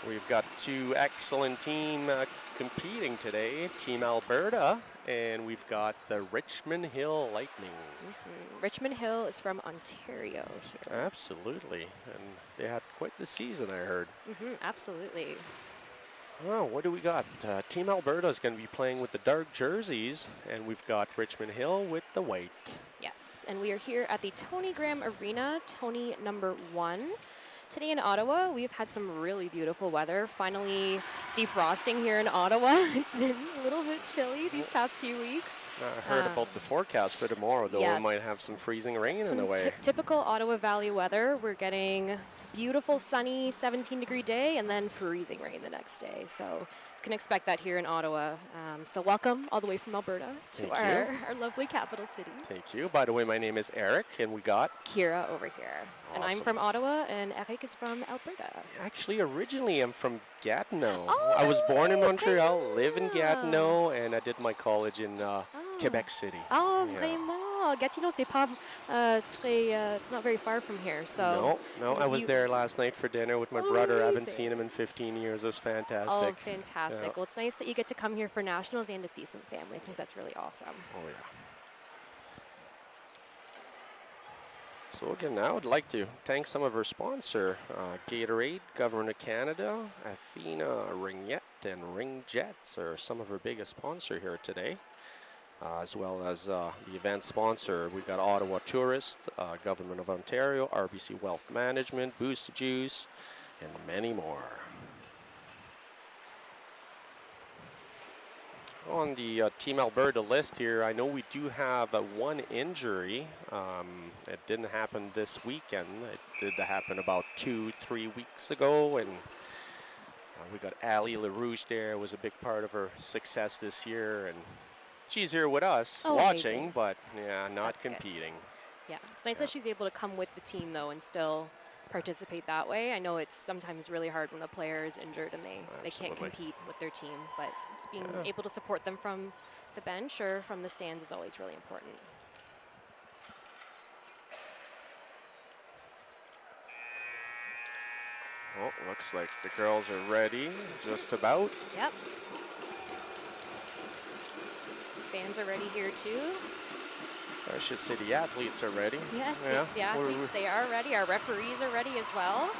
We've got two excellent teams competing today. Team Alberta, and we've got the Richmond Hill Lightning. Richmond Hill is from Ontario here. Absolutely, and they had quite the season, I heard. Absolutely. Oh, what do we got? Team Alberta is going to be playing with the dark jerseys, and we've got Richmond Hill with the white. Yes, and we are here at the Tony Graham Arena, Tony number 1. Today in Ottawa, we've had some really beautiful weather. Finally defrosting here in Ottawa. It's been a little bit chilly these past few weeks. I heard about the forecast for tomorrow, though. Yes. We might have some freezing rain in the way. Typical Ottawa Valley weather. We're getting beautiful, sunny, 17-degree day, and then freezing rain the next day. So you can expect that here in Ottawa. So welcome all the way from Alberta to our lovely capital city. Thank you. By the way, my name is Eric, and we got Kira over here. Awesome. And I'm from Ottawa, and Eric is from Alberta. Actually, originally I'm from Gatineau. Oh, I was born in Montreal, live in Gatineau, and I did my college in Quebec City. Oh, vraiment. Gatineau, c'est pas it's not very far from here. So no. I was there last night for dinner with my brother. I haven't seen him in 15 years. It was fantastic. Oh, fantastic. Yeah. Well, it's nice that you get to come here for nationals and to see some family. I think that's really awesome. Oh, yeah. So again, now I'd like to thank some of our sponsor, Gatorade, Government of Canada, Athena, Ringette, and Ringuette are some of our biggest sponsor here today. As well as the event sponsor, we've got Ottawa Tourist, Government of Ontario, RBC Wealth Management, Boost Juice, and many more. On the Team Alberta list here, I know we do have one injury. It didn't happen this weekend. It did happen about 2-3 weeks ago, and we got Ali LaRouche there. Was a big part of her success this year, and she's here with us watching, amazing. But yeah, not That's competing. Good. Yeah, it's nice that she's able to come with the team though and still participate that way. I know it's sometimes really hard when a player is injured and they can't compete with their team, but it's being able to support them from the bench or from the stands is always really important. Oh, looks like the girls are ready, just about. Yep. Fans are ready here too. I should say the athletes are ready. Yes, Yeah. the athletes, they are ready. Our referees are ready as well.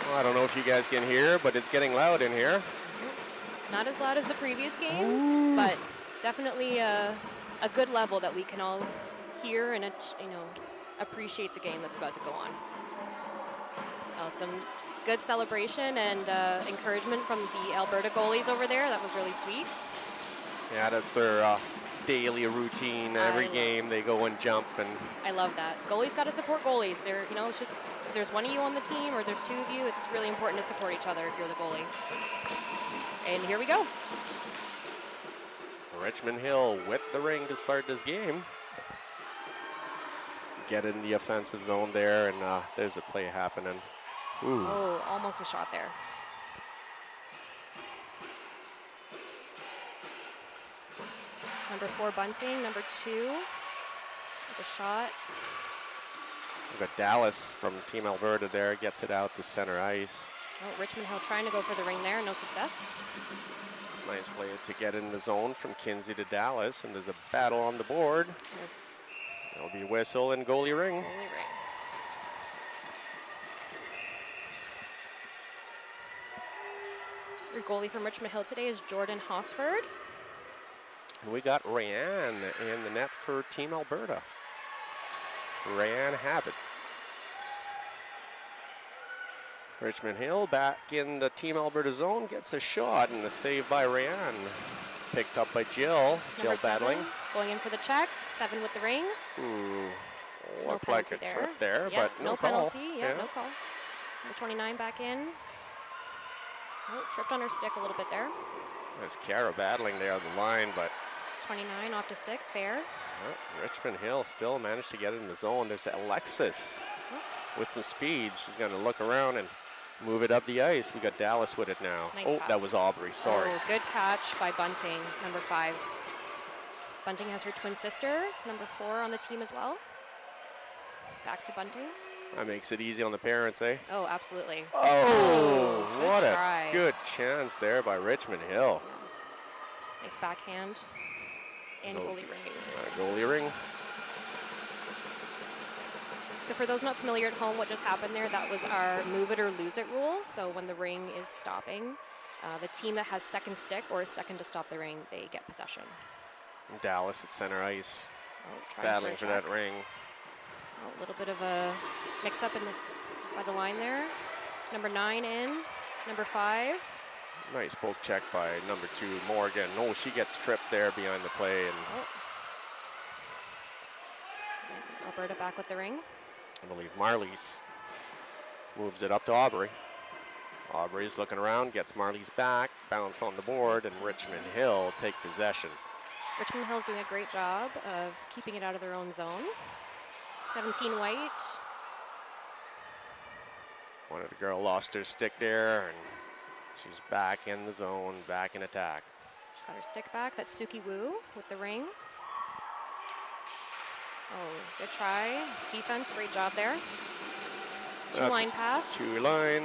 Well, I don't know if you guys can hear, but it's getting loud in here. Not as loud as the previous game, but definitely a good level that we can all hear and appreciate the game that's about to go on. Some good celebration and encouragement from the Alberta goalies over there. That was really sweet. Yeah, that's their daily routine. Every game they go and jump, and I love that. Goalies got to support goalies. It's just if there's one of you on the team or there's two of you, it's really important to support each other if you're the goalie. And here we go. Richmond Hill with the ring to start this game. Get in the offensive zone there, and there's a play happening. Ooh. Oh, almost a shot there. Number 4 Bunting, number 2 with a shot. We've got Dallas from Team Alberta there, gets it out to center ice. Oh, Richmond Hill trying to go for the ring there, no success. Nice play to get in the zone from Kinsey to Dallas, and there's a battle on the board. There'll be whistle and goalie ring. Goalie ring. Your goalie from Richmond Hill today is Jordan Hosford. And we got Rayanne in the net for Team Alberta. Rayanne Habit. Richmond Hill back in the Team Alberta zone, gets a shot, and a save by Rayanne. Picked up by Jill. Number Jill battling. 7, going in for the check. 7 with the ring. Ooh, No looked like a penalty trip there, Yep, but no penalty. call. Yeah, no call. Number 29 back in. Oh, tripped on her stick a little bit there. There's Kara battling there on the line, but 29 off to 6, fair. Richmond Hill still managed to get in the zone. There's Alexis. with some speed. She's going to look around and move it up the ice. We got Dallas with it now. Nice oh, pass. that was Aubrey. Sorry. Oh, good catch by Bunting, number 5. Bunting has her twin sister, number 4, on the team as well. Back to Bunting. That makes it easy on the parents, eh? Oh, absolutely. Oh, good what try. a good chance there by Richmond Hill. Nice backhand and goalie ring. Goalie ring. So for those not familiar at home, what just happened there, that was our move it or lose it rule. So when the ring is stopping, the team that has second stick or is second to stop the ring, they get possession. Dallas at center ice, trying battling for that ring. A little bit of a mix-up in this by the line there. Number 9 in, number 5. Nice poke check by number 2, Morgan. Oh, she gets tripped there behind the play. And Alberta back with the ring. I believe Marlies moves it up to Aubrey. Aubrey's looking around, gets Marlies back, bounce on the board, and Richmond Hill take possession. Richmond Hill's doing a great job of keeping it out of their own zone. 17 white. One of the girl lost her stick there, and she's back in the zone, back in attack. She's got her stick back. That's Suki Wu with the ring. Oh, good try. Defense, great job there. Two-line pass. 2-line.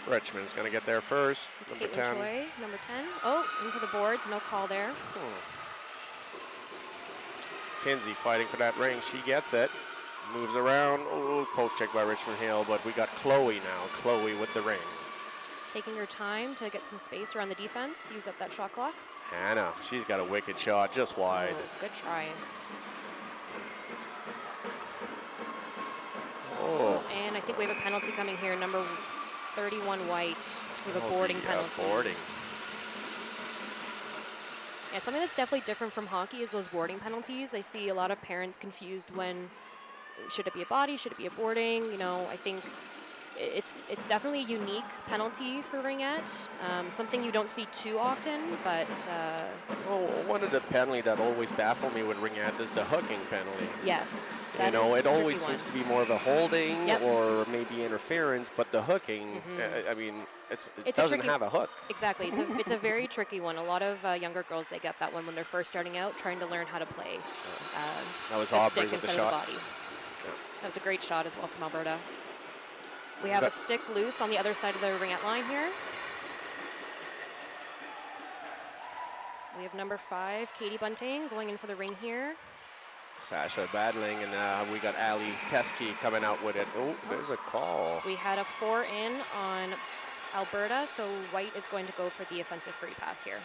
Richmond's going to get there first. It's number Caitlin 10. Choi, number 10. Oh, into the boards, no call there. Kinsey fighting for that ring. She gets it. Moves around. Oh, poke check by Richmond Hill, but we got Chloe now. Chloe with the ring. Taking her time to get some space around the defense, use up that shot clock. Hannah, she's got a wicked shot just wide. Oh, good try. Oh. And I think we have a penalty coming here, number 31 white. We have a boarding penalty. Boarding. Yeah, something that's definitely different from hockey is those boarding penalties. I see a lot of parents confused when should it be a body, should it be a boarding? You know, I think it's definitely a unique penalty for Ringette. Something you don't see too often, but one of the penalty that always baffled me with Ringette is the hooking penalty. yes, You know, it always seems to be more of a holding Yep. or maybe interference, but the hooking, I mean, it It's doesn't have a hook. Exactly, it's a very tricky one. A lot of younger girls, they get that one when they're first starting out, trying to learn how to play That was the Aubrey stick with the instead of shot. the body. That was a great shot as well from Alberta. We have a stick loose on the other side of the Ringette line here. We have number 5, Katie Bunting, going in for the ring here. Sasha battling, and we got Ali Teske coming out with it. Oh, there's a call. We had a 4 in on Alberta, so White is going to go for the offensive free pass here.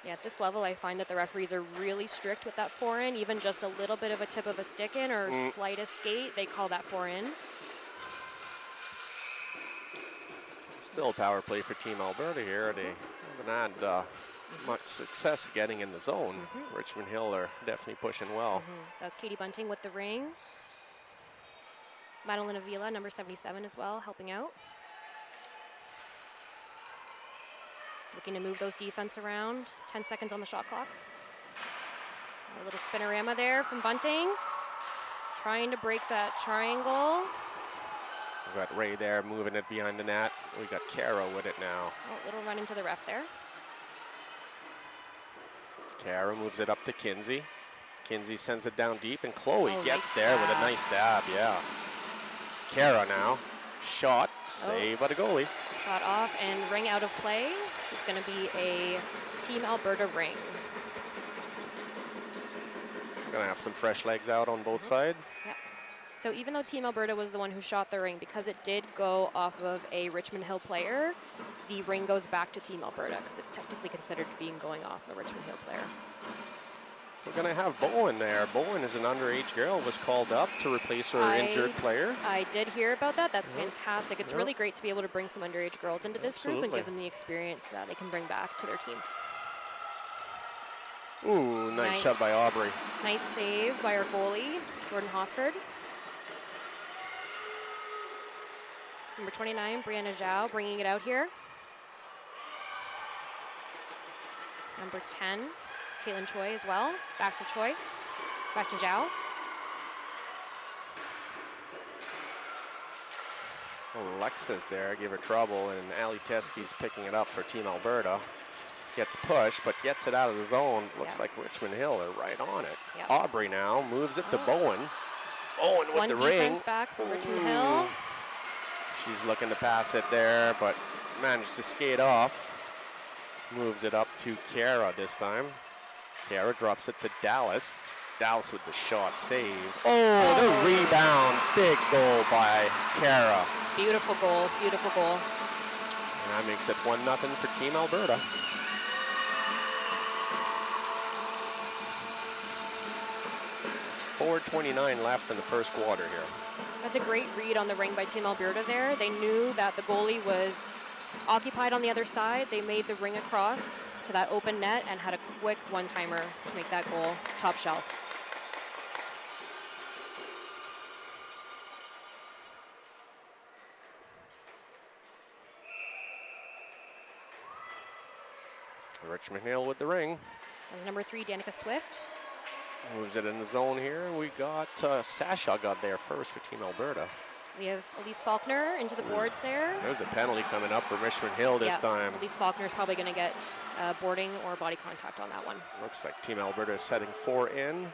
Yeah, at this level, I find that the referees are really strict with that 4 in. Even just a little bit of a tip of a stick in or slightest skate, they call that 4 in. Still power play for Team Alberta here. They haven't had much success getting in the zone. Richmond Hill are definitely pushing well. That's Katie Bunting with the ring. Madeline Avila, number 77 as well, helping out. Looking to move those defense around. 10 seconds on the shot clock. A little spinorama there from Bunting. Trying to break that triangle. We've got Ray there moving it behind the net. We got Kara with it now. Oh, little run into the ref there. Kara moves it up to Kinsey. Kinsey sends it down deep, and Chloe gets nice there with a stab. nice stab, yeah. Kara now. Shot, saved by the goalie. Shot off and ring out of play. It's going to be a Team Alberta ring. We're going to have some fresh legs out on both sides. Yep. So even though Team Alberta was the one who shot the ring, because it did go off of a Richmond Hill player, the ring goes back to Team Alberta because it's technically considered being going off a Richmond Hill player. We're going to have Bowen there. Bowen is an underage girl, was called up to replace her injured player. I did hear about that. That's fantastic. It's really great to be able to bring some underage girls into this group and give them the experience they can bring back to their teams. Ooh, nice shot by Aubrey. Nice save by our goalie, Jordan Hosford. Number 29, Brianna Zhao, bringing it out here. Number 10, Caitlin Choi as well. Back to Choi. Back to Zhao. Alexa's there, give her trouble, and Ali Teskey's picking it up for Team Alberta. Gets pushed, but gets it out of the zone. Looks like Richmond Hill are right on it. Aubrey now moves it to Bowen. Bowen with the ring. One defense back from Richmond Hill. She's looking to pass it there, but managed to skate off. Moves it up to Kara this time. Kara drops it to Dallas. Dallas with the shot save. Oh, the rebound. Big goal by Kara. Beautiful goal, beautiful goal. And that makes it 1-0 for Team Alberta. It's 4:29 left in the first quarter here. That's a great read on the ring by Team Alberta there. They knew that the goalie was occupied on the other side. They made the ring across to that open net and had a quick one-timer to make that goal top shelf. Richmond Hill with the ring. And number 3, Danica Swift. Moves it in the zone here. We got Sasha got there first for Team Alberta. We have Elise Faulkner into the boards there. There's a penalty coming up for Richmond Hill this time. Elise Faulkner is probably going to get boarding or body contact on that one. Looks like Team Alberta is setting 4 in.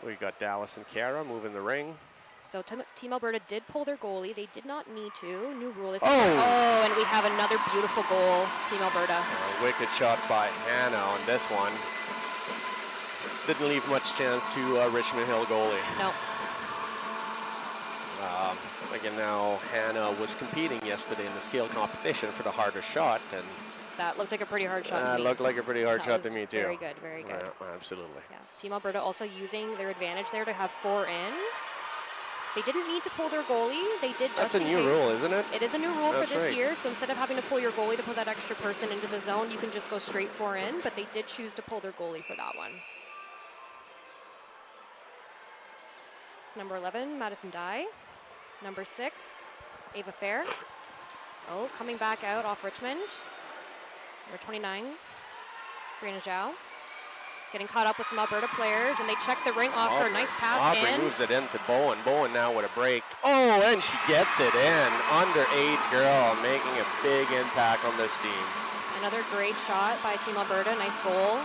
We got Dallas and Kara moving the ring. So Team Alberta did pull their goalie. They did not need to. New rule this year. Oh, and we have another beautiful goal, Team Alberta. A wicked shot by Hannah on this one. Didn't leave much chance to Richmond Hill goalie. No. Again, now Hannah was competing yesterday in the scale competition for the hardest shot, and that looked like a pretty hard shot to me. That looked like a pretty hard shot to me too. Very good, very good. Yeah, absolutely. Yeah. Team Alberta also using their advantage there to have 4 in. They didn't need to pull their goalie. They did just That's a new rule, isn't it? It is a new rule for this year. So instead of having to pull your goalie to put that extra person into the zone, you can just go straight 4 in. But they did choose to pull their goalie for that one. It's number 11, Madison Dye. Number 6, Ava Fair. Oh, coming back out off Richmond. Number 29, Brianna Zhao. Getting caught up with some Alberta players, and they check the ring off for a nice pass in. Moves it into Bowen. Bowen now with a break. Oh, and she gets it in. Underage girl making a big impact on this team. Another great shot by Team Alberta. Nice goal.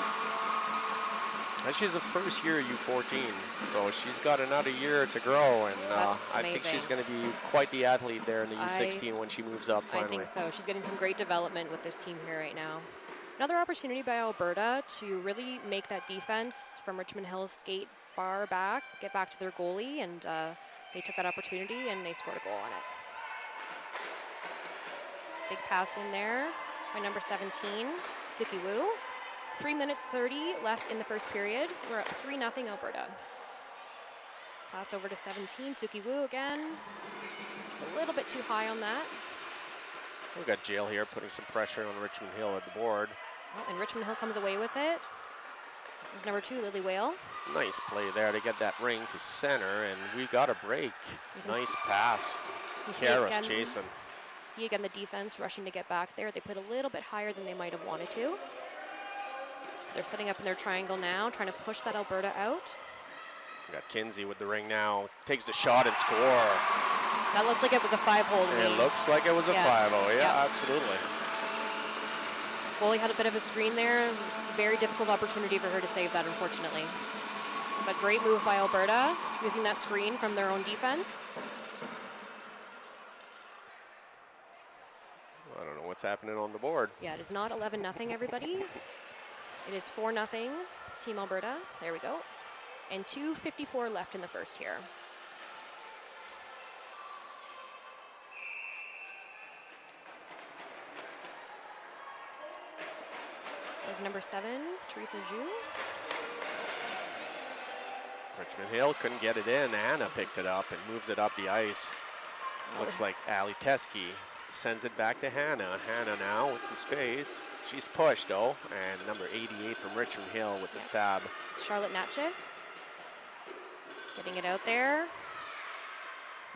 And she's a first-year U14, so she's got another year to grow, and I think she's going to be quite the athlete there in the U16 when she moves up finally. I think so. She's getting some great development with this team here right now. Another opportunity by Alberta to really make that defense from Richmond Hill skate far back, get back to their goalie, and they took that opportunity and they scored a goal on it. Big pass in there by number 17, Suki Wu. 3 minutes 30 left in the first period. We're up 3-0 Alberta. Pass over to 17, Suki Wu again. Just a little bit too high on that. We've got Jail here putting some pressure on Richmond Hill at the board. Oh, and Richmond Hill comes away with it. There's number 2, Lily Whale. Nice play there to get that ring to center, and we got a break. Nice pass. Kara's chasing. See again the defense rushing to get back there. They put a little bit higher than they might have wanted to. They're setting up in their triangle now, trying to push that Alberta out. We got Kinsey with the ring now. Takes the shot and score. That looked like it was a 5-hole to me. It looks like it was a 5-0. Yeah, absolutely. Goalie had a bit of a screen there. It was a very difficult opportunity for her to save that, unfortunately. But great move by Alberta, using that screen from their own defense. I don't know what's happening on the board. Yeah, it is not 11-0, everybody. It is 4-0, Team Alberta. There we go. And 2:54 left in the first here. There's number 7, Teresa Zhu. Richmond Hill couldn't get it in. Anna picked it up and moves it up the ice. Looks like Ali Teskey sends it back to Hannah. Hannah now with some space. She's pushed though, and number 88 from Richmond Hill with the stab. It's Charlotte Natchik. Getting it out there.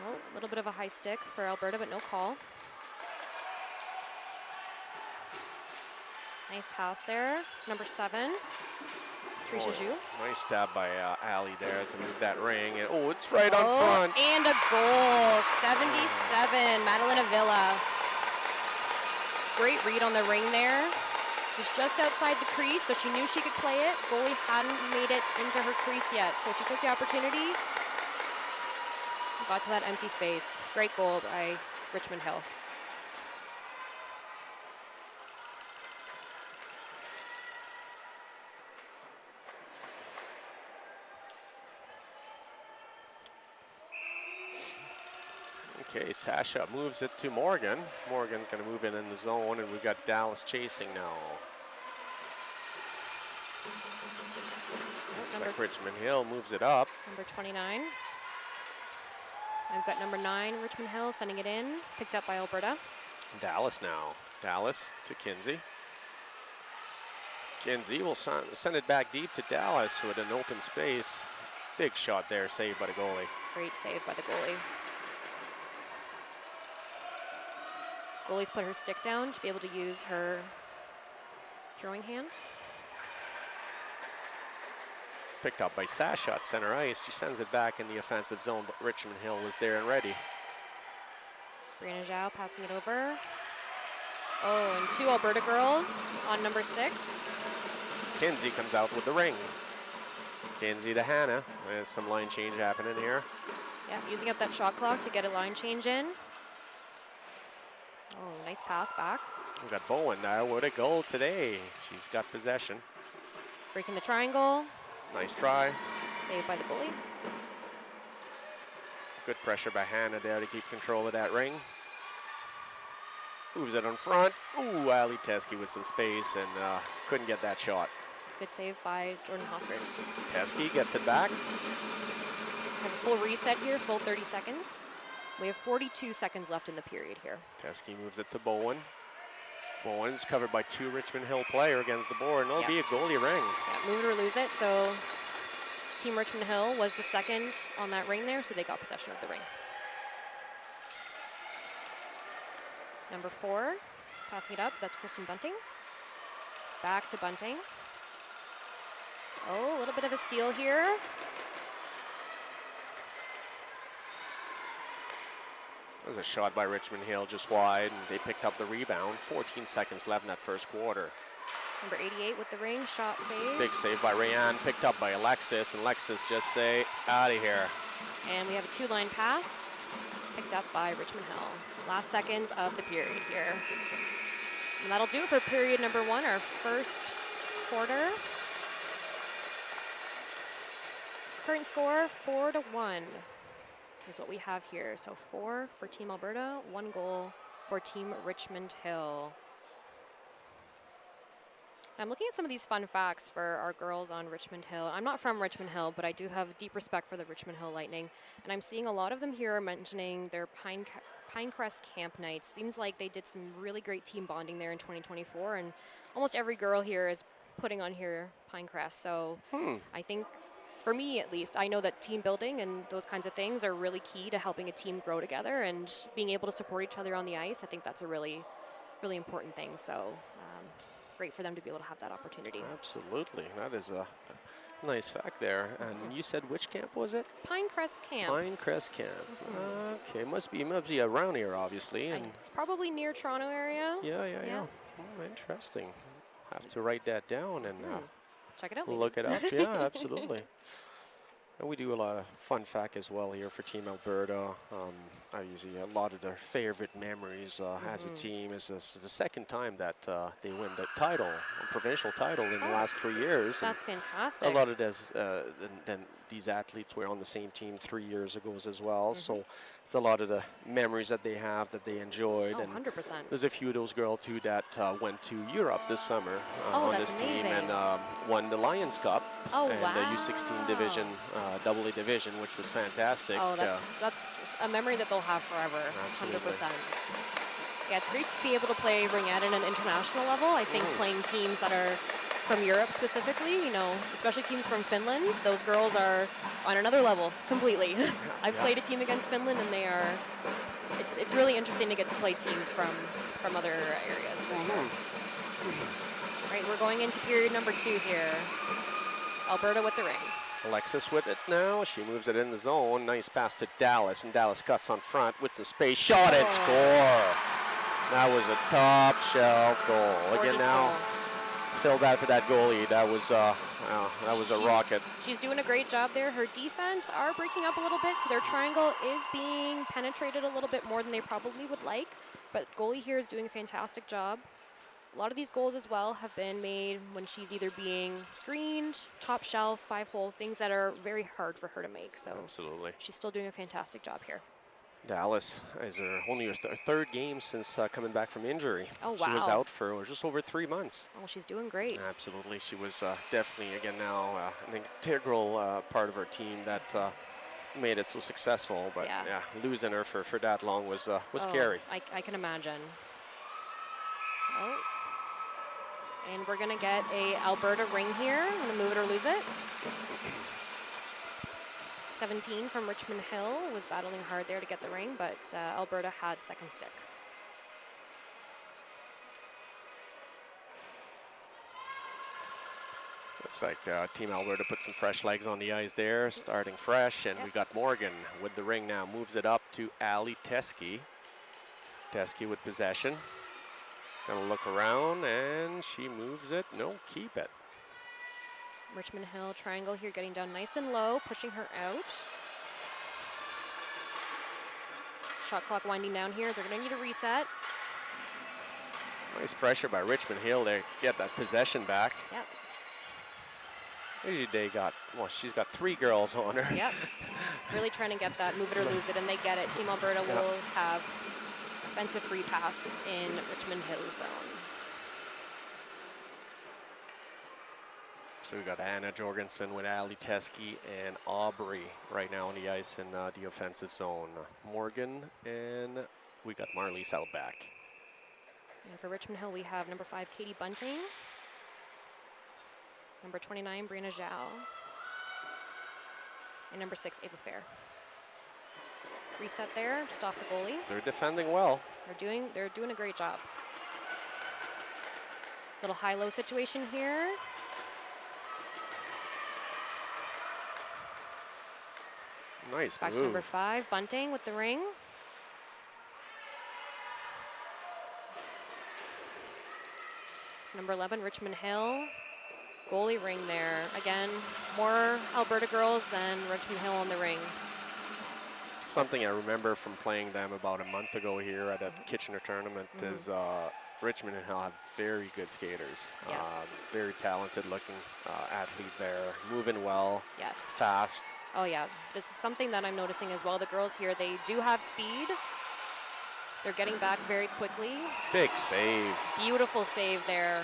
Oh, a little bit of a high stick for Alberta, but no call. Nice pass there. Number 7, Trisha Zhu. Nice stab by Ali there to move that ring. And, oh, it's right on front. And a goal. 77, Madalena Villa. Great read on the ring there. Was just outside the crease, so she knew she could play it. Goalie hadn't made it into her crease yet, so she took the opportunity. Got to that empty space. Great goal by Richmond Hill. Okay, Sasha moves it to Morgan. Morgan's going to move in the zone, and we've got Dallas chasing now. Looks like Richmond Hill moves it up. Number 29. I've got number 9, Richmond Hill, sending it in. Picked up by Alberta. Dallas now. Dallas to Kinsey. Kinsey will send it back deep to Dallas with an open space. Big shot there, saved by the goalie. Great save by the goalie. Goalie's put her stick down to be able to use her throwing hand. Picked up by Sasha at center ice. She sends it back in the offensive zone, but Richmond Hill was there and ready. Brianna Zhao passing it over. Oh, and 2 Alberta girls on number 6. Kinsey comes out with the ring. Kinsey to Hannah. There's some line change happening here. Yeah, using up that shot clock to get a line change in. Oh, nice pass back. We've got Bowen now with a goal today. She's got possession. Breaking the triangle. Nice try. Saved by the goalie. Good pressure by Hannah there to keep control of that ring. Moves it on front. Ooh, Ali Teskey with some space and couldn't get that shot. Good save by Jordan Hosford. Teskey gets it back. Have a full reset here, full 30 seconds. We have 42 seconds left in the period here. Teskey moves it to Bowen. Bowen's covered by 2 Richmond Hill player against the board, and it'll be a goalie ring. Yeah, move it or lose it. So Team Richmond Hill was the second on that ring there, so they got possession of the ring. Number 4, passing it up, that's Kristen Bunting. Back to Bunting. Oh, a little bit of a steal here. There's a shot by Richmond Hill just wide, and they picked up the rebound. 14 seconds left in that first quarter. Number 88 with the ring, shot save. Big save by Rayanne, picked up by Alexis, and Alexis just say, out of here. And we have a 2-line pass, picked up by Richmond Hill. Last seconds of the period here. And that'll do it for period number 1, our first quarter. Current score, 4-1. Is what we have here. So 4 for Team Alberta, 1 goal for Team Richmond Hill. I'm looking at some of these fun facts for our girls on Richmond Hill. I'm not from Richmond Hill, but I do have deep respect for the Richmond Hill Lightning. And I'm seeing a lot of them here mentioning their Pinecrest Camp Nights. Seems like they did some really great team bonding there in 2024. And almost every girl here is putting on here Pinecrest. So I think, for me at least, I know that team building and those kinds of things are really key to helping a team grow together and being able to support each other on the ice. I think that's a really, really important thing. So great for them to be able to have that opportunity. Absolutely. That is a nice fact there. And you said which camp was it? Pinecrest Camp. Pinecrest Camp. Okay, must be around here, obviously. And it's probably near Toronto area. Yeah. Oh, interesting. Have to write that down and check it out. Look it up. Yeah, absolutely. And we do a lot of fun fact as well here for Team Alberta. Usually a lot of their favorite memories as a team is this is the second time that they win the title, a provincial title in the last 3 years. That's fantastic. A lot of this, then these athletes were on the same team 3 years ago as well. So it's a lot of the memories that they have that they enjoyed. Oh, and 100%. there's a few of those girls too that went to Europe this summer on this team and won the Lions Cup and the U16 division, AA division, which was fantastic. Oh, that's a memory that they'll have forever. Absolutely. 100%. Yeah, it's great to be able to play Ringette at an international level. I think playing teams that are from Europe specifically, you know, especially teams from Finland, those girls are on another level completely. I've played a team against Finland, and they are. It's really interesting to get to play teams from other areas. For sure. Right, we're going into period number 2 here. Alberta with the ring. Alexis with it now. She moves it in the zone. Nice pass to Dallas, and Dallas cuts on front with some space. Shot and score. That was a top shelf goal. Gorgeous Again now, goal. feel bad for that goalie. That was a rocket. She's doing a great job there. Her defense are breaking up a little bit, so their triangle is being penetrated a little bit more than they probably would like. But goalie here is doing a fantastic job. A lot of these goals as well have been made when she's either being screened, top shelf, 5-hole, things that are very hard for her to make. So Absolutely. she's still doing a fantastic job here. Dallas is only her third game since coming back from injury. Oh, wow. She was out for just over 3 months. Oh, she's doing great. Absolutely. She was definitely, again now, an integral part of our team that made it so successful. But yeah, losing her for that long was scary. I can imagine. Oh. And we're going to get a Alberta ring here. I'm going to move it or lose it. 17 from Richmond Hill was battling hard there to get the ring, but Alberta had second stick. Looks like Team Alberta put some fresh legs on the ice there, starting fresh, and we got Morgan with the ring now. Moves it up to Ali Teske. Teske with possession. Gonna look around, and she moves it. No, keep it. Richmond Hill triangle here, getting down nice and low, pushing her out. Shot clock winding down here. They're going to need a reset. Nice pressure by Richmond Hill there. Get that possession back. Yep. Maybe they got, well, she's got 3 girls on her. Yep. Really trying to get that move it or lose it, and they get it. Team Alberta will have offensive free pass in Richmond Hill zone. So we got Anna Jorgensen with Ali Teske and Aubrey right now on the ice in the offensive zone. Morgan, and we got Marlies out back. And for Richmond Hill, we have number 5, Katie Bunting. Number 29, Brianna Zhao. And number 6, Ava Fair. Reset there, just off the goalie. They're defending well. They're doing a great job. Little high-low situation here. Nice Back move. to number 5, Bunting with the ring. It's number 11, Richmond Hill. Goalie ring there. Again, more Alberta girls than Richmond Hill on the ring. Something I remember from playing them about a month ago here at a Kitchener tournament is Richmond Hill have very good skaters. Yes. Very talented looking athlete there. Moving well. Yes. Fast. Oh yeah, this is something that I'm noticing as well. The girls here, they do have speed. They're getting back very quickly. Big save. Beautiful save there.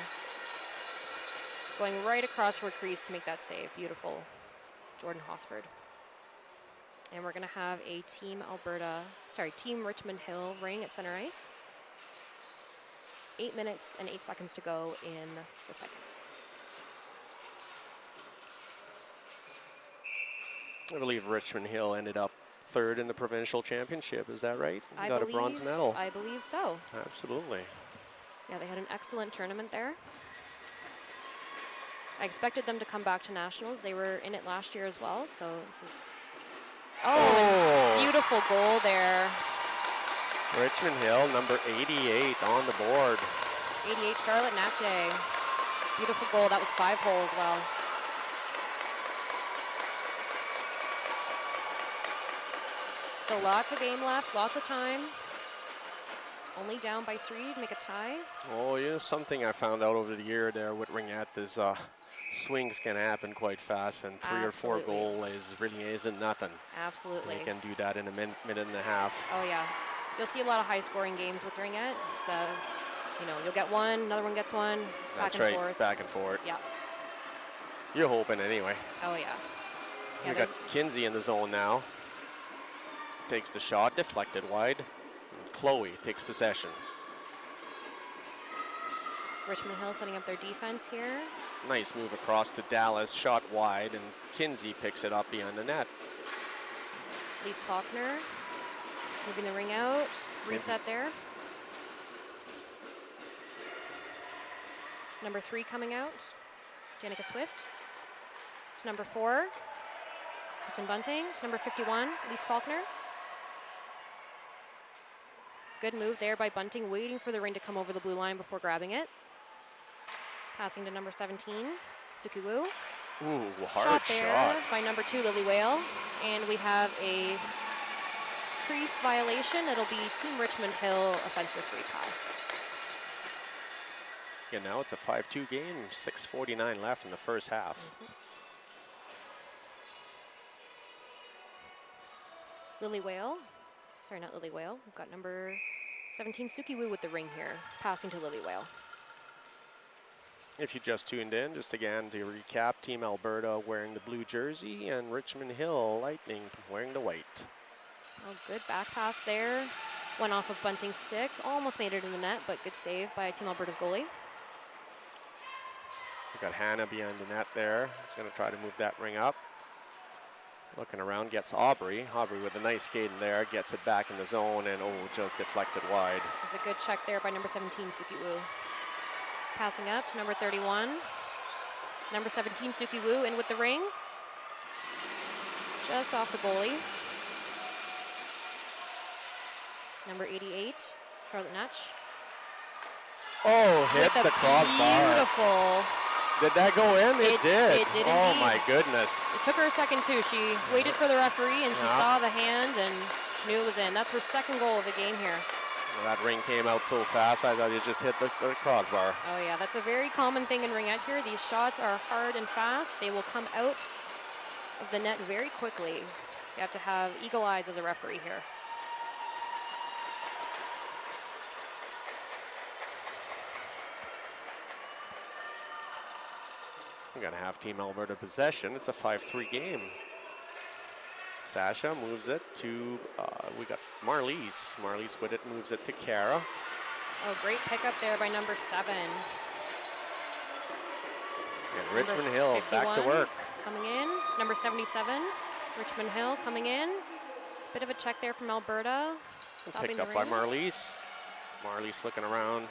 Going right across her crease to make that save. Beautiful. Jordan Hosford. And we're going to have a Team Richmond Hill ring at center ice. 8 minutes and 8 seconds to go in the second. I believe Richmond Hill ended up 3rd in the provincial championship. Is that right? Got a bronze medal. I believe so. Absolutely. Yeah, they had an excellent tournament there. I expected them to come back to nationals. They were in it last year as well, so this is... Oh, beautiful goal there. Richmond Hill, number 88 on the board. 88, Charlotte Natche. Beautiful goal. That was 5-hole as well. Still lots of game left, lots of time. Only down by 3 to make a tie. Oh, yeah, something I found out over the year there with Ringette is swings can happen quite fast, and 3 or 4 goals really isn't nothing. Absolutely. They can do that in a minute and a half. Oh yeah, you'll see a lot of high-scoring games with Ringette. It's you know, you'll get one, another one gets one. That's back and right, forth. back and forth. Yeah. You're hoping anyway. Oh yeah. We got Kinsey in the zone now. Takes the shot, deflected wide. And Chloe takes possession. Richmond Hill setting up their defense here. Nice move across to Dallas, shot wide, and Kinsey picks it up behind the net. Lise Faulkner moving the ring out. Reset there. Number 3 coming out, Danica Swift. To number 4, Kristen Bunting. Number 51, Elise Faulkner. Good move there by Bunting, waiting for the ring to come over the blue line before grabbing it. Passing to number 17, Suki Wu. Ooh, hard Shot there by number 2, Lily Whale. And we have a crease violation. It'll be Team Richmond Hill offensive free pass. Yeah, now it's a 5-2 game, 6:49 left in the first half. Lily Whale, sorry, not Lily Whale. We've got number 17, Suki Wu with the ring here, passing to Lily Whale. If you just tuned in, just again to recap, Team Alberta wearing the blue jersey and Richmond Hill Lightning wearing the white. Oh, good back pass there. Went off of Bunting's stick, almost made it in the net, but good save by Team Alberta's goalie. We've got Hannah behind the net there. He's going to try to move that ring up. Looking around, gets Aubrey. Aubrey with a nice skate in there, gets it back in the zone, and oh, just deflected wide. There's a good check there by number 17, Suki Wu. Passing up to number 31. Number 17, Suki Wu, in with the ring. Just off the goalie. Number 88, Charlotte Natch. Oh, hits the crossbar. Beautiful. Did that go in? It did. It did Oh indeed. my goodness. It took her a second too. She waited for the referee and she saw the hand and she knew it was in. That's her second goal of the game here. Well, that ring came out so fast, I thought it just hit the crossbar. Oh yeah, that's a very common thing in Ringette here. These shots are hard and fast. They will come out of the net very quickly. You have to have eagle eyes as a referee here. We're going to have Team Alberta possession. It's a 5-3 game. Sasha moves it to, we got Marliese. Marliese with it, moves it to Kara. Oh, great pickup there by number 7. And Richmond Hill back to work. Coming in, number 77, Richmond Hill coming in. Bit of a check there from Alberta. Stopping Picked up by Marliese. Marliese looking around.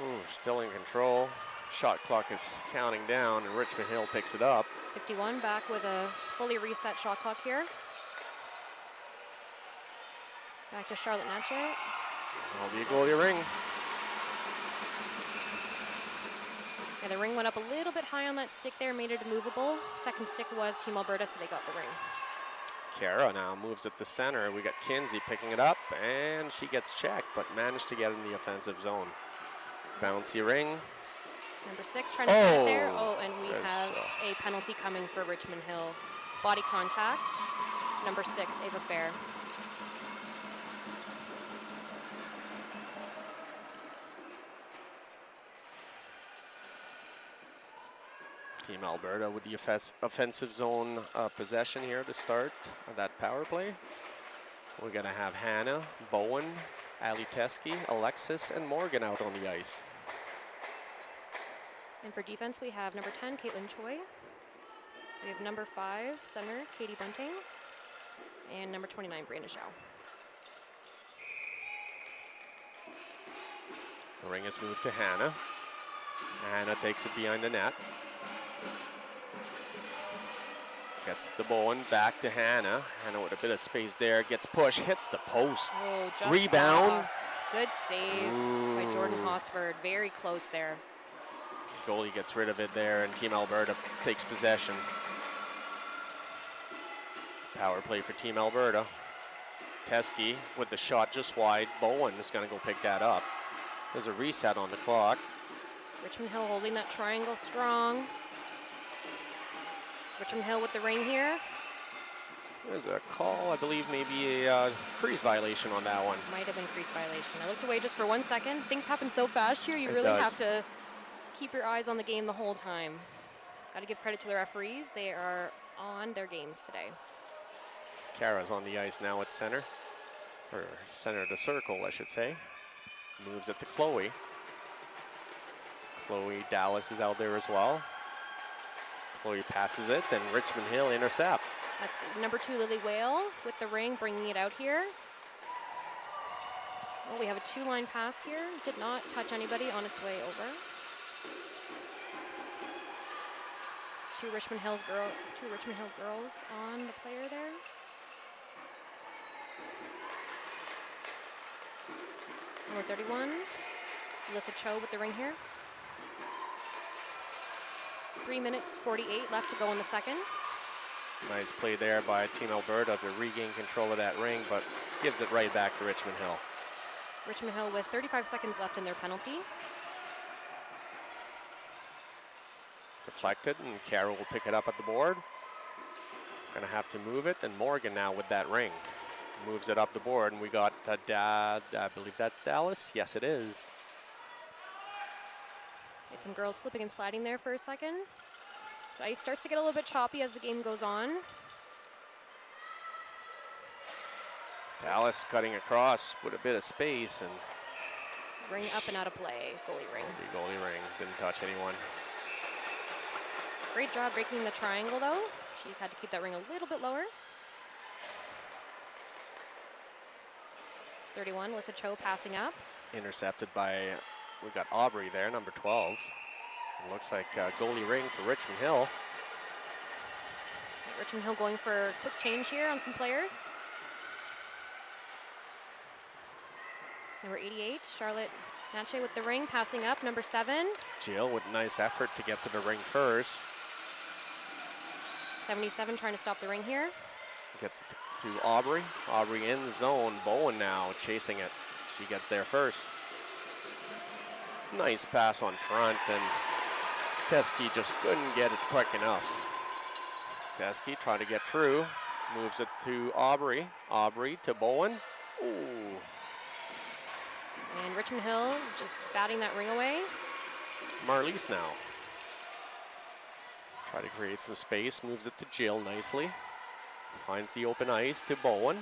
Ooh, still in control. Shot clock is counting down, and Richmond Hill picks it up. 51 back with a fully reset shot clock here. Back to Charlotte Natcher. That'll be a goalie ring. Yeah, the ring went up a little bit high on that stick there, made it immovable. Second stick was Team Alberta, so they got the ring. Kara now moves it to center. We got Kinsey picking it up, and she gets checked, but managed to get in the offensive zone. Bouncy ring. Number 6 trying to get it there. Oh, and we have a penalty coming for Richmond Hill. Body contact. Number 6, Ava Fair. Team Alberta with the offensive zone possession here to start that power play. We're going to have Hannah, Bowen, Ali Teske, Alexis, and Morgan out on the ice. And for defense, we have number 10, Caitlin Choi. We have number 5, center, Katie Bunting. And number 29, Brianna Zhao. The ring is moved to Hannah. Hannah takes it behind the net. Gets the Bowen back to Hannah. Hannah with a bit of space there. Gets pushed, hits the post. Oh, just rebound. off. Good save by Jordan Hosford. Very close there. Goalie gets rid of it there, and Team Alberta takes possession. Power play for Team Alberta. Teske with the shot just wide. Bowen is going to go pick that up. There's a reset on the clock. Richmond Hill holding that triangle strong. Richmond Hill with the ring here. There's a call, I believe maybe a crease violation on that one. Might have been crease violation. I looked away just for 1 second. Things happen so fast here, you It really does. have to keep your eyes on the game the whole time. Got to give credit to the referees. They are on their games today. Kara's on the ice now at center. Or center of the circle, I should say. Moves it to Chloe. Chloe Dallas is out there as well. Chloe passes it, and Richmond Hill intercept. That's number 2, Lily Whale with the ring, bringing it out here. Well, we have a 2-line pass here. Did not touch anybody on its way over. Two Richmond Hill girls on the player there. Number 31, Alyssa Cho with the ring here. 3 minutes 48 left to go in the second. Nice play there by Team Alberta to regain control of that ring, but gives it right back to Richmond Hill. Richmond Hill with 35 seconds left in their penalty. Deflected, and Carroll will pick it up at the board. Gonna have to move it, and Morgan now with that ring. Moves it up the board, and we got I believe that's Dallas. Yes, it is. Get some girls slipping and sliding there for a second. The ice starts to get a little bit choppy as the game goes on. Dallas cutting across with a bit of space, and Ring up and out of play. Goalie ring. the goalie ring didn't touch anyone. Great job breaking the triangle though. She's had to keep that ring a little bit lower. 31, Alyssa Cho passing up. Intercepted by, we got Aubrey there, number 12. It looks like a goalie ring for Richmond Hill. Richmond Hill going for a quick change here on some players. Number 88, Charlotte Natche with the ring, passing up. Number 7. Jill with a nice effort to get to the ring first. 77 trying to stop the ring here. Gets to Aubrey. Aubrey in the zone. Bowen now chasing it. She gets there first. Nice pass on front, and Teskey just couldn't get it quick enough. Teskey trying to get through. Moves it to Aubrey. Aubrey to Bowen. Ooh. And Richmond Hill just batting that ring away. Marlies now. Try to create some space. Moves it to Jill nicely. Finds the open ice to Bowen.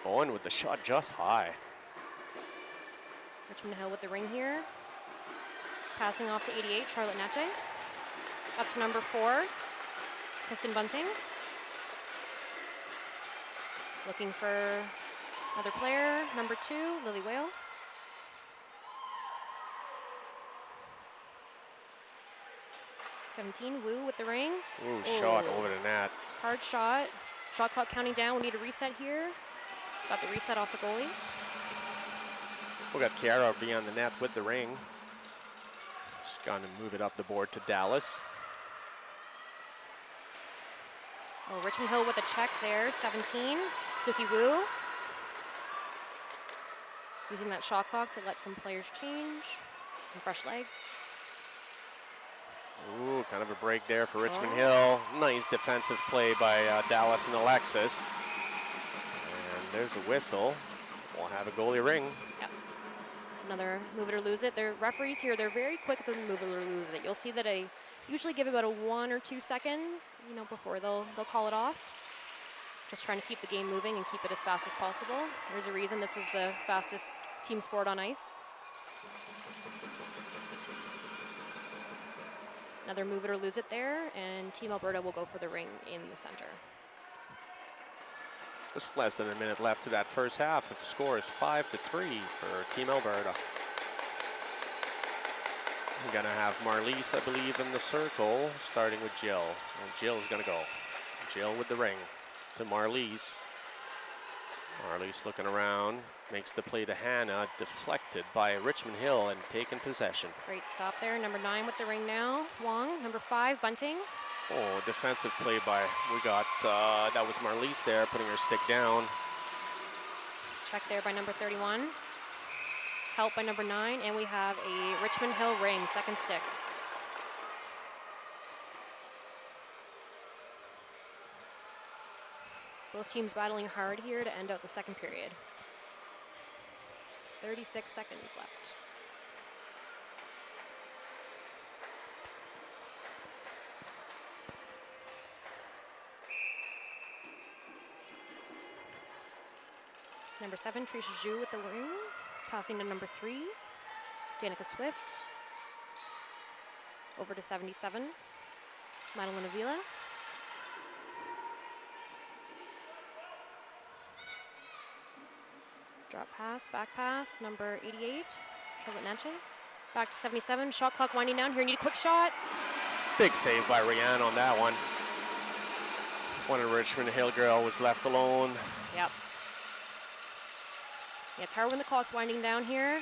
Bowen with the shot just high. Richmond Hill with the ring here. Passing off to 88, Charlotte Natche. Up to number 4, Kristen Bunting. Looking for another player, number 2, Lily Whale. '17, Wu with the ring. Ooh, shot over the net. Hard shot. Shot clock counting down. We need a reset here. Got the reset off the goalie. We got Kiara beyond the net with the ring. Just gonna move it up the board to Dallas. Oh, Richmond Hill with a check there, 17. Suki Wu. Using that shot clock to let some players change. Some fresh legs. Ooh, kind of a break there for Richmond Hill. Nice defensive play by Dallas and Alexis. And there's a whistle. We'll have a goalie ring. Yep. Another move it or lose it. The referees here, they're very quick at the move it or lose it. You'll see that I usually give about a 1 or 2 second, before they'll call it off. Just trying to keep the game moving and keep it as fast as possible. There's a reason this is the fastest team sport on ice. Another move it or lose it there, and Team Alberta will go for the ring in the center. Just less than a minute left to that first half. If the score is 5-3 for Team Alberta. We're gonna have Marlies, I believe, in the circle, starting with Jill. And Jill's gonna go. Jill with the ring to Marlies. Marlies looking around, makes the play to Hannah, deflected by Richmond Hill and taken possession. Great stop there. Number 9 with the ring now, Wong. Number 5, Bunting. Oh, defensive play by, we got, that was Marlies there, putting her stick down. Check there by number 31. Help by number 9, and we have a Richmond Hill ring, second stick. Both teams battling hard here to end out the second period. 36 seconds left. Number 7, Trisha Zhu with the ring. Passing to number 3, Danica Swift. Over to 77, Madeline Avila. Drop pass, back pass, number 88, Charlotte Natche. Back to 77, shot clock winding down here, need a quick shot. Big save by Rianne on that one. One of Richmond Hill girl was left alone. Yep. Yeah, it's hard when the clock's winding down here.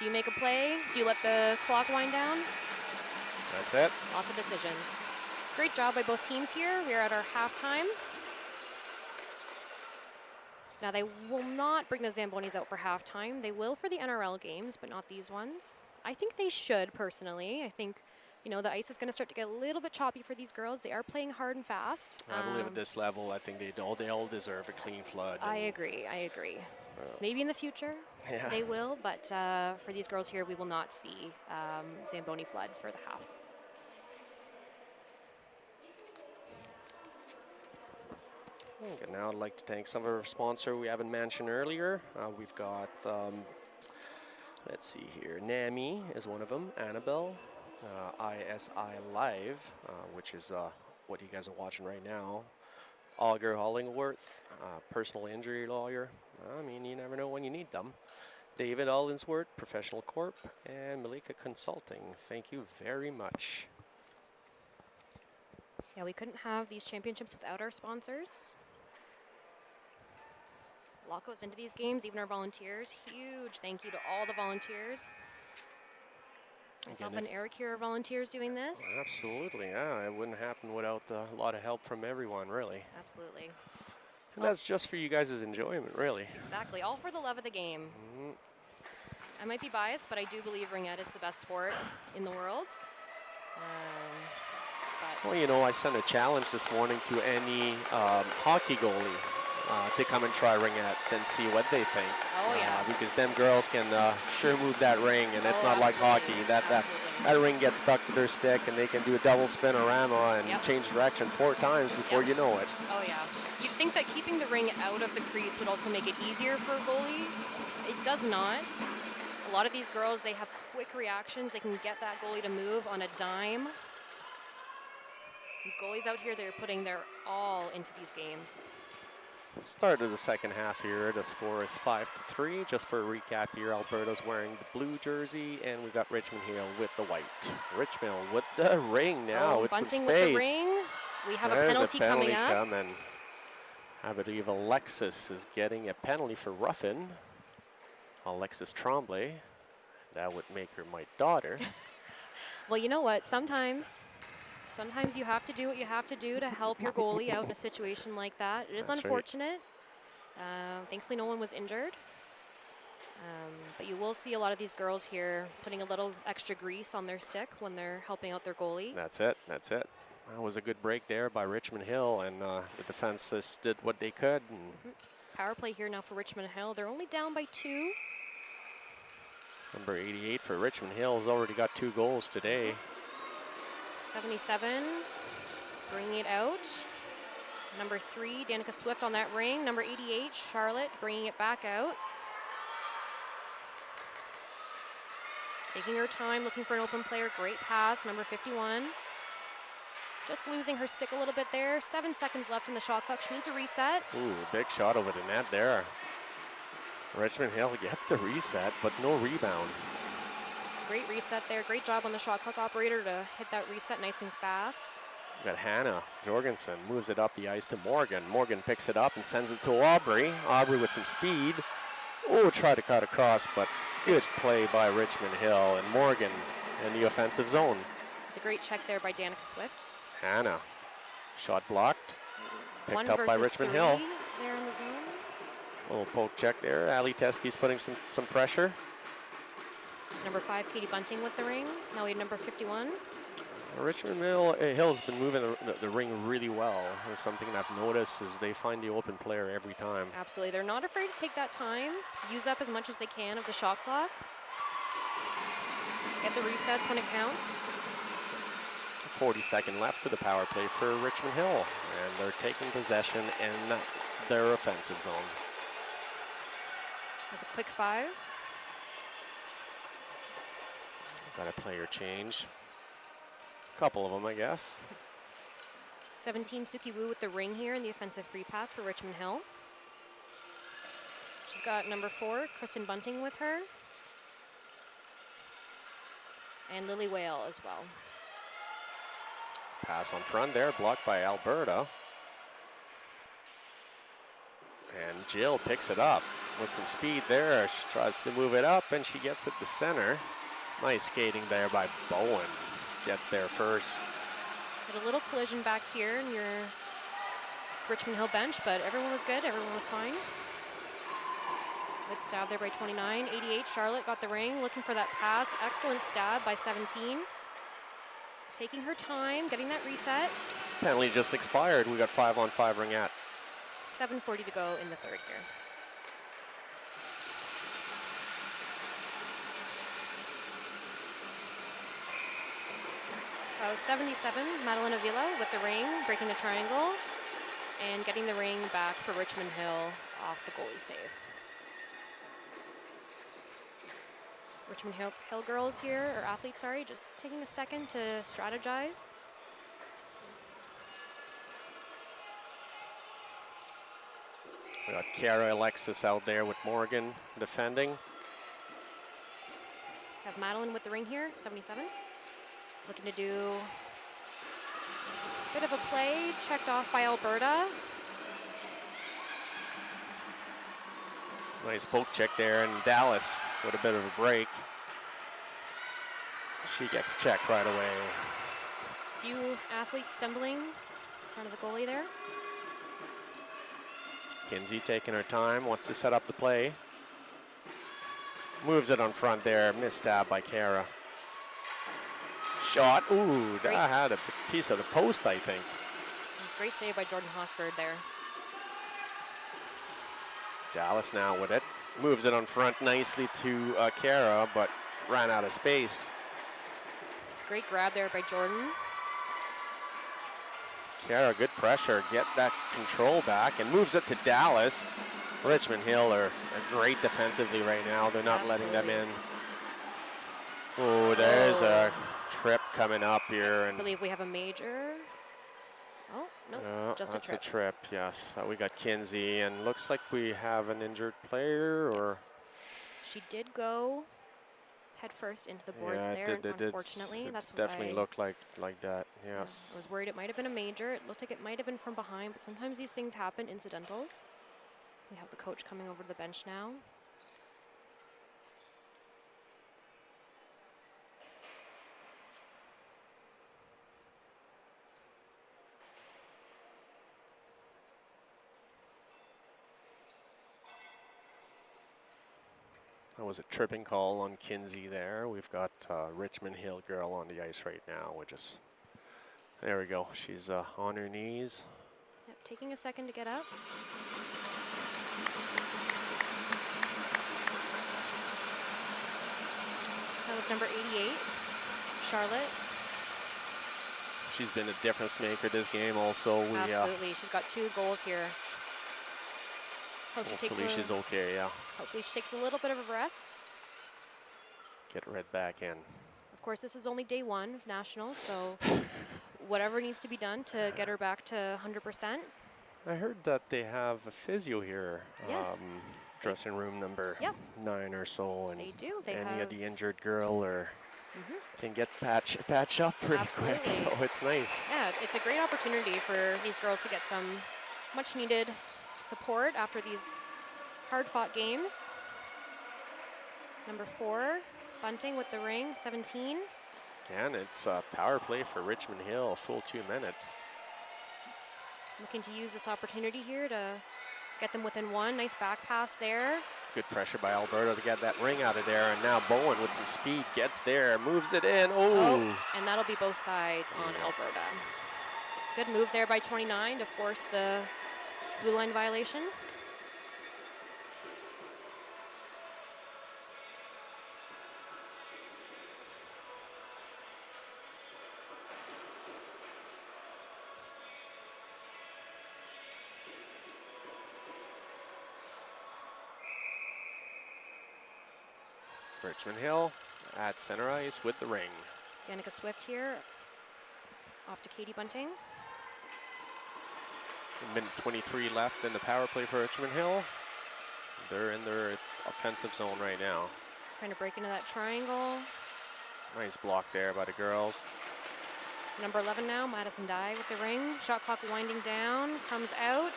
Do you make a play? Do you let the clock wind down? That's it. Lots of decisions. Great job by both teams here. We are at our halftime. Now they will not bring the Zambonis out for halftime. They will for the NRL games, but not these ones. I think they should, personally. I think, you know, the ice is going to start to get a little bit choppy for these girls. They are playing hard and fast. I believe at this level, I think they all deserve a clean flood. I agree. Maybe in the future they will, but for these girls here, we will not see Zamboni flood for the half. Okay, now I'd like to thank some of our sponsors we haven't mentioned earlier. We've got, let's see here, NAMI is one of them, Annabelle, ISI Live, which is what you guys are watching right now, Auger Hollingworth, personal injury lawyer. I mean, you never know when you need them. David Allensworth, Professional Corp, and Malika Consulting. Thank you very much. Yeah, we couldn't have these championships without our sponsors. A lot goes into these games, even our volunteers. Huge thank you to all the volunteers. Myself and Eric here are volunteers doing this. Absolutely, yeah. It wouldn't happen without a lot of help from everyone, really. Absolutely. And that's just for you guys' enjoyment, really. Exactly, all for the love of the game. I might be biased, but I do believe Ringette is the best sport in the world. Well, you know, I sent a challenge this morning to any hockey goalie to come and try Ringette and see what they think. Oh, yeah. Because them girls can sure move that ring, and it's not like hockey. That ring gets stuck to their stick, and they can do a double spinorama and change direction 4 times before you know it. Oh, yeah. You'd think that keeping the ring out of the crease would also make it easier for a goalie. It does not. A lot of these girls, they have quick reactions. They can get that goalie to move on a dime. These goalies out here, they're putting their all into these games. Start of the second half here. The score is 5-3. Just for a recap here, Alberta's wearing the blue jersey, and we got Richmond Hill with the white. Richmond with the ring now with some space. With the ring. We have a penalty coming up. I believe Alexis is getting a penalty for roughing. Alexis Tremblay. That would make her my daughter. Well, you know what? Sometimes you have to do what you have to do to help your goalie out in a situation like that. It is unfortunate. Right. Thankfully, no one was injured. But you will see a lot of these girls here putting a little extra grease on their stick when they're helping out their goalie. That's it. That's it. That was a good break there by Richmond Hill, and the defense just did what they could. Power play here now for Richmond Hill. They're only down by 2. Number 88 for Richmond Hill has already got 2 goals today. 77, bringing it out. Number 3, Danica Swift on that ring. Number 88, Charlotte, bringing it back out. Taking her time, looking for an open player. Great pass, number 51. Just losing her stick a little bit there. 7 seconds left in the shot clock. She needs a reset. Ooh, big shot over the net there. Richmond Hill gets the reset, but no rebound. Great reset there. Great job on the shot clock operator to hit that reset nice and fast. Got Hannah Jorgensen moves it up the ice to Morgan. Morgan picks it up and sends it to Aubrey. Aubrey with some speed. Oh, try to cut across, but good play by Richmond Hill and Morgan in the offensive zone. It's a great check there by Danica Swift. Hannah, shot blocked. Picked up by Richmond Hill. There in the zone. A little poke check there. Ali Teskey's putting some pressure. It's number 5, Katie Bunting with the ring. Now we have number 51. Richmond Hill's been moving the ring really well. There's something I've noticed is they find the open player every time. Absolutely. They're not afraid to take that time, use up as much as they can of the shot clock. Get the resets when it counts. 40-second left to the power play for Richmond Hill, and they're taking possession in their offensive zone. That's a quick 5. Got a player change. Couple of them, I guess. 17, Suki Wu with the ring here in the offensive free pass for Richmond Hill. She's She's got number 4, Kristen Bunting, with her. And Lily Whale as well. Pass on front there, blocked by Alberta. And Jill picks it up with some speed there. She tries to move it up, and she gets it to center. Nice skating there by Bowen. Gets there first. Had a little collision back here in your Richmond Hill bench, but everyone was good. Everyone was fine. Good stab there by 29. 88, Charlotte got the ring, looking for that pass. Excellent stab by 17. Taking her time, getting that reset. Penalty just expired. We got 5-on-5 Ringette. 7:40 to go in the third here. So 77, Madeline Avila with the ring, breaking the triangle, and getting the ring back for Richmond Hill off the goalie save. Richmond Hill girls here, or athletes, sorry, just taking a second to strategize. We got Kiara Alexis out there with Morgan defending. Have Madeline with the ring here, 77. Looking to do a bit of a play, checked off by Alberta. Nice poke check there, and Dallas with a bit of a break. She gets checked right away. Few athletes stumbling in front of the goalie there. Kinsey taking her time, wants to set up the play. Moves it on front there, missed stab by Kara. Shot, ooh, Great. that had a piece of the post, I think. It's a great save by Jordan Hosford there. Dallas now with it. Moves it on front nicely to Kara, but ran out of space. Great grab there by Jordan. Kara, good pressure, get that control back, and moves it to Dallas. Richmond Hill are great defensively right now. They're not letting them in. Oh, there's a trip coming up here. I And believe we have a major. Oh, no, just a that's trip. a trip, yes. We got Kinsey, and looks like we have an injured player, or? Yes. She did go head first into the boards Yeah, there, it did. unfortunately. It That's definitely why looked like that, yes. I was worried it might have been a major. It looked like it might have been from behind, but sometimes these things happen, incidentals. We have the coach coming over to the bench now. That was a tripping call on Kinsey there. We've got Richmond Hill girl on the ice right now. There we go. She's on her knees. Yep, taking a second to get up. That was number 88, Charlotte. She's been a difference maker this game also. Absolutely, she's got 2 goals here. So she Hopefully she's okay, yeah. Hopefully she takes a little bit of a rest. Get right back in. Of course, this is only day 1 of nationals, so whatever needs to be done to get her back to 100%. I heard that they have a physio here. Yes. Dressing room number 9 or so. And they do. They any have of the injured girl or can get patched up pretty quick, so it's nice. Yeah, it's a great opportunity for these girls to get some much needed support after these hard-fought games. Number 4, Bunting with the ring, 17. Again, it's a power play for Richmond Hill, a full 2 minutes. Looking to use this opportunity here to get them within 1. Nice back pass there. Good pressure by Alberta to get that ring out of there, and now Bowen with some speed gets there, moves it in. Oh, and that'll be both sides on Alberta. Good move there by 29 to force the blue line violation. Richmond Hill at center ice with the ring. Danica Swift here, off to Katie Bunting. A minute 23 left in the power play for Richmond Hill. They're in their offensive zone right now. Trying to break into that triangle. Nice block there by the girls. Number 11 now, Madison Dye with the ring. Shot clock winding down, comes out.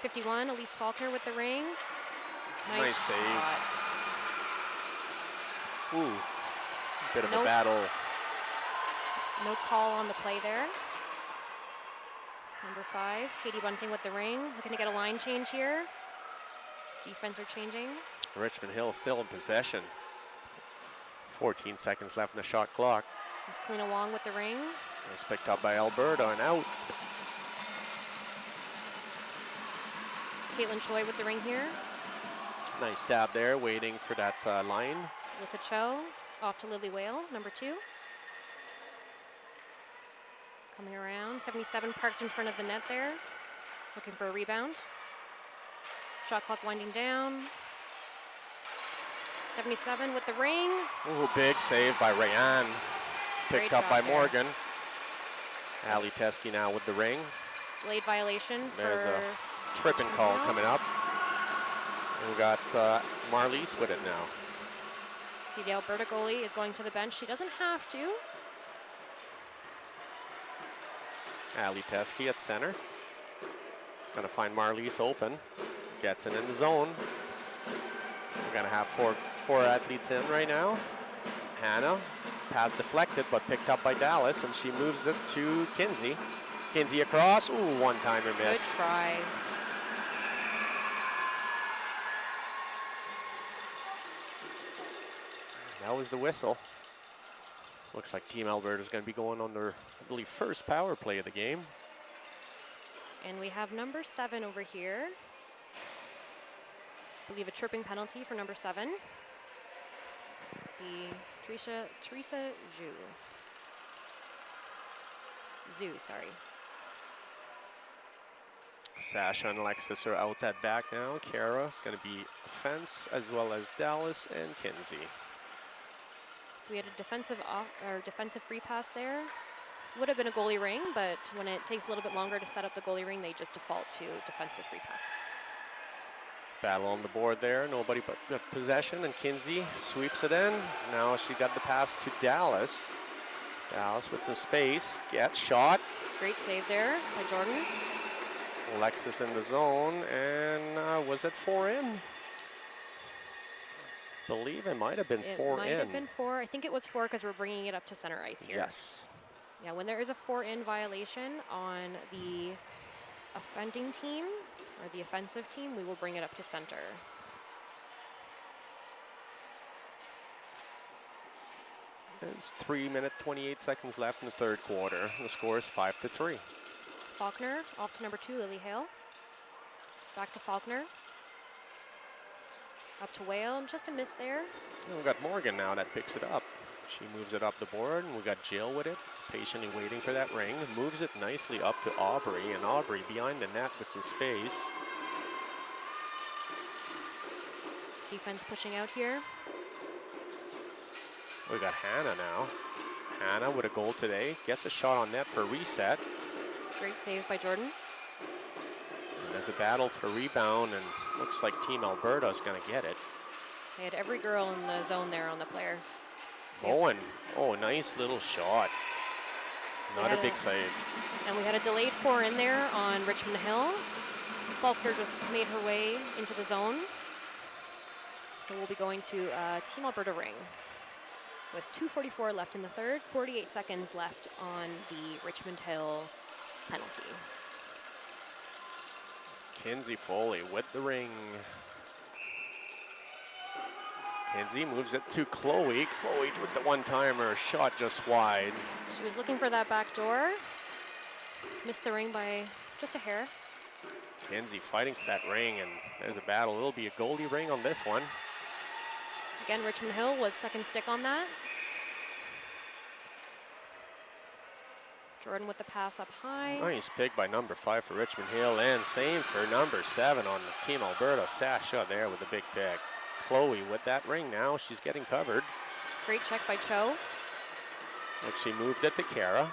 51, Elise Faulkner with the ring. Nice save. Shot. Ooh, bit of a battle. No call on the play there. Number 5, Katie Bunting with the ring. Looking to get a line change here. Defense are changing. Richmond Hill still in possession. 14 seconds left in the shot clock. It's Kalina Wong with the ring. It's picked up by Alberta and out. Caitlin Choi with the ring here. Nice stab there, waiting for that line. Alyssa Cho off to Lily Whale, number 2. Coming around, 77 parked in front of the net there. Looking for a rebound. Shot clock winding down. 77 with the ring. Ooh, big save by Rayanne. Picked up by Morgan. Ali Teskey now with the ring. Delayed violation. There's a tripping call coming up. And we got Marlies with it now. See, the Alberta goalie is going to the bench. She doesn't have to. Ali Teskey at center. Gonna find Marlies open. Gets it in the zone. We're gonna have four athletes in right now. Hannah, pass deflected, but picked up by Dallas, and she moves it to Kinsey. Kinsey across. Ooh, one-timer missed. Good try. That was the whistle. Looks like Team Alberta is going to be going on their, I believe, first power play of the game. And we have number 7 over here. I believe a tripping penalty for number 7. Teresa Zhu, sorry. Sasha and Alexis are out that back now. Kara is going to be offense, as well as Dallas and Kinsey. So we had a defensive free pass there. Would have been a goalie ring, but when it takes a little bit longer to set up the goalie ring, they just default to defensive free pass. Battle on the board there, nobody but the possession, and Kinsey sweeps it in. Now she got the pass to Dallas. Dallas with some space, gets shot. Great save there by Jordan. Alexis in the zone, and was it 4 in? Believe it might have been 4 in. It might have been 4. I think it was 4 because we're bringing it up to center ice here. Yes. Yeah, when there is a 4-in violation on the offending team or the offensive team, we will bring it up to center. There's 3 minutes, 28 seconds left in the third quarter. The score is 5-3. Faulkner off to number 2, Lily Hale. Back to Faulkner. Up to Whale, just a miss there. And we've got Morgan now that picks it up. She moves it up the board, and we got Jill with it, patiently waiting for that ring. Moves it nicely up to Aubrey, and Aubrey behind the net with some space. Defense pushing out here. We got Hannah now. Hannah with a goal today, gets a shot on net for a reset. Great save by Jordan. And there's a battle for rebound, and looks like Team Alberta is going to get it. They had every girl in the zone there on the player. Bowen, oh, nice little shot. Not a big save. And we had a delayed 4 in there on Richmond Hill. Faulkner just made her way into the zone. So we'll be going to Team Alberta ring with 2:44 left in the third, 48 seconds left on the Richmond Hill penalty. Kinsey Foley with the ring. Kinsey moves it to Chloe. Chloe with the one-timer, shot just wide. She was looking for that back door. Missed the ring by just a hair. Kinsey fighting for that ring, and there's a battle. It'll be a goalie ring on this one. Again, Richmond Hill was second stick on that. Jordan with the pass up high. Nice pick by number 5 for Richmond Hill, and same for number 7 on Team Alberta. Sasha there with a big pick. Chloe with that ring now. She's getting covered. Great check by Cho. Like she moved it to Kara.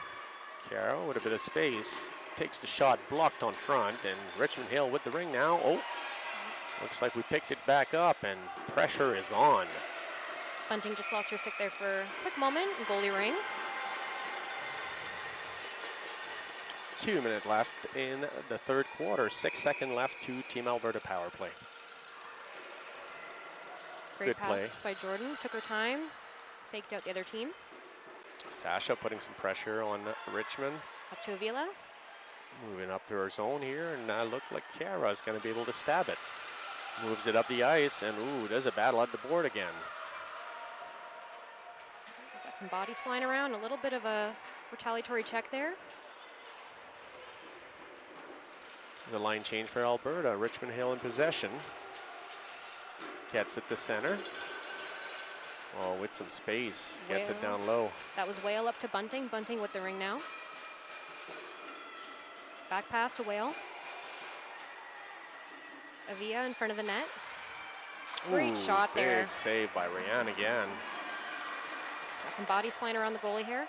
Kara with a bit of space. Takes the shot, blocked on front, and Richmond Hill with the ring now. Oh, Looks like we picked it back up, and pressure is on. Bunting just lost her stick there for a quick moment. Goalie ring. 2 minutes left in the third quarter. 6 seconds left to Team Alberta power play. Great Good play pass by Jordan. Took her time. Faked out the other team. Sasha putting some pressure on Richmond. Up to Avila. Moving up to her zone here, and look like Kara is going to be able to stab it. Moves it up the ice, and ooh, there's a battle at the board again. Got some bodies flying around. A little bit of a retaliatory check there. The line change for Alberta. Richmond Hill in possession. Gets it to center. Oh, with some space. Gets it down low. That was Whale up to Bunting. Bunting with the ring now. Back pass to Whale. Avia in front of the net. Great shot there. Big save by Ryan again. Got some bodies flying around the goalie here.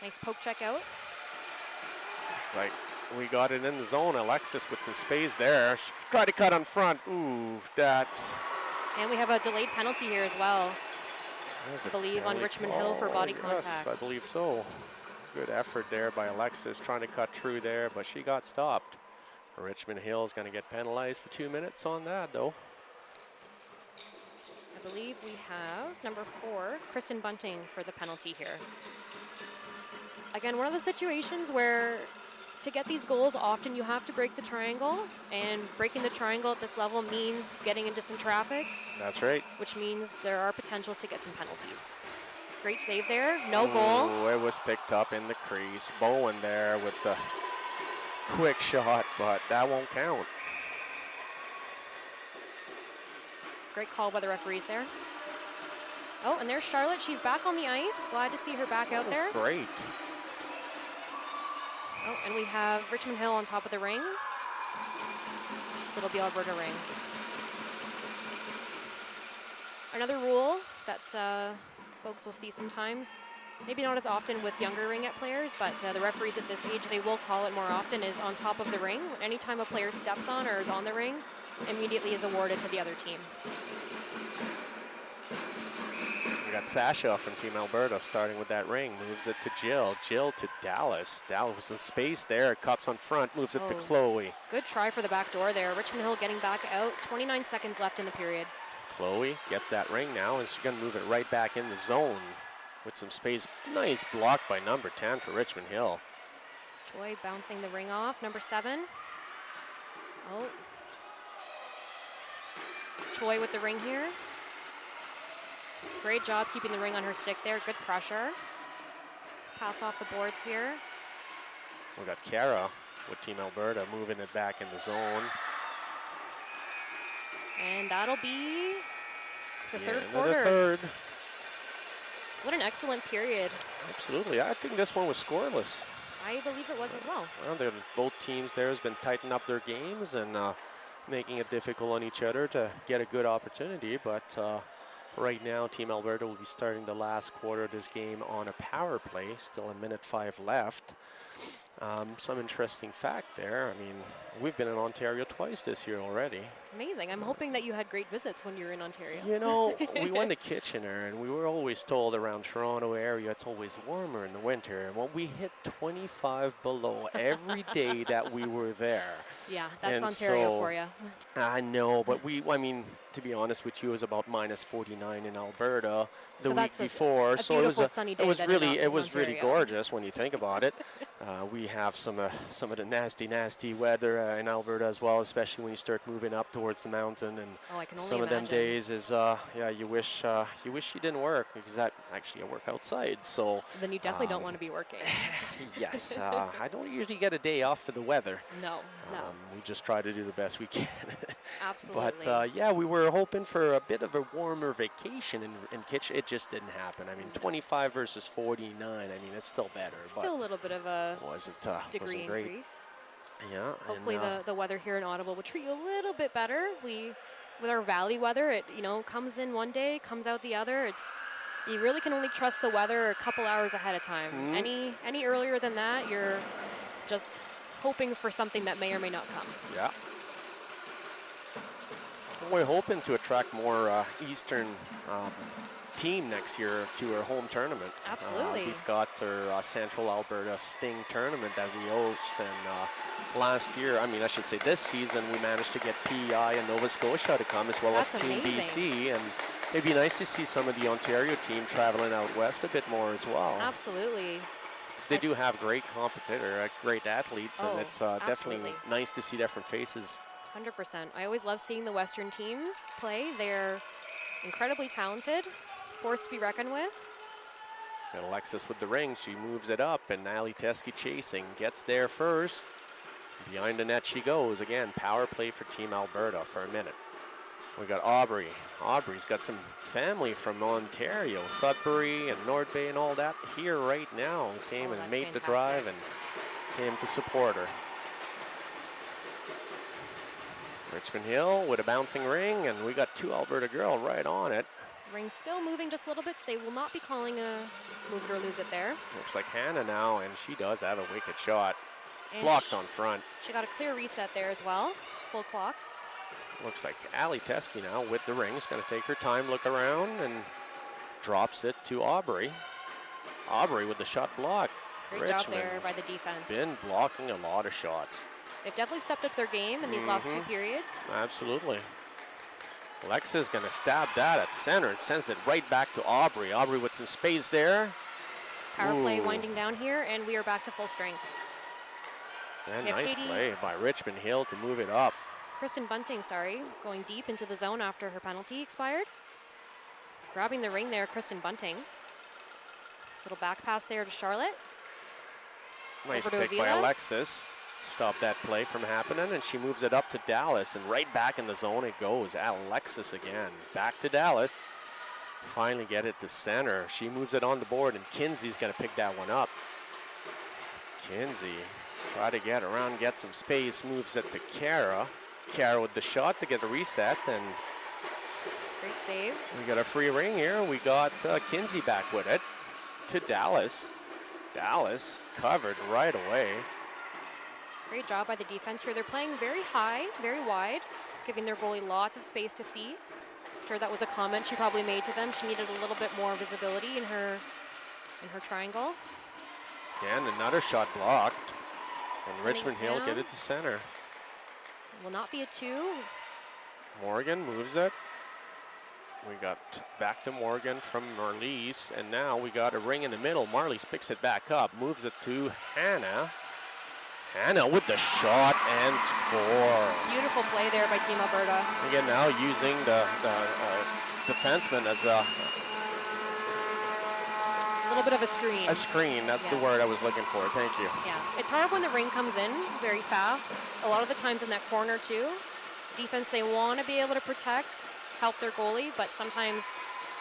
Nice poke check out. It's like we got it in the zone. Alexis with some space there. She tried to cut on front. Ooh, that's... And we have a delayed penalty here as well. I believe on Richmond Hill for body contact. Yes, I believe so. Good effort there by Alexis trying to cut through there, but she got stopped. Richmond Hill is going to get penalized for 2 minutes on that, though. I believe we have number 4, Kristen Bunting, for the penalty here. Again, one of the situations where to get these goals, often you have to break the triangle, and breaking the triangle at this level means getting into some traffic. That's right. Which means there are potentials to get some penalties. Great save there, no goal. It was picked up in the crease. Bowen there with the quick shot, but that won't count. Great call by the referees there. Oh, and there's Charlotte. She's back on the ice. Glad to see her back out there. Great. Oh, and we have Richmond Hill on top of the ring. So it'll be Alberta ring. Another rule that folks will see sometimes, maybe not as often with younger Ringette players, but the referees at this age, they will call it more often, is on top of the ring. Anytime a player steps on or is on the ring, immediately is awarded to the other team. We got Sasha from Team Alberta starting with that ring. Moves it to Jill. Jill to Dallas. Dallas was in space there. Cuts on front. Moves it to Chloe. Good try for the back door there. Richmond Hill getting back out. 29 seconds left in the period. Chloe gets that ring now, and she's going to move it right back in the zone with some space. Nice block by number 10 for Richmond Hill. Joy bouncing the ring off. Number 7. Oh. Choi with the ring here. Great job keeping the ring on her stick there. Good pressure. Pass off the boards here. We got Kara with Team Alberta moving it back in the zone. And that'll be the third The quarter. third. What an excellent period. Absolutely. I think this one was scoreless. I believe it was as well. Well, both teams there has been tightening up their games and making it difficult on each other to get a good opportunity. But right now, Team Alberta will be starting the last quarter of this game on a power play. Still a minute 5 left. Some interesting fact there. I mean, we've been in Ontario twice this year already. Amazing. I'm hoping that you had great visits when you were in Ontario. You know, we went to Kitchener, and we were always told around Toronto area it's always warmer in the winter. And when we hit 25 below every day that we were there. Yeah, that's and Ontario so, for you. I know, but I mean, to be honest with you, it was about minus 49 in Alberta the week before. So it was a sunny day. It was really gorgeous when you think about it. We have some of the nasty weather in Alberta as well, especially when you start moving up towards the mountain. And I can only some imagine. of them days is you wish you didn't work, because that actually I work outside. So then you definitely don't want to be working. Yes, I don't usually get a day off for the weather. No. We just try to do the best we can. Absolutely. But yeah, we were hoping for a bit of a warmer vacation in Kitchener. It just didn't happen. I mean, 25 versus 49. I mean, it's still better. Still a little bit of a wasn't degree great. increase. Yeah. Hopefully the weather here in Ottawa will treat you a little bit better. With our valley weather, it comes in one day, comes out the other. You really can only trust the weather a couple hours ahead of time. Any earlier than that, you're just hoping for something that may or may not come. Yeah. We're hoping to attract more Eastern team next year to our home tournament. Absolutely. We've got our Central Alberta Sting tournament that we host, and last year, I should say this season, we managed to get PEI and Nova Scotia to come, as well as Team BC, and it'd be nice to see some of the Ontario team traveling out west a bit more as well. Absolutely. Because they do have great great athletes, and it's definitely nice to see different faces. 100%. I always love seeing the Western teams play. They're incredibly talented, force to be reckoned with. Got Alexis with the ring. She moves it up, and Ali Teske chasing. Gets there first. Behind the net she goes. Again, power play for Team Alberta for a minute. We got Aubrey. Aubrey's got some family from Ontario, Sudbury and North Bay and all that here right now. Came and made the drive and came to support her. Richmond Hill with a bouncing ring, and we got 2 Alberta girl right on it. Ring still moving just a little bit, so they will not be calling a move it or lose it there. Looks like Hannah now, and she does have a wicked shot. And blocked on front. She got a clear reset there as well. Full clock. Looks like Ali Teske now with the ring. Is going to take her time, look around, and drops it to Aubrey. Aubrey with the shot block. Great job there by the defense. Been blocking a lot of shots. They've definitely stepped up their game in these last 2 periods. Absolutely. Alexa's going to stab that at center and sends it right back to Aubrey. Aubrey with some space there. Power play winding down here, and we are back to full strength. And nice play by Richmond Hill to move it up. Kristen Bunting, going deep into the zone after her penalty expired. Grabbing the ring there, Kristen Bunting. Little back pass there to Charlotte. Nice pick by Alexis. Stop that play from happening, and she moves it up to Dallas, and right back in the zone it goes. Alexis again, back to Dallas. Finally get it to center. She moves it on the board, and Kinsey's gonna pick that one up. Kinsey, try to get around, get some space, moves it to Kara. Kara with the shot to get a reset, and great save. We got a free ring here. We got Kinsey back with it to Dallas. Dallas covered right away. Great job by the defense here. They're playing very high, very wide, giving their goalie lots of space to see. I'm sure that was a comment she probably made to them. She needed a little bit more visibility in her triangle. Again, another shot blocked. And Richmond Hill get it to center. It will not be a 2. Morgan moves it. We got back to Morgan from Marlies, and now we got a ring in the middle. Marlies picks it back up, moves it to Hannah. Hannah with the shot and score. Beautiful play there by Team Alberta. Again, now using the defenseman as a little bit of a screen. A screen, that's the word I was looking for. Thank you. Yeah, it's hard when the ring comes in very fast. A lot of the times in that corner too. Defense, they want to be able to protect, help their goalie, but sometimes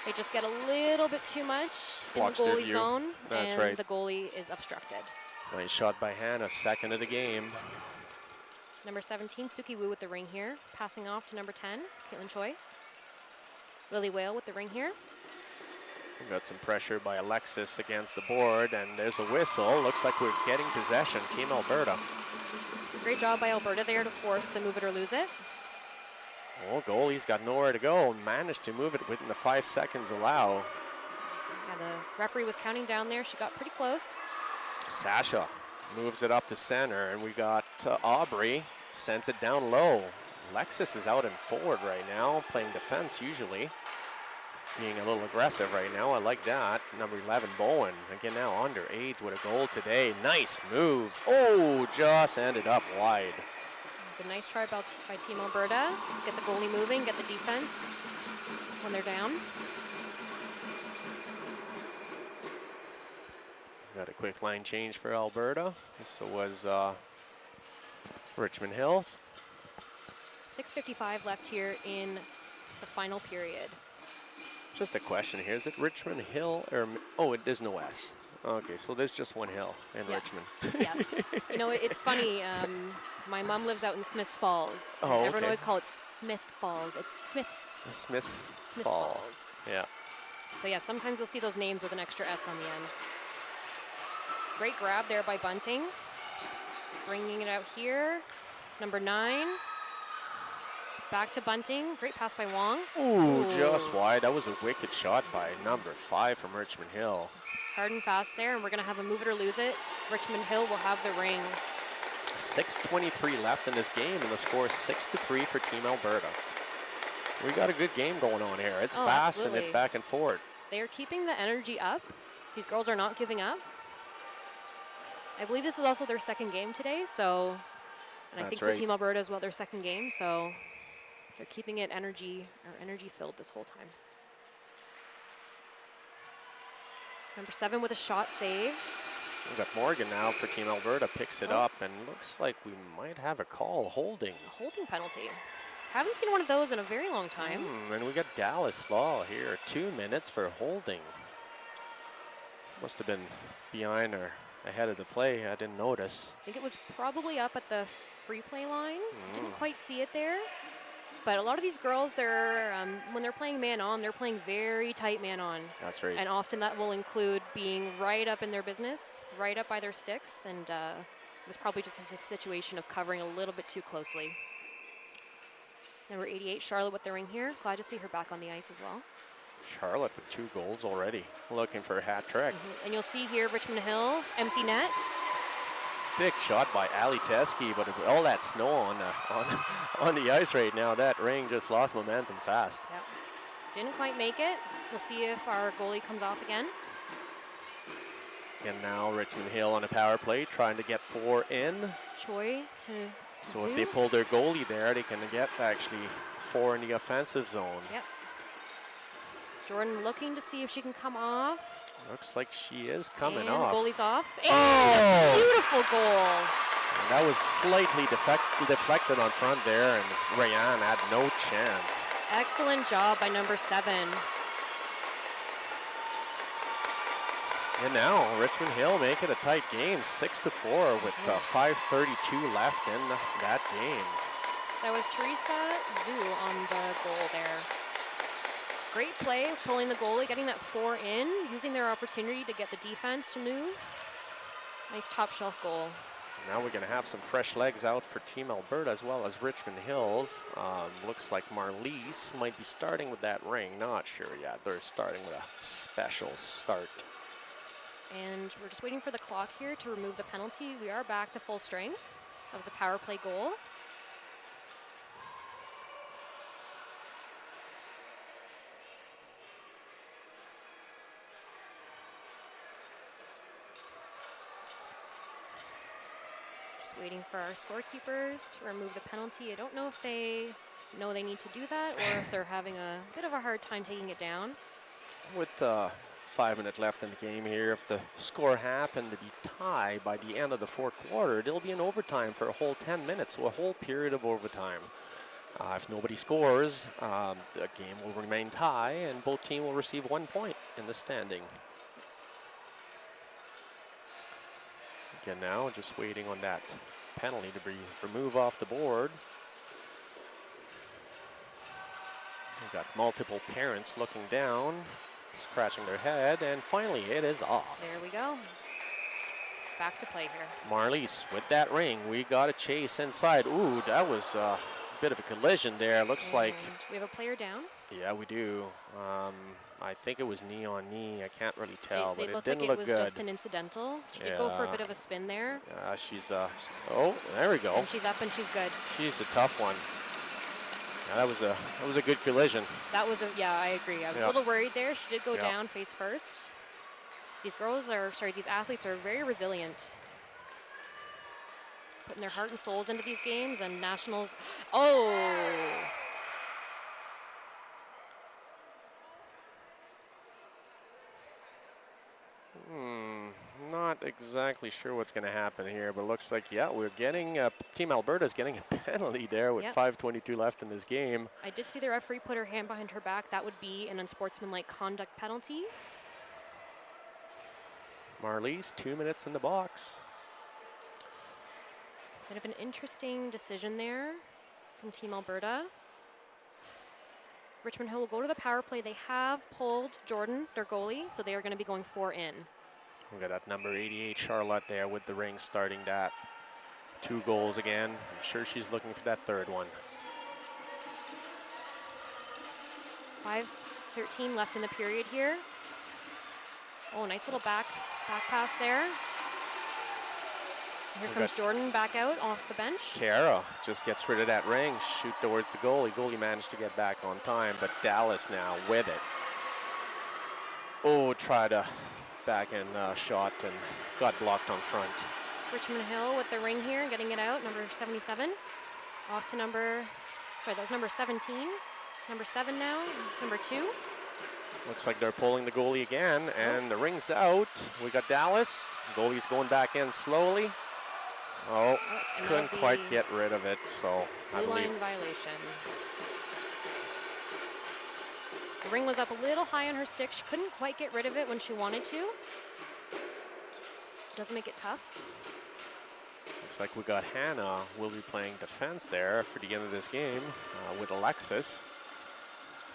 they just get a little bit too much Blocks in the goalie zone, That's and right. the goalie is obstructed. Nice shot by Hannah, second of the game. Number 17, Suki Wu with the ring here. Passing off to number 10, Caitlin Choi. Lily Whale with the ring here. We got some pressure by Alexis against the board, and there's a whistle. Looks like we're getting possession, Team Alberta. Great job by Alberta there to force the move it or lose it. Oh, goalie's got nowhere to go. Managed to move it within the 5 seconds allow. Yeah, the referee was counting down there. She got pretty close. Sasha moves it up to center, and we got Aubrey sends it down low. Alexis is out and forward right now, playing defense usually. He's being a little aggressive right now. I like that. Number 11, Bowen. Again, now underage with a goal today. Nice move. Oh, just ended up wide. It's a nice try by Team Alberta. Get the goalie moving, get the defense when they're down. Got a quick line change for Alberta. This was Richmond Hill. 6:55 left here in the final period. Just a question here. Is it Richmond Hill or, oh, there's no S. Okay, so there's just one hill in Richmond. Yes. You know, it's funny. My mom lives out in Smiths Falls. Oh, okay. Everyone always calls it Smith Falls. It's Smiths. Smiths Falls. Yeah. So yeah, sometimes you'll see those names with an extra S on the end. Great grab there by Bunting. Bringing it out here. Number 9. Back to Bunting. Great pass by Wong. Ooh, just wide. That was a wicked shot by number 5 from Richmond Hill. Hard and fast there, and we're going to have a move it or lose it. Richmond Hill will have the ring. 6:23 left in this game, and the score is 6-3 for Team Alberta. We got a good game going on here. It's fast absolutely. and it's back and forth. They are keeping the energy up. These girls are not giving up. I believe this is also their second game today, so, and I think for Team Alberta as well, their second game, so they're keeping it energy filled this whole time. Number 7 with a shot save. We've got Morgan now for Team Alberta, picks it up, and looks like we might have a call holding. A holding penalty. Haven't seen one of those in a very long time. And we got Dallas Law here, 2 minutes for holding. Must have been behind or ahead of the play, I didn't notice. I think it was probably up at the free play line. Didn't quite see it there. But a lot of these girls, they're when they're playing man on, they're playing very tight man on. That's right. And often that will include being right up in their business, right up by their sticks, and it was probably just a situation of covering a little bit too closely. Number 88, Charlotte with the ring here. Glad to see her back on the ice as well. Charlotte with 2 goals already, looking for a hat trick. And you'll see here Richmond Hill, empty net. Big shot by Ali Teskey, but with all that snow on the ice right now, that ring just lost momentum fast. Yep. Didn't quite make it. We'll see if our goalie comes off again. And now Richmond Hill on a power play, trying to get 4 in. Choi to So if they pull their goalie there, they can get actually 4 in the offensive zone. Yep. Jordan looking to see if she can come off. Looks like she is coming and off. The goalie's off. And beautiful goal. And that was slightly deflected on front there, and Rayan had no chance. Excellent job by number 7. And now Richmond Hill make it a tight game, 6-4 with 5:32 left in that game. That was Teresa Zhu on the goal there. Great play, pulling the goalie, getting that 4 in, using their opportunity to get the defense to move. Nice top shelf goal. Now we're going to have some fresh legs out for Team Alberta as well as Richmond Hills. Looks like Marlies might be starting with that ring. Not sure yet. They're starting with a special start. And we're just waiting for the clock here to remove the penalty. We are back to full strength. That was a power play goal. Just waiting for our scorekeepers to remove the penalty. I don't know if they know they need to do that or if they're having a bit of a hard time taking it down. With 5 minutes left in the game here, if the score happened to be tie by the end of the 4th quarter, it'll be an overtime for a whole 10 minutes, so a whole period of overtime. If nobody scores, the game will remain tie and both teams will receive 1 point in the standing. Again now, just waiting on that penalty to be removed off the board. We've got multiple parents looking down, scratching their head, and finally it is off. There we go. Back to play here. Marlies with that ring. We got a chase inside. Ooh, that was a bit of a collision there. Looks like we have a player down. Yeah, we do. I think it was knee on knee. I can't really tell, but it looked didn't like look it good. was just an incidental. She did go for a bit of a spin there. She's oh, there we go. And she's up and she's good. She's a tough one. Yeah, that was a good collision. That was yeah, I agree. I was a little worried there. She did go down face first. These athletes are very resilient. Putting their heart and souls into these games and nationals. Oh! Not exactly sure what's going to happen here, but looks like, we're getting, Team Alberta's getting a penalty there with 5:22 left in this game. I did see the referee put her hand behind her back. That would be an unsportsmanlike conduct penalty. Marlies, 2 minutes in the box. Bit of an interesting decision there from Team Alberta. Richmond Hill will go to the power play. They have pulled Jordan, their goalie, so they are going to be going 4 in. We got that number 88 Charlotte there with the ring starting that. 2 goals again. I'm sure she's looking for that third one. 5:13 left in the period here. Oh, nice little back pass there. Here comes Jordan back out off the bench. Kara just gets rid of that ring, shoot towards the goalie. Goalie managed to get back on time, but Dallas now with it. Oh, tried a backhand shot and got blocked on front. Richmond Hill with the ring here, getting it out, number 77. Off to that was number 17. Number 7 now, number 2. Looks like they're pulling the goalie again, and the ring's out. We got Dallas. Goalie's going back in slowly. Oh, couldn't quite get rid of it, so blue line violation. The ring was up a little high on her stick. She couldn't quite get rid of it when she wanted to. Doesn't make it tough. Looks like we got Hannah will be playing defense there for the end of this game with Alexis.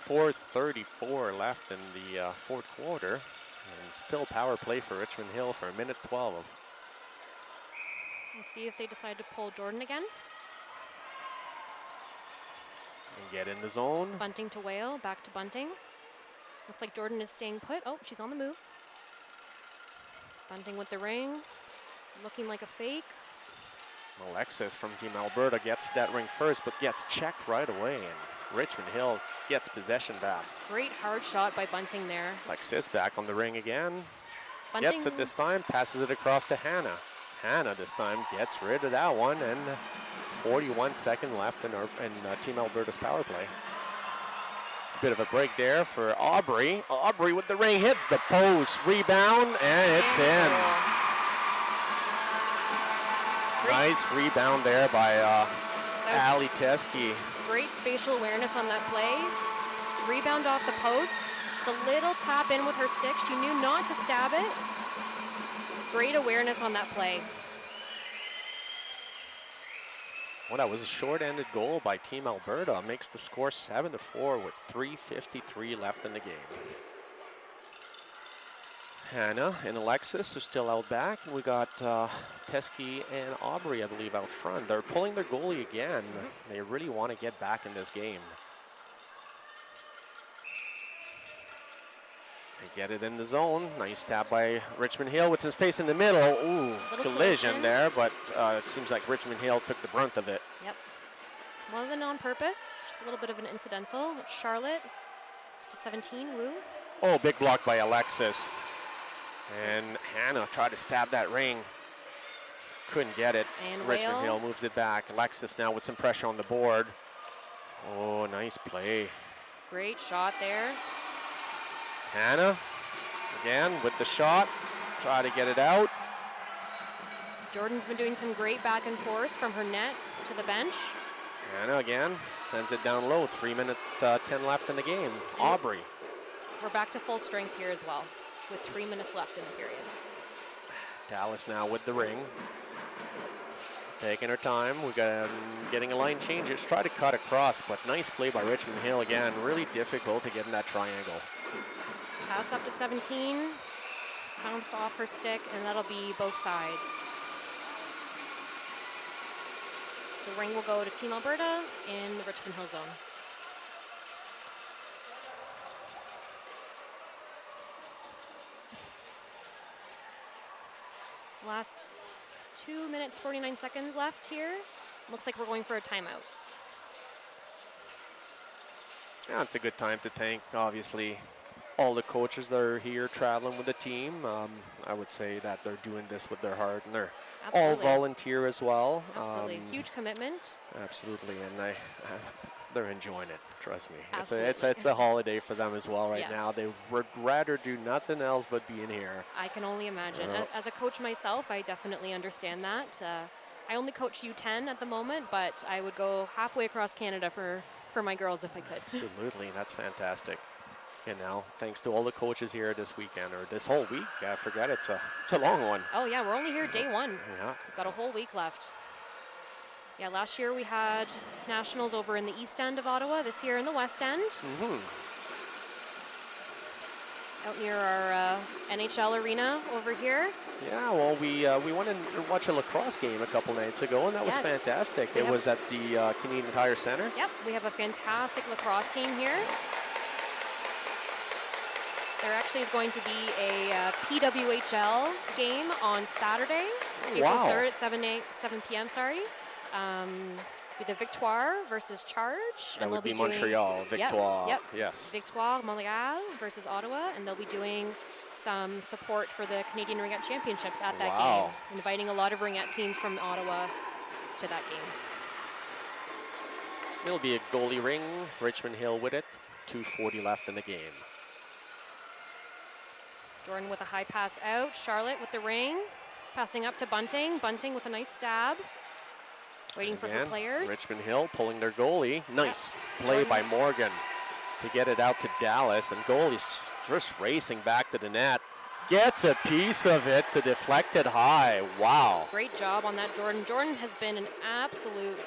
4:34 left in the 4th quarter, and still power play for Richmond Hill for 1:12. We'll see if they decide to pull Jordan again. And get in the zone. Bunting to Whale, back to Bunting. Looks like Jordan is staying put. Oh, she's on the move. Bunting with the ring, looking like a fake. Alexis from Team Alberta gets that ring first, but gets checked right away, and Richmond Hill gets possession back. Great hard shot by Bunting there. Alexis back on the ring again. Bunting gets it this time, passes it across to Hannah. Hannah this time gets rid of that one, and 41 seconds left in Team Alberta's power play. Bit of a break there for Aubrey. Aubrey with the ring, hits the post, rebound, and it's in. Nice rebound there by Ali Teske. Great spatial awareness on that play. Rebound off the post. Just a little tap in with her stick. She knew not to stab it. Great awareness on that play. Well, that was a short-ended goal by Team Alberta. Makes the score 7-4 with 3:53 left in the game. Hannah and Alexis are still out back. We got Teske and Aubrey, I believe, out front. They're pulling their goalie again. They really want to get back in this game. They get it in the zone. Nice tap by Richmond Hill with some space in the middle. Ooh, collision there, but it seems like Richmond Hill took the brunt of it. Yep. Wasn't on purpose, just a little bit of an incidental. Charlotte to 17, Woo. Oh, big block by Alexis. And Hannah tried to stab that ring. Couldn't get it. And Richmond Hill moves it back. Alexis now with some pressure on the board. Oh, nice play. Great shot there. Hannah, again, with the shot. Try to get it out. Jordan's been doing some great back and forth from her net to the bench. Hannah again sends it down low. 3:10 left in the game. Aubrey. We're back to full strength here as well, with 3 minutes left in the period. Dallas now with the ring. Taking her time. We got getting a line change. Just try to cut across, but nice play by Richmond Hill again. Really difficult to get in that triangle. Pass up to 17. Bounced off her stick, and that'll be both sides. So ring will go to Team Alberta in the Richmond Hill zone. Last 2 minutes, 49 seconds left here. Looks like we're going for a timeout. Yeah, it's a good time to thank, obviously, all the coaches that are here traveling with the team. I would say that they're doing this with their heart, and they're all volunteer as well. Absolutely, huge commitment. Absolutely, and they're enjoying it. Trust me, Absolutely. it's a holiday for them as well right now. They would rather do nothing else but be in here. I can only imagine. As a coach myself, I definitely understand that. I only coach U10 at the moment, but I would go halfway across Canada for my girls if I could. Absolutely, that's fantastic. And now, thanks to all the coaches here this weekend, or this whole week. I forget, it's a long one. Oh yeah, we're only here day one. Yeah. We've got a whole week left. Yeah, last year we had nationals over in the east end of Ottawa, this year in the west end. out near our NHL arena over here. Yeah, well, we went and watched a lacrosse game a couple nights ago, and that was fantastic. It was at the Canadian Tire Center. Yep, we have a fantastic lacrosse team here. There actually is going to be a PWHL game on Saturday, April 3rd at 7 p.m. Sorry. Be the Victoire versus Charge. That would be Montreal, Victoire. Yep. Yes. Victoire, Montreal versus Ottawa, and they'll be doing some support for the Canadian Ringette Championships at that game, inviting a lot of Ringette teams from Ottawa to that game. It'll be a goalie ring. Richmond Hill with it. 2:40 left in the game. Jordan with a high pass out. Charlotte with the ring. Passing up to Bunting. Bunting with a nice stab. Waiting for her players. Richmond Hill pulling their goalie. Nice play by Morgan to get it out to Dallas. And goalie's just racing back to the net. Gets a piece of it to deflect it high. Wow. Great job on that, Jordan. Jordan has been an absolute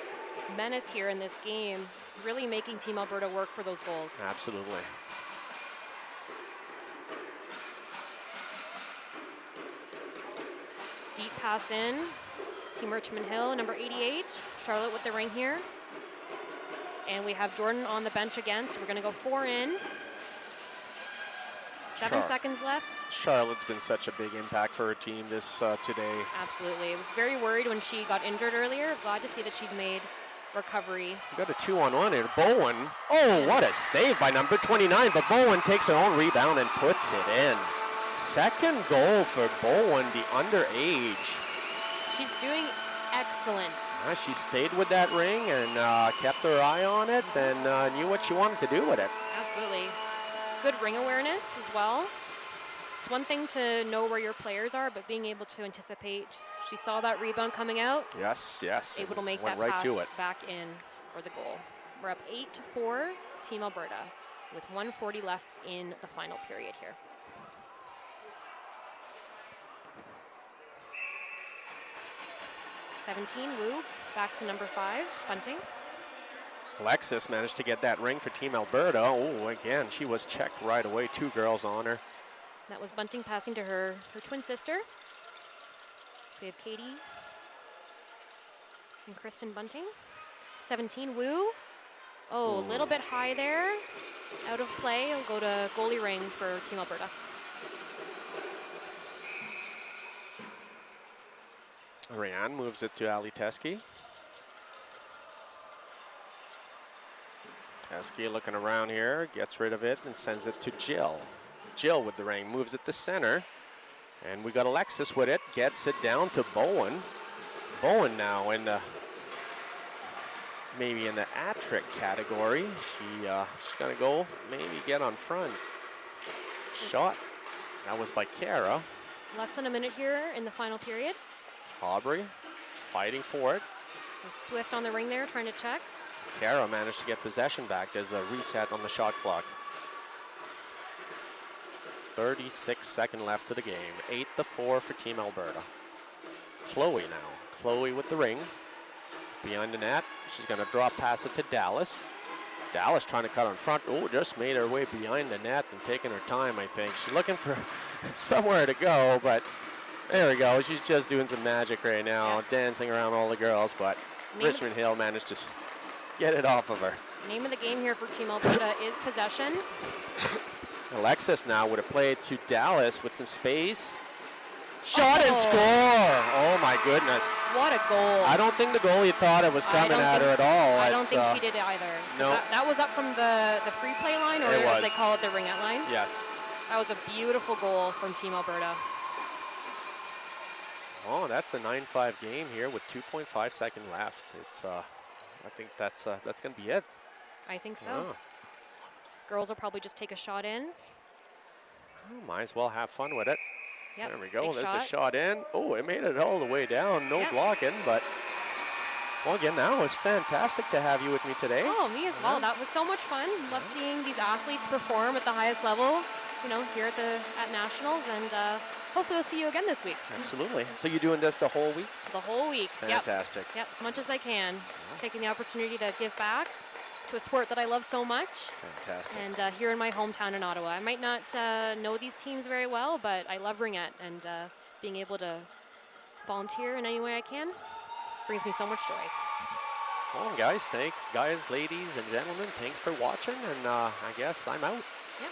menace here in this game, really making Team Alberta work for those goals. Absolutely. Deep pass in. Team Richmond Hill, number 88. Charlotte with the ring here. And we have Jordan on the bench again, so we're going to go 4 in. 7 seconds left. Charlotte's been such a big impact for her team this today. Absolutely. I was very worried when she got injured earlier. Glad to see that she's made recovery. We got a 2-on-1 here. Bowen. Oh, what a save by number 29. But Bowen takes her own rebound and puts it in. Second goal for Bowen, the underage. She's doing excellent. She stayed with that ring and kept her eye on it and knew what she wanted to do with it. Absolutely. Good ring awareness as well. It's one thing to know where your players are, but being able to anticipate. She saw that rebound coming out. Yes. Able to make that pass back in for the goal. We're up 8-4, Team Alberta, with 1:40 left in the final period here. Wu, back to number 5, Bunting. Alexis managed to get that ring for Team Alberta. Oh, again, she was checked right away. 2 girls on her. That was Bunting passing to her twin sister. So we have Katie and Kristen Bunting. 17, Wu. Oh, a little bit high there. Out of play. It'll go to goalie ring for Team Alberta. Ryan moves it to Ali Teskey. Teskey looking around here, gets rid of it and sends it to Jill. Jill with the ring, moves it to center. And we got Alexis with it, gets it down to Bowen. Bowen now in the, maybe in the at-trick category. She's gonna go, maybe get on front. Shot, that was by Kara. Less than a minute here in the final period. Aubrey fighting for it. Swift on the ring there, trying to check. Kara managed to get possession back. There's a reset on the shot clock. 36-second left to the game. 8-4 for Team Alberta. Chloe now. Chloe with the ring. Behind the net. She's going to drop pass it to Dallas. Dallas trying to cut on front. Oh, just made her way behind the net and taking her time, I think. She's looking for somewhere to go, but there we go. She's just doing some magic right now, dancing around all the girls, but Richmond Hill managed to get it off of her. Name of the game here for Team Alberta is possession. Alexis now with a play to Dallas with some space. Shot and score! Oh my goodness. What a goal. I don't think the goalie thought it was coming at her at all. I don't think she did either. No. That was up from the free play line, or as they call it, the ringette line? Yes. That was a beautiful goal from Team Alberta. Oh, that's a 9-5 game here with 2.5 seconds left. It's, I think that's going to be it. I think so. Oh. Girls will probably just take a shot in. Oh, might as well have fun with it. Yep, there we go. There's shot. the shot in. Oh, it made it all the way down. No blocking, but well, again, that was fantastic to have you with me today. Oh, me as well. That was so much fun. Love seeing these athletes perform at the highest level, you know, here at Nationals, and hopefully we'll see you again this week. Absolutely. So you're doing this the whole week? The whole week. Fantastic. Yep, as much as I can. Taking the opportunity to give back to a sport that I love so much. Fantastic. And here in my hometown in Ottawa. I might not know these teams very well, but I love Ringette, and being able to volunteer in any way I can brings me so much joy. Well, guys, thanks. Guys, ladies, and gentlemen, thanks for watching, and I guess I'm out. Yeah.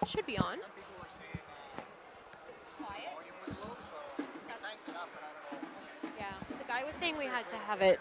Should be on. Yeah, the guy was saying we had to have it.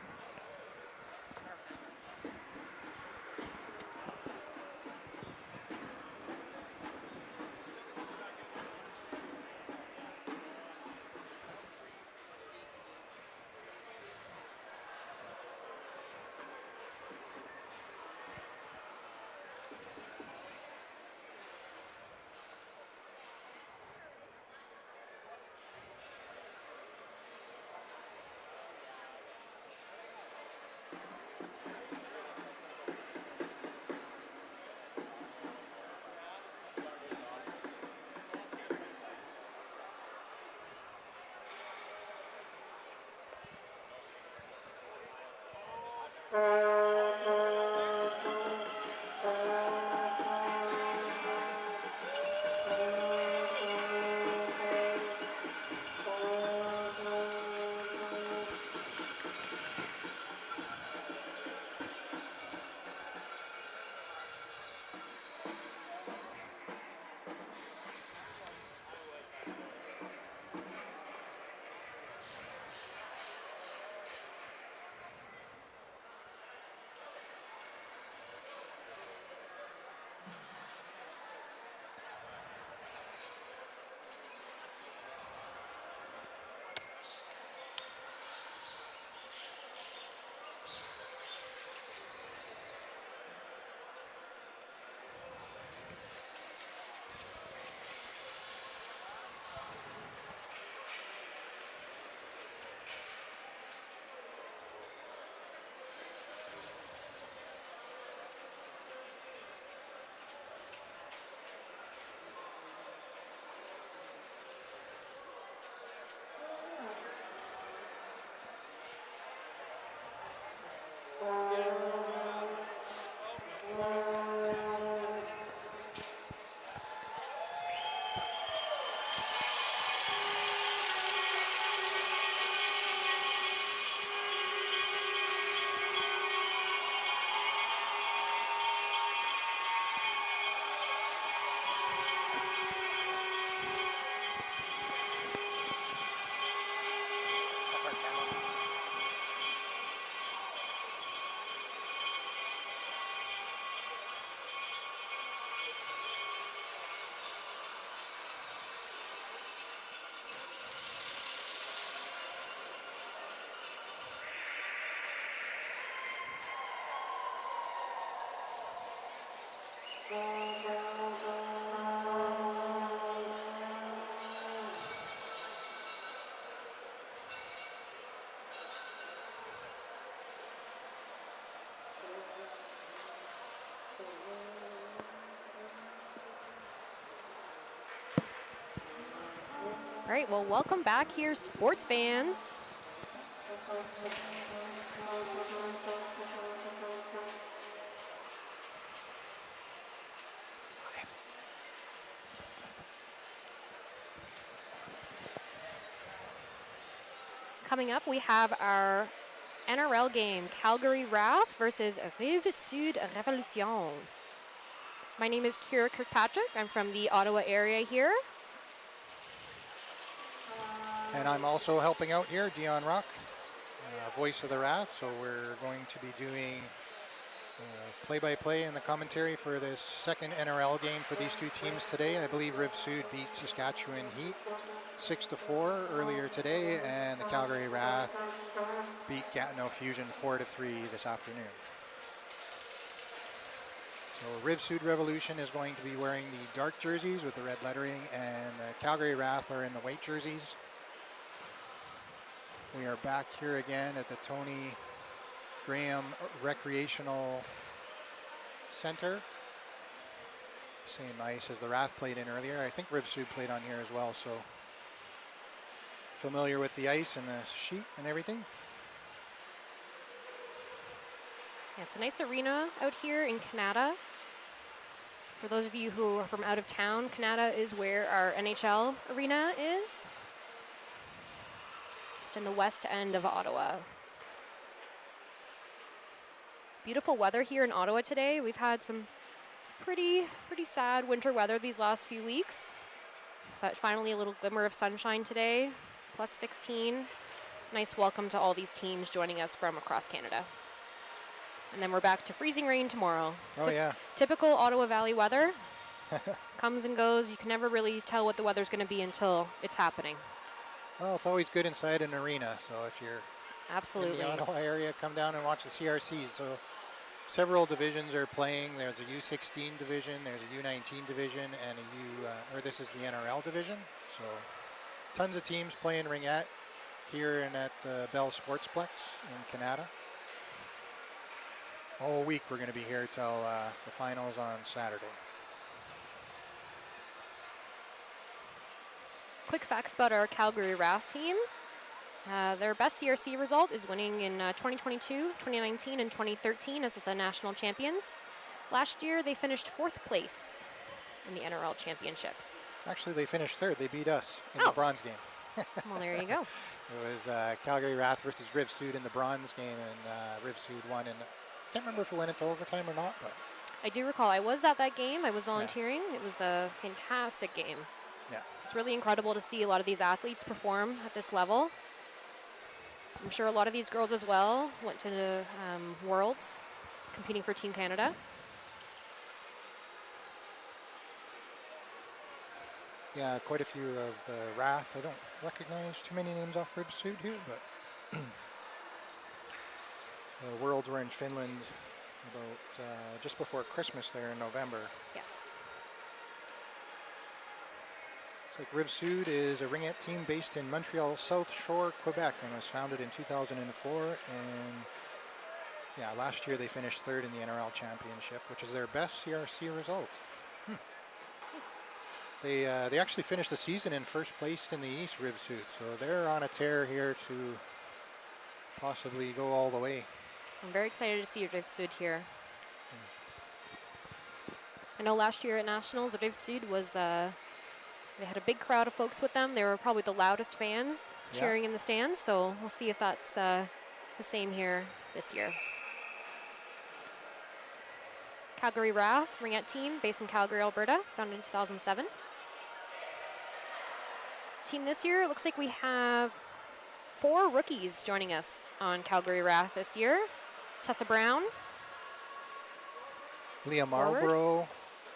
All right, well, welcome back here, sports fans. Coming up, we have our NRL game, Calgary RATH versus Rive-Sud Revolution. My name is Kira Kirkpatrick. I'm from the Ottawa area here. And I'm also helping out here, Dion Rock, voice of the Wrath. So we're going to be doing play-by-play and the commentary for this second NRL game for these two teams today. I believe Rive-Sud beat Saskatchewan Heat 6-4 earlier today, and the Calgary Wrath beat Gatineau Fusion 4-3 this afternoon. So Rive-Sud Revolution is going to be wearing the dark jerseys with the red lettering, and the Calgary Wrath are in the white jerseys. We are back here again at the Tony Graham Recreational Center. Same ice as the Wrath played in earlier. I think Rive-Sud played on here as well, so familiar with the ice and the sheet and everything. Yeah, it's a nice arena out here in Canada. For those of you who are from out of town, Canada is where our NHL arena is. Just in the west end of Ottawa. Beautiful weather here in Ottawa today. We've had some pretty sad winter weather these last few weeks, but finally a little glimmer of sunshine today, plus 16. Nice welcome to all these teams joining us from across Canada. And then we're back to freezing rain tomorrow. Oh, yeah. Typical Ottawa Valley weather. Comes and goes. You can never really tell what the weather's going to be until it's happening. Well, it's always good inside an arena, so if you're absolutely in the Ottawa area, come down and watch the CRCs. So several divisions are playing. There's a U16 division, there's a U19 division, and this is the NRL division. So tons of teams playing Ringette here and at the Bell Sportsplex in Canada. All week we're going to be here till the finals on Saturday. Quick facts about our Calgary RATH team. Their best CRC result is winning in 2022, 2019, and 2013 as the national champions. Last year, they finished 4th place in the NRL championships. Actually, they finished 3rd. They beat us in the bronze game. Well, there you go. It was Calgary RATH versus Rive-Sud in the bronze game, and Rive-Sud won. And I can't remember if it went into overtime or not, but I do recall I was at that game. I was volunteering. Yeah. It was a fantastic game. Yeah. It's really incredible to see a lot of these athletes perform at this level. I'm sure a lot of these girls as well went to the Worlds competing for Team Canada. Yeah, quite a few of the Wrath. I don't recognize too many names off Rive-Sud here, but the Worlds were in Finland about just before Christmas there in November. Yes. It's like Rive-Sud is a Ringette team based in Montreal, South Shore, Quebec, and was founded in 2004. And yeah, last year they finished 3rd in the NRL championship, which is their best CRC result. Nice. They actually finished the season in 1st place in the East, Rive-Sud, so they're on a tear here to possibly go all the way. I'm very excited to see Rive-Sud here. I know last year at Nationals, Rive-Sud was, they had a big crowd of folks with them. They were probably the loudest fans cheering in the stands, so we'll see if that's the same here this year. Calgary RATH, Ringette team, based in Calgary, Alberta, founded in 2007. Team this year, it looks like we have 4 rookies joining us on Calgary RATH this year. Tessa Brown. Leah Marlborough.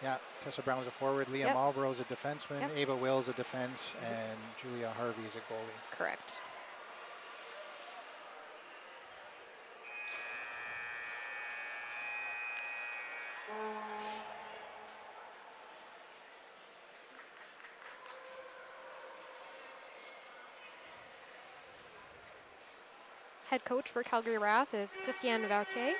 Yeah, Tessa Brown's a forward. Leah Marlborough's a defenseman. Ava Wills a defense. And Julia Harvey is a goalie. Correct. Head coach for Calgary RATH is Christiane Vautier.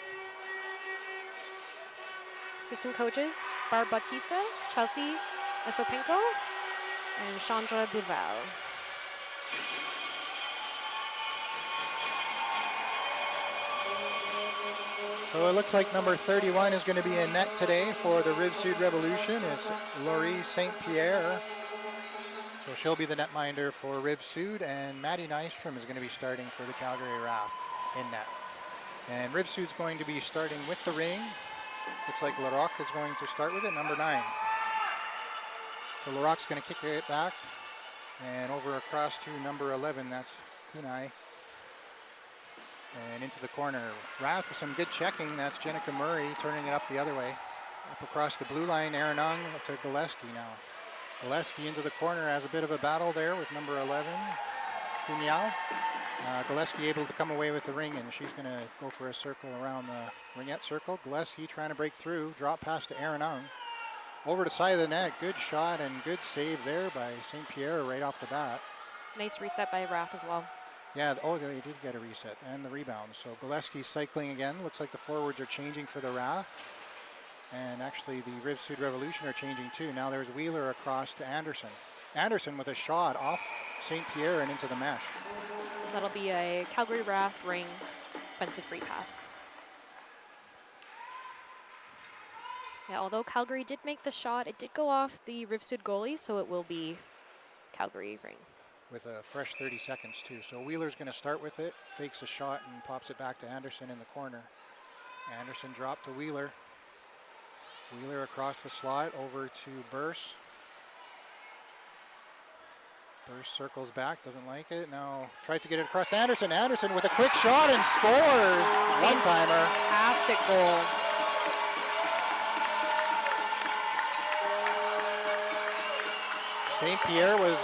Assistant coaches, Barb Bautista, Chelsea Esopenko, and Chandra Bouval. So it looks like number 31 is going to be in net today for the Rive-Sud Revolution. It's Laurie St. Pierre. So she'll be the netminder for Rive-Sud, and Maddie Nystrom is going to be starting for the Calgary RATH in net. And Rive-Sud's going to be starting with the ring. Looks like Larocque is going to start with it, number 9. So Larocque's going to kick it back and over across to number 11, that's Kunai. And into the corner. Rath with some good checking. That's Jenica Murray turning it up the other way. Up across the blue line, Aranung to Gillespie now. Gillespie into the corner has a bit of a battle there with number 11, Kunyao. Gillespie able to come away with the ring, and she's going to go for a circle around the Ringette circle. Gillespie trying to break through. Drop pass to Aranung. Over to the side of the net. Good shot and good save there by St. Pierre right off the bat. Nice reset by Rath as well. Yeah, oh, they did get a reset and the rebound. So Gillespie cycling again. Looks like the forwards are changing for the Rath. And actually the Rive-Sud Revolution are changing too. Now there's Wheeler across to Anderson. Anderson with a shot off St. Pierre and into the mesh. So that'll be a Calgary RATH ring offensive free pass. Yeah, although Calgary did make the shot, it did go off the Rive-Sud goalie, so it will be Calgary ring. With a fresh 30 seconds too. So Wheeler's going to start with it, fakes a shot and pops it back to Anderson in the corner. Anderson dropped to Wheeler. Wheeler across the slot over to Burse. Burse circles back, doesn't like it. Now tries to get it across to Anderson. Anderson with a quick shot and scores. One-timer. Fantastic goal. St. Pierre was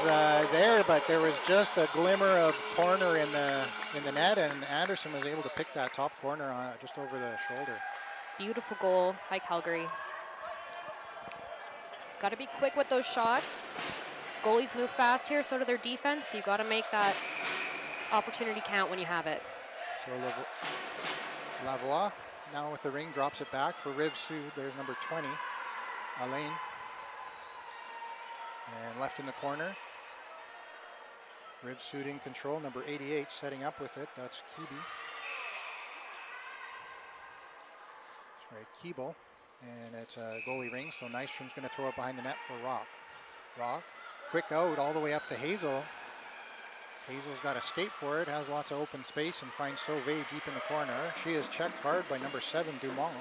there, but there was just a glimmer of corner in the net, and Anderson was able to pick that top corner just over the shoulder. Beautiful goal by Calgary. Got to be quick with those shots. Goalies move fast here, so do their defense. So you got to make that opportunity count when you have it. So Lavoie now with the ring drops it back for Rive-Sud. There's number 20, Alain. And left in the corner. Rive-Sud in control, number 88 setting up with it. That's Kiebe. Sorry, Keeble. And it's a goalie ring, so Nystrom's going to throw it behind the net for Rock. Rock, quick out all the way up to Hazel. Hazel's got a skate for it, has lots of open space, and finds Sauvé deep in the corner. She is checked hard by number 7, Dumont.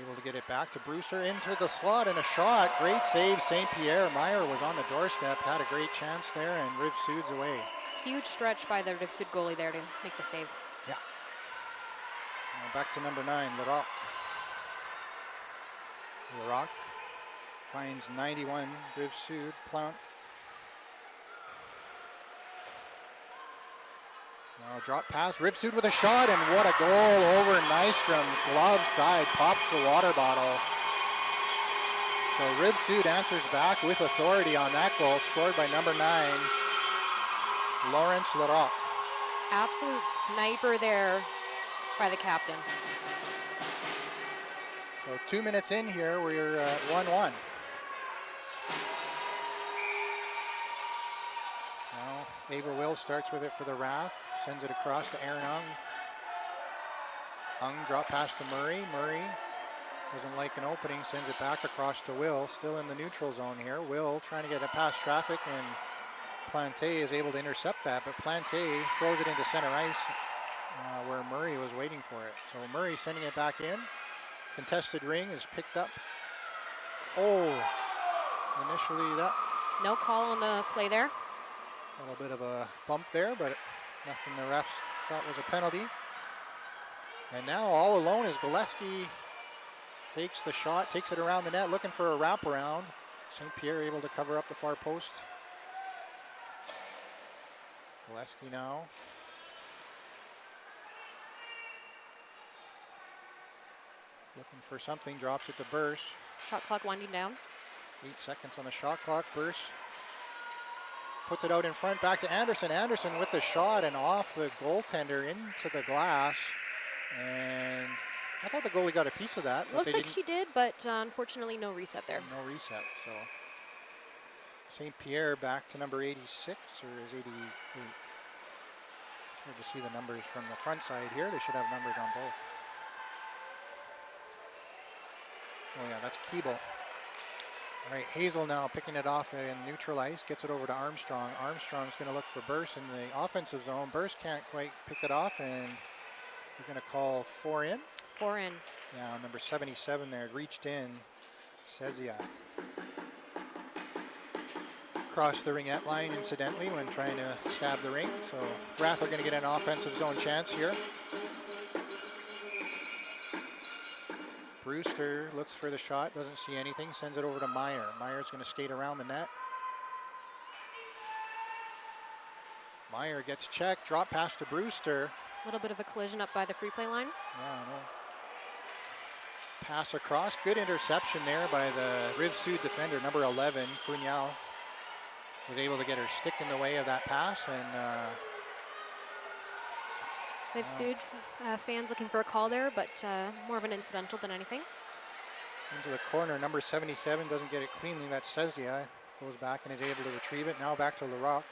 Able to get it back to Brewster into the slot and a shot. Great save, St. Pierre. Meyer was on the doorstep, had a great chance there, and Rive-Sud's away. Huge stretch by the Rive-Sud goalie there to make the save. Yeah. Now back to number 9, Larocque. Larocque finds 91, Rive-Sud, Plant. Now drop pass, Rive-Sud with a shot, and what a goal over Nystrom's glove side, pops the water bottle. So Rive-Sud answers back with authority on that goal, scored by number 9, Lawrence Larocque. Absolute sniper there by the captain. So 2 minutes in here, we're at 1-1. Now Ava Will starts with it for the Rath, sends it across to Aaron Ung. Drop pass to Murray. Murray doesn't like an opening, sends it back across to Will, still in the neutral zone here. Will trying to get it past traffic, and Plante is able to intercept that, but Plante throws it into center ice where Murray was waiting for it. So Murray sending it back in. Contested ring is picked up. Oh, initially that. No call on the play there. A little bit of a bump there, but nothing the refs thought was a penalty. And now all alone is Gillespie. Fakes the shot, takes it around the net, looking for a wraparound. St. Pierre able to cover up the far post. Gillespie now. Looking for something, drops it to Burse. Shot clock winding down. 8 seconds on the shot clock. Burse puts it out in front, back to Anderson. Anderson with the shot and off the goaltender into the glass. And I thought the goalie got a piece of that. Looked like she did, but unfortunately no reset there. No reset, so. St. Pierre back to number 86, or is 88? It's hard to see the numbers from the front side here. They should have numbers on both. Oh yeah, that's Keeble. All right, Hazel now picking it off in neutral ice, gets it over to Armstrong. Armstrong's going to look for Burst in the offensive zone. Burst can't quite pick it off, and they're going to call 4 in. 4 in. Yeah, number 77 there, reached in. Sezia. Crossed the ringette line, incidentally, when trying to stab the ring. So Rath are going to get an offensive zone chance here. Brewster looks for the shot, doesn't see anything, sends it over to Meyer. Meyer's going to skate around the net. Meyer gets checked, drop pass to Brewster. A little bit of a collision up by the free play line. Yeah, I know. Pass across, good interception there by the Rive-Sud defender, number 11, Cunyao. Was able to get her stick in the way of that pass, and Rive-Sud fans looking for a call there, but more of an incidental than anything. Into the corner, number 77 doesn't get it cleanly. That's Sezdia, goes back and is able to retrieve it. Now back to Larocque.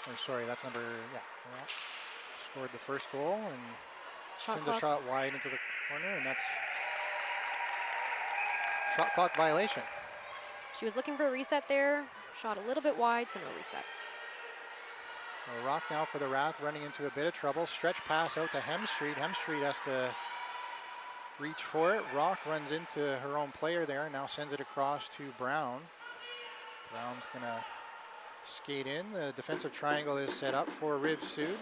Oh, sorry, that's number, yeah, Larocque. Scored the first goal and sends a shot wide into the corner, and that's shot clock violation. She was looking for a reset there, shot a little bit wide, so no reset. So Rock now for the Rath, running into a bit of trouble. Stretch pass out to Hemstreet. Hemstreet has to reach for it. Rock runs into her own player there, now sends it across to Brown. Brown's gonna skate in. The defensive triangle is set up for Rive-Sud.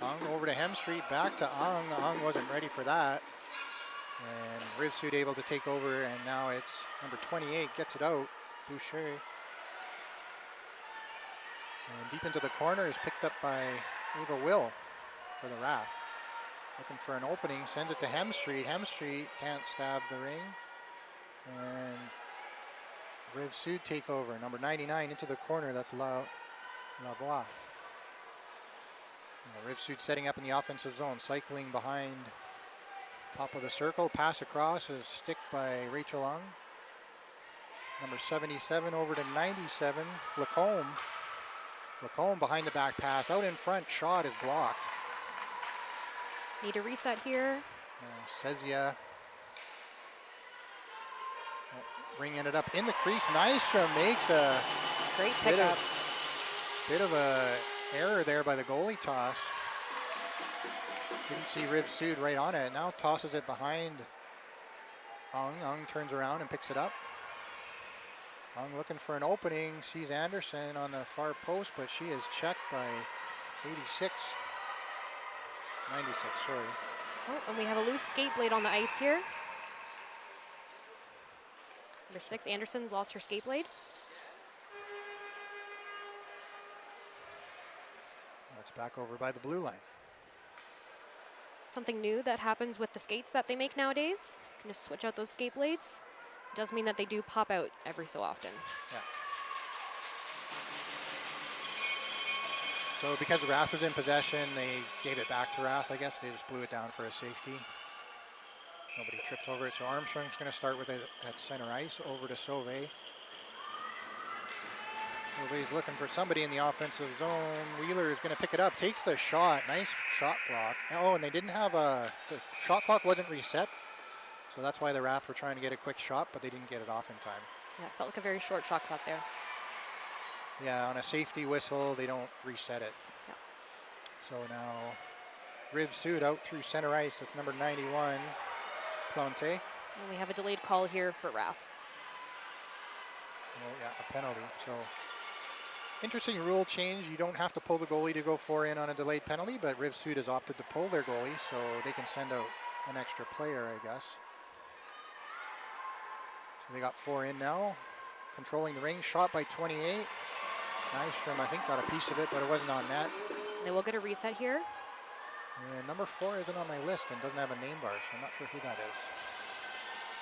Ung over to Hemstreet, back to Ung. Ung wasn't ready for that. And Rive-Sud able to take over, and now it's number 28, gets it out, Boucher. And deep into the corner is picked up by Ava Will for the Rath. Looking for an opening, sends it to Hemstreet. Hemstreet can't stab the ring. And Rive-Sud take over. Number 99 into the corner, that's Lavoie. Rive-Sud setting up in the offensive zone, cycling behind top of the circle. Pass across is stick by Rachel Ung. Number 77 over to 97, Lacombe. Lacombe behind the back pass, out in front, shot is blocked. Need a reset here. Sezia. Ring ended up in the crease. Nystrom makes a great pickup. Bit of a error there by the goalie toss. Didn't see Rive-Sud right on it. Now tosses it behind Ung. Ung turns around and picks it up. Ung looking for an opening, sees Anderson on the far post, but she is checked by 86. 96, sorry. Oh, and we have a loose skate blade on the ice here. Number 6, Anderson lost her skate blade. That's back over by the blue line. Something new that happens with the skates that they make nowadays. You can just switch out those skate blades. It does mean that they do pop out every so often. Yeah. So because Rath was in possession, they gave it back to Rath, I guess. They just blew it down for a safety. Nobody trips over it, so Armstrong's going to start with it at center ice, over to Sauvé. Sauvé's looking for somebody in the offensive zone. Wheeler is going to pick it up, takes the shot. Nice shot block. Oh, and they didn't have the shot clock wasn't reset, so that's why the Rath were trying to get a quick shot, but they didn't get it off in time. Yeah, it felt like a very short shot clock there. Yeah, on a safety whistle, they don't reset it. Yep. So now Rive-Sud out through center ice. That's number 91, Plante. And we have a delayed call here for Rath. Oh yeah, a penalty. So interesting rule change. You don't have to pull the goalie to go 4 in on a delayed penalty, but Rive-Sud has opted to pull their goalie, so they can send out an extra player, I guess. So they got 4 in now. Controlling the ring, shot by 28. Nystrom, I think, got a piece of it, but it wasn't on net. They will get a reset here. And number 4 isn't on my list and doesn't have a name bar, so I'm not sure who that is.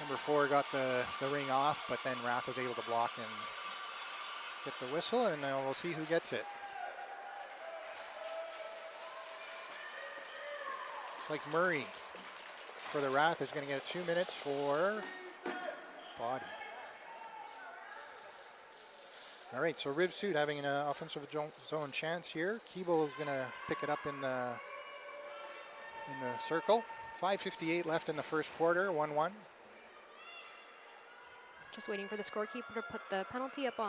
Number 4 got the ring off, but then Rath was able to block and get the whistle, and now we'll see who gets it. It's like Murray for the Rath is going to get 2 minutes for body. All right, so Rive-Sud having an offensive zone chance here. Keeble is going to pick it up in the circle. 5:58 left in the first quarter, 1-1. Just waiting for the scorekeeper to put the penalty up on.